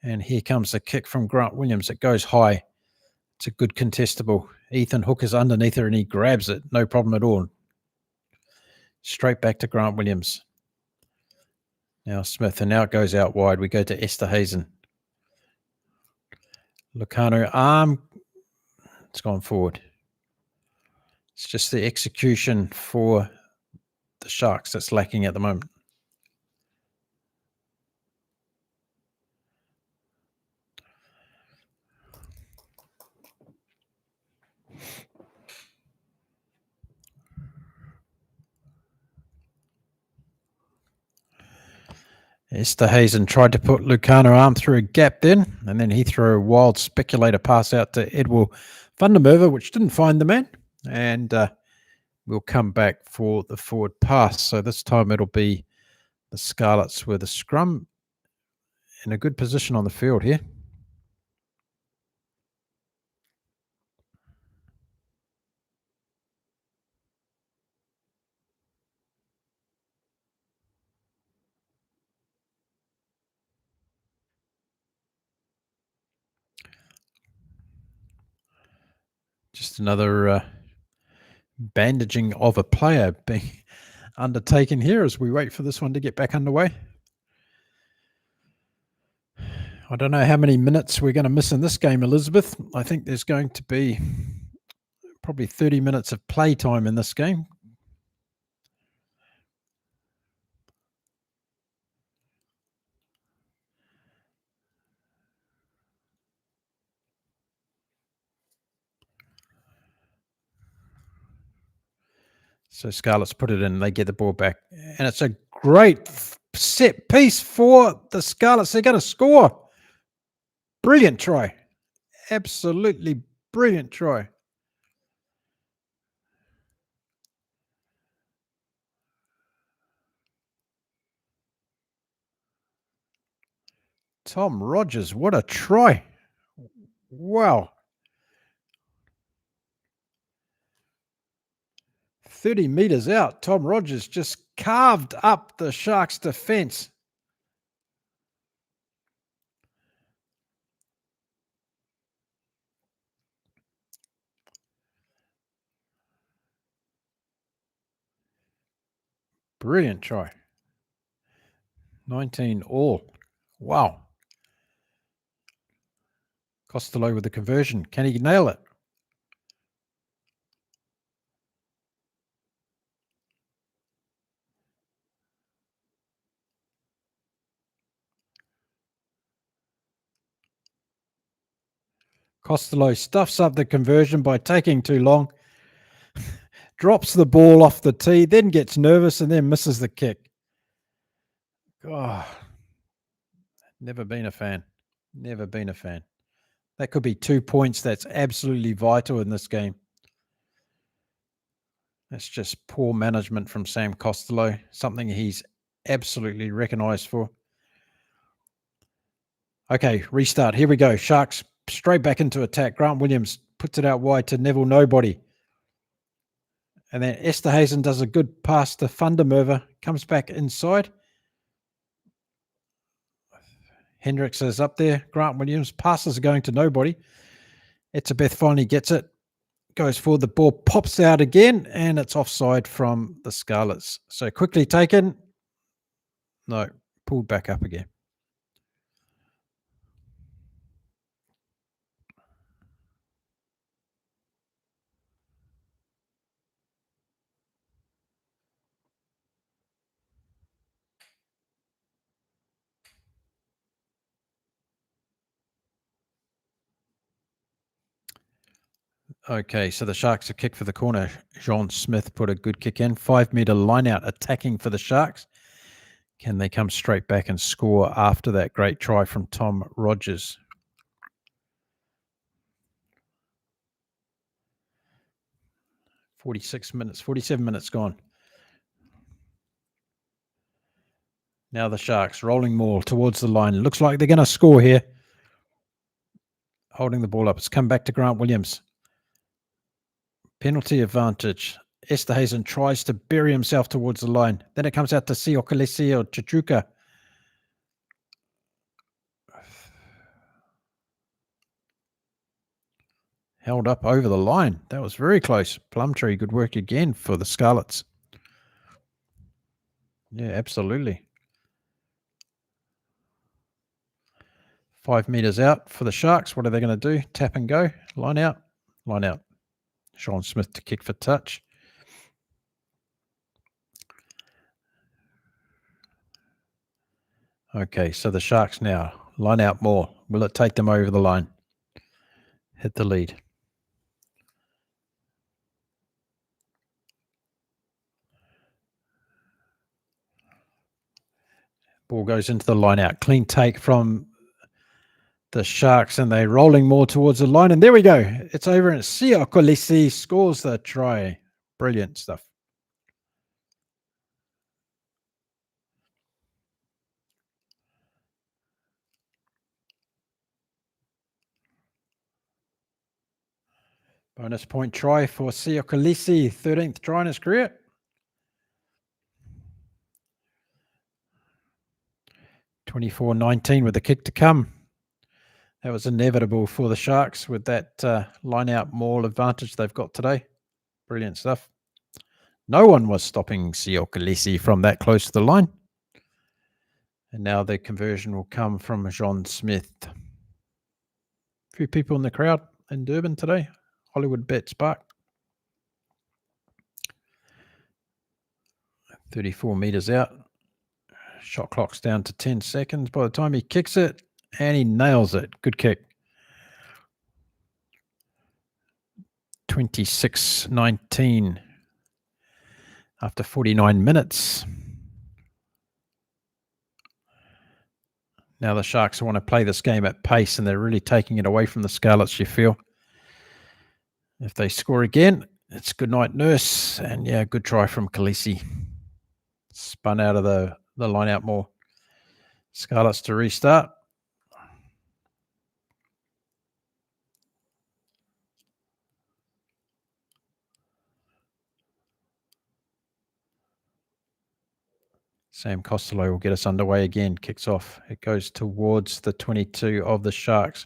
And here comes the kick from Grant Williams. It goes high. It's a good contestable. Ethan Hook is underneath her and he grabs it. No problem at all. Straight back to Grant Williams. Now Smith, and now it goes out wide. We go to Esterhazen. Lucano arm. It's gone forward. It's just the execution for the Sharks that's lacking at the moment. Esterhazen tried to put Lucano arm through a gap then, and then he threw a wild speculator pass out to Edward van der Merwe, which didn't find the man, and we'll come back for the forward pass. So this time it'll be the Scarlets with a scrum in a good position on the field here. Just another bandaging of a player being undertaken here as we wait for this one to get back underway. I don't know how many minutes we're going to miss in this game, Elizabeth. I think there's going to be probably 30 minutes of play time in this game. So Scarlets put it in, they get the ball back. And it's a great set piece for the Scarlets. They're going to score. Brilliant try. Absolutely brilliant try. Tom Rogers, what a try. Wow. 30 metres out, Tom Rogers just carved up the Sharks' defence. Brilliant try. 19 all. Wow. Costello with the conversion. Can he nail it? Costello stuffs up the conversion by taking too long, drops the ball off the tee, then gets nervous and then misses the kick. Oh, never been a fan. Never been a fan. That could be 2 points. That's absolutely vital in this game. That's just poor management from Sam Costello, something he's absolutely recognised for. Okay, restart. Here we go. Sharks straight back into attack. Grant Williams puts it out wide to Neville Nobody. And then Esterhazen does a good pass to van der Merwe, comes back inside. Hendricks is up there. Grant Williams passes going to Nobody. Etzebeth finally gets it, goes forward, the ball pops out again, and it's offside from the Scarlets. So quickly taken. No, pulled back up again. Okay, so the Sharks have kicked for the corner. John Smith put a good kick in. 5-meter line out attacking for the Sharks. Can they come straight back and score after that great try from Tom Rogers? Forty-seven minutes gone. Now the Sharks rolling more towards the line. Looks like they're going to score here. Holding the ball up. It's come back to Grant Williams. Penalty advantage. Esterhazen tries to bury himself towards the line. Then it comes out to Siokalesi or Chichuka. Held up over the line. That was very close. Plumtree, good work again for the Scarlets. Yeah, absolutely. 5 meters out for the Sharks. What are they going to do? Tap and go. Line out. Line out. Sean Smith to kick for touch. Okay, so the Sharks now line out more. Will it take them over the line? Hit the lead. Ball goes into the line out. Clean take from the Sharks, and they're rolling more towards the line. And there we go. It's over, and Siokolisi scores the try. Brilliant stuff. Bonus point try for Siokolisi, 13th try in his career. (24-19) with the kick to come. That was inevitable for the Sharks with that line-out maul advantage they've got today. Brilliant stuff. No one was stopping Siokolisi from that close to the line. And now the conversion will come from John Smith. A few people in the crowd in Durban today. Hollywood Bet Spark. 34 meters out. Shot clock's down to 10 seconds by the time he kicks it, and he nails it. Good kick. 26-19 after 49 minutes. Now the Sharks want to play this game at pace, and they're really taking it away from the Scarlets, you feel. If they score again, it's good night, nurse. And yeah, good try from Khaleesi. Spun out of the line out more. Scarlets to restart. Sam Costello will get us underway again. Kicks off. It goes towards the 22 of the Sharks.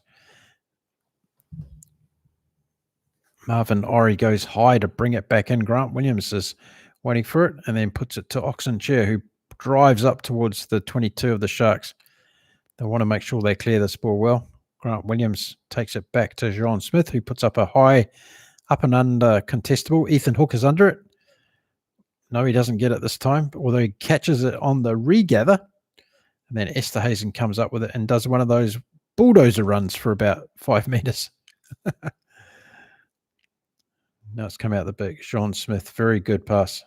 Marvin Ori goes high to bring it back in. Grant Williams is waiting for it and then puts it to Oxenchair, who drives up towards the 22 of the Sharks. They want to make sure they clear this ball well. Grant Williams takes it back to John Smith, who puts up a high up and under contestable. Ethan Hook is under it. No, he doesn't get it this time, although he catches it on the regather. And then Esterhazen comes up with it and does one of those bulldozer runs for about 5 meters. Now it's come out the big. Sean Smith, very good pass.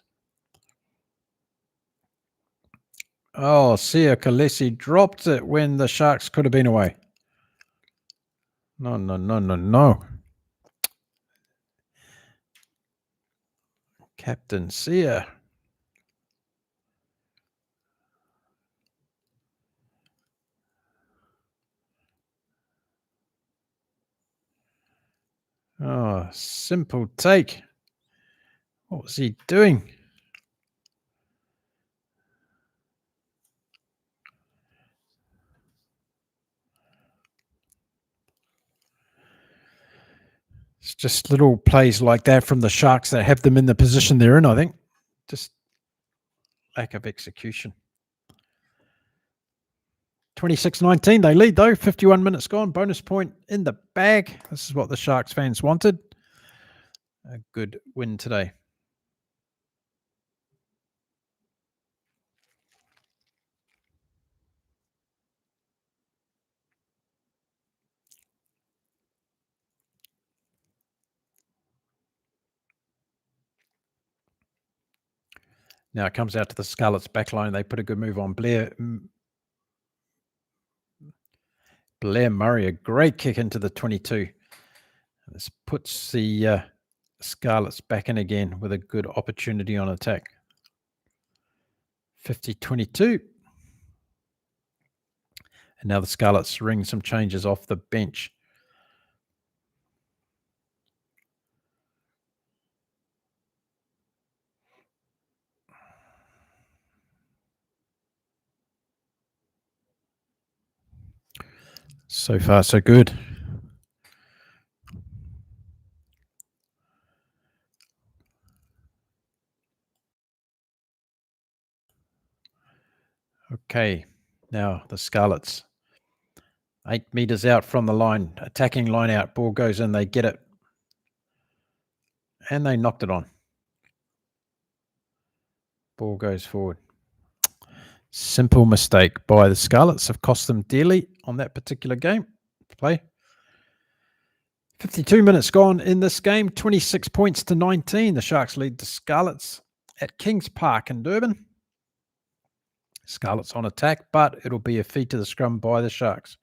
Oh, Siokolesi dropped it when the Sharks could have been away. No. Captain Sia. Oh, simple take. What was he doing? It's just little plays like that from the Sharks that have them in the position they're in, I think. Just lack of execution. 26-19, they lead though. 51 minutes gone. Bonus point in the bag. This is what the Sharks fans wanted. A good win today. Now it comes out to the Scarlets backline. They put a good move on Blair Murray, a great kick into the 22. This puts the Scarlets back in again with a good opportunity on attack. 50-22. And now the Scarlets ring some changes off the bench. So far, so good. Okay, now the Scarlets. 8 meters out from the line, attacking line out. Ball goes in, they get it. And they knocked it on. Ball goes forward. Simple mistake by the Scarlets have cost them dearly on that particular game. Play. 52 minutes gone in this game. 26 points to 19. The Sharks lead the Scarlets at Kings Park in Durban. Scarlets on attack, but it'll be a feed to the scrum by the Sharks,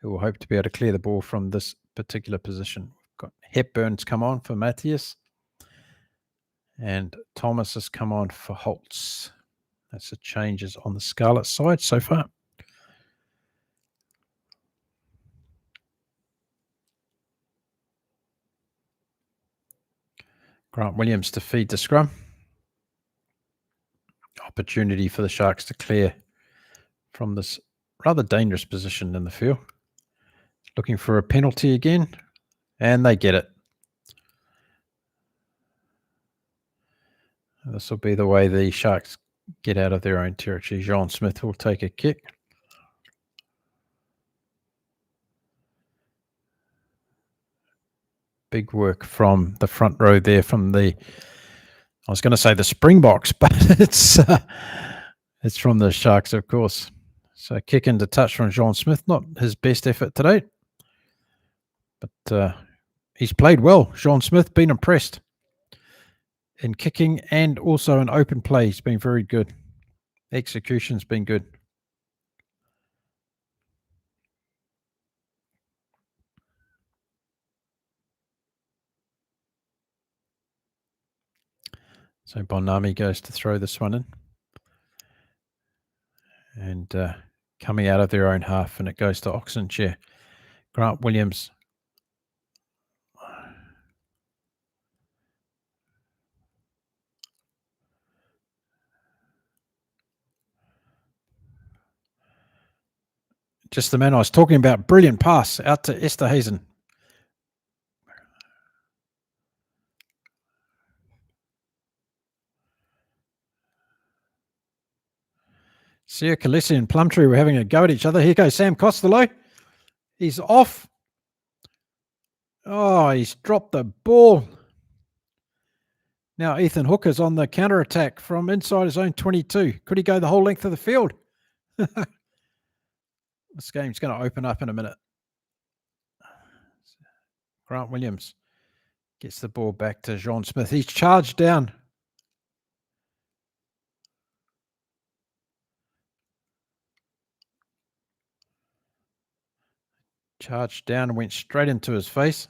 who will hope to be able to clear the ball from this particular position. We've got Hepburn's come on for Matthias, and Thomas has come on for Holtz. That's the changes on the Scarlet side so far. Grant Williams to feed the scrum. Opportunity for the Sharks to clear from this rather dangerous position in the field. Looking for a penalty again, and they get it. This will be the way the Sharks get out of their own territory. John Smith will take a kick. Big work from the front row there from the, I was going to say the Springboks, but it's from the Sharks, of course. So kick into touch from John Smith. Not his best effort today, but he's played well. John Smith, been impressed in kicking and also in open play. He's been very good. Execution's been good. So Bonami goes to throw this one in. And coming out of their own half, and it goes to Oxenchair. Grant Williams. Just the man I was talking about. Brilliant pass out to Esterhazen. Sia Khaleesi and Plumtree were having a go at each other. Here goes Sam Costello. He's off. Oh, he's dropped the ball. Now Ethan Hooker's on the counter-attack from inside his own 22. Could he go the whole length of the field? This game's going to open up in a minute. Grant Williams gets the ball back to John Smith. He's charged down. Charged down and went straight into his face.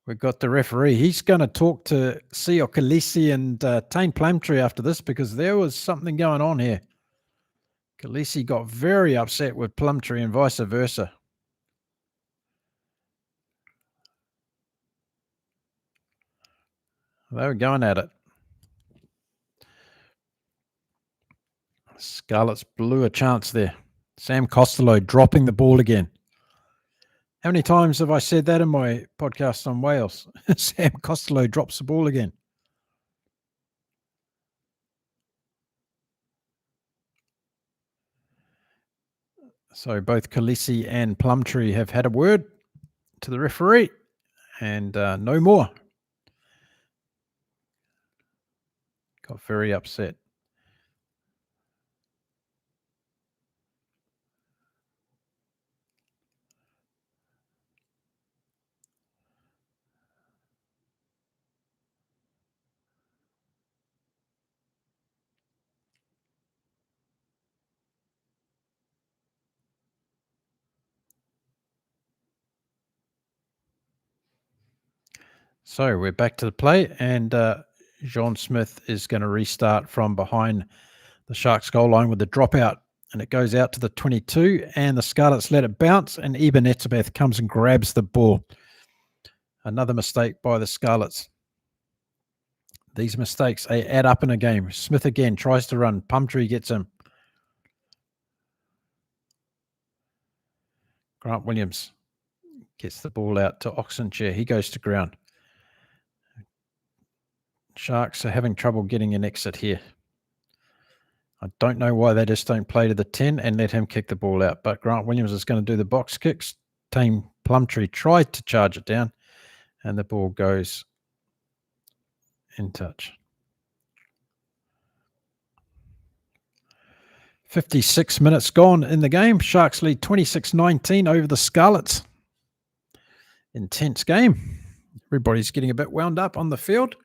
We've got the referee. He's going to talk to Sia Khaleesi and Tane Plumtree after this, because there was something going on here. Khaleesi got very upset with Plumtree and vice versa. They were going at it. Scarlets blew a chance there. Sam Costello dropping the ball again. How many times have I said that in my podcast on Wales? Sam Costello drops the ball again. So both Khaleesi and Plumtree have had a word to the referee, and no more. Got very upset. So we're back to the play, and John Smith is going to restart from behind the Sharks goal line with the dropout, and it goes out to the 22, and the Scarlets let it bounce, and Eben Etzebeth comes and grabs the ball. Another mistake by the Scarlets. These mistakes, they add up in a game. Smith again tries to run. Plumtree gets him. Grant Williams gets the ball out to Oxenchair. He goes to ground. Sharks are having trouble getting an exit here. I don't know why they just don't play to the 10 and let him kick the ball out. But Grant Williams is going to do the box kicks. Team Plumtree tried to charge it down, and the ball goes in touch. 56 minutes gone in the game. Sharks lead 26-19 over the Scarlets. Intense game. Everybody's getting a bit wound up on the field.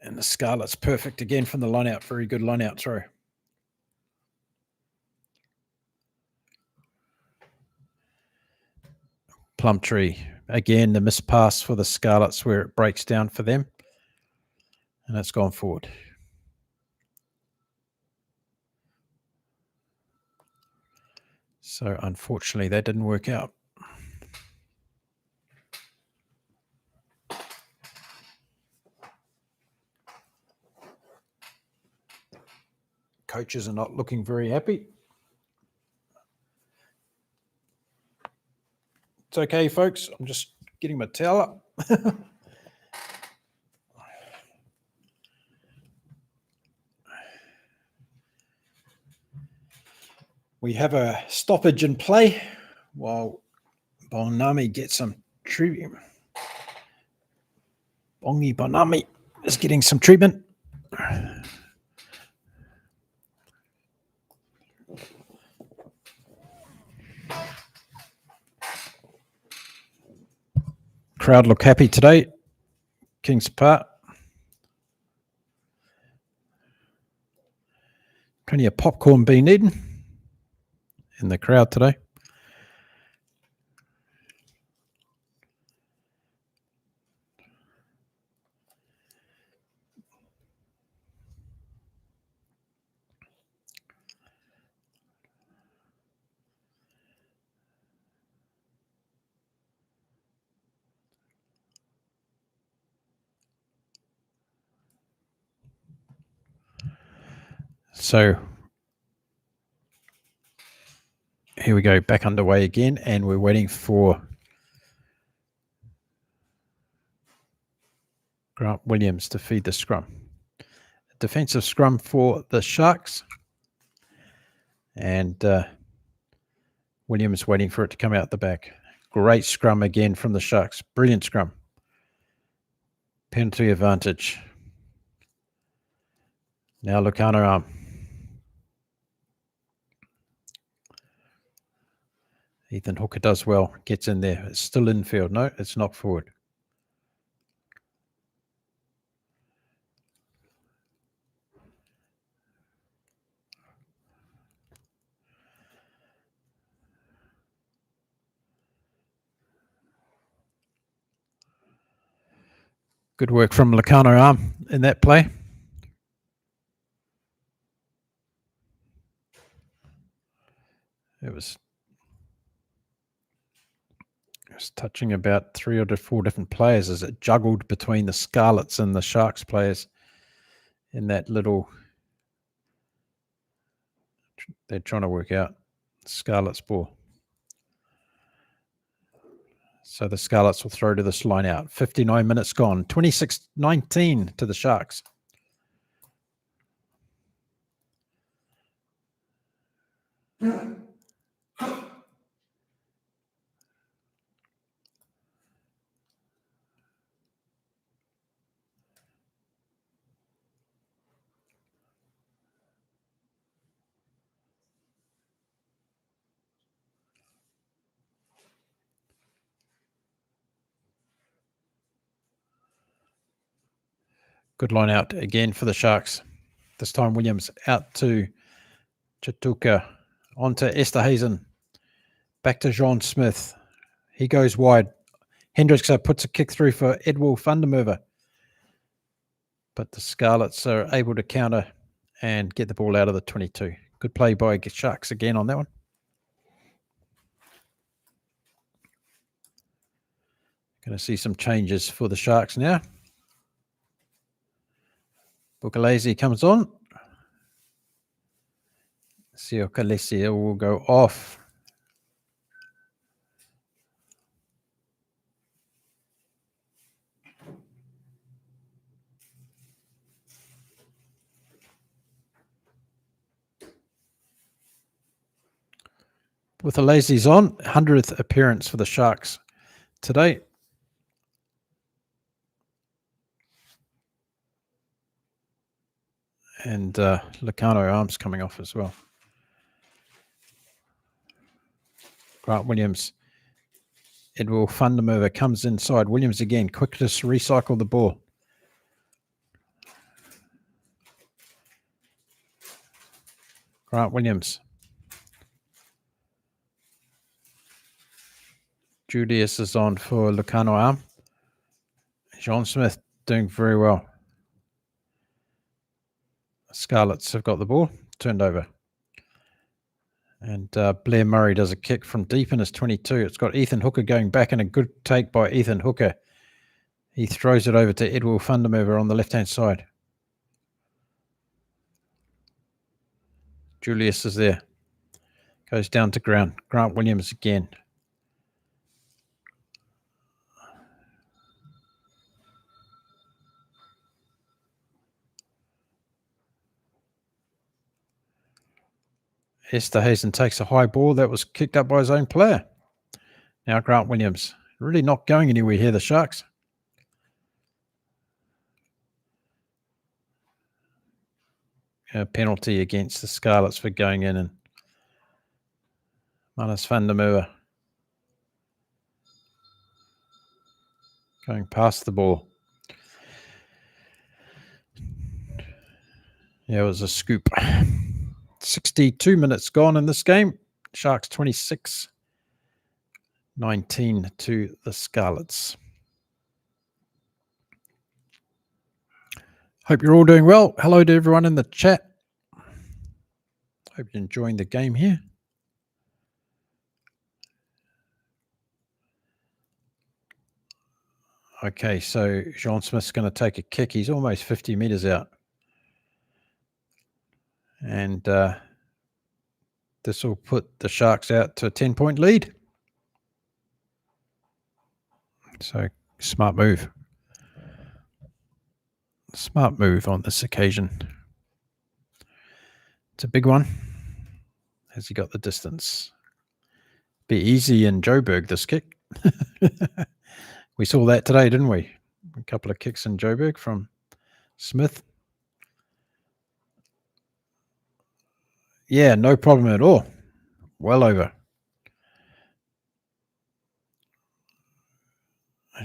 And the Scarlets perfect again from the line out. Very good line out throw. Plumtree. Again, the missed pass for the Scarlets where it breaks down for them. And it's gone forward. So unfortunately, that didn't work out. Coaches are not looking very happy. It's okay, folks. I'm just getting my towel up. We have a stoppage in play while Bonami gets some treatment. Bongi Bonami is getting some treatment. Crowd look happy today. Kings apart. Plenty of popcorn being eaten in the crowd today. So here we go, back underway again, and we're waiting for Grant Williams to feed the scrum. Defensive scrum for the Sharks. And Williams waiting for it to come out the back. Great scrum again from the Sharks. Brilliant scrum. Penalty advantage. Now Lucano arm. Ethan Hooker does well. Gets in there. It's still infield. No, it's knocked forward. Good work from Lucano arm in that play. It was touching about 3 or 4 different players as it juggled between the Scarlets and the Sharks players in that little. They're trying to work out Scarlet's ball. So the Scarlets will throw to this line out. 59 minutes gone. 26-19 to the Sharks. Good line out again for the Sharks. This time Williams out to Chatuka. On to Esterhazen. Back to John Smith. He goes wide. Hendricks puts a kick through for Edward Vandermerwe. But the Scarlets are able to counter and get the ball out of the 22. Good play by Sharks again on that one. Going to see some changes for the Sharks now. Bukalese comes on. Siokalesi will go off. With the Lazy's on, 100th appearance for the Sharks today. And Lacano arms coming off as well. Grant Williams. Edward Vandermerwe comes inside. Williams again, quick to recycle the ball. Grant Williams. Julius is on for Lucano arm. John Smith doing very well. Scarlets have got the ball, turned over. And Blair Murray does a kick from deep in his 22. It's got Ethan Hooker going back, and a good take by Ethan Hooker. He throws it over to Edward Vandermerwe on the left-hand side. Julius is there. Goes down to ground. Grant Williams again. Esterhazen takes a high ball that was kicked up by his own player. Now Grant Williams. Really not going anywhere here, the Sharks. A penalty against the Scarlets for going in, and Manus Vandermerwe going past the ball. Yeah, it was a scoop. 62 minutes gone in this game. Sharks 26-19 to the Scarlets. Hope you're all doing well. Hello to everyone in the chat. Hope you're enjoying the game here. Okay, so John Smith's going to take a kick. He's almost 50 meters out. And this will put the Sharks out to a 10-point lead. So, smart move. Smart move on this occasion. It's a big one. Has he got the distance? Be easy in Joburg, this kick. We saw that today, didn't we? A couple of kicks in Joburg from Smith. Yeah, no problem at all. Well over.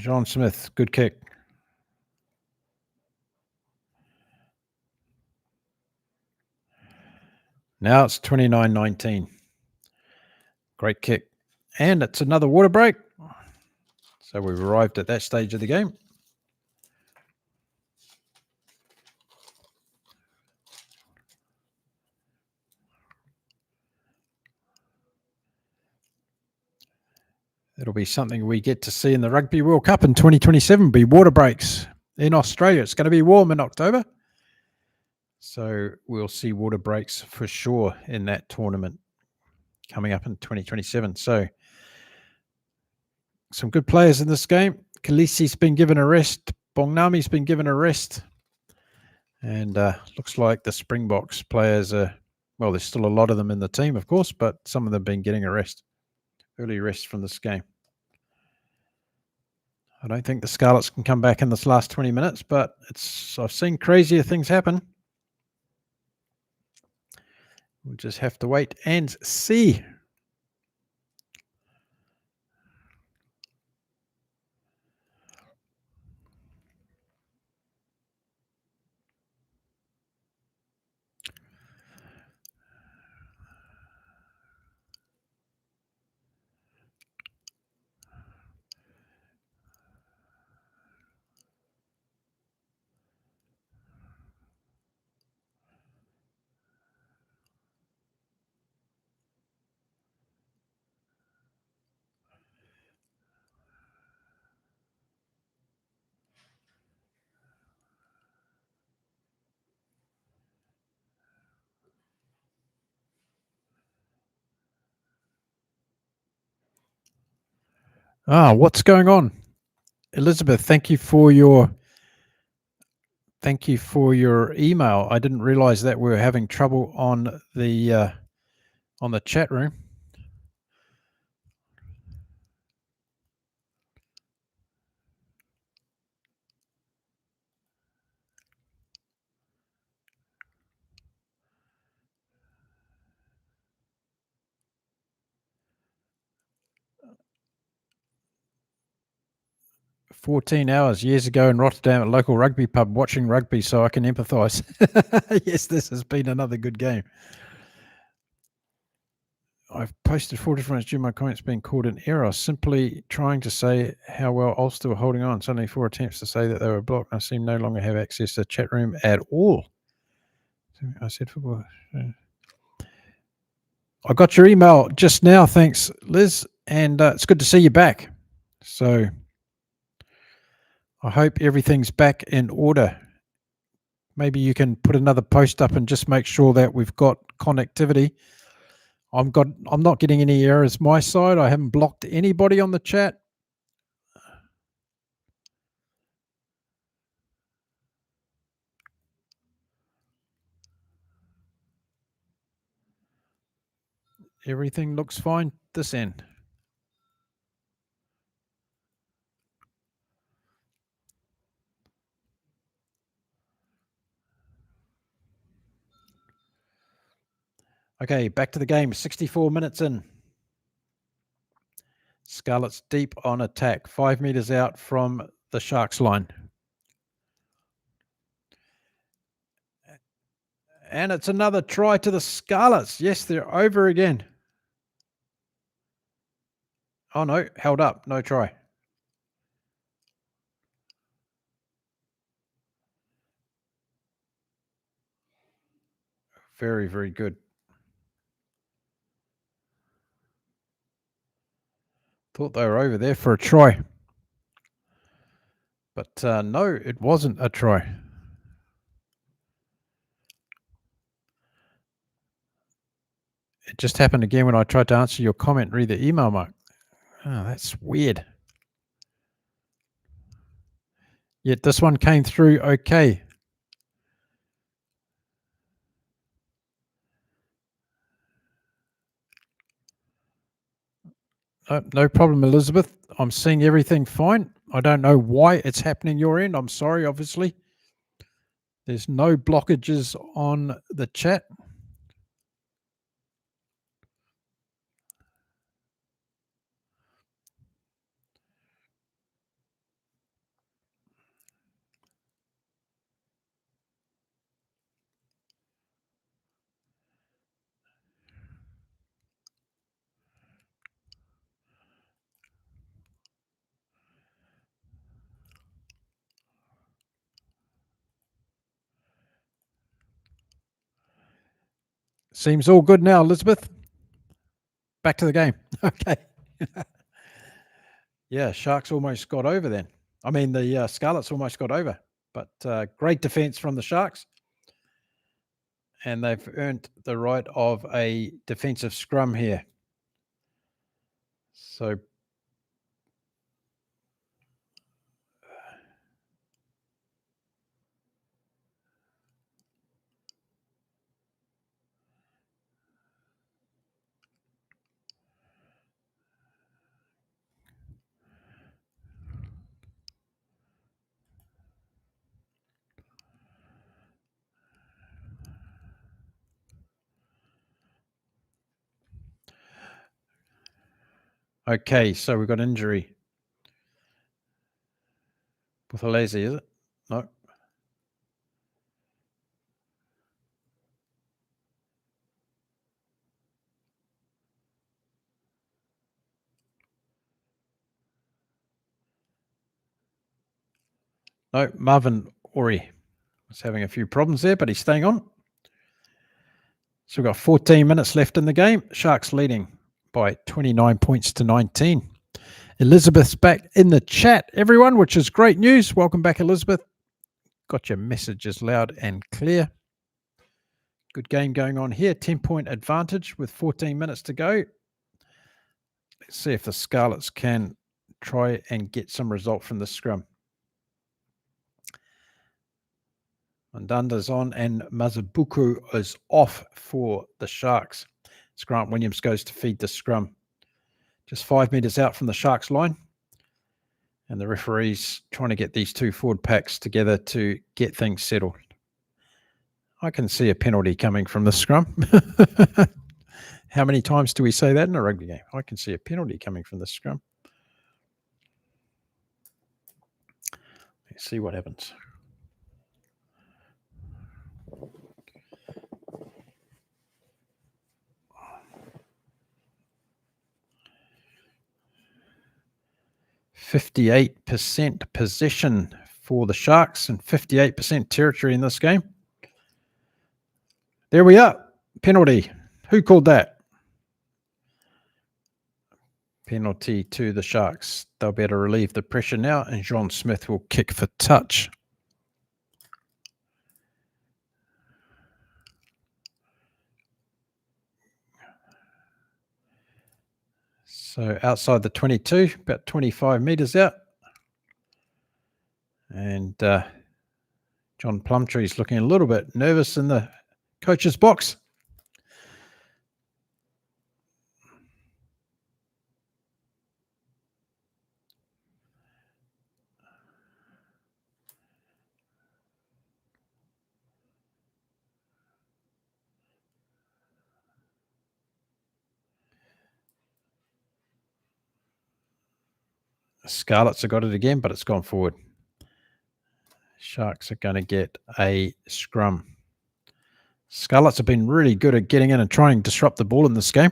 John Smith, good kick. Now it's 29-19. Great kick. And it's another water break. So we've arrived at that stage of the game. It'll be something we get to see in the Rugby World Cup in 2027, be water breaks in Australia. It's going to be warm in October. So we'll see water breaks for sure in that tournament coming up in 2027. So some good players in this game. Khaleesi's been given a rest. Bongnami's been given a rest. And looks like the Springboks players are, well, there's still a lot of them in the team, of course, but some of them have been getting a rest, early rest from this game. I don't think the Scarlets can come back in this last 20 minutes, but I've seen crazier things happen. We'll just have to wait and see. What's going on? Elizabeth, thank you for your email. I didn't realize that we were having trouble on the chat room. "14 hours years ago in Rotterdam at a local rugby pub watching rugby, so I can empathise." Yes, this has been another good game. I've posted 4 different due to my comments being called an error, simply trying to say how well Ulster were holding on. Suddenly 4 attempts to say that they were blocked. I seem no longer have access to the chat room at all. I said football. I got your email just now. Thanks, Liz. And it's good to see you back. So I hope everything's back in order. Maybe you can put another post up and just make sure that we've got connectivity. I'm not getting any errors my side. I haven't blocked anybody on the chat. Everything looks fine this end. Okay, back to the game. 64 minutes in. Scarlets deep on attack, 5 meters out from the Sharks line. And it's another try to the Scarlets. Yes, they're over again. Oh, no, held up. No try. Very, very good. Thought they were over there for a try. But no, it wasn't a try. It just happened again when I tried to answer your comment, read the email, Mark. Oh, that's weird. Yet this one came through okay. No problem, Elizabeth. I'm seeing everything fine. I don't know why it's happening your end. I'm sorry, obviously. There's no blockages on the chat. Seems all good now, Elizabeth. Back to the game. Okay. Yeah, Sharks almost got over then. I mean, the Scarlets almost got over, but great defense from the Sharks. And they've earned the right of a defensive scrum here. So okay, so we've got injury with Alesi, is it? No. No, Marvin Ori was having a few problems there, but he's staying on. So we've got 14 minutes left in the game. Sharks leading by 29 points to 19. Elizabeth's back in the chat, everyone, which is great news. Welcome back, Elizabeth. Got your messages loud and clear. Good game going on here. 10-point advantage with 14 minutes to go. Let's see if the Scarlets can try and get some result from the scrum. Mandanda's on and Mazabuku is off for the Sharks. As Grant Williams goes to feed the scrum. Just 5 meters out from the Sharks line. And the referee's trying to get these two forward packs together to get things settled. I can see a penalty coming from the scrum. How many times do we say that in a rugby game? I can see a penalty coming from the scrum. Let's see what happens. %58% possession for the Sharks and 58% territory in this game. There we are. Penalty. Who called that? Penalty to the Sharks. They'll be able to relieve the pressure now, and John Smith will kick for touch. So outside the 22, about 25 meters out. And John Plumtree's looking a little bit nervous in the coach's box. Scarlets have got it again, but it's gone forward. Sharks are going to get a scrum. Scarlets have been really good at getting in and trying to disrupt the ball in this game.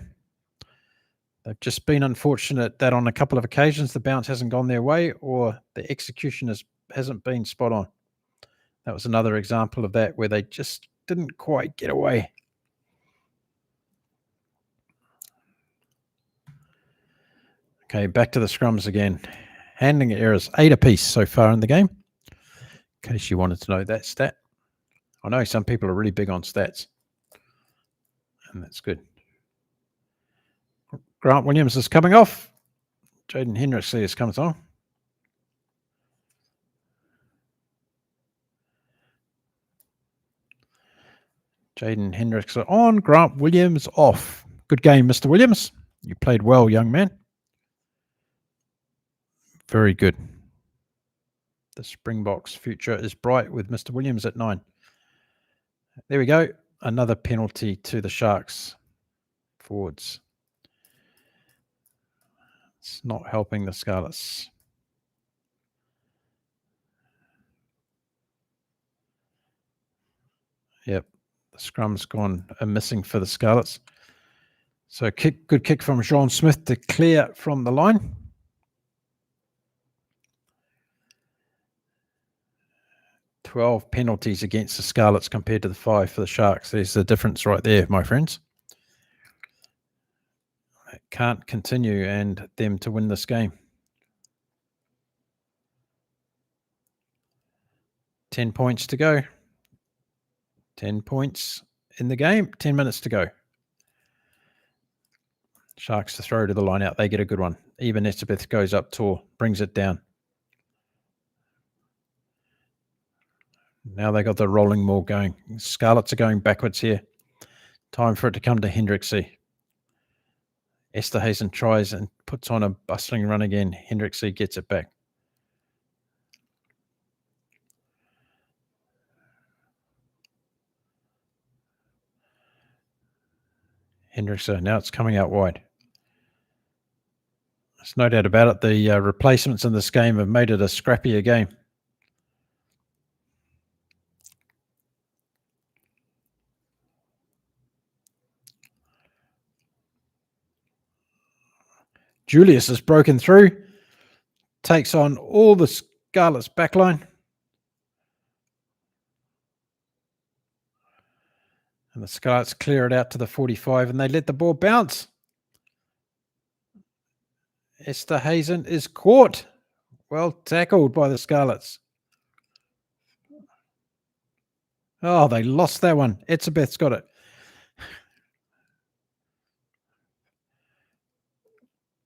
They've just been unfortunate that on a couple of occasions the bounce hasn't gone their way or the execution hasn't been spot on. That was another example of that where they just didn't quite get away. Okay, back to the scrums again. Handling errors, 8 apiece so far in the game. In case you wanted to know that stat. I know some people are really big on stats. And that's good. Grant Williams is coming off. Jaden Hendricks is coming on. Jaden Hendricks on. Grant Williams off. Good game, Mr. Williams. You played well, young man. Very good. The Springboks' future is bright with Mr. Williams at 9. There we go. Another penalty to the Sharks forwards. It's not helping the Scarlets. Yep. The scrum's gone missing for the Scarlets. So good kick from John Smith to clear from the line. $12 penalties against the Scarlets compared to the 5 for the Sharks. There's the difference right there, my friends. It can't continue and them to win this game. 10 points to go. 10 points in the game. 10 minutes to go. Sharks to throw to the line out. They get a good one. Even Estabeth goes up tall, brings it down. Now they got the rolling maul going. Scarlets are going backwards here. Time for it to come to Hendrixie. Esterhazen tries and puts on a bustling run again. Hendrixie gets it back. Hendrixie, now it's coming out wide. There's no doubt about it. The replacements in this game have made it a scrappier game. Julius has broken through, takes on all the Scarlets backline. And the Scarlets clear it out to the 45 and they let the ball bounce. Esterhazen is caught. Well tackled by the Scarlets. Oh, they lost that one. Etzebeth's got it.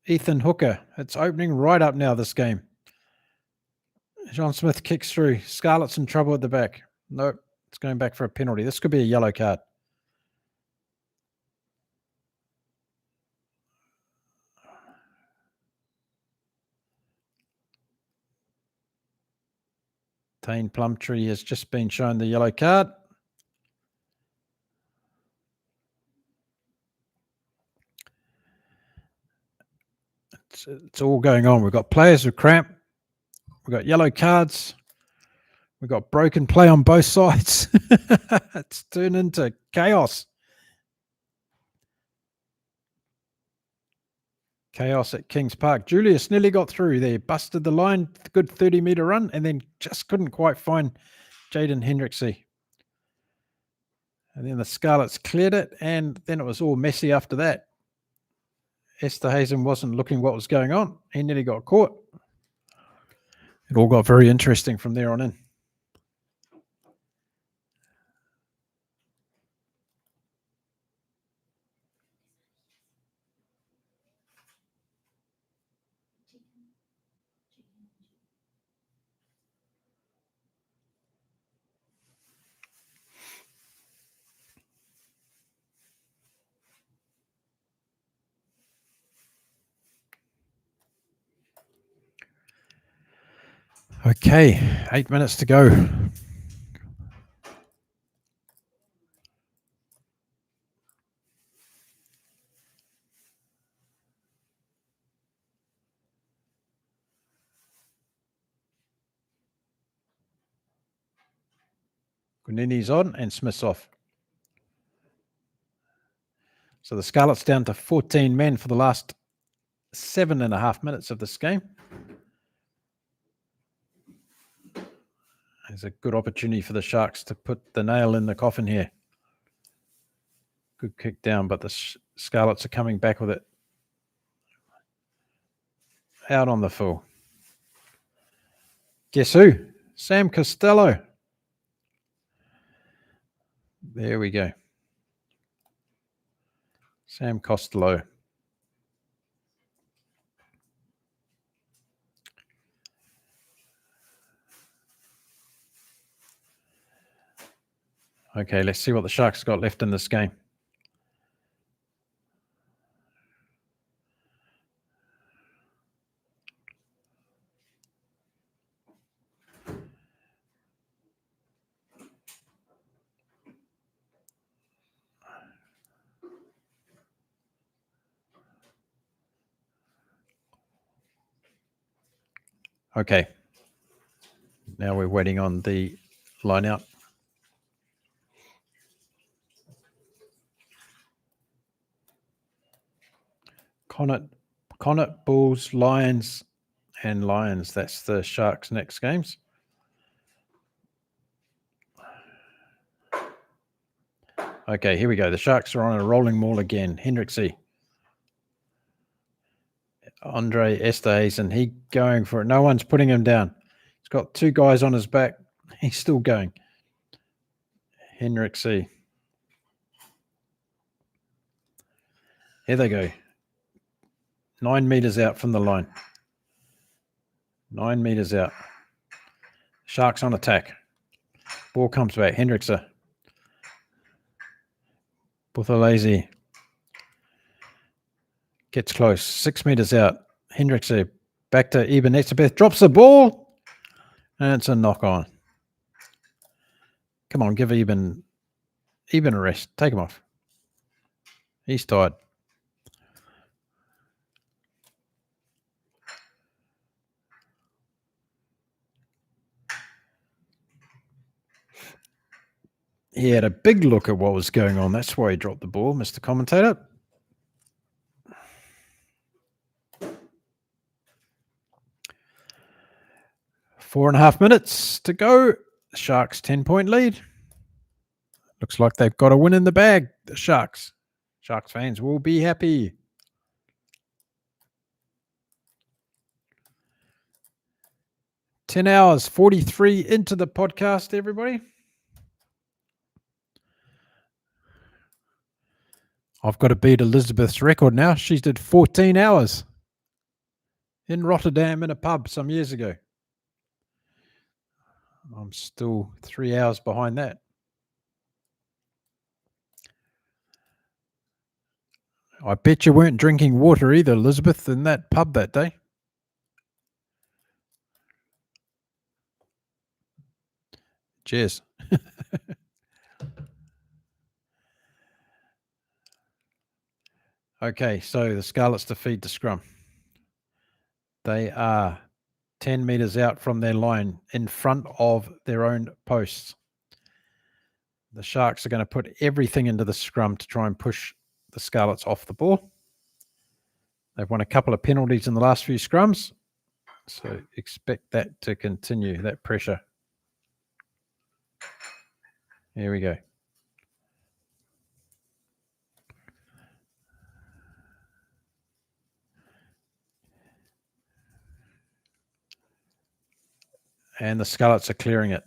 Ethan Hooker. It's opening right up now, this game. John Smith kicks through. Scarlet's in trouble at the back. Nope. It's going back for a penalty. This could be a yellow card. Tane Plumtree has just been shown the yellow card. It's all going on. We've got players with cramp. We've got yellow cards. We've got broken play on both sides. It's turned into chaos. Chaos at Kings Park. Julius nearly got through there. Busted the line. Good 30-meter run. And then just couldn't quite find Jaden Hendrixie. And then the Scarlets cleared it. And then it was all messy after that. Esterhazen wasn't looking what was going on. He nearly got caught. It all got very interesting from there on in. Okay, 8 minutes to go. Gunini's on and Smith's off. So the Scarlets down to 14 men for the last 7.5 minutes of this game. There's a good opportunity for the Sharks to put the nail in the coffin here. Good kick down, but the Scarlets are coming back with it. Out on the full. Guess who? Sam Costello. There we go. Sam Costello. Okay, let's see what the Sharks got left in this game. Okay. Now we're waiting on the line out. Connacht, Bulls, Lions, and Lions. That's the Sharks' next games. Okay, here we go. The Sharks are on a rolling maul again. Hendrixie. Andre Esterhazen. He going for it. No one's putting him down. He's got two guys on his back. He's still going. Hendrixie. Here they go. 9 meters out from the line. 9 meters out. Sharks on attack. Ball comes back. Hendrixie. Buthelezi. Gets close. 6 meters out. Hendrixie. Back to Eben Etzebeth. Drops the ball. And it's a knock on. Come on, give Eben a rest. Take him off. He's tired. He had a big look at what was going on. That's why he dropped the ball, Mr. Commentator. Four and a half minutes to go. Sharks 10-point lead. Looks like they've got a win in the bag, the Sharks. Sharks fans will be happy. $10 hours, 43 into the podcast, everybody. I've got to beat Elizabeth's record now. She did 14 hours in Rotterdam in a pub some years ago. I'm still 3 hours behind that. I bet you weren't drinking water either, Elizabeth, in that pub that day. Cheers. Okay, so the Scarlets defeat the scrum. They are 10 meters out from their line in front of their own posts. The Sharks are going to put everything into the scrum to try and push the Scarlets off the ball. They've won a couple of penalties in the last few scrums, so expect that to continue, that pressure. Here we go. And the Scarlets are clearing it.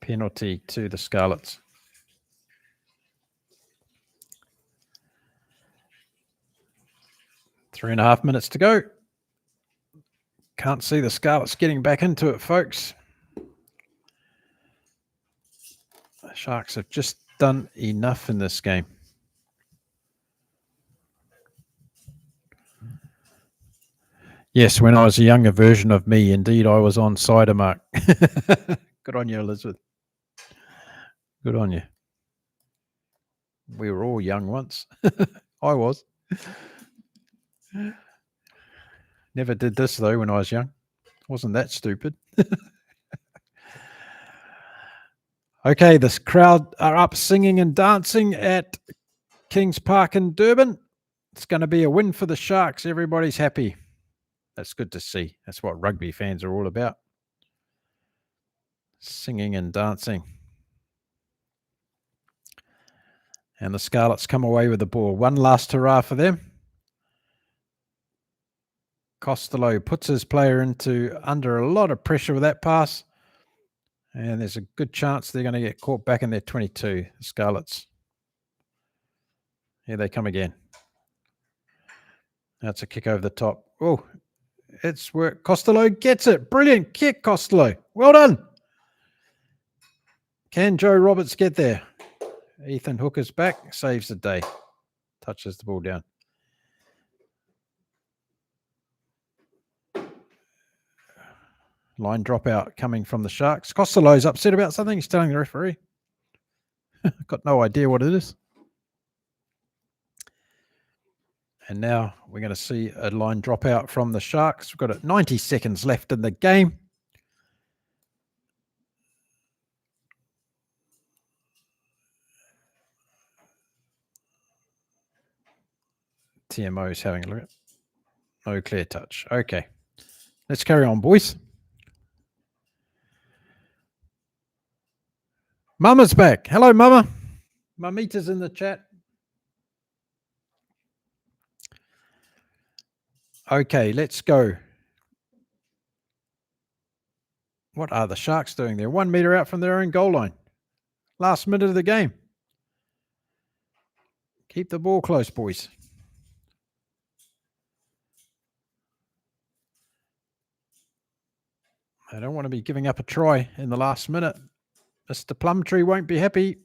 Penalty to the Scarlets. Three and a half minutes to go. Can't see the Scarlets getting back into it, folks. The Sharks have just done enough in this game. Yes, when I was a younger version of me, indeed, I was on cider, Mark. Good on you, Elizabeth. Good on you. We were all young once. I was. Never did this, though, when I was young. Wasn't that stupid. Okay, this crowd are up singing and dancing at Kings Park in Durban. It's going to be a win for the Sharks. Everybody's happy. That's good to see. That's what rugby fans are all about. Singing and dancing. And the Scarlets come away with the ball. One last hurrah for them. Costello puts his player under a lot of pressure with that pass. And there's a good chance they're going to get caught back in their 22, the Scarlets. Here they come again. That's a kick over the top. Oh, it's work. Costello gets it. Brilliant kick, Costello. Well done. Can Joe Roberts get there? Ethan Hooker's back, saves the day. Touches the ball down. Line dropout coming from the Sharks. Costello's upset about something. He's telling the referee. Got no idea what it is. And now we're going to see a line dropout from the Sharks. We've got 90 seconds left in the game. TMO's having a look at. No clear touch. Okay. Let's carry on, boys. Mama's back. Hello, Mama. Mamita's in the chat. Okay, let's go. What are the Sharks doing there? 1 meter out from their own goal line. Last minute of the game. Keep the ball close, boys. I don't want to be giving up a try in the last minute. Mr. Plumtree won't be happy.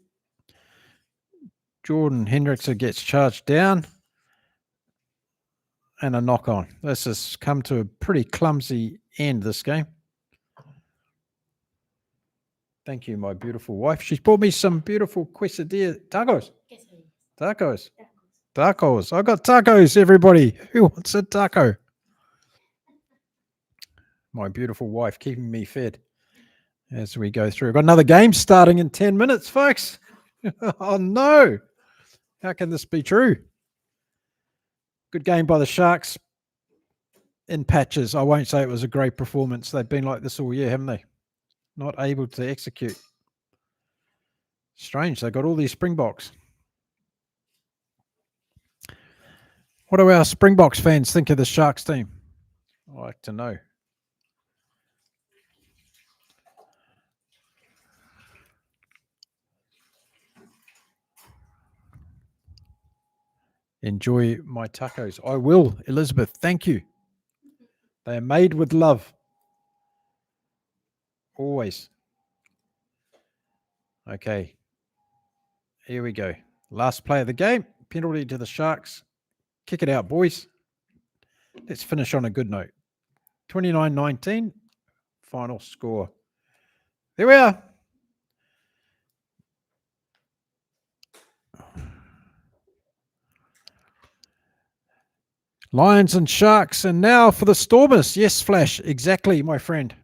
Jordan Hendrickson gets charged down. And a knock on. This has come to a pretty clumsy end, this game. Thank you, my beautiful wife. She's brought me some beautiful quesadilla tacos. Tacos. Tacos. I got tacos, everybody. Who wants a taco? My beautiful wife keeping me fed as we go through. I've got another game starting in 10 minutes, folks. Oh, no. How can this be true? Good game by the Sharks in patches. I won't say it was a great performance. They've been like this all year, haven't they? Not able to execute. Strange. They got all these Springboks. What do our Springboks fans think of the Sharks team? I'd like to know. Enjoy my tacos. I will, Elizabeth. Thank you. They are made with love. Always. Okay. Here we go. Last play of the game. Penalty to the Sharks. Kick it out, boys. Let's finish on a good note. 29-19. Final score. There we are. Lions and Sharks. And now for the Stormers. Yes, Flash. Exactly, my friend.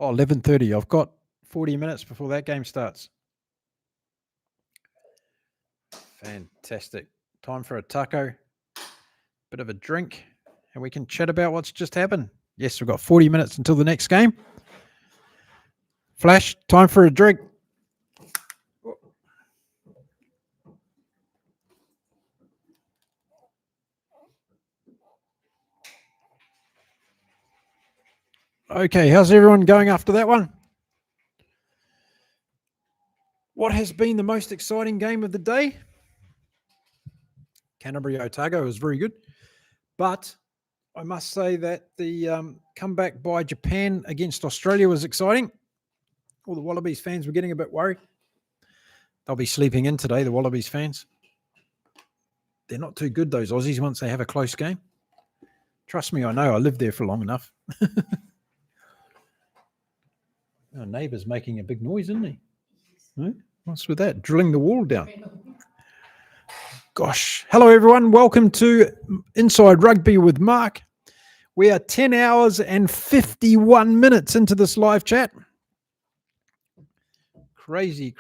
Oh, 11:30. I've got 40 minutes before that game starts. Fantastic. Time for a taco, bit of a drink, and we can chat about what's just happened. Yes, we've got 40 minutes until the next game. Flash, time for a drink. Okay, how's everyone going after that one? What has been the most exciting game of the day? Canterbury Otago was very good, but I must say that the comeback by Japan against Australia was exciting. All the Wallabies fans were getting a bit worried. They'll be sleeping in today, the Wallabies fans. They're not too good, those Aussies, once they have a close game. Trust me, I know. I lived there for long enough. Our neighbour's making a big noise, isn't he? No? What's with that? Drilling the wall down. Gosh. Hello, everyone. Welcome to Inside Rugby with Mark. We are 10 hours and 51 minutes into this live chat. Crazy,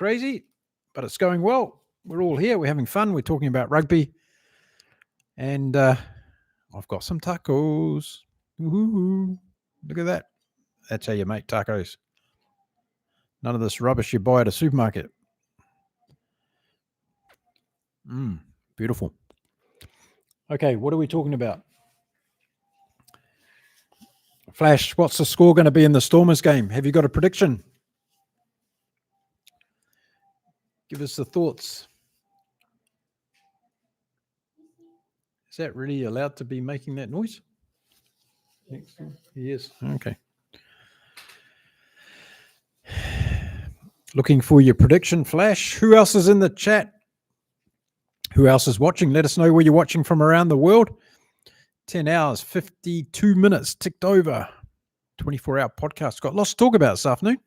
but it's going well. We're all here. We're having fun. We're talking about rugby. And I've got some tacos. Ooh, look at that. That's how you make tacos. None of this rubbish you buy at a supermarket. Beautiful. Okay, what are we talking about? Flash, what's the score going to be in the Stormers game? Have you got a prediction? Give us the thoughts. Is that really allowed to be making that noise? Yes. Okay. Looking for your prediction, Flash. Who else is in the chat? Who else is watching? Let us know where you're watching from around the world. 10 hours, 52 minutes ticked over. 24-hour podcast. Got lots to talk about this afternoon.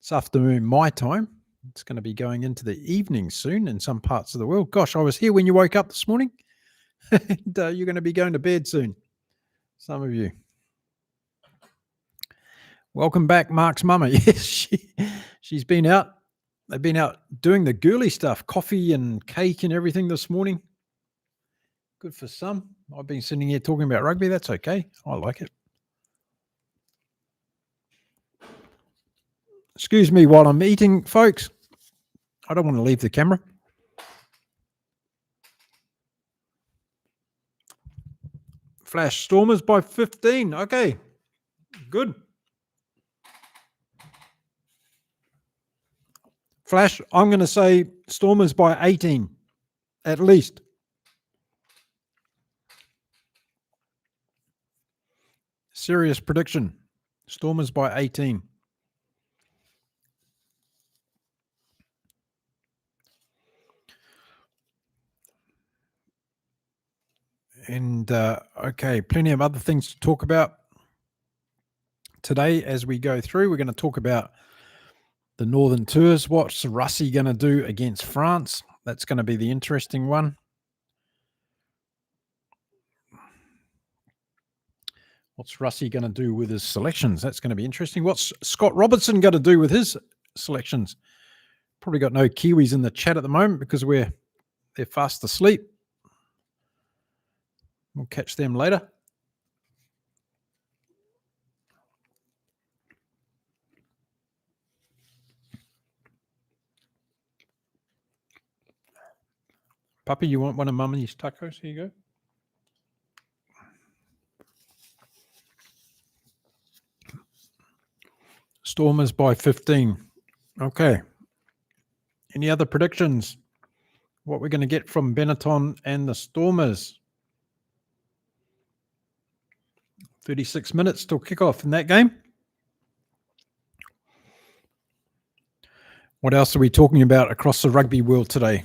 This afternoon, my time. It's going to be going into the evening soon in some parts of the world. Gosh, I was here when you woke up this morning. And, you're going to be going to bed soon. Some of you. Welcome back, Mark's mama. Yes, she's been out. They've been out doing the girly stuff, coffee and cake and everything this morning. Good for some. I've been sitting here talking about rugby. That's okay. I like it. Excuse me while I'm eating, folks. I don't want to leave the camera. Flash, Stormers by 15. Okay, good. Flash, I'm going to say Stormers by 18, at least. Serious prediction. Stormers by 18. And, okay, plenty of other things to talk about today as we go through. We're going to talk about the Northern Tours. What's Russie going to do against France? That's going to be the interesting one. What's Russie going to do with his selections? That's going to be interesting. What's Scott Robertson going to do with his selections? Probably got no Kiwis in the chat at the moment because they're fast asleep. We'll catch them later. Puppy, you want one of Mummy's tacos? Here you go. Stormers by 15. Okay. Any other predictions? What we're going to get from Benetton and the Stormers? 36 minutes till kickoff in that game. What else are we talking about across the rugby world today?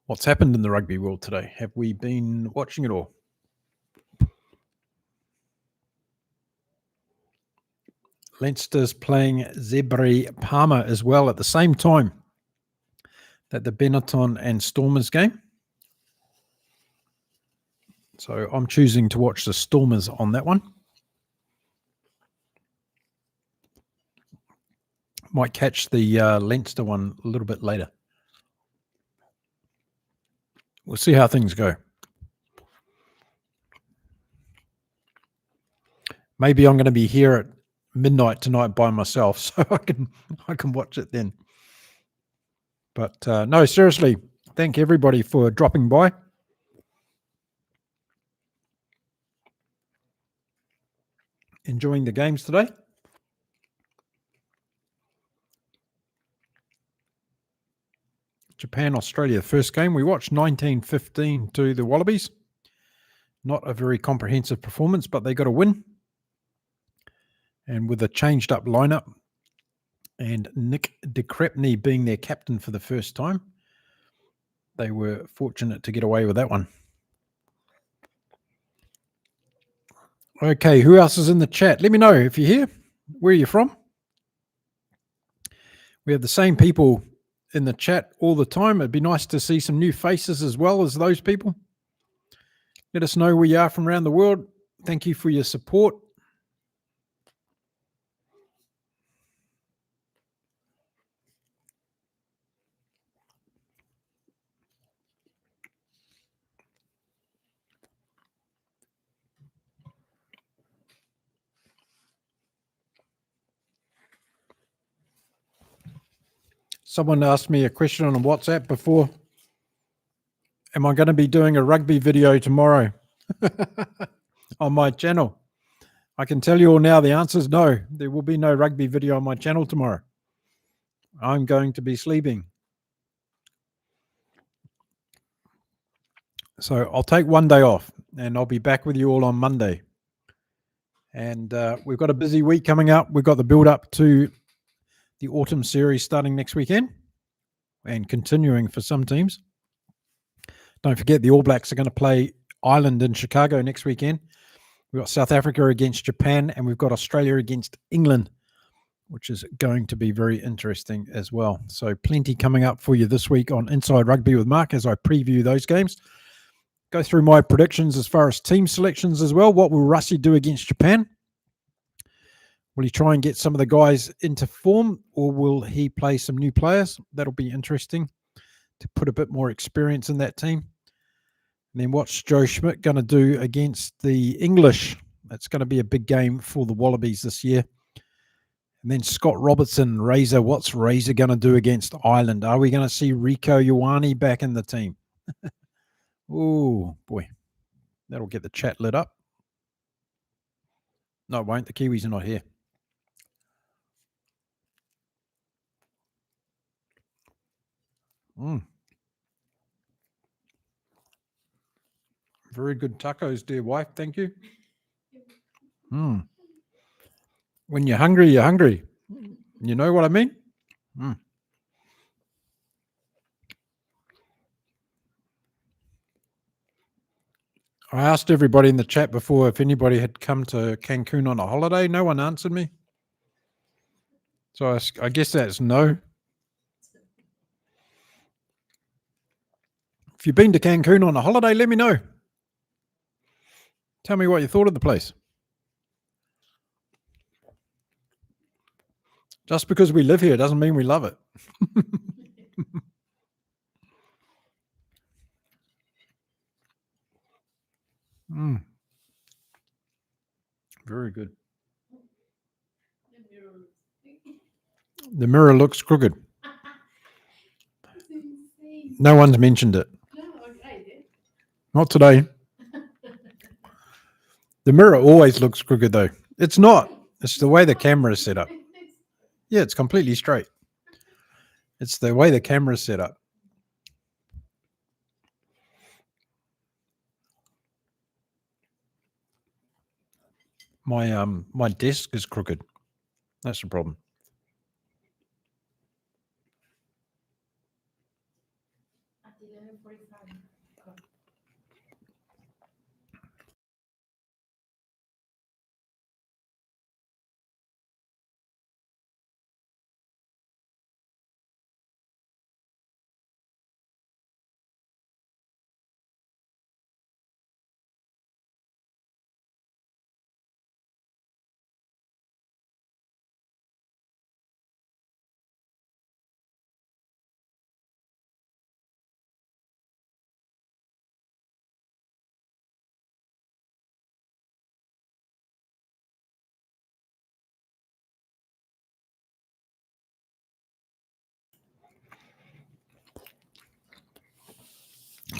What's happened in the rugby world today? Have we been watching it all? Leinster's playing Zebri Palmer as well at the same time that the Benetton and Stormers game. So I'm choosing to watch the Stormers on that one. Might catch the Leinster one a little bit later. We'll see how things go. Maybe I'm going to be here at midnight tonight by myself, so I can watch it then. But no, seriously, thank everybody for dropping by. Enjoying the games today. Japan, Australia, first game. We watched 19-15 to the Wallabies. Not a very comprehensive performance, but they got a win. And with a changed up lineup and Nick de Crepney being their captain for the first time, they were fortunate to get away with that one. Okay, who else is in the chat? Let me know if you're here. Where are you from? We have the same people in the chat all the time. It'd be nice to see some new faces as well as those people. Let us know where you are from around the world. Thank you for your support. Someone asked me a question on WhatsApp before. Am I going to be doing a rugby video tomorrow on my channel? I can tell you all now the answer is no. There will be no rugby video on my channel tomorrow. I'm going to be sleeping. So I'll take one day off and I'll be back with you all on Monday. And we've got a busy week coming up. We've got the build up to the autumn series starting next weekend and continuing for some teams. Don't forget the All Blacks are going to play Ireland in Chicago next weekend. We've got South Africa against Japan and we've got Australia against England, which is going to be very interesting as well. So plenty coming up for you this week on Inside Rugby with Mark as I preview those games. Go through my predictions as far as team selections as well. What will Russie do against Japan? Will he try and get some of the guys into form or will he play some new players? That'll be interesting to put a bit more experience in that team. And then what's Joe Schmidt going to do against the English? That's going to be a big game for the Wallabies this year. And then Scott Robertson, Razor. What's Razor going to do against Ireland? Are we going to see Rico Ioane back in the team? Oh, boy. That'll get the chat lit up. No, it won't. The Kiwis are not here. Very good tacos, dear wife. Thank you. When you're hungry, you're hungry. You know what I mean? I asked everybody in the chat before if anybody had come to Cancun on a holiday. No one answered me. So I guess that's no. If you've been to Cancun on a holiday, let me know. Tell me what you thought of the place. Just because we live here doesn't mean we love it. Very good. The mirror looks crooked. No one's mentioned it. Not today. The mirror always looks crooked, though. It's not. It's the way the camera is set up. Yeah, it's completely straight. It's the way the camera is set up. My desk is crooked. That's the problem.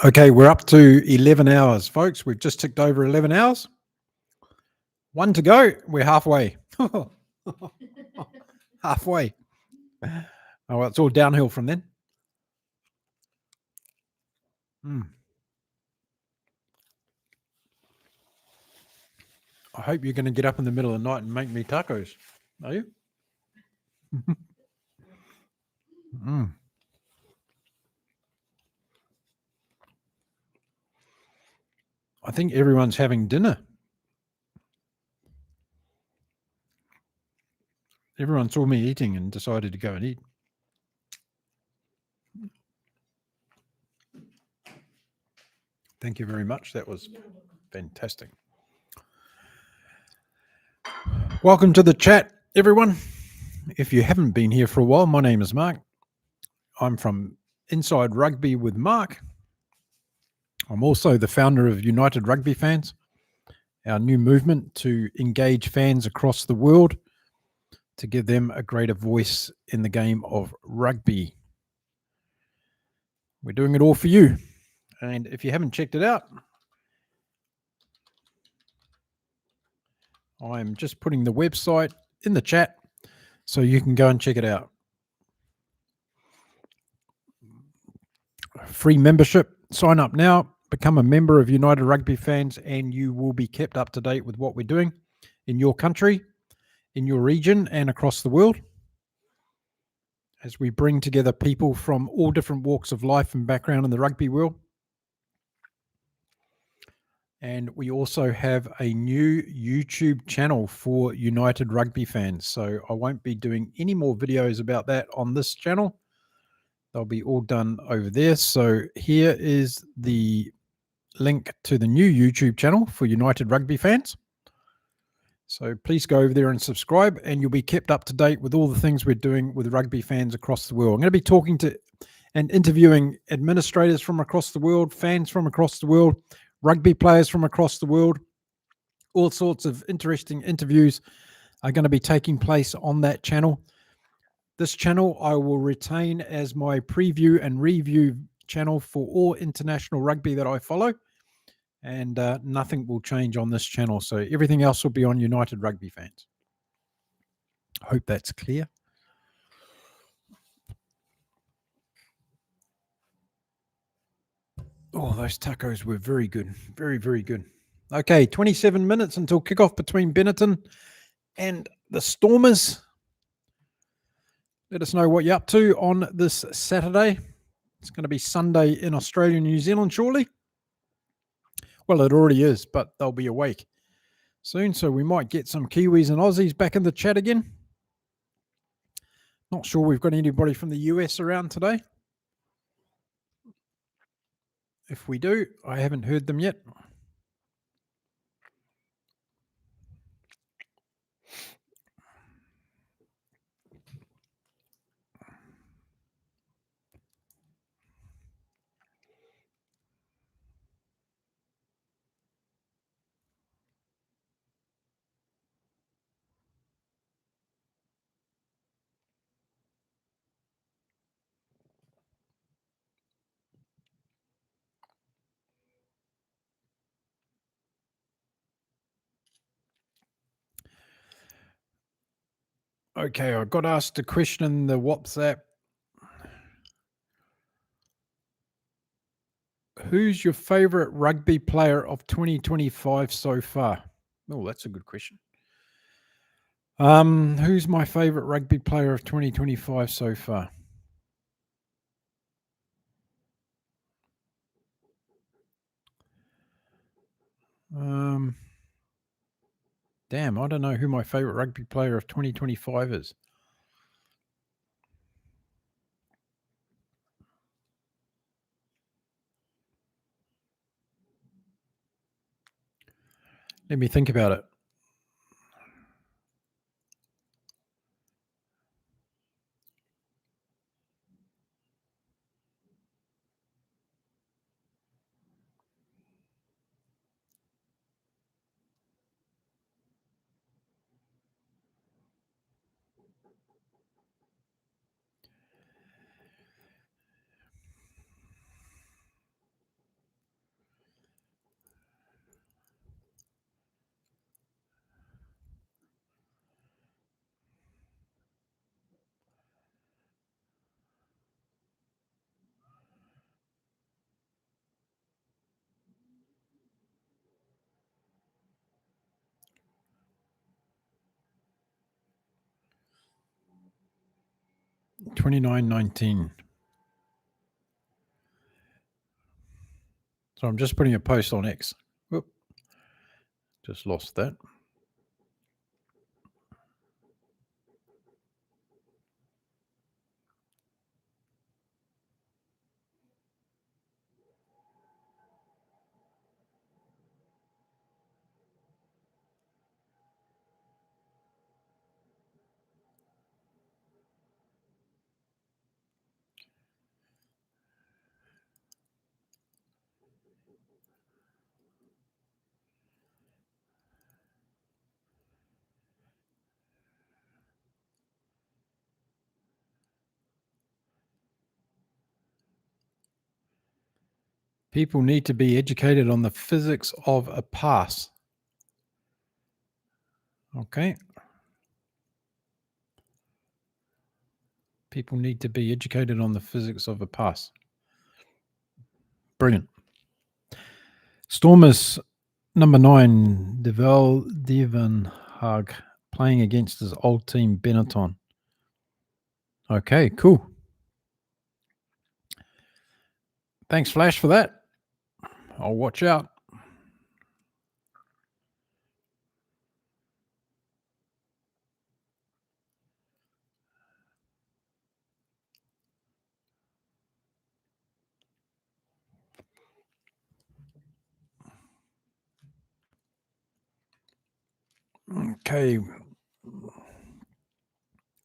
Okay, we're up to 11 hours, folks. We've just ticked over 11 hours. 1 to go. We're halfway. Halfway. Oh, well, it's all downhill from then. I hope you're going to get up in the middle of the night and make me tacos. Are you? I think everyone's having dinner. Everyone saw me eating and decided to go and eat. Thank you very much. That was fantastic. Welcome to the chat, everyone. If you haven't been here for a while, my name is Mark. I'm from Inside Rugby with Mark. I'm also the founder of United Rugby Fans, our new movement to engage fans across the world to give them a greater voice in the game of rugby. We're doing it all for you. And if you haven't checked it out, I'm just putting the website in the chat so you can go and check it out. Free membership. Sign up now. Become a member of United Rugby Fans, and you will be kept up to date with what we're doing in your country, in your region, and across the world, as we bring together people from all different walks of life and background in the rugby world. And we also have a new YouTube channel for United Rugby Fans. So I won't be doing any more videos about that on this channel. They'll be all done over there. So here is the link to the new YouTube channel for United Rugby Fans. So please go over there and subscribe, and you'll be kept up to date with all the things we're doing with rugby fans across the world. I'm going to be talking to and interviewing administrators from across the world, fans from across the world, rugby players from across the world. All sorts of interesting interviews are going to be taking place on that channel. This channel I will retain as my preview and review channel for all international rugby that I follow, and nothing will change on this channel. So everything else will be on United Rugby Fans. Hope that's clear. Oh, those tacos were very good. Very, very good. Okay, 27 minutes until kickoff between Benetton and the Stormers. Let us know what you're up to on this Saturday. It's going to be Sunday in Australia and New Zealand, surely. Well, it already is, but they'll be awake soon, so we might get some Kiwis and Aussies back in the chat again. Not sure we've got anybody from the US around today. If we do, I haven't heard them yet. Okay, I got asked a question in the WhatsApp. Who's your favorite rugby player of 2025 so far? Oh, that's a good question. Who's my favorite rugby player of 2025 so far? Damn, I don't know who my favorite rugby player of 2025 is. Let me think about it. $29.19. So I'm just putting a post on X. Whoop. Just lost that. People need to be educated on the physics of a pass. Okay. People need to be educated on the physics of a pass. Brilliant. Stormers number 9, Devan Hag, playing against his old team, Benetton. Okay, cool. Thanks, Flash, for that. I'll watch out. Okay.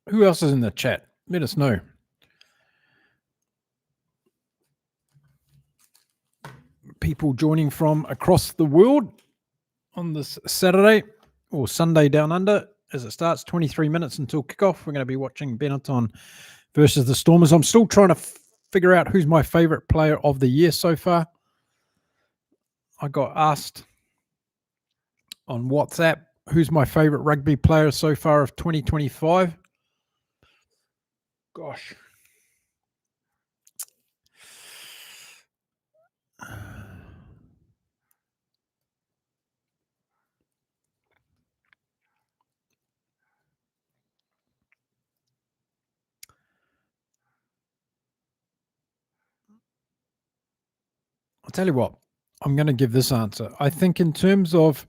Who else is in the chat? Let us know. People joining from across the world on this Saturday or Sunday down under as it starts. 23 minutes until kickoff. We're going to be watching Benetton versus the Stormers. I'm still trying to figure out who's my favorite player of the year so far. I got asked on WhatsApp, who's my favorite rugby player so far of 2025? Gosh. I'll tell you what, I'm going to give this answer. I think in terms of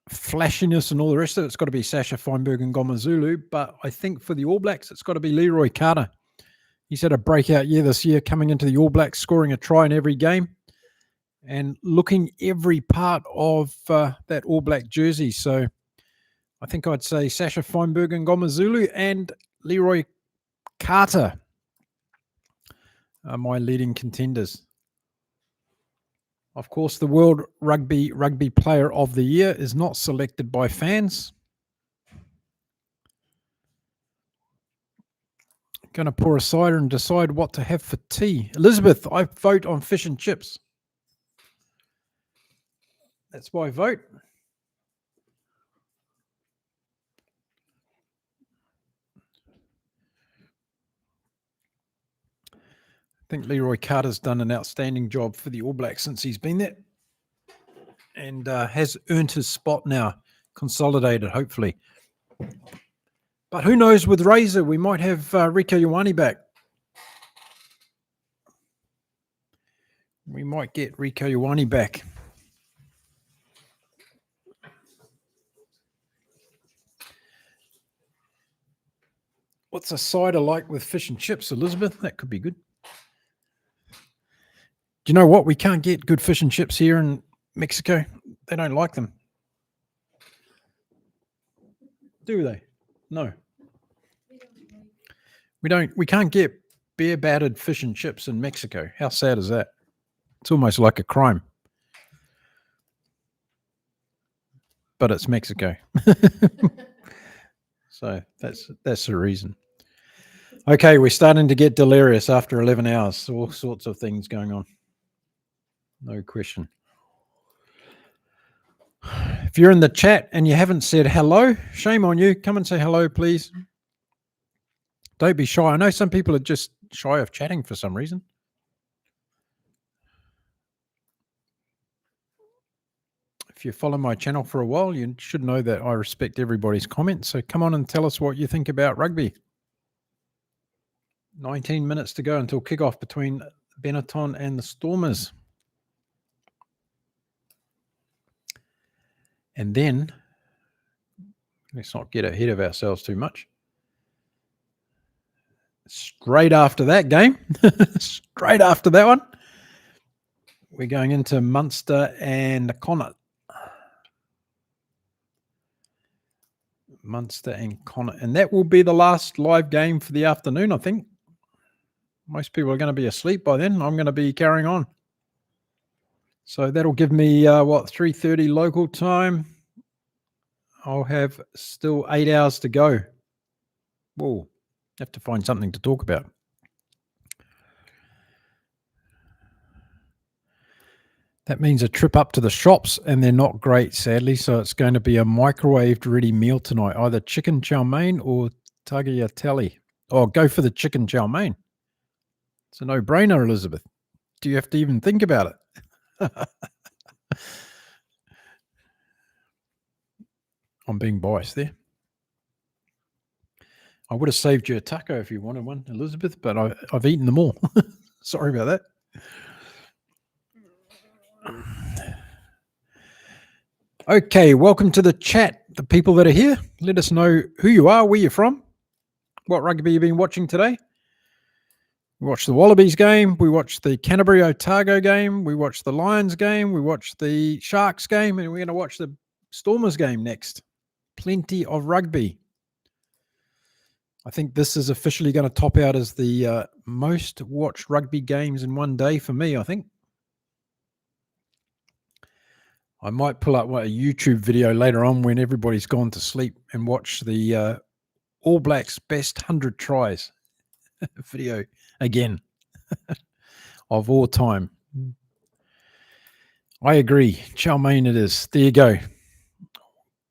flashiness and all the rest of it, it's got to be Sasha Feinberg and Ngomazulu. But I think for the All Blacks, it's got to be Leroy Carter. He's had a breakout year this year, coming into the All Blacks, scoring a try in every game and looking every part of that All Black jersey. So I think I'd say Sasha Feinberg and Ngomazulu and Leroy Carter are my leading contenders. Of course, the World Rugby Player of the Year is not selected by fans. Going to pour a cider and decide what to have for tea. Elizabeth, I vote on fish and chips. That's my vote. I think Leroy Carter's done an outstanding job for the All Blacks since he's been there and has earned his spot now, consolidated, hopefully. But who knows, with Razor, we might have Rieko Ioane back. We might get Rieko Ioane back. What's a cider like with fish and chips, Elizabeth? That could be good. Do you know what? We can't get good fish and chips here in Mexico. They don't like them. Do they? No. We can't get beer battered fish and chips in Mexico. How sad is that? It's almost like a crime. But it's Mexico. So that's the reason. Okay, we're starting to get delirious after 11 hours. All sorts of things going on. No question. If you're in the chat and you haven't said hello, shame on you. Come and say hello, please. Don't be shy. I know some people are just shy of chatting for some reason. If you follow my channel for a while, you should know that I respect everybody's comments. So come on and tell us what you think about rugby. 19 minutes to go until kickoff between Benetton and the Stormers. And then, let's not get ahead of ourselves too much. Straight after that game, straight after that one, we're going into Munster and Connacht. Munster and Connacht. And that will be the last live game for the afternoon, I think. Most people are going to be asleep by then. I'm going to be carrying on. So that'll give me, 3:30 local time. I'll have still 8 hours to go. Whoa, have to find something to talk about. That means a trip up to the shops, and they're not great, sadly. So it's going to be a microwaved ready meal tonight, either chicken chow mein or tagliatelle. Oh, go for the chicken chow mein. It's a no-brainer, Elizabeth. Do you have to even think about it? I'm being biased there. I would have saved you a taco if you wanted one, Elizabeth, but I've eaten them all. Sorry about that. Okay, welcome to the chat. The people that are here, let us know who you are, where you're from, what rugby you've been watching today. We watched the Wallabies game. We watched the Canterbury Otago game. We watched the Lions game. We watched the Sharks game, and we're going to watch the Stormers game next. Plenty of rugby. I think this is officially going to top out as the most watched rugby games in one day for me, I think. I might pull up a YouTube video later on when everybody's gone to sleep and watch the All Blacks best 100 tries. video again of all time. I agree. Chow mein it is. There you go.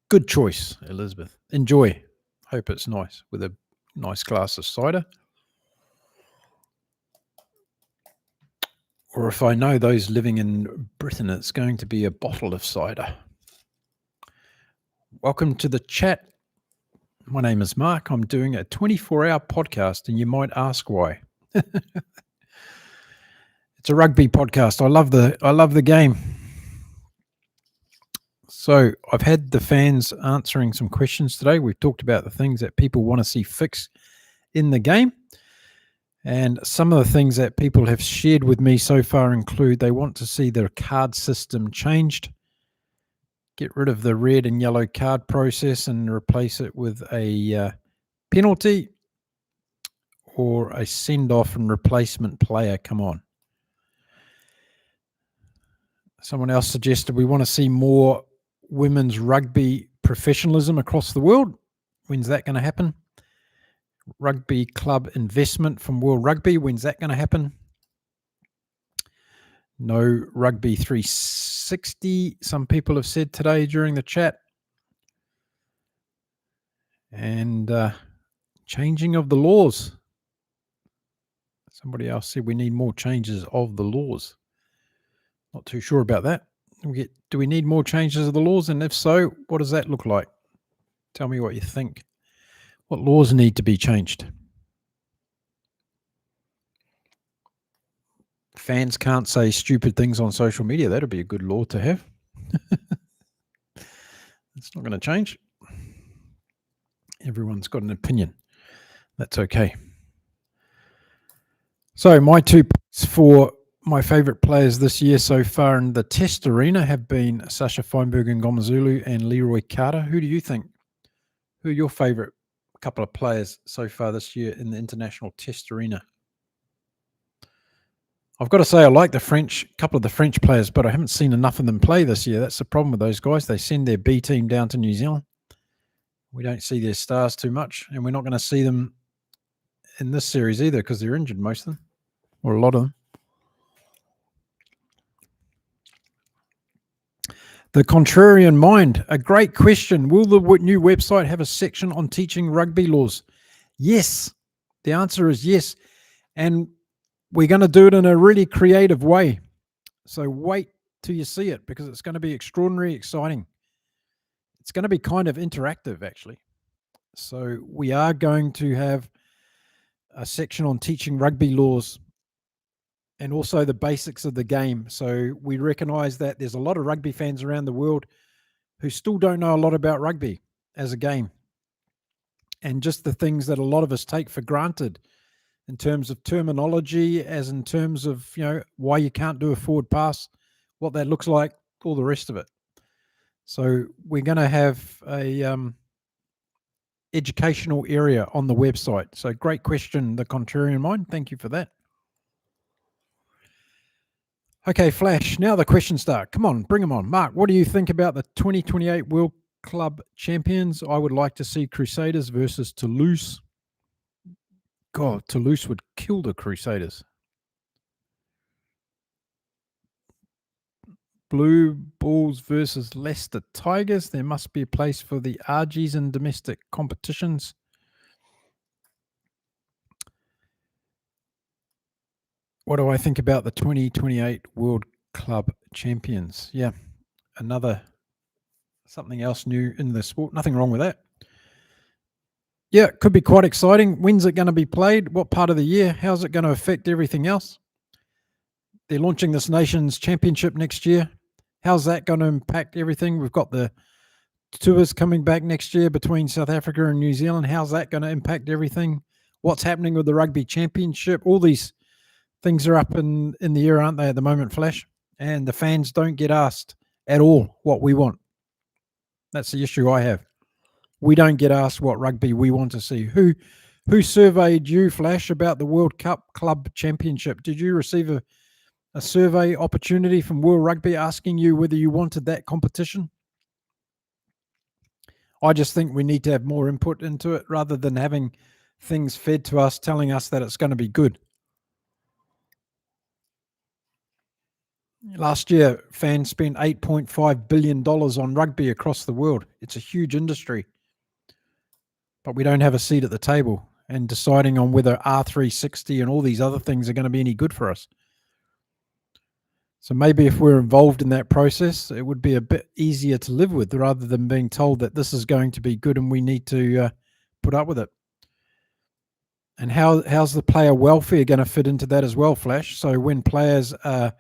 Good choice, Elizabeth. Enjoy. Hope it's nice with a nice glass of cider. Or if I know those living in Britain, it's going to be a bottle of cider. Welcome to the chat. My name is Mark. I'm doing a 24-hour podcast, and you might ask why. It's a rugby podcast. I love the game. So I've had the fans answering some questions today. We've talked about the things that people want to see fixed in the game. And some of the things that people have shared with me so far include they want to see the card system changed, get rid of the red and yellow card process and replace it with a penalty or a send-off and replacement player come on. Someone else suggested we want to see more women's rugby professionalism across the world. When's that going to happen? Rugby club investment from World Rugby. When's that going to happen? No Rugby 360, some people have said today during the chat. And changing of the laws. Somebody else said we need more changes of the laws. Not too sure about that. Do we need more changes of the laws? And if so, what does that look like? Tell me what you think. What laws need to be changed? Fans can't say stupid things on social media. That'd be a good law to have. It's not going to change. Everyone's got an opinion. That's okay. So my 2 picks for my favourite players this year so far in the Test arena have been Sasha Feinberg and Ngomazulu and Leroy Carter. Who do you think? Who are your favourite couple of players so far this year in the international Test arena? I've got to say I like the couple of the French players, but I haven't seen enough of them play this year. That's the problem with those guys. They send their B team down to New Zealand. We don't see their stars too much, and we're not going to see them in this series either because they're injured, most of them, or a lot of them. The Contrarian Mind, a great question. Will the new website have a section on teaching rugby laws? Yes. The answer is yes. And we're going to do it in a really creative way. So wait till you see it because it's going to be extraordinarily exciting. It's going to be kind of interactive, actually. So we are going to have a section on teaching rugby laws and also the basics of the game. So we recognize that there's a lot of rugby fans around the world who still don't know a lot about rugby as a game. And just the things that a lot of us take for granted in terms of terminology, as in terms of, why you can't do a forward pass, what that looks like, all the rest of it. So we're going to have a educational area on the website. So great question, the Contrarian Mind. Thank you for that. Okay, Flash, now the questions start. Come on, bring them on. Mark, what do you think about the 2028 World Club Champions? I would like to see Crusaders versus Toulouse. God, Toulouse would kill the Crusaders. Blue Bulls versus Leicester Tigers. There must be a place for the RGs in domestic competitions. What do I think about the 2028 World Club Champions? Yeah, something else new in the sport. Nothing wrong with that. Yeah, it could be quite exciting. When's it going to be played? What part of the year? How's it going to affect everything else? They're launching this Nations Championship next year. How's that going to impact everything? We've got the tours coming back next year between South Africa and New Zealand. How's that going to impact everything? What's happening with the Rugby Championship? All these things are up in the air, aren't they, at the moment, Flash? And the fans don't get asked at all what we want. That's the issue I have. We don't get asked what rugby we want to see. Who surveyed you, Flash, about the World Cup Club Championship? Did you receive a survey opportunity from World Rugby asking you whether you wanted that competition? I just think we need to have more input into it rather than having things fed to us telling us that it's going to be good. Last year, fans spent $8.5 billion on rugby across the world. It's a huge industry, but we don't have a seat at the table and deciding on whether R360 and all these other things are going to be any good for us. So maybe if we're involved in that process, it would be a bit easier to live with rather than being told that this is going to be good and we need to put up with it. And how's the player welfare going to fit into that as well, Flash? So when players are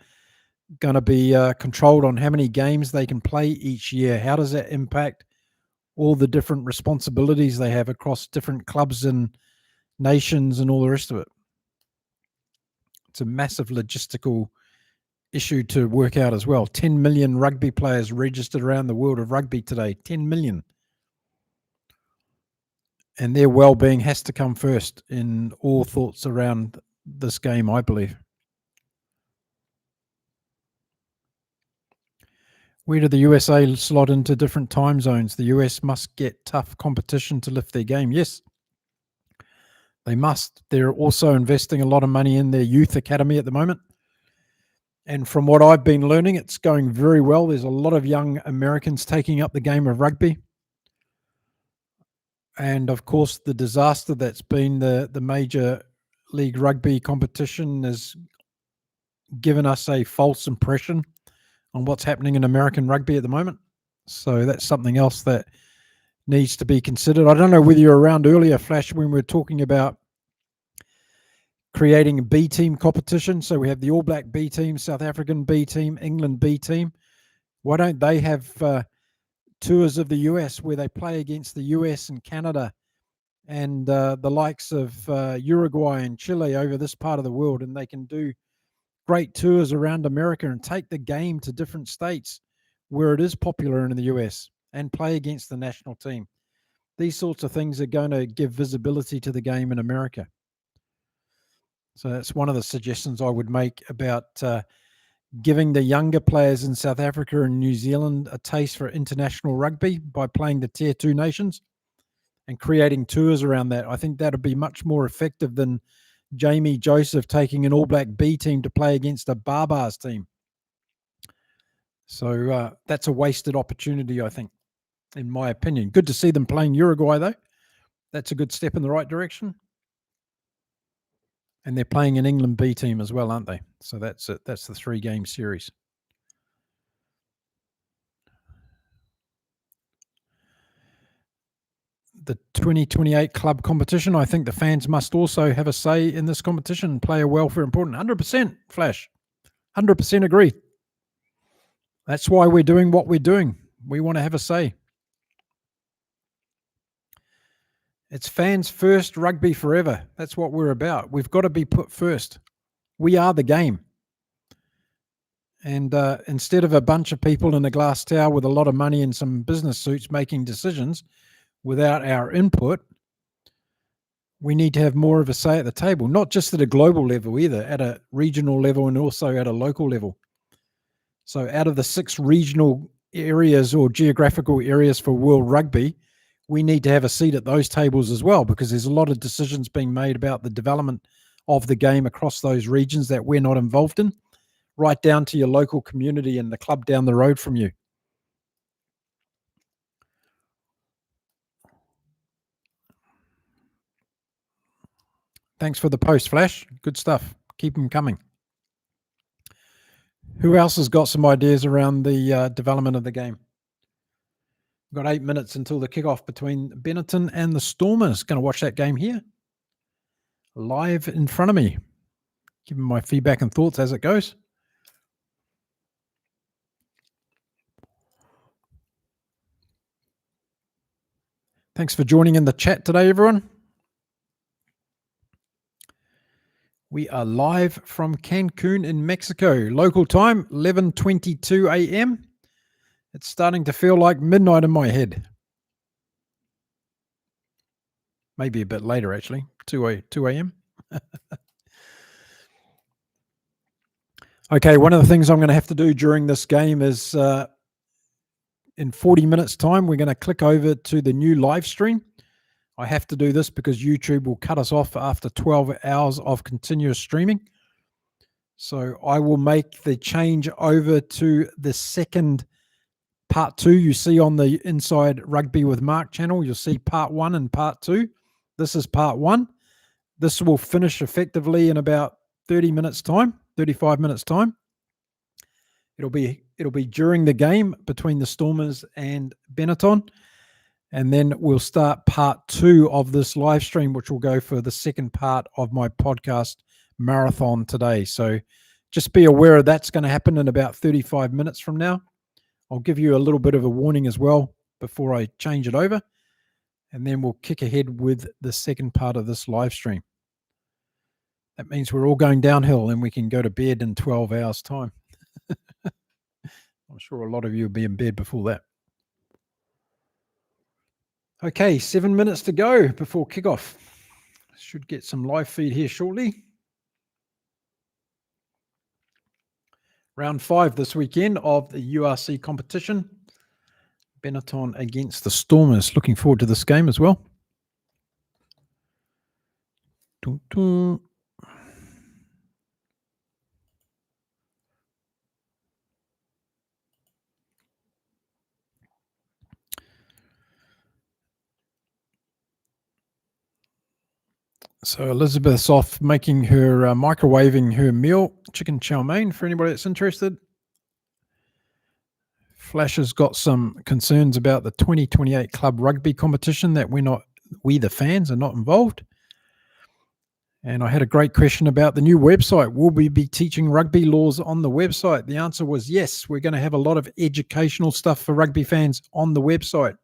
going to be controlled on how many games they can play each year, how does that impact all the different responsibilities they have across different clubs and nations and all the rest of it? It's a massive logistical issue to work out as well. 10 million rugby players registered around the world of rugby today. 10 million. And their well-being has to come first in all thoughts around this game, I believe. Where do the USA slot into different time zones? The US must get tough competition to lift their game. Yes, they must. They're also investing a lot of money in their youth academy at the moment. And from what I've been learning, it's going very well. There's a lot of young Americans taking up the game of rugby. And, of course, the disaster that's been the Major League Rugby competition has given us a false impression on what's happening in American rugby at the moment. So that's something else that needs to be considered. I don't know whether you're around earlier, Flash, when we were talking about creating a B team competition. So we have the All Black B team, South African B team, England B team. Why don't they have tours of the US where they play against the US and Canada and the likes of Uruguay and Chile over this part of the world, and they can do great tours around America and take the game to different states where it is popular in the US and play against the national team. These sorts of things are going to give visibility to the game in America. So that's one of the suggestions I would make about giving the younger players in South Africa and New Zealand a taste for international rugby by playing the Tier 2 nations and creating tours around that. I think that would be much more effective than Jamie Joseph taking an All Black B team to play against a Barbars team. So that's a wasted opportunity, I think, in my opinion. Good to see them playing Uruguay, though. That's a good step in the right direction. And they're playing an England B team as well, aren't they? So that's it. That's the 3-game series. The 2028 club competition, I think the fans must also have a say in this competition. Player welfare important. 100%, Flash. 100% agree. That's why we're doing what we're doing. We want to have a say. It's fans first, rugby forever. That's what we're about. We've got to be put first. We are the game. And instead of a bunch of people in a glass tower with a lot of money and some business suits making decisions without our input, we need to have more of a say at the table, not just at a global level either, at a regional level and also at a local level. So out of the 6 regional areas or geographical areas for World Rugby, we need to have a seat at those tables as well, because there's a lot of decisions being made about the development of the game across those regions that we're not involved in, right down to your local community and the club down the road from you. Thanks for the post, Flash. Good stuff. Keep them coming. Who else has got some ideas around the development of the game? We've got 8 minutes until the kickoff between Benetton and the Stormers. Going to watch that game here, live in front of me. Giving my feedback and thoughts as it goes. Thanks for joining in the chat today, everyone. We are live from Cancun in Mexico. Local time, 11:22 a.m. It's starting to feel like midnight in my head. Maybe a bit later, actually, 2 a.m. Okay, one of the things I'm going to have to do during this game is in 40 minutes' time, we're going to click over to the new live stream I have to do this because YouTube will cut us off after 12 hours of continuous streaming. So I will make the change over to the second part 2 you see on the Inside Rugby with Mark channel. You'll see part 1 and part 2. This is part 1. This will finish effectively in about 30 minutes time, 35 minutes time. It'll be during the game between the Stormers and Benetton. And then we'll start part 2 of this live stream, which will go for the second part of my podcast marathon today. So just be aware that's going to happen in about 35 minutes from now. I'll give you a little bit of a warning as well before I change it over. And then we'll kick ahead with the second part of this live stream. That means we're all going downhill and we can go to bed in 12 hours' time. I'm sure a lot of you will be in bed before that. Okay, 7 minutes to go before kickoff. Should get some live feed here shortly. Round 5 this weekend of the URC competition. Benetton against the Stormers. Looking forward to this game as well. Dun, dun. So Elizabeth's off making her microwaving her meal, chicken chow mein, for anybody that's interested. Flash has got some concerns about the 2028 club rugby competition that we the fans are not involved. And I had a great question about the new website. Will we be teaching rugby laws on the website? The answer was yes. We're going to have a lot of educational stuff for rugby fans on the website.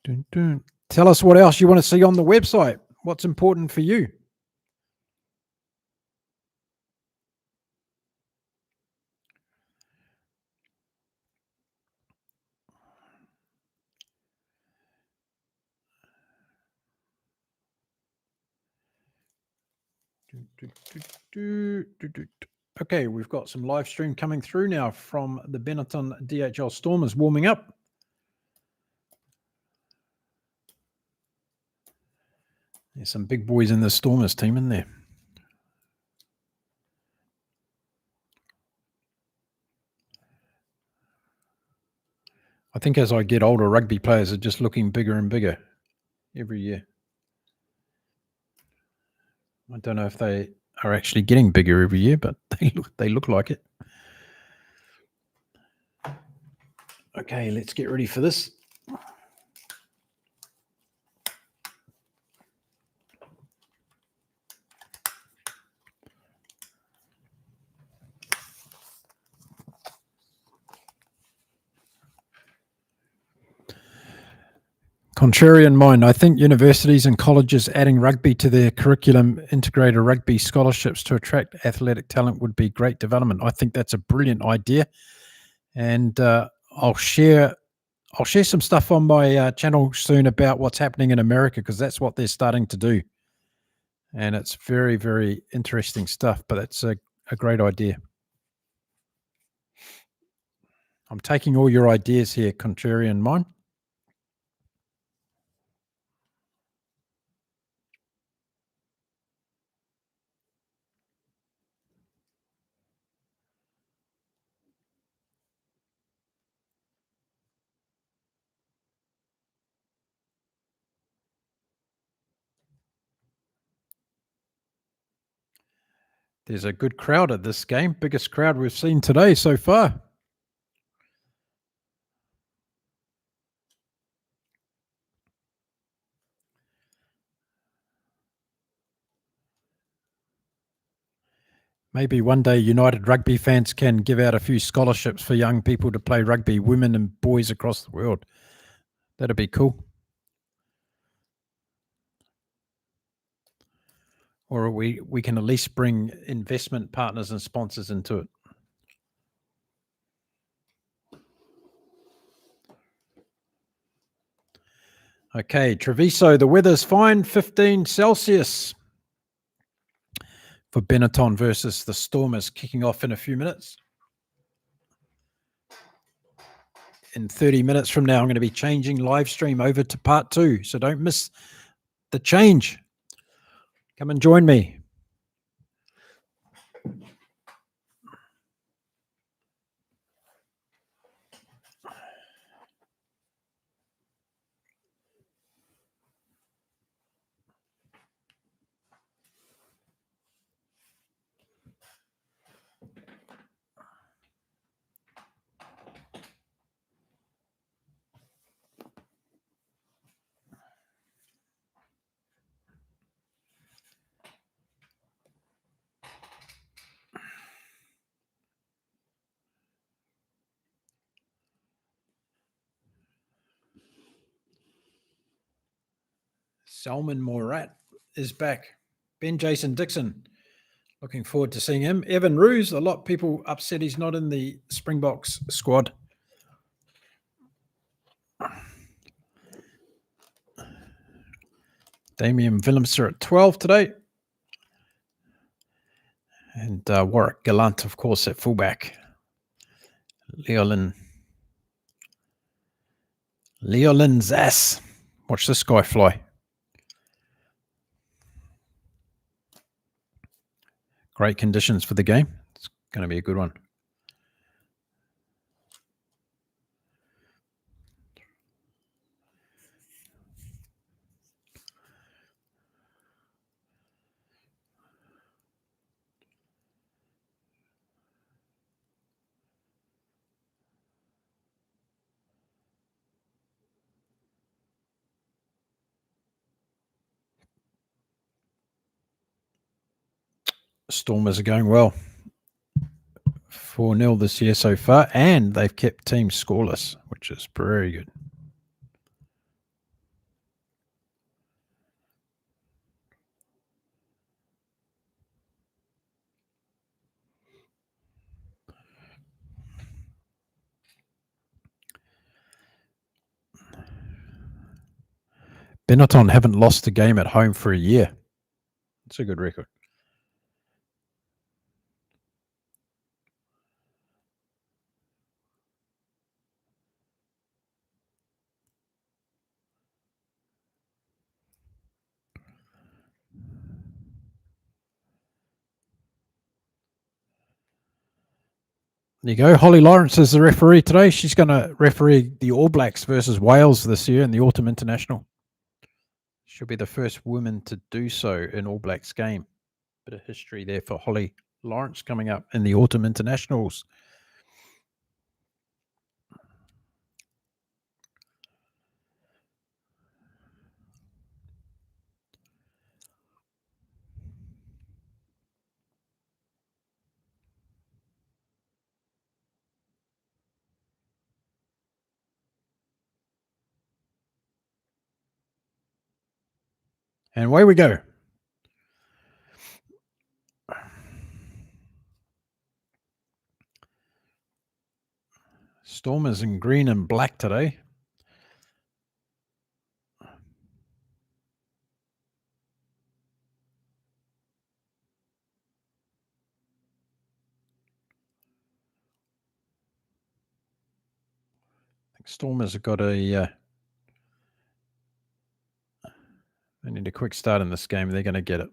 Dun, dun. Tell us what else you want to see on the website. What's important for you? Okay, we've got some live stream coming through now from the Benetton DHL Stormers warming up. There's some big boys in the Stormers team in there. I think as I get older, rugby players are just looking bigger and bigger every year. I don't know if they are actually getting bigger every year, but they look like it. Okay, let's get ready for this. Contrarian mind. I think universities and colleges adding rugby to their curriculum, integrated rugby scholarships to attract athletic talent would be great development. I think that's a brilliant idea, and I'll share some stuff on my channel soon about what's happening in America, because that's what they're starting to do, and it's very, very interesting stuff. But it's a great idea. I'm taking all your ideas here, contrarian mind. There's a good crowd at this game. Biggest crowd we've seen today so far. Maybe one day United Rugby fans can give out a few scholarships for young people to play rugby, women and boys across the world. That'd be cool. Or we can at least bring investment partners and sponsors into it. Okay, Treviso, the weather's fine, 15 Celsius for Benetton versus the Stormers, kicking off in a few minutes. in 30 minutes from now, I'm going to be changing live stream over to part 2. So don't miss the change. Come and join me. Salman Morat is back. Ben Jason Dixon. Looking forward to seeing him. Evan Roos, a lot of people upset he's not in the Springboks squad. Damian Willemser at 12 today. And Warwick Gallant, of course, at fullback. Leolin Zass. Watch this guy fly. Great conditions for the game. It's going to be a good one. Stormers are going well. 4-0 this year so far, and they've kept teams scoreless, which is very good. Benetton haven't lost a game at home for a year. It's a good record. There you go. Holly Lawrence is the referee today. She's going to referee the All Blacks versus Wales this year in the Autumn International. She'll be the first woman to do so in All Blacks game. Bit of history there for Holly Lawrence coming up in the Autumn Internationals. And away we go. Stormers in green and black today. I think Stormers have got a... they need a quick start in this game. They're going to get it.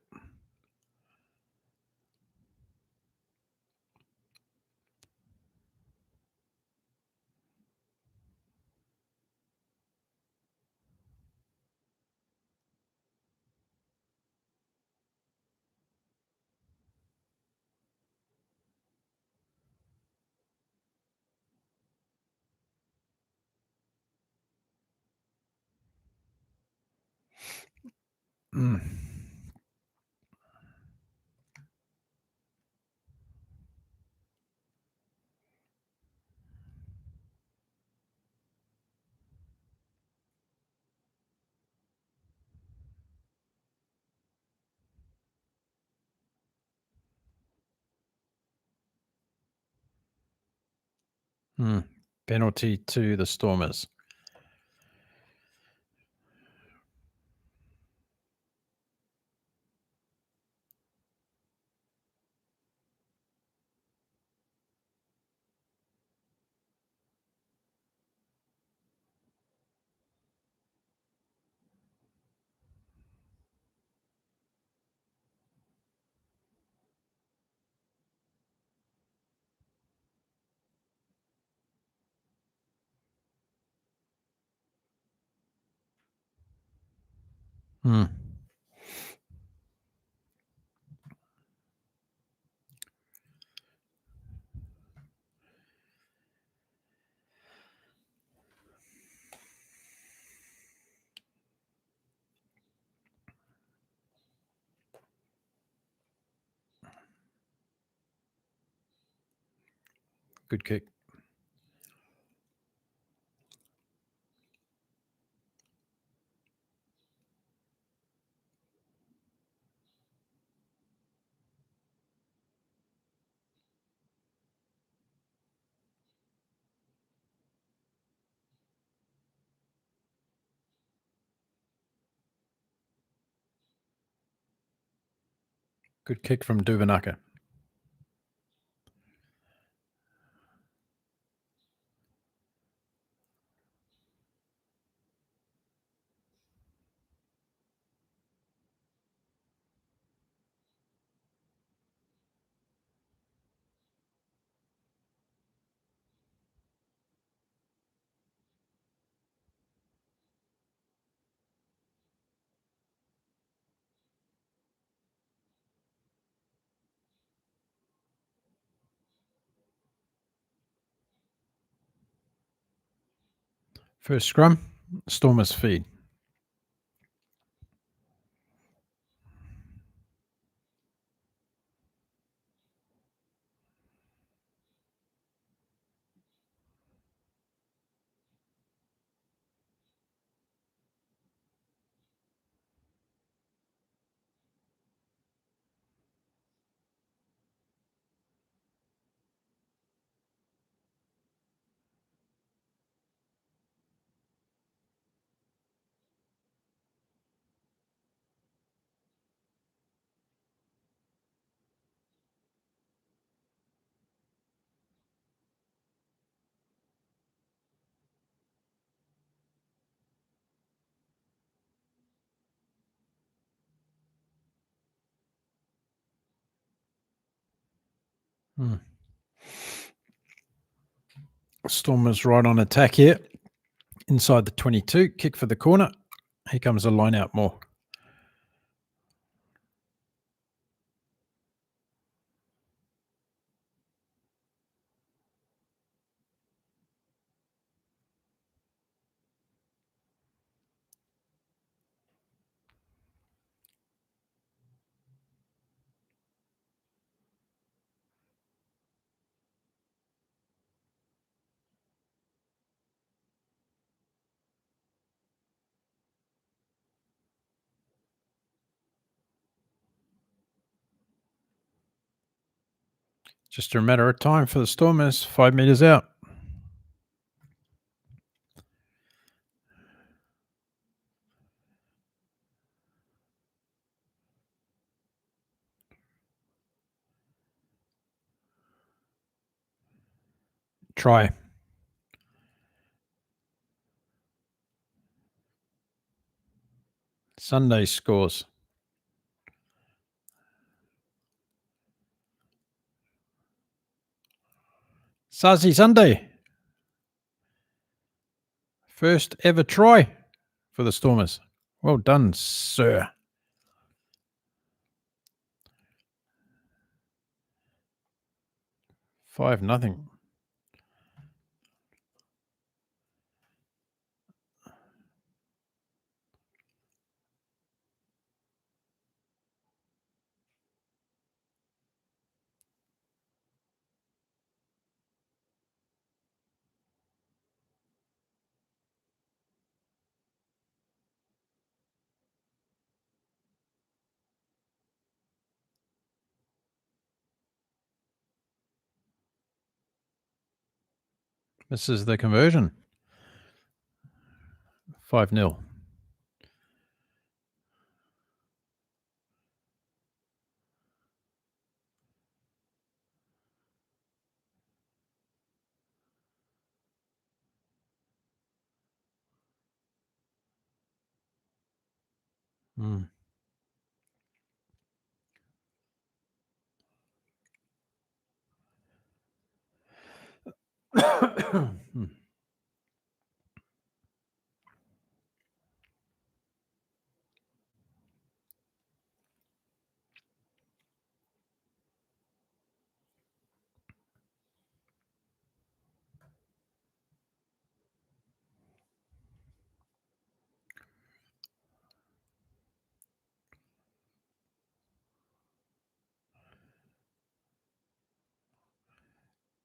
Penalty to the Stormers. Hmm. Good kick. Good kick from Duvanaka. First scrum, Stormers feed. Hmm. Stormers right on attack here. Inside the 22, kick for the corner. Here comes a line out more. Just a matter of time for the Stormers. 5 meters out. Try. Sunday scores. Sazi Sunday. First ever try for the Stormers. Well done, sir. 5-0. This is the conversion. 5-0. Mm.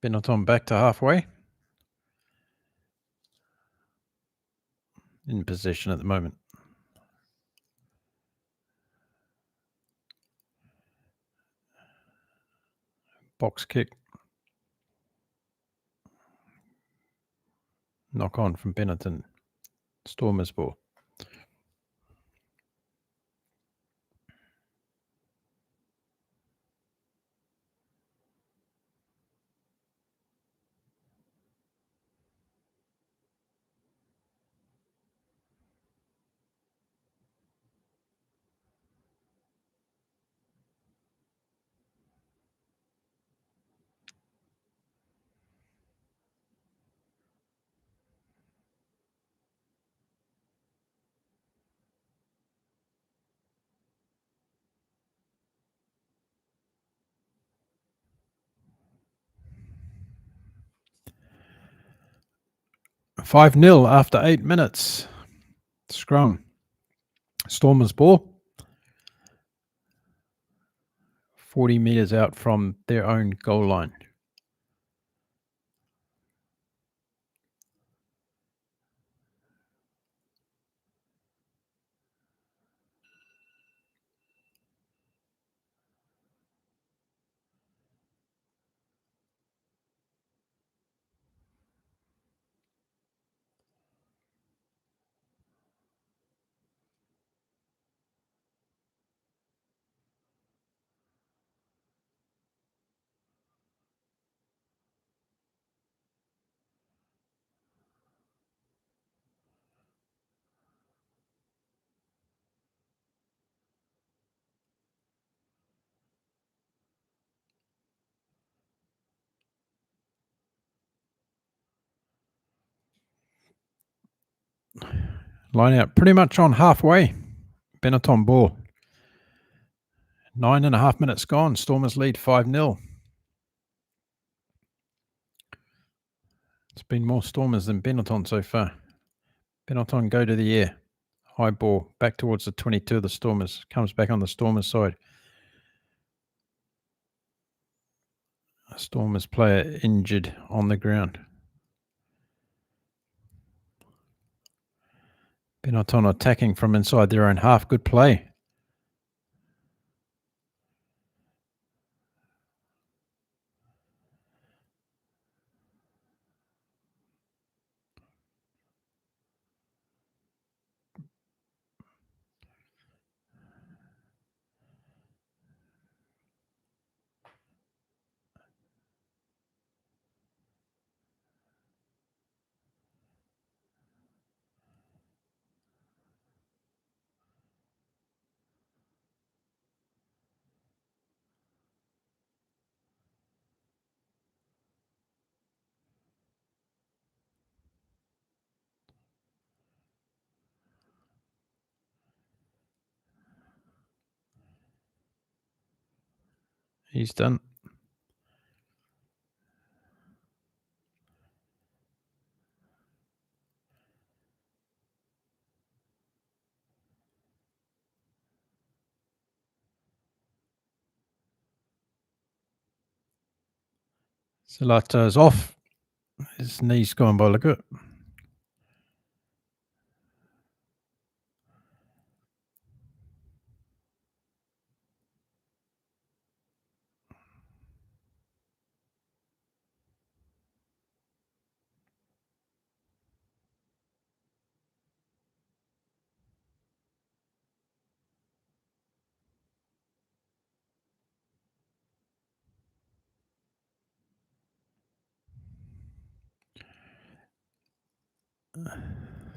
Benetton back to halfway. In possession at the moment. Box kick. Knock on from Benetton. Stormers ball. "5-0 after 8 minutes. Scrum. Stormers ball. 40 metres out from their own goal line. Line out pretty much on halfway. Benetton ball. 9.5 minutes gone. Stormers lead 5-0. It's been more Stormers than Benetton so far. Benetton go to the air. High ball back towards the 22 of the Stormers. Comes back on the Stormers side. A Stormers player injured on the ground. Benetton attacking from inside their own half. Good play. He's done. Salato's off. His knee's gone by the good.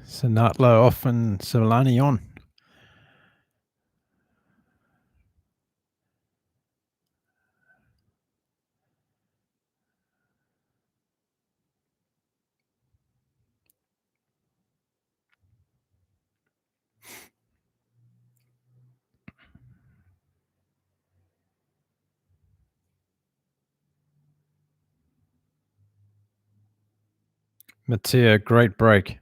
Sinatlo off and Solani on. Mattia, great break.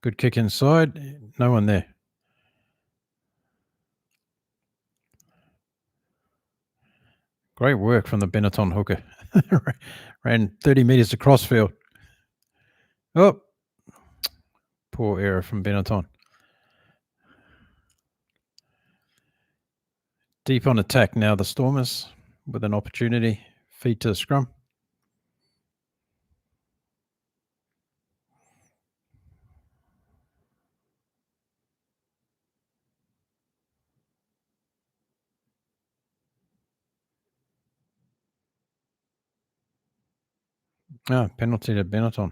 Good kick inside. No one there. Great work from the Benetton hooker. Ran 30 metres across field. Oh, poor error from Benetton. Deep on attack now, the Stormers, with an opportunity. Feed to the scrum. Penalty to Benetton.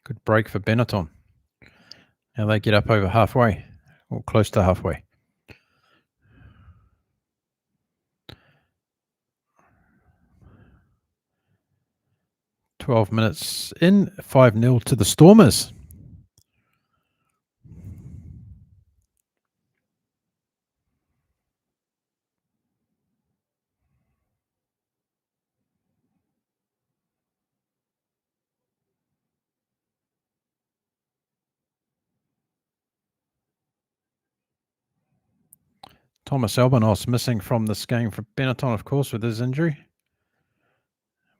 Good break for Benetton. Now they get up over halfway, or close to halfway. "12 minutes in, 5-0 to the Stormers." Thomas Albanos missing from this game for Benetton, of course, with his injury.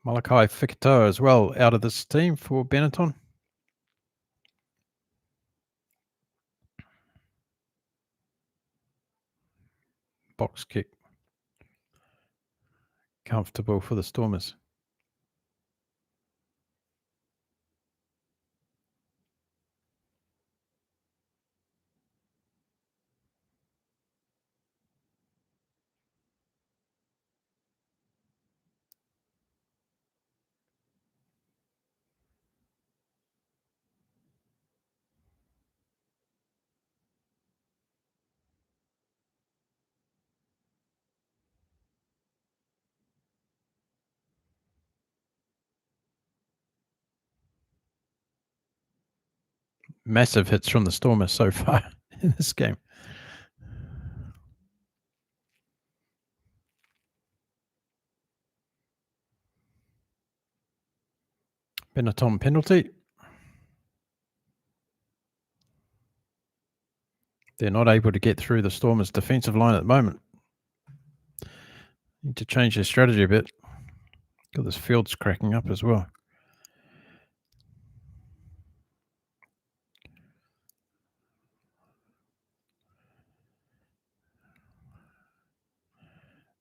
Malachi Fekitoa as well out of this team for Benetton. Box kick. Comfortable for the Stormers. Massive hits from the Stormers so far in this game. Benetton penalty. They're not able to get through the Stormers' defensive line at the moment. Need to change their strategy a bit. Got this field's cracking up as well.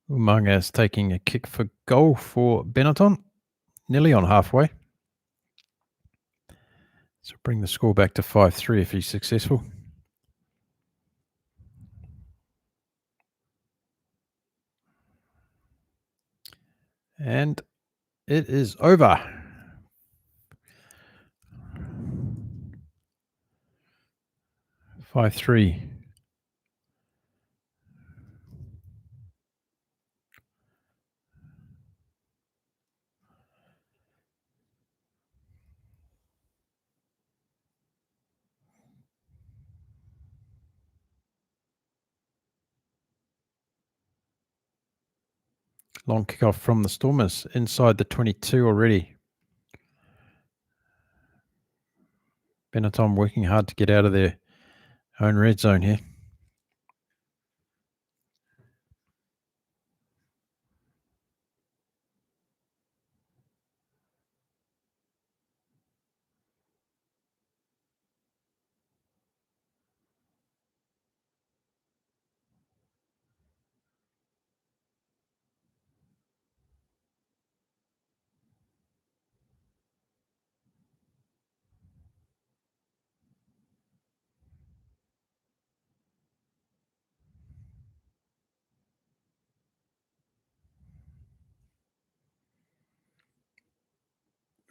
Umanga is taking a kick for goal for Benetton. Nearly on halfway. So bring the score back to 5-3 if he's successful. And it is over. Five, 3. Long kickoff from the Stormers inside the 22 already. Benetton working hard to get out of their own red zone here.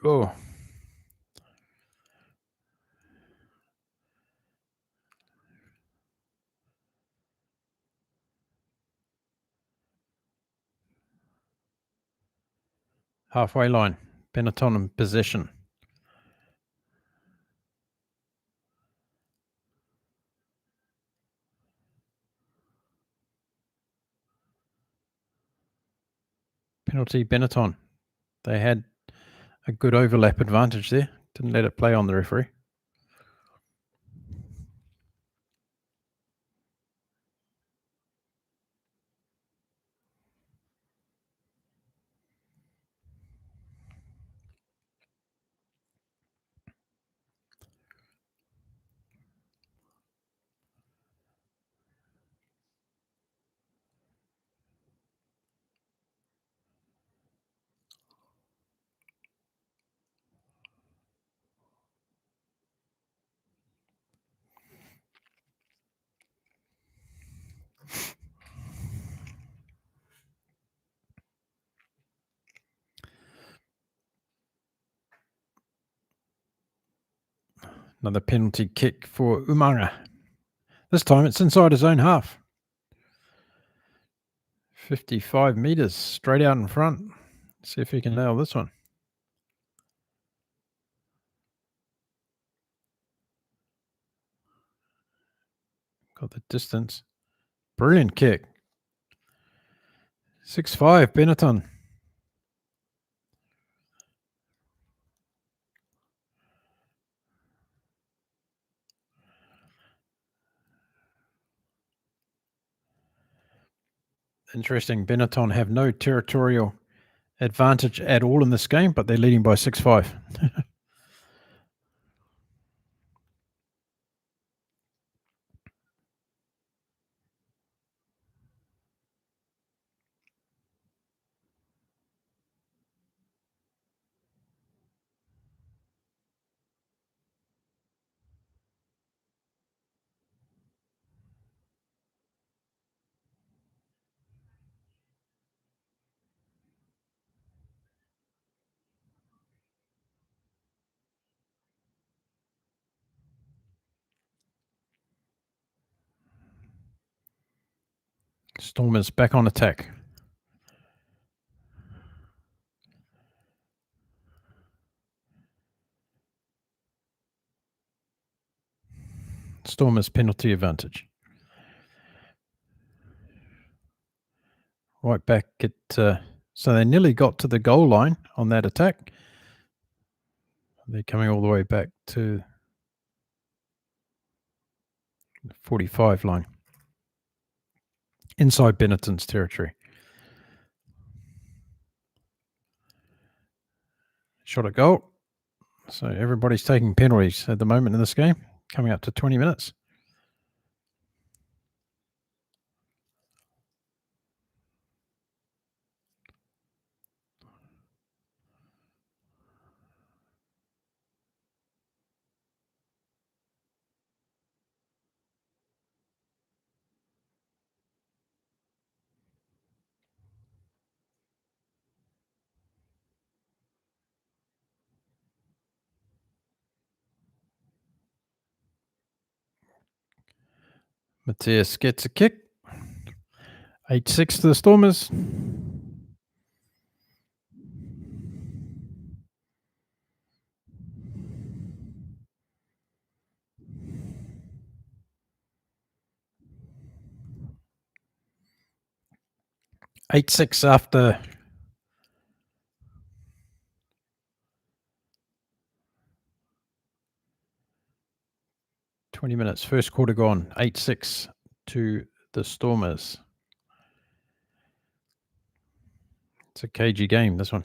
Oh. Halfway line. Benetton in possession. Penalty Benetton. They had A good overlap advantage there. Didn't let it play on the referee. Another penalty kick for Umanga. This time it's inside his own half. 55 metres straight out in front. See if he can nail this one. Got the distance. Brilliant kick. 6-5, Benetton. Interesting. Benetton have no territorial advantage at all in this game, but they're leading by 6-5. Stormers back on attack. Stormers penalty advantage. Right back at, so they nearly got to the goal line on that attack. They're coming all the way back to the 45 line. Inside Benetton's territory. Shot at goal. So everybody's taking penalties at the moment in this game, coming up to 20 minutes. Matthias gets a kick. 8-6 to the Stormers. Eight-six after 20 minutes. First quarter gone. 8-6 to the Stormers. It's a cagey game, this one.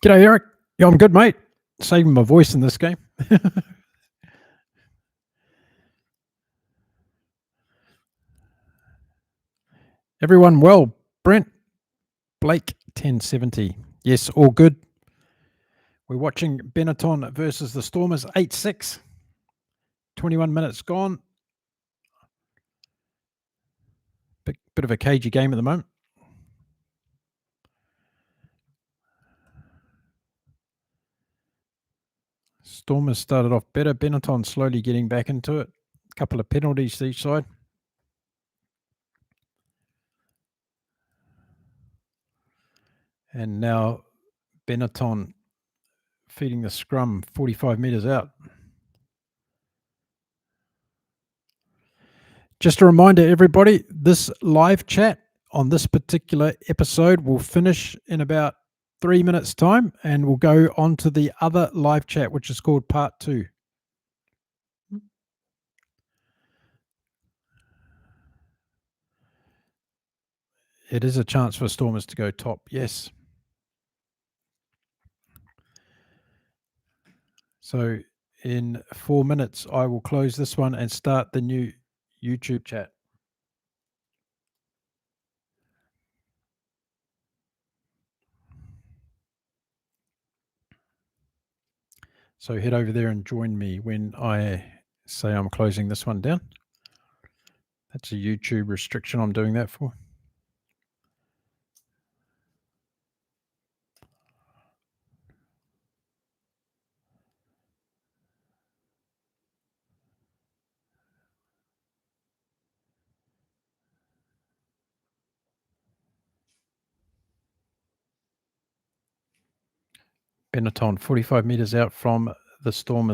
G'day, Eric. Yeah, I'm good, mate. Saving my voice in this game. Everyone well. Brent, Blake, 1070. Yes, all good. We're watching Benetton versus the Stormers, 8-6. 21 minutes gone. Bit of a cagey game at the moment. Stormers started off better. Benetton slowly getting back into it. A couple of penalties to each side. And now Benetton feeding the scrum 45 metres out. Just a reminder, everybody, this live chat on this particular episode will finish in about 3 minutes' time, and we'll go on to the other live chat, which is called Part 2. It is a chance for Stormers to go top, yes. So in 4 minutes, I will close this one and start the new YouTube chat. So head over there and join me when I say I'm closing this one down. That's a YouTube restriction I'm doing that for. Benetton 45 metres out from the Stormers.